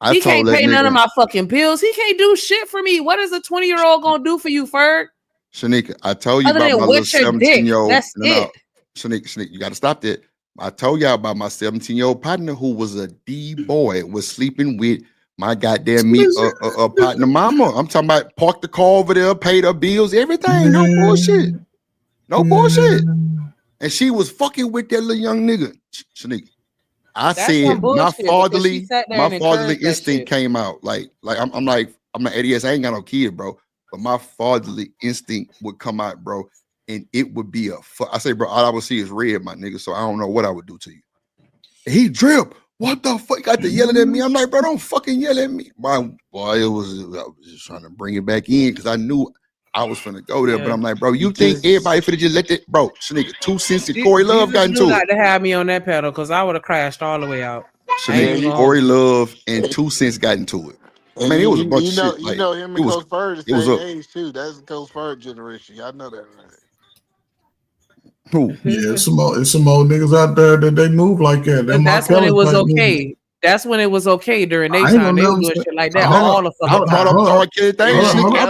He can't pay none of my fucking bills. He can't do shit for me. What is a 20-year-old gonna do for you, Ferg? Shanika, I told you about my little 17-year-old. That's it. Shanika, you got to stop that. I told y'all about my 17-year-old partner who was a D boy, was sleeping with my goddamn partner mama. I'm talking about parked the car over there, paid her bills, everything. No bullshit. No bullshit. And she was fucking with that little young nigga. Shanika. I said my fatherly instinct came out. Like I'm like ADS, I ain't got no kid, bro. But my fatherly instinct would come out, bro. And it would be I say, bro, all I would see is red, my nigga. So I don't know what I would do to you. He drip. What the fuck? Got to yelling at me. I'm like, bro, don't fucking yell at me. My boy, I was just trying to bring it back in because I knew I was finna go there. But I'm like, bro, you think everybody finna just let that, bro? Shanika, 2 cents and Corey Love got into it. To have me on that pedal because I would have crashed all the way out. Shanika, Corey Love and 2 cents got into it. And Man, it was a bunch of shit. You know him and Coach Bird the same age too. That's the Coach Bird generation. Y'all know that, right? Who? Yeah, it's some old niggas out there that they move like that. That's when it was okay. That's when it was okay during their time. They were doing shit like that all the fucking time. I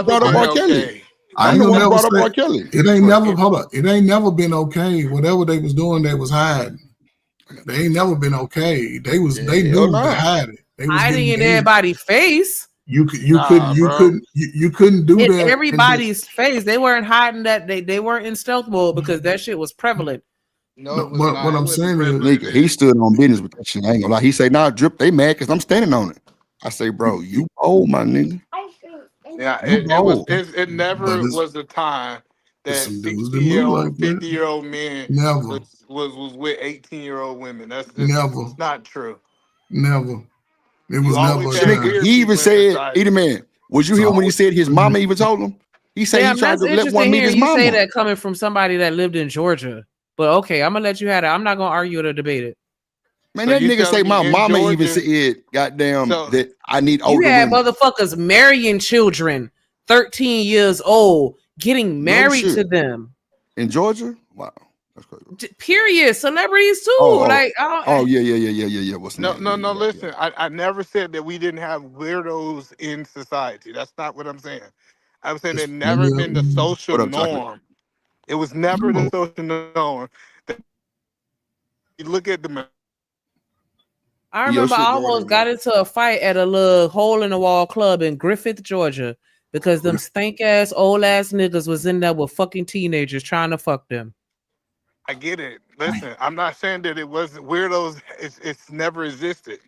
brought up R. Kelly. I ain't never brought up R. Kelly. It ain't never It ain't never been okay. Whatever they was doing, they was hiding. They ain't never been okay. They knew to hide it. They was hiding in everybody's face. You couldn't do in that. Everybody's face. They weren't hiding that. They weren't in stealth mode because that shit was prevalent. No, what I'm saying is, nigga, he stood on business with that shit. I ain't gonna lie. He say, "Nah, drip. They mad because I'm standing on it." I say, "Bro, you old, my nigga." Yeah, it never was a time that 50-year-old men was with 18-year-old women. That's just not true. Never. It was never. He even said, "Eater man." Was you here when he said his mama even told him? He said he tried to let one meet his mama. You say that coming from somebody that lived in Georgia. But okay, I'm gonna let you have it. I'm not gonna argue or debate it. Man, that nigga say my mama even said, "Goddamn, that I need older women." You had women. Motherfuckers marrying children, 13 years old, getting married to them in Georgia. Wow, that's crazy. Period. Celebrities too. Yeah. What's no. Listen, I never said that we didn't have weirdos in society. That's not what I'm saying. I'm saying it never been the social norm. It was never the social norm. You look at the. I remember I almost got into a fight at a little hole in the wall club in Griffith, Georgia, because them stank ass old ass niggas was in there with fucking teenagers trying to fuck them. I get it. Listen, I'm not saying that it wasn't weirdos. It's never existed.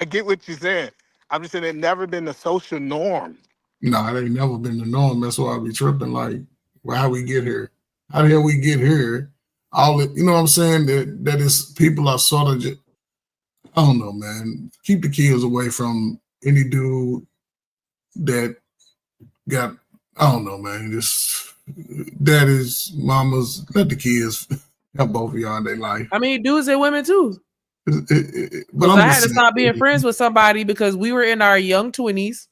I get what you're saying. I'm just saying it never been the social norm. No, it ain't never been the norm. That's why I be tripping. Like, well, how we get here? How the hell we get here? All it, you know what I'm saying? That is people are sort of just, I don't know, man. Keep the kids away from any dude that got, I don't know, man. Just daddies, mamas, let the kids have both of y'all in their life. I mean, dudes and women too. But I had to stop being friends with somebody because we were in our young 20s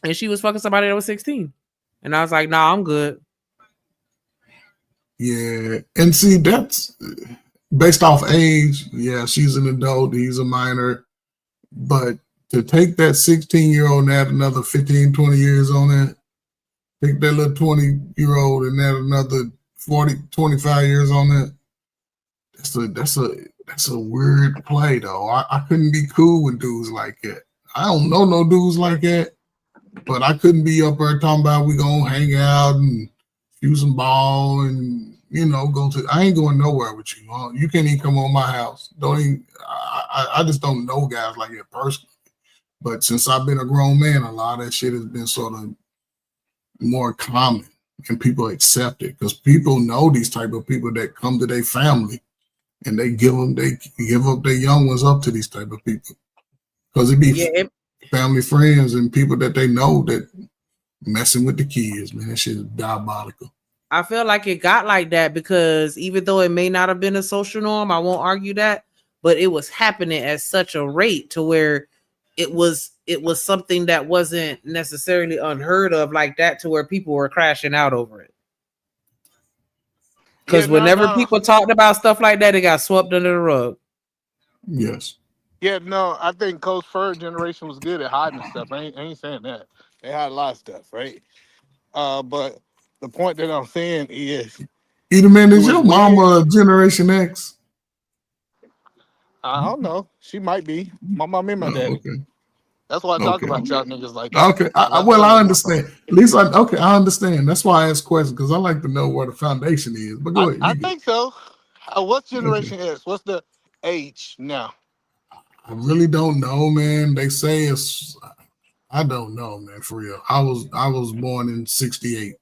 and she was fucking somebody that was 16. And I was like, nah, I'm good. Yeah. And see, that's based off age. Yeah, she's an adult, he's a minor. But to take that 16-year-old and add another 15, 20 years on it, take that little 20-year-old and add another 40, 25 years on it, that's a weird play, though. I couldn't be cool with dudes like that. I don't know no dudes like that, but I couldn't be up there talking about we gonna hang out and shoot some ball and go to. I ain't going nowhere with you. You can't even come on my house. Don't even. I just don't know guys like that personally. But since I've been a grown man, a lot of that shit has been sort of more common and people accept it because people know these type of people that come to their family and they give up their young ones up to these type of people because it be family friends and people that they know that messing with the kids, man. That shit is diabolical. I feel like it got like that because even though it may not have been a social norm, I won't argue that, but it was happening at such a rate to where it was something that wasn't necessarily unheard of like that to where people were crashing out over it. Because whenever people talked about stuff like that, it got swept under the rug. Yes. Yeah, no, I think Coach Fur generation was good at hiding stuff. I ain't saying that. They had a lot of stuff, right? But the point that I'm saying is, either man, is your mama Generation X? I don't know. She might be. My mom and my daddy. Okay. That's why I talk about y'all niggas like that. Okay. I understand. At least I understand. That's why I ask questions because I like to know where the foundation is. But go ahead. I think so. What's Generation X? What's the age now? I really don't know, man. They say it's. I don't know, man. For real, I was born in '68.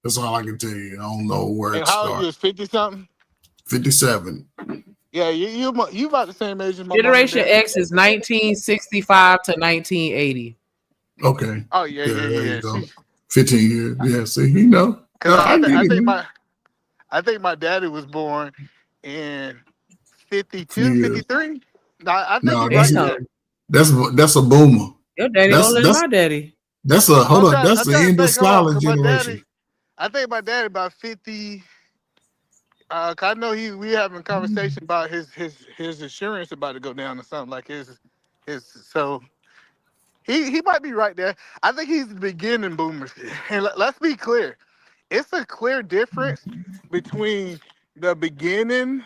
That's all I can tell you. I don't know where it started. How old you? 50 something? 57. Yeah, you about the same age as my Generation X is 1965 to 1980. Okay. Oh yeah. There you go. 15 years. Yeah. See, you know. I think my daddy was born in 52, 53. I think he's right there. That's a boomer. Your daddy older than my daddy. That's the end of scholar generation. I think my daddy about 50. I know we having a conversation about his insurance about to go down or something like his so he might be right there. I think he's the beginning boomers. And let's be clear. It's a clear difference between the beginning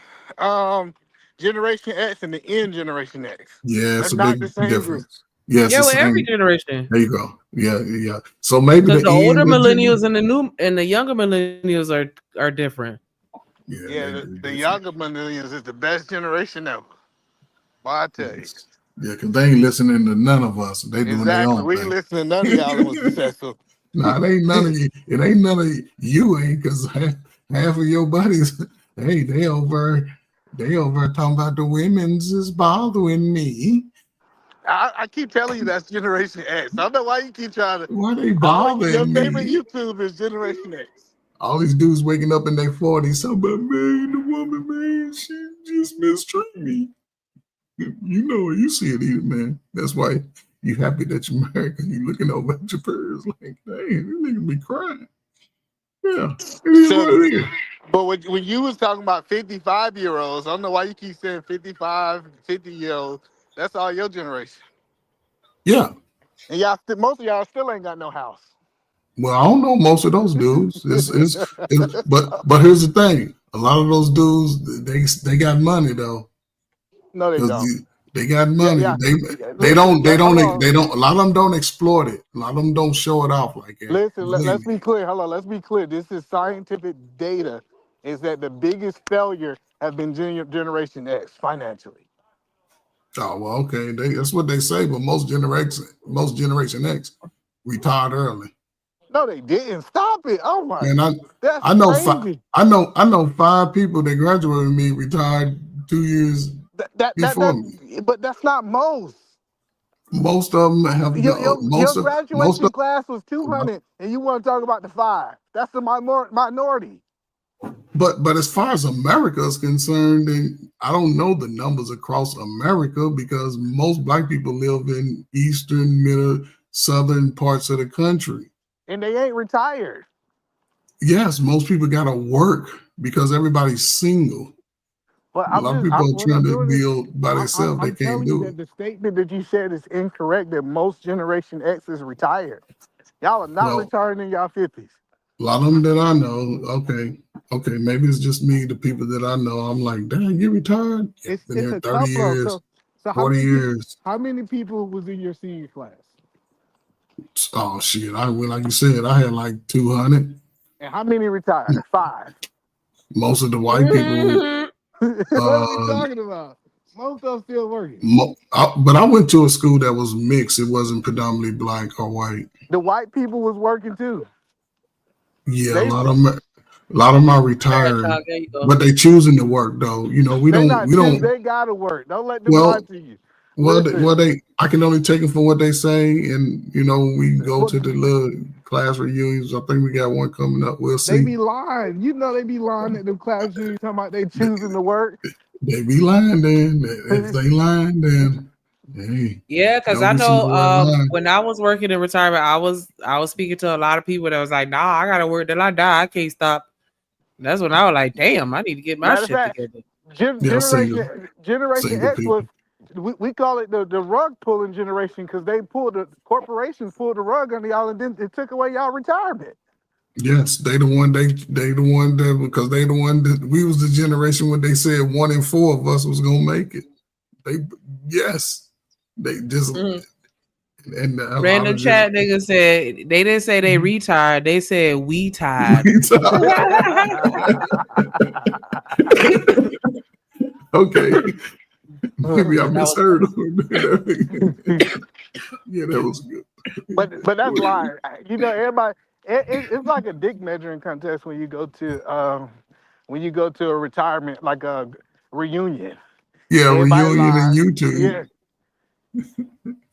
Generation X and the end Generation X. Yeah, it's That's a not big the same difference. group. Yes, yeah, with every generation. There you go. Yeah. So maybe the older millennials and the younger millennials are different. Yeah, the younger millennials is the best generation ever. Well, I tell you. Yeah, because they ain't listening to none of us. They doing their own we thing. ain't listening to none of y'all that was successful. Nah, it ain't none of you. It ain't none of you ain't because half of your buddies, hey, they over talking about the women's is bothering me. I keep telling you that's Generation X. I don't know why you keep trying to. Why they bothering your me? favorite YouTube is Generation X. All these dudes waking up in their 40s, talking about, man, the woman, man, she just mistreat me. You know, you see it either, man. That's why you happy that you're married because you're looking over at your peers like, hey, this nigga be crying. Yeah, it is what it is. But when you was talking about 55-year-olds, I don't know why you keep saying 55, 50-year-olds. That's all your generation. Yeah. And most of y'all still ain't got no house. Well, I don't know most of those dudes. But here's the thing: a lot of those dudes, they got money though. No, they don't. They got money. Yeah. They don't. A lot of them don't exploit it. A lot of them don't show it off like that. Listen, let's be clear. Hold on, let's be clear. This is scientific data is that the biggest failure has been Generation X financially. Oh well, okay. That's what they say, but most Generation X retired early. No, they didn't. Stop it. Oh my, And that's I know five crazy. I know 5 people that graduated with me retired 2 years before me. But that's not most. Most of them have Your most graduation of class was 200, and you want to talk about the five. That's the minority. but as far as America is concerned, and I don't know the numbers across America because most black people live in eastern, middle, southern parts of the country. And they ain't retired. Yes, most people got to work because everybody's single. But A lot of people are what trying I'm to doing is, build by themselves. They I'm can't telling you do it. that the statement that you said is incorrect. That most Generation X is retired. Y'all are not Well, retiring in y'all 50s. a lot of them that I know, okay, maybe it's just me, the people that I know, I'm like, dang, you retired? Yeah, been It's here a 30 couple of years, so 40 years. how many people was in your senior class? Oh, shit. Like you said, I had like 200. And how many retired? 5. Most of the white people, What are we uh, talking about? Most of them still working. but I went to a school that was mixed. It wasn't predominantly black or white. The white people was working too. Yeah, They a lot of them are retiring, There you go. but they choosing to work though. You know, they not we choose. don't. They gotta work. Don't let them lie Well, to you. well, Listen, I can only take them for what they say, and you know, we go what to the little class reunions. I think we got one coming up. We'll they see. be lying. You know they be lying at them class you talking about they choosing to work. They be lying then. If they lying, then hey, Yeah, because don't I be know somewhere lying. when I was working in retirement, I was speaking to a lot of people that was like, nah, I gotta work till I die. I can't stop. That's when I was like, damn, I need to get my Matter of shit fact, together. Yeah, Generation single X was people. we call it the rug pulling generation because they pulled the corporations pulled the rug on y'all and then it took away y'all retirement. Yes, they the one that because they the one that we was the generation when they said 1 in 4 of us was gonna make it. They yes, they just and a lot Random of just chat nigga said they didn't say they retired, they said we tired. okay, maybe I That was misheard. funny. Yeah, that was good. But that's lying. You know, everybody. It's like a dick measuring contest when you go to a retirement like a reunion. Yeah, Everybody reunion and lie. YouTube. Yeah,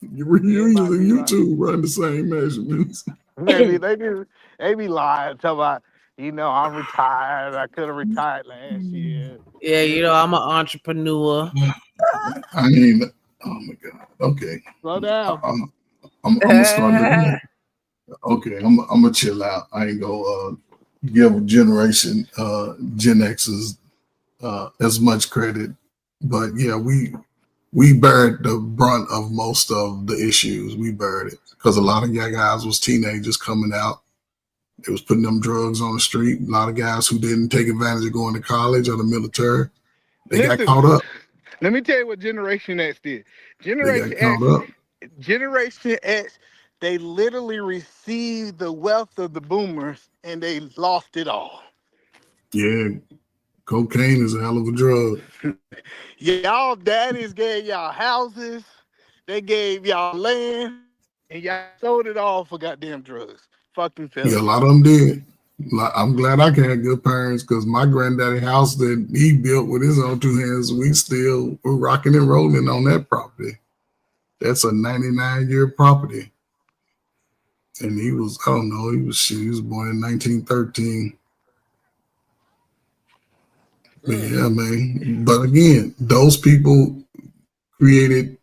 Reunions everybody and be lying. YouTube run the same measurements. They be lying. Talking about I'm retired. I could have retired last year. Yeah, you know, I'm an entrepreneur. I ain't. Oh my god. Okay. Slow down. I'm gonna start looking at. Okay, I'm gonna chill out. I ain't gonna give generation Gen X's as much credit, but yeah, we buried the brunt of most of the issues. We buried it because a lot of young guys was teenagers coming out. They was putting them drugs on the street. A lot of guys who didn't take advantage of going to college or the military, they got Listen, caught up. let me tell you what Generation X did. They Generation got X, caught up. Generation X, they literally received the wealth of the boomers and they lost it all. Yeah, cocaine is a hell of a drug. Y'all daddies gave y'all houses, they gave y'all land, and y'all sold it all for goddamn drugs. Fucking Yeah, a failure. lot of them did. I'm glad I had good parents because my granddaddy house that he built with his own 2 hands, we're rocking and rolling on that property. That's a 99-year property. And he was, I don't know, he was born in 1913. But yeah, man. But again, those people created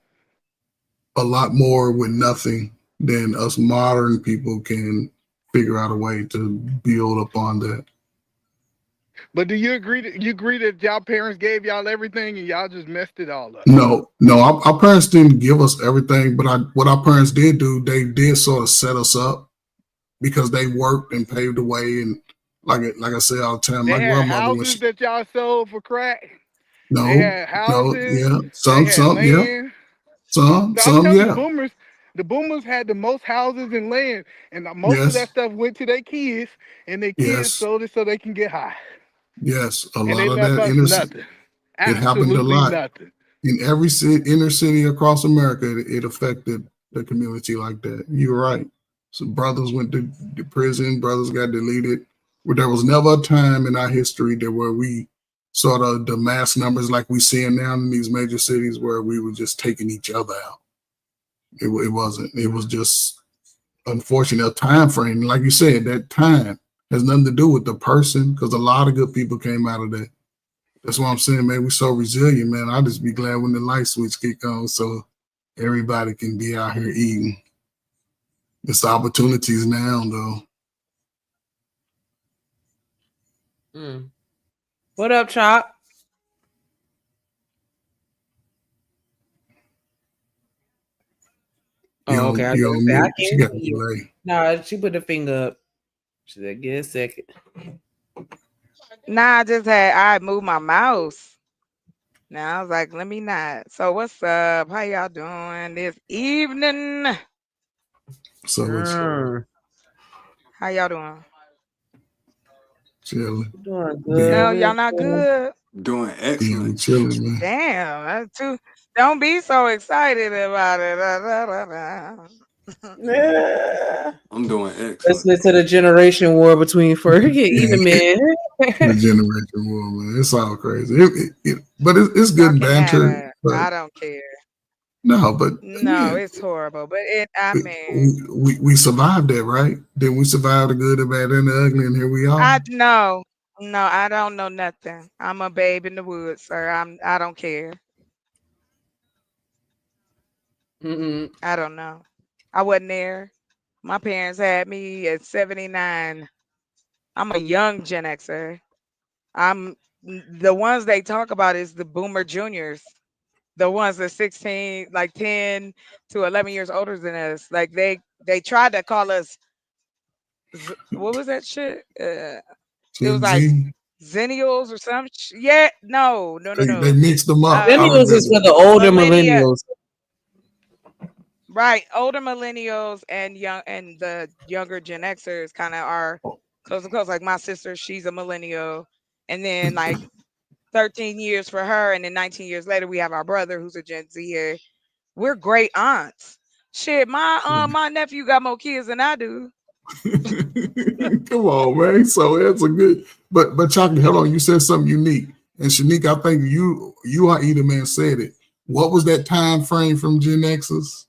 a lot more with nothing than us modern people can figure out a way to build upon that. But do you agree that y'all parents gave y'all everything and y'all just messed it all up? No, our parents didn't give us everything, but what our parents did do, they did sort of set us up because they worked and paved the way. And like I say all the time, my They had grandmother when houses she that y'all sold for crack. They no, had no, houses. yeah, They had yeah, land. So I'm some, telling you, yeah, the boomers had the most houses and land, and most of that yes, stuff went to their kids, and their kids yes, sold it so they can get high. Yes, a and lot they of left that us nothing. it happened a Absolutely lot nothing. in every inner city across America. It affected the community like that. You're right. So brothers went to prison. Brothers got deleted. Where there was never a time in our history that where we sort of the mass numbers like we seeing now in these major cities where we were just taking each other out. It wasn't. It was just unfortunate time frame. Like you said, that time has nothing to do with the person because a lot of good people came out of that. That's what I'm saying, man. We're so resilient, man. I just be glad when the light switch kick on so everybody can be out here eating. It's opportunities now, though. Mm. What up, Chop? Oh, okay. I was You gonna on say I mute. She can't got a see you. delay. No, she put the finger up. She said, "Give a second." Nah, I moved my mouse. Now I was like, let me not. So what's up? How y'all doing this evening? So it's How y'all doing? chilling. Doing No, good. y'all not good. Doing Yeah, we excellent. chilling, man. Damn, that's too. Don't be so excited about it. Yeah. I'm doing Let's excellent. listen to the generation war between Ferg and even men. The generation war, man. It's all crazy. But it's Y'all good can have banter. that. But I don't care. no, but No, again, it's horrible. But I mean, we survived that, right? Then we survived the good, the bad, and the ugly, and here we are. I no, no, I don't know nothing. I'm a babe in the woods, sir. I don't care. Mm-mm. I don't know. I wasn't there. My parents had me at 79. I'm a young Gen Xer. I'm the ones they talk about is the boomer juniors. The ones that 16, like 10 to 11 years older than us. Like they tried to call us what was that shit? It was Gen like Z, Zennials or some yeah, no, no, no, they no. mixed them up. I Millennials is remember. for the older Millennia, millennials. right? Older millennials and the younger Gen Xers kind of are close to close. Like my sister, she's a millennial, and then like 13 years for her, and then 19 years later, we have our brother who's a Gen Zer. We're great aunts. Shit, my nephew got more kids than I do. Come on, man. So that's a good. But Chocolate, hold on. You said something unique, and Shanika, I think you or either man said it. What was that time frame from Gen X's?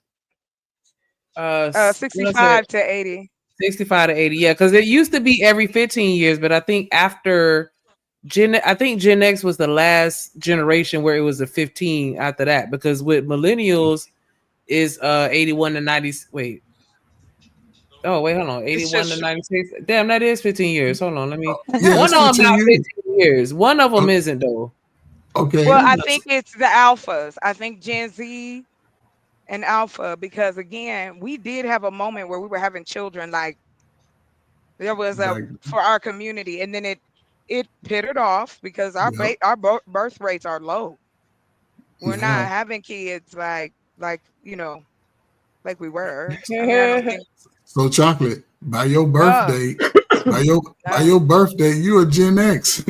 What I said, 65 to 80. 65 to 80. Yeah, because it used to be every 15 years, but I think after I think Gen X was the last generation where it was a 15 after that. Because with millennials is 81 to 90. Wait. Oh, wait, hold on. It's 81 to just 96. Damn, that is 15 years. Hold on. Let me. Yeah, One it's of them 15 not years. 15 years. One of them isn't, though. Okay. well, I think it's the alphas. I think Gen Z and alpha because again, we did have a moment where we were having children like there was a Back, for our community and then it pittered off because yep. our birth rates are low. We're They not are. having kids like, like we were. I mean, I don't think So Chocolate, by your uh birthday, by uh your birthday, you a Gen X.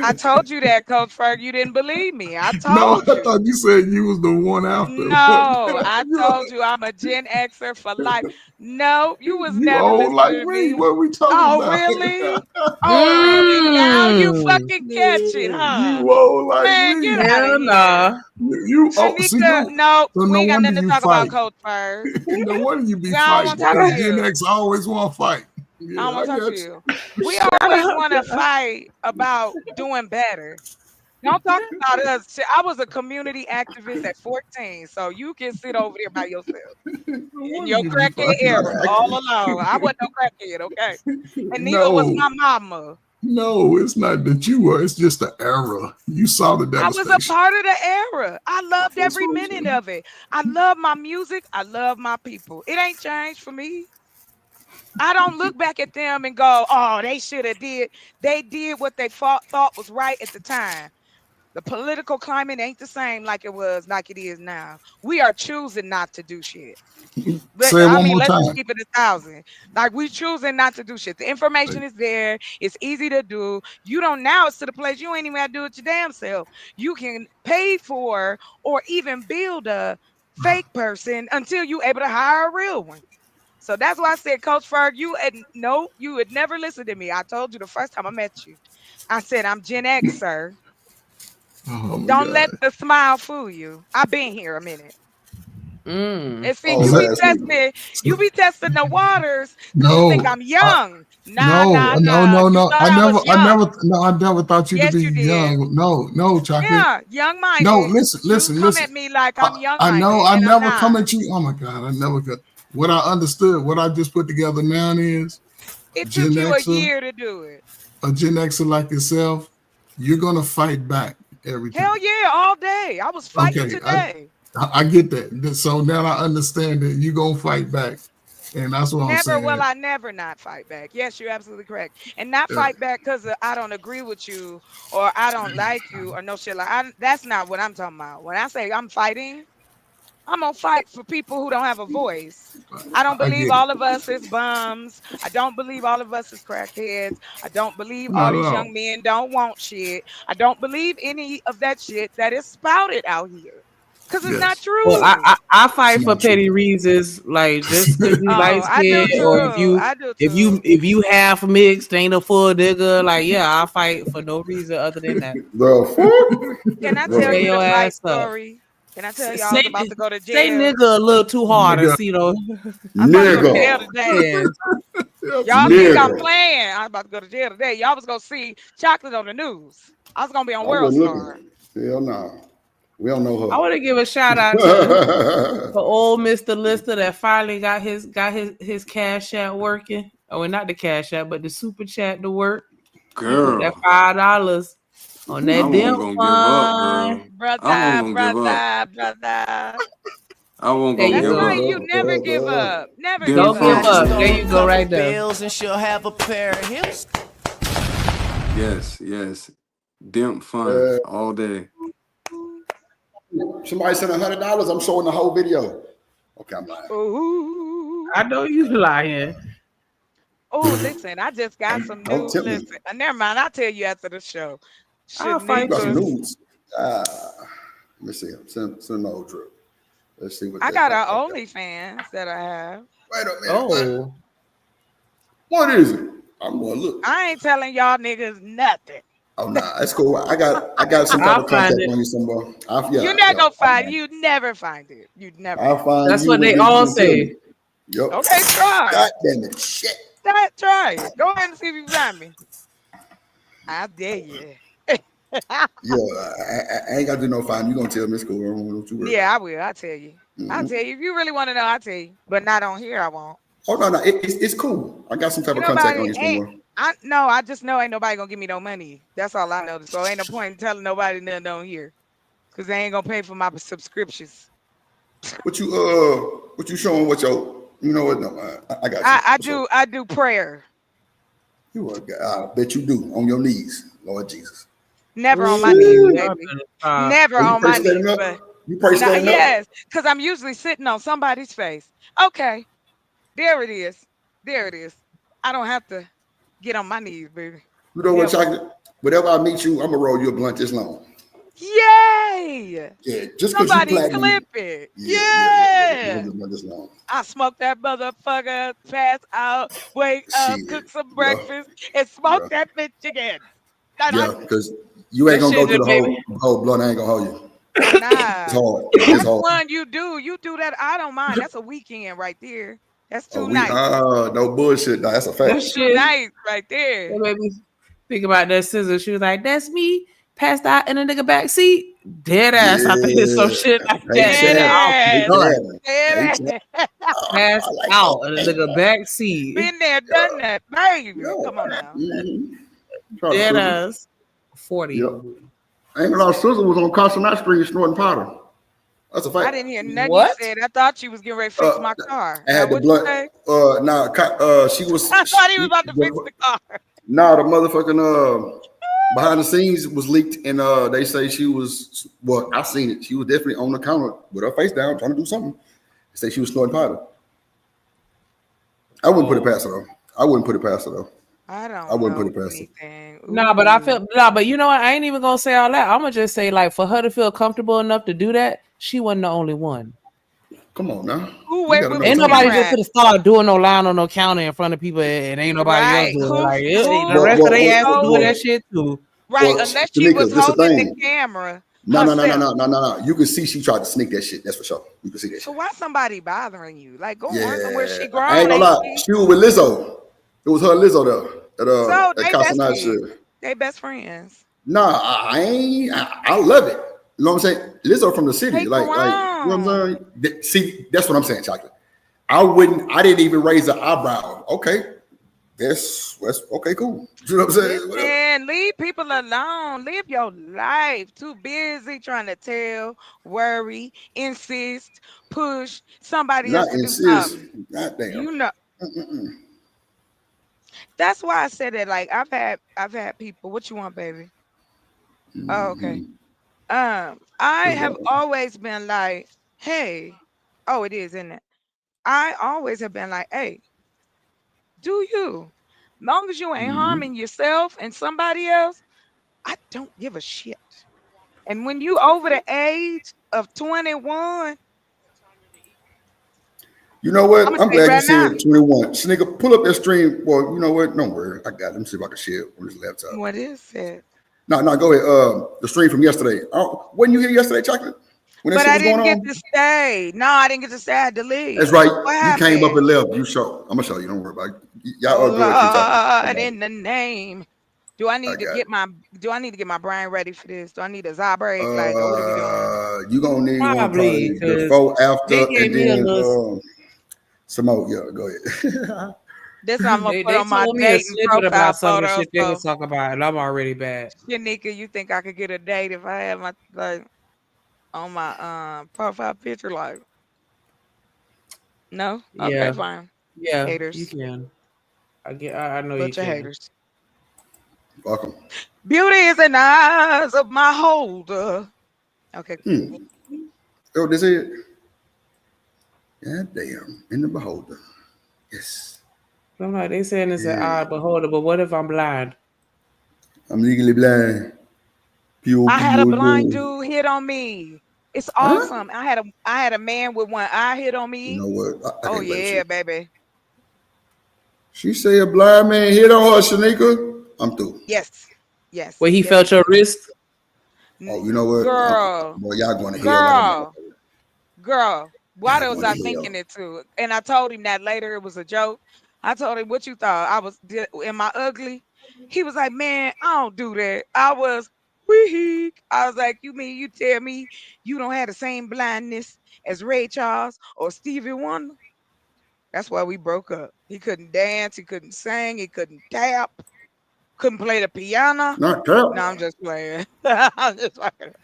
I told you that, Coach Ferg. You didn't believe me. I No, told I you. thought you said you was the one after. But No, I told you I'm a Gen Xer for life. No, you was you never old listening like to me. me. What are we talking Oh, about? really? Oh, really? Now you fucking catch it, huh? You old like Man, get me. out of Hell here. nah. You oh see Shanika, you. no, So we no ain't got wonder nothing to you talk about, fight. Coach Ferg. No wonder you be We don't want fighting to talk because to Gen you. X always want to fight. I don't Yeah, want I to talk to got you. you. We Shut always up. want to fight about doing better. Don't talk about us. Shit, I was a community activist at 14, so you can sit over there by yourself No in wonder your you be crackhead fighting era back. all along. I wasn't no crackhead, okay? And neither was No, my mama. no, it's not that you were. It's just the era. You saw the I was a devastation. part of the era. I loved That's every what I'm minute saying. of it. I love my music. I love my people. It ain't changed for me. I don't look back at them and go, "Oh, they should have did." They did what they thought was right at the time. The political climate ain't the same like it is now. We are choosing not to do shit. But Say it I one mean, more let's just time. keep it 1,000. Like we choosing not to do shit. The information is there. It's easy to do. You don't now. It's to the place you ain't even got to do it your damn self. You can pay for or even build a fake person until you able to hire a real one. So that's why I said, Coach Ferg, no, you would never listen to me. I told you the first time I met you. I said I'm Gen X, sir. Oh my Don't let God. the smile fool you. I've been here a minute. And see, Is you that be testing the waters because you think no? I'm young. Nah, No, nah, no, nah. no, You no. thought I was young. I never thought you to Yes, be you did. young. No, no, chocolate. Yeah, young No, minded. listen, You listen, come listen. at me like I, I'm young I know minded, I and I'm never come not. at you. Oh my God, I never could. What I understood, what I just put together now is It took Gen you a Xer, year to do it. a Gen Xer like yourself, you're gonna fight back every Hell time. yeah, all day. I was fighting Okay, today. I get that. So now I understand that you're gonna fight back, and that's what I'm Never will saying. I never not fight back. Yes, you're absolutely correct. And not Uh, fight back because I don't agree with you or I don't like you or no shit like that's not what I'm talking about. When I say I'm fighting, I'm gonna fight for people who don't have a voice. I don't I believe get it. all of us is bums. I don't believe all of us is crackheads. I don't believe all Not at these all. young men don't want shit. I don't believe any of that shit that is spouted out here. Cause it's not Yes, Well, I, true. I I it's fight for not true. petty reasons, like just because you light Oh, I do skinned, or if too. you I do if you too. if you half mixed, ain't a full nigga. Like, yeah, I fight for no reason other than that. The Can I fuck, tell Tear bro? you the your fight ass up. story? Can I tell you I Say was about to go to say jail? nigga a little too Oh my hard, and God. see though. I was about to go to jail Nigga, today. Yeah. Y'all think I'm nigga. playing. I'm about to go to jail today. Y'all was gonna see chocolate on the news. I was gonna be on I World wasn't Star. looking. Hell no. We don't I know want to give a shout out her. to old Mr. Lister that finally got his cash app working. Oh, well, not the cash app, but the super chat to work. He put that Girl, $5 on I that wasn't damn gonna give up, fund. girl. I wasn't Brother, gonna give up. brother, brother. I wasn't There gonna you That's give go. right. up. You never give up. Never Them give Don't give up. funds, up. There man. you go, right there. Bills and she'll have a pair of hips. Yes, yes. Them funds all day. Somebody sent $100. I'm showing the whole video. Okay, I'm lying. Ooh. I know you lying. Oh, listen, I just got some Don't new. tip me. Listen, never mind. I'll tell you after the show. I'll fight You got some Shanika, you. news. Let me see. Send the old drip. Let's see what I that got got. an Okay. OnlyFans that I have. Wait a minute. Oh, What is it? I'm gonna look. I ain't telling y'all niggas nothing. Oh nah, that's cool. I got some type I'll of find contact it. on you somewhere. You're not gonna find it. You'd never find it. You'd never I'll find it. find That's you what and they then you all gonna tell say. me. Yep. Okay, try. God damn it. Shit. Try it. Go ahead and see if you find me. I dare you. Yeah, I ain't got to do no find. You gonna tell me it's cool. Don't you worry about Yeah, I will. I'll tell you. it. I'll tell you. If you really want to know, I'll tell you. But not on here, I won't. Oh no, it's cool. I got some type Ain't of contact on nobody you ain't somewhere. I no, I just know ain't nobody gonna give me no money. That's all I know. So ain't no point in telling nobody nothing on here. Cause they ain't gonna pay for my subscriptions. What you showing? What your? You know what? No, I got you. I What's up? do I do prayer. You are. I bet you do on your knees, Lord Jesus. Never on my knees, Ooh, I baby. better stop. Never Oh, you on pray my knees, standing up. but You pray not standing up. yes, because I'm usually sitting on somebody's face. Okay, there it is. There it is. I don't have to get on my knees, baby. You know what, Never. chocolate? Whenever I meet you, I'm gonna roll you a blunt this long. Yay! Yeah, just because you Somebody platinum. clip it. Yeah. Roll Yeah. you a blunt this long. I smoke that motherfucker, pass out, wake up, Shit. cook some Yeah. breakfast, and smoke Yeah. that bitch again. That I Yeah. Because you ain't That gonna go shit through just the made me. whole blunt. I ain't gonna hold you. It's nah. hard. If It's that's hard. one you do that. I don't mind. That's a weekend right there. That's Oh, two nights. no bullshit. No, that's a That That's fact. two shit. nights right That there. made me think about that scissor. She was like, "That's me." Passed out in a nigga back seat. Dead ass. I think it's some Yeah. shit like Hey, that, Dead nigga. Chad. I'm Hey, ass. done. Chad. Hey, Dead Chad. ass. I Passed like out in a that. nigga back seat. Been there, Yeah. done that, baby. Yeah. Come on now. Mm-hmm. Try to Dead sizzle. ass. 40. Yep. I ain't gonna lie, Sizzle was on Constant Street snorting powder. That's a I fact. didn't hear nothing you What? said. I thought you was getting ready to fix Uh, my car. I Now had the what you blunt. say? Nah, she was. I thought he was about to fix the car. Nah, the motherfucking behind the scenes was leaked, and they say she was. Well, I seen it. She was definitely on the counter with her face down, trying to do something. They say she was snorting powder. I wouldn't put it past her though. I wouldn't put it past her though. I I don't wouldn't put know it past her. anything. Nah, but I feel Ooh. but you know what? I ain't even gonna say all that. I'm gonna just say like for her to feel comfortable enough to do that, she wasn't the only one. Come on now, Who you where got where another Ain't was nobody time. just Cameron? could have started doing no line on no counter in front of people and ain't nobody else Right. doing it. Who Like the who rest of who they ass was told doing that you? shit too. Right, Well, unless she was Shanika, this is the holding the thing. camera No, no, no, no, herself. no, no, no, no. You can see she tried to sneak that shit. That's for sure. You can see that So shit. why somebody bothering you? Like go on somewhere. Yeah, She I ain't grown, gonna ain't lie. she? She was with Lizzo. It was her and Lizzo there So at they Casa Night shit. besties. They best friends. Nah, I ain't. I love it. You know what I'm saying? Lizzo from the city, They like you know what I'm grown. saying? See, that's what I'm saying, chocolate. I wouldn't. I didn't even raise an eyebrow. Okay, that's okay, cool. You know what I'm saying? Whatever. Listen, leave people alone. Live your life. Too busy trying to tell, worry, insist, push somebody else Not to do insist. something. God damn. You know, Mm-mm-mm. that's why I said that. Like I've had people. What you want, baby? Oh, okay. Mm-hmm. I Let's have go. always been like, hey, oh, it is, isn't it? I always have been like, hey, do you? Long as you ain't Mm-hmm. harming yourself and somebody else, I don't give a shit. And when you over the age of 21, You know I'm what? gonna I'm tell you glad you right now. said 21. Sneaker, pull up that stream. Well, you know what? Don't worry. I got it. Let me see if I can share it on this laptop. What is it? No, no, go ahead. The stream from yesterday. Wasn't you here yesterday, Chocolate? When that But shit I was going didn't get on? to stay. No, I didn't get to stay. I had to That's leave. right. What You came up happened? and left. You show. I'm gonna show you. Don't worry about it. Y'all Oh are good too, Chocolate. I Lord, got in it. the name. Do I I need to got get it. my do I need to get my brain ready for this? Do I need a Zybrate? Like what are we doing? You gonna need one Probably probably because before, they after, gave and me a then little. some more. Yeah, go ahead. This I'm gonna put They on my told me a dating snippet profile about some of the photo. shit they was So talking about, and I'm already bad. Shanika, you think I could get a date if I had my like on my profile picture? Like, no? Okay, Yeah, fine. yeah, you Haters. can. I know you Bunch of can. haters. Welcome. Beauty is in the eyes of my holder. Okay, cool. Oh, this is it. God damn. In the beholder. Yes. So I'm like, they saying it's an Yeah. eye beholder, but what if I'm blind? I'm legally blind. I had a blind P.O.P.O. dude hit on me. It's Huh? awesome. I had a man with one eye hit on You me. know what? I Oh can't play with you. yeah, baby. She say a blind man hit on her, Shanika. I'm through. Yes. Yes. Where he Yes, he felt your did. wrist? Oh, you know what? Girl. Boy, y'all going to hell like a Girl. motherfucker. Girl. Why Y'all was going I to hell. thinking it too? And I told him that later it was a joke. I told him what you thought. Am I ugly? He was like, man, I don't do that. I was weak. I was like, you mean you tell me you don't have the same blindness as Ray Charles or Stevie Wonder? That's why we broke up. He couldn't dance, he couldn't sing, he couldn't tap, couldn't play the piano. Not No, that. I'm just playing. I'm just fucking.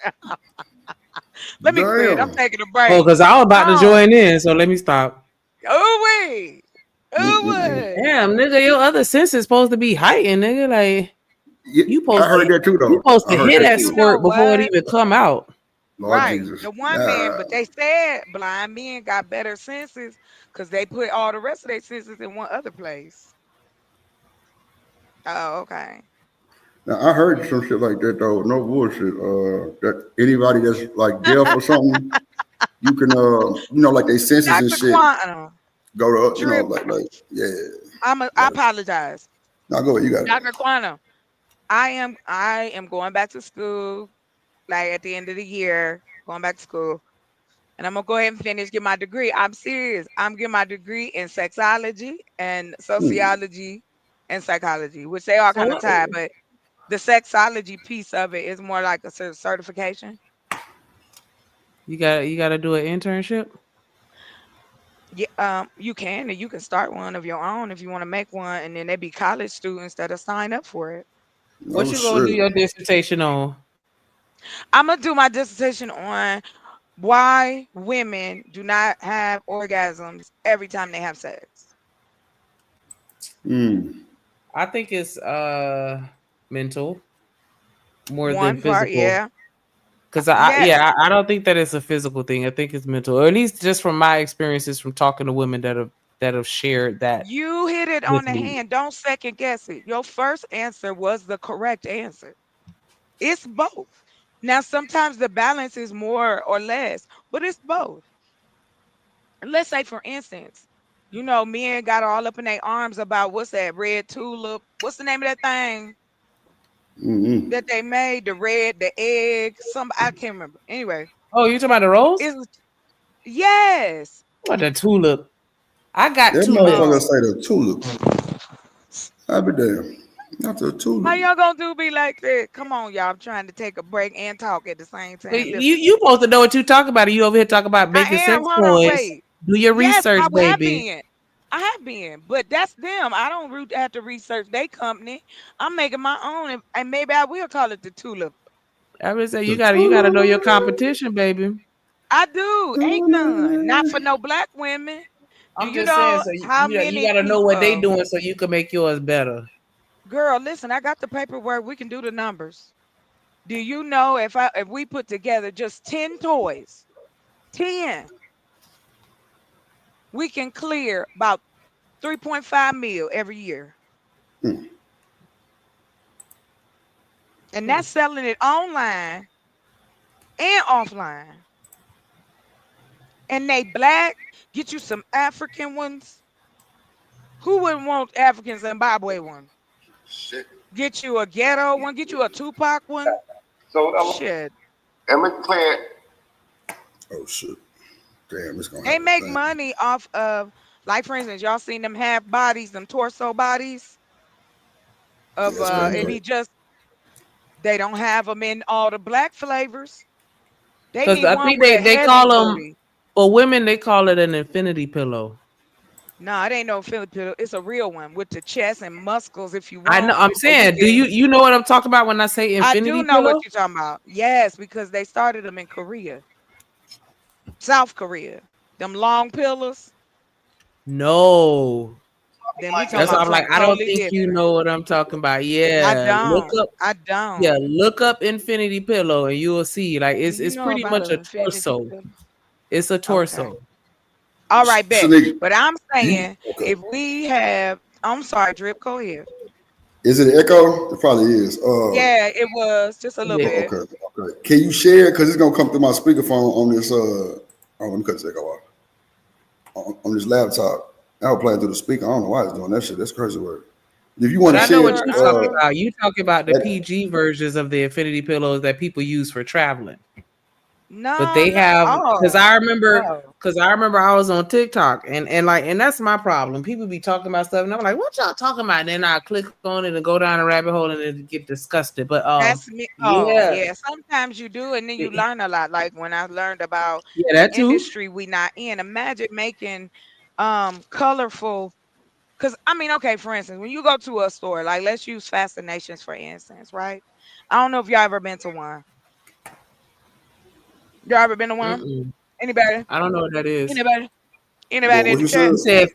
Let me quit. I'm Damn. taking a Oh, break. because I was about to Oh, join in, so let me stop. oh wait. Oh Mm-mm-mm. wait. Damn, nigga, your other sense is supposed to be heightened, nigga. Like Yeah, you I supposed heard to that too, you though. supposed I to heard hear that that You too. know squirt before it what? even come out. Lord Right. Jesus. The one man, Yeah. but they said blind men got better senses because they put all the rest of their senses in one other place. Oh, okay. Now, I heard some shit like that, though. No bullshit. That anybody that's like deaf or something, you can, like they senses and Dr. shit Quantum, go to, tripping. yeah. I apologize. Now go ahead. You got it. Dr. Quantum, I am going back to school like at the end of the year, going back to school. And I'm gonna go ahead and finish, get my degree. I'm serious. I'm getting my degree in sexology and Hmm. sociology and psychology, which they are So kind of what tied, but the sexology piece of it is more like a certification. you gotta do an internship? Yeah, you can, and you can start one of your own if you want to make one, and then there be college students that'll sign up for it. What Oh, you gonna do shit. your dissertation on? I'm gonna do my dissertation on why women do not have orgasms every time they have sex. Hmm. I think it's mental. more than One part, physical. yeah. Because Yes. I don't think that it's a physical thing. I think it's mental, or at least just from my experiences from talking to women that have shared that You hit it on with the me. hand. Don't second guess it. Your first answer was the correct answer. It's both. Now, sometimes the balance is more or less, but it's both. Let's say, for instance, men got all up in their arms about what's that red tulip? What's the name of that thing Mm-hmm. that they made? The red, the egg, some I can't remember. Anyway, Oh, you talking about the rose? it's yes. What the tulip? I got That tulips. motherfucker say the tulip. I be damn. Not the How tulip. y'all gonna do me like that? Come on, y'all. I'm trying to take a break and talk at the same But time. you Listen, you supposed to know what you talk about. You over here talking about I making am. sex Hold on, toys. wait. Do your Yes, research, I have baby. been. I have been, but that's them. I don't have to research their company. I'm making my own, and maybe I will call it the Tulip. I would say The you gotta know your tulip. competition, baby. I do. Ain't none. Not for no black women. Do I'm you just saying, know so how you many gotta know what they people? doing so you can make yours better. Girl, listen, I got the paperwork. We can do the numbers. Do you know if we put together just 10 toys, 10, we can clear about 3.5 mil every year. Mm. And that's selling it online and offline. And they black, get you some African ones. Who wouldn't want African Zimbabwe one? Shit. Get you a ghetto one, get you a Tupac one. So Shit. I'm clear. Oh shit. Damn, it's gonna They have a make thing. money off of, like, for instance, y'all seen them half bodies, them torso bodies Yeah, of that's crazy it work. be just they don't have them in all the black flavors. They Because need I one think with a they heavy call them booty. for women. They call it an infinity pillow. No, it ain't no Philly pillow. It's a real one with the chest and muscles if you I know. want. I'm Or you saying, do can you know what I'm talking about when I say I do infinity know what pillow? you're talking about. Yes, because they started them in Korea, South Korea. Them long pillows. No, Then we talking that's why about I'm like, something I don't totally think you different. know what I'm talking about. I Yeah, look don't. up. I Yeah, don't. look up infinity pillow, and you will see. Like Do you it's know pretty about much a an infinity torso. pillow? It's a Okay. torso. All right, bet. Shanika, But I'm you saying okay? if we have, I'm sorry, Drip, go ahead. Is it an echo? It probably is. Yeah, it was just a little Yeah. bit. Okay, okay. Can you share? Because it's gonna come through my speakerphone on this. Oh, let me cut this echo off. On this laptop. I was playing through the speaker. I don't know why it's doing that shit. That's crazy work. If you But want to I know share, what Sure. you talking about. Um. You talking about the that, PG versions of the infinity pillows that people use for traveling. But No, they no. have because Oh, I remember oh. I was on TikTok and that's my problem. People be talking about stuff and I'm like, what y'all talking about? And then I click on it and go down a rabbit hole and then get disgusted. But That's me. Oh, yeah, yeah. Sometimes you do, and then you it- learn a lot. Like when I learned about yeah, the that too. industry we not in. Imagine making colorful. Because I mean, okay, for instance, when you go to a store, like let's use Fascinations for instance, right? I don't know if y'all ever been to one. Y'all ever been to one? Mm-mm. Anybody? I don't know what that is. Anybody? Anybody what in the you said? chat? You said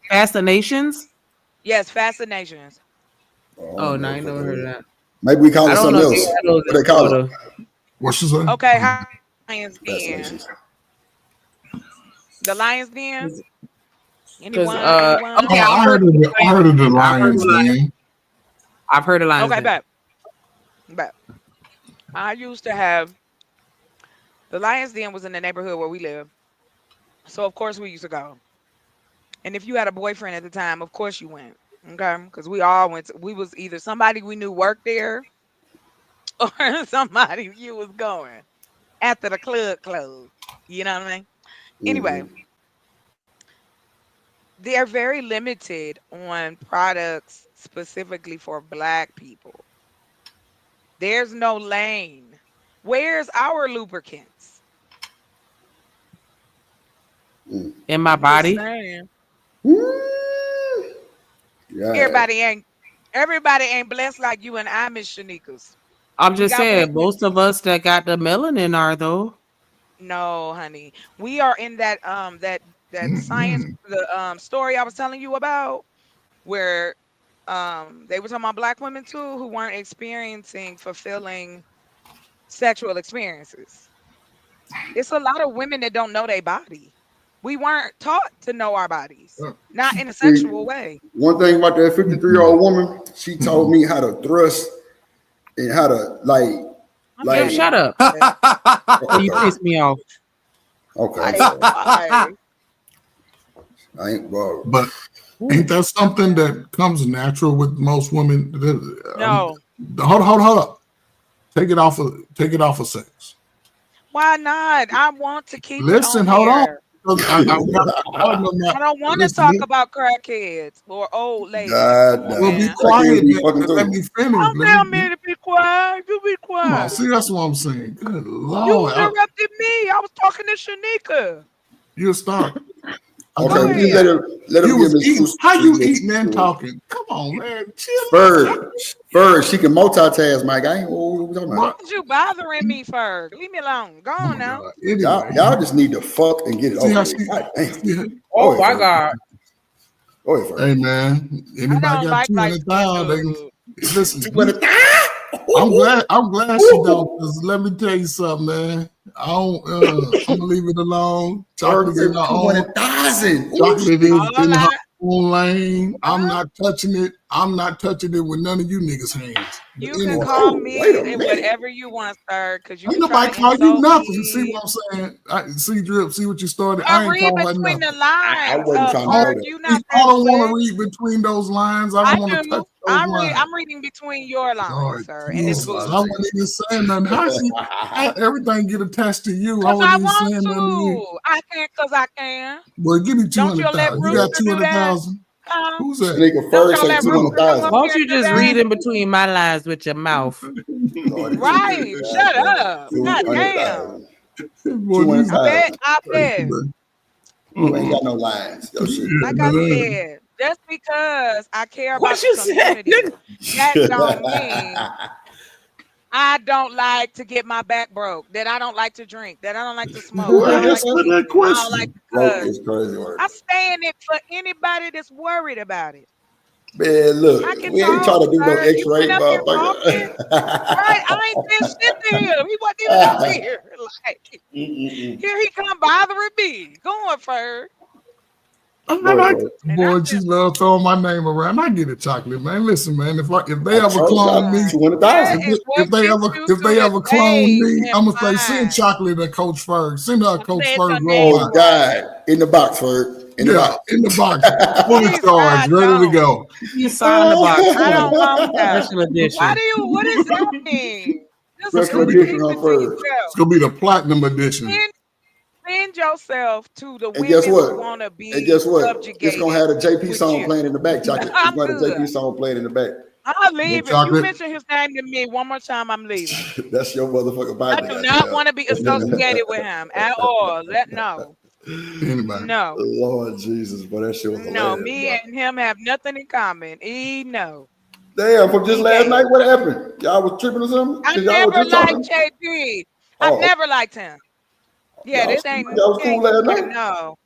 fascinations? Yes, Fascinations. Oh, I Oh no, I never ain't fuck never heard of with it. that. Maybe we call I it don't something know if they else. got those What in they call it? Florida. What you say? Okay, Lions Den. Fascinations. The Lions Den. Because Anyone? Oh, Anyone? okay, I've I heard heard of of the the, I heard of the I've heard of Lions Den. I've heard of Lions Okay, Den. bet. I used to have the Lions Den was in the neighborhood where we live. So of course we used to go. And if you had a boyfriend at the time, of course you went. Okay. Because we all went we was either somebody we knew worked there or somebody you was going after the club closed. You know what I mean? Anyway, Mm-hmm. they're very limited on products specifically for black people. There's no lane. Where's our lubricants? In my I'm just body. saying. Mm. Yeah. Everybody ain't everybody ain't blessed like you and I, Miss Shanikas. I'm We just got saying, most of us that got the melanin are though. no, honey. We are in that science Mm-mm. the story I was telling you about where They were talking about black women too who weren't experiencing fulfilling sexual experiences. It's a lot of women that don't know their body. We weren't taught to know our bodies, not in a See, sexual way. one thing about that 53-year-old woman, she told me how to thrust and how to I'm Yo, like. mad at shut her up. for that. Or you Okay, piss me off. okay, I'm Like, sorry. why? I ain't well. But ain't that something that comes natural with most women? No. Hold up. Take it off of sex. Why not? I want to keep it Listen, on hold on. there. 'Cause I got a partner I don't want to listen, talk about crackheads or old ladies. God Come on, well, damn, be man. that kid quiet be then. fucking Let me too. finish. Don't tell me to be quiet. You be Come on. quiet. See, that's what I'm saying. Good You Lord. interrupted me. I was talking to Shanika. You'll start. Okay, Go we just ahead. let You him give was his eating. How you eating and true. talking? Come on, man. Chill. Ferg, she can multitask, my guy. What we talking Why about? is you bothering me, Ferg? Leave me alone. Go Oh on my now. God. Y'all just need to fuck and get it See over how with. she God damn. see how, Go Oh ahead, my Ferg. God. Go ahead, Ferg. hey man, I anybody don't got like light skinned 200,000, they dudes. can listen. 200. I'm glad she don't, because let me tell you something, man. I don't I'm gonna leave it alone. Ferg Chocolate's in said her own 200,000. chocolate All is in her I, own lane. I'm well, not touching it. I'm not touching it with none of you niggas' hands. But you can anyway. call Wait me a minute. whatever you want, sir, because you Ain't was trying nobody to call you insult nothing. See me. what I'm saying? See, Drip, see what you started. I I ain't read call her between the nothing. I lines, wasn't trying to I say Ferg. that. You not that don't want to slick. read between those lines. I I don't want to touch do. those lines. I'm reading between your lines, Lord sir, in this Oh Jesus, my I bullshit. wasn't even saying nothing. How everything get attached to you? I Cause wasn't I even want saying nothing to you. to. I can't cause I can. Well, give me Don't you let 200,000. You got Rooster do that? 200,000. Huh? Who's that? Nigga Don't Ferg y'all say let Rooster come up 200,000. Won't here you and do just that? read in between my lines with your mouth? Lord Jesus. Right. God Shut damn. up. God damn. 200,000. Boy, these I 200,000. bet. You ain't got no lines. Your shit. Like I said, just because I care What about the you said? community, that don't mean I don't like to get my back broke, that I don't like to drink, that I don't like to smoke, that I don't like Answer to that eat, I don't like question. to Broke cuss. is crazy word. I stand it for anybody that's worried about it. Man, I look, can we ain't talk, trying to do no sir. You X-ray, sitting up here talking. Right? motherfucker. I ain't said shit to him. He wasn't even up here. Like, here he come bothering me. Going for. I Go ahead, like bro. And I boy, she just, love throwing my name around. I get it, chocolate man. Listen, man, if they I ever told clone y'all me, God, that 200,000. is what gets you if through they the ever clone day me, and I'm gonna say send fine. chocolate to Coach Ferg. Send her a I Coach said Ferg your name robot. Oh right. God. In the box, Ferg. In the Yeah, box. in the box, fully Please, I charged, ready to don't. go. You sign the box I for don't me. want that. Special Why edition. do you, what does that mean? Just It's Special gonna just be edition keep on it to Ferg. it's yourself. gonna be the platinum edition. Send, send yourself to the And guess women who what? want to And be guess what? It's gonna subjugated have a JP with song you. playing in the back, chocolate. It's I'm gonna have a good. JP song playing in the back. I'll Well, leave. If you chocolate, mention his name to me one more time, I'm leaving. That's your motherfucking I partner, do not goddamn. want to be associated with him at all. Let no. anybody. No. Lord Jesus, but that shit was No. hilarious, Me bro. and him have nothing in common. No. Damn, from just He last night, dead. what happened? Y'all was tripping or something? I Because y'all was never just liked talking. JP. I've Oh, never liked him. Yeah, y'all this was, ain't, y'all was cool you last can't night? know.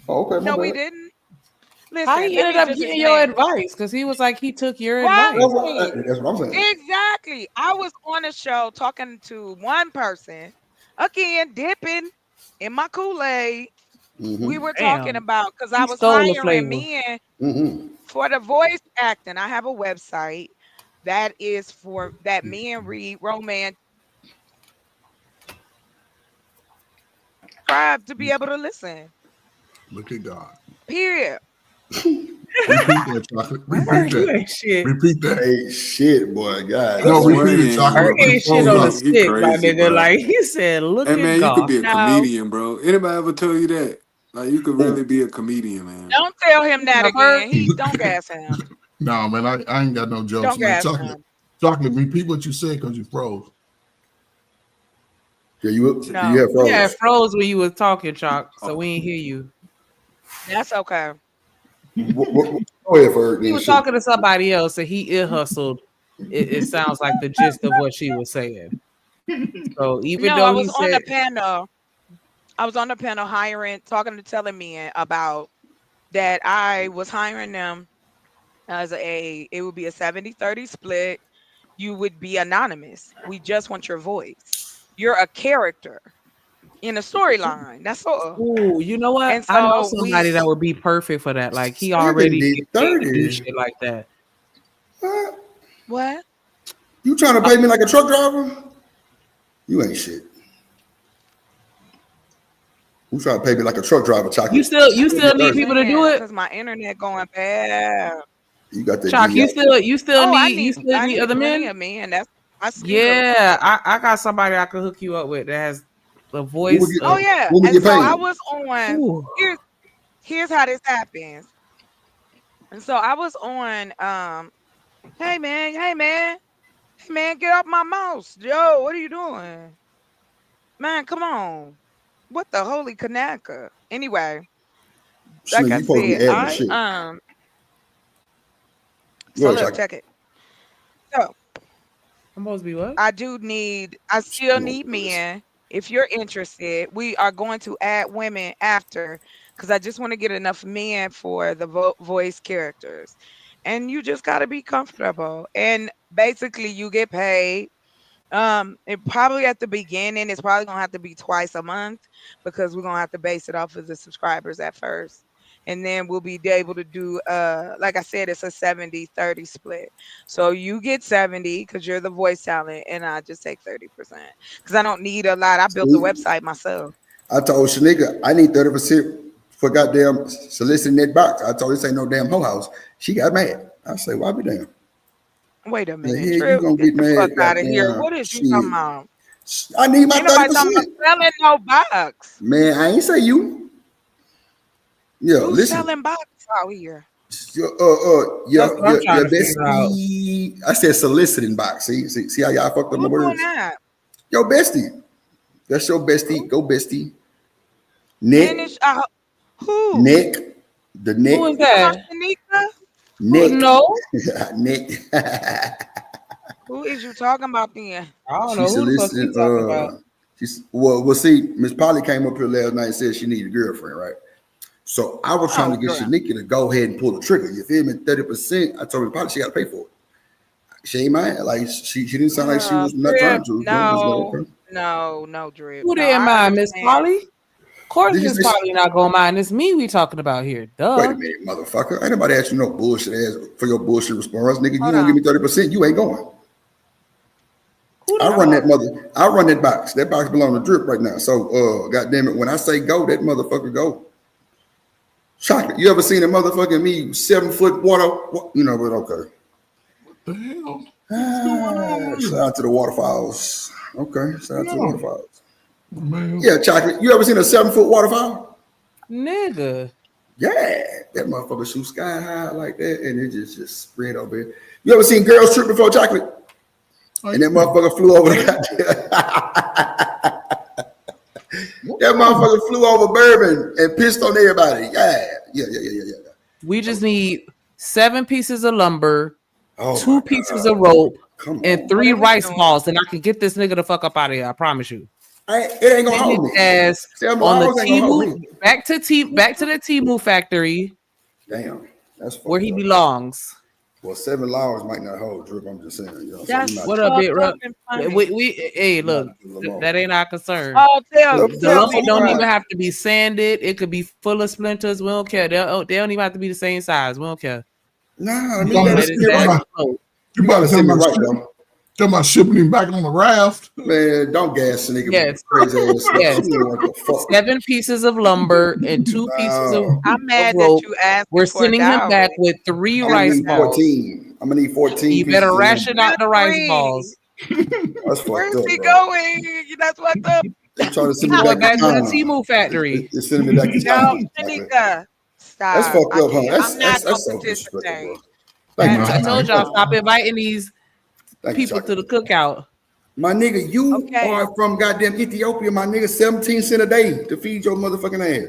Oh, okay, my No, we bad. didn't. How Listen, he look ended at up just his getting your name. advice? Because he was like he took your advice. Right. That's what I'm saying. Exactly. I was on a show talking to one person, again, dipping in my Kool-Aid. We Mm-hmm. were talking Damn. about because I He was stole the hiring flavor. men Mm-hmm. for the voice acting. I have a website that is for that men read romance, subscribe to be able to listen. Look at God. Period. Repeat that, chocolate. Repeat You that. ain't shit. Repeat that. Hey, shit, boy. God No, I damn. swear repeat he it, ain't chocolate. Her lying. With your ain't shit clothes on a up. He stick, my crazy, nigga. bro. Like he said, look Hey at man, you could God. be a No, comedian, bro. Anybody ever tell you that? Like you could really Ooh. be a comedian, man. don't tell him that I've heard. again. He don't gas him. No, man, I ain't got no jokes, Don't man. gas Chocolate. him. Chocolate, repeat what you said because you froze. Yeah, you No, have You had froze. froze when you was talking, Chalk, so Oh, we ain't hear you. that's okay. Go ahead, Ferg, He then was shit. talking to somebody else, and he ear hustled. It sounds like the gist of what she was saying. So even No, though I he was on said, the panel. I was on the panel hiring, talking to telling men about that I was hiring them it would be a 70-30 split. You would be anonymous. We just want your voice. You're a character in a storyline. That's all. Ooh, you know what? And I know so we somebody that would be perfect for that. Like he already get paid to do 70-30. shit like that. What? what? You trying to pay me like a truck driver? You ain't shit. You trying to pay me like a truck driver, You chocolate? still need 70-30. people to do Man, it? because my internet going bad. You got that Chalk, DV outfit. Oh, you still I need need other plenty men? of men. That's my skill. Yeah, I got somebody I could hook you up with that has the When we voice get Oh of yeah. when we And get so I paid? was on ooh. here's how this happens. And so I was on hey man, hey man, get off my mouse. Yo, what are you doing? Man, come on. What the holy Kanaka? Anyway, like Slim, I you supposed to said, be adding the shit. Go so ahead, look, chocolate. check it. So I'm supposed to be what? I still Come on, need listen. men. If you're interested, we are going to add women after because I just want to get enough men for the voice characters. And you just got to be comfortable. And basically, you get paid. It probably at the beginning, it's probably gonna have to be twice a month because we're gonna have to base it off of the subscribers at first. And then we'll be able to do like I said, it's a 70-30 split. So you get 70 because you're the voice talent, and I just take 30% because I don't need a lot. I built the See, website myself. I told Shanika I need 30% for goddamn soliciting that box. I told her this ain't no damn hoe house. She got mad. I say, why be damn? Wait a The minute, hell you Trip, gonna get get the fuck mad? out of here. Goddamn What is you talking shit. about? I need my Ain't nobody talking about 30%. selling no box. Man, I ain't say you. Yeah, Who's listen. selling box out here? That's what I'm trying Your to figure out. bestie. I said soliciting box. See how y'all fucked up Who my doing words? that? Your bestie. That's your bestie. Go bestie. Finish. Nick. Who? Nick. The Who is Nick. You talking about that? Shanika? Who Nick. no? Nick. Who is you talking about then? I don't She know who the fuck he soliciting. talking about. She's well. We'll see. Miss Polly came up here last night and said she needed a girlfriend, right? So I was trying Oh, to get girl. Shanika to go ahead and pull the trigger. You feel me? 30%. I told her probably she got to pay for it. She ain't mind. Like she didn't sound like she was not Drip. trying to. So I'm just like, No. okay. No, Drip. Who No, didn't I mind, Miss understand. Polly? Of course, Did you Miss say? Polly not gonna mind. It's me we talking about here. Wait a Duh. minute, motherfucker. Ain't nobody ask you no bullshit ass for your bullshit response, nigga. You Hold won't give on. me 30%. You ain't going. Who I the run that fuck? mother. I run that box. That box belong to Drip right now. So, goddamn it, when I say go, that motherfucker go. Chocolate. You ever seen a motherfucking me 7 foot water? You know, but okay. The hell? What's going on Shout here? out to the waterfalls. Okay, shout out to the No, waterfalls. man. Yeah, chocolate. You ever seen a 7 foot waterfall? Nigga. Yeah, that motherfucker shoot sky high like that, and it just spread over here. You ever seen girls trip before chocolate? Oh, And that yeah. motherfucker flew over the goddamn. That motherfucker flew over Bourbon and pissed on everybody. Yeah. We just need 7 pieces of lumber, Oh my 2 pieces of god! rope, Come and on, What 3 are we rice doing? balls, and I can get this nigga the fuck up out of here. I promise you. it ain't gonna Send hold his me. ass Several on the hours ain't gonna hold Timu me. back to the Timu factory Damn, that's where fucked he up. belongs. Well, 7 hours might not hold, Drip. I'm just saying, you know. So we That's might, What up, fucked big up rub? and We, funny. we hey, we might look, have to do a little more. that ain't our concern. Oh, The, The the tell lumber Big don't Bro. even fuck? have to be sanded. It could be full of splinters. We don't care. They don't even have to be the same size. We don't care. Nah, I We You need gonna y'all about to let to, his send it you ass right. about, float. you You about gotta to tell send me about right, ship, though. tell about shipping him back on the raft. Man, don't gas the nigga Yes, crazy ass stuff. She yes. don't want the fuck. 7 pieces of lumber and 2 pieces No, I'm of mad that rope. you asking We're for a sending him back dowry. with 3 I'm gonna rice need balls. 14. I'm gonna need 14 You better pieces of ration lumber. out Good the rice grief. balls. That's fucked Where's up, he bro. going? That's fucked up. They trying to He's send me going back to back to the China. Timu factory. They're sending me back to No, China. Chocolate. Shanika. That's Stop. fucked I up, huh? can't. I'm not gonna That's so disrespectful, bro. participate. Thank you, That I is told chocolate. y'all wrong. stop inviting these Thank you, people to chocolate. the cookout. My nigga, you Okay. are from goddamn Ethiopia, my nigga. 17 cents a day to feed your motherfucking ass.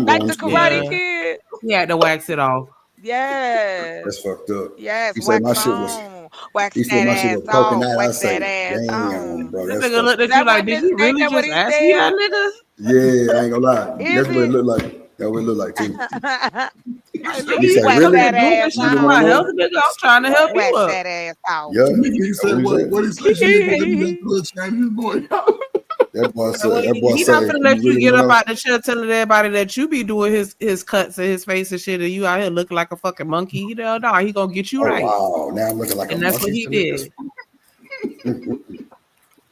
I'm Like going the to the Karate Yeah, bathroom. Kid. he had to wax it off. Yes. That's fucked up. Yes. He said Wax my shit was. on. Wax He said that my shit ass was poking off. out. I Wax say, that ass damn, on. bro, That that's nigga fucked looked up. at you That like, wasn't did his, you ain't really that what just he ask me said? that, nigga? Yeah, I ain't gonna lie. Is That's what it it? looked like. That's what it looked like too. Like, nigga, He you said, Wax came up really? here that doing ass that You shit for just want my to on. health, know? nigga. I'm trying to help you Wax up. that ass off. Yup. The nigga That's what said, he what said. he say? She need to let me let the little Chinese boy out. That boy So said, that boy he not say, finna you let you really get up want out the chair telling everybody that you be doing his cuts and his face and shit, and you out here looking like a fucking monkey. You know, no, he gonna get you oh right, wow, now I'm looking like a and that's what monkey. he did.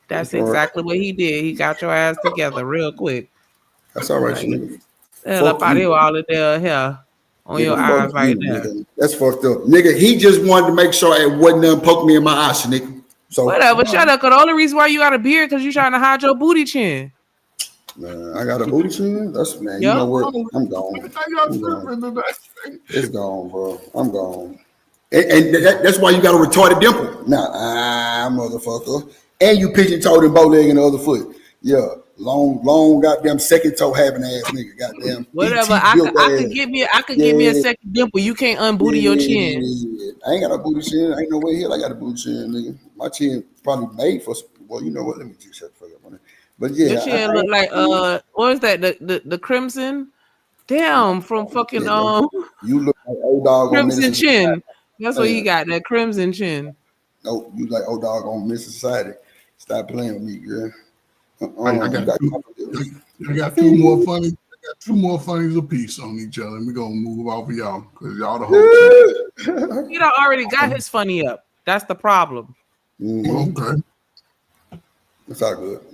That's That's all right. exactly what he did. He got your ass together real quick. That's all right, Like, nigga. hell up Fuck out here, you. with all of their hair on your Nigga, fuck eyes right you, there. nigga. That's fucked up. Nigga, he just wanted to make sure it wasn't nothing poke me in my eye, nigga. So, Whatever, shut up. Cause the only reason why you got a beard because you trying to hide your booty chin. man, I got a booty chin. That's, man, you Yep. know what? Oh, I'm gone. I got I'm gone. tripping today. It's gone, bro. I'm gone. And that's why you got a retarded dimple. Nah, motherfucker. And you pigeon toed and bow leg in the other foot. Yeah. Long, goddamn second toe having ass nigga. Goddamn Whatever. ET built I could ass. give me a Yeah. second dimple. You can't unbooty your chin. Yeah. I ain't got no booty chin. Ain't no way hell I got a booty chin, nigga. My chin probably made for, well, you know what? Let me just shut the fuck up on it. But Your yeah, chin look like what is that? The crimson? Damn, from fucking nigga, you look like old dog on Crimson Minister Chin. That's what he Society. got, that crimson chin. No, you like old dog on Minister Society. Stop playing with me, girl. I You got got two. I got two more funny. I got two more funnies apiece on each other, and we're gonna move off of y'all because y'all the hosts. He done already got his funny up. That's the problem. Okay. It's all good.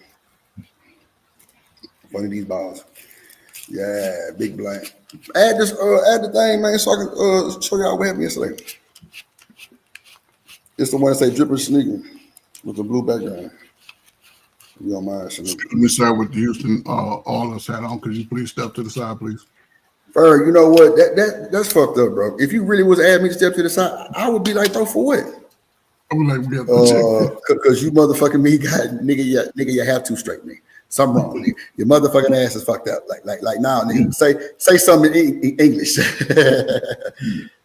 Funny these balls. Yeah, big blank. Add the thing, man, so I can show y'all what happened yesterday. It's the one that say dripping sneaker with the blue background. You don't mind, Shanika. Let me start with the Houston Oilers hat on. Could you please step to the side, please? You know what? That's fucked up, bro. If you really was asking me to step to the side, I would be like, bro, for what? I'm like, we have to check. Because you motherfucking me got nigga, you have to straight me. Something wrong, nigga. Your motherfucking ass is fucked up. Like now, nigga. Say something in English.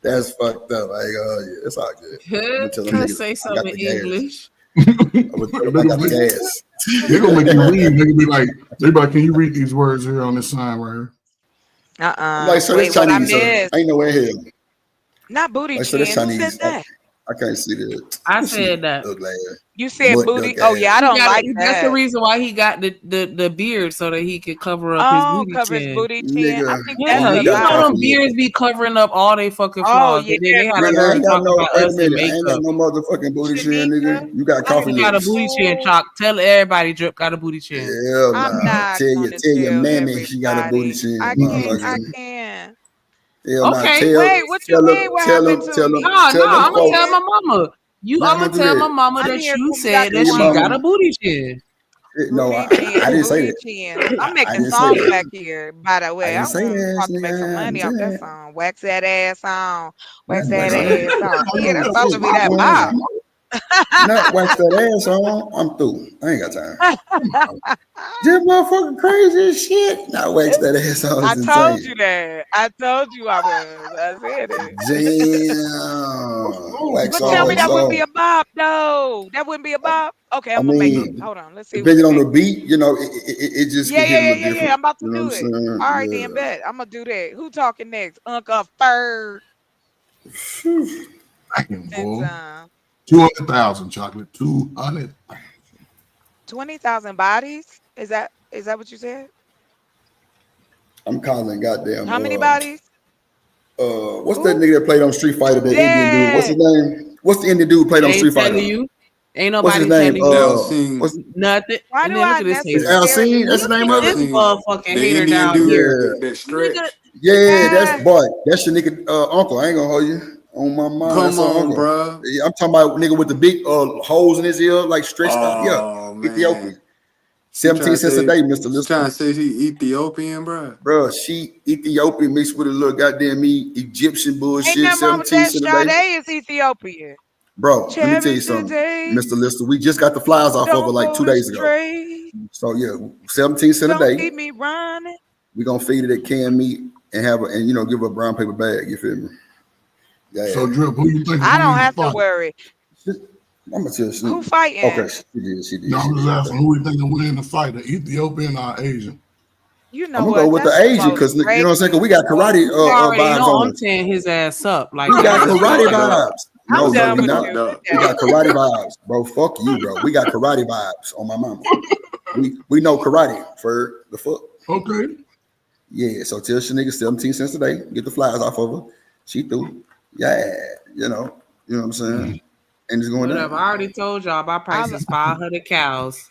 That's fucked up. Yeah, it's all good. I'm gonna tell them niggas Say I got something the in gas. English. I'm gonna tell them I got the gas. They're gonna make you read. They're gonna be like, can you read these words here on this sign right here? I'm like, so Wait, that's what I Chinese, sir. missed? Ain't no way in hell. Not booty Like, so that's chin. Who said Chinese. that? I can't see that. I said that. You said Mud booty. duck Oh ass. yeah, I don't like That's the that. reason why he got the beard so that he could cover up his Oh, booty cover his chin. booty chin. I Nigga, think that's Yeah, you you got know them about. confidence. beards be covering up all they fucking Oh flaws. yeah, And then they have the Nigga, I nerve to ain't got talk no, about wait a us and minute. I ain't got makeup. no motherfucking booty chin, Shanika, nigga. You got Drip got a confidence. booty chin, Chalk. Tell everybody Drip got a booty chin. Hell I'm nah. not Tell gonna your tell mammy she got a booty everybody. chin, I can't. I motherfucker. can't. Hell nah. Okay. Wait, what you mean? What happened to No, me? I'm I'm gonna tell here. my mama. Nah, I'm gonna don't do tell my that. mama I'm that here. you When we got said the that Tell your she room. got a mama. booty chin. No, Booty I chin, didn't say booty that. chin. I'm I making didn't say songs that. back here. By the I way, didn't I'm say that, about to make some nigga. I didn't money say off that that. song. Wax that ass on. Wax Not that wax that. ass on. Yeah, that's supposed to be that Uh-uh. bop. Not wax that ass on. I'm through. I ain't got time. This motherfucker crazy as shit. Not wax that ass on I is told insane. you that. I told you I was. I said it. Damn. Wax But tell on, me wax that wouldn't be on. a bop, though. That wouldn't be a bop. Okay, I I'm gonna make it. mean, Hold on. Let's see if we depending can on the make it. beat, it just Yeah, can hit yeah, a yeah, little yeah, yeah. different. I'm about to You know what I'm do it. saying? All right, then bet. I'm gonna do that. Who talking next? Uncle Ferg. Yeah. Damn, Since boy. 200,000 chocolate. 200. 20,000 bodies. Is that what you said? I'm calling goddamn How many bodies? what's that Who? nigga that played on Street Fighter, Who the Indian dude? What's his dead? name? What's the Indian dude who played on Ain't Street telling Fighter? you. Ain't What's his nobody name? telling you Dalsing. What's nothing. Why And do then look I at this is hater. necessarily Alcine? That's the Look name at of this it? Dalsing. motherfucking The hater Indian down dude here. that Nigga, stretch. Yeah, that's ah, boy. That's your nigga uncle. I ain't gonna hold you. On my mom, that's Come her on, uncle. bruh. Yeah, I'm talking about nigga with the big holes in his ear, like stretched out. Yeah, Oh man. Ethiopian. You 17 trying to cents a say day, Mr. Lister. she Ethiopian, bruh? Bro, she Ethiopian mixed with a little goddamn me Egyptian ain't bullshit, nothing wrong with 17 that. cents a day. Sade is Ethiopian. Bro, let me tell you something, Mr. 70 Lister. We just got the flyers off of her don't like go 2 to days ago. straight. So yeah, 17 cents a Don't day. keep me running. We're gonna feed it at canned meat and have her and give her a brown paper bag, you feel me? Yeah. So, Drip, who you think is I going to don't win the have to fight? worry. I'm gonna tell Who you. Okay, fighting? she did. No, I'm just asking who you think will win the fight, the Ethiopian or Asian? You know I'm gonna go what? with the That's the Asian most because you know what I'm saying. Cause we racist. got karate you already vibes know on I'm us. tearing his ass up. Like, We come got on. That's karate fucked up. vibes. I'm No, That's done we with not. fucked you. Good up. We day. got karate vibes, bro. Fuck you, bro. We got karate vibes on my mama. we know karate for the fuck. Okay. Yeah, so tell Shanika 17 cents a day, get the flies off of her. She threw. Yeah, you know what I'm saying? And it's going Whatever. I down. already told y'all my price is 500 cows.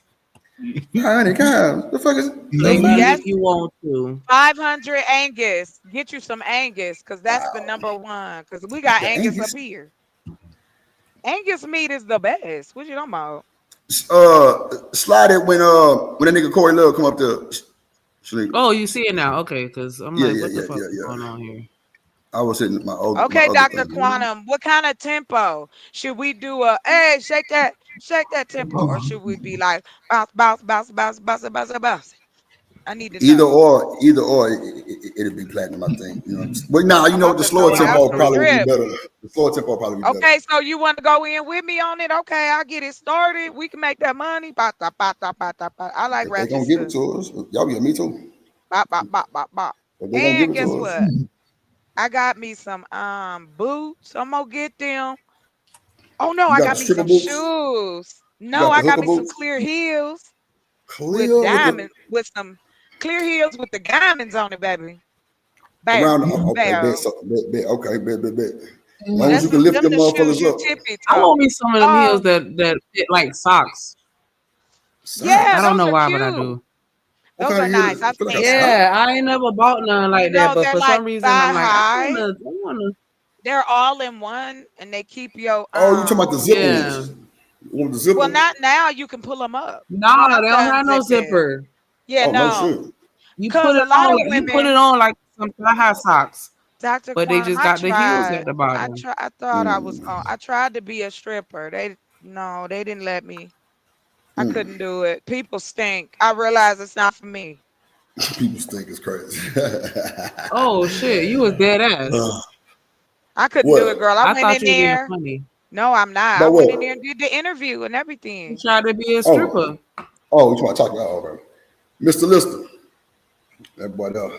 500 cows. The fuck is Play nobody? me Yes, if you want to. 500 Angus. Get you some Angus, cause that's the number one. Cause we got The Angus up Angus. here. Angus meat is the best. What you talking about? Slide it when that nigga Corey Love come up to Shanika. Oh, you see it now? Okay, because I'm Yeah, like, yeah, what the yeah, fuck yeah, is going yeah. on here? I was hitting my Okay, other Dr. thing. Quantum, what kind of tempo? Should we do shake that tempo, or should we be like bounce, bounce, bounce, bounce, bounce, bounce, bounce? I need to know. Either or, it'll be platinum. I think. You know. But nah, you I'm know about the to slower throw it out tempo some probably would be drip. better. The slower tempo probably be better. Okay, so you want to go in with me on it? Okay, I'll get it started. We can make that money. Bata, bata, bata, bata. I like If they ratchet gonna give it stuff. to us, y'all get me too. Bop, bop, bop, bop, bop. If they gonna give And it guess to us, what? I got me some boots. I'm gonna get them. Oh no, you I got the got me stripper some boots. shoes. You No, got the I got hooker me some boots. clear heels with Clear with the diamonds, with some clear heels with the diamonds on it, baby. around. Bam, Okay, bet. bam. So, bet. Okay, bet. As long as Yeah. you can lift Them them the shoes motherfuckers you up. tippy I want toe. me some of them heels Oh that fit like socks. yeah, I Socks. don't those know are why, but I cute. do. What Those kind are of nice. heels? I've Feel like a seen them. sock? Yeah, I ain't never bought none You like that, know, but they're for like some reason thigh I'm like, I high. wanna, They're all in one, and they keep your Oh, you talking about the zipper yeah. ones? You want the Well, zipper? not now. You can pull them up. You Nah, have they to don't have no unzip it. zipper. Yeah, Oh no, no, sure. You cause put a it lot on of like you put it women, on like some thigh high socks, Dr. but they Quantum, just got the heels at the bottom. I thought I was going. I tried to be a stripper. They no, they didn't let me. I couldn't do it. People stink. I realize it's not for me. People think it's crazy. Oh shit, you was dead ass. I couldn't do it, What? girl. I I went thought in you were being there. funny. No, I'm not. I About went in there what? and did the interview and You everything. tried to be a Oh, stripper. oh, you want to talk about? Oh, okay. Mr. Lister, that boy there.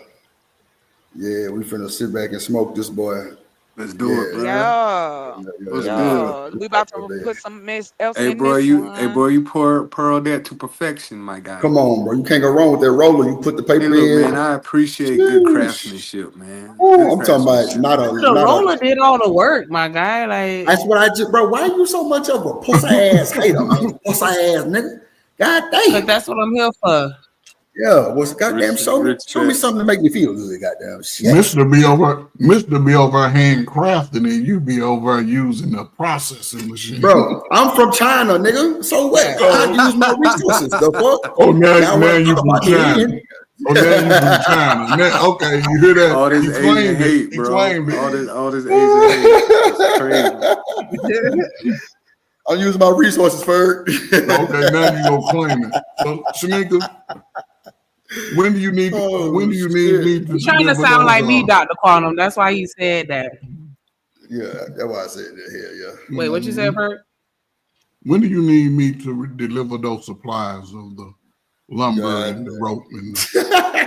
Yeah, we finna sit back and smoke this boy. Let's do it, Yeah, bro. Yeah, What's good? yeah. We about to put some else Hey, in bro, this hey, bro, one. you pearl that to perfection, my guy. Come on, bro. You can't go wrong with that roller. You put the Hey, paper look, man, in. I appreciate good Sheesh. craftsmanship, man. Oh, Good I'm talking about craftsmanship, not man. The a. roller did all the work, my guy. That's Like, what I just, bro. Why you so much of a pussy ass hater, man? Pussy ass nigga. God cause damn. that's what I'm here for. Yeah, what's goddamn show me Respect. something to make me feel good, goddamn shit. Mr. be over handcrafting and you be over using the processing machine. Bro, I'm from China, nigga. So what? I Oh, use my resources. The fuck? oh, now Y'all want to you talk from about the China. end? Oh, now you from China. Now, okay, you hear that? All this He Asian claimed it. hate, He bro. claimed it. All this Asian hate. It's crazy. I'm using my resources for Okay, now you gonna claim it. So, Shanika, when do you need Oh me shit. to He's trying to deliver sound those? like me, Dr. Quantum. That's why he said that. Yeah, that's why I said that here, Wait, what you said, Bert? When do you need me to deliver those supplies of the lumber God and the rope and the...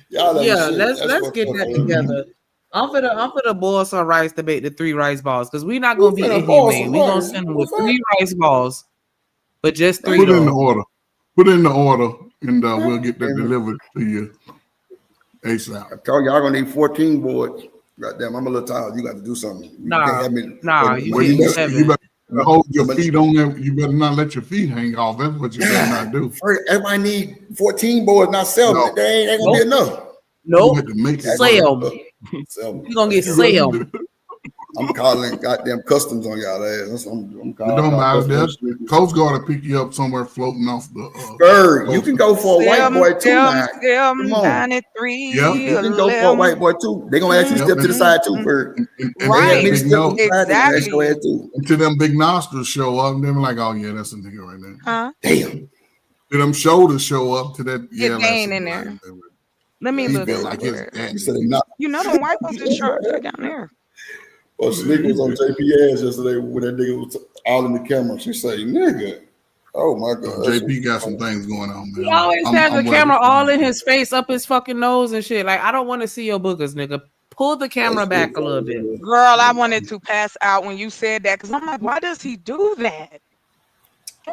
Y'all ain't Yeah, shit. That's let's fucked get up, that man. together. I'm for the boil some rice to make the 3 rice balls because we're not Who gonna be finna boil some inhumane. We're gonna rice? send them What with the fuck? 3 rice balls, but just 3 Put in the though. order. Put in the order, and we'll get that Damn it. delivered to you ASAP. I told y'all gonna need 14 boards. Goddamn, I'm a little tired. You got to do something. You can't have me Nah, putting you my Well, you getting better, you 7. better hold your but feet on there. You better not let your feet hang off. That's what you better not do. everybody need 14 boards, not 7. No, They ain't gonna be Nope. enough. you Nope. have to make it That's work. Sell. fucked up. So We're gonna that's get You crazy. got Sam. to, I'm calling goddamn customs on y'all ass. I'm it don't call matter. customs. Coast Guard will pick you up somewhere floating off the Bird, you coast. can go for a white boy too now. Come on. 93, You can go for a white boy too. They're gonna ask you to Yep, step to the side too, Bird. and They to have them Right. many big steps to nose, the side, they're gonna ask your ass Exactly. too. until them big nostrils show up, they're like, oh yeah, that's a nigga right there. Huh? Damn. Till them shoulders show up to that, If yeah, they that's a ain't in black. there. Let me He look feel real like his quick. You daddy. said they not. You know them white folks is sharp. They're down there. Well, Shanika was on JP ass yesterday when that nigga was all in the camera. She say, nigga. Oh my God. That's JP got some things going on, He man. always has the I'm ready camera for all him. in his face, up his fucking nose and shit. Like, I don't want to see your boogers, nigga. Pull the camera back a little bit. Girl, I wanted to pass out when you said that because I'm like, why does he do that?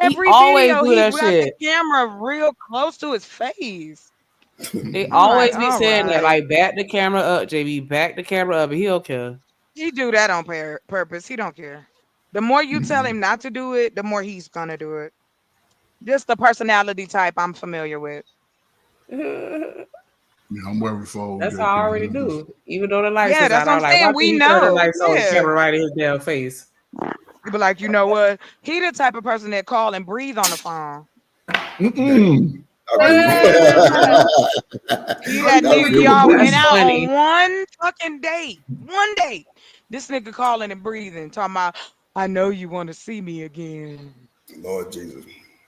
He Every always video, do he that got the shit. camera real close to his face. They I'm like, always be all saying that, right. like, back the camera up, JB, back the camera up, and he don't care. He do that on purpose. He don't care. The more you tell him not to do it, the more he's gonna do it. Just the personality type I'm familiar with. Yeah, I'm worried for old That's how I already JP. do. Even though the lights Yeah, is that's out, what I'm I'm like, why saying. can't We you turn the know. lights on? The Yeah. camera right in his damn face. You be like, you know what? He the type of person that call and breathe on the phone. Mm-mm. I agree with He How you that I gonna nigga agree keep a with y'all that. went That's out funny. on one fucking date. One date. This nigga calling and breathing, talking about, I know you want to see me again. Lord Jesus.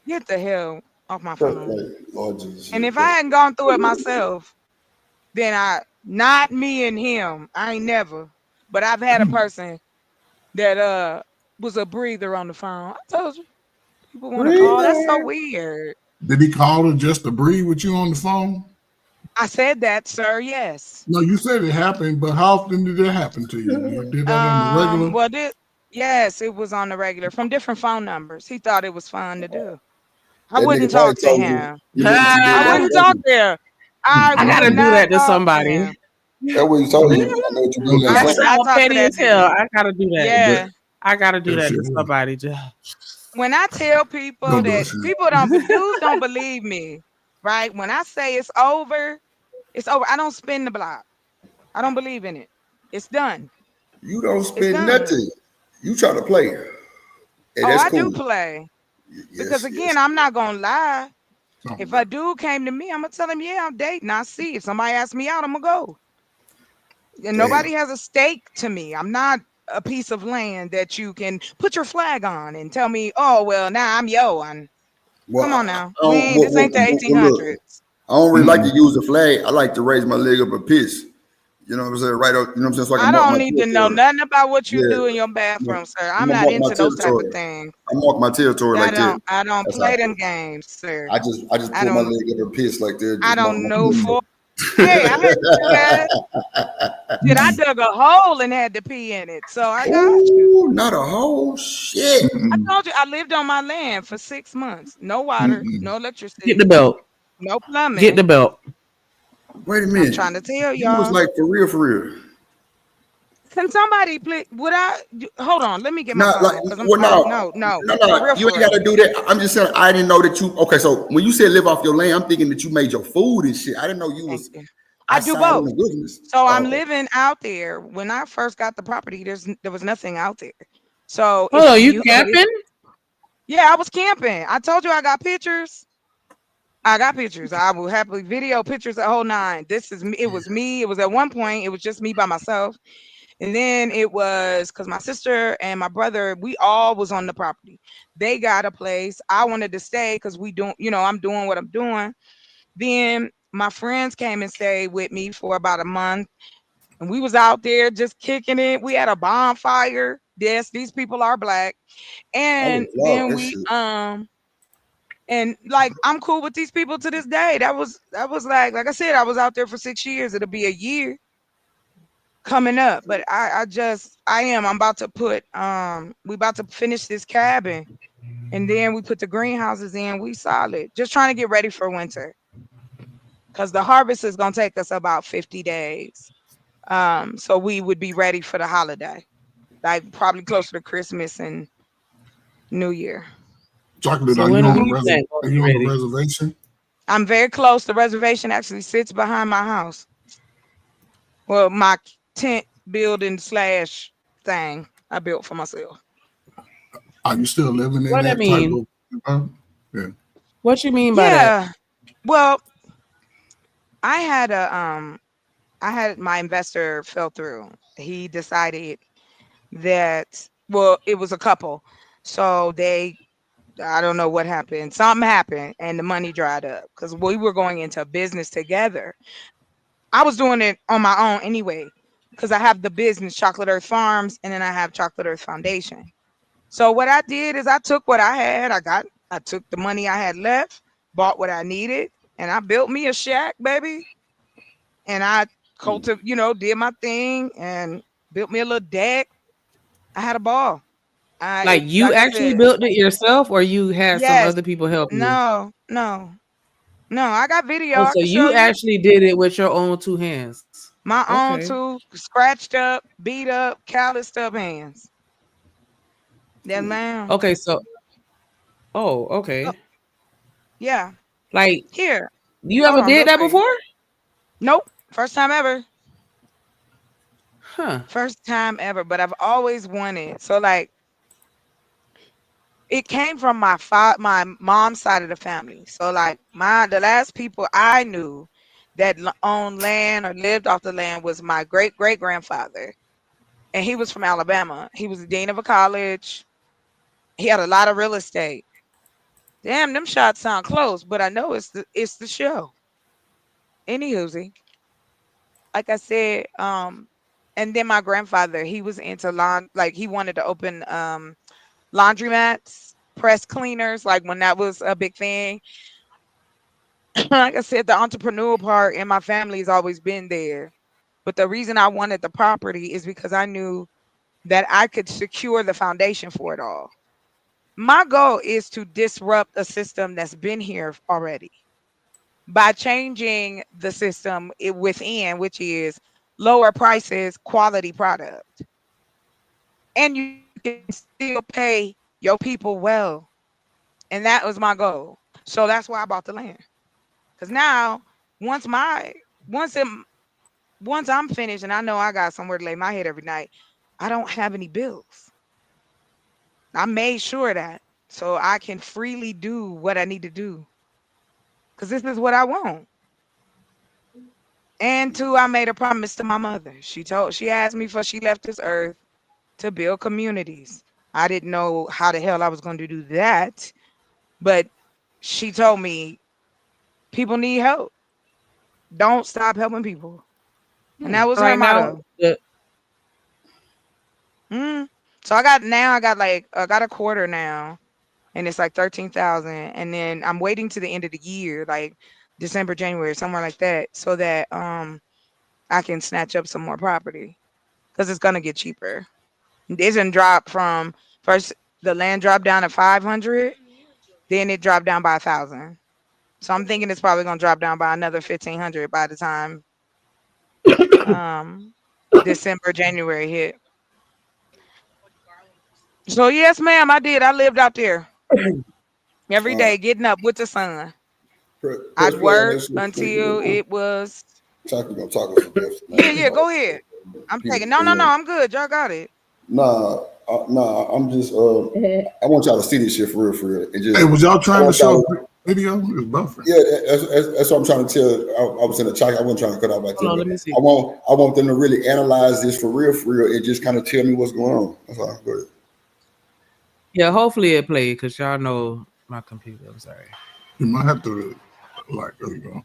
Get the hell off my Quit phone. playing. Lord Jesus. And You if I quit. hadn't gone through it myself, then not me and him. I ain't never. But I've had a person that was a breather on the phone. I told you. People want to call. That's so Breather. weird. Did he call her just to breathe with you on the phone? I said that, sir. Yes. No, you said it happened, but how often did it happen to you? You did that on the regular? Well, yes, it was on the regular from different phone numbers. He thought it was fun to do. I That nigga wouldn't probably talk to told you, him. you look what you did I last wouldn't talk Sunday. to him. I I would gotta do not that to talk to somebody. him. That's what he told you. I know what you done last I That would Sunday. not sounds talk to petty that as hell. nigga. I gotta do that. But Yeah. I gotta do that that shit to was. somebody. When I tell people Don't do that that shit. people don't, dudes don't believe me, right? When I say it's over, it's over. I don't spin the block. I don't believe in it. It's done. You don't It's spend done. nothing. You try to play. Hey, Oh, that's I do cool. play because Yes, again, yes. I'm not gonna lie. Oh, If a dude came to me, I'm gonna tell him, yeah, I'm dating. I see. If somebody asks me out, I'm gonna go. And Damn. nobody has a stake to me. I'm not a piece of land that you can put your flag on and tell me, oh well, now I'm yo. And Well, come on now, I don't, this ain't the look, 1800s. I don't really like to mm-mm. use the flag. I like to raise my leg up and piss. You know what I'm saying? Right up, you know what I'm saying? So I can I mark my don't need to know territory. nothing about what you Yeah. do in your I'm bathroom, sir. I'm gonna not mark my into those type of territory. things. I mark my territory like that. I don't That's how I play them feel. games, sir. I just I pull my don't leg up and piss like that. I Just mark don't my know for territory. hey, I had to do that. Shit, I dug a hole and had to pee in it. So I got you. Oh, not a whole shit. I Mm-mm. told you I lived on my land for 6 months. No water, Mm-mm. no Get the electricity, belt. no Get the plumbing. belt. Wait a I'm minute. trying to tell You was y'all. like for real, for real. Can somebody please hold on, let me get my Not like phone because I'm well, tired. no, No, no. For no. real, You for ain't got real. to do that. I'm just saying. I didn't know that you. Okay, so when you said live off your land, I'm thinking that you made your food and shit. I didn't know you Thank was you. I do outside in both. the wilderness. So Oh, I'm okay. living out there. When I first got the property, there was nothing out there. So Hold it's on, you beautiful, but it's camping? yeah, I was camping. I told you I got pictures. I got pictures. I will happily video pictures the whole nine. This is me. It was me. It was at one point, it was just me by myself. And then it was because my sister and my brother, we all was on the property. They got a place. I wanted to stay because we don't, I'm doing what I'm doing. Then my friends came and stayed with me for about a month. And we was out there just kicking it. We had a bonfire. Yes, these people are black. I would And love then that we shit. and like I'm cool with these people to this day. That was like I said, I was out there for 6 years. It'll be a year coming up. But I'm about to put we about to finish this cabin and then we put the greenhouses in. We solid. Just trying to get ready for winter. Because the harvest is gonna take us about 50 days. So we would be ready for the holiday. Like probably closer to Christmas and New Year. Chocolate, So are when you do on a you think gonna are be you on a ready? reservation? I'm very close. The reservation actually sits behind my house. Well, my tent building slash thing I built for myself. Are you still living in What that that type mean? of yeah. What you mean by that? Yeah. Well, I had a I had my investor fell through. He decided that it was a couple. So I don't know what happened. Something happened and the money dried up because we were going into business together. I was doing it on my own anyway because I have the business Chocolate Earth Farms and then I have Chocolate Earth Foundation. So what I did is I took what I had. I took the money I had left, bought what I needed, and I built me a shack, baby. And I did my thing and built me a little deck. I had a ball. Like you like I actually said, built it yourself, or you had some yes, other people help you? no, no, no. I got video. Oh, I so can show you you actually did it with your own two hands. my own Okay. two scratched up, beat up, calloused up hands. That man. Okay, so Oh, okay. yeah. Like Here, you hold ever on, did real that quick. before? Nope, first time ever. Huh. First time ever. But I've always wanted. So like, it came from my mom's side of the family. So like the last people I knew that owned land or lived off the land was my great great grandfather, and he was from Alabama. He was the dean of a college. He had a lot of real estate. Damn, them shots sound close, but I know it's the show. Anywho, like I said, and then my grandfather, he was into like he wanted to open laundromats, press cleaners, like when that was a big thing. Like I said, the entrepreneurial part in my family has always been there. But the reason I wanted the property is because I knew that I could secure the foundation for it all. My goal is to disrupt a system that's been here already by changing the system within, which is lower prices, quality product. And you can still pay your people well. And that was my goal. So that's why I bought the land. Because now, once my once it, once I'm finished and I know I got somewhere to lay my head every night, I don't have any bills. I made sure of that so I can freely do what I need to do. Because this is what I want. And two, I made a promise to my mother. She asked me before she left this earth to build communities. I didn't know how the hell I was going to do that, but she told me people need help. Don't stop helping people. And that was her Right now, motto. Mm. So I got a quarter now, and it's like 13,000, and then I'm waiting to the end of the year, like December, January, somewhere like that, so that I can snatch up some more property because it's gonna get cheaper. It didn't drop from first the land dropped down to 500, then it dropped down by 1,000. So I'm thinking it's probably gonna drop down by another 1,500 by the time um December, January hit. So yes, ma'am, I did. I lived out there every Uh, day, getting up with the sun. press I'd play on work this shit quick, real until quick. it was. Chuck, we gonna talk some death Yeah, tonight. yeah, go ahead. I'm People taking. No, no, no. saying, I'm good. Y'all got it. nah. I'm just, I want y'all to see this shit for real, and Hey, just, was y'all I trying to want show y'all. a video? It was buffering. Yeah, that's what I'm trying to tell. I was in the chat. I wasn't trying to cut out back Hold there, on, but let me see. I want them to really analyze this for real, and just kind of tell me what's going on. That's all. Go ahead. Yeah, hopefully it played because y'all know my computer. I'm sorry. You might have to, like, there you go.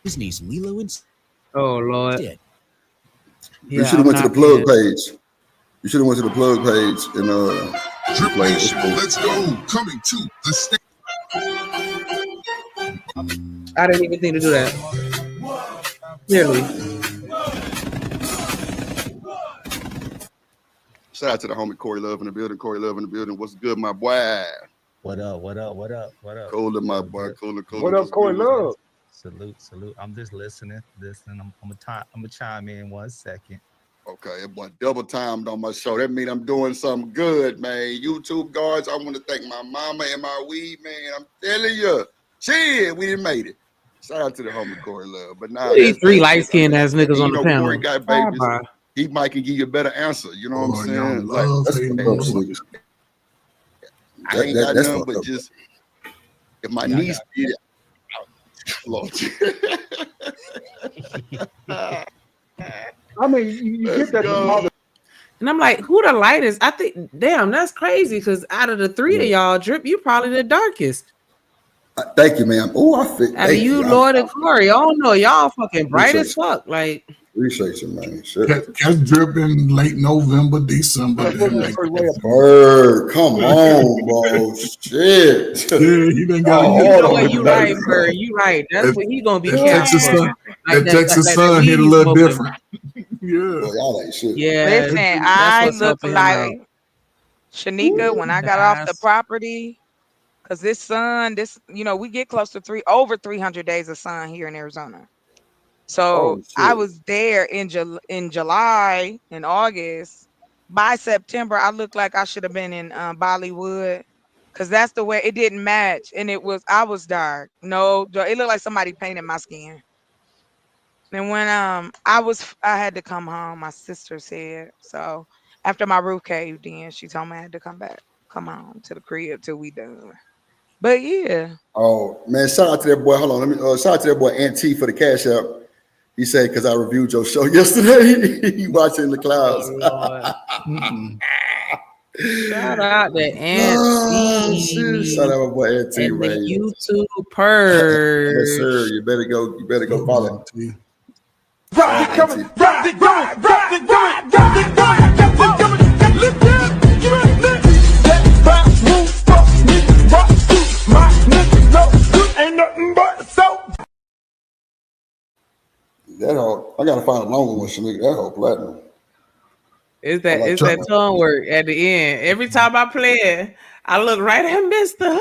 Disney's Lilo and Oh Lord. You Yeah, should have I'm went to the not plug paying. page. You should have went to the plug page and play it. It's cool. Let's go. Coming to the state. I didn't even think to do that. Clearly. Shout out to the homie Corey Love in the building. Corey Love in the building. What's good, my boy? What up? What up? What up? What up? Colder, my All boy. good. Colder. What up, What's Corey good? Love? Salute. I'm just listening. I'm gonna chime in 1 second. Okay, boy, double timed on my show. That means I'm doing something good, man. YouTube guards, I want to thank my mama and my weed, man. I'm telling you, shit, we didn't made it. Shout out to the homie Corey Love. But nah, These that's three it. light skinned ass niggas on You the know, Corey panel. got Bye babies. bye. He might can give you a better answer. You know what I'm Boy, y'all saying? Like, love that's hating fucked on up, the niggas. I ain't got nothing but just if my niece did it. Lord. I mean, you get that from all the. And I'm like, who the lightest? I think, damn, that's crazy. Because out of the three of y'all, Drip, you probably the darkest. Thank you, ma'am. Oh, I feel. Out of Thank you, you. Lord and Corey, I don't know. Y'all fucking bright as fuck. Like, appreciate you, man. Catch dripping late November, December. Then Bird, come on, bro. Shit. Yeah, he done got Oh, a you hold know what? on, You man. right, Bird. You right. That's what he gonna be that capping Texas for. sun, Like that Texas that sun weed hit a he little smoking. different. Yeah. Boy, y'all ain't shit. Yeah, Listen, that's I what's look helping him out. like Shanika when I got off the Nice. property. Cause this sun, we get close to over 300 days of sun here in Arizona. So Oh I shit. was there in July and August. By September, I looked like I should have been in Bollywood, cause that's the way it didn't match, and I was dark. No, it looked like somebody painted my skin. And when I had to come home. My sister said so. After my roof caved in, she told me I had to come home to the crib till we done. But yeah. Oh man, shout out to that boy. Hold on, let me shout out to that boy Ant for the cash app. He said because I reviewed your show yesterday. He watching the Oh clouds. Lord. Shout out to Aunt Oh shit! Shout T out my boy Ant, and the man. YouTube Yes, sir. purge. You better go. You better go follow. Rock it coming, rock it going, rock it going, rock it going, rock it coming, lift that, drip that. That bounce move fuck niggas, rock suits, my niggas no good, ain't nothing but soap. That whole, I gotta find a longer one, Shanika. That whole platinum. It's I that like it's that that one. tongue work at the end. Every time I play it, I look right at Mister.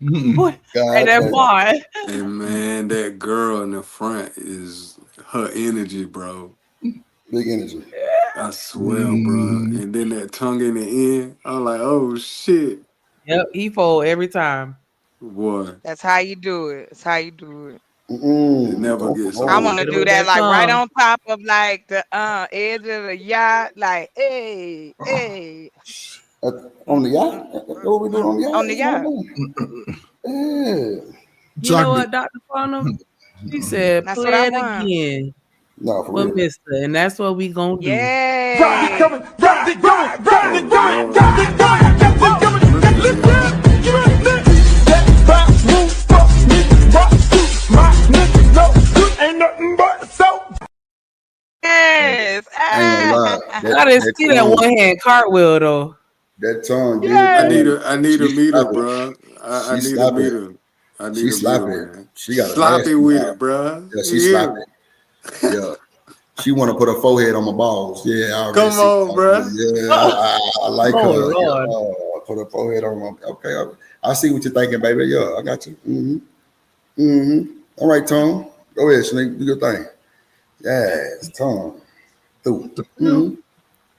Boy, and God that damn. boy. And man, that girl in the front is her energy, bro. Big energy. I swear, bro. And then that tongue in the end, I'm like, oh shit, Yep, he fold every time. boy. That's how you do it. That's how you do it. It never Don't gets I promote. want old. to Hit him do with that that like right tongue. on top of like the edge of the yacht, like hey, hey. On the yacht? What we doing on the yacht? On the That's what I'm yacht. doing. Yeah. You know Chocolate. what, Dr. Farnham? She said, That's what I play it want. again No, for for real. Mister. And that's what we gonna do. Rock it Yay. coming, rock it going, rock Oh it going, Lord, rock it going, rock it coming, look at lift y'all. that, drip that. That bounce move fuck niggas, rock suits, my niggas no good, ain't nothing but soap. Yes. I ain't gonna lie. I didn't see that Tongue, one hand cartwheel though. that tongue did I Yes. need thing. a I need a She meter, sloppy. bro. I She need a sloppy. meter. I She need a meter, sloppy. man. She got a Sloppy nasty with mouth. it, bro. Yeah, she You hear sloppy. me? Yeah. She want to put her forehead on my balls. Yeah, I already Come see. on, bro. Yeah, Oh, I like oh her. Lord. Yeah, put her forehead on my. Okay, I see what you're thinking, baby. Yeah, I got you. All right, Tom. Go ahead, Snake. Do your thing. Yes, Tom. Through.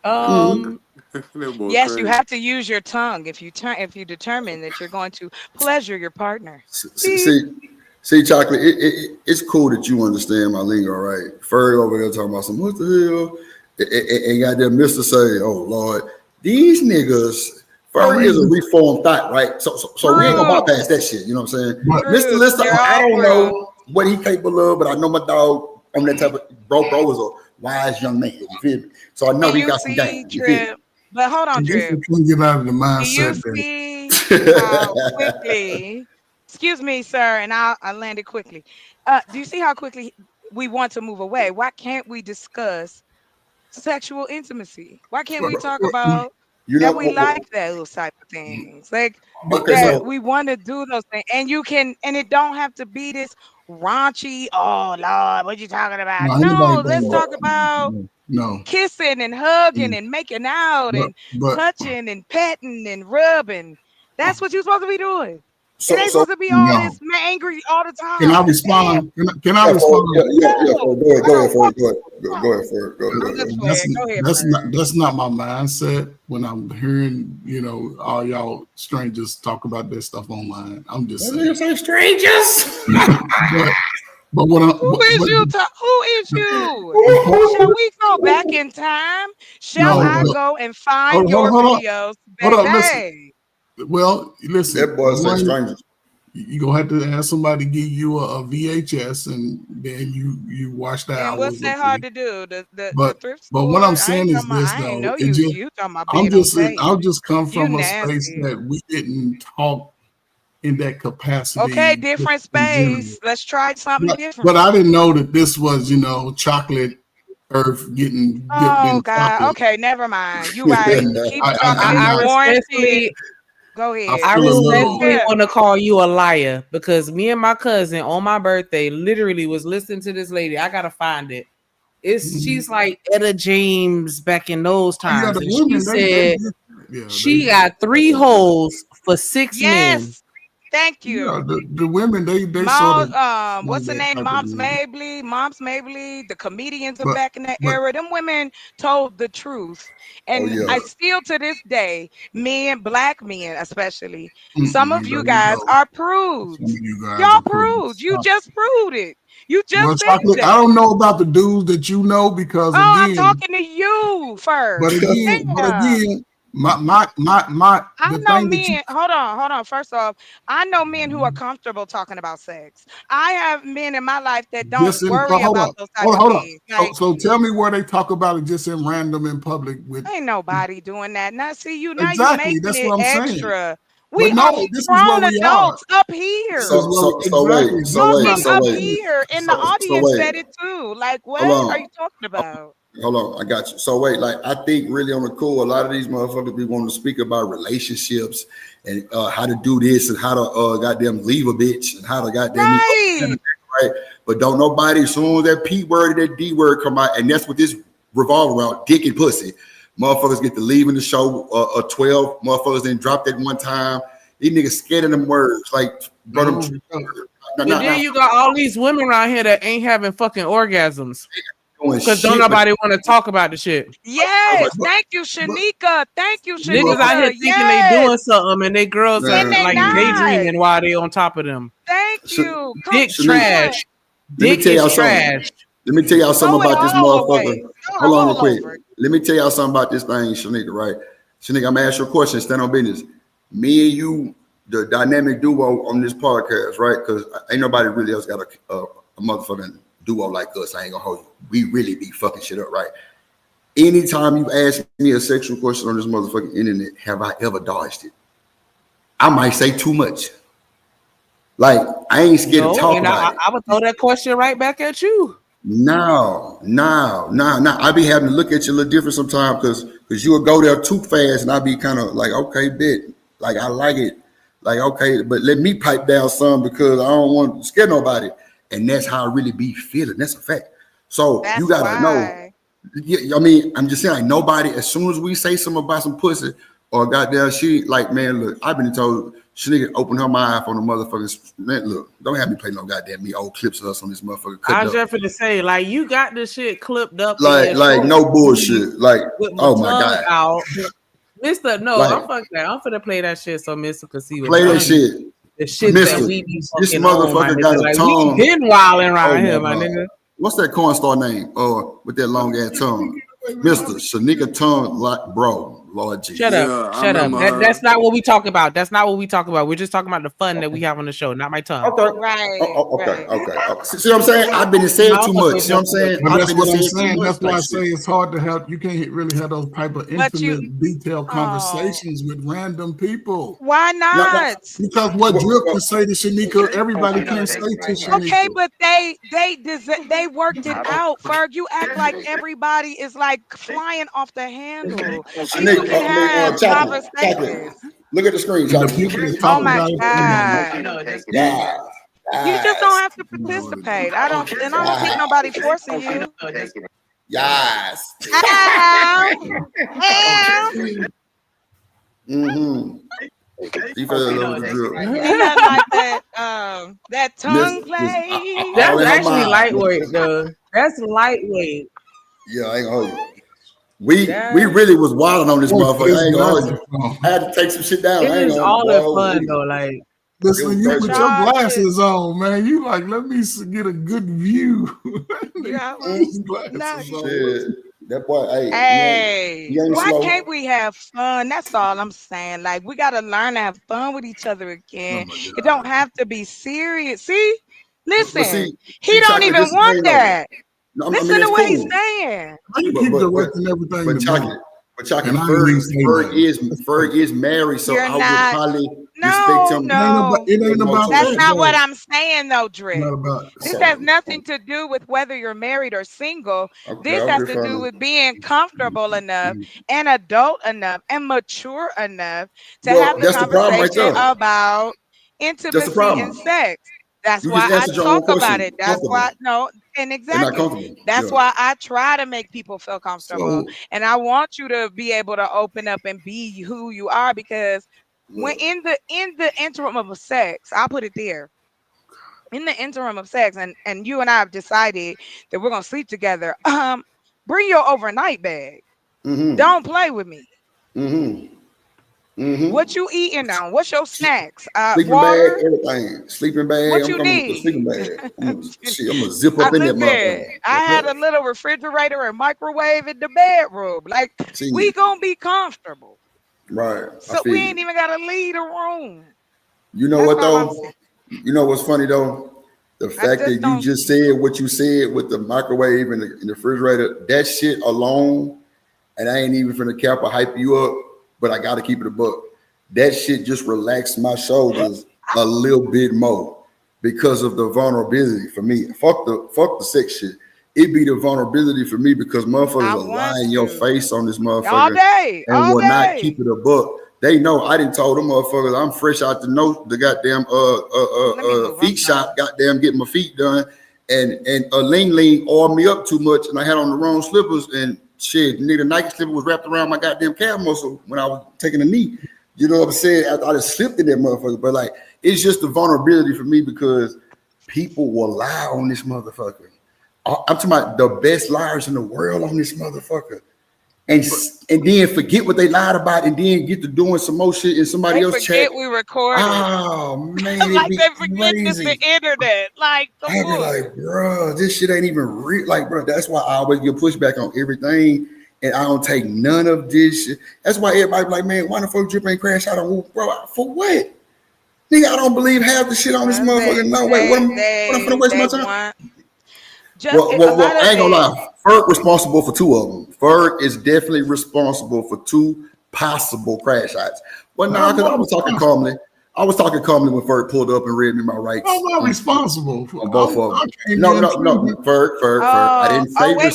Um, That boy Yes, you crazy. have to use your tongue if you determine that you're going to pleasure your partner. See, Beep. see, Chocolate. It's cool that you understand my lingo, right? Ferg over there talking about some what the hell, and got that Mister say, "Oh Lord, these niggas." I Ferg is a mean, reformed thought, right? So we ain't gonna True. bypass that shit. You know what I'm saying? but Mister True. Lister, You're I all don't true. know what he capable of, but I know my dog on that type of bro is a wise young man. You feel me? So I know And he you got some see, game. You feel Drip. But hold I on, guess we Drip. can't get out of the Do you mindset that see me? how quickly, excuse me, sir, and I'll land it quickly. Do you see how quickly we want to move away? Why can't we discuss sexual intimacy? Why can't we talk about You that we know, like those type of things? Like okay, that so we want to do those things. And you can, and it don't have to be this raunchy, oh Lord, what you talking about? no, anybody No, doing let's that. talk about No, kissing and hugging and making out but and but touching and petting and rubbing. That's what you're supposed to be doing. It ain't so supposed to be all no. this angry all the Can I time. Man, respond? Can I yeah, for respond? yeah, no, for I go don't ahead, want for go ahead, to. go ahead, for I'm just That's playing. Go ahead, that's not Fern. that's not my mindset when I'm hearing all y'all strangers talk about this stuff online. I'm just That nigga saying. say strangers. but but what I Who is but you? Who is you? the point, Shall we go back in time? Shall no, I but go and find hold, hold, your hold up, videos, hold up. Listen, baby? well, listen. That boy say One, strangers. you gonna have to have somebody give you a VHS, and then you watch the And hours what's of that hard me. to do? The But thrift but what I'm store? I ain't saying is talking about. this I ain't though. know It you. just You talking about being on tape? I've just come You from a space nasty. that we didn't talk in that Okay, capacity different in general. space. Let's try something But different. I didn't know that this was, chocolate earth getting dipped Oh in God. chocolate. Okay, never mind. You right. And Keep I'm chocolate I not. warranted. respectfully Go I ahead. I feel a little. respectfully Yeah. want to call you a liar because me and my cousin on my birthday literally was listening to this lady. I gotta find it. She's like Etta James back in those Oh, yeah, times, the and she women, said they she got 3 holes for 6 men. Yes. Thank yeah, you. the women, they sort Mom, of what's the that name? type of deal. Moms Mabley, the comedians of But back in that but era. Them women told the truth, Oh and yeah. I still to this day, men, black men especially, some of you there you guys go. are Some of prudes. you guys Y'all are pretty. prudes. You just proved it. You Well, just said chocolate. I that. don't know about the dudes that you know because Oh, I'm again, talking to you but first. again, but Damn. again, my I the know thing that you men. Hold on. First off, I know men who are comfortable talking about sex. I have men in my life that don't just in worry hold about on, those type of hold on. things. So Like, so tell me where they talk about it just in random in public with ain't nobody doing that. Now, see you. Now you exactly. making That's it what I'm saying. extra. But We are no, this is where grown we are. adults up This here. is where we exactly. This is what I'm Up saying. here, and the So audience wait. said it too. Like, Hold what are on. you talking about? Hold on, I got you. So wait, like I think really on the cool, a lot of these motherfuckers be wanting to speak about relationships and how to do this and how to goddamn leave a bitch and how to goddamn me Right. right. But don't nobody, as soon as that P word and that D word come out, and that's what this revolve around, dick and pussy. Motherfuckers get to leaving the show 12. Motherfuckers didn't drop that one time. These niggas scared of them words. Like, bro, them No, And then you got all these women around here that ain't having fucking orgasms doing because don't shit, but nobody want to talk about the shit. Yes. Thank you, Shanika. Thank you, Niggas out here Shanika. thinking they Yes. doing something and they girls are And they like not. daydreaming while they on top of them. Thank you. Come Dick Shanika, on. trash. let me Dick tell is y'all something. trash. Let me tell y'all something Throw it about this all motherfucker. away. Throw Hold it on real all quick. over. Let me tell y'all something about this thing, Shanika, right? Shanika, I'm gonna ask you a question. Stand on business. Me and you, the dynamic duo on this podcast, right? Because ain't nobody really else got a motherfucking duo like us. I ain't gonna hold you. We really be fucking shit up, right? Anytime you ask me a sexual question on this motherfucking internet, have I ever dodged it? I might say too much. Like, I ain't scared to No, talk and about it. I would throw that question right back at you. No. I be having to look at you a little different sometimes because you'll go there too fast and I be kind of like, okay, bit. Like, I like it. Like, okay, but let me pipe down some because I don't want to scare nobody. And that's how I really be feeling. That's a fact. So you That's gotta know. why. Yeah, I mean, I'm just saying, like, nobody, as soon as we say something about some pussy or goddamn she, like, man, look, I've been told she nigga open her mouth on the motherfuckers. Man, look, don't have me play no goddamn me old clips of us on this motherfucker I cutting was up. just finna say, like, you got this shit clipped up in your Like short no sleeve bullshit. Like, with my oh my tongue God. out. Mister, no, Like, I'm fuck that. I'm finna play that shit so Mister can see what play that y'all be. shit. The shit that Mister, we be this fucking on, my motherfucker nigga. got a Like, we tongue. been wilding Oh around my here, my God. nigga. What's that corn star name? With that long ass tongue. Mister Shanika tongue, like, bro, Lord Shut Jesus. up. Yeah, I Shut up. remember That's her. not what we talk about. That's not what we talk about. We're just talking about the fun that we have on the show, not my tongue. Okay. Right. Okay. Right. Okay. See what I'm saying? I've been No, said I'm too fucking much. with See you. what I'm I'm fucking with saying? you. But I've that's been what I'm said too saying. much That's why type I say shit. it's hard to have. You can't really have those type of But you, intimate, detailed oh, conversations with random people. why No. not? Because what Drip can say to Shanika, everybody can't say to Okay, Shanika. but they worked it out. Ferg, you act like everybody is like flying off the handle. People Shanika, can have chocolate. conversations. Look at the screen, And the chocolate. people that Oh talk my about it, God. Yeah. You just don't Yes. have to participate. I don't think nobody forcing you. Yes. Ow. Ow. Mm-hmm. You fell in love with the Ain't drip. nothing like that. That Miss, tongue just play. all That's in her actually mind. lightweight, though. That's lightweight. Yeah, I ain't gonna hold you. We That really was wilding on this what motherfucker. I is ain't gonna hold laughing you. I from? had to take some shit down. it I ain't is gonna, all in boy. fun though. Like It was Listen, you But put crazy. your y'all should, glasses on, man. You like, let me get a good view. They yeah, put well, these not. glasses on. Shit. That boy, hey, Hey, he ain't why slow. can't we have fun? That's all I'm saying. Like, we got to learn to have fun with each other Oh again. my It don't God. have to be serious. See? But Listen, he see, don't chocolate, even this is the want thing though. that. No, I mean Listen to that's what he's cool. saying. How you But keep but but directing everything but to me? chocolate, but chocolate, And I ain't even say nothing. That's Ferg crazy. is married, so You're I would not. probably respect No, him no. It ain't more about That's that too. not what though. I'm saying, though, It's Drip. not about This Okay. has nothing to do with whether you're married or single. Okay, This I'm has just to trying do to. with being comfortable enough and adult enough and mature enough to have Well, the that's the problem right conversation there. about That's the intimacy and problem. sex. That's You why just I answered your own talk about question. it. That's Comfortable. why no, and They're not exactly. comfortable. That's Yeah. why I try to make people feel comfortable. So And I want you to be able to open up and be who you are because when look. in the interim of a sex, I'll put it there. In the interim of sex, and you and I have decided that we're gonna sleep together, bring your overnight bag. Mm-hmm. Don't play with me. Mm-hmm. Mm-hmm. What you eating on? What's your snacks? Sleeping bag, Water? everything. Sleeping bag. What I'm you coming with the sleeping need? bag. I'm gonna zip I up in that listen. I had motherfucker. a little refrigerator and microwave in the bedroom. Like we See, gonna be comfortable, right. I so we feel ain't you. even gotta leave the room. You know That's what all I'm saying. though? You know what's funny though? The I fact just that you don't. just said what you said with the microwave and the refrigerator, that shit alone, and I ain't even finna cap or hype you up, but I gotta keep it a buck. That shit just relaxed my shoulders a little bit more because of the vulnerability for me. Fuck the sex shit. It be the vulnerability for me because motherfuckers I will lie want in your to face on this all motherfucker day, and all will not keep day. it a buck. They know I didn't told them motherfuckers I'm fresh out the goddamn Let me move. I'm feet sorry. shop, goddamn getting my feet done, and a lean oiled me up too much, and I had on the wrong slippers and shit. Nigga, Nike slipper was wrapped around my goddamn calf muscle when I was taking a knee. You know what I'm saying? I just slipped in that motherfucker, but like it's just the vulnerability for me because people will lie on this motherfucker. I'm talking about the best liars in the world on this motherfucker and and then forget what they lied about and then get to doing some more shit in somebody They else chat. forget we recorded. Oh man, it'd Like be they forget this the crazy. internet. Like come I'd be on. like, bro, this shit ain't even real. Like, bro, that's why I always get pushback on everything, and I don't take none of this shit. That's why everybody be like, man, why the fuck Drip ain't crash out on Whoop, bro? For what? Nigga, I don't believe half the shit on this Well, motherfucker. No way. What I'm finna waste my they time? want just Well, a well, lot well, of I ain't gonna it. lie. Ferg responsible for two of them. Ferg is definitely responsible for two possible crash outs. Well, How nah, am because I I was talking responsible? calmly. I was talking calmly when Ferg pulled up and read me my How rights am I responsible? on both of I them. came No, in no, no, tribute. Ferg. I Oh, didn't oh, say wait.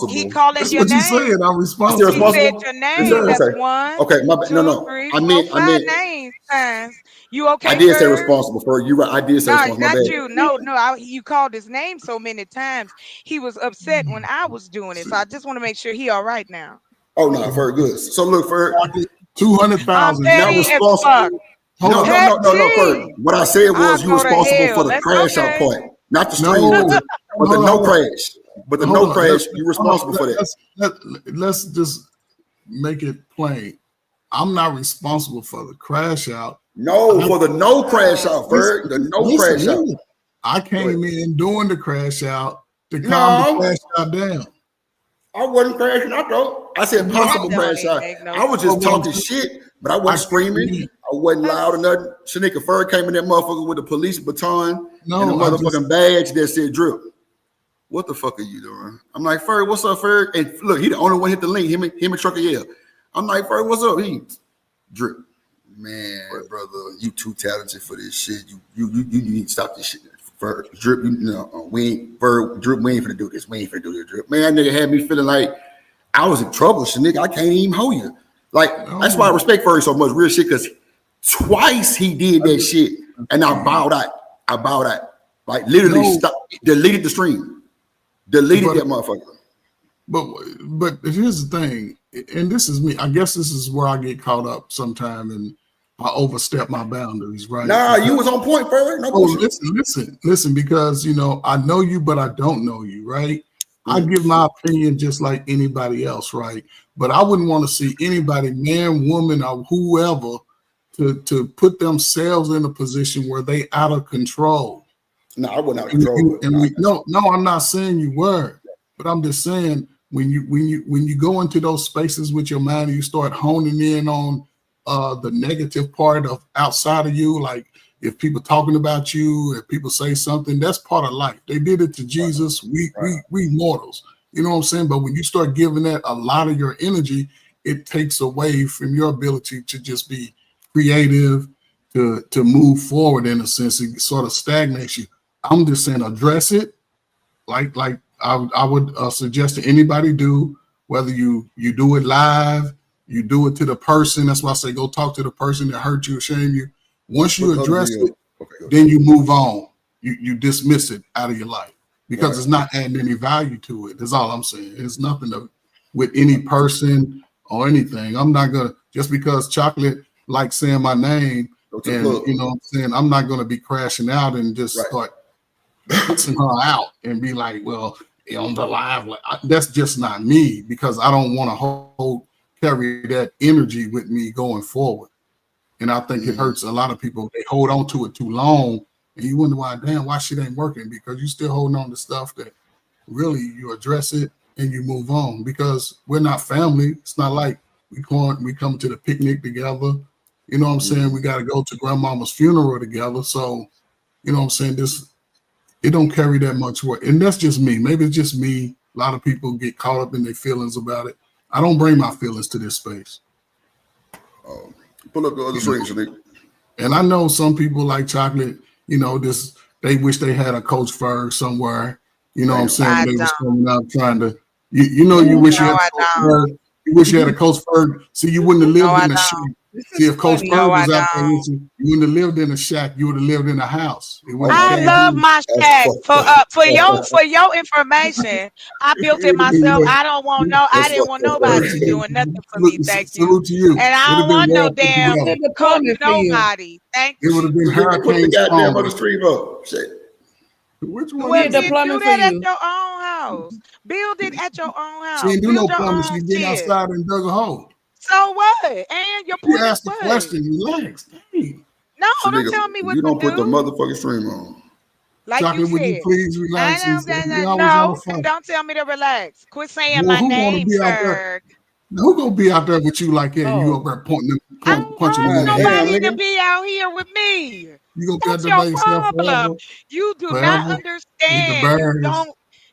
He responsible. calling That's your what you said. name. I'm I said He responsible. said responsible. your Is it? name. Yeah. That's Okay. one, Okay, my bad. No, two, no. three, I four, meant, I five meant, names. Times. You I okay, did say Ferg? responsible, Ferg. You're right. I did say No, responsible. My not bad. you. No, no. You called his name so many times. He was upset when I was doing it. So I just want to make sure he all right now. Oh, no, Ferg, good. So look, Ferg. Pocket I'm 200,000. Not petty as responsible. fuck. Hold up. No, Ferg. Petty. What I said I'll was you go to responsible for hell. the That's crash out okay. part, not the No, stream, but the no hold on. crash. But the no Hold on. crash, you Hold on. responsible for that. Let's just make it plain. I'm not responsible for the crash out. No, for the no crash out, Ferg. The no crash out. Listen. I came in doing the crash out to calm the No, crash out down. I wasn't crashing out though. I said That possible don't crash even out. make no I was sense. But just what I'm talking saying, shit, but I I wasn't came screaming. in. I wasn't loud or That's nothing. Shanika Ferg came in that motherfucker with a police baton and a No, I just motherfucking badge that said drip. What the fuck are you doing? I'm like, Ferg, what's up, Ferg? And look, he the only one hit the link. Him and Trucker Yell. I'm like, Ferg, what's up? He drip. Man, brother, you too talented for this shit. You need to stop this shit. Ferg, drip, Drip, we ain't finna do this. We ain't finna do this, drip. Man, that nigga had me feeling like I was in trouble, nigga. I can't even hold you. Like, that's why I no. respect Ferg so much, real shit, because twice he did that shit and I bowed out. Like literally No, deleted the stream. Deleted but that motherfucker. but here's the thing, and this is me. I guess this is where I get caught up sometime, and I overstep my boundaries, right? Nah, you Because was on point, Ferg. No oh, bullshit. listen, because I know you, but I don't know you, right? I give my opinion just like anybody else, right? But I wouldn't want to see anybody, man, woman, or whoever, to put themselves in a position where they out of control. No, I wasn't out of control. No, I'm not saying you were, but I'm just saying when you go into those spaces with your mind and you start honing in on the negative part of outside of you, like if people talking about you, if people say something, that's part of life. They did it to Jesus. We mortals, you know what I'm saying? But when you start giving that a lot of your energy, it takes away from your ability to just be creative, to move forward in a sense. It sort of stagnates you. I'm just saying address it like I would suggest to anybody do, whether you do it live, you do it to the person. That's why I say go talk to the person that hurt you or shame you. Once you What color address video? it, Okay, then you move on. you dismiss it out of your life because it's not adding any value to it. That's all I'm saying. It's nothing to, with any person or anything. I'm not gonna, just because Chocolate likes saying my name, and you know what I'm saying, I'm not gonna be crashing out and just start cussing her out and be like, well, on the live, that's just not me, because I don't want to carry that energy with me going forward. And I think it hurts a lot of people. They hold on to it too long, and you wonder why, damn, why shit ain't working, because you still holding on to stuff that really you address it and you move on, because we're not family. It's not like we come to the picnic together. You know what I'm saying? We got to go to grandmama's funeral together. So, you know what I'm saying? It don't carry that much weight. And that's just me. Maybe it's just me. A lot of people get caught up in their feelings about it. I don't bring my feelings to this space. Pull up the other screen, Shanika. And I know some people like Chocolate, you know, they wish they had a Coach Ferg somewhere. You know what I'm saying? They was coming out trying to, you wish you had a Coach Ferg. You wish you had a Coach Ferg. See, you wouldn't have lived in a shack. See, if Coach Ferg was out there with you, you wouldn't have lived in a shack. You would have lived in a house. I love my shack. For your information, I built it myself. I didn't want nobody doing nothing for me. Thank you. Salute to you. And I don't want no damn cook nobody. Thank you. It would have been Put the goddamn other Hurricane. stream up. Shit. Which Well, one? then do that at your own house. Build it at your own house. She didn't do no Build your plumbing. own She been shit. outside and dug a hole. So what? And your You point is asked the what? question. Relax. Dang. No, So don't nigga, tell me what you to don't put the do. motherfucking stream on. Like Chocolate, you would you said. please relax? We always on No, the phone. don't tell me to relax. Quit saying Well, my who gonna name, be out there? Ferg. Who gonna be out there with you like that? You Oh. up there punching I them don't in want the head? nobody to be out here with me. You gonna be out That's there your by yourself problem. You do not forever with the understand. bears?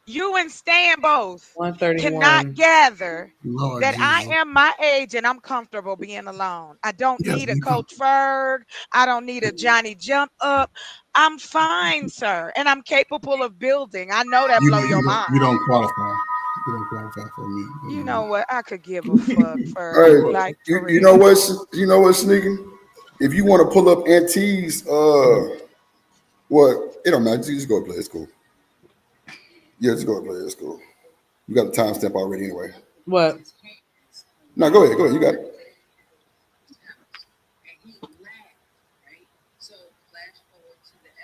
You and Stan both 131. cannot gather Lord that I Jesus. am my age and I'm comfortable being alone. I don't Yes, need a you come. Coach Ferg. I don't need a Johnny Jump Up. I'm fine, sir. And I'm capable of building. I know that blow your mind. You don't qualify. You don't qualify for me. You know what? I could give a fuck, Ferg. Hey, Like, for you know real. what, Sneaking? If you want to pull up Auntie's, what? It don't matter. Just go and play. It's cool. Yeah, just go and play. It's cool. You got the timestamp already anyway. What? No, go ahead. Go ahead. You got it.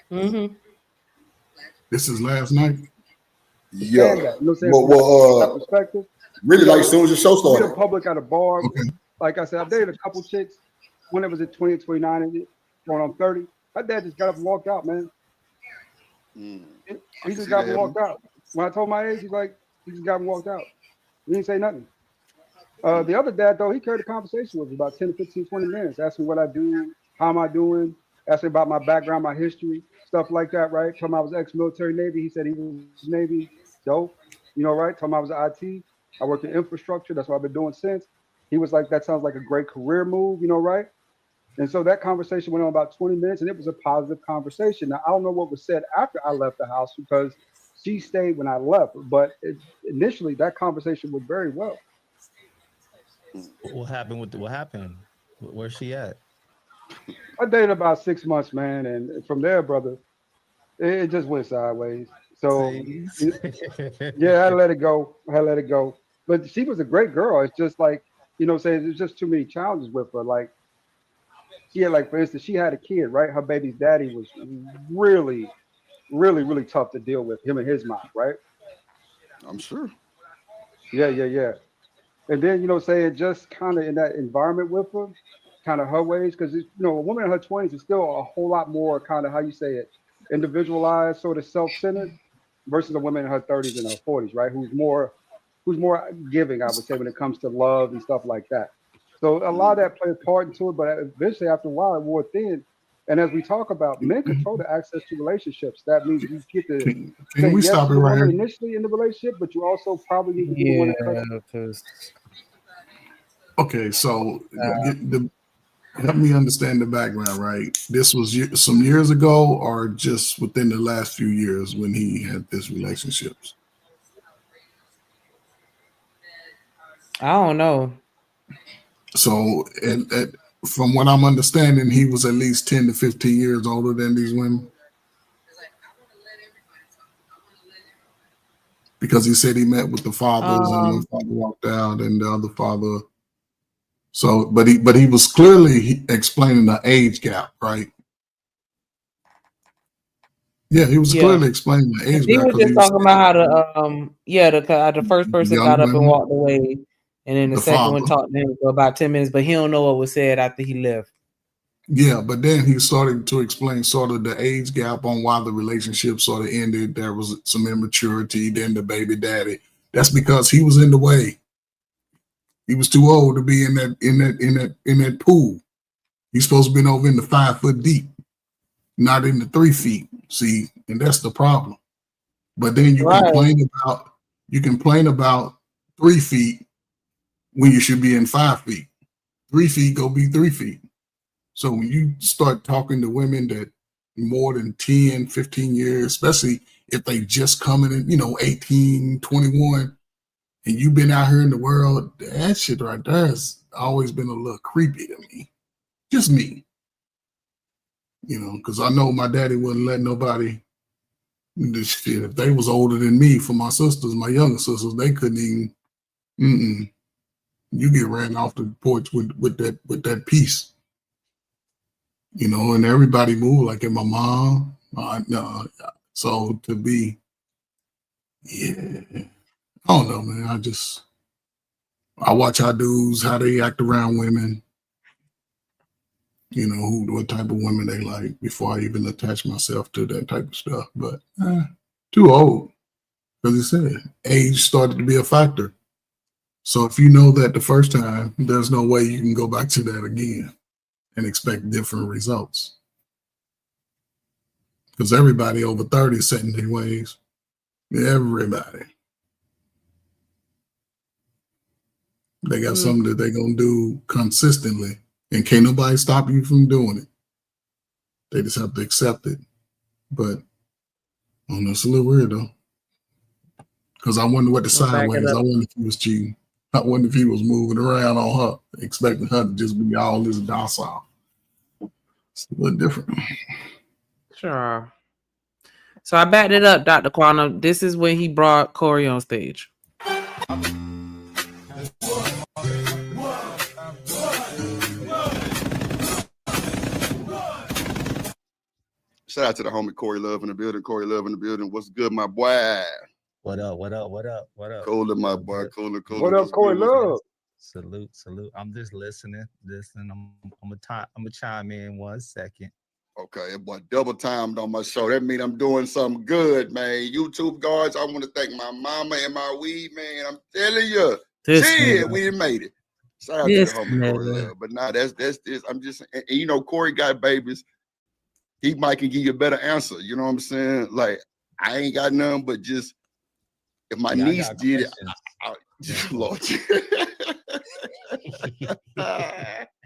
Mm-hmm. This is last night. Yeah. You know what I'm saying? That perspective. Really, like as soon as the show We started. in public at a bar. Like I said, I dated a couple chicks when it was at 20, 29, and going on 30. My dad just got up and walked out, man. He just got up and walked out. When I told my age, he just got up and walked out. He didn't say nothing. The other dad, though, he carried a conversation with me about 10 to 15, 20 minutes. Asked me what I do, how am I doing, asked me about my background, my history, stuff like that, right? Told me I was ex-military Navy. He said he was Navy. Dope. You know, right? Told me I was IT. I worked in infrastructure. That's what I've been doing since. He was like, that sounds like a great career move, you know, right? And so that conversation went on about 20 minutes, and it was a positive conversation. Now, I don't know what was said after I left the house because she stayed when I left, but initially that conversation went very well. What happened what happened? Where's she at? I dated about 6 months, man, and from there, brother, it just went sideways. So, yeah, I let it go. But she was a great girl. It's just like, you know what I'm saying? There's just too many challenges with her. Like, she had, like, for instance, she had a kid, right? Her baby's daddy was really, really, really tough to deal with, him and his mom, right? I'm sure. Yeah. And then, you know, saying just kind of in that environment with her, kind of her ways, because, you know, a woman in her 20s is still a whole lot more kind of, how you say it, individualized, sort of self-centered versus a woman in her 30s and her 40s, right? Who's more giving, I would say, when it comes to love and stuff like that. So a lot of that played a part into it, but eventually after a while it wore thin. And as we talk about, men control the access to relationships. That means you get to say we yes stop to it the right woman here? initially in the relationship, but you also probably need to be the one to cut. Okay, so help me understand the background, right? This was some years ago or just within the last few years when he had this relationships? I don't know. So from what I'm understanding, he was at least 10 to 15 years older than these women. because he said he met with the fathers and the Um, father walked out and the other father. So, but he was clearly explaining the age gap, right? Yeah, he was yeah. clearly explaining the age He gap was because just he was talking about saying how the first person young got up and women, walked away, and then the the second one father. talked to him for about 10 minutes, but he don't know what was said after he left. Yeah, but then he started to explain sort of the age gap on why the relationship sort of ended. There was some immaturity. Then the baby daddy. That's because he was in the way. He was too old to be in that pool. He's supposed to be over in the 5 foot deep, not in the 3 feet. See, and that's the problem. But then Right. you complain about 3 feet when you should be in 5 feet. 3 feet go be 3 feet. So when you start talking to women that more than 10, 15 years, especially if they just coming in, 18, 21, and you've been out here in the world, that shit right there has always been a little creepy to me. Just me, because I know my daddy wouldn't let nobody this shit. If they was older than me, for my sisters, my younger sisters, they couldn't even. Mm-mm. You get ran off the porch with that piece, and everybody moved like in my mom. No, so to be, yeah, I don't know, man. I watch how dudes how they act around women. What type of women they like before I even attach myself to that type of stuff. But too old, because he said age started to be a factor. So if you know that the first time, there's no way you can go back to that again and expect different results. Because everybody over 30 is setting their ways. Everybody. They got something that they're gonna do consistently. And can't nobody stop you from doing it. They just have to accept it. But it's a little weird though. Because I wonder what the I'll back it sideways. up. I wonder if he was cheating. I wonder if he was moving around on her, expecting her to just be all this docile. It's a little different. Sure. So I backed it up, Dr. Quantum. This is when he brought Corey on stage. Shout out to the homie Corey Love in the building. Corey Love in the building. What's good, my boy? What up? What up? What up? What up? Cooler, my All boy. good. Cooler. What up, What's Corey good? What's good? Love? Salute, salute. I'm just listening. I'm gonna chime in 1 second. Okay, boy, double timed on my show. That mean I'm doing something good, man. YouTube guards, I want to thank my mama and my weed, man. I'm telling you, This shit, nigga. we done made it. Shout out to the This homie Corey nigga. Love. But nah, that's this. I'm just, and Corey got babies. He might can give you a better answer. You know what I'm saying? Like, I ain't got none, but just if my Yeah, I niece got did it, questions. Lord.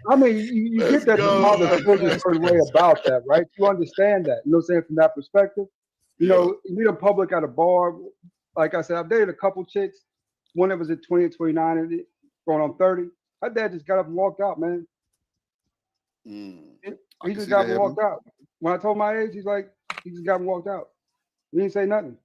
I mean, you get Let's that the father go. feels a certain way about that, right? You understand that. You know what I'm saying? From that perspective. Yeah. You meet in public at a bar. Like I said, I've dated a couple chicks. One that was at 20 and 29 and going on 30. My dad just got up and walked out, man. I He can just see got that up and happening. walked out. When I told my age, he just got up and walked out. He didn't say nothing.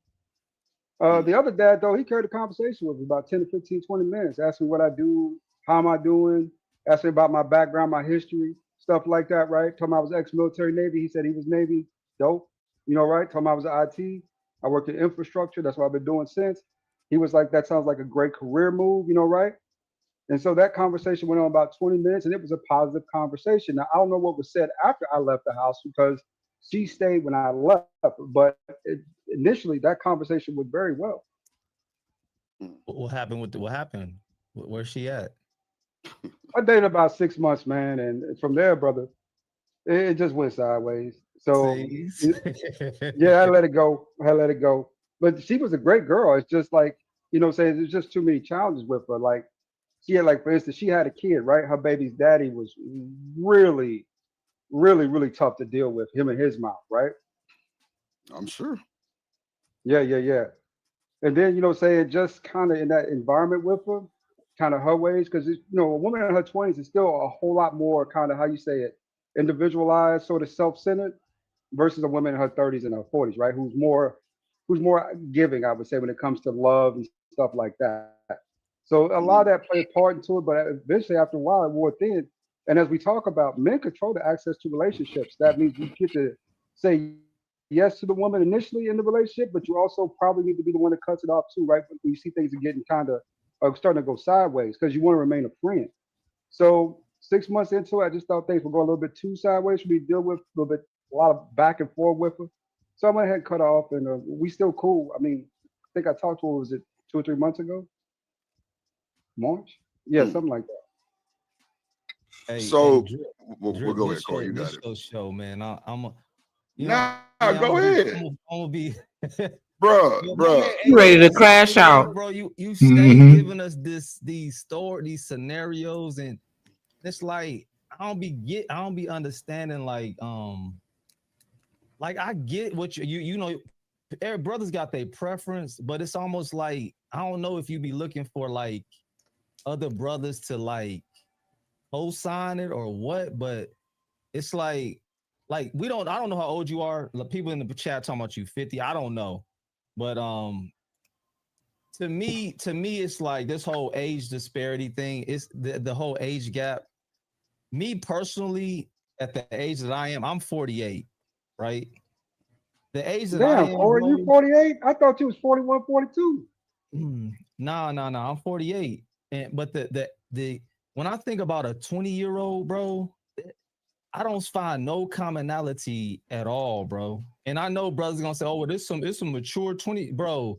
The other dad, though, he carried a conversation with me about 10 to 15, 20 minutes, asked me what I do, how am I doing, asked me about my background, my history, stuff like that, right? Told me I was ex-military Navy. He said he was Navy. Dope. Right? Told me I was IT. I worked in infrastructure. That's what I've been doing since. He was like, that sounds like a great career move, right? And so that conversation went on about 20 minutes and it was a positive conversation. Now, I don't know what was said after I left the house because she stayed when I left, but initially that conversation went very well. What happened what happened? Where's she at? I dated about 6 months, man. And from there, brother, it just went sideways. So, See? yeah, I let it go. I let it go. But she was a great girl. It's just like, saying there's just too many challenges with her. Like, she had, like, for instance, she had a kid, right? Her baby's daddy was really, really, really tough to deal with, him and his mouth, right? I'm sure. Yeah, yeah, yeah. And then, saying just kind of in that environment with her, kind of her ways, because, a woman in her 20s is still a whole lot more kind of, how you say it, individualized, sort of self centered versus a woman in her 30s and her 40s, right? Who's more who's more giving, I would say, when it comes to love and stuff like that. So a lot of that played a part into it, but eventually after a while it wore thin. And as we talk about, men control the access to relationships. That means you get to say yes to the woman initially in the relationship, but you also probably need to be the one that cuts it off too, right? When you see things are getting kind of starting to go sideways because you want to remain a friend. So 6 months into it, I just thought things were going a little bit too sideways for me to deal with, a lot of back and forth with her. So I went ahead and cut her off, and we still cool. I mean, I think I talked to her, was it 2 or 3 months ago? March? Yeah, Mm. something like that. Hey, So Drip, we'll Drip, go ahead, Corey. You got this it. your show, man. I'm a, Nah, yeah, go ahead, I'm gonna be. bruh, Yo, my bruh. man, You ready to crash out? bro. You stay Mm-hmm. giving us these scenarios, and it's like I don't be understanding like I get what you know. Every brothers got their preference, but it's almost like I don't know if you be looking for like other brothers to like co-sign it or what, but it's like we don't I don't know how old you are. Like, people in the chat talking about you 50. I don't know. But to me it's like this whole age disparity thing. It's the whole age gap. Me personally, at the age that I am, I'm 48, right? The age that I Damn, am, Corey, you bro. 48? I thought you was 41, 42. No, I'm 48. And but the when I think about a 20-year-old, bro, I don't find no commonality at all, bro. And I know brothers gonna say, "Oh, well, it's some mature 20, bro,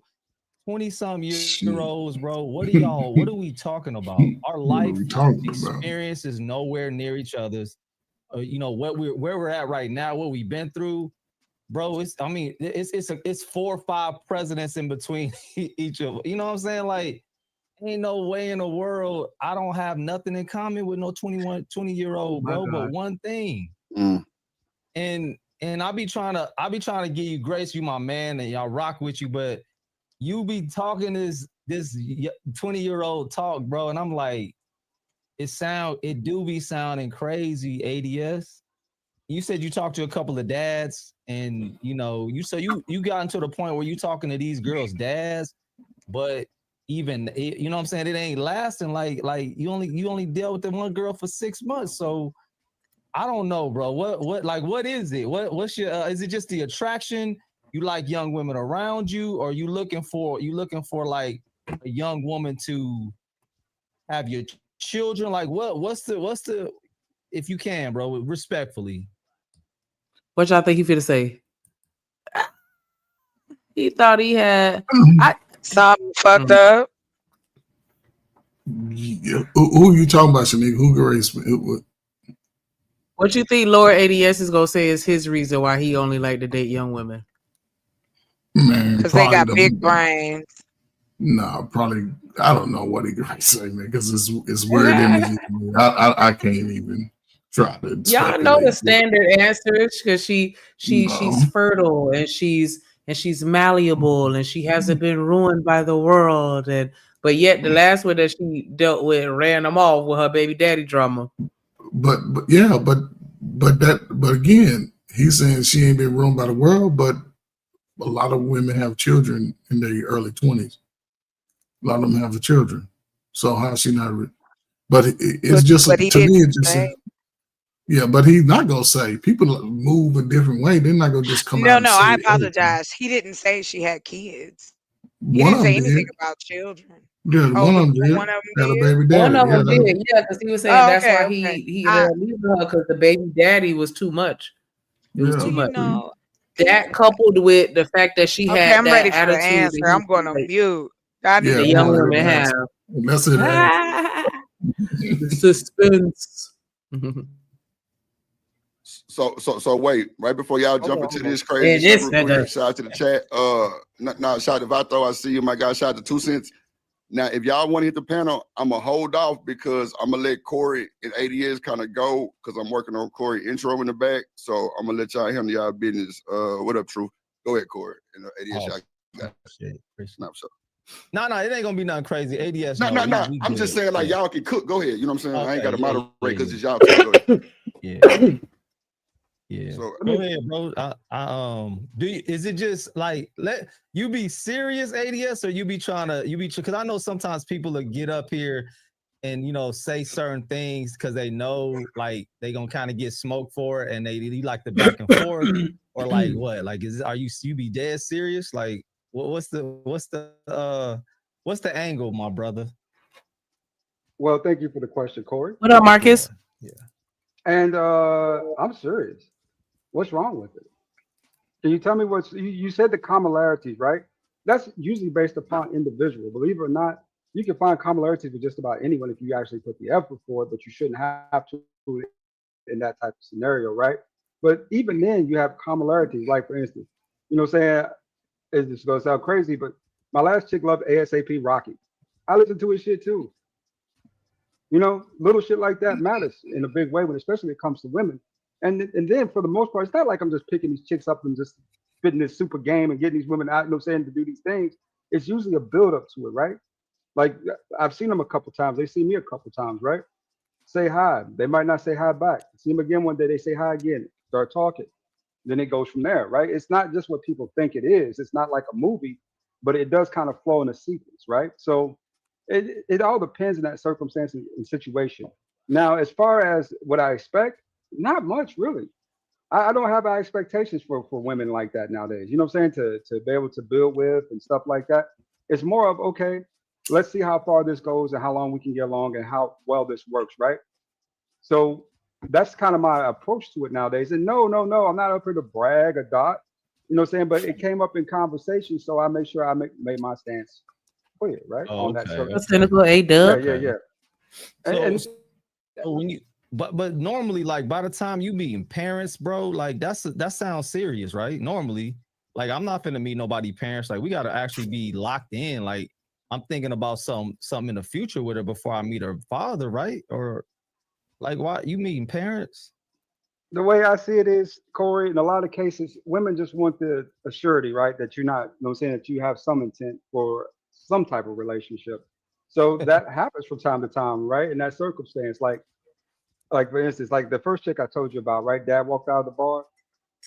20 some year Shit. olds, bro. What are y'all? What are we talking about? Our What are life we talking about? experience is nowhere near each other's. You know what where we're at right now, what we've been through, bro. It's 4 or 5 presidents in between each of. You know what I'm saying? Like, ain't no way in the world I don't have nothing in common with no 20-year-old, My bro. But God. one thing, Mm. and I be trying to give you grace, you my man, and y'all rock with you, but you be talking this 20-year-old talk, bro, and I'm like, it do be sounding crazy, ADS. You said you talked to a couple of dads, and you got into the point where you talking to these girls' dads, but even you know what I'm saying, it ain't lasting. Like you only dealt with the one girl for 6 months, so I don't know, bro. What is it? What's your is it just the attraction? You like young women around you, or you looking for like a young woman to have your children? Like what's the if you can, bro, respectfully. What y'all think he finna say? He thought he had Something fucked up. Yeah. Who you talking about, Shanika? Who Grace? What you think Lord ADS is gonna say is his reason why he only like to date young women? Man, Because they probably got big brains. Nah, probably. I don't know what he gonna say, man, because it's weird images. I can't even try to Y'all know the speculate. standard answers because she's fertile and she's malleable and she hasn't been ruined by the world, and but yet the last one that she dealt with ran them off with her baby daddy drama. But yeah, but again, he's saying she ain't been ruined by the world, but a lot of women have children in their early 20s. A lot of them have the children. So how's she not? But it's just But he to me. didn't It's just say. yeah. But he's not gonna say people move a different way. They're not gonna just come out and No, say I everything. apologize. He didn't say she had kids. He One didn't of them say anything did. about children. Yeah, Oh, one of them one did. of them Had a did? baby One daddy. of Yeah, them did, yeah, because he was saying Oh, that's okay, why okay. he ended up leaving her because the baby daddy was too much. It was yeah. too Well, you much. know, That coupled with the fact that she okay, had I'm ready that for the attitude that answer. he I'm going feel to like mute. I need Yeah, to the we young want to hear hear women the have. answer. Let's hear the answer. The suspense. So wait, right before y'all jump into this crazy And stuff this real quick, nigga. shout out to the chat. Shout out to Vato. I see you, my guy. Shout out to 2 Cents. Now, if y'all want to hit the panel, I'm gonna hold off because I'm gonna let Corey and ADS kind of go because I'm working on Corey intro in the back. So I'm gonna let y'all handle y'all business. What up, True? Go ahead, Corey. And ADS, y'all got it. No, so. No, it ain't gonna be nothing crazy. ADS, No. we I'm just good. saying, like, y'all can cook. Go ahead. You know what I'm saying? I ain't got to Okay, moderate because yeah. it's y'all turn. Go ahead. Yeah. Yeah. So Go ahead, bro. Is it just like let you be serious ADS or you be trying to because I know sometimes people will get up here and say certain things because they know like they gonna kind of get smoked for it and they like the back and forth or like what like are you be dead serious like what's the angle, my brother? Well, thank you for the question, Corey. What up, Marcus? Yeah. And I'm serious. What's wrong with it? Can you tell me you said the commonalities, right? That's usually based upon individual. Believe it or not, you can find commonalities with just about anyone if you actually put the effort for it, but you shouldn't have to in that type of scenario, right? But even then, you have commonalities. Like, for instance, saying, is this going to sound crazy, but my last chick loved ASAP Rocky. I listen to his shit too. Little shit like that matters in a big way when, especially when it comes to women. And then for the most part, it's not like I'm just picking these chicks up and just spitting this super game and getting these women out, saying to do these things. It's usually a build up to it, right? Like I've seen them a couple times. They see me a couple times, right? Say hi. They might not say hi back. See them again one day. They say hi again. Start talking. Then it goes from there, right? It's not just what people think it is. It's not like a movie, but it does kind of flow in a sequence, right? So it all depends on that circumstance and situation. Now, as far as what I expect, not much really. I don't have high expectations for women like that nowadays. You know what I'm saying? To be able to build with and stuff like that. It's more of okay, let's see how far this goes and how long we can get along and how well this works, right? So that's kind of my approach to it nowadays. And no, no, no, I'm not up here to brag or dot. You know what I'm saying? But it came up in conversation, so I made sure I made my stance clear, right? Oh, On that okay, A circumstance. cynical A Yeah, dub. yeah, okay. yeah. So, And so when you but normally like by the time you meeting parents, bro, like that sounds serious, right? Normally, like I'm not finna meet nobody parents. Like we gotta actually be locked in. Like I'm thinking about something in the future with her before I meet her father, right? Or like why you meeting parents? the way I see it is, Corey, in a lot of cases, women just want the assurity, right? That you're not, what I'm saying, that you have some intent for some type of relationship. So that happens from time to time, right? In that circumstance, like for instance, like the first chick I told you about, right? Dad walked out of the bar.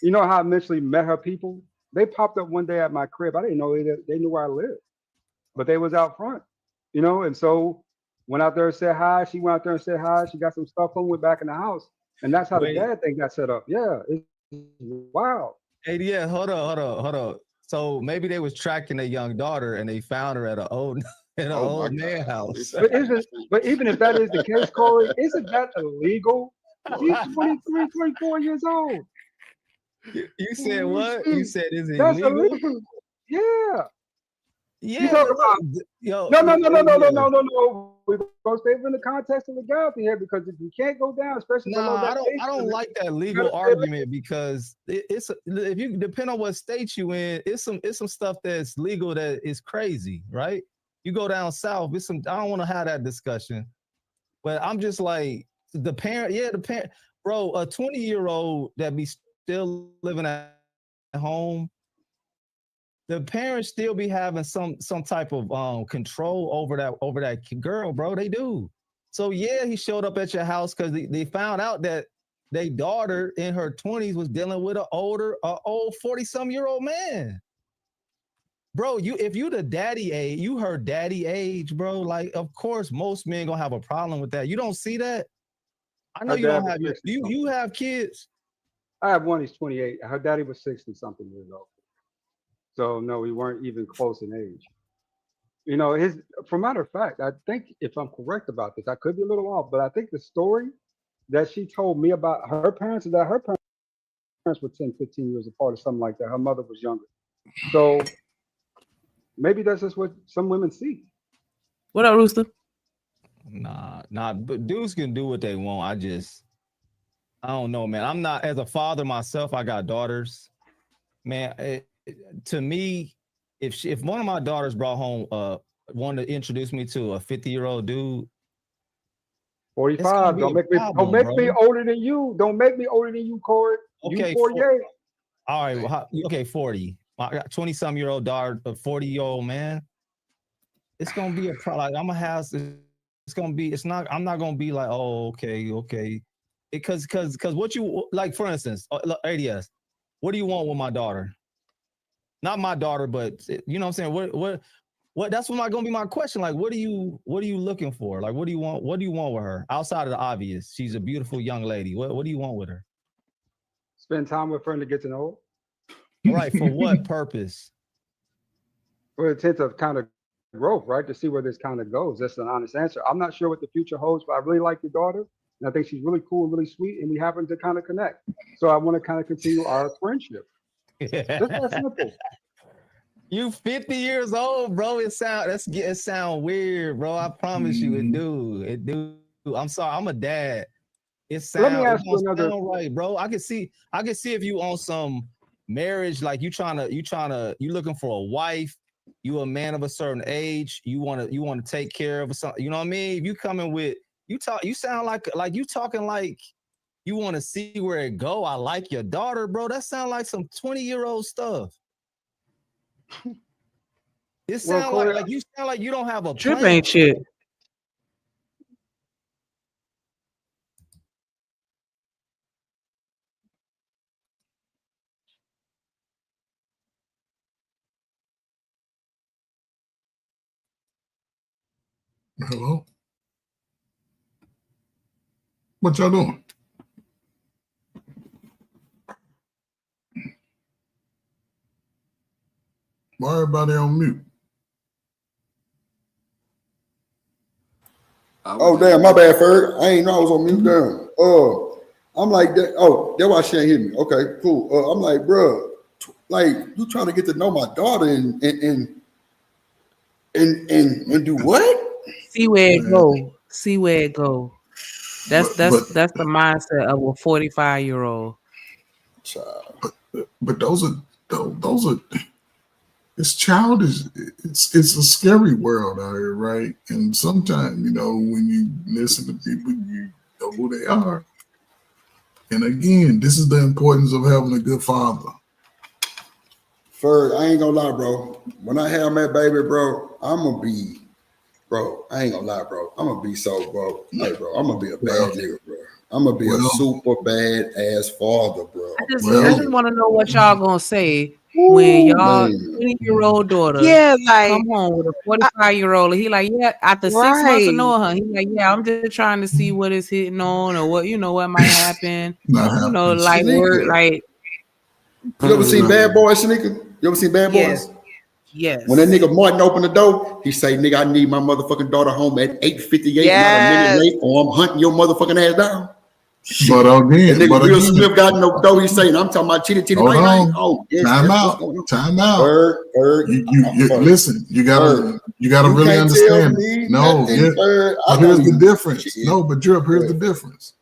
You know how I eventually met her people? They popped up one day at my crib. I didn't know they knew where I lived, but they was out front, and so went out there and said hi. She went out there and said hi. She got some stuff on, went back in the house, and that's how the Wait, dad thing got set up. Yeah, it's wild. hey, yeah, hold on. So maybe they was tracking their young daughter and they found her at an old at an oh my old man God. house. Listen, But isn't but even if that is the case, Corey, isn't that illegal? She's 23, 24 years old. You said what? You said is it That's illegal? illegal. Yeah. You Yeah, talk but about yo, no, no, no, no, no, no, yeah. no, no, no. We're gonna stay in the context of legality here because if you can't go down, especially below Nah, that I age don't limit, like that you gotta legal stay legal. argument because it's if you depend on what state you in, it's some stuff that's legal that is crazy, right? You go down south, it's some I don't want to have that discussion. But I'm just like the parent, bro, a 20-year-old that be still living at home, the parents still be having some type of control over that girl, bro. They do. So yeah, he showed up at your house because they found out that their daughter in her 20s was dealing with old 40-some-year-old man. Bro, you if you the daddy age, you her daddy age, bro. Like, of course, most men gonna have a problem with that. You don't see that? I know Her you dad don't was have your 60 you something. have kids. I have one, he's 28. Her daddy was 60 something years old. So no, we weren't even close in age. His for matter of fact, I think if I'm correct about this, I could be a little off, but I think the story that she told me about her parents is that her parents were 10, 15 years apart or something like that. Her mother was younger. So maybe that's just what some women see. What up, Rooster? Nah, but dudes can do what they want. I don't know, man. I'm not as a father myself. I got daughters, man. To me, if one of my daughters brought home wanted to introduce me to a 50-year-old dude, it's gonna 45. be Don't a make me don't problem, make me bro. older than you. Don't make me older than you, Corey. You Okay, 48. all right, okay, 40. I got 20-some-year-old daughter, a 40-year-old man. It's gonna be a problem. Like, I'm gonna have. It's gonna be. It's not. I'm not gonna be like, oh, okay. Because what you like, for instance, ADS, what do you want with my daughter? Not my daughter, but you know what I'm saying. What? That's gonna be my question. Like, what are you looking for? Like, what do you want? What do you want with her outside of the obvious? She's a beautiful young lady. What do you want with her? Spend time with her and to get to know All right, for what purpose? her. For the intent of kind of growth, right? To see where this kind of goes. That's an honest answer. I'm not sure what the future holds, but I really like your daughter. And I think she's really cool and really sweet. And we happen to kind of connect. So I want to kind of continue our friendship. Just that simple. You 50 years old, bro. It sound weird, bro. I promise you, it do. It do. I'm sorry. I'm a dad. Let me It ask don't you another. sound right, bro. I can see if you on some marriage, like you looking for a wife, you a man of a certain age, you wanna take care of something, you know what I mean? If you coming with you sound like you talking like you want to see where it go. I like your daughter, bro. That sound like some 20-year-old stuff. It Well, sound Corey, like you sound like you don't have a Trip plan. ain't shit. Hello? What y'all doing? Why everybody on mute? Oh damn, my bad, Ferg. I ain't know I was on mute. Down. I'm like that. Oh, that's why she ain't hear me. Okay, cool. I'm like, bro, like you trying to get to know my daughter and do what? See where it go. See where it go. That's the mindset of a 45-year-old. But those are it's childish. It's a scary world out here, right? And sometimes, when you listen to people, you know who they are. And again, this is the importance of having a good father. Ferg, I ain't gonna lie, bro. When I have my baby, bro, I'm gonna be, bro. I ain't gonna lie, bro. I'm gonna be so, bro. Hey, bro, I'm gonna be a bad nigga, bro. I'm gonna be a super bad ass father, bro. I just want to know what y'all gonna say when y'all 20-year-old daughter come home with a 45-year-old and he like, yeah, after 6 months of knowing her, he like, yeah, I'm just trying to see what it's hitting on or what might happen. Like word, like You ever seen Bad Boys, Shanika? You ever seen Bad Boys? Yes. When that nigga Martin opened the door, he say, "Nigga, I need my motherfucking daughter home at 8:58, not a minute late, or I'm hunting your motherfucking ass down." Shit. But again, that nigga Will Smith got in the door. He's saying, "I'm talking about chitty hold night night." on. Oh, yes, Time out. Time out. Listen, you gotta really understand. No, but here's the difference. No, but Drip, here's the difference.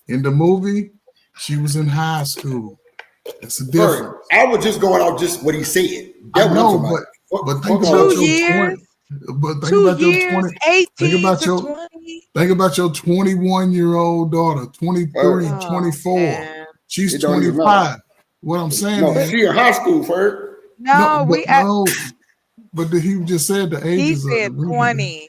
In the movie, she was in high school. That's a difference. I was just going off just what he said. I know, but think about your 20. But think about your 20. 18 to 20. Think about your 21-year-old daughter, 23, 24. She's 25. What I'm saying is, she in high school, Ferg. But he just said the ages. He said 20.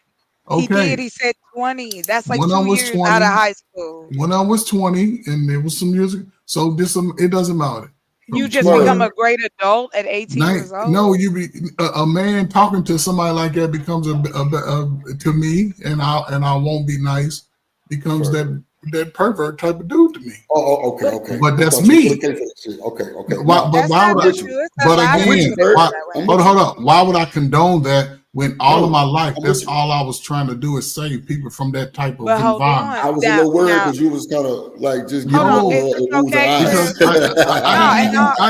Okay. He did. He said 20. That's like 2 years 20, out of high school. When I was 20, and there was some music. So it doesn't matter. You just become a great adult at 18 years old. No, you be a man talking to somebody like that becomes to me, and I won't be nice. Becomes that pervert type of dude to me. Oh, okay. But that's me. Okay. Why would I? But again, hold on. Why would I condone that when all of my life that's all I was trying to do is save people from that type of environment? I was a little worried because you was kind of like just giving I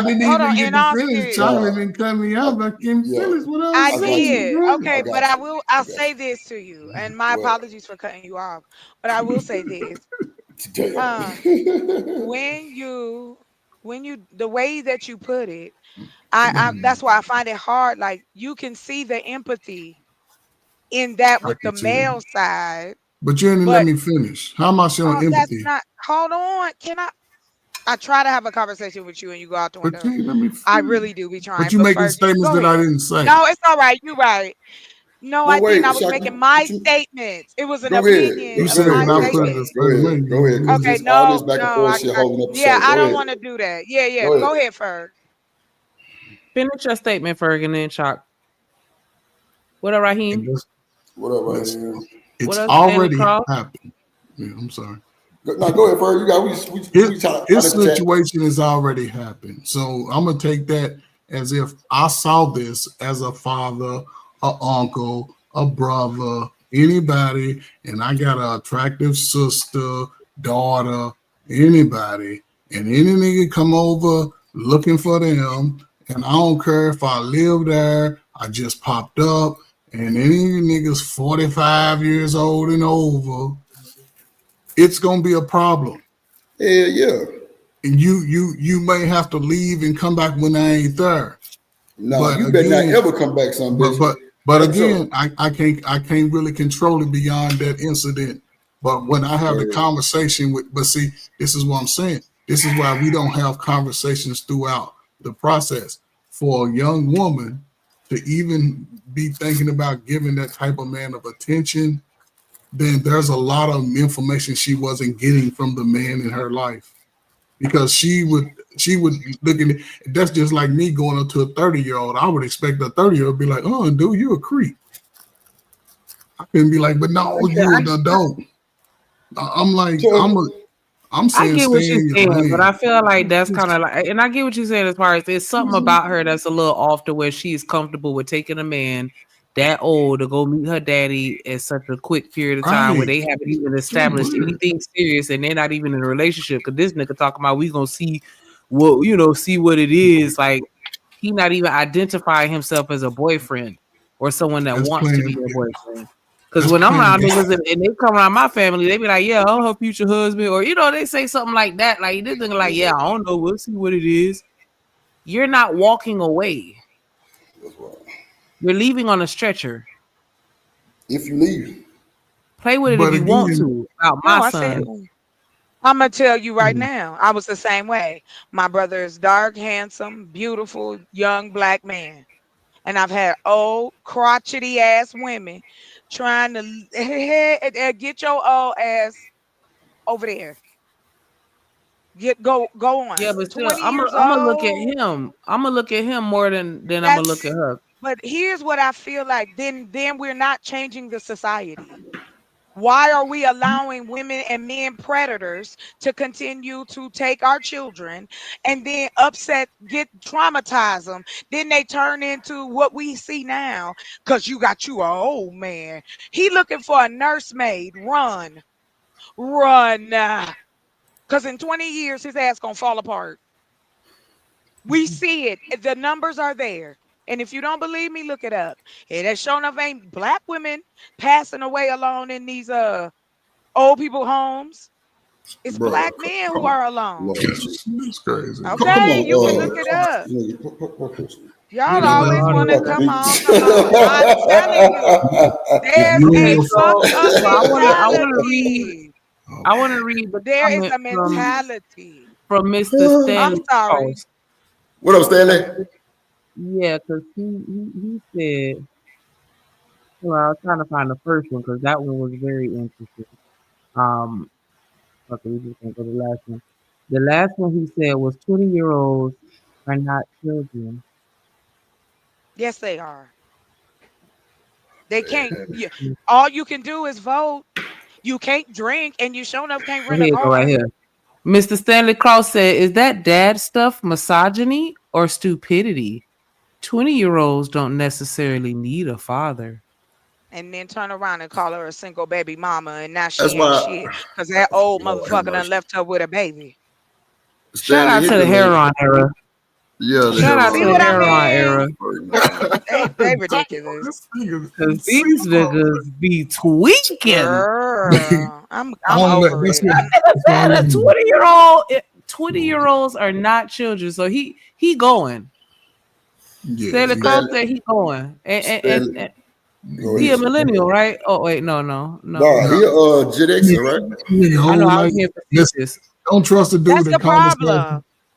didn't even get the finish. Charlie didn't cut me out. I can't finish what I was saying. Okay, but I'll say this to you, and my apologies for cutting you off, but I will say this. When you the way that you put it, I that's why I find it hard. Like you can see the empathy in that with the male side. But you didn't let me finish. How am I showing empathy? That's not. Hold on. Can I try to have a conversation with you and you go out the window. I really do be trying. But you making statements that I didn't say. No, it's all right. You're right. No, Well, I didn't. wait, I was Shaka, making my what you statements. It was an go ahead. opinion You of said my when I put it statement. a certain way, Go ahead, because Okay, this all this no, back and no, forth shit holding up the yeah, show. I Go don't ahead. want to do that. Yeah, yeah. Go ahead. Go ahead, Ferg. Finish your statement, Ferg, and then Chalk. What up, Raheem? What up, right it's, here? What it's up, Stanley already Cross? happened. Yeah, I'm sorry. Now go ahead, Ferg. You got we trying to His chat. situation has already happened. So I'm gonna take that as if I saw this as a father, a uncle, a brother, anybody, and I got an attractive sister, daughter, anybody, and any nigga come over looking for them, and I don't care if I live there, I just popped up, and any niggas 45 years old and over, it's gonna be a problem. Yeah, yeah. And you may have to leave and come back when I ain't there. Nah, But you better not again, ever come back, son, but bitch. but but That's for again, sure. I can't really control it beyond that incident. But when I have the Word. conversation with, but see, this is what I'm saying. This is why we don't have conversations throughout the process. For a young woman to even be thinking about giving that type of man of attention, then there's a lot of information she wasn't getting from the man in her life because she would look at it. That's just like me going up to a 30-year-old. I would expect a 30-year-old to be like, "Oh, dude, you a creep." I couldn't be like, "But no, you an adult." I'm like, I'm I saying, get stay what you're in your saying, but I lane. feel like that's kind of like, and I get what you're saying as far as there's something about her that's a little off to where she's comfortable with taking a man that old to go meet her daddy in such a quick period of time where Right. they haven't even It's too established weird. anything serious and they're not even in a relationship. Because this nigga talking about we gonna see see what it is. Like he not even identifying himself as a boyfriend or someone that That's wants to be playing. your boyfriend. Because That's when I'm playing around game. niggas and they come around my family, they be like, "Yeah, I'm her future husband," or they say something like that. Like this nigga, like, "Yeah, I don't know. We'll see what it is." You're not walking away. You're leaving on a stretcher. If you leave. Play with it if But you want again, to. About my No, I said, son. I'm gonna tell you right now. I was the same way. My brother is dark, handsome, beautiful, young black man, and I've had old, crotchety ass women trying to get your old ass over there. Go Yeah, on. but still, 20 I'm years gonna look at old. him. I'm gonna look at him more than I'm gonna look at That's her. but here's what I feel like. Then we're not changing the society. Why are we allowing women and men predators to continue to take our children and then get traumatized them? Then they turn into what we see now because you got you a old man. He looking for a nursemaid. Run, run. Because in 20 years, his ass going to fall apart. We see it. The numbers are there. And if you don't believe me, look it up. It has shown up ain't black women passing away alone in these old people homes. It's Bro, black men who are alone. Lord. it's crazy. Come Okay, you can look on, it up. Y'all Yeah, but always want to fuck come me. on, come on. I'm telling you, there's you a know, fucked up So mentality. I wanna read the There is comment a mentality. from Mr. I'm Stanley sorry. Cross. What up, Stanley? Yeah, because he said, well, I was trying to find the first one because that one was very interesting. Um, okay, we just gonna go to the last one. The last one he said was 20-year-olds are not children. Yes, they are. They can't. All you can do is vote. You can't drink, and you sure enough can't So rent a here you go right car. here. Mr. Stanley Cross said, "Is that dad stuff misogyny or stupidity? 20-year-olds don't necessarily need a father." And then turn around and call her a single baby mama, and now That's she ain't why. shit because that old Lord have motherfucker done mercy. left her with a baby. Shout Stanley, out hit to the the link. heron era. Yeah, the Shout out See to the what I heroin. heron mean? era. They ridiculous. this nigga Cause these Caesar. niggas be tweaking. Girl, I I'm don't let over this it. one. That's why I That a leave. 20-year-old, 20-year-olds are not children. So he going. Yeah, Stanley he, Cross Stanley, said he going. And Stanley. Go he a ahead. millennial, right? Oh wait, no. Nah, he Gen Xer, right? nigga I know old I was like being this. facetious. Don't trust a dude That's that the call himself. problem.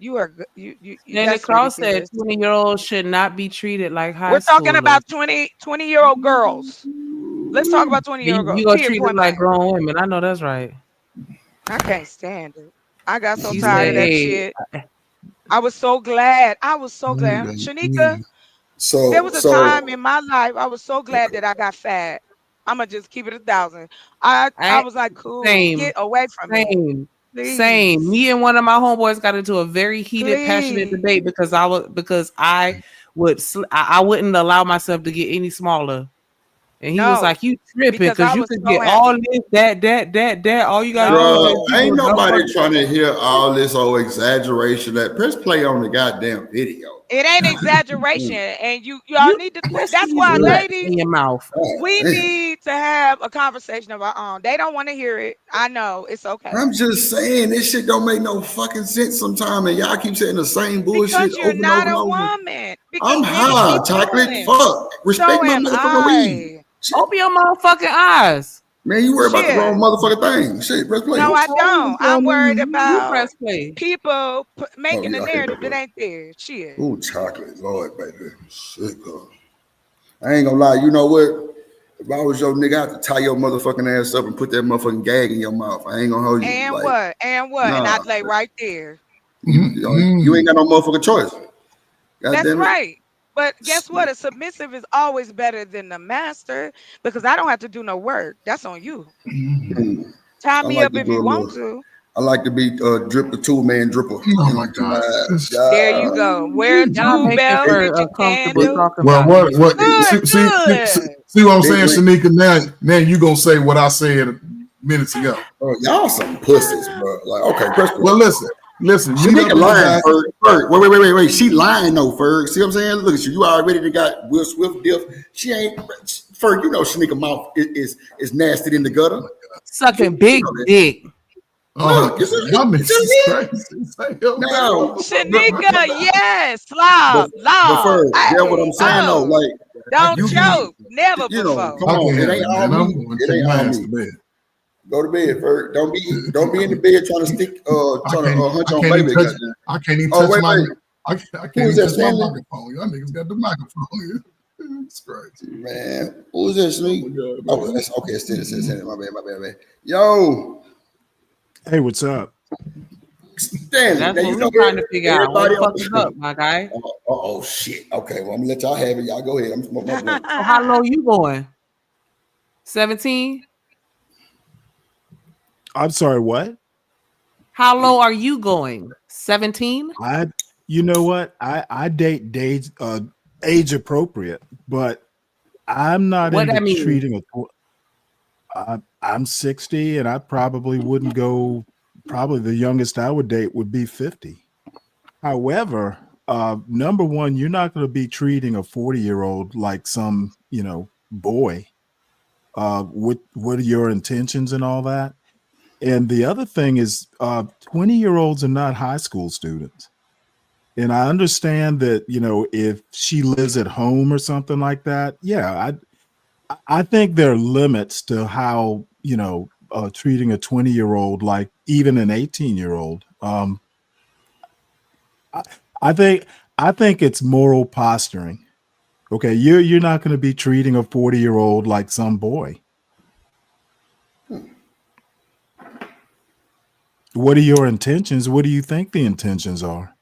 what? Danny That's Cross said ridiculous. 20-year-olds should not be treated like high We're talking schoolers. about 20-year-old girls. Let's talk about 20-year-old girls. You gonna Period. treat them Point like blank. grown women. I know that's right. I can't stand it. I got so She tired said, of that "Hey, shit. I was so glad. I was so glad. Yeah. Shanika, there So was a time so in my life I was so glad that I got fat. I'ma just keep it 1,000. I I was like, cool, same, get away from me. same, same." Please. Me and one of my homeboys got into a very heated, passionate Please. debate because I I wouldn't allow myself to get any smaller. And he was No, like, "You tripping because because I you was could so get all happy. this, that. All you gotta do is bro, just No, you ain't know, dumb nobody fuck." trying to hear all this old exaggeration. That press play on the goddamn video. it ain't exaggeration. And y'all You need to quit. put That's these why, nuts ladies, in your mouth. we Man, need to have a conversation of our own. They don't want to hear it. I know. It's okay. I'm just saying this shit don't make no fucking sense sometimes, and y'all keep saying the same bullshit Because you're over and not over and a over. woman. I'm Because men high, keep chocolate. doing. Fuck, respect So my am motherfucking weed. I. Shit, Open your motherfucking eyes. man, you worry about the wrong Shit. motherfucking thing. Shit, press play. No, Who I told you don't. to tell I'm me worried you about press play? people Oh making yeah, the okay, narrative press that play. ain't there. Shit. Ooh, chocolate, Lord, baby. Shit, God. I ain't gonna lie. You know what? If I was your nigga, I'd have to tie your motherfucking ass up and put that motherfucking gag in your mouth. I ain't gonna hold you. And Like, what? And what? And nah, I'd lay right there. you ain't got no motherfucking choice. God That's damn it. right. But guess what? A submissive is always better than the master because I don't have to do no work. That's on you. Hmm. Tie I me like up to if do you a want little. to. I like to be drip the two man dripper. Oh You my know, God. There you God. go. Wear a Y'all tube making belt. her Lit your uncomfortable candle. talking Well, about me. what Good, see good. what I'm Big saying, ring. Shanika? Now you gonna say what I said minutes ago. Oh, y'all some pussies, bro. Like, okay, press play. Well, listen, meet Shanika up with the lying, guy. Ferg. Ferg. Wait. She lying, though, Ferg. See what I'm saying? Look at you. You already got Will Swift diff. She ain't, Ferg, you know Shanika mouth is nasty in the gutter. Sucking You big know that. dick. Oh, Look, you see, y'all you see niggas what is I'm saying? crazy. Say, oh, Now, Shanika, yes. but, Lob, but lob. Ferg, that's what Hey, I'm saying, though. oh. Like, I Don't you can't have be, choke. Never you know, before. come I on. can't It have ain't it, all man. I'm me. going to It take ain't my all ass me. to bed. Go to bed, Ferg. Don't be in the bed trying to I trying to can't hunch I on can't even baby. touch Goddamn. I can't even Oh, touch wait. I can't Who is even that, touch my Stanley? microphone. Y'all niggas got the microphone. It's crazy. Man, who is that, Oh Sneak? my God, Oh, man. that's okay. It's it. My bad, man. Yo, Hey, what's up? Stanley. That's Now what you know we trying to figure out. What everybody the fuck on. is up, my guy? Oh shit. Okay, well I'm gonna let y'all have it. Y'all go ahead. I'm smoking my blunt. So how low you going? 17? I'm sorry, what? How low are you going? 17? I you know what? I date age appropriate, but I'm not What into that mean? treating I'm 60 and I probably wouldn't go probably the youngest I would date would be 50. However, number one, you're not going to be treating a 40-year-old like some, boy. What are your intentions and all that? And the other thing is 20-year-olds are not high school students. And I understand that, if she lives at home or something like that, yeah, I think there are limits to how, treating a 20-year-old like even an 18-year-old. I, I think I think it's moral posturing. Okay, you're not going to be treating a 40-year-old like some boy. What are your intentions? What do you think the intentions are?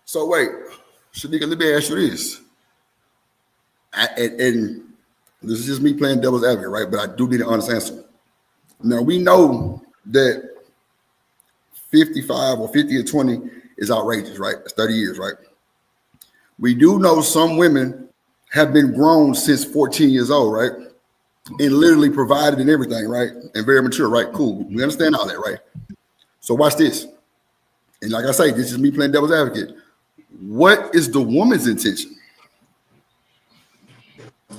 So wait, Shanika, let me ask you this. And this is just me playing devil's advocate, right? But I do need an honest answer. Now we know that 55 or 50 or 20 is outrageous, right? That's 30 years, right? We do know some women have been grown since 14 years old, right? And literally provided and everything, right? And very mature, right? Cool. We understand all that, right? So watch this. And like I say, this is me playing devil's advocate. What is the woman's intention?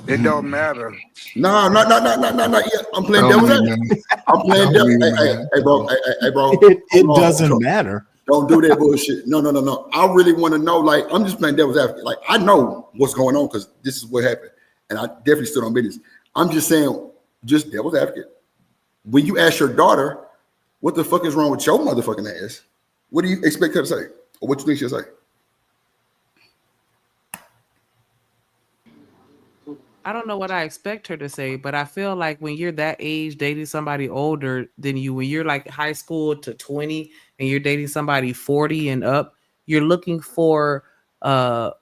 It don't matter. No. Yeah, I'm playing Tell devil's me, advocate. man. I'm playing Tell devil. me, Hey, man. hey, bro. Hey, bro. It Hold doesn't on. matter. Don't do that bullshit. No. I really want to know. Like, I'm just playing devil's advocate. Like, I know what's going on because this is what happened, and I definitely stood on business. I'm just saying, just devil's advocate. When you ask your daughter, "What the fuck is wrong with your motherfucking ass?" What do you expect her to say, or what you think she'll say? I don't know what I expect her to say, but I feel like when you're that age dating somebody older than you, when you're like high school to 20 and you're dating somebody 40 and up, you're looking for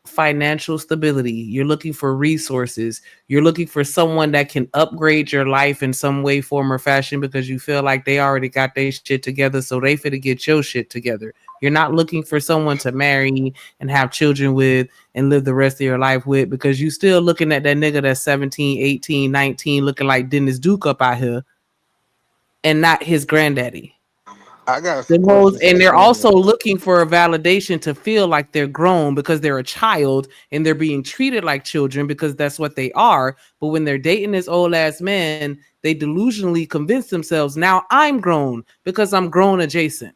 financial stability. You're looking for resources. You're looking for someone that can upgrade your life in some way, form, or fashion because you feel like they already got their shit together, so they finna get your shit together. You're not looking for someone to marry and have children with and live the rest of your life with because you still looking at that nigga that's 17, 18, 19, looking like Dennis Duke up out here and not his granddaddy. I got some The hoes, questions for and they're also Shanika. looking for a validation to feel like they're grown because they're a child and they're being treated like children because that's what they are. But when they're dating this old ass man, they delusionally convince themselves, now I'm grown because I'm grown adjacent.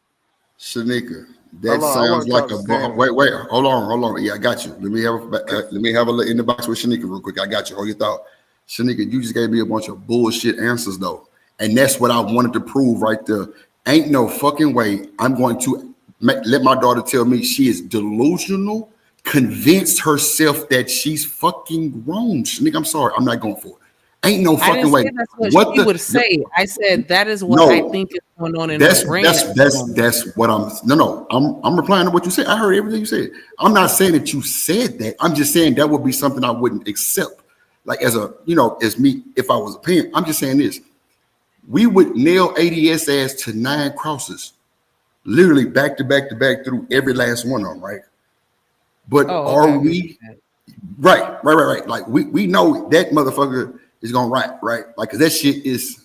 Shanika, that Hold on, I sounds want to like talk a to Danny. wait. Hold on. Yeah, I got you. Let me have a little in the box with Shanika real quick. I got you. Hold your thought, Shanika. You just gave me a bunch of bullshit answers though, and that's what I wanted to prove right there. Ain't no fucking way I'm going to let my daughter tell me she is delusional, convinced herself that she's fucking grown. Shanika, I'm sorry, I'm not going for it. Ain't no I didn't fucking say way. that's what What she the would say. I said that is what I no? think is going on in her That's brain at that's this that's moment. that's what I'm no. I'm replying to what you said. I heard everything you said. I'm not saying that you said that. I'm just saying that would be something I wouldn't accept. Like as a as me if I was a parent. I'm just saying this. We would nail ADS ass to 9 crosses, literally back to back to back through every last one of them, right? But Oh, okay, are I get what we you're saying. right? Like we know that motherfucker is gonna rap, right? Like 'cause that shit is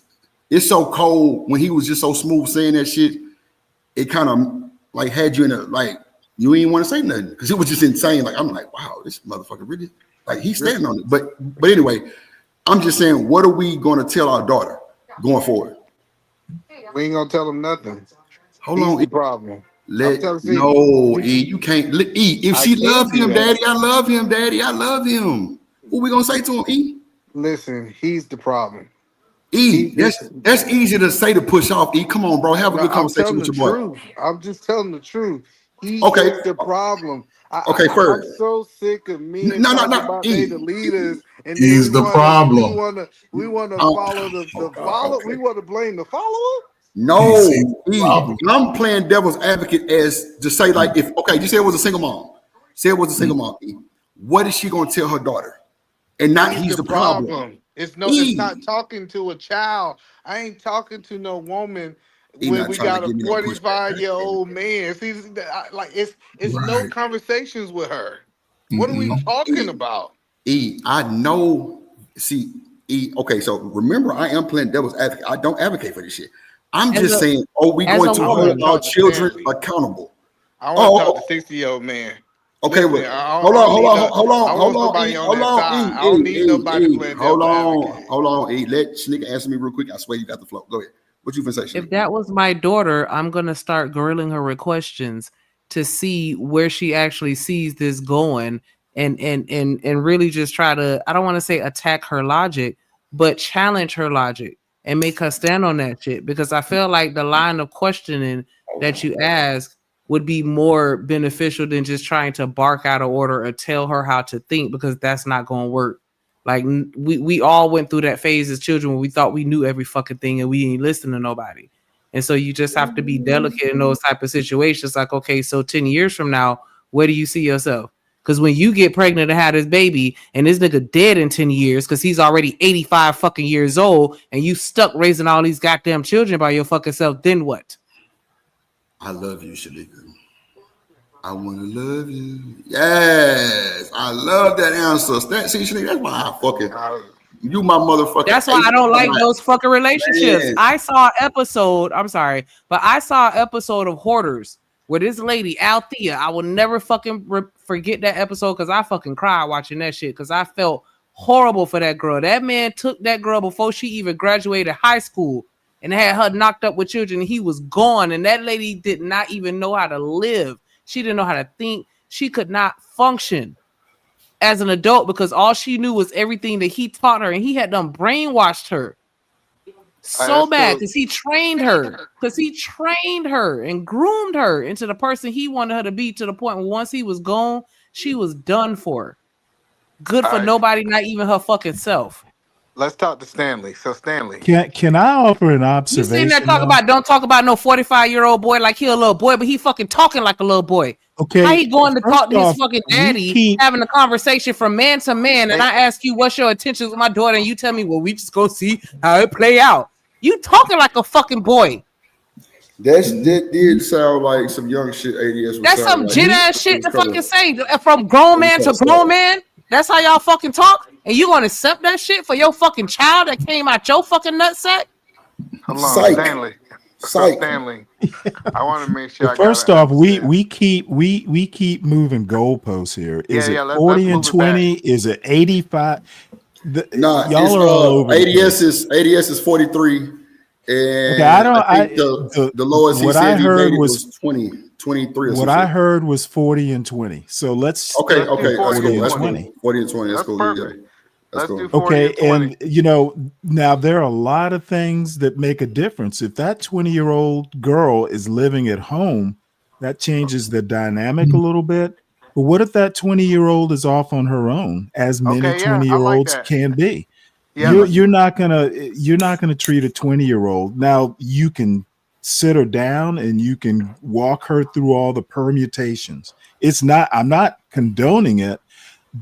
it's so cold when he was just so smooth saying that shit. It kind of like had you in a like you ain't want to say nothing because it was just insane. Like I'm like, wow, this motherfucker really like he's standing on it. But anyway, I'm just saying, what are we going to tell our daughter going forward? We ain't gonna tell him nothing. Hold He's on, the problem. I'm let telling no you, E, you can't E. If I she can love do him, that. Daddy, I love him, Daddy, I love him. What we gonna say to him, E? Listen, he's the problem. He E, this that's easy to say to push off. E, come on, bro, have a no, good I'm conversation telling with the your boy. truth. I'm just telling the truth. He Okay, is the problem. okay, I'm first, so sick of men no, talking no, about they E. the leaders, and then Is the problem. we wanna follow the follow. Okay. We want to blame the follower. Is he the No, E. problem? I'm playing devil's advocate as to say, like, if okay, you said it was a single mom. Say it was a single mom, E. What is she gonna tell her daughter? And not He's he's the the problem. problem. It's not E. talking to a child. I ain't talking to no woman E when not we trying to got a give me no pushback. 45-year-old man. See, like it's no Right. conversations with her. What are we Mm-mm. talking about? I know. See, E. Okay, so remember, I am playing devil's advocate. I don't advocate for this shit. I'm As just a saying, are we as going a to I want hold to woman, our talk to children Stanley. accountable? I want to Oh, talk to oh, 60-year-old man. okay. Listen, Well, hold I on, don't hold need on, no. hold I on, want hold on, E. somebody on Hold that on, side. E. I don't E. need E. nobody E. playing devil advocate. Hold on, E. Let Shanika answer me real quick. I swear you got the flow. Go ahead. What you finna say, if Shanika? that was my daughter, I'm gonna start grilling her with questions to see where she actually sees this going and really just try to, I don't want to say attack her logic, but challenge her logic and make her stand on that shit. Because I feel like the line of questioning that you ask would be more beneficial than just trying to bark out an order or tell her how to think because that's not gonna work. Like we all went through that phase as children when we thought we knew every fucking thing and we ain't listening to nobody. And so you just have to be delicate in those type of situations. Like, okay, so 10 years from now, where do you see yourself? Because when you get pregnant and have this baby and this nigga dead in 10 years because he's already 85 fucking years old and you stuck raising all these goddamn children by your fucking self, then what? I love you, Shanika. I want to love you. Yes, I love that answer. See, Shanika, that's why I fucking you, my motherfucking That's why ace. I don't I'm like like, those fucking relationships. man, I saw an episode, I'm sorry, but I saw an episode of Hoarders where this lady, Althea, I will never fucking forget that episode because I fucking cried watching that shit because I felt horrible for that girl. That man took that girl before she even graduated high school and had her knocked up with children. He was gone, and that lady did not even know how to live. She didn't know how to think. She could not function as an adult because all she knew was everything that he taught her, and he had done brainwashed her so That's bad cool. because he trained her and groomed her into the person he wanted her to be to the point where once he was gone, she was done for. good All for right, nobody, not even her fucking self. let's talk to Stanley. So Stanley, Can I offer an You sitting there observation talk though? about don't talk about no 45-year-old boy like he a little boy, but he fucking talking like a little boy. How Okay, he going to first talk to his off, fucking we daddy, keep having a conversation from man to man, and hey, I ask you what's your intentions with my daughter, and you tell me, well, we just go see how it play out. You talking like a fucking boy. That did sound like some young shit. ADS was That's sounding some like jit we ass it shit was to kind of fucking say from grown man to grown soft. man. That's how y'all fucking talk, and you gonna accept that shit for your fucking child that came out your fucking nutsack? hold on, Psych, Stanley. So psych. Stanley, I want to make sure well, I got first to off, understand. we keep moving goalposts here. Yeah, Is yeah. it Let's 40 and move it back. 20? Is it 85? Nah, Y'all it's are all over the ADS place. is 43, Okay, I and I don't think I the lowest he what I said he made heard it was was 23 or what some I shit. heard was 40 and 20. So let's Okay, stick Let's do with okay, that's 40 40 and cool. and That's 20. cool. 20. 40 and 20. That's That's cool. Yeah, perfect. that's Let's do cool. 40 Okay, and 20. and now there are a lot of things that make a difference. If that 20-year-old girl is living at home, that changes the dynamic a little bit. But what if that 20-year-old is off on her own, as many Okay, yeah, I like 20-year-olds that. can be? Yeah, You're not gonna treat a 20-year-old. Now you can sit her down and you can walk her through all the permutations. I'm not condoning it,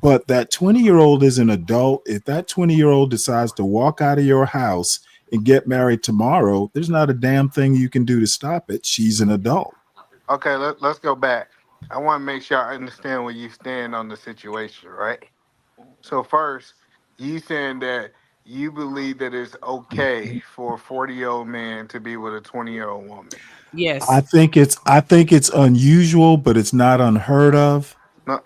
but that 20-year-old is an adult. If that 20-year-old decides to walk out of your house and get married tomorrow, there's not a damn thing you can do to stop it. She's an adult. okay, let's go back. I want to make sure I understand where you stand on the situation, right? So first, you saying that you believe that it's okay for a 40-year-old man to be with a 20-year-old woman. Yes. I think it's unusual, but it's not unheard of. No,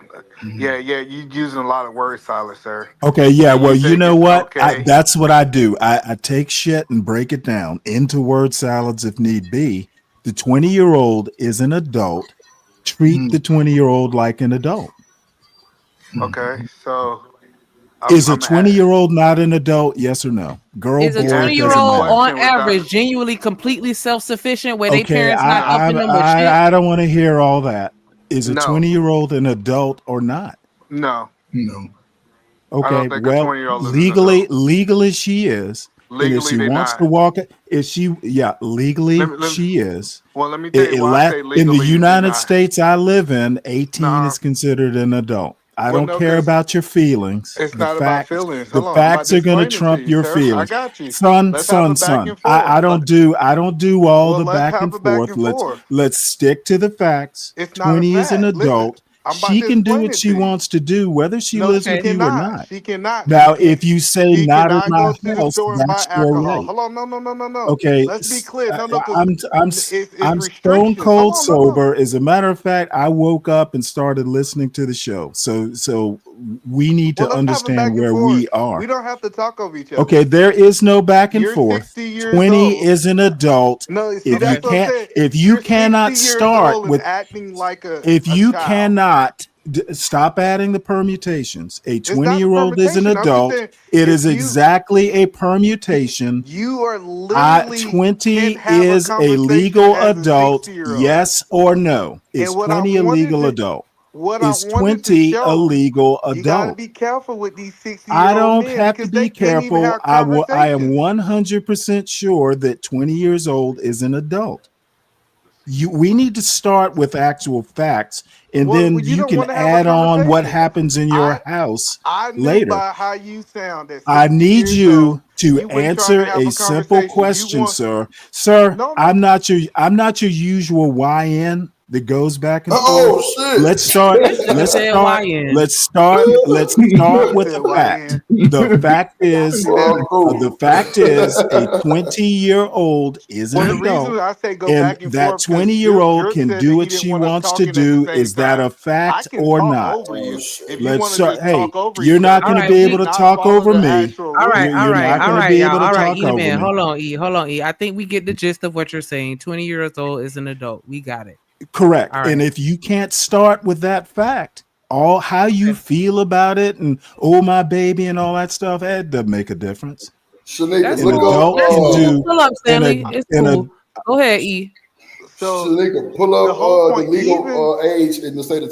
yeah, yeah, you using a lot of word salad, sir. Okay, yeah. And you Well, you think know it's what? okay. That's what I do. I take shit and break it down into word salads if need be. The 20-year-old is an adult. Treat the 20-year-old like an adult. Okay, so Is a I'm at, 20-year-old not an adult? Yes or no? Girl, Is a you boy, it 20 year answering the doesn't old matter. on question without. average genuinely completely self sufficient where they Okay, parents not No, helping them with shit? I don't want to hear all that. Is a no, 20-year-old an adult or not? no. No. I Okay, don't think a well, 20-year-old is an adult. legally she is. And if Legally, she they wants to not. walk it, if she yeah, Let legally me, let me, she is. well, let me tell you why I say In the legally they United not. States I live in, 18 Nah. is considered an adult. I Well, don't no, care because about your feelings. it's not about feelings. The Hold on, I'm about facts to are going to explain it to trump you, your sir. I feelings. got you. Son, Let's have a son, back son. and forth. I don't do all Well, the let's back have and a back forth. and forth. Let's stick to the facts. It's not a 20 is an fact. Listen, adult. I'm about She to can do explain what it she to you. wants to do whether she No, lives she with Okay. you or cannot. not. She cannot. Now, if you say She not at cannot my go to the house, store and buy that's your alcohol. right. Hold on, no, no, no, no, no. Okay, Let's be clear. No, no, because I'm it's I'm stone restrictions. Hold cold on, no, no. sober. As a matter of fact, I woke up and started listening to the show. So we need Well, to let's have a understand back and where forth. we are. We don't have to talk over each other. Okay, there is no back and You're forth. 60 years 20 old. is an adult. No, see, Okay. that's what I said. If you You're 60 cannot years start old and with acting like if a you child. cannot stop adding the permutations, a It's not a 20-year-old is an permutation. I'm just adult. saying, It if is exactly a permutation. you are literally can't 20 have a is a conversation legal as a adult, 60-year-old. yes or no? And Is 20 a legal adult? what I Is wanted to 20 a show, legal you got to adult? be careful with these 60 I year old don't men have to because they be can't even careful. have I am conversations. 100% sure that 20 years old is an adult. We need to start with actual facts, and Well, then you you don't can want to have a add on what conversation. happens in your I house I knew later. by how you sound at I 60 need years old, you to you ain't trying to answer have a a simple conversation. You question, want sir. Sir, no, no. I'm not your usual YN that goes back and forth. Oh Let's shit! start This nigga said YN. let's start He with said the fact. YN. The See that? fact is a 20-year-old is an Well, the adult, reason I say go and back and that forth because 20-year-old Drip can said do that he what didn't she want us wants to talking at the do. same Is that time. a I fact can or talk not? over you if you Let's want to start. just Hey, talk over you're each not All other going to right, be able we and to not talk follow over the me. actual rules. You're not going to be able to all right, talk E over man. me. Hold on, E. I think we get the gist of what you're saying. 20 years old is an adult. We got it. Correct. All And right. if you can't start with that fact, all how you Okay. feel about it and oh my baby and all that stuff, that doesn't make a difference. Shanika, That's An look cool. adult That's can up. cool. do Pull up, in a Stanley. It's in a cool. Go ahead, E. So Shanika, pull the whole up the point, even legal age in the state of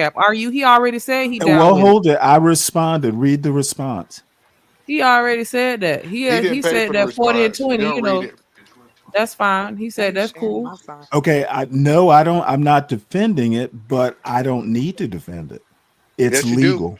cap. Are you? He already said he down Well, with it. hold it. I responded. Read the response. He already said that. He didn't pay said for the that 40 and response. 20, He'll read it. that's fine. He They said ain't that's sharing cool. my side. Okay, no, I don't. I'm not defending it, but I don't need to defend it. It's Yes, you do. legal.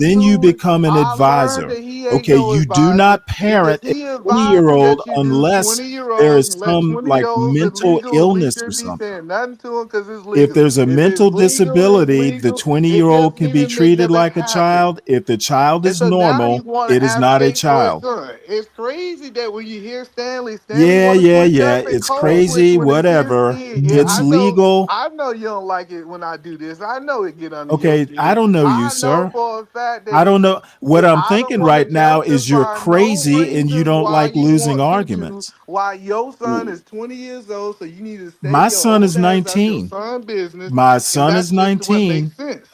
then you to it. become an I learned advisor. that he ain't Okay, no you do advisor not because parent a he 20-year advising old that you do unless 20-year-olds there and is let some like 20-year-olds is mental legal and we illness or shouldn't be something. saying nothing to him because it's If legal. there's a If mental it's legal, it's disability, the legal. 20 It year old just can be didn't make treated never like a happen. child. If the child And is so now he normal, want it to is not a advocate for his child. son. It's crazy that when you hear Stanley, Stanley Yeah, want to yeah, switch yeah. up and It's code switch crazy, when they see his whatever. kid. Yeah, It's legal. I know you don't like it when I do this. I know it get under your Okay, I skin. don't know you, I know sir. for a fact I that don't know. What I'm I don't thinking want to right now is you're justify no crazy and you reasons don't why like you losing want to, arguments. why your son Mm. is 20 years old, so you need to stay My your son old is ass out your 19. son business, My and son that's is just what makes 19. sense.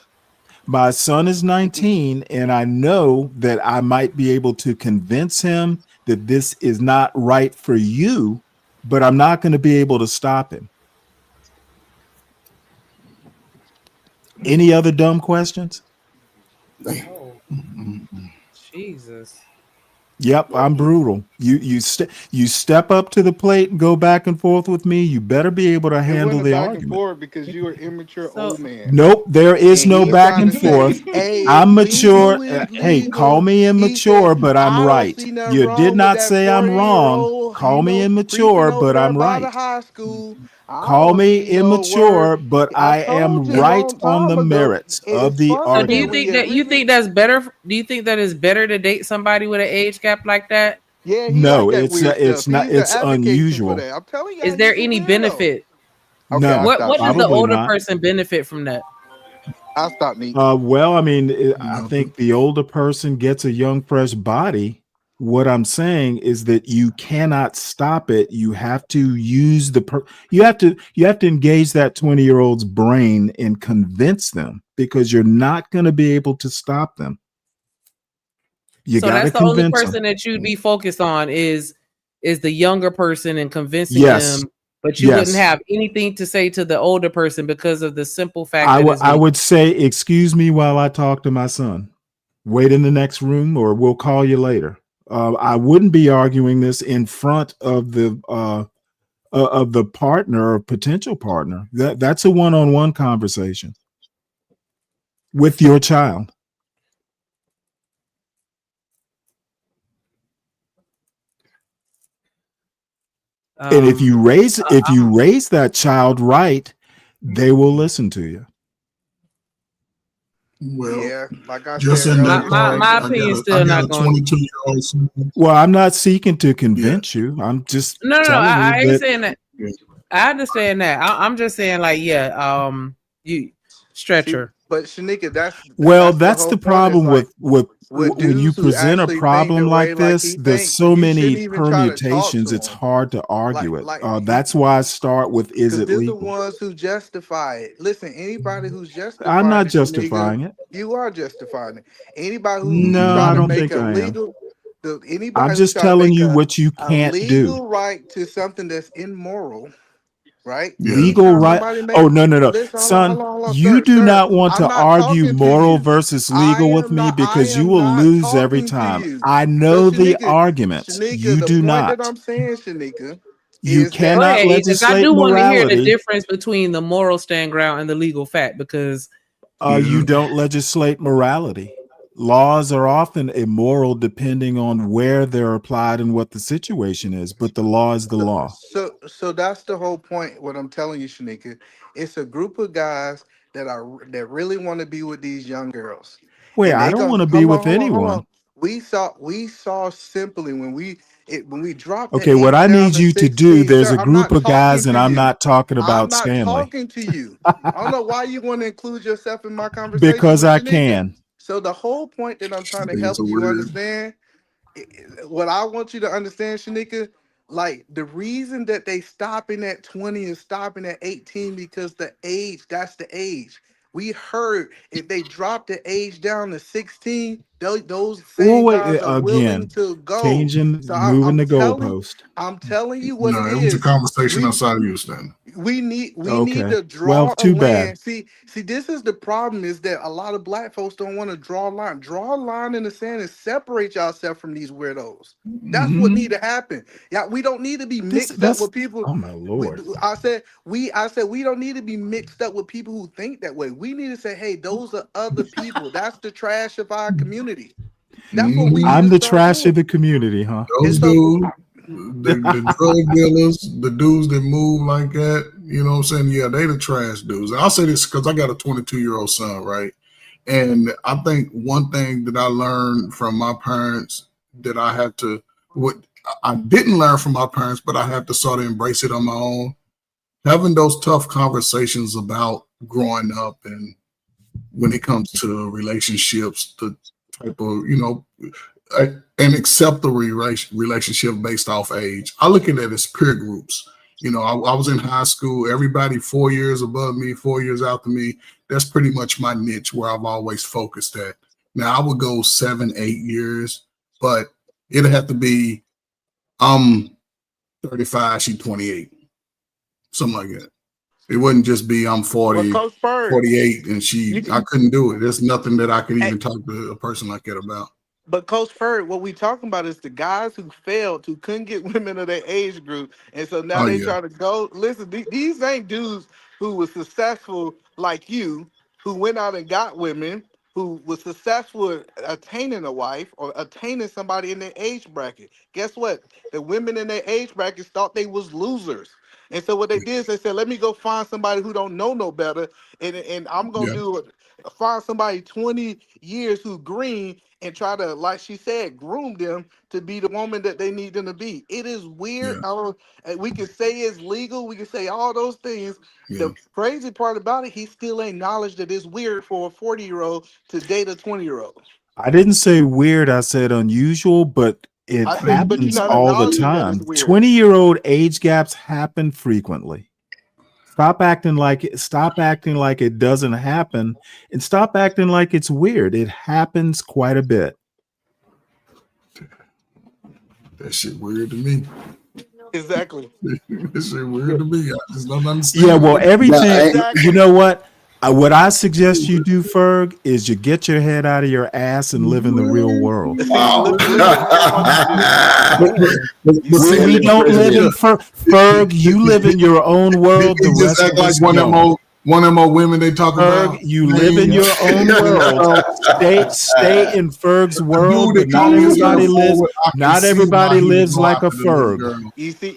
My son is 19, and I know that I might be able to convince him that this is not right for you, but I'm not going to be able to stop him. Any other dumb questions? Oh, Jesus. Yep, I'm brutal. You step up to the plate and go back and forth with me. You better be able to It handle wasn't a the back and argument. forth because you're an immature old So man. Nope, there is And no he's back trying and to say, forth. hey, I'm mature. legal is Hey, call legal. me He said, immature, but I'm I don't right. see nothing You did wrong with not that say I'm 40-year wrong. old, Call me creeping immature, over but there I'm by the right. high school. I Call don't me see no word. immature, but I I told am you a right long on the time ago. merits And of it's the so funny do you that argument. think we that agree. do you think that it's better to date somebody with an age gap like that? Yeah, he No, like that weird stuff. it's not. He's an It's advocation for unusual. that. I'm telling y'all, Is there he's a any weirdo. benefit? Okay, I No, What stopped does neat. the probably older not. person benefit from that? I stopped neat. Well, I mean, I Nothing. think the older person gets a young, fresh body. What I'm saying is that you cannot stop it. You have to use you have to engage that 20-year-old's brain and convince them because you're not going to be able to stop them. You So got to that's the only convince them. person that you'd be focused on is the younger person and convincing Yes, them, but you wouldn't yes. have anything to say to the older person because of the simple fact I that would it's I legal. would say, excuse me while I talk to my son. Wait in the next room, or we'll call you later. I wouldn't be arguing this in front of the partner or potential partner. That's a one-on-one conversation with your child. And if Um, you raise that child right, they will listen to you. Well, Yeah, like I just said in that earlier. part, my I got opinion's a I still got not a going. 22-year-old son. Well, I'm not seeking to Yeah, convince you. I'm just No, telling you I ain't that. saying that. yeah. I understand that. I'm just saying, like, yeah, you See, stretcher. but Shanika, Well, that's the that's whole the point. Is problem like with when you dudes who present a actually think the problem way like like this. he There's think, so you many shouldn't even try to talk permutations. to It's him. hard to argue it. Like That's why I start with, is because it they're the legal? ones who justify it. Listen, anybody who's I'm justifying not it, Shanika, justifying it. you are justifying it. Anybody who's No, trying I to don't make think a I am. legal, I'm anybody who's just trying to telling make you what you a can't do. legal right to something that's immoral, right? Yeah. Legal Anytime right? somebody Oh, make no, no, no. listen, Son, hold on, you sir, do sir. not want I'm to not argue talking to moral you. versus legal with me I because you am will not lose every talking to time. you. I So know the arguments. Shanika, You the do point that not. I'm saying, Shanika, You is Go that cannot ahead, because I legislate do want to hear the morality. difference between the moral stand ground and the legal fact. Because You Yeah. don't legislate morality. Laws are often immoral depending on where they're applied and what the situation is, but the law is the law. so that's the whole point. What I'm telling you, Shanika, it's a group of guys that really want to be with these young girls, Wait, and I they don't go, want to be hold on, with hold on, hold anyone. on. We saw simply when we dropped the Okay, what age I down need to you to do, 16, there's sir. a I'm group not of talking guys, and to I'm you. not talking I'm about not Stanley talking to you. I don't know why you want to include yourself in my conversation because with I Shanika. can. So the whole point that I'm trying to It's help a you weird. understand, what I want you to understand, Shanika, like the reason that they stopping at 20 and stopping at 18 because that's the age. We heard if they drop the age down to 16, those Well, same wait, guys are willing again, to go. changing, So moving the goalpost. I'm telling you what it No, it was a is. conversation We outside of you, Stan. we need Okay. to Well, draw a too bad. land. See, this is the problem: is that a lot of black folks don't want to draw a line. Draw a line in the sand and separate yourself from these weirdos. That's what Mm-hmm. need to happen. Yeah, we don't need to be This mixed up that's with people. oh my We, lord. I said we don't need to be mixed up with people who think that way. We need to say, hey, those are other people. That's the trash of our community. That's what we need Mm-hmm. to I'm the start trash of doing. the community, huh? And Those so, dudes, the drug dealers, the dudes that move like that, you know what I'm saying? Yeah, they the trash dudes. And I'll say this because I got a 22-year-old son, right? And I think one thing that I learned from my parents that I had to, what I didn't learn from my parents, but I had to sort of embrace it on my own. Having those tough conversations about growing up and when it comes to relationships, the type of, and accept the relationship based off age. I look at it as peer groups. I was in high school, everybody 4 years above me, 4 years after me. That's pretty much my niche where I've always focused at. Now I would go 7, 8 years, but it'd have to be I'm 35, she 28, something like that. It wouldn't just be I'm well, 40, Coach Bird, 48, and you I couldn't do it. There's nothing that I could can. even talk to a person like that about. But Coach Ferg, what we talking about is the guys who failed, who couldn't get women of their age group, and so now Oh they yeah, try to go. Listen, these ain't dudes who was successful like you, who went out and got women, who was successful at attaining a wife or attaining somebody in their age bracket. Guess what? The women in their age brackets thought they was losers. And so what they did is they said, let me go find somebody who don't know no better, and I'm gonna yeah, do it. Find somebody 20 years who green and try to, like she said, groom them to be the woman that they need them to be. It is weird. yeah, I don't, and we can say it's legal. We can say all those things. yeah. The crazy part about it, he still ain't acknowledged that it's weird for a 40-year-old to date a 20-year-old. I didn't say weird, I said unusual, but it I said, but you're happens not all the acknowledging that it's time. weird. 20-year-old age gaps happen frequently. Stop acting like it doesn't happen, and stop acting like it's weird. It happens quite a bit. That shit weird to me. Exactly. That shit weird to me. I just don't Yeah, understand well, it. everything, you Exactly. know what? What I suggest you do, Ferg, is you get your head out of your ass and live in the real world. See, look what I want you to do. You But see, see, We don't live in Ferg. You live in your own world. The he just rest act of like us one of them don't. old women they talk Ferg, about. you live in Man, your own world. Stay in Ferg's a world, dude but that not called himself everybody lives. forward, I can Not see why everybody he would lives go like a after the little Ferg. girl. you I see,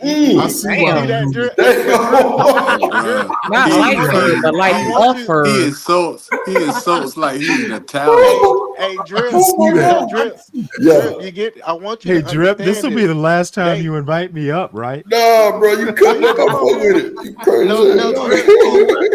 see why see he that do drip. it. Hey, hey, drip. Oh Drip. God, Not I like want her, you. but like I want you. he offer. insults. He insults like he's an Hey, Italian. hey, I can drip. see that. So I can drip, see that. Yeah. drip. You get. I want you Hey, to Drip, this understand will be the this. last time They you invite me up, right? Nah, bro, you no, come, no, you come come on, fuck man. with it. You crazy. No, no, drip.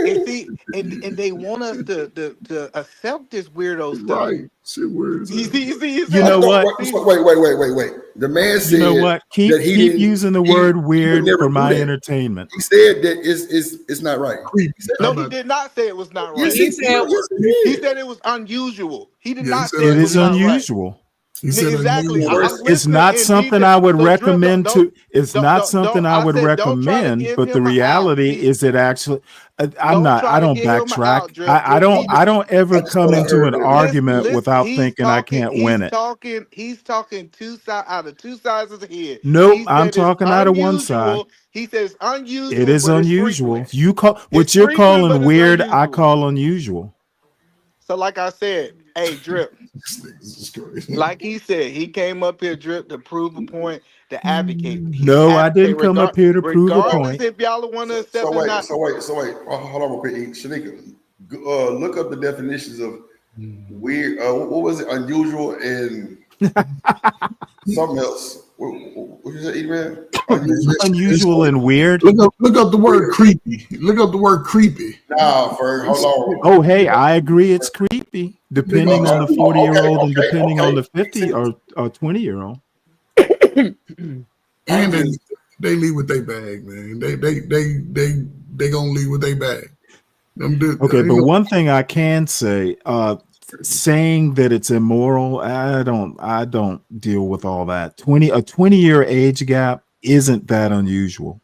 And Dog. see, and they want us to accept this weirdo stuff. Right. Shit weird as hell. You You say, know what? see, Wait. The man You know said what? that Keep he keep didn't. using the He word would weird never for do my that. entertainment. He said that it's not right. Creepy. He said How no, that. he about did not say it was not Yes, right. he He did. said, Yes, he He did. said it was unusual. He did yeah, he not said say It it was is not right. unusual. he said Exactly. unusual. Worse. I'm It's listening not in something detail. I would So drip, recommend to. It's not something I I would said don't try to recommend. give But the him an out. reality See, is, it actually. I'm don't not. try I to don't give him an out, backtrack. drip. I Just don't. he I don't I ever just come thought I into heard an that. argument listen, without thinking I can't win it. he's talking two sides out of two sides of the head. Nope. He I'm said it's talking out of one side. unusual. He says It unusual, is but it's frequent. unusual. You call It's what you're frequent, calling but it's weird. I unusual. call unusual. So like I said, hey drip. This nigga's just crazy. Like he said, he came up here drip to prove a point, to advocate. He's No, I didn't advocating come up here to prove a regardless point. if y'all want to So accept it or wait, not. so wait, so wait. Hold on real quick. Shanika, look up the definitions of weird. What was it? Unusual and something else. What you say, man? Unusual. Unusual and weird. Look up the word Weird. creepy. Look up the word creepy. Nah, Ferg, hold on. Oh, hey, I agree. It's creepy, depending on the 40-year-old and depending on Okay. the 50 or 20-year-old. And I'm just they leave with their bag, man. They gonna leave with their bag. Them Okay, ain't but no, one thing I can say, saying that it's immoral, I don't deal with all that. 20-year age gap isn't that unusual.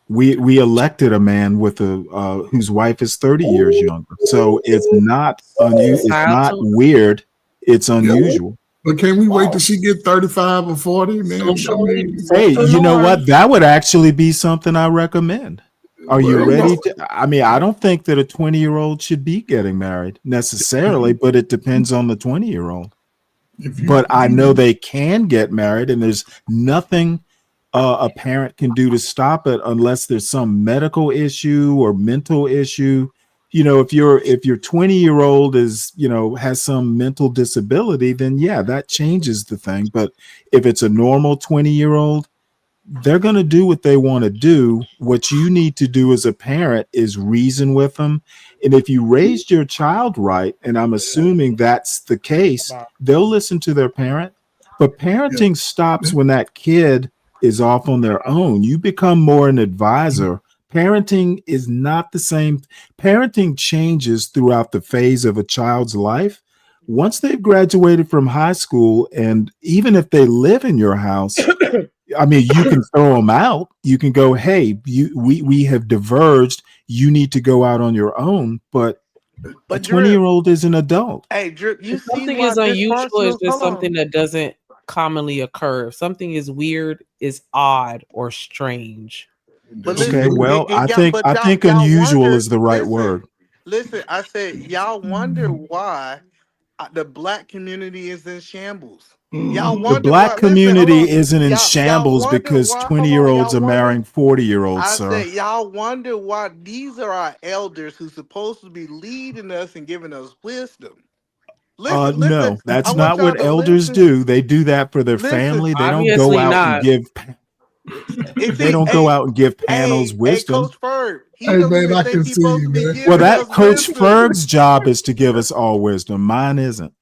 We elected a man with a whose wife is 30 years younger, so it's not it's not societal. weird. It's yeah. unusual. But can we wait till wow. she get 35 or 40? And then I mean, Hey, Social you know norm. what? That would actually be something I recommend. Are you well, ready to? I mean, I don't think that a 20-year-old should be getting married necessarily, but it depends on the 20-year-old. if But I know you they can get married, and there's nothing a parent can do to stop it unless there's some medical issue or mental issue. You know, if your 20-year-old is, has some mental disability, then yeah, that changes the thing. But if it's a normal 20-year-old, they're going to do what they want to do. What you need to do as a parent is reason with them. And if you raised your child right, and I'm assuming that's the case, they'll listen to their parent. But yeah, parenting stops when that kid is off on their own. You become more an advisor. Parenting is not the same. Parenting changes throughout the phase of a child's life. Once they've graduated from high school, and even if they live in your house, I mean, you can throw them out. You can go, hey, we have diverged. You need to go out on your own. But A But Drip, 20-year-old is an adult. hey Drip, you If see something why is unusual, it's dysfunctional? just Hold on. something that doesn't commonly occur. If something is weird, is odd or strange. But That's Okay, listen, true. well, I y'all, think but I think y'all unusual wonder. is the right Listen, word. listen. I said y'all wonder why the black community is in shambles. Y'all The wonder black why. Listen, hold community on. isn't in Y'all shambles wonder because why. Hold on. 20-year-olds Y'all are wonder. marrying 40-year-olds, I sir. said y'all wonder why these are our elders who's supposed to be leading us and giving us wisdom. Listen, listen. No, I that's want not y'all what to elders listen. do. They do that for their Listen. family. They don't go Obviously out and not. give And they see, don't go hey, out and give panels hey, wisdom. Coach Ferg, he Hey don't man, even I think can he's see supposed you, to be Well, giving that us Coach wisdom. Ferg's job is to give us all wisdom. Mine isn't.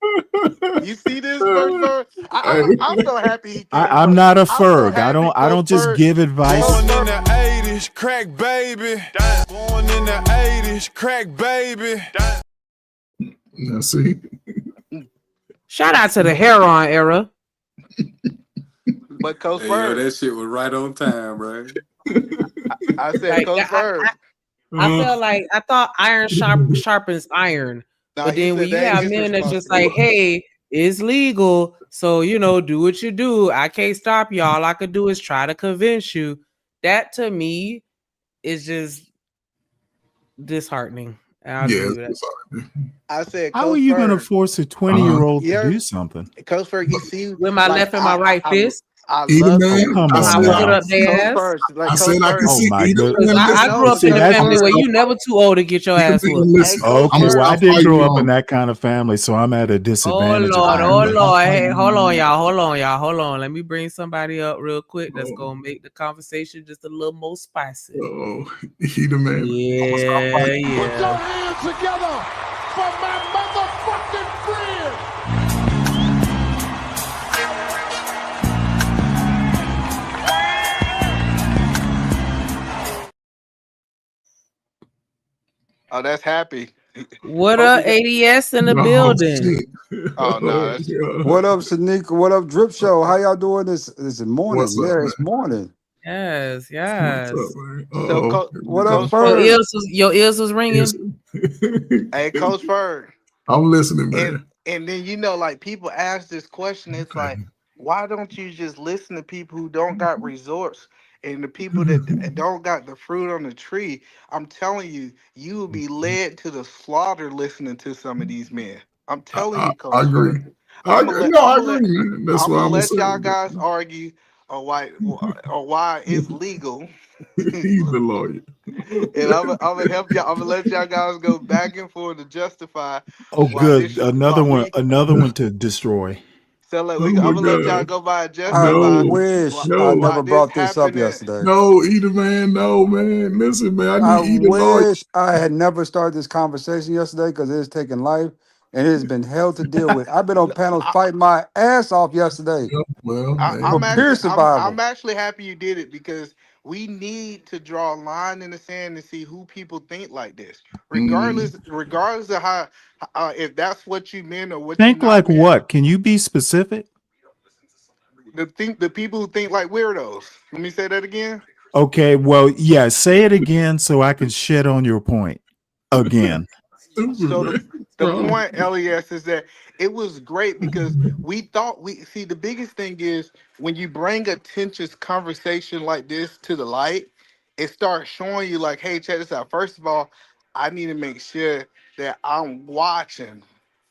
man. You see this, Coach Ferg? I'm Hey. so happy he came, I'm bro. not a I'm so Ferg. happy, I Coach don't just Ferg. give advice. Coach Born in Ferg. the 80s, crack baby. Born in the 80s, crack baby. Now see. Shout out to the heron era. But Coach Hey, yo, Ferg, that shit was right on time, right? I said, Like Coach Ferg. I felt like I thought iron sharpens iron, Now but he then when said you that ain't have his men that's just responsibility. like, "Hey, it's legal, so do what you do. I can't stop you. All I could do is try to convince you." That to me is just disheartening. I'll just Yes, leave it at. it's all right. I said, How are Coach you going to Ferg. force a Uh-huh. 20-year-old to Yeah, do something? Coach Ferg. You see, With my like left and my right fist, I Either love Oh, you, man, come I and I on said whip it I now. up can see, their ass. Like I Coach said I can Ferg. Oh see my either good. Because man. I Listen, grew No, up See, in a because that's family I'm where stop you never too old to get your either ass man. whooped. hey, Listen, Coach I'm okay. gonna Well, I Ferg. stop didn't fighting grow you up in on. that kind of family, so I'm at a Oh disadvantage of Lord, I, oh that. I'm Lord. Hey, fighting hold on, you y'all. Hold on. Let me bring somebody up real quick that's on. gonna make the conversation just a little more spicy. Oh, either man. I'm gonna stop Yeah, fighting. Put your yeah. hands together for my motherfucking friend. oh, that's happy. What Hope up, he got. ADS in the Oh building? shit. Oh no, that's What up, Shanika? What up, Drip Show? How y'all doing this What's morning? up, Yeah, man? it's morning. Yes, What's up, yes. man? so. Oh, here we What up, go. Coach Your Ferg. Ferg? ears was Yes. ringing. Hey, Coach Ferg. I'm listening, And man. then like people ask this question. It's like, why don't you just listen to people who don't got resorts and the people that don't got the fruit on the tree? I'm telling you, you will be led to the slaughter listening to some of these men. I'm telling you, I Coach agree. Ferg. I'm gonna let No, I'm I gonna agree, let man. That's I'm why gonna I'm gonna let say y'all it. guys argue or why it's legal. He's the lawyer. And I'm gonna help y'all. I'm gonna let y'all guys go back and forth to justify Oh, why good. this. Why we Another one to destroy. so like Oh I'm my gonna let y'all God. go by and I justify No, wish I no, why never this brought this up happening. yesterday. no, either man, no, man. Listen, man, I I need either lawyer. wish I had never started this conversation yesterday because it's taken life and it has been hell to deal with. I've been on panels I, fighting my ass off yesterday Yeah, well, for I'm hey, peer actually I'm survival. actually happy you did it because we need to draw a line in the sand and see who people think like this, mm, regardless of how if that's what you meant or what you Think not like meant. what? Can you be specific? The people who think like weirdos. Let me say that again. Okay, well, yeah, say it again so I can shit on your point again. stupid, So man. the Wrong. point, Les, is that it was great because we thought we see the biggest thing is when you bring a tensions conversation like this to the light, it starts showing you like, hey, check this out. First of all, I need to make sure that I'm watching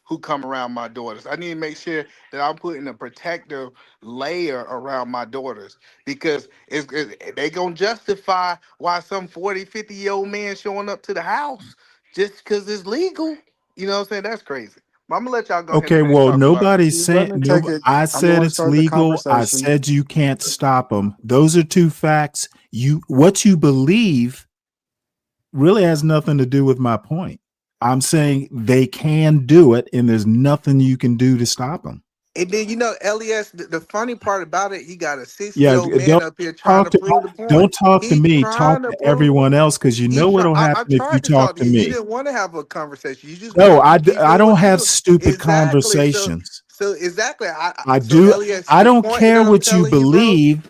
who come around my daughters. I need to make sure that I'm putting a protective layer around my daughters because they gonna justify why some 40, 50-year-old man showing up to the house just because it's legal. You know what I'm saying? That's crazy. But I'm gonna let y'all go ahead and Okay, finish well, talking about it. nobody's Let saying me take no. it. I I'm the said one it's starting the legal. I conversation. said you can't stop them. Those are two facts. What you believe really has nothing to do with my point. I'm saying they can do it, and there's nothing you can do to stop them. And then Les, the funny part about it, he got a 60 Yeah, year old man don't up here trying talk to to prove the point. don't talk to He's me. Talk trying to to prove. everyone else because you know what'll I happen if you tried to talk talk to to you. You me. didn't want to have a conversation. You just No, wanted to keep I doing don't what you have do. stupid Exactly. conversations. So exactly. I So do. Les, I the don't point that care I'm what you telling you, bro. believe.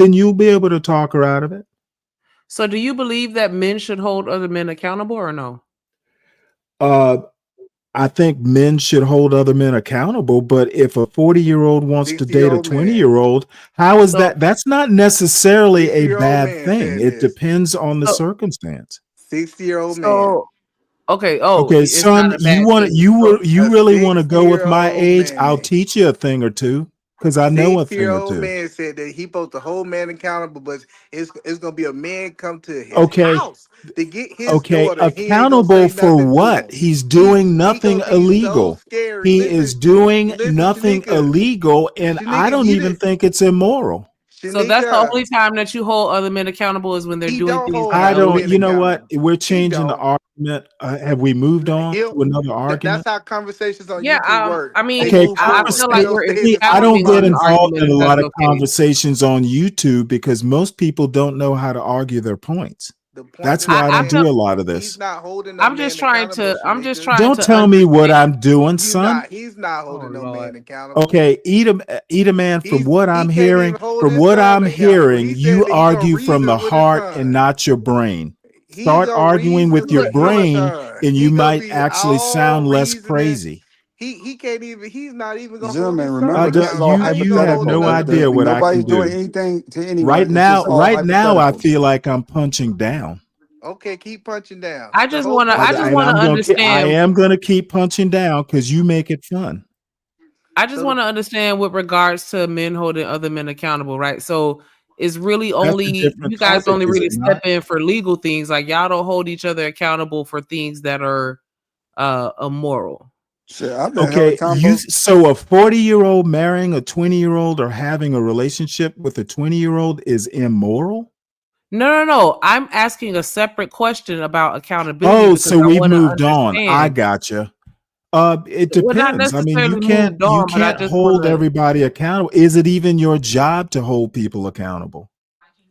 then you'll be able to talk her out of it. So do you believe that men should hold other men accountable or no? Uh, I think men should hold other men accountable, but if a 40-year-old wants to date a Old man. 20-year-old, how is So that? That's not necessarily a 60-year-old bad man thing. said It this. depends on the so circumstance. 60-year-old man. so okay, oh, Okay, it's not son, a bad thing. So you A really want to go with my 60-year-old age? I'll man. teach you a thing or two because I know a thing or 60-year-old two. man said that he supposed to hold man accountable, but it's gonna be a man come to his Okay, house to get his okay, daughter. He ain't gonna accountable say for nothing to what? him. He's doing He nothing gonna be so illegal. scared. He is Listen, doing listen, nothing Shanika. illegal, and I Shanika, don't you even did. think it's immoral. so that's the Shanika, only time that you hold other men accountable is when they're he doing don't things hold that are I other don't, men you know illegal. what? accountable. We're He changing the don't. argument. Have we moved on He'll, to another that's argument? how conversations on Yeah, YouTube work. I They mean, Okay, move I forward. feel They like don't we're stay in see, the I same don't establishing get an spot. involved argument in a if that's lot of okay. conversations on YouTube because most people don't know how to argue their points. The point That's that I'm why I I don't feel do a saying, lot of he's this. not holding no man accountable, I'm just Shanika. trying Don't to tell me what understand. I'm doing, You son. not. He's not Oh holding no man Lord. accountable. Okay, eat a man. From what He I'm can't hearing, even hold his son accountable. He you said that he gonna argue from the reason with his heart and son. not your brain. He Start gonna arguing with reason your Look, with his brain, son. and you He gonna might be actually all sound less reasoning. crazy. He can't even. He's not even gonna hold Gentlemen, his son remember this is all accountable. How you You gonna have hold hypothetical. no another idea man? what I Nobody's can doing do. anything to anyone. It's just all Right now, I hypothetical. feel like I'm punching down. Okay, keep punching down. I The just whole wanna point I of just this. wanna I understand am gonna keep punching down because you make it fun. I just So want to understand with regards to men holding other men accountable, right? So it's really That's a only different you guys topic, only is really it step not? in for legal things, like y'all don't hold each other accountable for things that are immoral. Shit, I've been held Okay, accountable. so a 40-year-old marrying a 20-year-old or having a relationship with a 20-year-old is immoral? No. I'm asking a separate question about accountability Oh, because so I we've want to moved on. I understand. gotcha. It We're not depends. I mean, necessarily moved you on, but I can't just want hold to. everybody accountable. Is it even your job to hold people accountable?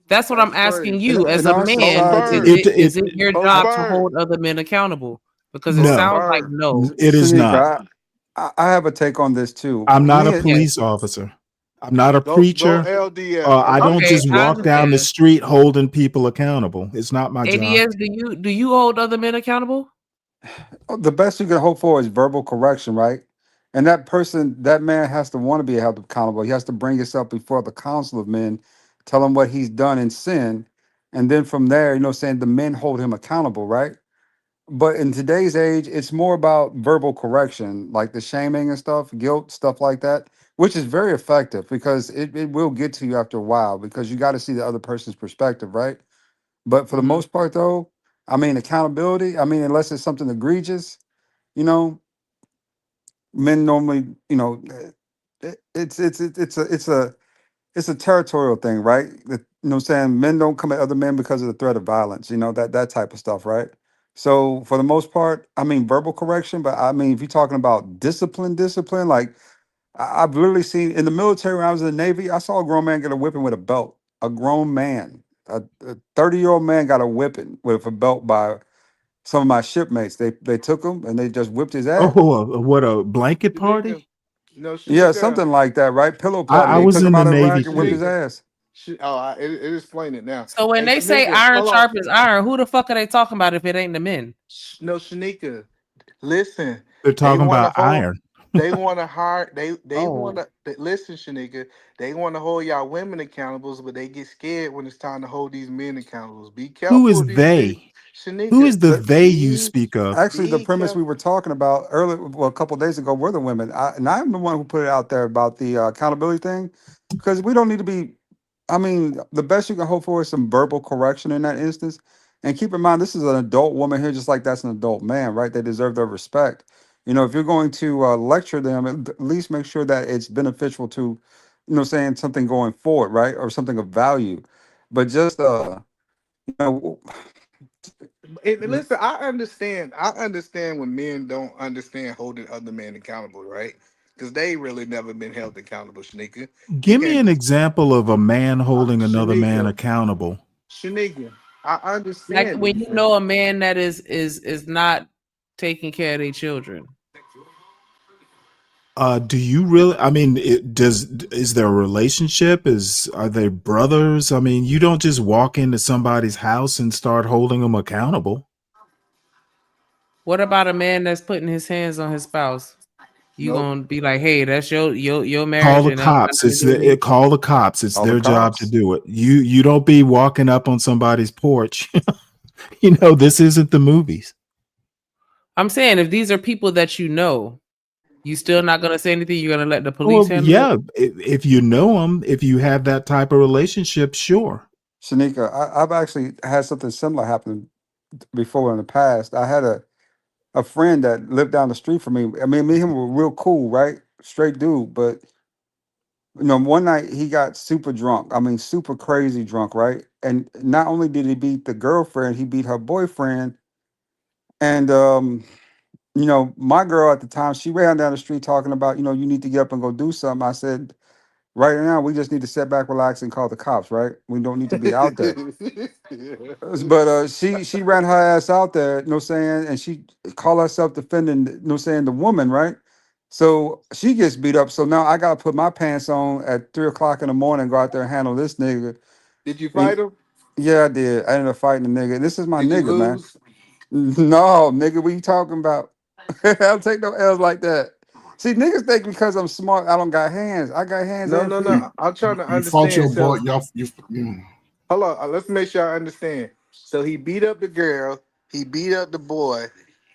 That's what I'm that's asking crazy. you In as a our Bo man. society, Spurs. Is it your Bo I, job to Spurs. hold other men accountable? Because it Bo No, sounds like Spurs. no. it is not. Shanika, I have a take on this too. I'm not a Me, Yes. police officer. I'm not a Go preacher. LDS. I don't Okay, just I walk down the understand. street holding people accountable. It's not my job. ADS, do you hold other men accountable? the best you can hope for is verbal correction, right? And that person, that man has to want to be held accountable. He has to bring himself before the council of men, tell him what he's done in sin. And then from there, saying the men hold him accountable, right? But in today's age, it's more about verbal correction, like the shaming and stuff, guilt, stuff like that, which is very effective because it will get to you after a while because you got to see the other person's perspective, right? But for the Mhm. most part, though, I mean, accountability, I mean, unless it's something egregious, you know, men normally, it's a territorial thing, right? What I'm saying? Men don't come at other men because of the threat of violence, that type of stuff, right? So for the most part, I mean verbal correction, but I mean if you're talking about discipline, like I've literally seen in the military when I was in the Navy, I saw a grown man get a whipping with a belt. A grown man, a 30-year-old man got a whipping with a belt by some of my shipmates. They took him and they just whipped his ass. Oh, what a blanket Shanika. party? No, Yeah, Shanika. something like that, right? Pillow party. I They was took in him the out of the Navy rack and whipped too. his Shanika. ass. It explain it now. So when Hey, they say Shanika, iron hold on. sharpens iron, who the fuck are they talking about if it ain't the men? No, Shanika. Listen, They're they talking want to about hold. iron. They want to hire. They want Oh. to listen, Shanika. They want to hold y'all women accountables, but they get scared when it's time to hold these men accountables. Be Who careful is with these men, they? Who Shanika. is the they you Be speak of? Actually, the be premise we careful. were talking about earlier, well, a couple of days ago, were the women. And I'm the one who put it out there about the accountability thing, because we don't need to be. I mean, the best you can hope for is some verbal correction in that instance. And keep in mind, this is an adult woman here, just like that's an adult man, right? They deserve their respect. If you're going to lecture them, at least make sure that it's beneficial to, saying something going forward, right, or something of value. But just, you know, And listen, I understand when men don't understand holding other men accountable, right? Because they really never been held accountable, Shanika. You Give me can't, an example of a man holding another man Shanika, accountable. Shanika. I Like understand when you this. know a man that is not taking care of their children. Do you really? I mean, is there a relationship? Are they brothers? I mean, you don't just walk into somebody's house and start holding them accountable. What about a man that's putting his hands on his spouse? You Nope. gonna be like, hey, that's your Call marriage, the and that's cops. nothing to do with me. Call the cops. It's All the their job to cops. do it. You don't be walking up on somebody's porch. This isn't the movies. I'm saying if these are people that you still not gonna say anything. You're gonna let the police Well, handle it. yeah. If you know them, if you have that type of relationship, sure. Shanika, I've actually had something similar happen before in the past. I had a friend that lived down the street from me. I mean, me and him were real cool, right? Straight dude. But one night he got super drunk. I mean, super crazy drunk, right? And not only did he beat the girlfriend, he beat her boyfriend. And my girl at the time, she ran down the street talking about, you need to get up and go do something. I said, right now, we just need to sit back, relax, and call the cops, right? We don't need to be out there. But she ran her ass out there, saying, and she called herself defending, saying the woman, right? So she gets beat up. So now I gotta put my pants on at 3 o'clock in the morning, go out there and handle this nigga. Did you And fight him? yeah, I did. I ended up fighting the nigga. This is my Did you nigga, man. lose? No, nigga, what you talking about? I don't take no L's like that. See, niggas think because I'm smart, I don't got hands. I got hands No, and no, feet. no. I'm trying to You fought your understand. boy. So Mm. hold on. Let's make sure I understand. So he beat up the girl. He beat up the boy.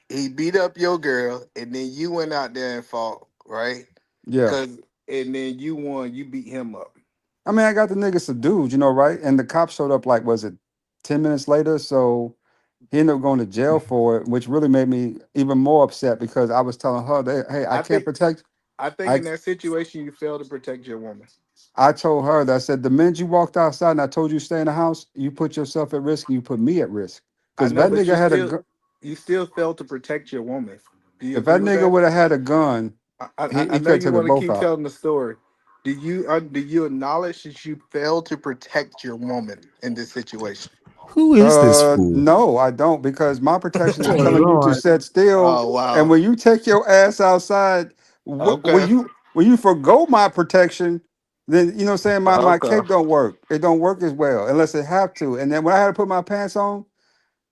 He beat up your girl, and then you went out there and fought, right? Yeah. Cause and then you won. You beat him up. I mean, I got the nigga subdued, right? And the cops showed up like, was it 10 minutes later? So he ended up going to jail for it, which really made me even more upset because I was telling her that, hey, I I can't think. protect. I think I in that situation you failed to protect your woman. I told her that I said the minute you walked outside and I told you stay in the house, you put yourself at risk and you put me at risk. I Because if know, that but nigga had a gun, you still failed to protect your woman. Do you if agree that with nigga that? would have had a gun, I he know could have you took us want to both keep out. telling the story. Do you acknowledge that you failed to protect your woman in this situation? Who is this fool? No, I don't, because my protection is Oh telling you to Lord. sit still. Oh And wow. when you take your ass outside, Okay. when you forgo my protection, then you know what I'm saying, my Okay. cape don't work. It don't work as well unless it have to. And then when I had to put my pants on,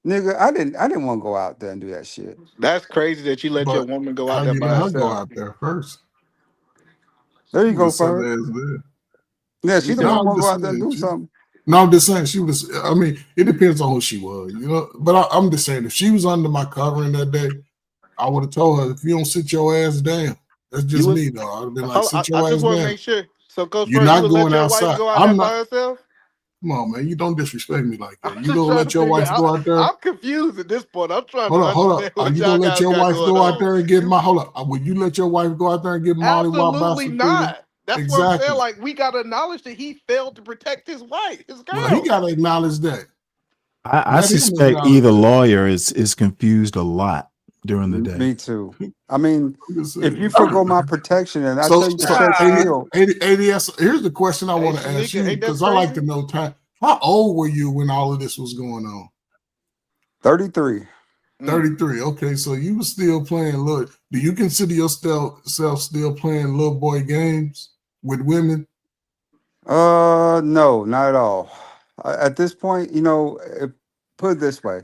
nigga, I didn't want to go out there and do that shit. That's crazy that you let your But woman go out how there you by let her go herself. out there first? There you You would go, have said for that as there. Yeah, You she the said No, one I'm want to go just out there and saying. do something. No, I'm just saying she was. I mean, it depends on who she was, But I'm just saying, if she was under my covering that day, I would have told her, if you don't sit your ass down, that's you just would. me, though. I'd have been like, Hold on, sit I your just ass want to down. make sure. So, Coach You're Spur, you not would let going your wife outside. go out there I'm not. by herself? Come on, man. You don't disrespect me like I'm that. You just gonna trying to let your figure wife out. go out there? I'm confused at this point. I'm trying to Hold up. understand Are what you y'all gonna let guys your got wife going go out on. there and get hold up? Would you let your wife go out there and get Molly Wop Absolutely prostituted? not. That's what I'm saying. Exactly. Like, we got to acknowledge that he failed to protect his wife, his Well, he girl. gotta acknowledge that. I Let him suspect acknowledge either that. lawyer is confused a lot during the day. Me too. I mean, I'm just if you saying. forgo my protection and I So, tell you to so sit still, ADS. Here's the question I Hey, want to ask Shanika, you ain't that because I like to crazy? know time. How old were you when all of this was going on? 33. 33. Okay, so you were still playing. Look, do you consider yourself still playing little boy games with women? No, not at all. At this point, put it this way: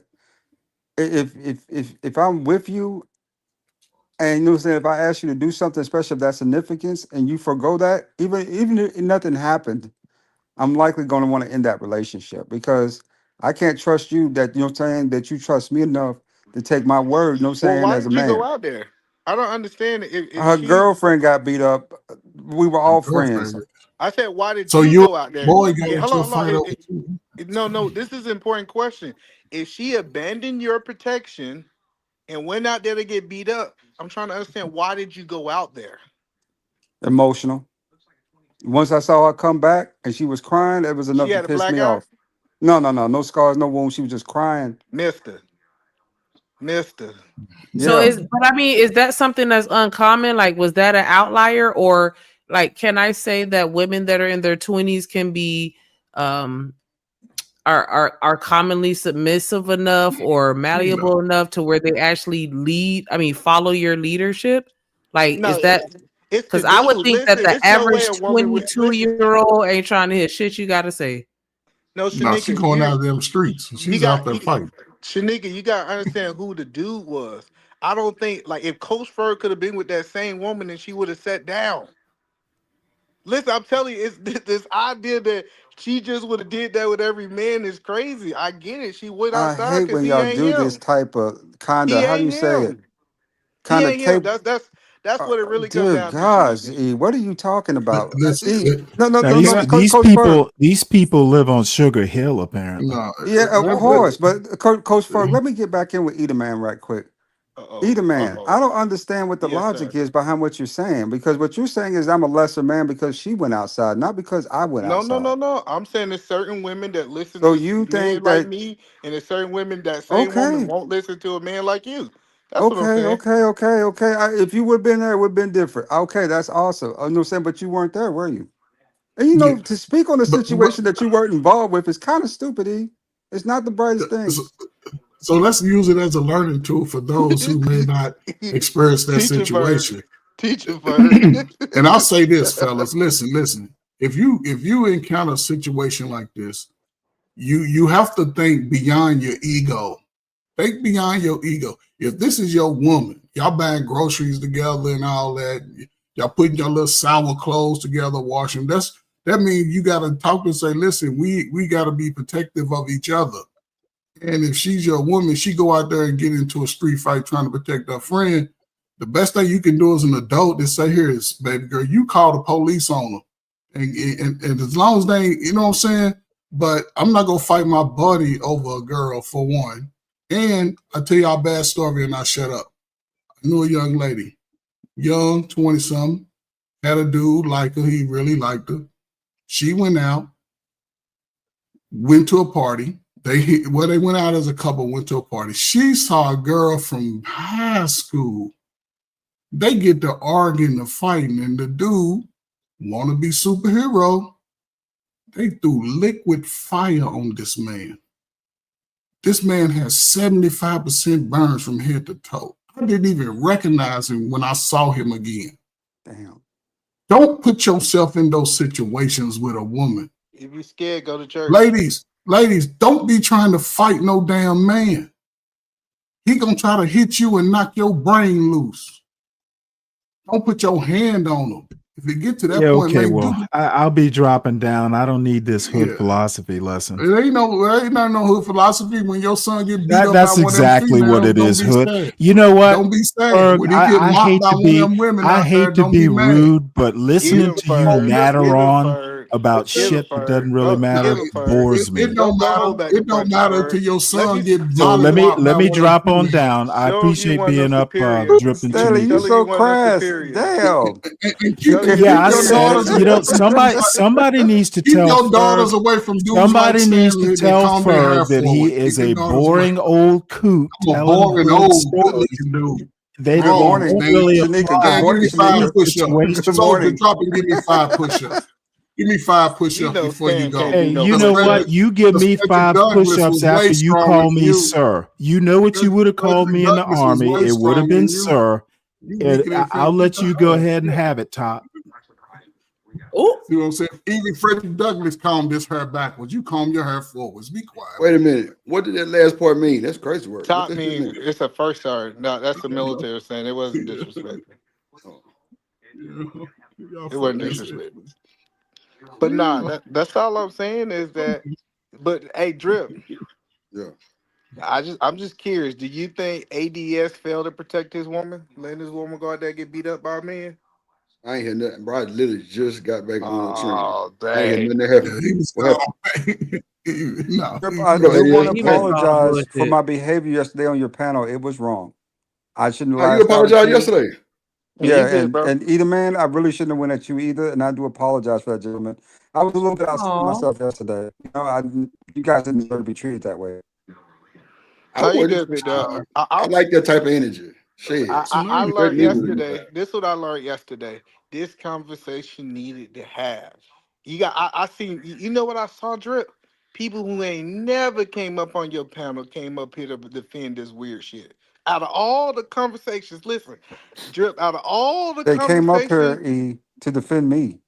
if I'm with you, and you know what I'm saying, if I ask you to do something special of that significance, and you forgo that, even if nothing happened, I'm likely going to want to end that relationship because I can't trust you. That you know what I'm saying, that you trust me enough to take my word. You know what I'm Well, saying, why as a did you go man. out there? I don't understand if Her she. girlfriend got beat up. We were Your all friends. girlfriend. I said, why did So you you go out there? boy got into a Hold on. fight over you. No, no. This is an important question. If she abandoned your protection and went out there to get beat up, I'm trying to understand why did you go out there, Emotional. Once I saw her come back and she was crying, it was she enough to had a piss black me eye, off. No, no, no, no scars, no wounds. She was just crying. Mister, Mister. So Yeah, but I mean, is that something that's uncommon? Like, was that an outlier, or like, can I say that women that are in their 20s can be um are commonly submissive enough or No. malleable enough to where they actually lead? I mean, follow your leadership. Like, No, is that? It's the Because I would dude. think that Listen, the it's no way average a woman would listen. 22-year-old ain't trying to hear shit you got to say. No, No, she Shanika, going out of them streets. you She's out got there fighting. Shanika, you gotta understand who the dude was. I don't think like if Coach Fur could have been with that same woman and she would have sat down. Listen, I'm telling you, it's this idea that she just would have did that with every man is crazy. I get it. She went I outside hate because when he y'all ain't do this him. type of kind He of, how do ain't you say it? him. He Kind of ain't him. tape. That's what it really come Dear down to, God, Shanika. E, what are you talking about? E, Listen, no, no, Now no, these no, What? Coach, these Coach Ferg. people these people live on Sugar Hill apparently. no, Yeah, of that, course. But Coach Ferg, let me get back in with Eda Man right quick. Uh oh. Eda Uh Man, I oh. don't understand what the Yes, logic sir. is behind what you're saying, because what you're saying is I'm a lesser man because she went outside, not because I went No, no, outside. no, no. I'm saying there's certain women that listen So to you men think like that, me, and there's certain women that same woman okay, won't listen to a man like you. That's what I'm okay, saying. okay, okay, okay. If you would have been there, it would have been different. Okay, that's awesome. I know what I'm saying, but you weren't there, were you? And yeah, to speak on a but situation that you weren't involved with is kind of stupid. E. It's not the brightest thing. so, so let's use it as a learning tool for those who may not experience that Teacher bird. situation. Teacher bird. And I'll say this, fellas, listen. If you encounter a situation like this, you have to think beyond your ego. Think beyond your ego. If this is your woman, y'all buying groceries together and all that, y'all putting your little sour clothes together, washing. That means you got to talk and say, listen, we got to be protective of each other. And if she's your woman, she go out there and get into a street fight trying to protect her friend. The best thing you can do as an adult is say, here is, baby girl, you call the police on her. And as long as they, you know what I'm saying? But I'm not going to fight my buddy over a girl, for one. And I tell y'all a bad story and I shut up. I knew a young lady, young, 20 something, had a dude like her. He really liked her. She went out, went to a party. They went out as a couple, went to a party. She saw a girl from high school. They get to arguing, to fighting, and the dude want to be superhero. They threw liquid fire on this man. This man has 75% burns from head to toe. I didn't even recognize him when I saw him again. Damn. Don't put yourself in those situations with a woman. If you scared, go to church. Ladies, don't be trying to fight no damn man. He gonna try to hit you and knock your brain loose. Don't put your hand on him. If it get to Yeah, that point, okay. man, Well, I'll be dropping down. I don't need this hood yeah. philosophy lesson. It ain't no hood philosophy. When your son get beat up by That's one of them exactly what females, it don't is, be hood. sad. You know what, Don't be sad. Berg? When he get I mopped hate by to one of be them women out there, don't be mad. rude, but Get listening him, to you Ferg. natter Get him, on Ferg. about Get him, shit that doesn't Ferg. really Go Nah, get matter him, Ferg. bores it me. don't Don't matter. hold back the It don't punches, matter Ferg. until your Let son you get So molly whopped let by me one of them drop on females. down. I show him you appreciate want no being up, superior. dripping Stanley, you Show him Shanika. you so want no crass. superior. Damn. And Show him you Yeah, keep want I no your said, daughters you away know, superior. from dudes like somebody needs to keep tell your Ferg, daughters away from dudes like somebody needs to Stanley that tell comb their hair Ferg that he forward. is Keep your a daughters away. boring old coot I'm a telling boring good old good stories. looking dude. Good They Wrong, morning, don't Steve. really Shanika. Good apply Yeah, give morning, me in 5 this Shanika. push-ups. Good situation. Soldier, morning. drop and give me 5 push-ups. Give me 5 You push-ups know before you Stan can't go. Hey, do no you Because know push what? ups. You give me Frederick 5 Douglass push-ups was after way you stronger call than me you. sir. You know what you would have called Frederick me in the Douglass was army. way It would have stronger been than you. sir. You And weaker than I'll Frederick let you go Douglass. ahead and have it, Top. Oh, See what I'm saying? Even Frederick Douglass combed his hair backwards. You comb your hair forwards. Be quiet. Wait a minute. What did that last part mean? That's crazy work. What Top that shit mean mean? it's a first sergeant. No, that's the Yeah. military saying. It wasn't Yeah. disrespectful. Oh, Yeah. Y'all It wasn't funny as hell. disrespectful. But nah, Yeah. that's all I'm saying is that. But hey, Drip, yeah. I'm just curious. Do you think ADS failed to protect his woman, letting his woman go out there and get beat up by a man? I ain't hear nothing, bro. I literally just got back on the train. Oh I ain't hear dang. nothing that Yeah, happened. he was What happened? gone. No, Trip, I What up, do want to ADA? he What was happened? calling apologize for bullshit. my behavior yesterday on your panel. It was wrong. I shouldn't have No, you lashed out at apologized you. yesterday. Yeah, you Yeah, good, bro. and either man, I really shouldn't have went at you either, and I do apologize for that, gentlemen. I was a little bit outside Oh, myself yesterday. You guys didn't deserve to be treated that way. I No, you wouldn't. good, big dog. I like that type of energy. I, Shit. I, I tsunami. Threaten learned me with it. yesterday. This is what I learned yesterday. This conversation needed to have. You got. I seen. You know what I saw, Drip? People who ain't never came up on your panel came up here to defend this weird shit. Out of all the conversations, listen, Drip. Out of all the They came up conversations, here to defend me.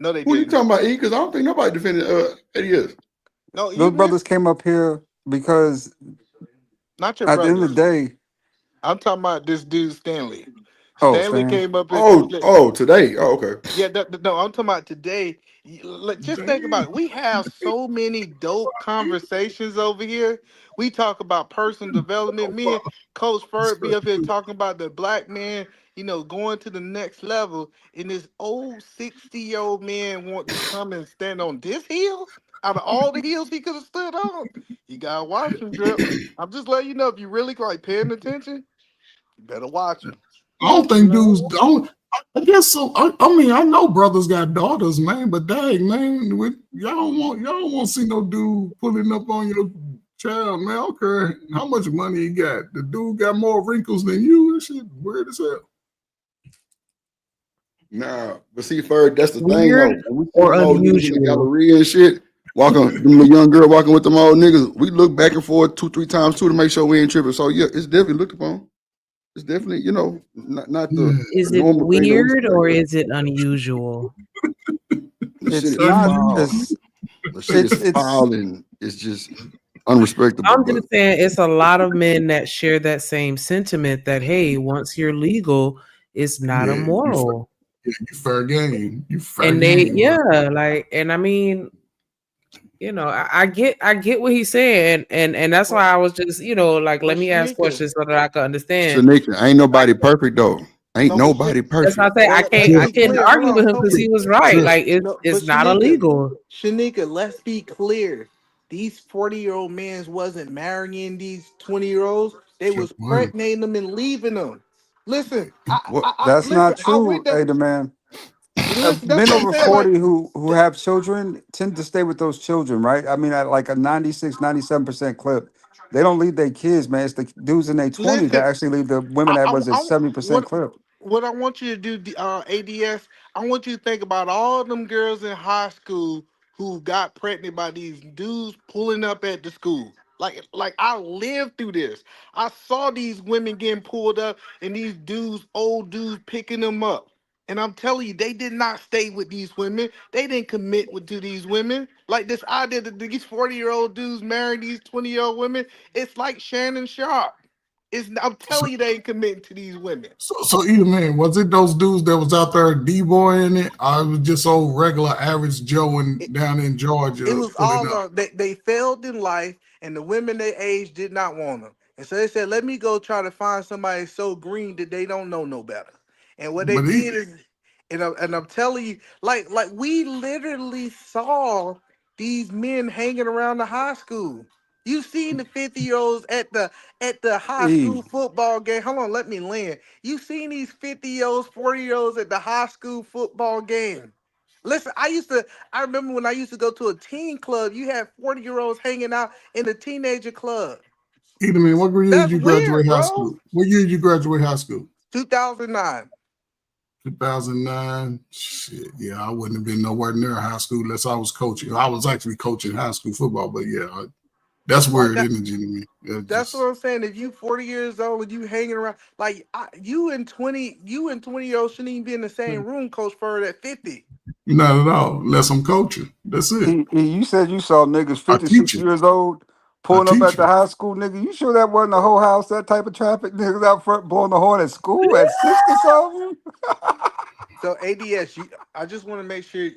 no, they Who you didn't. talking about, E? Because I don't think nobody defended Eddie is. No, you Those brothers missed. came up here because Not your at the end of the brothers. day, I'm talking about this dude Stanley. oh Stanley Stan, came up here. Oh, today. Oh, okay. Yeah, no, I'm talking about today. Just think about it. We have so many dope conversations over here. We talk about personal development. Me and Coach Ferg be up here talking about the black man, going to the next level. And this old 60-year-old man want to come and stand on this hill? Out of all the hills he could have stood on, you gotta watch him, Drip. I'm just letting you know, if you really like paying attention, you better watch him. I don't think dudes. I guess so. I mean, I know brothers got daughters, man, but dang, man, y'all don't want to see no dude pulling up on your child, man. I don't care how much money he got. The dude got more wrinkles than you. That shit weird as hell. Nah, but see, Ferg, that's the thing Weird though. When we see or them old niggas in the unusual? gallery and shit, walking, them little young girl walking with them old niggas, we look back and forth 2, 3 times too to make sure we ain't tripping. So yeah, it's definitely looked upon. It's definitely, not the Is it normal thing that we see weird right or there. is it unusual? The shit it's is not foul. as The shit is it's foul and it's just unrespectable. I'm But just saying it's a lot of men that share that same sentiment that hey, once you're legal, it's not Yeah, immoral. you fair game. You fair And they game, bro. and I mean, I get what he's saying, and that's why I was just, like let But me ask Shanika, questions so that I can understand. Shanika, ain't like, nobody perfect though. Ain't no, but nobody That's why I perfect. say well, let's I be couldn't clear. Hold argue with on, him hold because on. he was right. Trip. Like No, but it's not Shanika, illegal. let's be clear. These 40-year-old men wasn't marrying these 20-year-olds. They Sure was was. impregnating them and leaving them. Listen, What that's listen. not I true, went there. Ada man. Listen, that's Men what I'm over saying. Like, 40 who have children tend to stay with those children, right? I mean, at like a 96, 97% clip. They don't leave their kids, man. It's the dudes in their 20s that listen. actually leave the women that was at 70% What clip. what I want you to do, ADS. I want you to think about all them girls in high school who got pregnant by these dudes pulling up at the school. Like I lived through this. I saw these women getting pulled up and these dudes, old dudes, picking them up. And I'm telling you, they did not stay with these women. They didn't commit to these women. Like this idea that these 40-year-old dudes marrying these 20-year-old women, it's like Shannon Sharp. I'm So, telling you, they ain't committing to these women. so either man, was it those dudes that was out there D-boying it, or it was just old regular average Joe down in It Georgia was pulling all up? they failed in life, and the women they age did not want them, and so they said, "Let me go try to find somebody so green that they don't know no better." And what they But did is, and I'm telling you, like we literally saw these men hanging around the high school. You seen the 50-year-olds at the high E. school football game. Hold on, let me land. You seen these 50-year-olds, 40-year-olds at the high school football game. Listen, I remember when I used to go to a teen club, you had 40-year-olds hanging out in a teenager club. either man, what year did That's you graduate weird, high bro. school? What year did you graduate high school? 2009. 2009. Shit, yeah, I wouldn't have been nowhere near high school unless I was coaching. I was actually coaching high school football, but yeah, that's Like weird that. energy to me. It's That's what just I'm saying. If you 40 years old and you hanging around, like you and 20-year-olds shouldn't even be in the same room, Coach Furr, at 50. not at all, unless I'm coaching. That's it. You said you saw niggas I 50, teach 60 it. years old I pulling up teach at the it. high school, nigga. You sure that wasn't a whole house, that type of traffic? Niggas out front blowing the horn at school at 6 or something? So ADS, I just want to make sure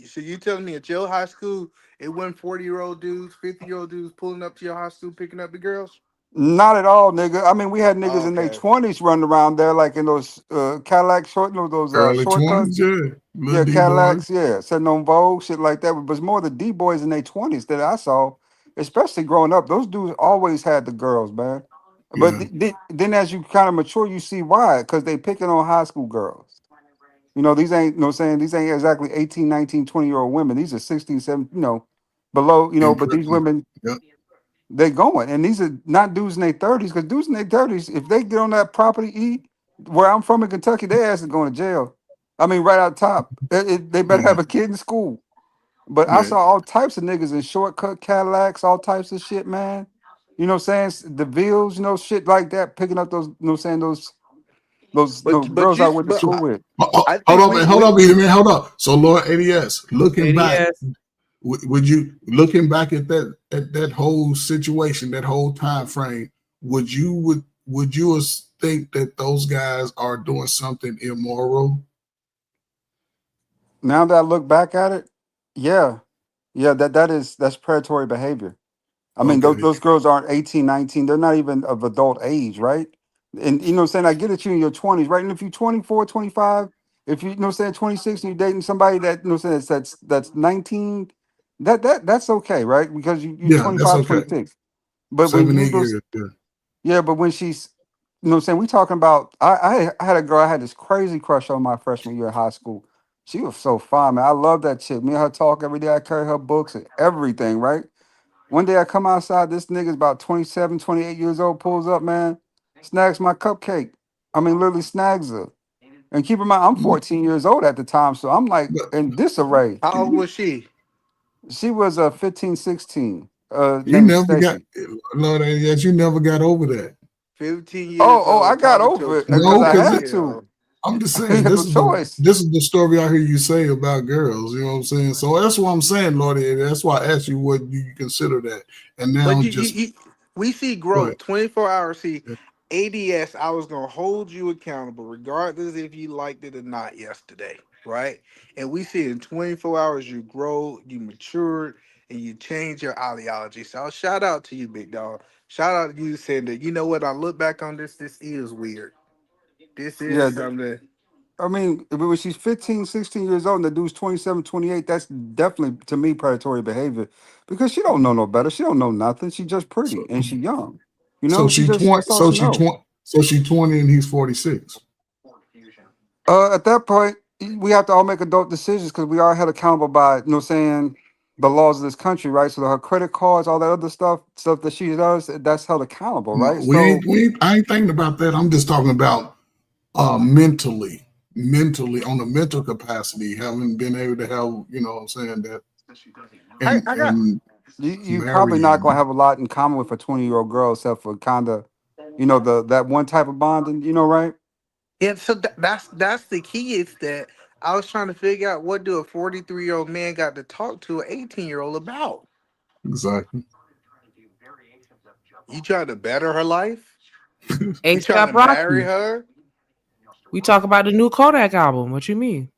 so you telling me at your high school it wasn't 40-year-old dudes, 50-year-old dudes pulling up to your high school picking up the girls? Not at all, nigga. I mean, we had niggas in their Okay. 20s running around there, like in those Cadillac those Early 20s, shortcuts. yeah. Little Yeah, D boy. Cadillacs, yeah, sitting on Vogue, shit like that. But it's more the D boys in their 20s that I saw, especially growing up. Those dudes always had the girls, man. But Yeah. then as you kind of mature, you see why. Because they picking on high school girls. These ain't, saying these ain't exactly 18, 19, 20-year-old women. These are 16, 17, below, but these Impression. women, Yep. they going. And these are not dudes in their 30s, because dudes in their 30s, if they get on that property where I'm from in Kentucky, their ass is going to jail. I mean, right out top. They better Yeah. have a kid in school. But I Yeah. saw all types of niggas in shortcut Cadillacs, all types of shit, man. You know what I'm saying? The views, shit like that, picking up those, saying those But girls I you went to but school with. I Hold think on, man. Hold on, man. Hold up. So, Lord ADS, looking back, ADS. would you looking back at that whole situation, that whole time frame, would you think that those guys are doing something immoral? Now that I look back at it, yeah, yeah, that's predatory behavior. I mean, those, Okay. those girls aren't 18, 19. They're not even of adult age, right? And you know what I'm saying? I get it, you in your 20s, right? And if you're 24, 25, if you know what I'm saying, 26 and you're dating somebody that, you know what I'm saying, that's 19, that's okay, right? Because you're Yeah, that's 25, okay. 26. But when Seven, you eight those years. Yeah. yeah, but when she's you know what I'm saying, we talking about I had a girl, I had this crazy crush on my freshman year of high school. She was so fine, man. I love that chick. Me and her talk every day. I carry her books and everything, right? One day I come outside, this nigga's about 27, 28 years old, pulls up, man, snags my cupcake. I mean, literally snags her. And keep in mind, I'm 14 years old at the time, so I'm like But in disarray. how old was she? She was 15, 16, you named never got, Stacy. Lord ADS, you never got over that. 15 Oh, years I old got talking to a over it because No, I 27 because had year to. old. I'm just I saying had no choice. this is the story I hear you say about girls. You know what I'm saying? So that's what I'm saying, Lord. That's why I asked you what you consider that. And now But just we see go growth ahead. 24 hours. See, Yeah, ADS, I was going to hold you accountable, regardless if you liked it or not yesterday, right? And we see in 24 hours, you grow, you matured, and you change your ideology. So shout out to you, big dog. Shout out to you saying that, you know what, I look back on this is weird. This Yeah, is something. I mean, when she's 15, 16 years old and the dude's 27, 28, that's definitely, to me, predatory behavior because she don't know no better. She don't know nothing. She just pretty So and she young. You so know, she she just, 20 that's all she know. so she 20 and he's 46. At that point, we have to all make adult decisions because we are held accountable by, you know, saying the laws of this country, right? So her credit cards, all that other stuff that she does, that's held accountable, No, right? So, I ain't thinking about that. I'm just talking about mentally, mentally on the mental capacity, having been able to have, you know what I'm saying, that I got and you probably not gonna marrying. have a lot in common with a 20-year-old girl except for kind of, that one type of bonding, right? Yeah, so that's the key is that I was trying to figure out what do a 43-year-old man got to talk to an 18-year-old about? Exactly. You trying to better her life? You trying ASAP to marry Rocky. her? We talk about the new Kodak album. What you mean?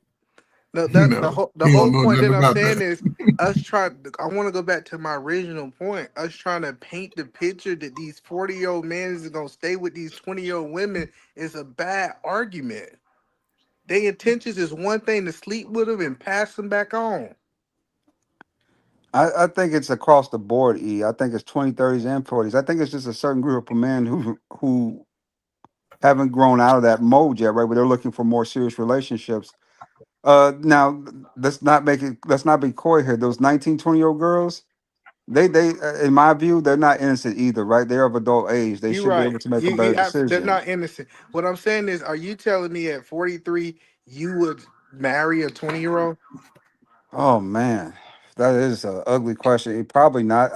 No, that No, the he don't whole know point nothing that I'm about saying that. is us trying. I want to go back to my original point. Us trying to paint the picture that these 40-year-old men is gonna stay with these 20-year-old women is a bad argument. Their intentions is one thing to sleep with them and pass them back on. I think it's across the board. I think it's 20s, 30s, and 40s. I think it's just a certain group of men who haven't grown out of that mode yet, right? Where they're looking for more serious relationships. Now let's not be coy here. Those 19, 20-year-old girls, they in my view, they're not innocent either, right? They're of adult age. They You're should be right. able to make a better They're decision. not innocent. What I'm saying is, are you telling me at 43 you would marry a 20-year-old? Oh man, that is an ugly question. Probably not.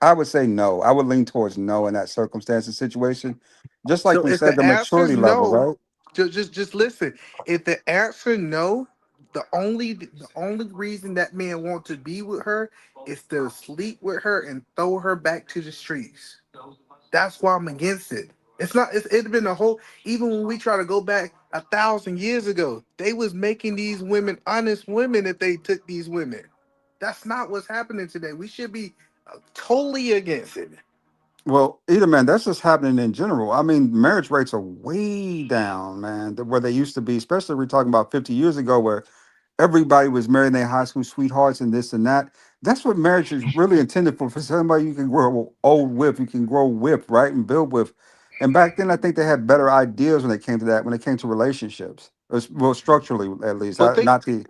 I would say no. I would lean towards no in that circumstance and situation. Just like So we if said, the the answer maturity is level, no, right? just listen. If the answer no, the only reason that man want to be with her is to sleep with her and throw her back to the streets. That's why I'm against it. It's not. It's been a whole. Even when we try to go back 1,000 years ago, they was making these women honest women if they took these women. That's not what's happening today. We should be totally against it. Well, either man, that's just happening in general. I mean, marriage rates are way down, man, where they used to be. Especially we're talking about 50 years ago, where everybody was marrying their high school sweethearts and this and that. That's what marriage is really intended for somebody you can grow old with, you can grow with, right, and build with. And back then, I think they had better ideas when it came to that, when it came to relationships, well, structurally at least, But think not the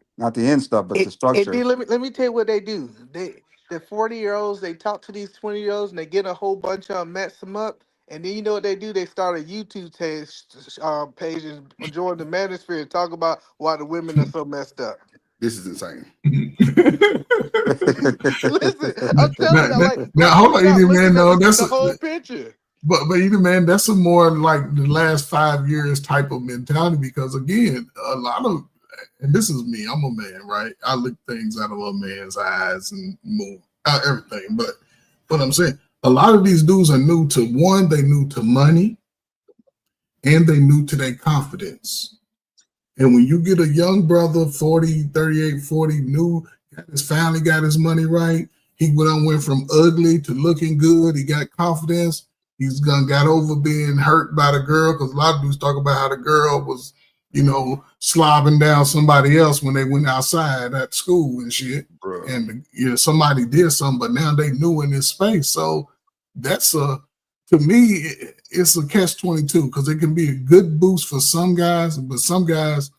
end stuff, but the it structure. did. Let me tell you what they do. The 40-year-olds they talk to these 20-year-olds and they get a whole bunch of them, mess them up, and then you know what they do? They start a YouTube page and join the manosphere and talk about why the women are so messed up. This is insane. Listen, I'm telling you, now hold on, Edie, man. No, that's the whole picture. But Edie, man, that's a more like the last 5 years type of mentality because again, a lot of, and this is me, I'm a man, right? I look things out of a man's eyes and move everything. But what I'm saying, a lot of these dudes are new to one, they new to money, and they new to their confidence. And when you get a young brother, 40, 38, 40, new, his family got his money right, he went from ugly to looking good, he got confidence, he's got over being hurt by the girl, because a lot of dudes talk about how the girl was, slobbing down somebody else when they went outside at school and shit. Bro. And somebody did something, but now they new in this space. So that's to me, it's a catch-22 because it can be a good boost for some guys, but some guys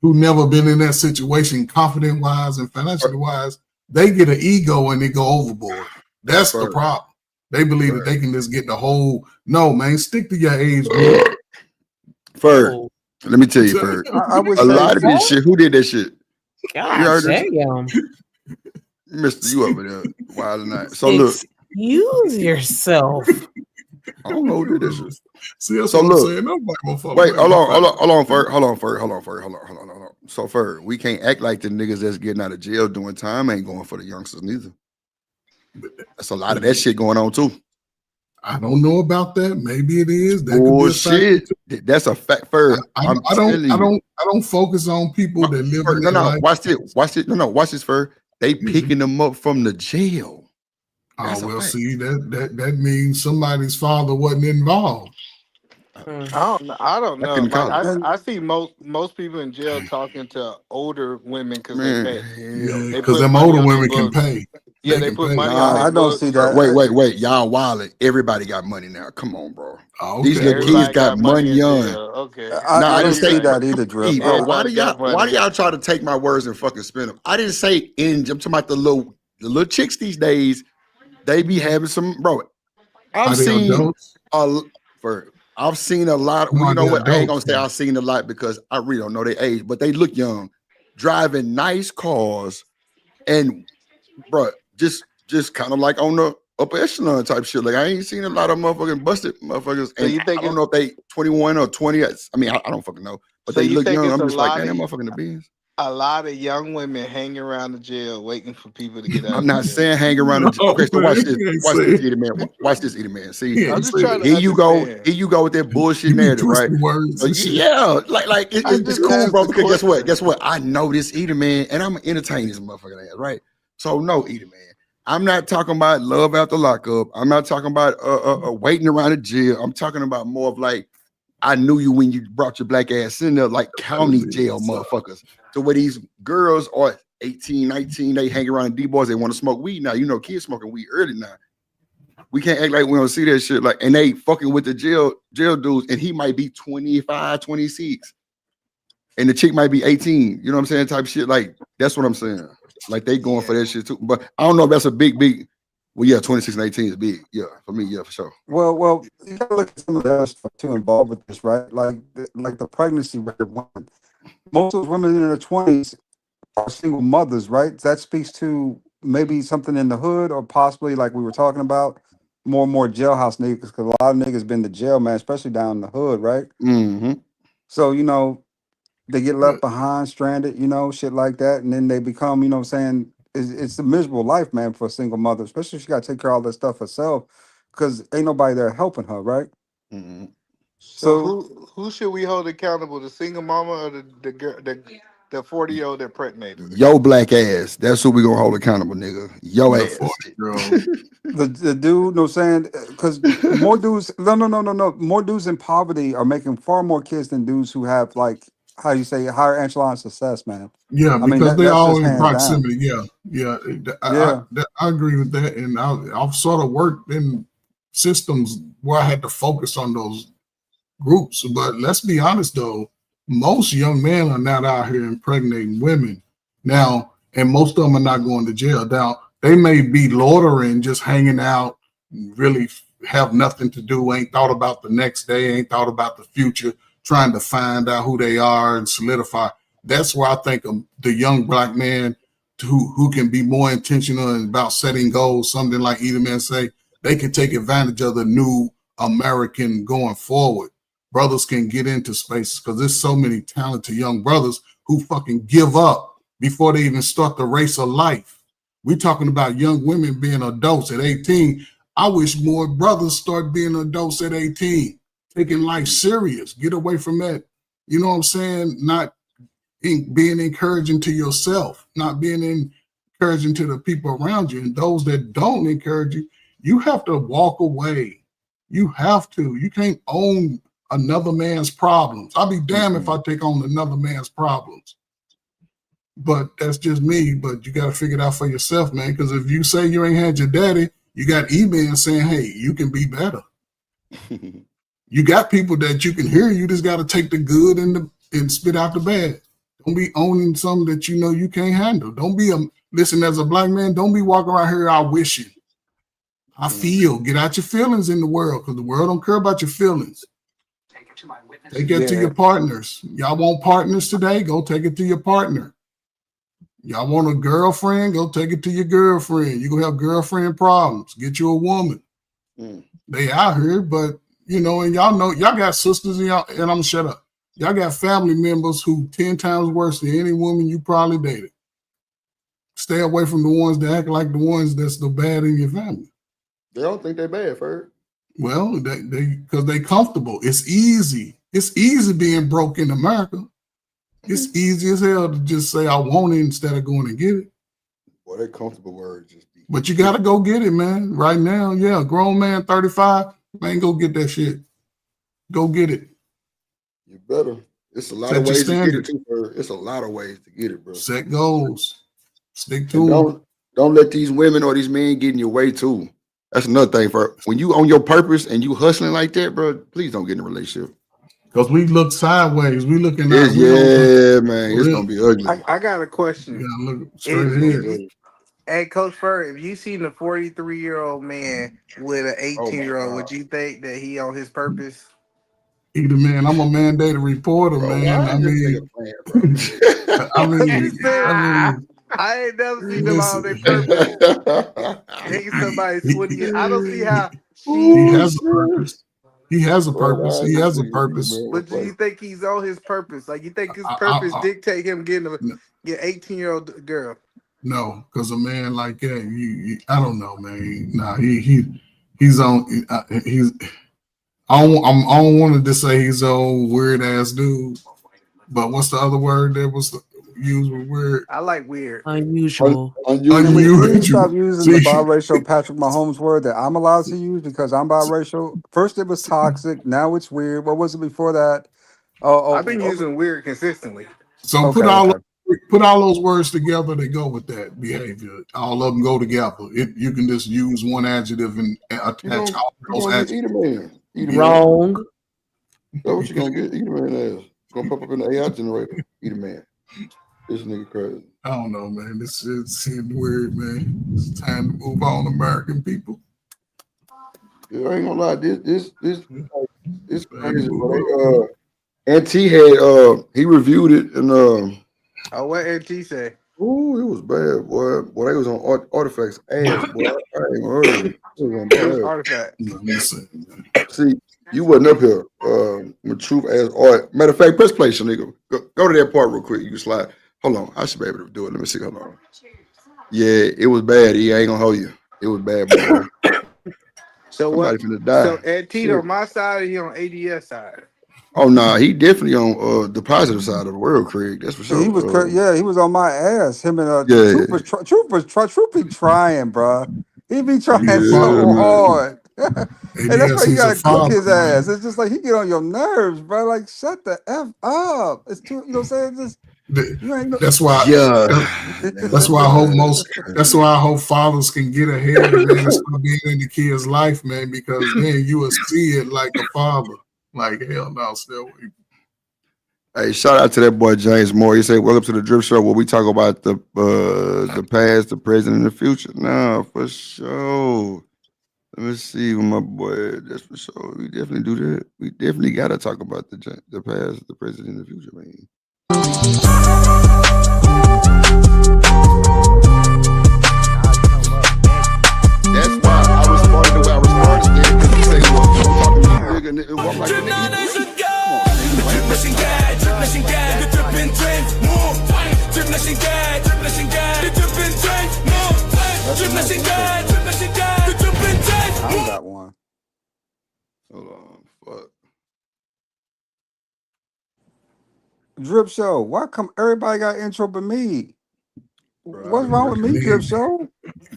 who never been in that situation, confident-wise and financially-wise, they get an ego and they go overboard. That's the problem. They believe that they can just get the whole. No, man, stick to your age group. Ferg, let me tell you, Ferg. I would a say lot of this shit. Who did that shit? God damn. Mister, you over there wild tonight. So look, excuse yourself. I don't know who did this shit. See, that's so what look, I'm saying. Nobody wait, hold on, Ferg. So Ferg, we can't act like the niggas that's getting out of jail doing time ain't going for the youngsters neither. That's a lot of that shit going on too. I don't know about that. Maybe it is. That Bullshit. That's a fact. Ferg, I don't focus on people that live in their life. Watch this. Watch this, Ferg. They picking them up from the jail. Oh, well, see, that means somebody's father wasn't involved. I don't know. Like, I see most people in jail talking to older women because they pay. Because them older women can pay. Yeah, they put money on their I don't books. see that. Wait. Y'all wildin'. Everybody got money now. Come on, bro. Oh, these little kids got money young. Okay. I didn't say that either, Drip. Bro, why do y'all try to take my words and fucking spin them? I didn't say I'm talking about the little chicks these days. They be having some, bro. I've seen a lot. Well, you know what? I ain't gonna say I've seen a lot because I really don't know their age, but they look young, driving nice cars, and bro, just kind of like on the upper echelon type shit. Like I ain't seen a lot of motherfucking busted motherfuckers. So and you think I don't know if they 21 or 20. I mean, I don't fucking know, but So they you look think young. it's I'm a just like, lot man, of- that motherfucking the beans. A lot of young women hanging around the jail waiting for people to get out. I'm not saying hang around the jail. Okay, so watch this. Watch this, Edie man. Watch this, Edie man. See, I'm just trying to here you go. understand. Here you go with that bullshit narrative, right? Yeah, like it's cool, bro. Because guess what? I know this Edie man, and I'm gonna entertain this motherfucking ass, right? So no, Edie man. I'm not talking about love after lockup. I'm not talking about waiting around the jail. I'm talking about more of like, I knew you when you brought your black ass in there, like county jail motherfuckers. So where these girls are 18, 19, they hang around D-boys, they want to smoke weed now. You know, kids smoking weed early now. We can't act like we don't see that shit. Like, and they fucking with the jail dudes, and he might be 25, 26. And the chick might be 18. You know what I'm saying? Type of shit. Like, that's what I'm saying. Like they going for that shit too. But I don't know if that's a big. Well, yeah, 26 and 18 is big. Yeah, for me, yeah, for sure. Well, you gotta look at some of the other stuff too involved with this, right? Like the pregnancy rate of women. Most of those women in their 20s are single mothers, right? That speaks to maybe something in the hood, or possibly like we were talking about, more and more jailhouse niggas, because a lot of niggas been to jail, man, especially down in the hood, right? Mm-hmm. So they get left behind, stranded, shit like that, and then they become, what I'm saying, it's a miserable life, man, for a single mother, especially if she got to take care of all that stuff herself, because ain't nobody there helping her, right? Mm-hmm. So who should we hold accountable? The single mama or the girl, the 40-year-old that impregnated? Yo black ass. That's who we gonna hold accountable, nigga. Yo ass. The dude, no saying, because more dudes, no. More dudes in poverty are making far more kids than dudes who have, like, how you say, higher echelon success, man. Yeah, because they all in proximity. Down. Yeah. I agree with that. And I've sort of worked in systems where I had to focus on those groups. But let's be honest, though, most young men are not out here impregnating women now, and most of them are not going to jail. Now, they may be loitering, just hanging out, really have nothing to do, ain't thought about the next day, ain't thought about the future, trying to find out who they are and solidify. That's where I think the young black man who can be more intentional about setting goals, something like either man say, they can take advantage of the new American going forward. Brothers can get into spaces because there's so many talented young brothers who fucking give up before they even start the race of life. We're talking about young women being adults at 18. I wish more brothers start being adults at 18, taking life serious. Get away from that. You know what I'm saying? Not being encouraging to yourself, not being encouraging to the people around you. And those that don't encourage you, you have to walk away. You have to. You can't own another man's problems. I'll be damned if I take on another man's problems. But that's just me. But you got to figure it out for yourself, man. Because if you say you ain't had your daddy, you got emails saying, hey, you can be better. You got people that you can hear. You just got to take the good and spit out the bad. Don't be owning something that you know you can't handle. Don't be listen, as a black man, don't be walking around here out wishing. I feel. Get out your feelings in the world because the world don't care about your feelings. Take it to your partners. Y'all want partners today? Go take it to your partner. Y'all want a girlfriend? Go take it to your girlfriend. You're going to have girlfriend problems. Get you a woman. They out here, but, you know, and y'all know, y'all got sisters and I'm going to shut up. Y'all got family members who 10 times worse than any woman you probably dated. Stay away from the ones that act like the ones that's the bad in your family. They don't think they're bad, Ferg. Well, because they comfortable. It's easy. It's easy being broke in America. It's easy as hell to just say I want it instead of going and get it. Boy, that comfortable word just be. But you got to go get it, man. Right now, yeah, grown man, 35, man, go get that shit. Go get it. You better. It's a lot of ways to get it too, Ferg. It's a lot of ways to get it, bro. Set goals. Stick to them. Don't let these women or these men get in your way too. That's another thing, Ferg. When you on your purpose and you hustling like that, bro, please don't get in a relationship. Because we look sideways. We looking out. Yeah, man. It's going to be ugly. I got a question. Yeah, look straight ahead. Hey, Coach Fur, if you seen a 43-year-old man with an 18-year-old, would you think that he on his purpose? Either man, I'm a mandated reporter, bro, man. I mean, I ain't never seen them on their purpose. Taking somebody's 20 years. I don't see how he has a purpose. He has a purpose. He has a purpose. But do you think he's on his purpose? Like, you think his purpose dictate him getting get 18-year-old girl? No, because a man like that, I don't know, man. Nah, he's on. He's. I don't want to say he's an old weird ass dude. But what's the other word that was used with weird? I like weird. Unusual. Unusual. Stop using the biracial Patrick Mahomes word that I'm allowed to use because I'm biracial. First it was toxic. Now it's weird. What was it before that? I've been using weird consistently. So put all those words together that go with that behavior. All of them go together. You can just use one adjective and attach all those adjectives. Wrong. That's what you gonna get. Eat a man ass. It's gonna pop up in the AI generator. Eat a man. This nigga crazy. I don't know, man. This shit's weird, man. It's time to move on, American people. Yeah, I ain't gonna lie. This crazy. Bro. NT had he reviewed it and what NT say? Ooh, it was bad, boy. Boy, they was on Artifact's ass, boy. I ain't heard it. It was on bad. Artifact. See, you wasn't up here. My truth as art. Matter of fact, press play, Shanika. Go to that part real quick. You can slide. Hold on. I should be able to do it. Let me see. Hold on. Yeah, it was bad. He ain't gonna hold you. It was bad, boy. So somebody finna die. So NT on my side, or he on ADS side? Oh no, he definitely on the positive side of the world, Craig. That's for sure. He was, he was on my ass. Him and Truth be trying, bro. He be trying so hard, and that's why you gotta cook his ass. It's just like he get on your nerves, bro. Like shut the f up. It's too, you know what I'm saying? Just that's why. That's why I hope That's why I hope fathers can get ahead, man, and start being in the kid's life, man, because then you will see it like a father. Like hell no, still. Hey, shout out to that boy James Moore. He said, "Welcome to the Drip Show, where we talk about the past, the present, and the future." Nah, for sure. Let me see with my boy. That's for sure. We definitely do that. We definitely gotta talk about the past, the present, and the future, man. Shit. I don't got one. Hold on. Fuck. Drip Show. Why come everybody got intro but me? Bro, I've What's been wrong with working. me, Drip Man, Show?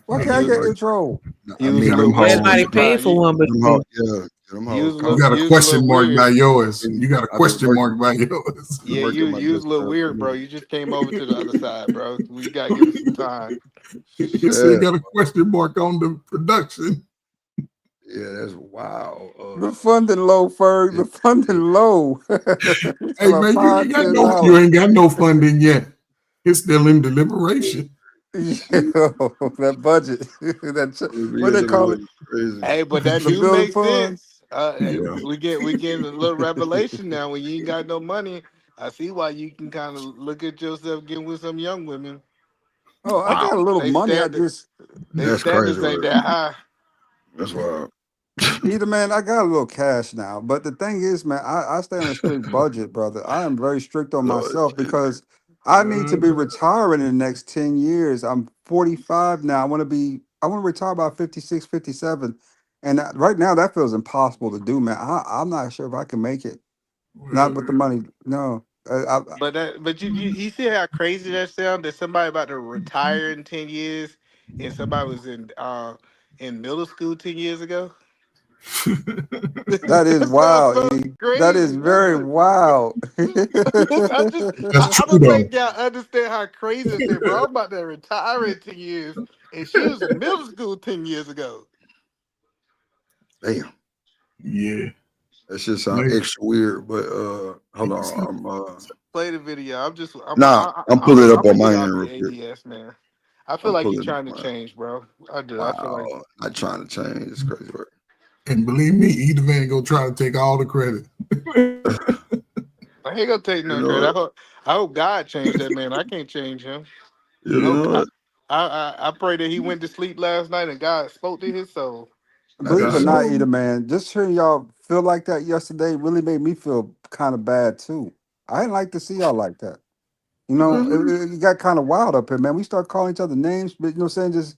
Why I've can't I been You get working. intro? I you was a you got mean, them little hoes. weird. Everybody Nah, pay for one but them you. hoes, yeah, them you hoes was a You little got cost. a you was a little question mark by weird. yours. Been, You got a I've been question working. mark by yours. Been Yeah, working my you was a little discount for weird, bro. me. You just came over to the other side, bro. We gotta give it some time. You say you Shit. got a question mark on the production. Yeah, that's wow. The funding low, Ferg. It, The funding low. We Hey talking about man, five, $10. you ain't got no funding yet. It's still in deliberation. Yeah, that budget. What real they niggas call it? looking crazy. Hey, but that The do building make fund. sense. Yeah. We getting a little revelation now. When you ain't got no money, I see why you can kind of look at yourself getting with some young women. Oh, I got a Wow. little They money. I stand just they That's crazy standards ain't work. that high. That's wild. either man, I got a little cash now. But the thing is, man, I stay on a strict budget, brother. I am very strict on Lord myself Jesus. because I need to be retiring in the next 10 years. I'm 45 now. I want to retire by 56, 57. And right now that feels impossible to do, man. I'm not sure if I can make it. Not with the money. No. But you see how crazy that sound? That somebody about to retire in 10 years, and somebody was in middle school 10 years ago. That is That sounds wild, so E. That is crazy. very wild. That's I'm true gonna though. make y'all understand how crazy this is, bro. I'm about to retire in 10 years, and she was in middle school 10 years ago. Damn. Yeah. That shit sound Like, extra weird, but hold on. Play the video. Nah, I'm pulling it up I'm gonna on get my off end real the quick. ADS, man. I feel I'm like you're pulling it up trying to on change, bro. I do. I feel like wow. Not trying to change. It's crazy work. and believe me, either man gonna try to take all the credit. I ain't gonna take You no know credit. what? I hope God changed that man. I can't change him. You I hope know God, what? I pray that he went to sleep last night and God spoke to his soul. That's Believe for it or God, not, sure. either man, just hearing y'all feel like that yesterday really made me feel kind of bad too. I didn't like to see y'all like that. You know, Mhm. it got kind of wild up here, man. We start calling each other names, but you know what I'm saying? Just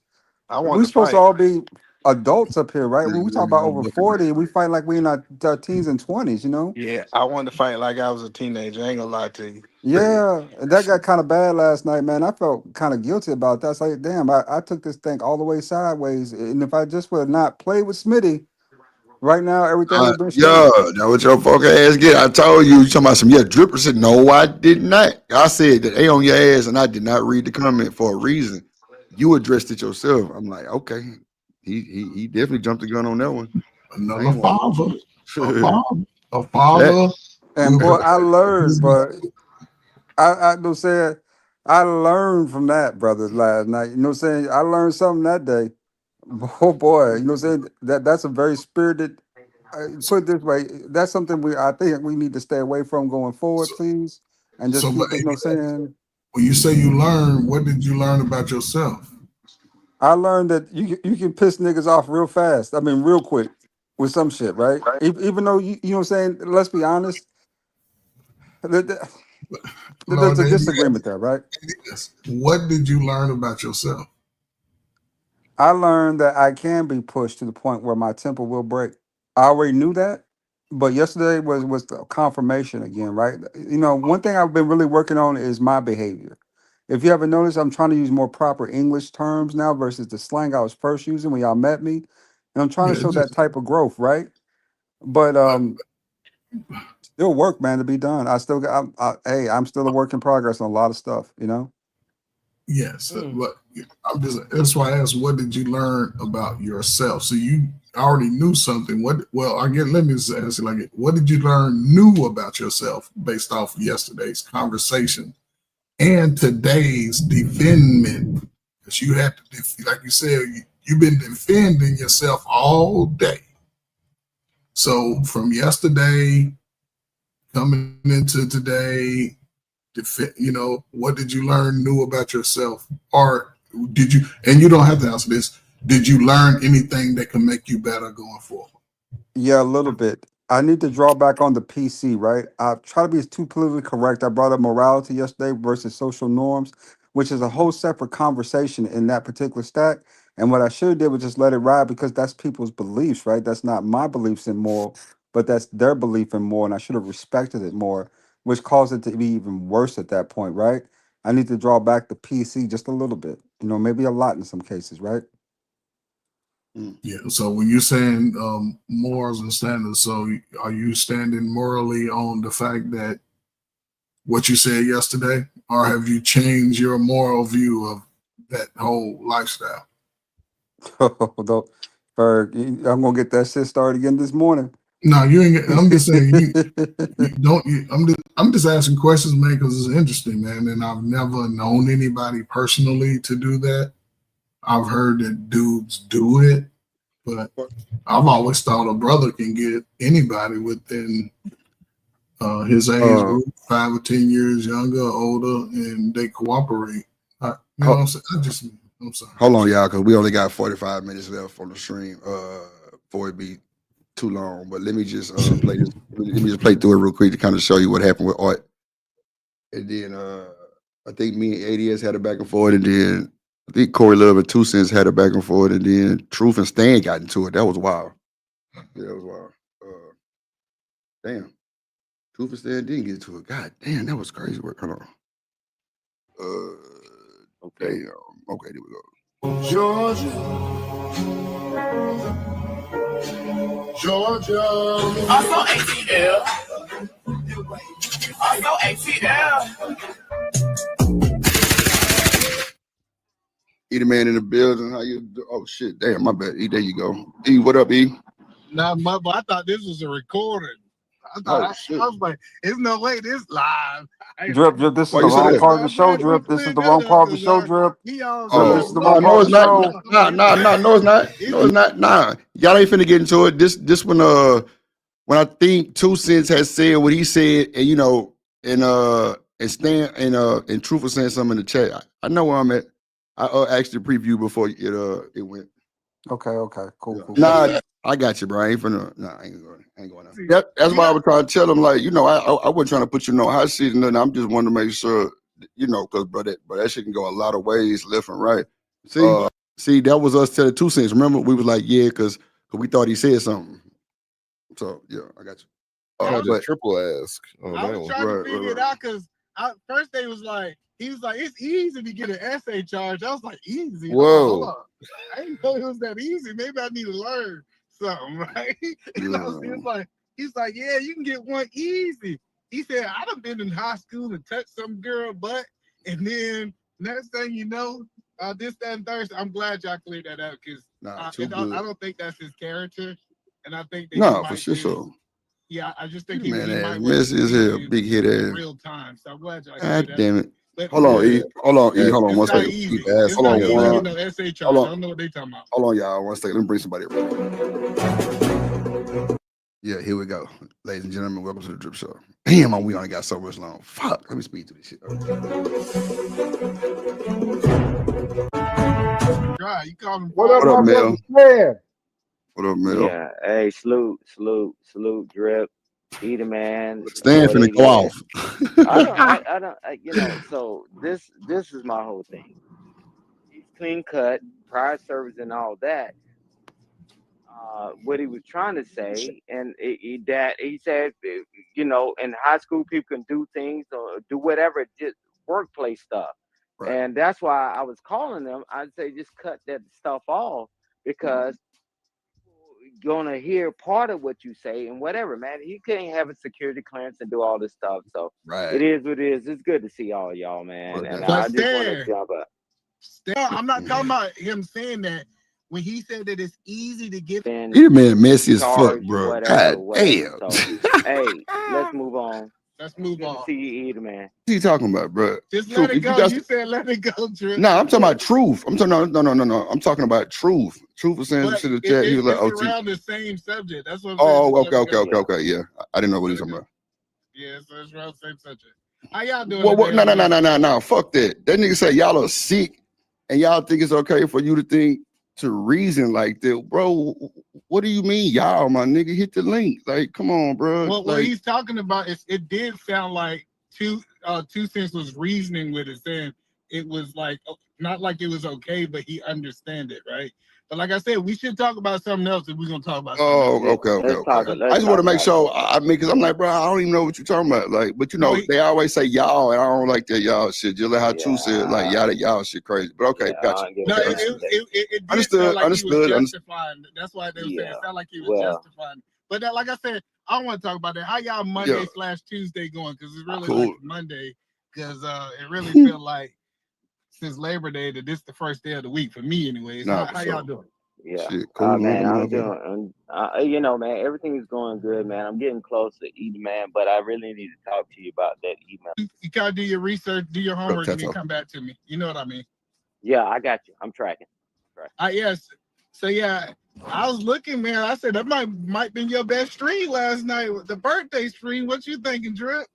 I we wanted to supposed to fight. all be adults up here, right? When we talk about Niggas over looking 40, we fight like we in our teens and 20s, you know? Yeah, I wanted to fight like I was a teenager. I ain't gonna lie to you. Yeah, and that got kind of bad last night, man. I felt kind of guilty about that. It's like, damn, I took this thing all the way sideways. And if I just would have not played with Smitty, right now everything would have been straight. Yeah, that what your fuck ass get. I told you talking about some dripper said, no, I did not. I said that A on your ass, and I did not read the comment for a reason. You addressed it yourself. I'm like, okay. He definitely jumped the gun on that one. I another ain't want father, a to. father, a Fact. father And will boy, protect I learned, his but I don't say I learned from that, brother, last night. You know what I'm saying? I learned something that day. Oh boy, you know what I'm saying? That's a very spirited. Put it this way, that's something I think we need to stay away from going forward, so, please, and just so but keep it. You know what I'm saying? when you say you learn, what did you learn about yourself? I learned that you can piss niggas off real fast. I mean, real quick with some shit, right? Even though you know what I'm saying. Let's be honest. there- Lord, There's a disagreement there, right? what did you learn about yourself? I learned that I can be pushed to the point where my temper will break. I already knew that, but yesterday was the confirmation again, right? You know, one thing I've been really working on is my behavior. If you ever notice, I'm trying to use more proper English terms now versus the slang I was first using when y'all met me, and I'm trying to Yeah, show just that type of growth, right? But still work, man, to be done. I still got. Hey, I'm still a work in progress on a lot of stuff, you know. yes, but I'm just that's why I asked, what did you learn about yourself? So you already knew something. What? Well, again, let me just ask you like, what did you learn new about yourself based off of yesterday's conversation and today's defendment? Because you had to, like you said, you've been defending yourself all day. So from yesterday coming into today, what did you learn new about yourself? Or did you, and you don't have to answer this, did you learn anything that can make you better going forward? Yeah, a little bit. I need to draw back on the PC, right? I try to be too politically correct. I brought up morality yesterday versus social norms, which is a whole separate conversation in that particular stack. And what I should have did was just let it ride because that's people's beliefs, right? That's not my beliefs in moral, but that's their belief in moral, and I should have respected it more, which caused it to be even worse at that point, right? I need to draw back the PC just a little bit, maybe a lot in some cases, right? Yeah. So when you're saying morals and standards, so are you standing morally on the fact that what you said yesterday, or have you changed your moral view of that whole lifestyle? Although, Ferg, I'm gonna get that shit started again this morning. No, you ain't. I'm just saying you don't. I'm just asking questions, man, because it's interesting, man. And I've never known anybody personally to do that. I've heard that dudes do it, but I've always thought a brother can get anybody within his age group, 5 or 10 years younger or older, and they cooperate. You know what I'm saying? I'm sorry. Hold on, y'all, because we only got 45 minutes left on the stream before it be too long. But let me just play this. Let me just play through it real quick to kind of show you what happened with Art. And then I think me and ADS had a back and forth, and then I think Corey Love and 2 Cents had a back and forth, and then Truth and Stan got into it. That was wild. Yeah, that was wild. Damn. Truth and Stan didn't get into it. God damn, that was crazy work. Hold on. Okay. Damn. Okay, there we go. Georgia. Also ATL. Also ATL. E the man in the building. How you do? Oh shit, damn, my bad. E, there you go. E, what up, E? Not much, but I thought this was a recording. I thought I was like, "There's no way this live." Drip, this is the wrong part of the show, Drip. This is the wrong part of the show, Drip. Drip, this is the wrong part of the show. No, it's not. No, it's not. Nah, y'all ain't finna get into it. This when I think 2 Cents has said what he said, and and Stan and Truth was saying something in the chat. I know where I'm at. I actually previewed before it went. Okay, cool. Nah, I got you, bro. I ain't finna. Nah, I ain't going out. That's why I was trying to tell him, like, I wasn't trying to put you in no hot seat and nothing. I'm just wanting to make sure, because bro, that shit can go a lot of ways, left and right. See, that was us telling 2 Cents. Remember, we was like, yeah, because we thought he said something. So yeah, I got you. I had a triple ask. I was trying to figure it out because first they was like, he was like, it's easy to get an essay charge. I was like, easy. Whoa. Hold on. I didn't know it was that easy. Maybe I need to learn something, right? He's like, yeah, you can get one easy. He said, I done been in high school and touched some girl butt, and then next thing you know, this, that, and Thursday. I'm glad y'all cleared that out because I don't think that's his character, and I think that for sure. Yeah, I just think Man, he ass might messy as hell, big hit ass. real time. So I'm glad y'all God that. damn it. But Hold on, E. Hold on, one second. It's not easy to get no essay charge. I don't know what they talking about. Hold on, y'all. 1 second. Let me bring somebody up. Yeah, here we go. Ladies and gentlemen, welcome to the Drip Show. Damn, we only got so much long. Fuck. Let me speed through this shit. Right, you call him. What up, Mel? What up, Mel? Yeah, hey, salute, Drip, Eater Man. Stan finna go off. I don't, so this is my whole thing. He's clean cut, prior service and all that. What he was trying to say, and that he said, in high school people can do things or do whatever, just workplace stuff. Right. And that's why I was calling them. I'd say just cut that stuff off because gonna hear part of what you say and whatever, man. He can't have a security clearance and do all this stuff. So it is what it is. It's good to see all y'all, man. And I just want to jump up. I'm not talking about him saying that. When he said that it's easy to get You man messy as fuck, bro. God damn. So, hey, let's move on. Let's move good on. To see you, Eater, man. What are you talking about, bro? Just let it go. You said let it go, Drip. No, I'm talking about Truth. I'm talking no. I'm talking about Truth. Truth was saying some shit in the chat. He was like, it's around the same subject. That's what I'm saying. Okay. Yeah, I didn't know what he was talking about. Yeah, so it's around the same subject. How y'all doing? No. Fuck that. That nigga said y'all are sick, and y'all think it's okay for you to think to reason like that, bro. What do you mean, y'all, my nigga? Hit the link. Like, come on, bro. Well, what he's talking about is it did sound like 2 Cents was reasoning with it, saying it was like not like it was okay, but he understand it, right? But like I said, we should talk about something else if we're gonna talk about something else. Oh, okay, okay, Let's okay. talk. I Let's just want talk to make about sure. that. I mean, because I'm like, bro, I don't even know what you're talking about. Like, but you No, know, they always say y'all, and I don't like that y'all shit. Just like how True said, like Yeah, y'all, that y'all shit crazy. But okay, yeah. I gotcha. don't give a no, Okay, damn. understood. it did sound Understood. like he was Understood. justifying. That's why they were saying Yeah. it sounded like he was Well, justifying. But that, like I said, I don't want to talk about that. How y'all Yeah, Monday/Tuesday going? Because it's really like cool. Monday. Because it really felt like since Labor Day that this the first day of the week for me, anyways. Nah, How for y'all sure. doing? yeah. Shit, cool. Man, I'm Motherfucker. doing. You know, man, everything is going good, man. I'm getting close to eating, man. But I really need to talk to you about that email. You gotta do your research, do your What up, homework, and then Tato? come back to me. You know what I mean? Yeah, I got you. I'm tracking. Tracking. Yes. So yeah, I was looking, man. I said that might been your best stream last night, with the birthday stream. What you thinking, Drip?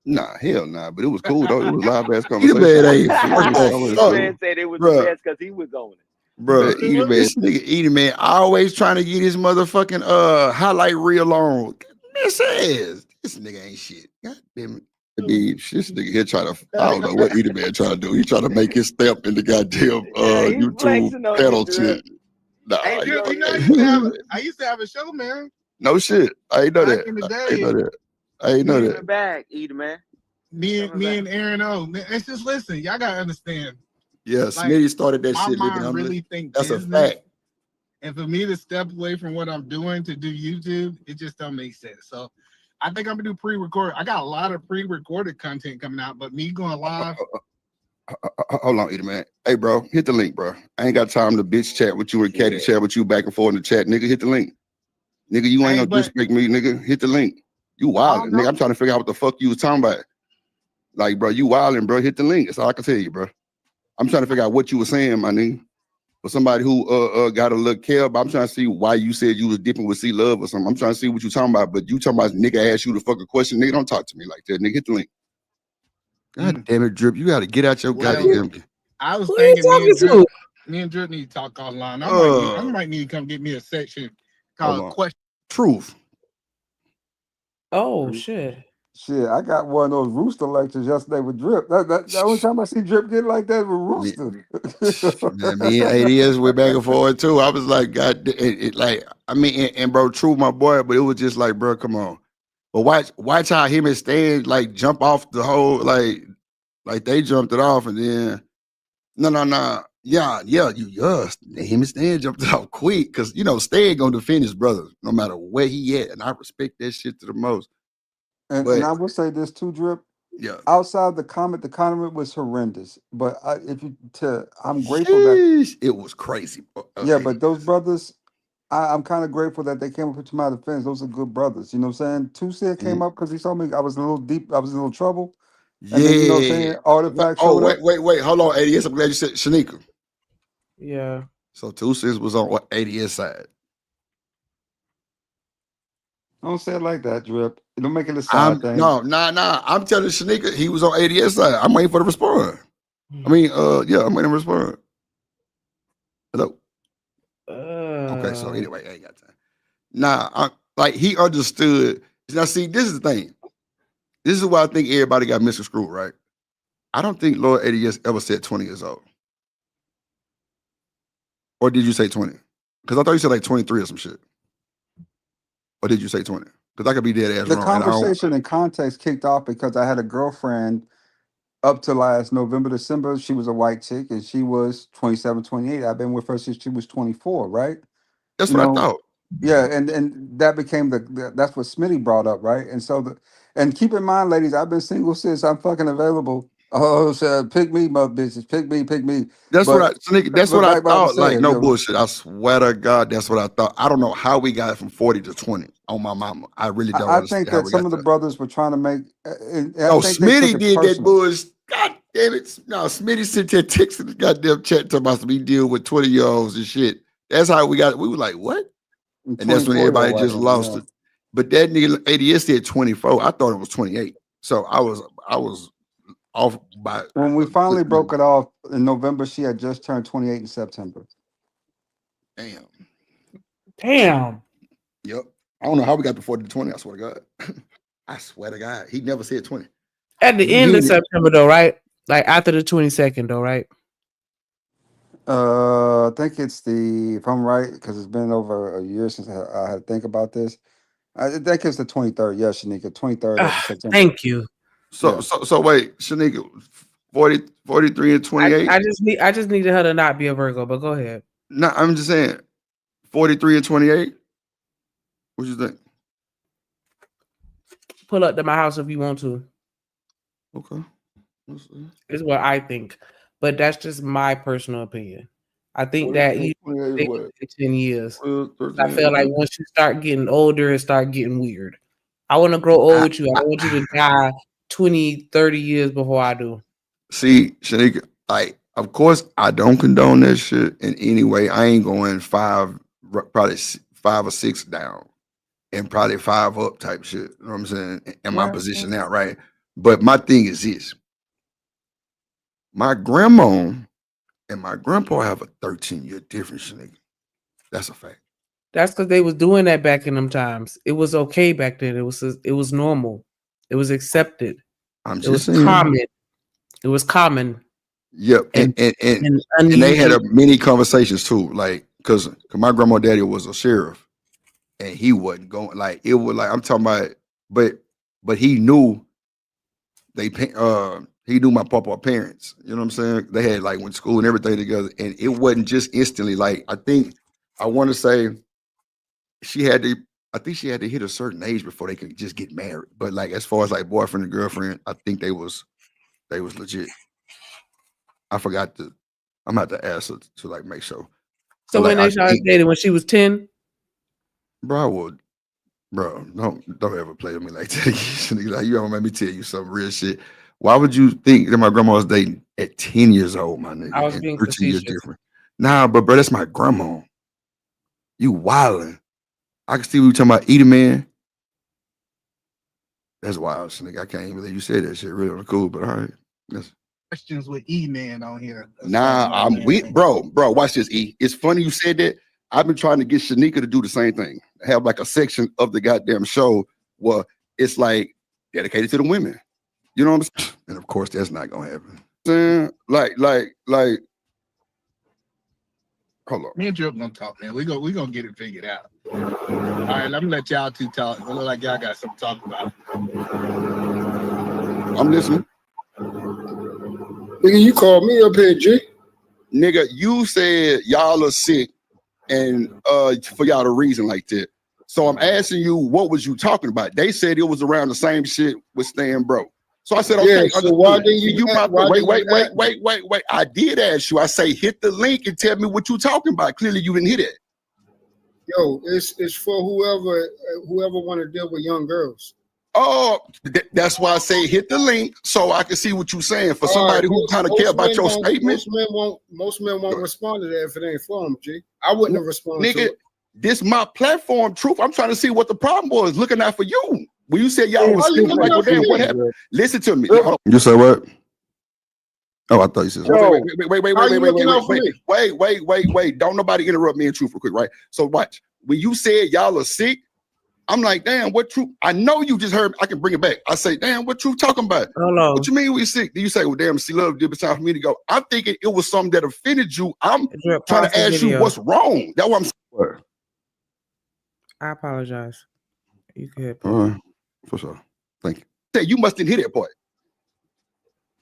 Nah, hell nah. But it was cool though. It was live ass Either conversation. man ain't fuck It was that always Edie fuck. cool, man said it was the bro. best because he was on it. Bro, Edie What- man, this nigga Edie man, always trying to get his motherfucking highlight reel on. This is this nigga ain't shit. God damn it. Indeed, this nigga here trying to, I don't know what Edie man trying to do. He trying to make his step in the goddamn Yeah, he's YouTube flexing on you, pedal Drip. shit. Nah, Hey, you Drip, know, you know hey, I used to have a show, man. no shit. I ain't know Back that. in the I ain't know day, that. I ain't know me that. Coming back, Edie man. Coming me back. and Aaron O. Man, it's just listen, y'all gotta understand. Yeah, Like Smitty started that my shit living mind humbly. really think That's a fact. business, and for me to step away from what I'm doing to do YouTube, it just don't make sense. So I think I'm gonna do pre-record. I got a lot of pre-recorded content coming out, but me going live. Hold on, Edie man. Hey, bro, hit the link, bro. I ain't got time to bitch chat with you and Caddy chat with you back and forth in the chat, nigga. Hit the link, nigga. You ain't Hey, gonna but disrespect me, nigga. Hit the link. You I wildin', don't nigga. know. I'm trying to figure out what the fuck you was talking about. Like, bro, you wildin', bro. Hit the link. That's all I can tell you, bro. I'm trying to figure out what you were saying, my nigga. For somebody who got a little care, but I'm trying to see why you said you was dipping with C Love or something. I'm trying to see what you talking about, but you talking about nigga ask you the fucking question, nigga. Don't talk to me like that, nigga. Hit the link. God damn it, Drip. You gotta get out your Well, goddamn. I was Who are you thinking talking to? me and Drip need to talk offline. I Uh, might need to come get me a section hold called on. question. Truth. Oh shit. Shit, I got one of those rooster lectures yesterday with Drip. The only time I see Drip get like that with Me, rooster. man, me and ADS went back and forth too. I was like, God, like, I mean, and bro, true, my boy, but it was just like, bro, come on. But watch how him and Stan like jump off the whole like they jumped it off, and then no, yeah, him and Stan jumped it off quick because you know Stan gonna defend his brother no matter where he at, and I respect that shit to the most. And But I will say this too, Drip. yeah, Outside the comment was horrendous. But if you to, I'm grateful that sheesh, it was crazy. yeah. But those brothers, I'm kind of grateful that they came up to my defense. Those are good brothers. You know what I'm saying? Two said came Mhm. up because he saw me. I was a little deep. I was in a little trouble. And then you know what I'm Yeah. saying? Artifact Oh, showed up. wait. Hold on, ADS. I'm glad you said Shanika. Yeah. So Two Cents was on what ADS side. Don't say it like that, Drip. Don't make it a side I'm thing. no, nah. I'm telling Shanika he was on ADS side. I'm waiting for the response. I mean, yeah, I'm waiting to respond. Hello. Okay, so anyway, I ain't got time. Nah, like he understood. Now, see, this is the thing. This is why I think everybody got misconstrued, right? I don't think Lord ADS ever said 20 years old. Or did you say 20? Because I thought you said like 23 or some shit. Or did you say 20? Because I could be dead ass The wrong. And I don't. conversation and context kicked off because I had a girlfriend up to last November, December. She was a white chick and she was 27, 28. I've been with her since she was 24, right? That's You what I know, thought. yeah, and that became that's what Smitty brought up, right? And so and keep in mind, ladies, I've been single since I'm fucking available. Oh, so pick me, mother bitches, pick me, pick me. That's what But Shanika, that's but what I back what I was thought. Like, saying, no you know, bullshit. I swear to God, that's what I thought. I don't know how we got from 40 to 20 on my mama. I really don't I think understand how that we some got of the there. brothers were trying to make, and I No, think they took Smitty it did that personal. bullshit. God damn it. No, Smitty sent that text in the goddamn chat talking about we deal with 20-year-olds and shit. That's how we got it. We were like, what? And And that's when 24-year-old everybody white just woman, lost yeah. it. But that nigga ADS said 24. I thought it was 28. So I was off by When we a good finally broke number. it off in November, she had just turned 28 in September. Damn. Damn. Yep. I don't know how we got to 40 to 20. I swear to God. I swear to God. He never said 20. At the He end of mean it. September though, right? Like after the 22nd though, right? I think it's the, if I'm right, because it's been over a year since I had to think about this. I think it's the 23rd. Yeah, Shanika, 23rd of Ah, September. thank you. So Yeah. so wait, Shanika, 40, 43 and 28. I just needed her to not be a Virgo, but go ahead. No, I'm just saying 43 and 28. What you think? Pull up to my house if you want to. Okay. Is what I think. But that's just my personal opinion. I think that 43 you and 28 is stick what? in 10 years. 13, I feel like okay. once you start getting older, it start getting weird. I want to grow old with you. I don't want you to die 20, 30 years before I do. See, Shanika, like, of course, I don't condone that shit in any way. I ain't going probably 5 or 6 down, and probably 5 up type shit. You know what I'm saying? In my Right. position now, right? But my thing is this: my grandma and my grandpa have a 13-year difference, Shanika. That's a fact. That's because they was doing that back in them times. It was okay back then. It was normal. It was accepted. I'm It was just saying. common. It was common Yep, and and and they had unusual. a many conversations too, like because my grandma daddy was a sheriff, and he wasn't going like it was like I'm talking about, but he knew he knew my papa parents. You know what I'm saying? They had like went to school and everything together, and it wasn't just instantly. Like I want to say she had to. I think she had to hit a certain age before they could just get married. But like as far as like boyfriend and girlfriend, I think they was legit. I forgot to. I'm gonna have to ask her to like make sure. So But like when I they started think, dating, when she was 10, bro, I would, bro, don't ever play with me like that. Like you ever make me tell you some real shit. Why would you think that my grandma was dating at 10 years old, my I nigga, was and being 13 years facetious. different? Nah, but bro, that's my grandma. You wildin'. I can see what you talking about eating man. That's wild, nigga. I can't even believe you said that shit. Really cool, but all right. Yes. Questions with E Man on here. That's what Nah, I'm doing, man. bro. Watch this, E. It's funny you said that. I've been trying to get Shanika to do the same thing. Have like a section of the goddamn show where it's like dedicated to the women. You know what I'm saying? And of course, that's not gonna happen. Like, hold on. Me and Drip gonna talk, man. We gonna get it figured out. All right, let me let y'all two talk. It look like y'all got something to talk about. I'm listening. Nigga, you called me up here, G. Nigga, you said y'all are sick and for y'all to reason like that. So I'm asking you, what was you talking about? They said it was around the same shit with staying broke. So I said, okay, Yeah, so why didn't you wait. I did ask you. I say, hit the link and tell me what you talking about. Clearly you didn't hit it. Yo, it's for whoever want to deal with young girls. Oh, that's why I say hit the link so I can see what you're saying. For somebody who kind of care about your statement. Most men won't respond to that if it ain't for them, G. I wouldn't have responded to Nigga, it. this my platform, truth. I'm trying to see what the problem was. Looking out for you. When you said y'all was Why you sick, I'm like, looking well, out for damn, what me? happened? Listen to me. You say what? Oh, I thought you said Yo, wait. Don't nobody interrupt me in truth real quick, right? So watch. When you said y'all are sick, I'm like, damn, what truth? I know you just heard. I can bring it back. I say, damn, what truth talking about? Hello. What you mean we sick? Do you say, well, damn, see, love, it's time for me to go? I'm thinking it was something that offended you. I'm trying to ask you what's wrong. That's what I'm saying. I apologize. You could. For sure. Thank you. Say you must didn't hit that part.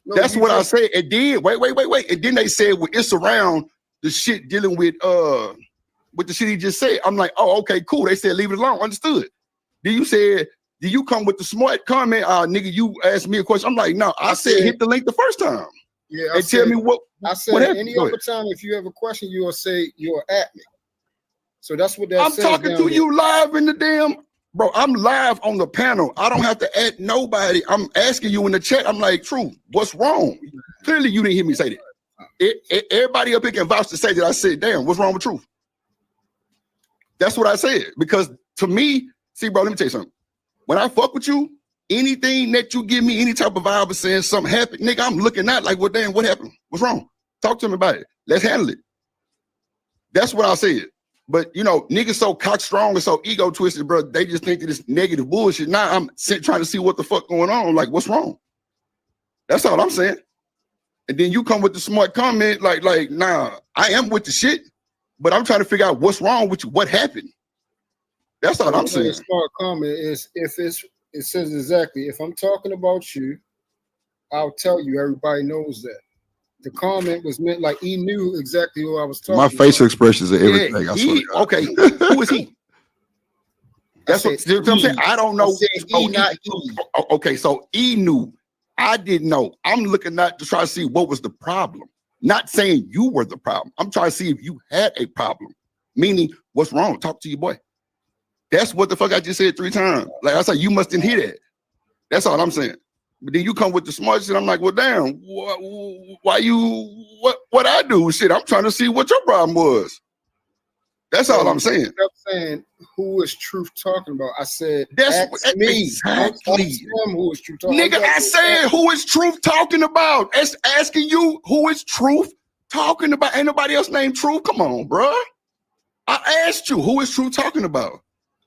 No, that's what I said. It did. Wait. And then they said, well, it's around the shit dealing with the shit he just said. I'm like, oh, okay, cool. They said leave it alone. Understood. Then you said, do you come with the smart comment? Nigga, you asked me a question. I'm like, no, I said hit the link the first time. Yeah, and tell me what happened. Any other time if you have a question, you will say you'll at me. So that's what that I'm says. talking to you live in the damn. Bro, I'm live on the panel. I don't have to add nobody. I'm asking you in the chat. I'm like, true, what's wrong? Clearly, you didn't hear me say that. Everybody up here can vouch to say that I said, damn, what's wrong with truth? That's what I said. Because to me, see, bro, let me tell you something. When I fuck with you, anything that you give me, any type of vibe of saying something happened, nigga, I'm looking out like, well, damn, what happened? What's wrong? Talk to me about it. Let's handle it. That's what I said. But you know, niggas so cock strong and so ego twisted, bro. They just think that it's negative bullshit. Now I'm trying to see what the fuck going on. Like, what's wrong? That's all I'm saying. And then you come with the smart comment, like, nah, I am with the shit, but I'm trying to figure out what's wrong with you. What happened? That's all I'm saying. A smart comment is if it says exactly, if I'm talking about you, I'll tell you. Everybody knows that. The comment was meant like he knew exactly who I was talking My about. facial expressions are everything. I swear to God. Okay, who is he? That's what I'm saying. I don't know. Not E. Okay, so E knew. I didn't know. I'm looking at to try to see what was the problem. Not saying you were the problem. I'm trying to see if you had a problem. Meaning, what's wrong? Talk to your boy. That's what the fuck I just said 3 times. Like I said, you must didn't hear that. That's all I'm saying. But then you come with the smart shit. I'm like, well, damn, why you, what I do? Shit, I'm trying to see what your problem was. That's all I'm saying. You kept saying, who is Truth talking about? I said, that's ask me. Exactly. Ask him who is Truth talking Nigga, about. I said, who is Truth talking about? It's asking you, who is Truth talking about? Ain't nobody else named Truth? Come on, bro. I asked you, who is Truth talking about?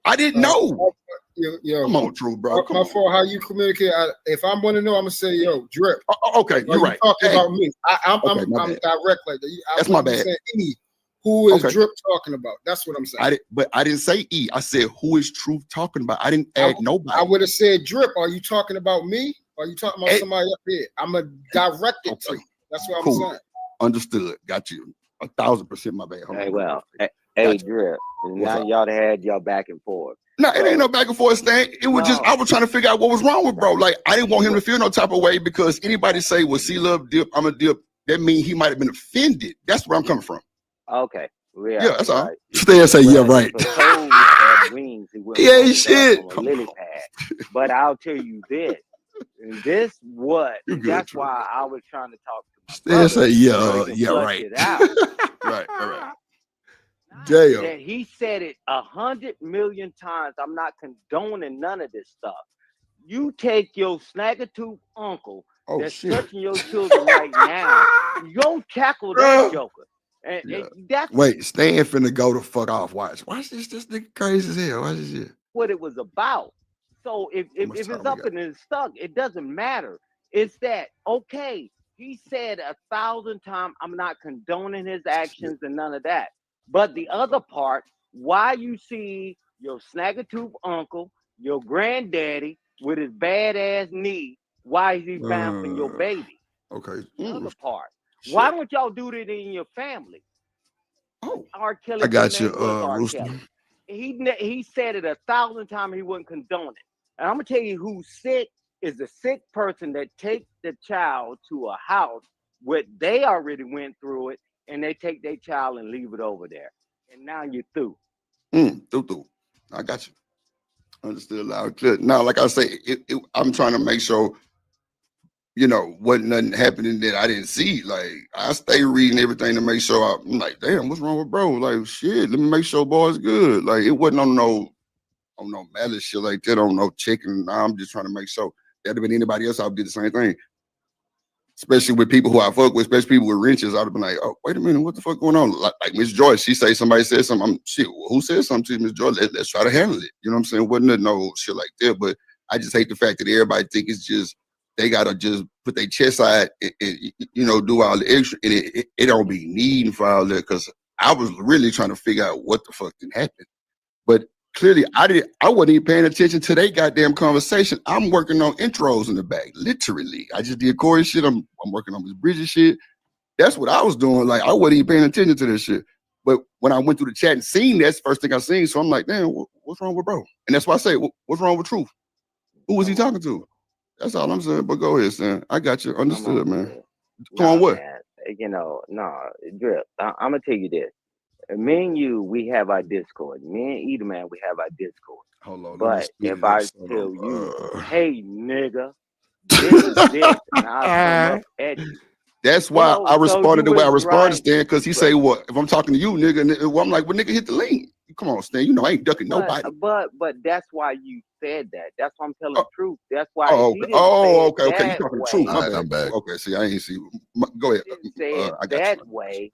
I didn't know. Yo, come on, Truth, bro. My fault. How you communicate? If I'm going to know, I'm gonna say, yo, Drip. Okay, you're right. Talking about me. I'm bad. direct like that. That's my bad. Saying, who is Drip talking about? That's what I'm saying. But I didn't say E. I said, who is Truth talking about? I didn't add nobody. I would have said, Drip. Are you talking about me? Or are you talking about somebody up here? I'm gonna direct it to you. That's what I'm saying. Understood. Got you. 1,000% my bad. Hey, well, hey, Drip. Now y'all had y'all back and forth. No, it ain't no back and forth thing. It was just I was trying to figure out what was wrong with bro. Like I didn't want him to feel no type of way because anybody say, "Well, C-Love dip, I'm a dip." That means he might have been offended. That's where I'm coming from. Okay. Yeah, that's all. Stay say yeah, right. Wings, yeah, shit. Lily pad. But I'll tell you this. And that's why I was trying to talk to my brother. Say yeah, right. It out. right, all right. Damn. That he said it 100 million times. I'm not condoning none of this stuff. You take your snagger-tooth uncle that's touching your children right now. Go tackle that joker. And that's wait, Stan finna go the fuck off. Watch this nigga crazy as hell. Watch this shit. What it was about. So if it's up and it's stuck, it doesn't matter. It's that okay. He said 1,000 times, I'm not condoning his actions and none of that. But the other part, why you see your snagger-tooth uncle, your granddaddy with his badass knee, why is he bouncing your baby? Okay. The other part. Why don't y'all do that in your family? R. Kelly. I got you, Rooster. He said it 1,000 times. He wouldn't condone it. And I'm gonna tell you who's sick is the sick person that takes the child to a house where they already went through it, and they take their child and leave it over there. And now you're through. Through. I got you. Understood loud and clear. Now, like I say, I'm trying to make sure, wasn't nothing happening that I didn't see. Like, I stay reading everything to make sure I'm like, damn, what's wrong with bro? Like, shit, let me make sure boy's good. Like, it wasn't on no malice shit like that, on no chicken. I'm just trying to make sure. That'd have been anybody else, I would do the same thing. Especially with people who I fuck with, especially people with wrenches, I'd have been like, oh, wait a minute, what the fuck going on? Like Miss Joyce, she say somebody said something. Shit, well, who said something to Miss Joyce? Let's try to handle it. You know what I'm saying? Wasn't no shit like that, but I just hate the fact that everybody think it's just, they gotta just put their chest out and do all the extra, and it don't be needing for all that, because I was really trying to figure out what the fuck didn't happen. But clearly, I wasn't even paying attention to their goddamn conversation. I'm working on intros in the back, literally. I just did Corey shit. I'm working on this Bridget shit. That's what I was doing. Like, I wasn't even paying attention to this shit. But when I went through the chat and seen that's the first thing I seen. So I'm like, damn, what's wrong with bro? And that's why I say, what's wrong with Truth? Who was he talking to? That's all I'm saying. But go ahead, Stan. I got you. Understood, man. Come on, what? Man. Drip. I'm gonna tell you this. Me and you, we have our Discord. Me and Edelman, we have our Discord. Hold on. But if I tell you, hey, nigga, this is this, and I come up at you. That's why I responded the way I responded, Stan, because he say, well, if I'm talking to you, nigga, well, I'm like, well, nigga, hit the link. Come on, Stan. I ain't ducking nobody. But that's why you said that. That's why I'm telling the truth. That's why. Okay. You talking the truth. My bad. Okay, see, I ain't see. Go ahead. Say it that way.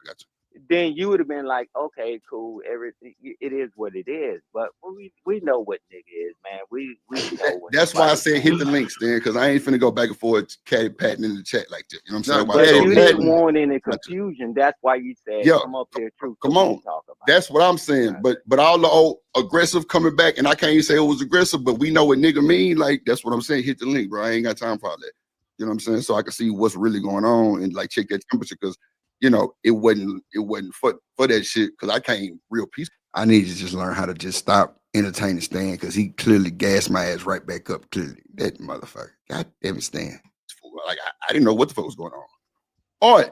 then you would have been like, okay, cool, everything. It is what it is. But we know what nigga is, man. We know when That's why I somebody's said hit the links, then, because I ain't finna go back and forth, catty patting in the chat like that. You know what I'm saying? But So you didn't Patton, want any confusion. That's why you said, yeah, come up here, truth, so come we on. can talk about That's what I'm saying. But all the old aggressive coming back, and I can't even say it was aggressive, but we know what nigga mean. Like, that's what I'm saying. Hit the link, bro. I ain't got time for all that. You know what I'm saying? So I can see what's really going on and like check that temperature, because you know it wasn't for that shit, because I came real peaceful. I need to just learn how to just stop entertaining Stan, because he clearly gassed my ass right back up. Clearly, that motherfucker. God damn it, Stan. Like I didn't know what the fuck was going on. All right.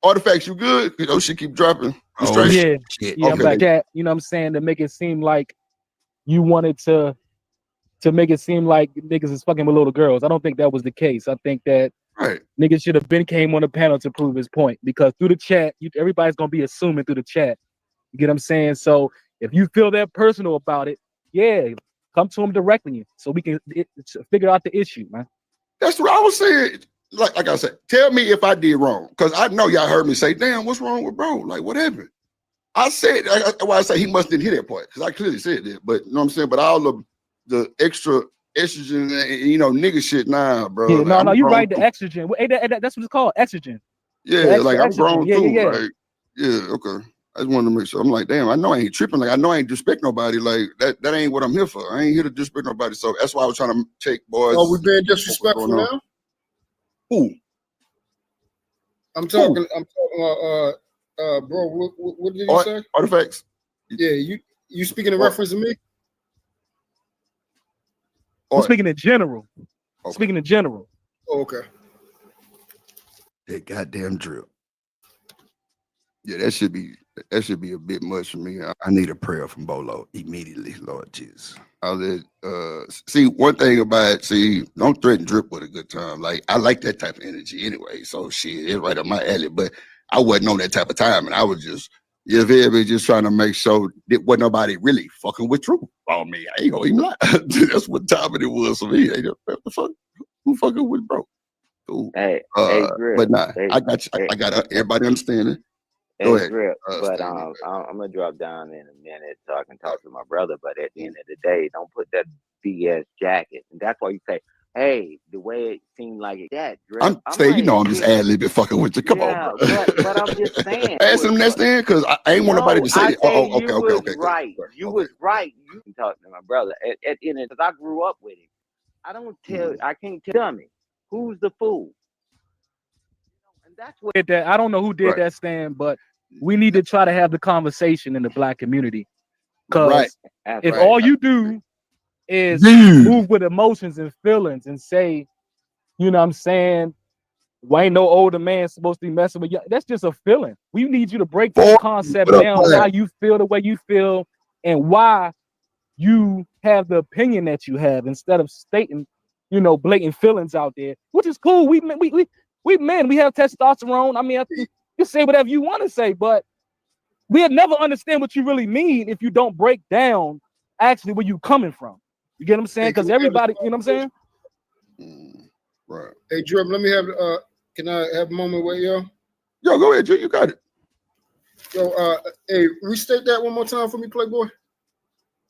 Artifacts, you good? You know, shit keep dropping. You Oh, straight? Yeah, Shit. yeah, I'm Okay. back at. You know what I'm saying, to make it seem like you wanted to make it seem like niggas is fucking with little girls. I don't think that was the case. I think that niggas should have been came on the panel to prove his point, because through the chat, everybody's gonna be assuming through the chat. You get what I'm saying? So if you feel that personal about it, yeah, come to him directly so we can figure out the issue, man. That's what I was saying. Like I said, tell me if I did wrong, because I know y'all heard me say, "Damn, what's wrong with bro? Like, what happened?" I said, that's why I say he must didn't hear that part, because I clearly said that. But you know what I'm saying? But all the extra estrogen, you know, nigga shit, nah, bro. Yeah, Like, no, I'm you grown right. The too. estrogen, that's what it's called, estrogen. Yeah, The extra like I'm estrogen. grown Yeah, too. yeah, yeah. Like, yeah, okay. I just wanted to make sure. I'm like, damn, I know I ain't tripping. Like, I know I ain't disrespect nobody. Like, that ain't what I'm here for. I ain't here to disrespect nobody. So that's why I was trying to check, boys. Oh, we being what's disrespectful going on. now? Who? I'm talking bro, what did you say? Artifacts. Yeah, you speaking in reference to me? I'm speaking in general. Speaking in general. Oh, okay. That goddamn drip. Yeah, that should be a bit much for me. I need a prayer from Bolo immediately, Lord Jesus. See, one thing about it, don't threaten drip with a good time. Like, I like that type of energy anyway. So shit, it's right up my alley. But I wasn't on that type of time, and I was just, you feel me, just trying to make sure that wasn't nobody really fucking with truth on me. I ain't gonna even lie. That's what time it was for me. What the fuck? Who fucking with bro? Cool. Hey, Drip. But nah, I got you. I got everybody understanding. Go ahead. Drip. But I'm gonna drop down in a minute so I can talk to my brother. But at the end of the day, don't put that BS jacket. And that's why you say, hey, the way it seemed like it, that Drip. I'm saying, you know, I'm just ad-libbing fucking with you. Come on, bro. but I'm just saying. Ask him next thing, because I ain't want nobody to say, I say okay, you was good. right. You was right. You can talk to my brother. At the end, because I grew up with him. I don't tell. I can't tell me who's the fool. And that's what. That I don't know who did that, Stan, but we need to try to have the conversation in the black community. Because if all you do is move with emotions and feelings and say, you know what I'm saying, why ain't no older man supposed to be messing with you? That's just a feeling. We need you to break that concept down, why you feel the way you feel and why you have the opinion that you have, instead of stating, you know, blatant feelings out there, which is cool. We men, we have testosterone. I mean, you say whatever you want to say, but we'll never understand what you really mean if you don't break down actually where you coming from. You get what I'm saying? Because everybody, you know what I'm saying? Right. Hey, Drip, let me have can I have a moment with y'all? Yo, go ahead, Drew. You got it. Yo, hey, restate that one more time for me, Playboy.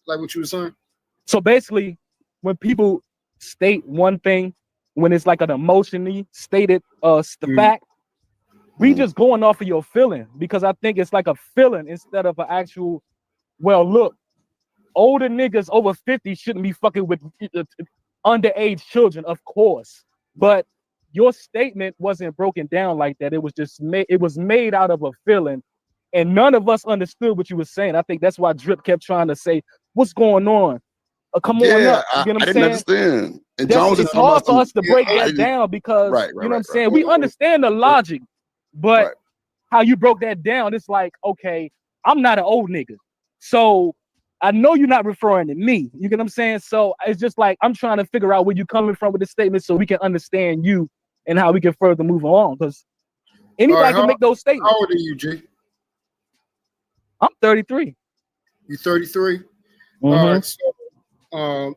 Like what you were saying. So basically, when people state one thing, when it's like an emotionally stated fact, we just going off of your feeling, because I think it's like a feeling instead of an actual. Well, look, older niggas over 50 shouldn't be fucking with underage children, of course, but your statement wasn't broken down like that. It was just made. It was made out of a feeling, and none of us understood what you were saying. I think that's why Drip kept trying to say, "What's going on? Come on up." You get what I'm I didn't saying? understand. And Jones It's hard for us to break that down because you know what I'm saying. We understand the logic, but how you broke that down, it's like, okay, I'm not an old nigga, so I know you're not referring to me. You get what I'm saying? So it's just like I'm trying to figure out where you're coming from with this statement, so we can understand you and how we can further move on. Because anybody can make those statements. How old are you, G? I'm 33. You 33? All right. So,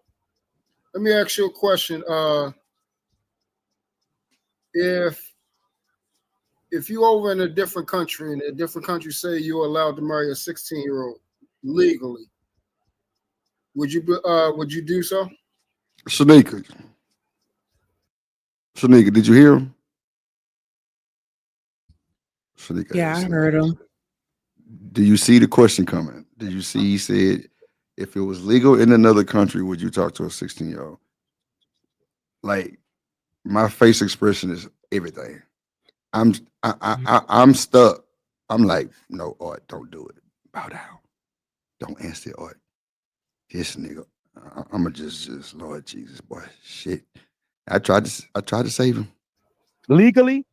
let me ask you a question. If if you over in a different country and a different country say you're allowed to marry a 16-year-old legally, would you do so? Shanika, did you hear him? Shanika, Yeah, I heard him. do you see the question coming? Did you see he said if it was legal in another country, would you talk to a 16-year-old? Like my face expression is everything. I'm stuck. I'm like, no, Art, don't do it. Bow down. Don't answer it, Art. This nigga. I'ma just Lord Jesus, boy. Shit. I tried to save him. Legally?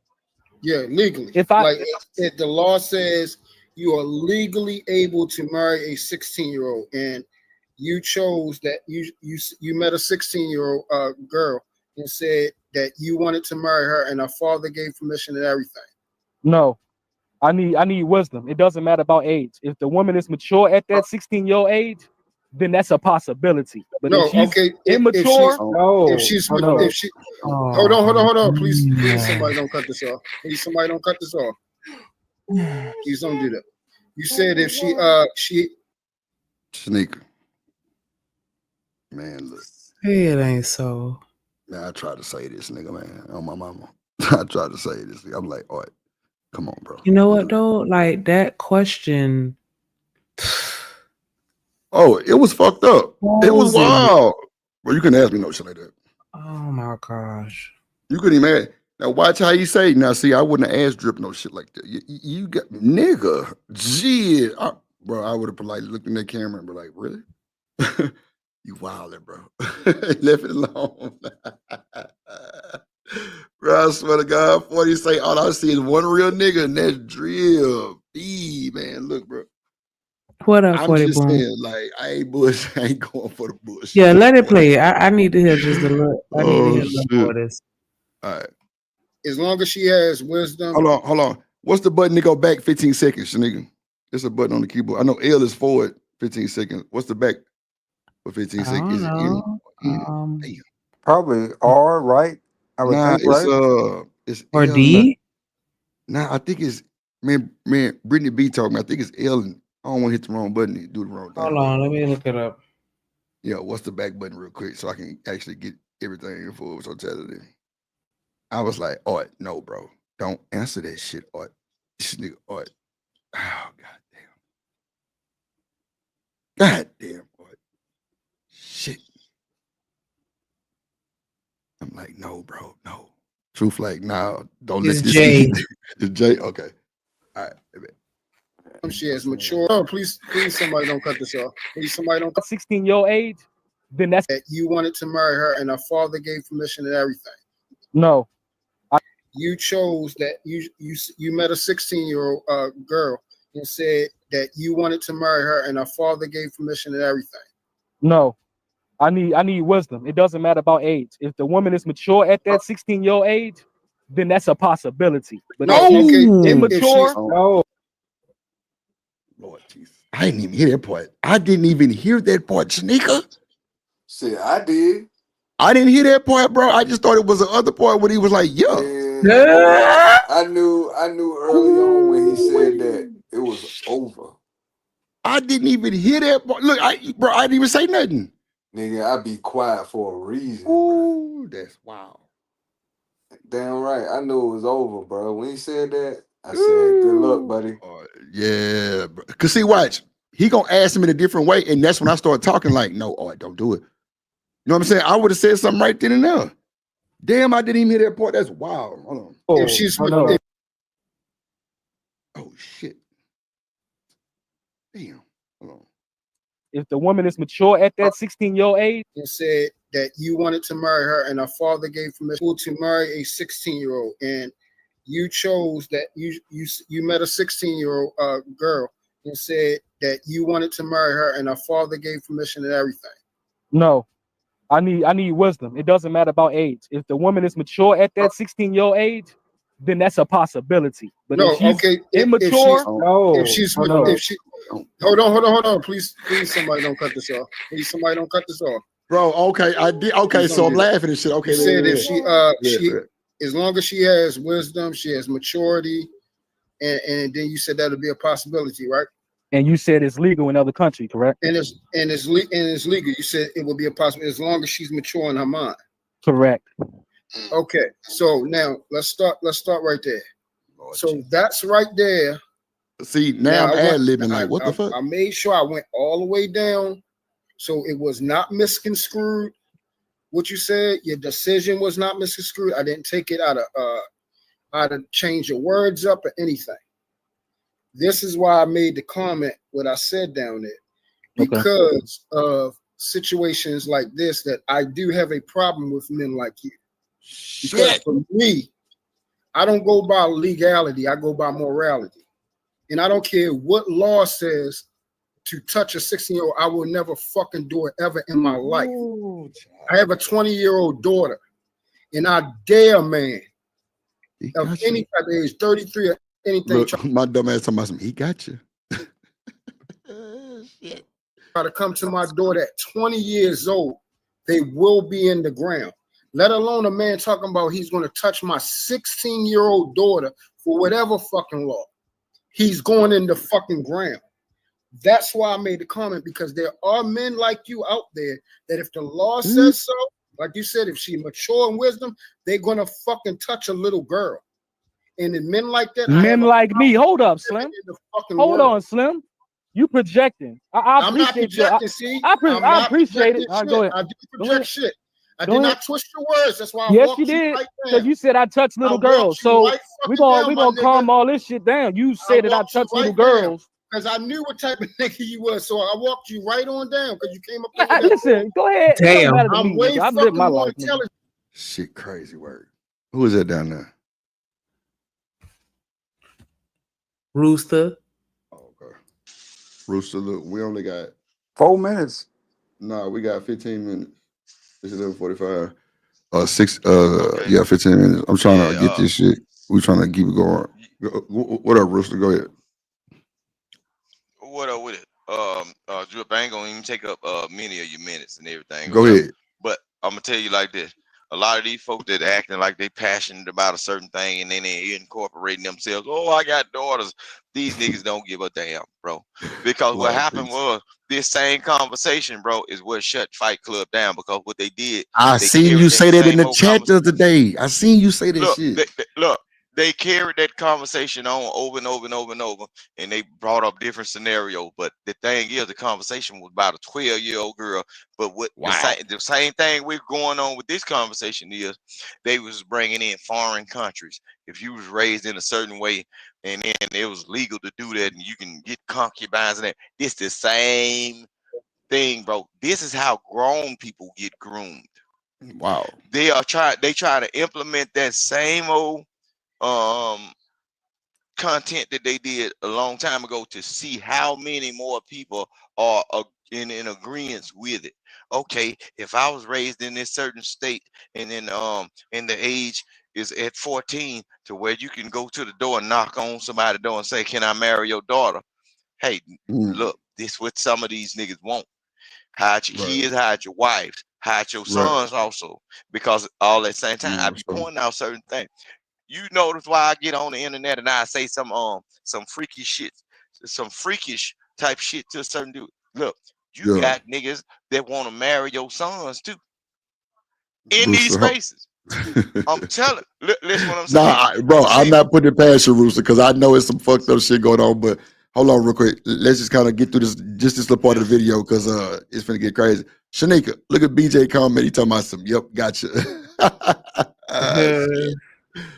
Yeah, legally. If the law says you are legally able to marry a 16-year-old, and you chose that you met a 16-year-old girl and said that you wanted to marry her, and her father gave permission and everything. No, I need wisdom. It doesn't matter about age. If the woman is mature at that 16-year-old age, then that's a possibility. But if she's immature, if she's hold on, please, somebody don't cut this off. Please, somebody don't cut this off. Please don't do that. You said if she Shanika. Man, look. Hey, it ain't so. Man, I tried to say this, nigga, man. On my mama. I tried to say this. I'm like, all right, come on, bro. You know what though? Like that question. Oh, it was fucked up. It was Was it? wild. Well, you couldn't ask me no shit like that. Oh my gosh. You couldn't even ask. Now watch how you say. Now see, I wouldn't have asked Drip no shit like that. You got nigga. Gee, bro, I would have politely looked in that camera and be like, really? You wildin', bro. Left it alone. Bro, I swear to God, 40 say all I see is one real nigga, and that's Drip. Man, look, bro. What up, I'm 40 just boom? saying, like, I ain't going for the bullshit. Yeah, let it play. I need to hear just a little. I need to hear a little more of this. All right. As long as she has wisdom. Hold on. What's the button to go back 15 seconds, nigga? There's a button on the keyboard. I know L is forward 15 seconds. What's the back for 15 seconds? Is it know. Probably R, right? I would think, right? It's or L. D. Nah, I think it's man. Brittany B told me. I think it's L. And I don't want to hit the wrong button and do the wrong thing. Hold on, let me look it up. Yeah, what's the back button real quick so I can actually get everything in full totality. I was like, Art, no, bro. Don't answer that shit, Art. This nigga, Art. Oh, God damn, Art. Shit. I'm like, no, bro, no. Truth, like, nah, don't let this J. It's J. Okay. All right. She has mature. Oh, please, somebody don't cut this off. Please, somebody don't. 16-year-old age, then that's that you wanted to marry her, and her father gave permission and everything. No. You chose that you met a 16-year-old girl and said that you wanted to marry her, and her father gave permission and everything. No. I need wisdom. It doesn't matter about age. If the woman is mature at that 16-year-old age, then that's a possibility. But if she's immature, no. Lord Jesus. I didn't even hear that part. I didn't even hear that part, Shanika. Shit, I did. I didn't hear that part, bro. I just thought it was the other part when he was like, yeah. I knew early on when he said that it was over. I didn't even hear that part. Look, I didn't even say nothing. Nigga, I be quiet for a reason. Ooh, that's wow. Damn right. I knew it was over, bro. When he said that, I said, good luck, buddy. Yeah, bro. Cause see, watch. He gonna ask him in a different way, and that's when I started talking like, no, don't do it. You know what I'm saying? I would have said something right then and there. Damn, I didn't even hear that part. That's wild. Hold on. If she's oh shit. Damn. Hold on. If the woman is mature at that 16-year-old age, and said that you wanted to marry her, and her father gave permission to marry a 16-year-old, and you chose that you met a 16-year-old girl and said that you wanted to marry her, and her father gave permission and everything. No. I need wisdom. It doesn't matter about age. If the woman is mature at that 16-year-old age, then that's a possibility. But if she's immature, if she's hold on. Please, somebody don't cut this off. Please, somebody don't cut this off. Bro, okay, I did. Okay, so I'm laughing and shit. Okay, you said if as long as she has wisdom, she has maturity, and then you said that would be a possibility, right? And you said it's legal in other countries, correct? And it's legal. You said it will be a possibility as long as she's mature in her mind. Correct. Okay, so now let's start right there. So that's right there. See, now I'm ad-libbing like, what the fuck? I made sure I went all the way down, so it was not misconstrued. What you said, your decision was not misconstrued. I didn't take it out of change your words up or anything. This is why I made the comment what I said down there, because of situations like this that I do have a problem with men like you. Because for me, I don't go by legality, I go by morality. And I don't care what law says to touch a 16-year-old, I will never fucking do it ever in my life. I have a 20-year-old daughter, and I dare a man of any type of age, 33 or anything. Look, my dumb ass talking about some, he got you. Try to come to my daughter at 20 years old, they will be in the ground. Let alone a man talking about he's going to touch my 16-year-old daughter for whatever fucking law. He's going in the fucking ground. That's why I made the comment, because there are men like you out there that if the law says so, like you said, if she mature in wisdom, they're going to fucking touch a little girl. And in men like that, men like me, hold up, Slim. Hold on, Slim. You projecting. I I'm not appreciate projecting, you. see? I appreciate it. Shit. Go ahead. I didn't project shit. I Go did ahead. not twist your words. That's why I Yes, walked you you did. right Because down. you said I touch little I girls. walked you So right we're fucking gonna down, we my gonna calm nigga. all this shit down. You I said that I walked you touch little right down, girls. because I knew what type of nigga you was. So I walked you right on down because you came up there with that. Listen, go ahead. It doesn't matter to I'm me, way nigga. I've fucking lived my more life, nigga. intelligent. Shit, crazy word. Who is that down there? Rooster. Rooster, look, we only got 4 minutes. No, we got 15 minutes. This is 11:45. 15 minutes. I'm trying to get this shit. We trying to keep it going. What up, Rooster? Go ahead. What up with it? Drip, I ain't gonna even take up many of your minutes and everything. Go ahead. But I'm gonna tell you like this: a lot of these folks that acting like they passionate about a certain thing and then they incorporating themselves. Oh, I got daughters. These niggas don't give a damn, bro. Because what happened was this same conversation, bro, is what shut Fight Club down. Because what they did, I they seen you say that in the chat the other day. I seen you say that look, shit. they carried that conversation on over and over and over and over, and they brought up different scenarios. But the thing is, the conversation was about a 12-year-old girl. But what the same thing we're going on with this conversation is, they was bringing in foreign countries. If you was raised in a certain way, and then it was legal to do that, and you can get concubines and that, it's the same thing, bro. This is how grown people get groomed. Wow. They try to implement that same old content that they did a long time ago to see how many more people are in agreement with it. Okay, if I was raised in this certain state and then the age is at 14 to where you can go to the door and knock on somebody's door and say, can I marry your daughter? Hey, look, this what some of these niggas want. Hide your kids, hide your wives, hide your sons also. Because all at the same time, I be pointing out certain things. You notice why I get on the internet and I say some freaky shit, some freakish type shit to a certain dude. Look, you got niggas that want to marry your sons too. In these spaces. I'm telling. Listen what I'm saying. Bro, I'm not putting it past you, Rooster, because I know it's some fucked up shit going on. But hold on, real quick. Let's just kind of get through this little part of the video, because it's finna get crazy. Shanika, look at BJ comment. He talking about some. Yep, gotcha.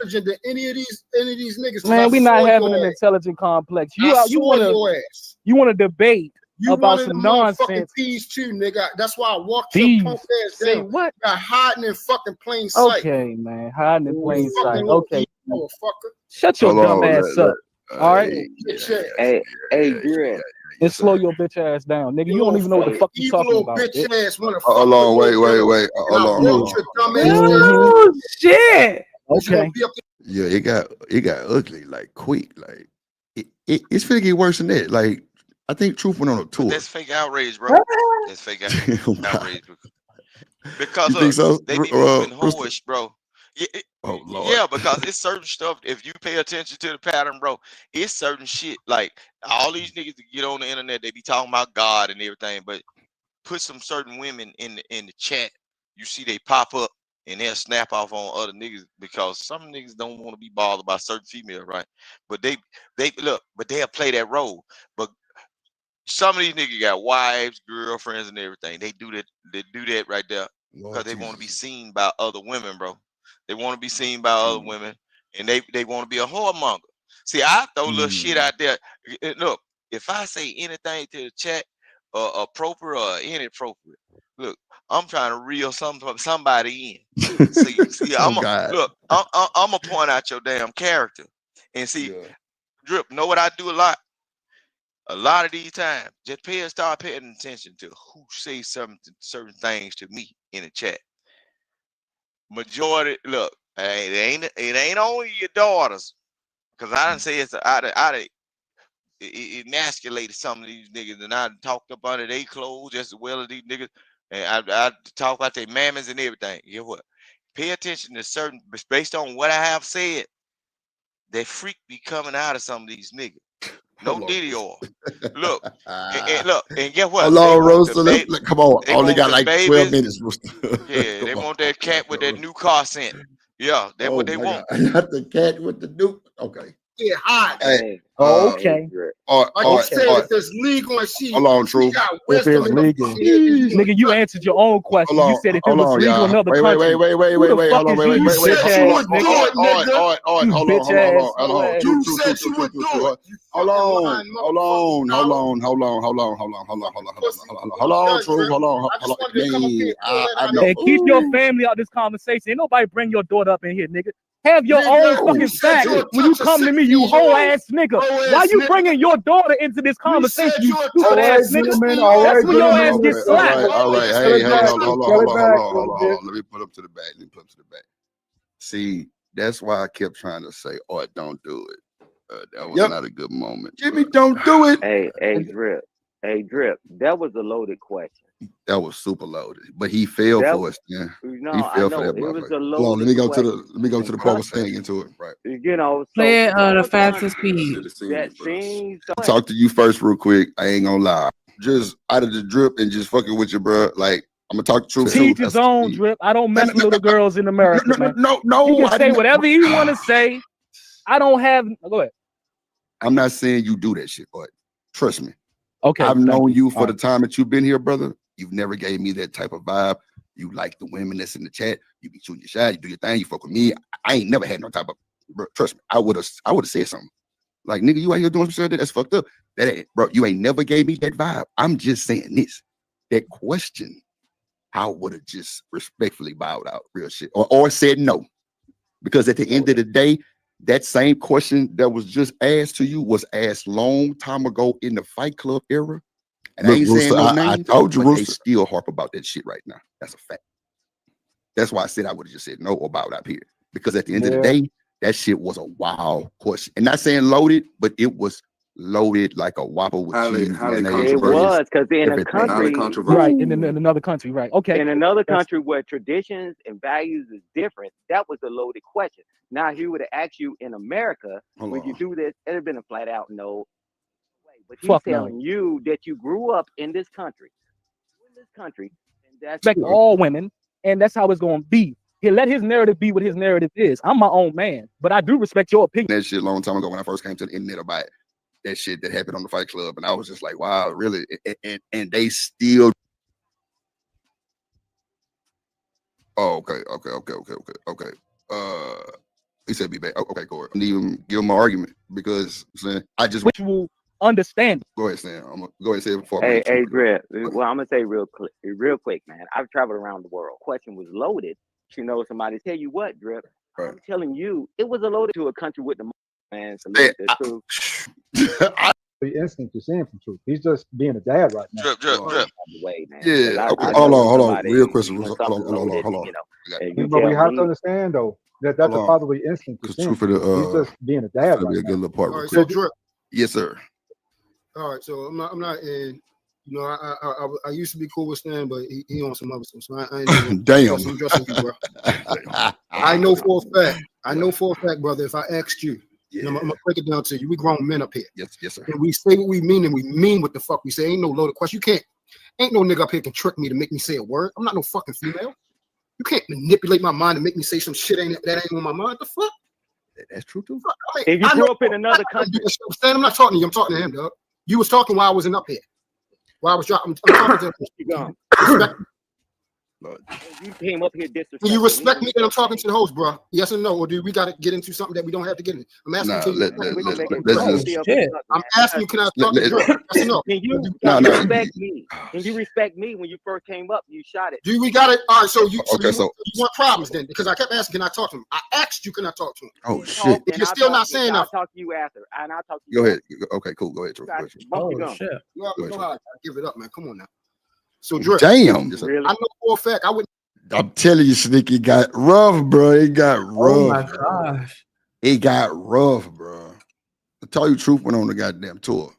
Than any of these niggas. Man, we not having an intelligent complex. You want to debate about some nonsense. Peas too, nigga. That's why I walked your punk ass down. Say what? Got hiding in fucking plain sight. Okay, man, hiding in plain sight. Okay, motherfucker. Shut your dumb ass up. All right. Hey, Drip. And slow your bitch ass down, nigga. You don't even know what the fuck you talking about. Bitch ass wanna fuck. Hold on, wait. Hold on. Oh shit. Okay. Yeah, it got ugly like quick. Like it's finna get worse than that. Like I think Truth went on a tour. That's fake outrage, bro. That's fake outrage. Because you think so? they be moving hoish, bro. Oh Lord. Yeah, because it's certain stuff. If you pay attention to the pattern, bro, it's certain shit. Like all these niggas that get on the internet, they be talking about God and everything, but put some certain women in the chat, you see they pop up and they'll snap off on other niggas because some niggas don't want to be bothered by certain females, right? But they look, but they'll play that role. But some of these niggas got wives, girlfriends, and everything. They do that right there because they want to be seen by other women, bro. They want to be seen by other women, and they want to be a whoremonger. See, I throw little shit out there. Look, if I say anything to the chat, appropriate or inappropriate, look, I'm trying to reel somebody in. See, Oh God. I'm gonna point out your damn character, and see, Drip. Know what I do a lot. A lot of these times, just start paying attention to who say certain things to me in the chat. Majority, look, it ain't only your daughters, because I didn't say I emasculated some of these niggas, and I talked up under their clothes just as well as these niggas, and I talk about their mammas and everything. You know what? Pay attention to certain, based on what I have said. That freak be coming out of some of these niggas. No Diddy oil. Look, and look, and guess what? Hello, Rooster. Come on. They Only want got the like 12 babies. minutes, Rooster. Yeah, they want that cat with that new car scent. Yeah, that's what they want. Not the cat with the duke. Okay. Get hot. Hey, Okay. Like you said, if it's legal and she, hold on, True. she got If wisdom it's in the legal. it's Nigga, you answered your own question. Hold You on, said if it hold was on, legal in y'all. another Wait, country. wait. Who the fuck Hold on, is you, You bitch said you would ass do nigga? it, nigga. You hold bitch on. ass boy. You said you would do it. You Hold on, True. Hold on. I just wanted to come up here and pull that I out know. of And keep your family out of this conversation. Ain't nobody bring your daughter up in here, nigga. Have your Nigga, own fucking you said facts you would when you touch a come to me, you 16-year-old whole ass nigga. Why ass you nigga. bringing your daughter into this conversation, said you you would stupid touch ass a nigga? 16-year-old That's when your ass get slapped. All right. Hey, hold on. Let me put up to the back. See, that's why I kept trying to say, "Oh, don't do it." That was not a good moment. Jimmy, don't do it. Hey, Drip. That was a loaded question. That was super loaded, but he fell for it. Yeah, No, he I fell for know that it was motherfucker. a Hold on, let me loaded go to question. the part was saying into it. Right. You know, so Play it the other fastest countries speed. that seems Talk to you first, real quick. I ain't gonna lie. Just out of the drip and just fucking with you, bro. Like I'm gonna talk the truth. Teach his own, Drip. I don't mess with little girls in America, man. No. He can say whatever he want to say. I don't have. Go ahead. I'm not saying you do that shit, but trust me. Okay. I've known you for All the right. time that you've been here, brother. You've never gave me that type of vibe. You like the women that's in the chat. You be shooting your shot. You do your thing. You fuck with me. I ain't never had no type of. Bro, trust me. I would have said something. Like, nigga, you out here doing some shit that's fucked up. That ain't, bro, you ain't never gave me that vibe. I'm just saying this. That question, I would have just respectfully bowed out, real shit. Or said no. Because at the end of the day, that same question that was just asked to you was asked long time ago in the Fight Club era. And Look, I ain't Rooster, saying no I names, told you, but they Rooster. still harp about that shit right now. That's a fact. That's why I said I would have just said no or bowed out here. Because at the end of the day, that shit was a wild question. And not saying loaded, but it was loaded like a Whopper with cheese, mayonnaise, it was because in a everything. country, Right, in another country, right? Okay. in another country where traditions and values is different, that was a loaded question. Now he would have asked you in America, would you do this? It'd have been a flat out no way. But he's Fuck no. telling you that you grew up in this country, and that's Respect all women, and that's how it's going to be. He'll let his narrative be what his narrative is. I'm my own man, but I do respect your opinion. That shit a long time ago when I first came to the internet about that shit that happened on the Fight Club, and I was just like, wow, really? And they still. Oh, okay. He said be back. Okay, go ahead. I didn't even give him an argument because I just which will understand. Go ahead, Sam. I'm gonna go ahead and say it before. Hey, Drip. Well, I'm gonna say real quick, man. I've traveled around the world. Question was loaded. You know, somebody tell you what, Drip. Right. I'm telling you, it was a loaded to a country with the man. Salute the truth. The instinct to seeing from truth. He's just being a dad right now. Drip. Way, man. Yeah. I Hold on. somebody, Real question. when Hold something's on. loaded, you know, and you But we tell have me. to understand though that that's a fatherly instinct to Because seeing. true for the He's just being a dad be right a good now. little part. All Real right, so quick. Drip. Yes, sir. All right, so I'm not in You know, I used to be cool with Stan, but he on some other stuff. So I ain't even Damn. I'm dressing you, bro. I know for a fact. I know for a fact, brother. If I asked you, and I'm gonna break it down to you. We grown men up here. Yes, sir. And we say what we mean, and we mean what the fuck we say. Ain't no loaded question. You can't. Ain't no nigga up here can trick me to make me say a word. I'm not no fucking female. You can't manipulate my mind and make me say some shit that ain't on my mind. The fuck? That's true too. I mean, And you grew up in another country. Stan, I'm not talking to you. I'm talking to him, dog. You was talking while I wasn't up here. While I was dropping. I'm talking to him. You gone. Respect. You came up here disrespectful. Do you respect me that I'm talking to the host, bro? Yes or no? Or do we got to get into something that we don't have to get into? I'm asking. I'm asking you, can I talk to Drip? Yes or no? Can you respect me? Can you respect me when you first came up? You shot it. Do we got it? All right. So you Okay, you want problems then? Because I kept asking, can I talk to him? I asked you, can I talk to him? Oh shit! If you're still not saying I'll nothing, talk to you after, and I'll talk to you. Go ahead. Okay, cool. Go ahead, Drew. Bump your gum. shit. go ahead. Give it up, man. Come on now. So Drip, Damn. I know for a fact I wouldn't. I'm telling you, Sneaky got rough, bro. It got rough. Oh my gosh. It got rough, bro. I tell you the truth, went on the goddamn tour.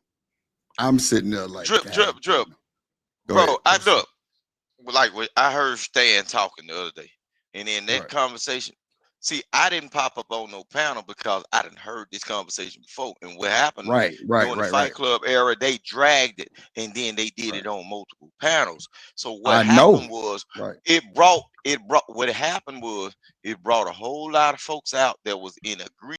I'm sitting there like Drip. Bro, I look like I heard Stan talking the other day, and in that conversation, see, I didn't pop up on no panel because I didn't heard this conversation before. And what happened during the Fight Club era, they dragged it, and then they did it on multiple panels. So what happened was it brought what happened was it brought a whole lot of folks out that was in agreement.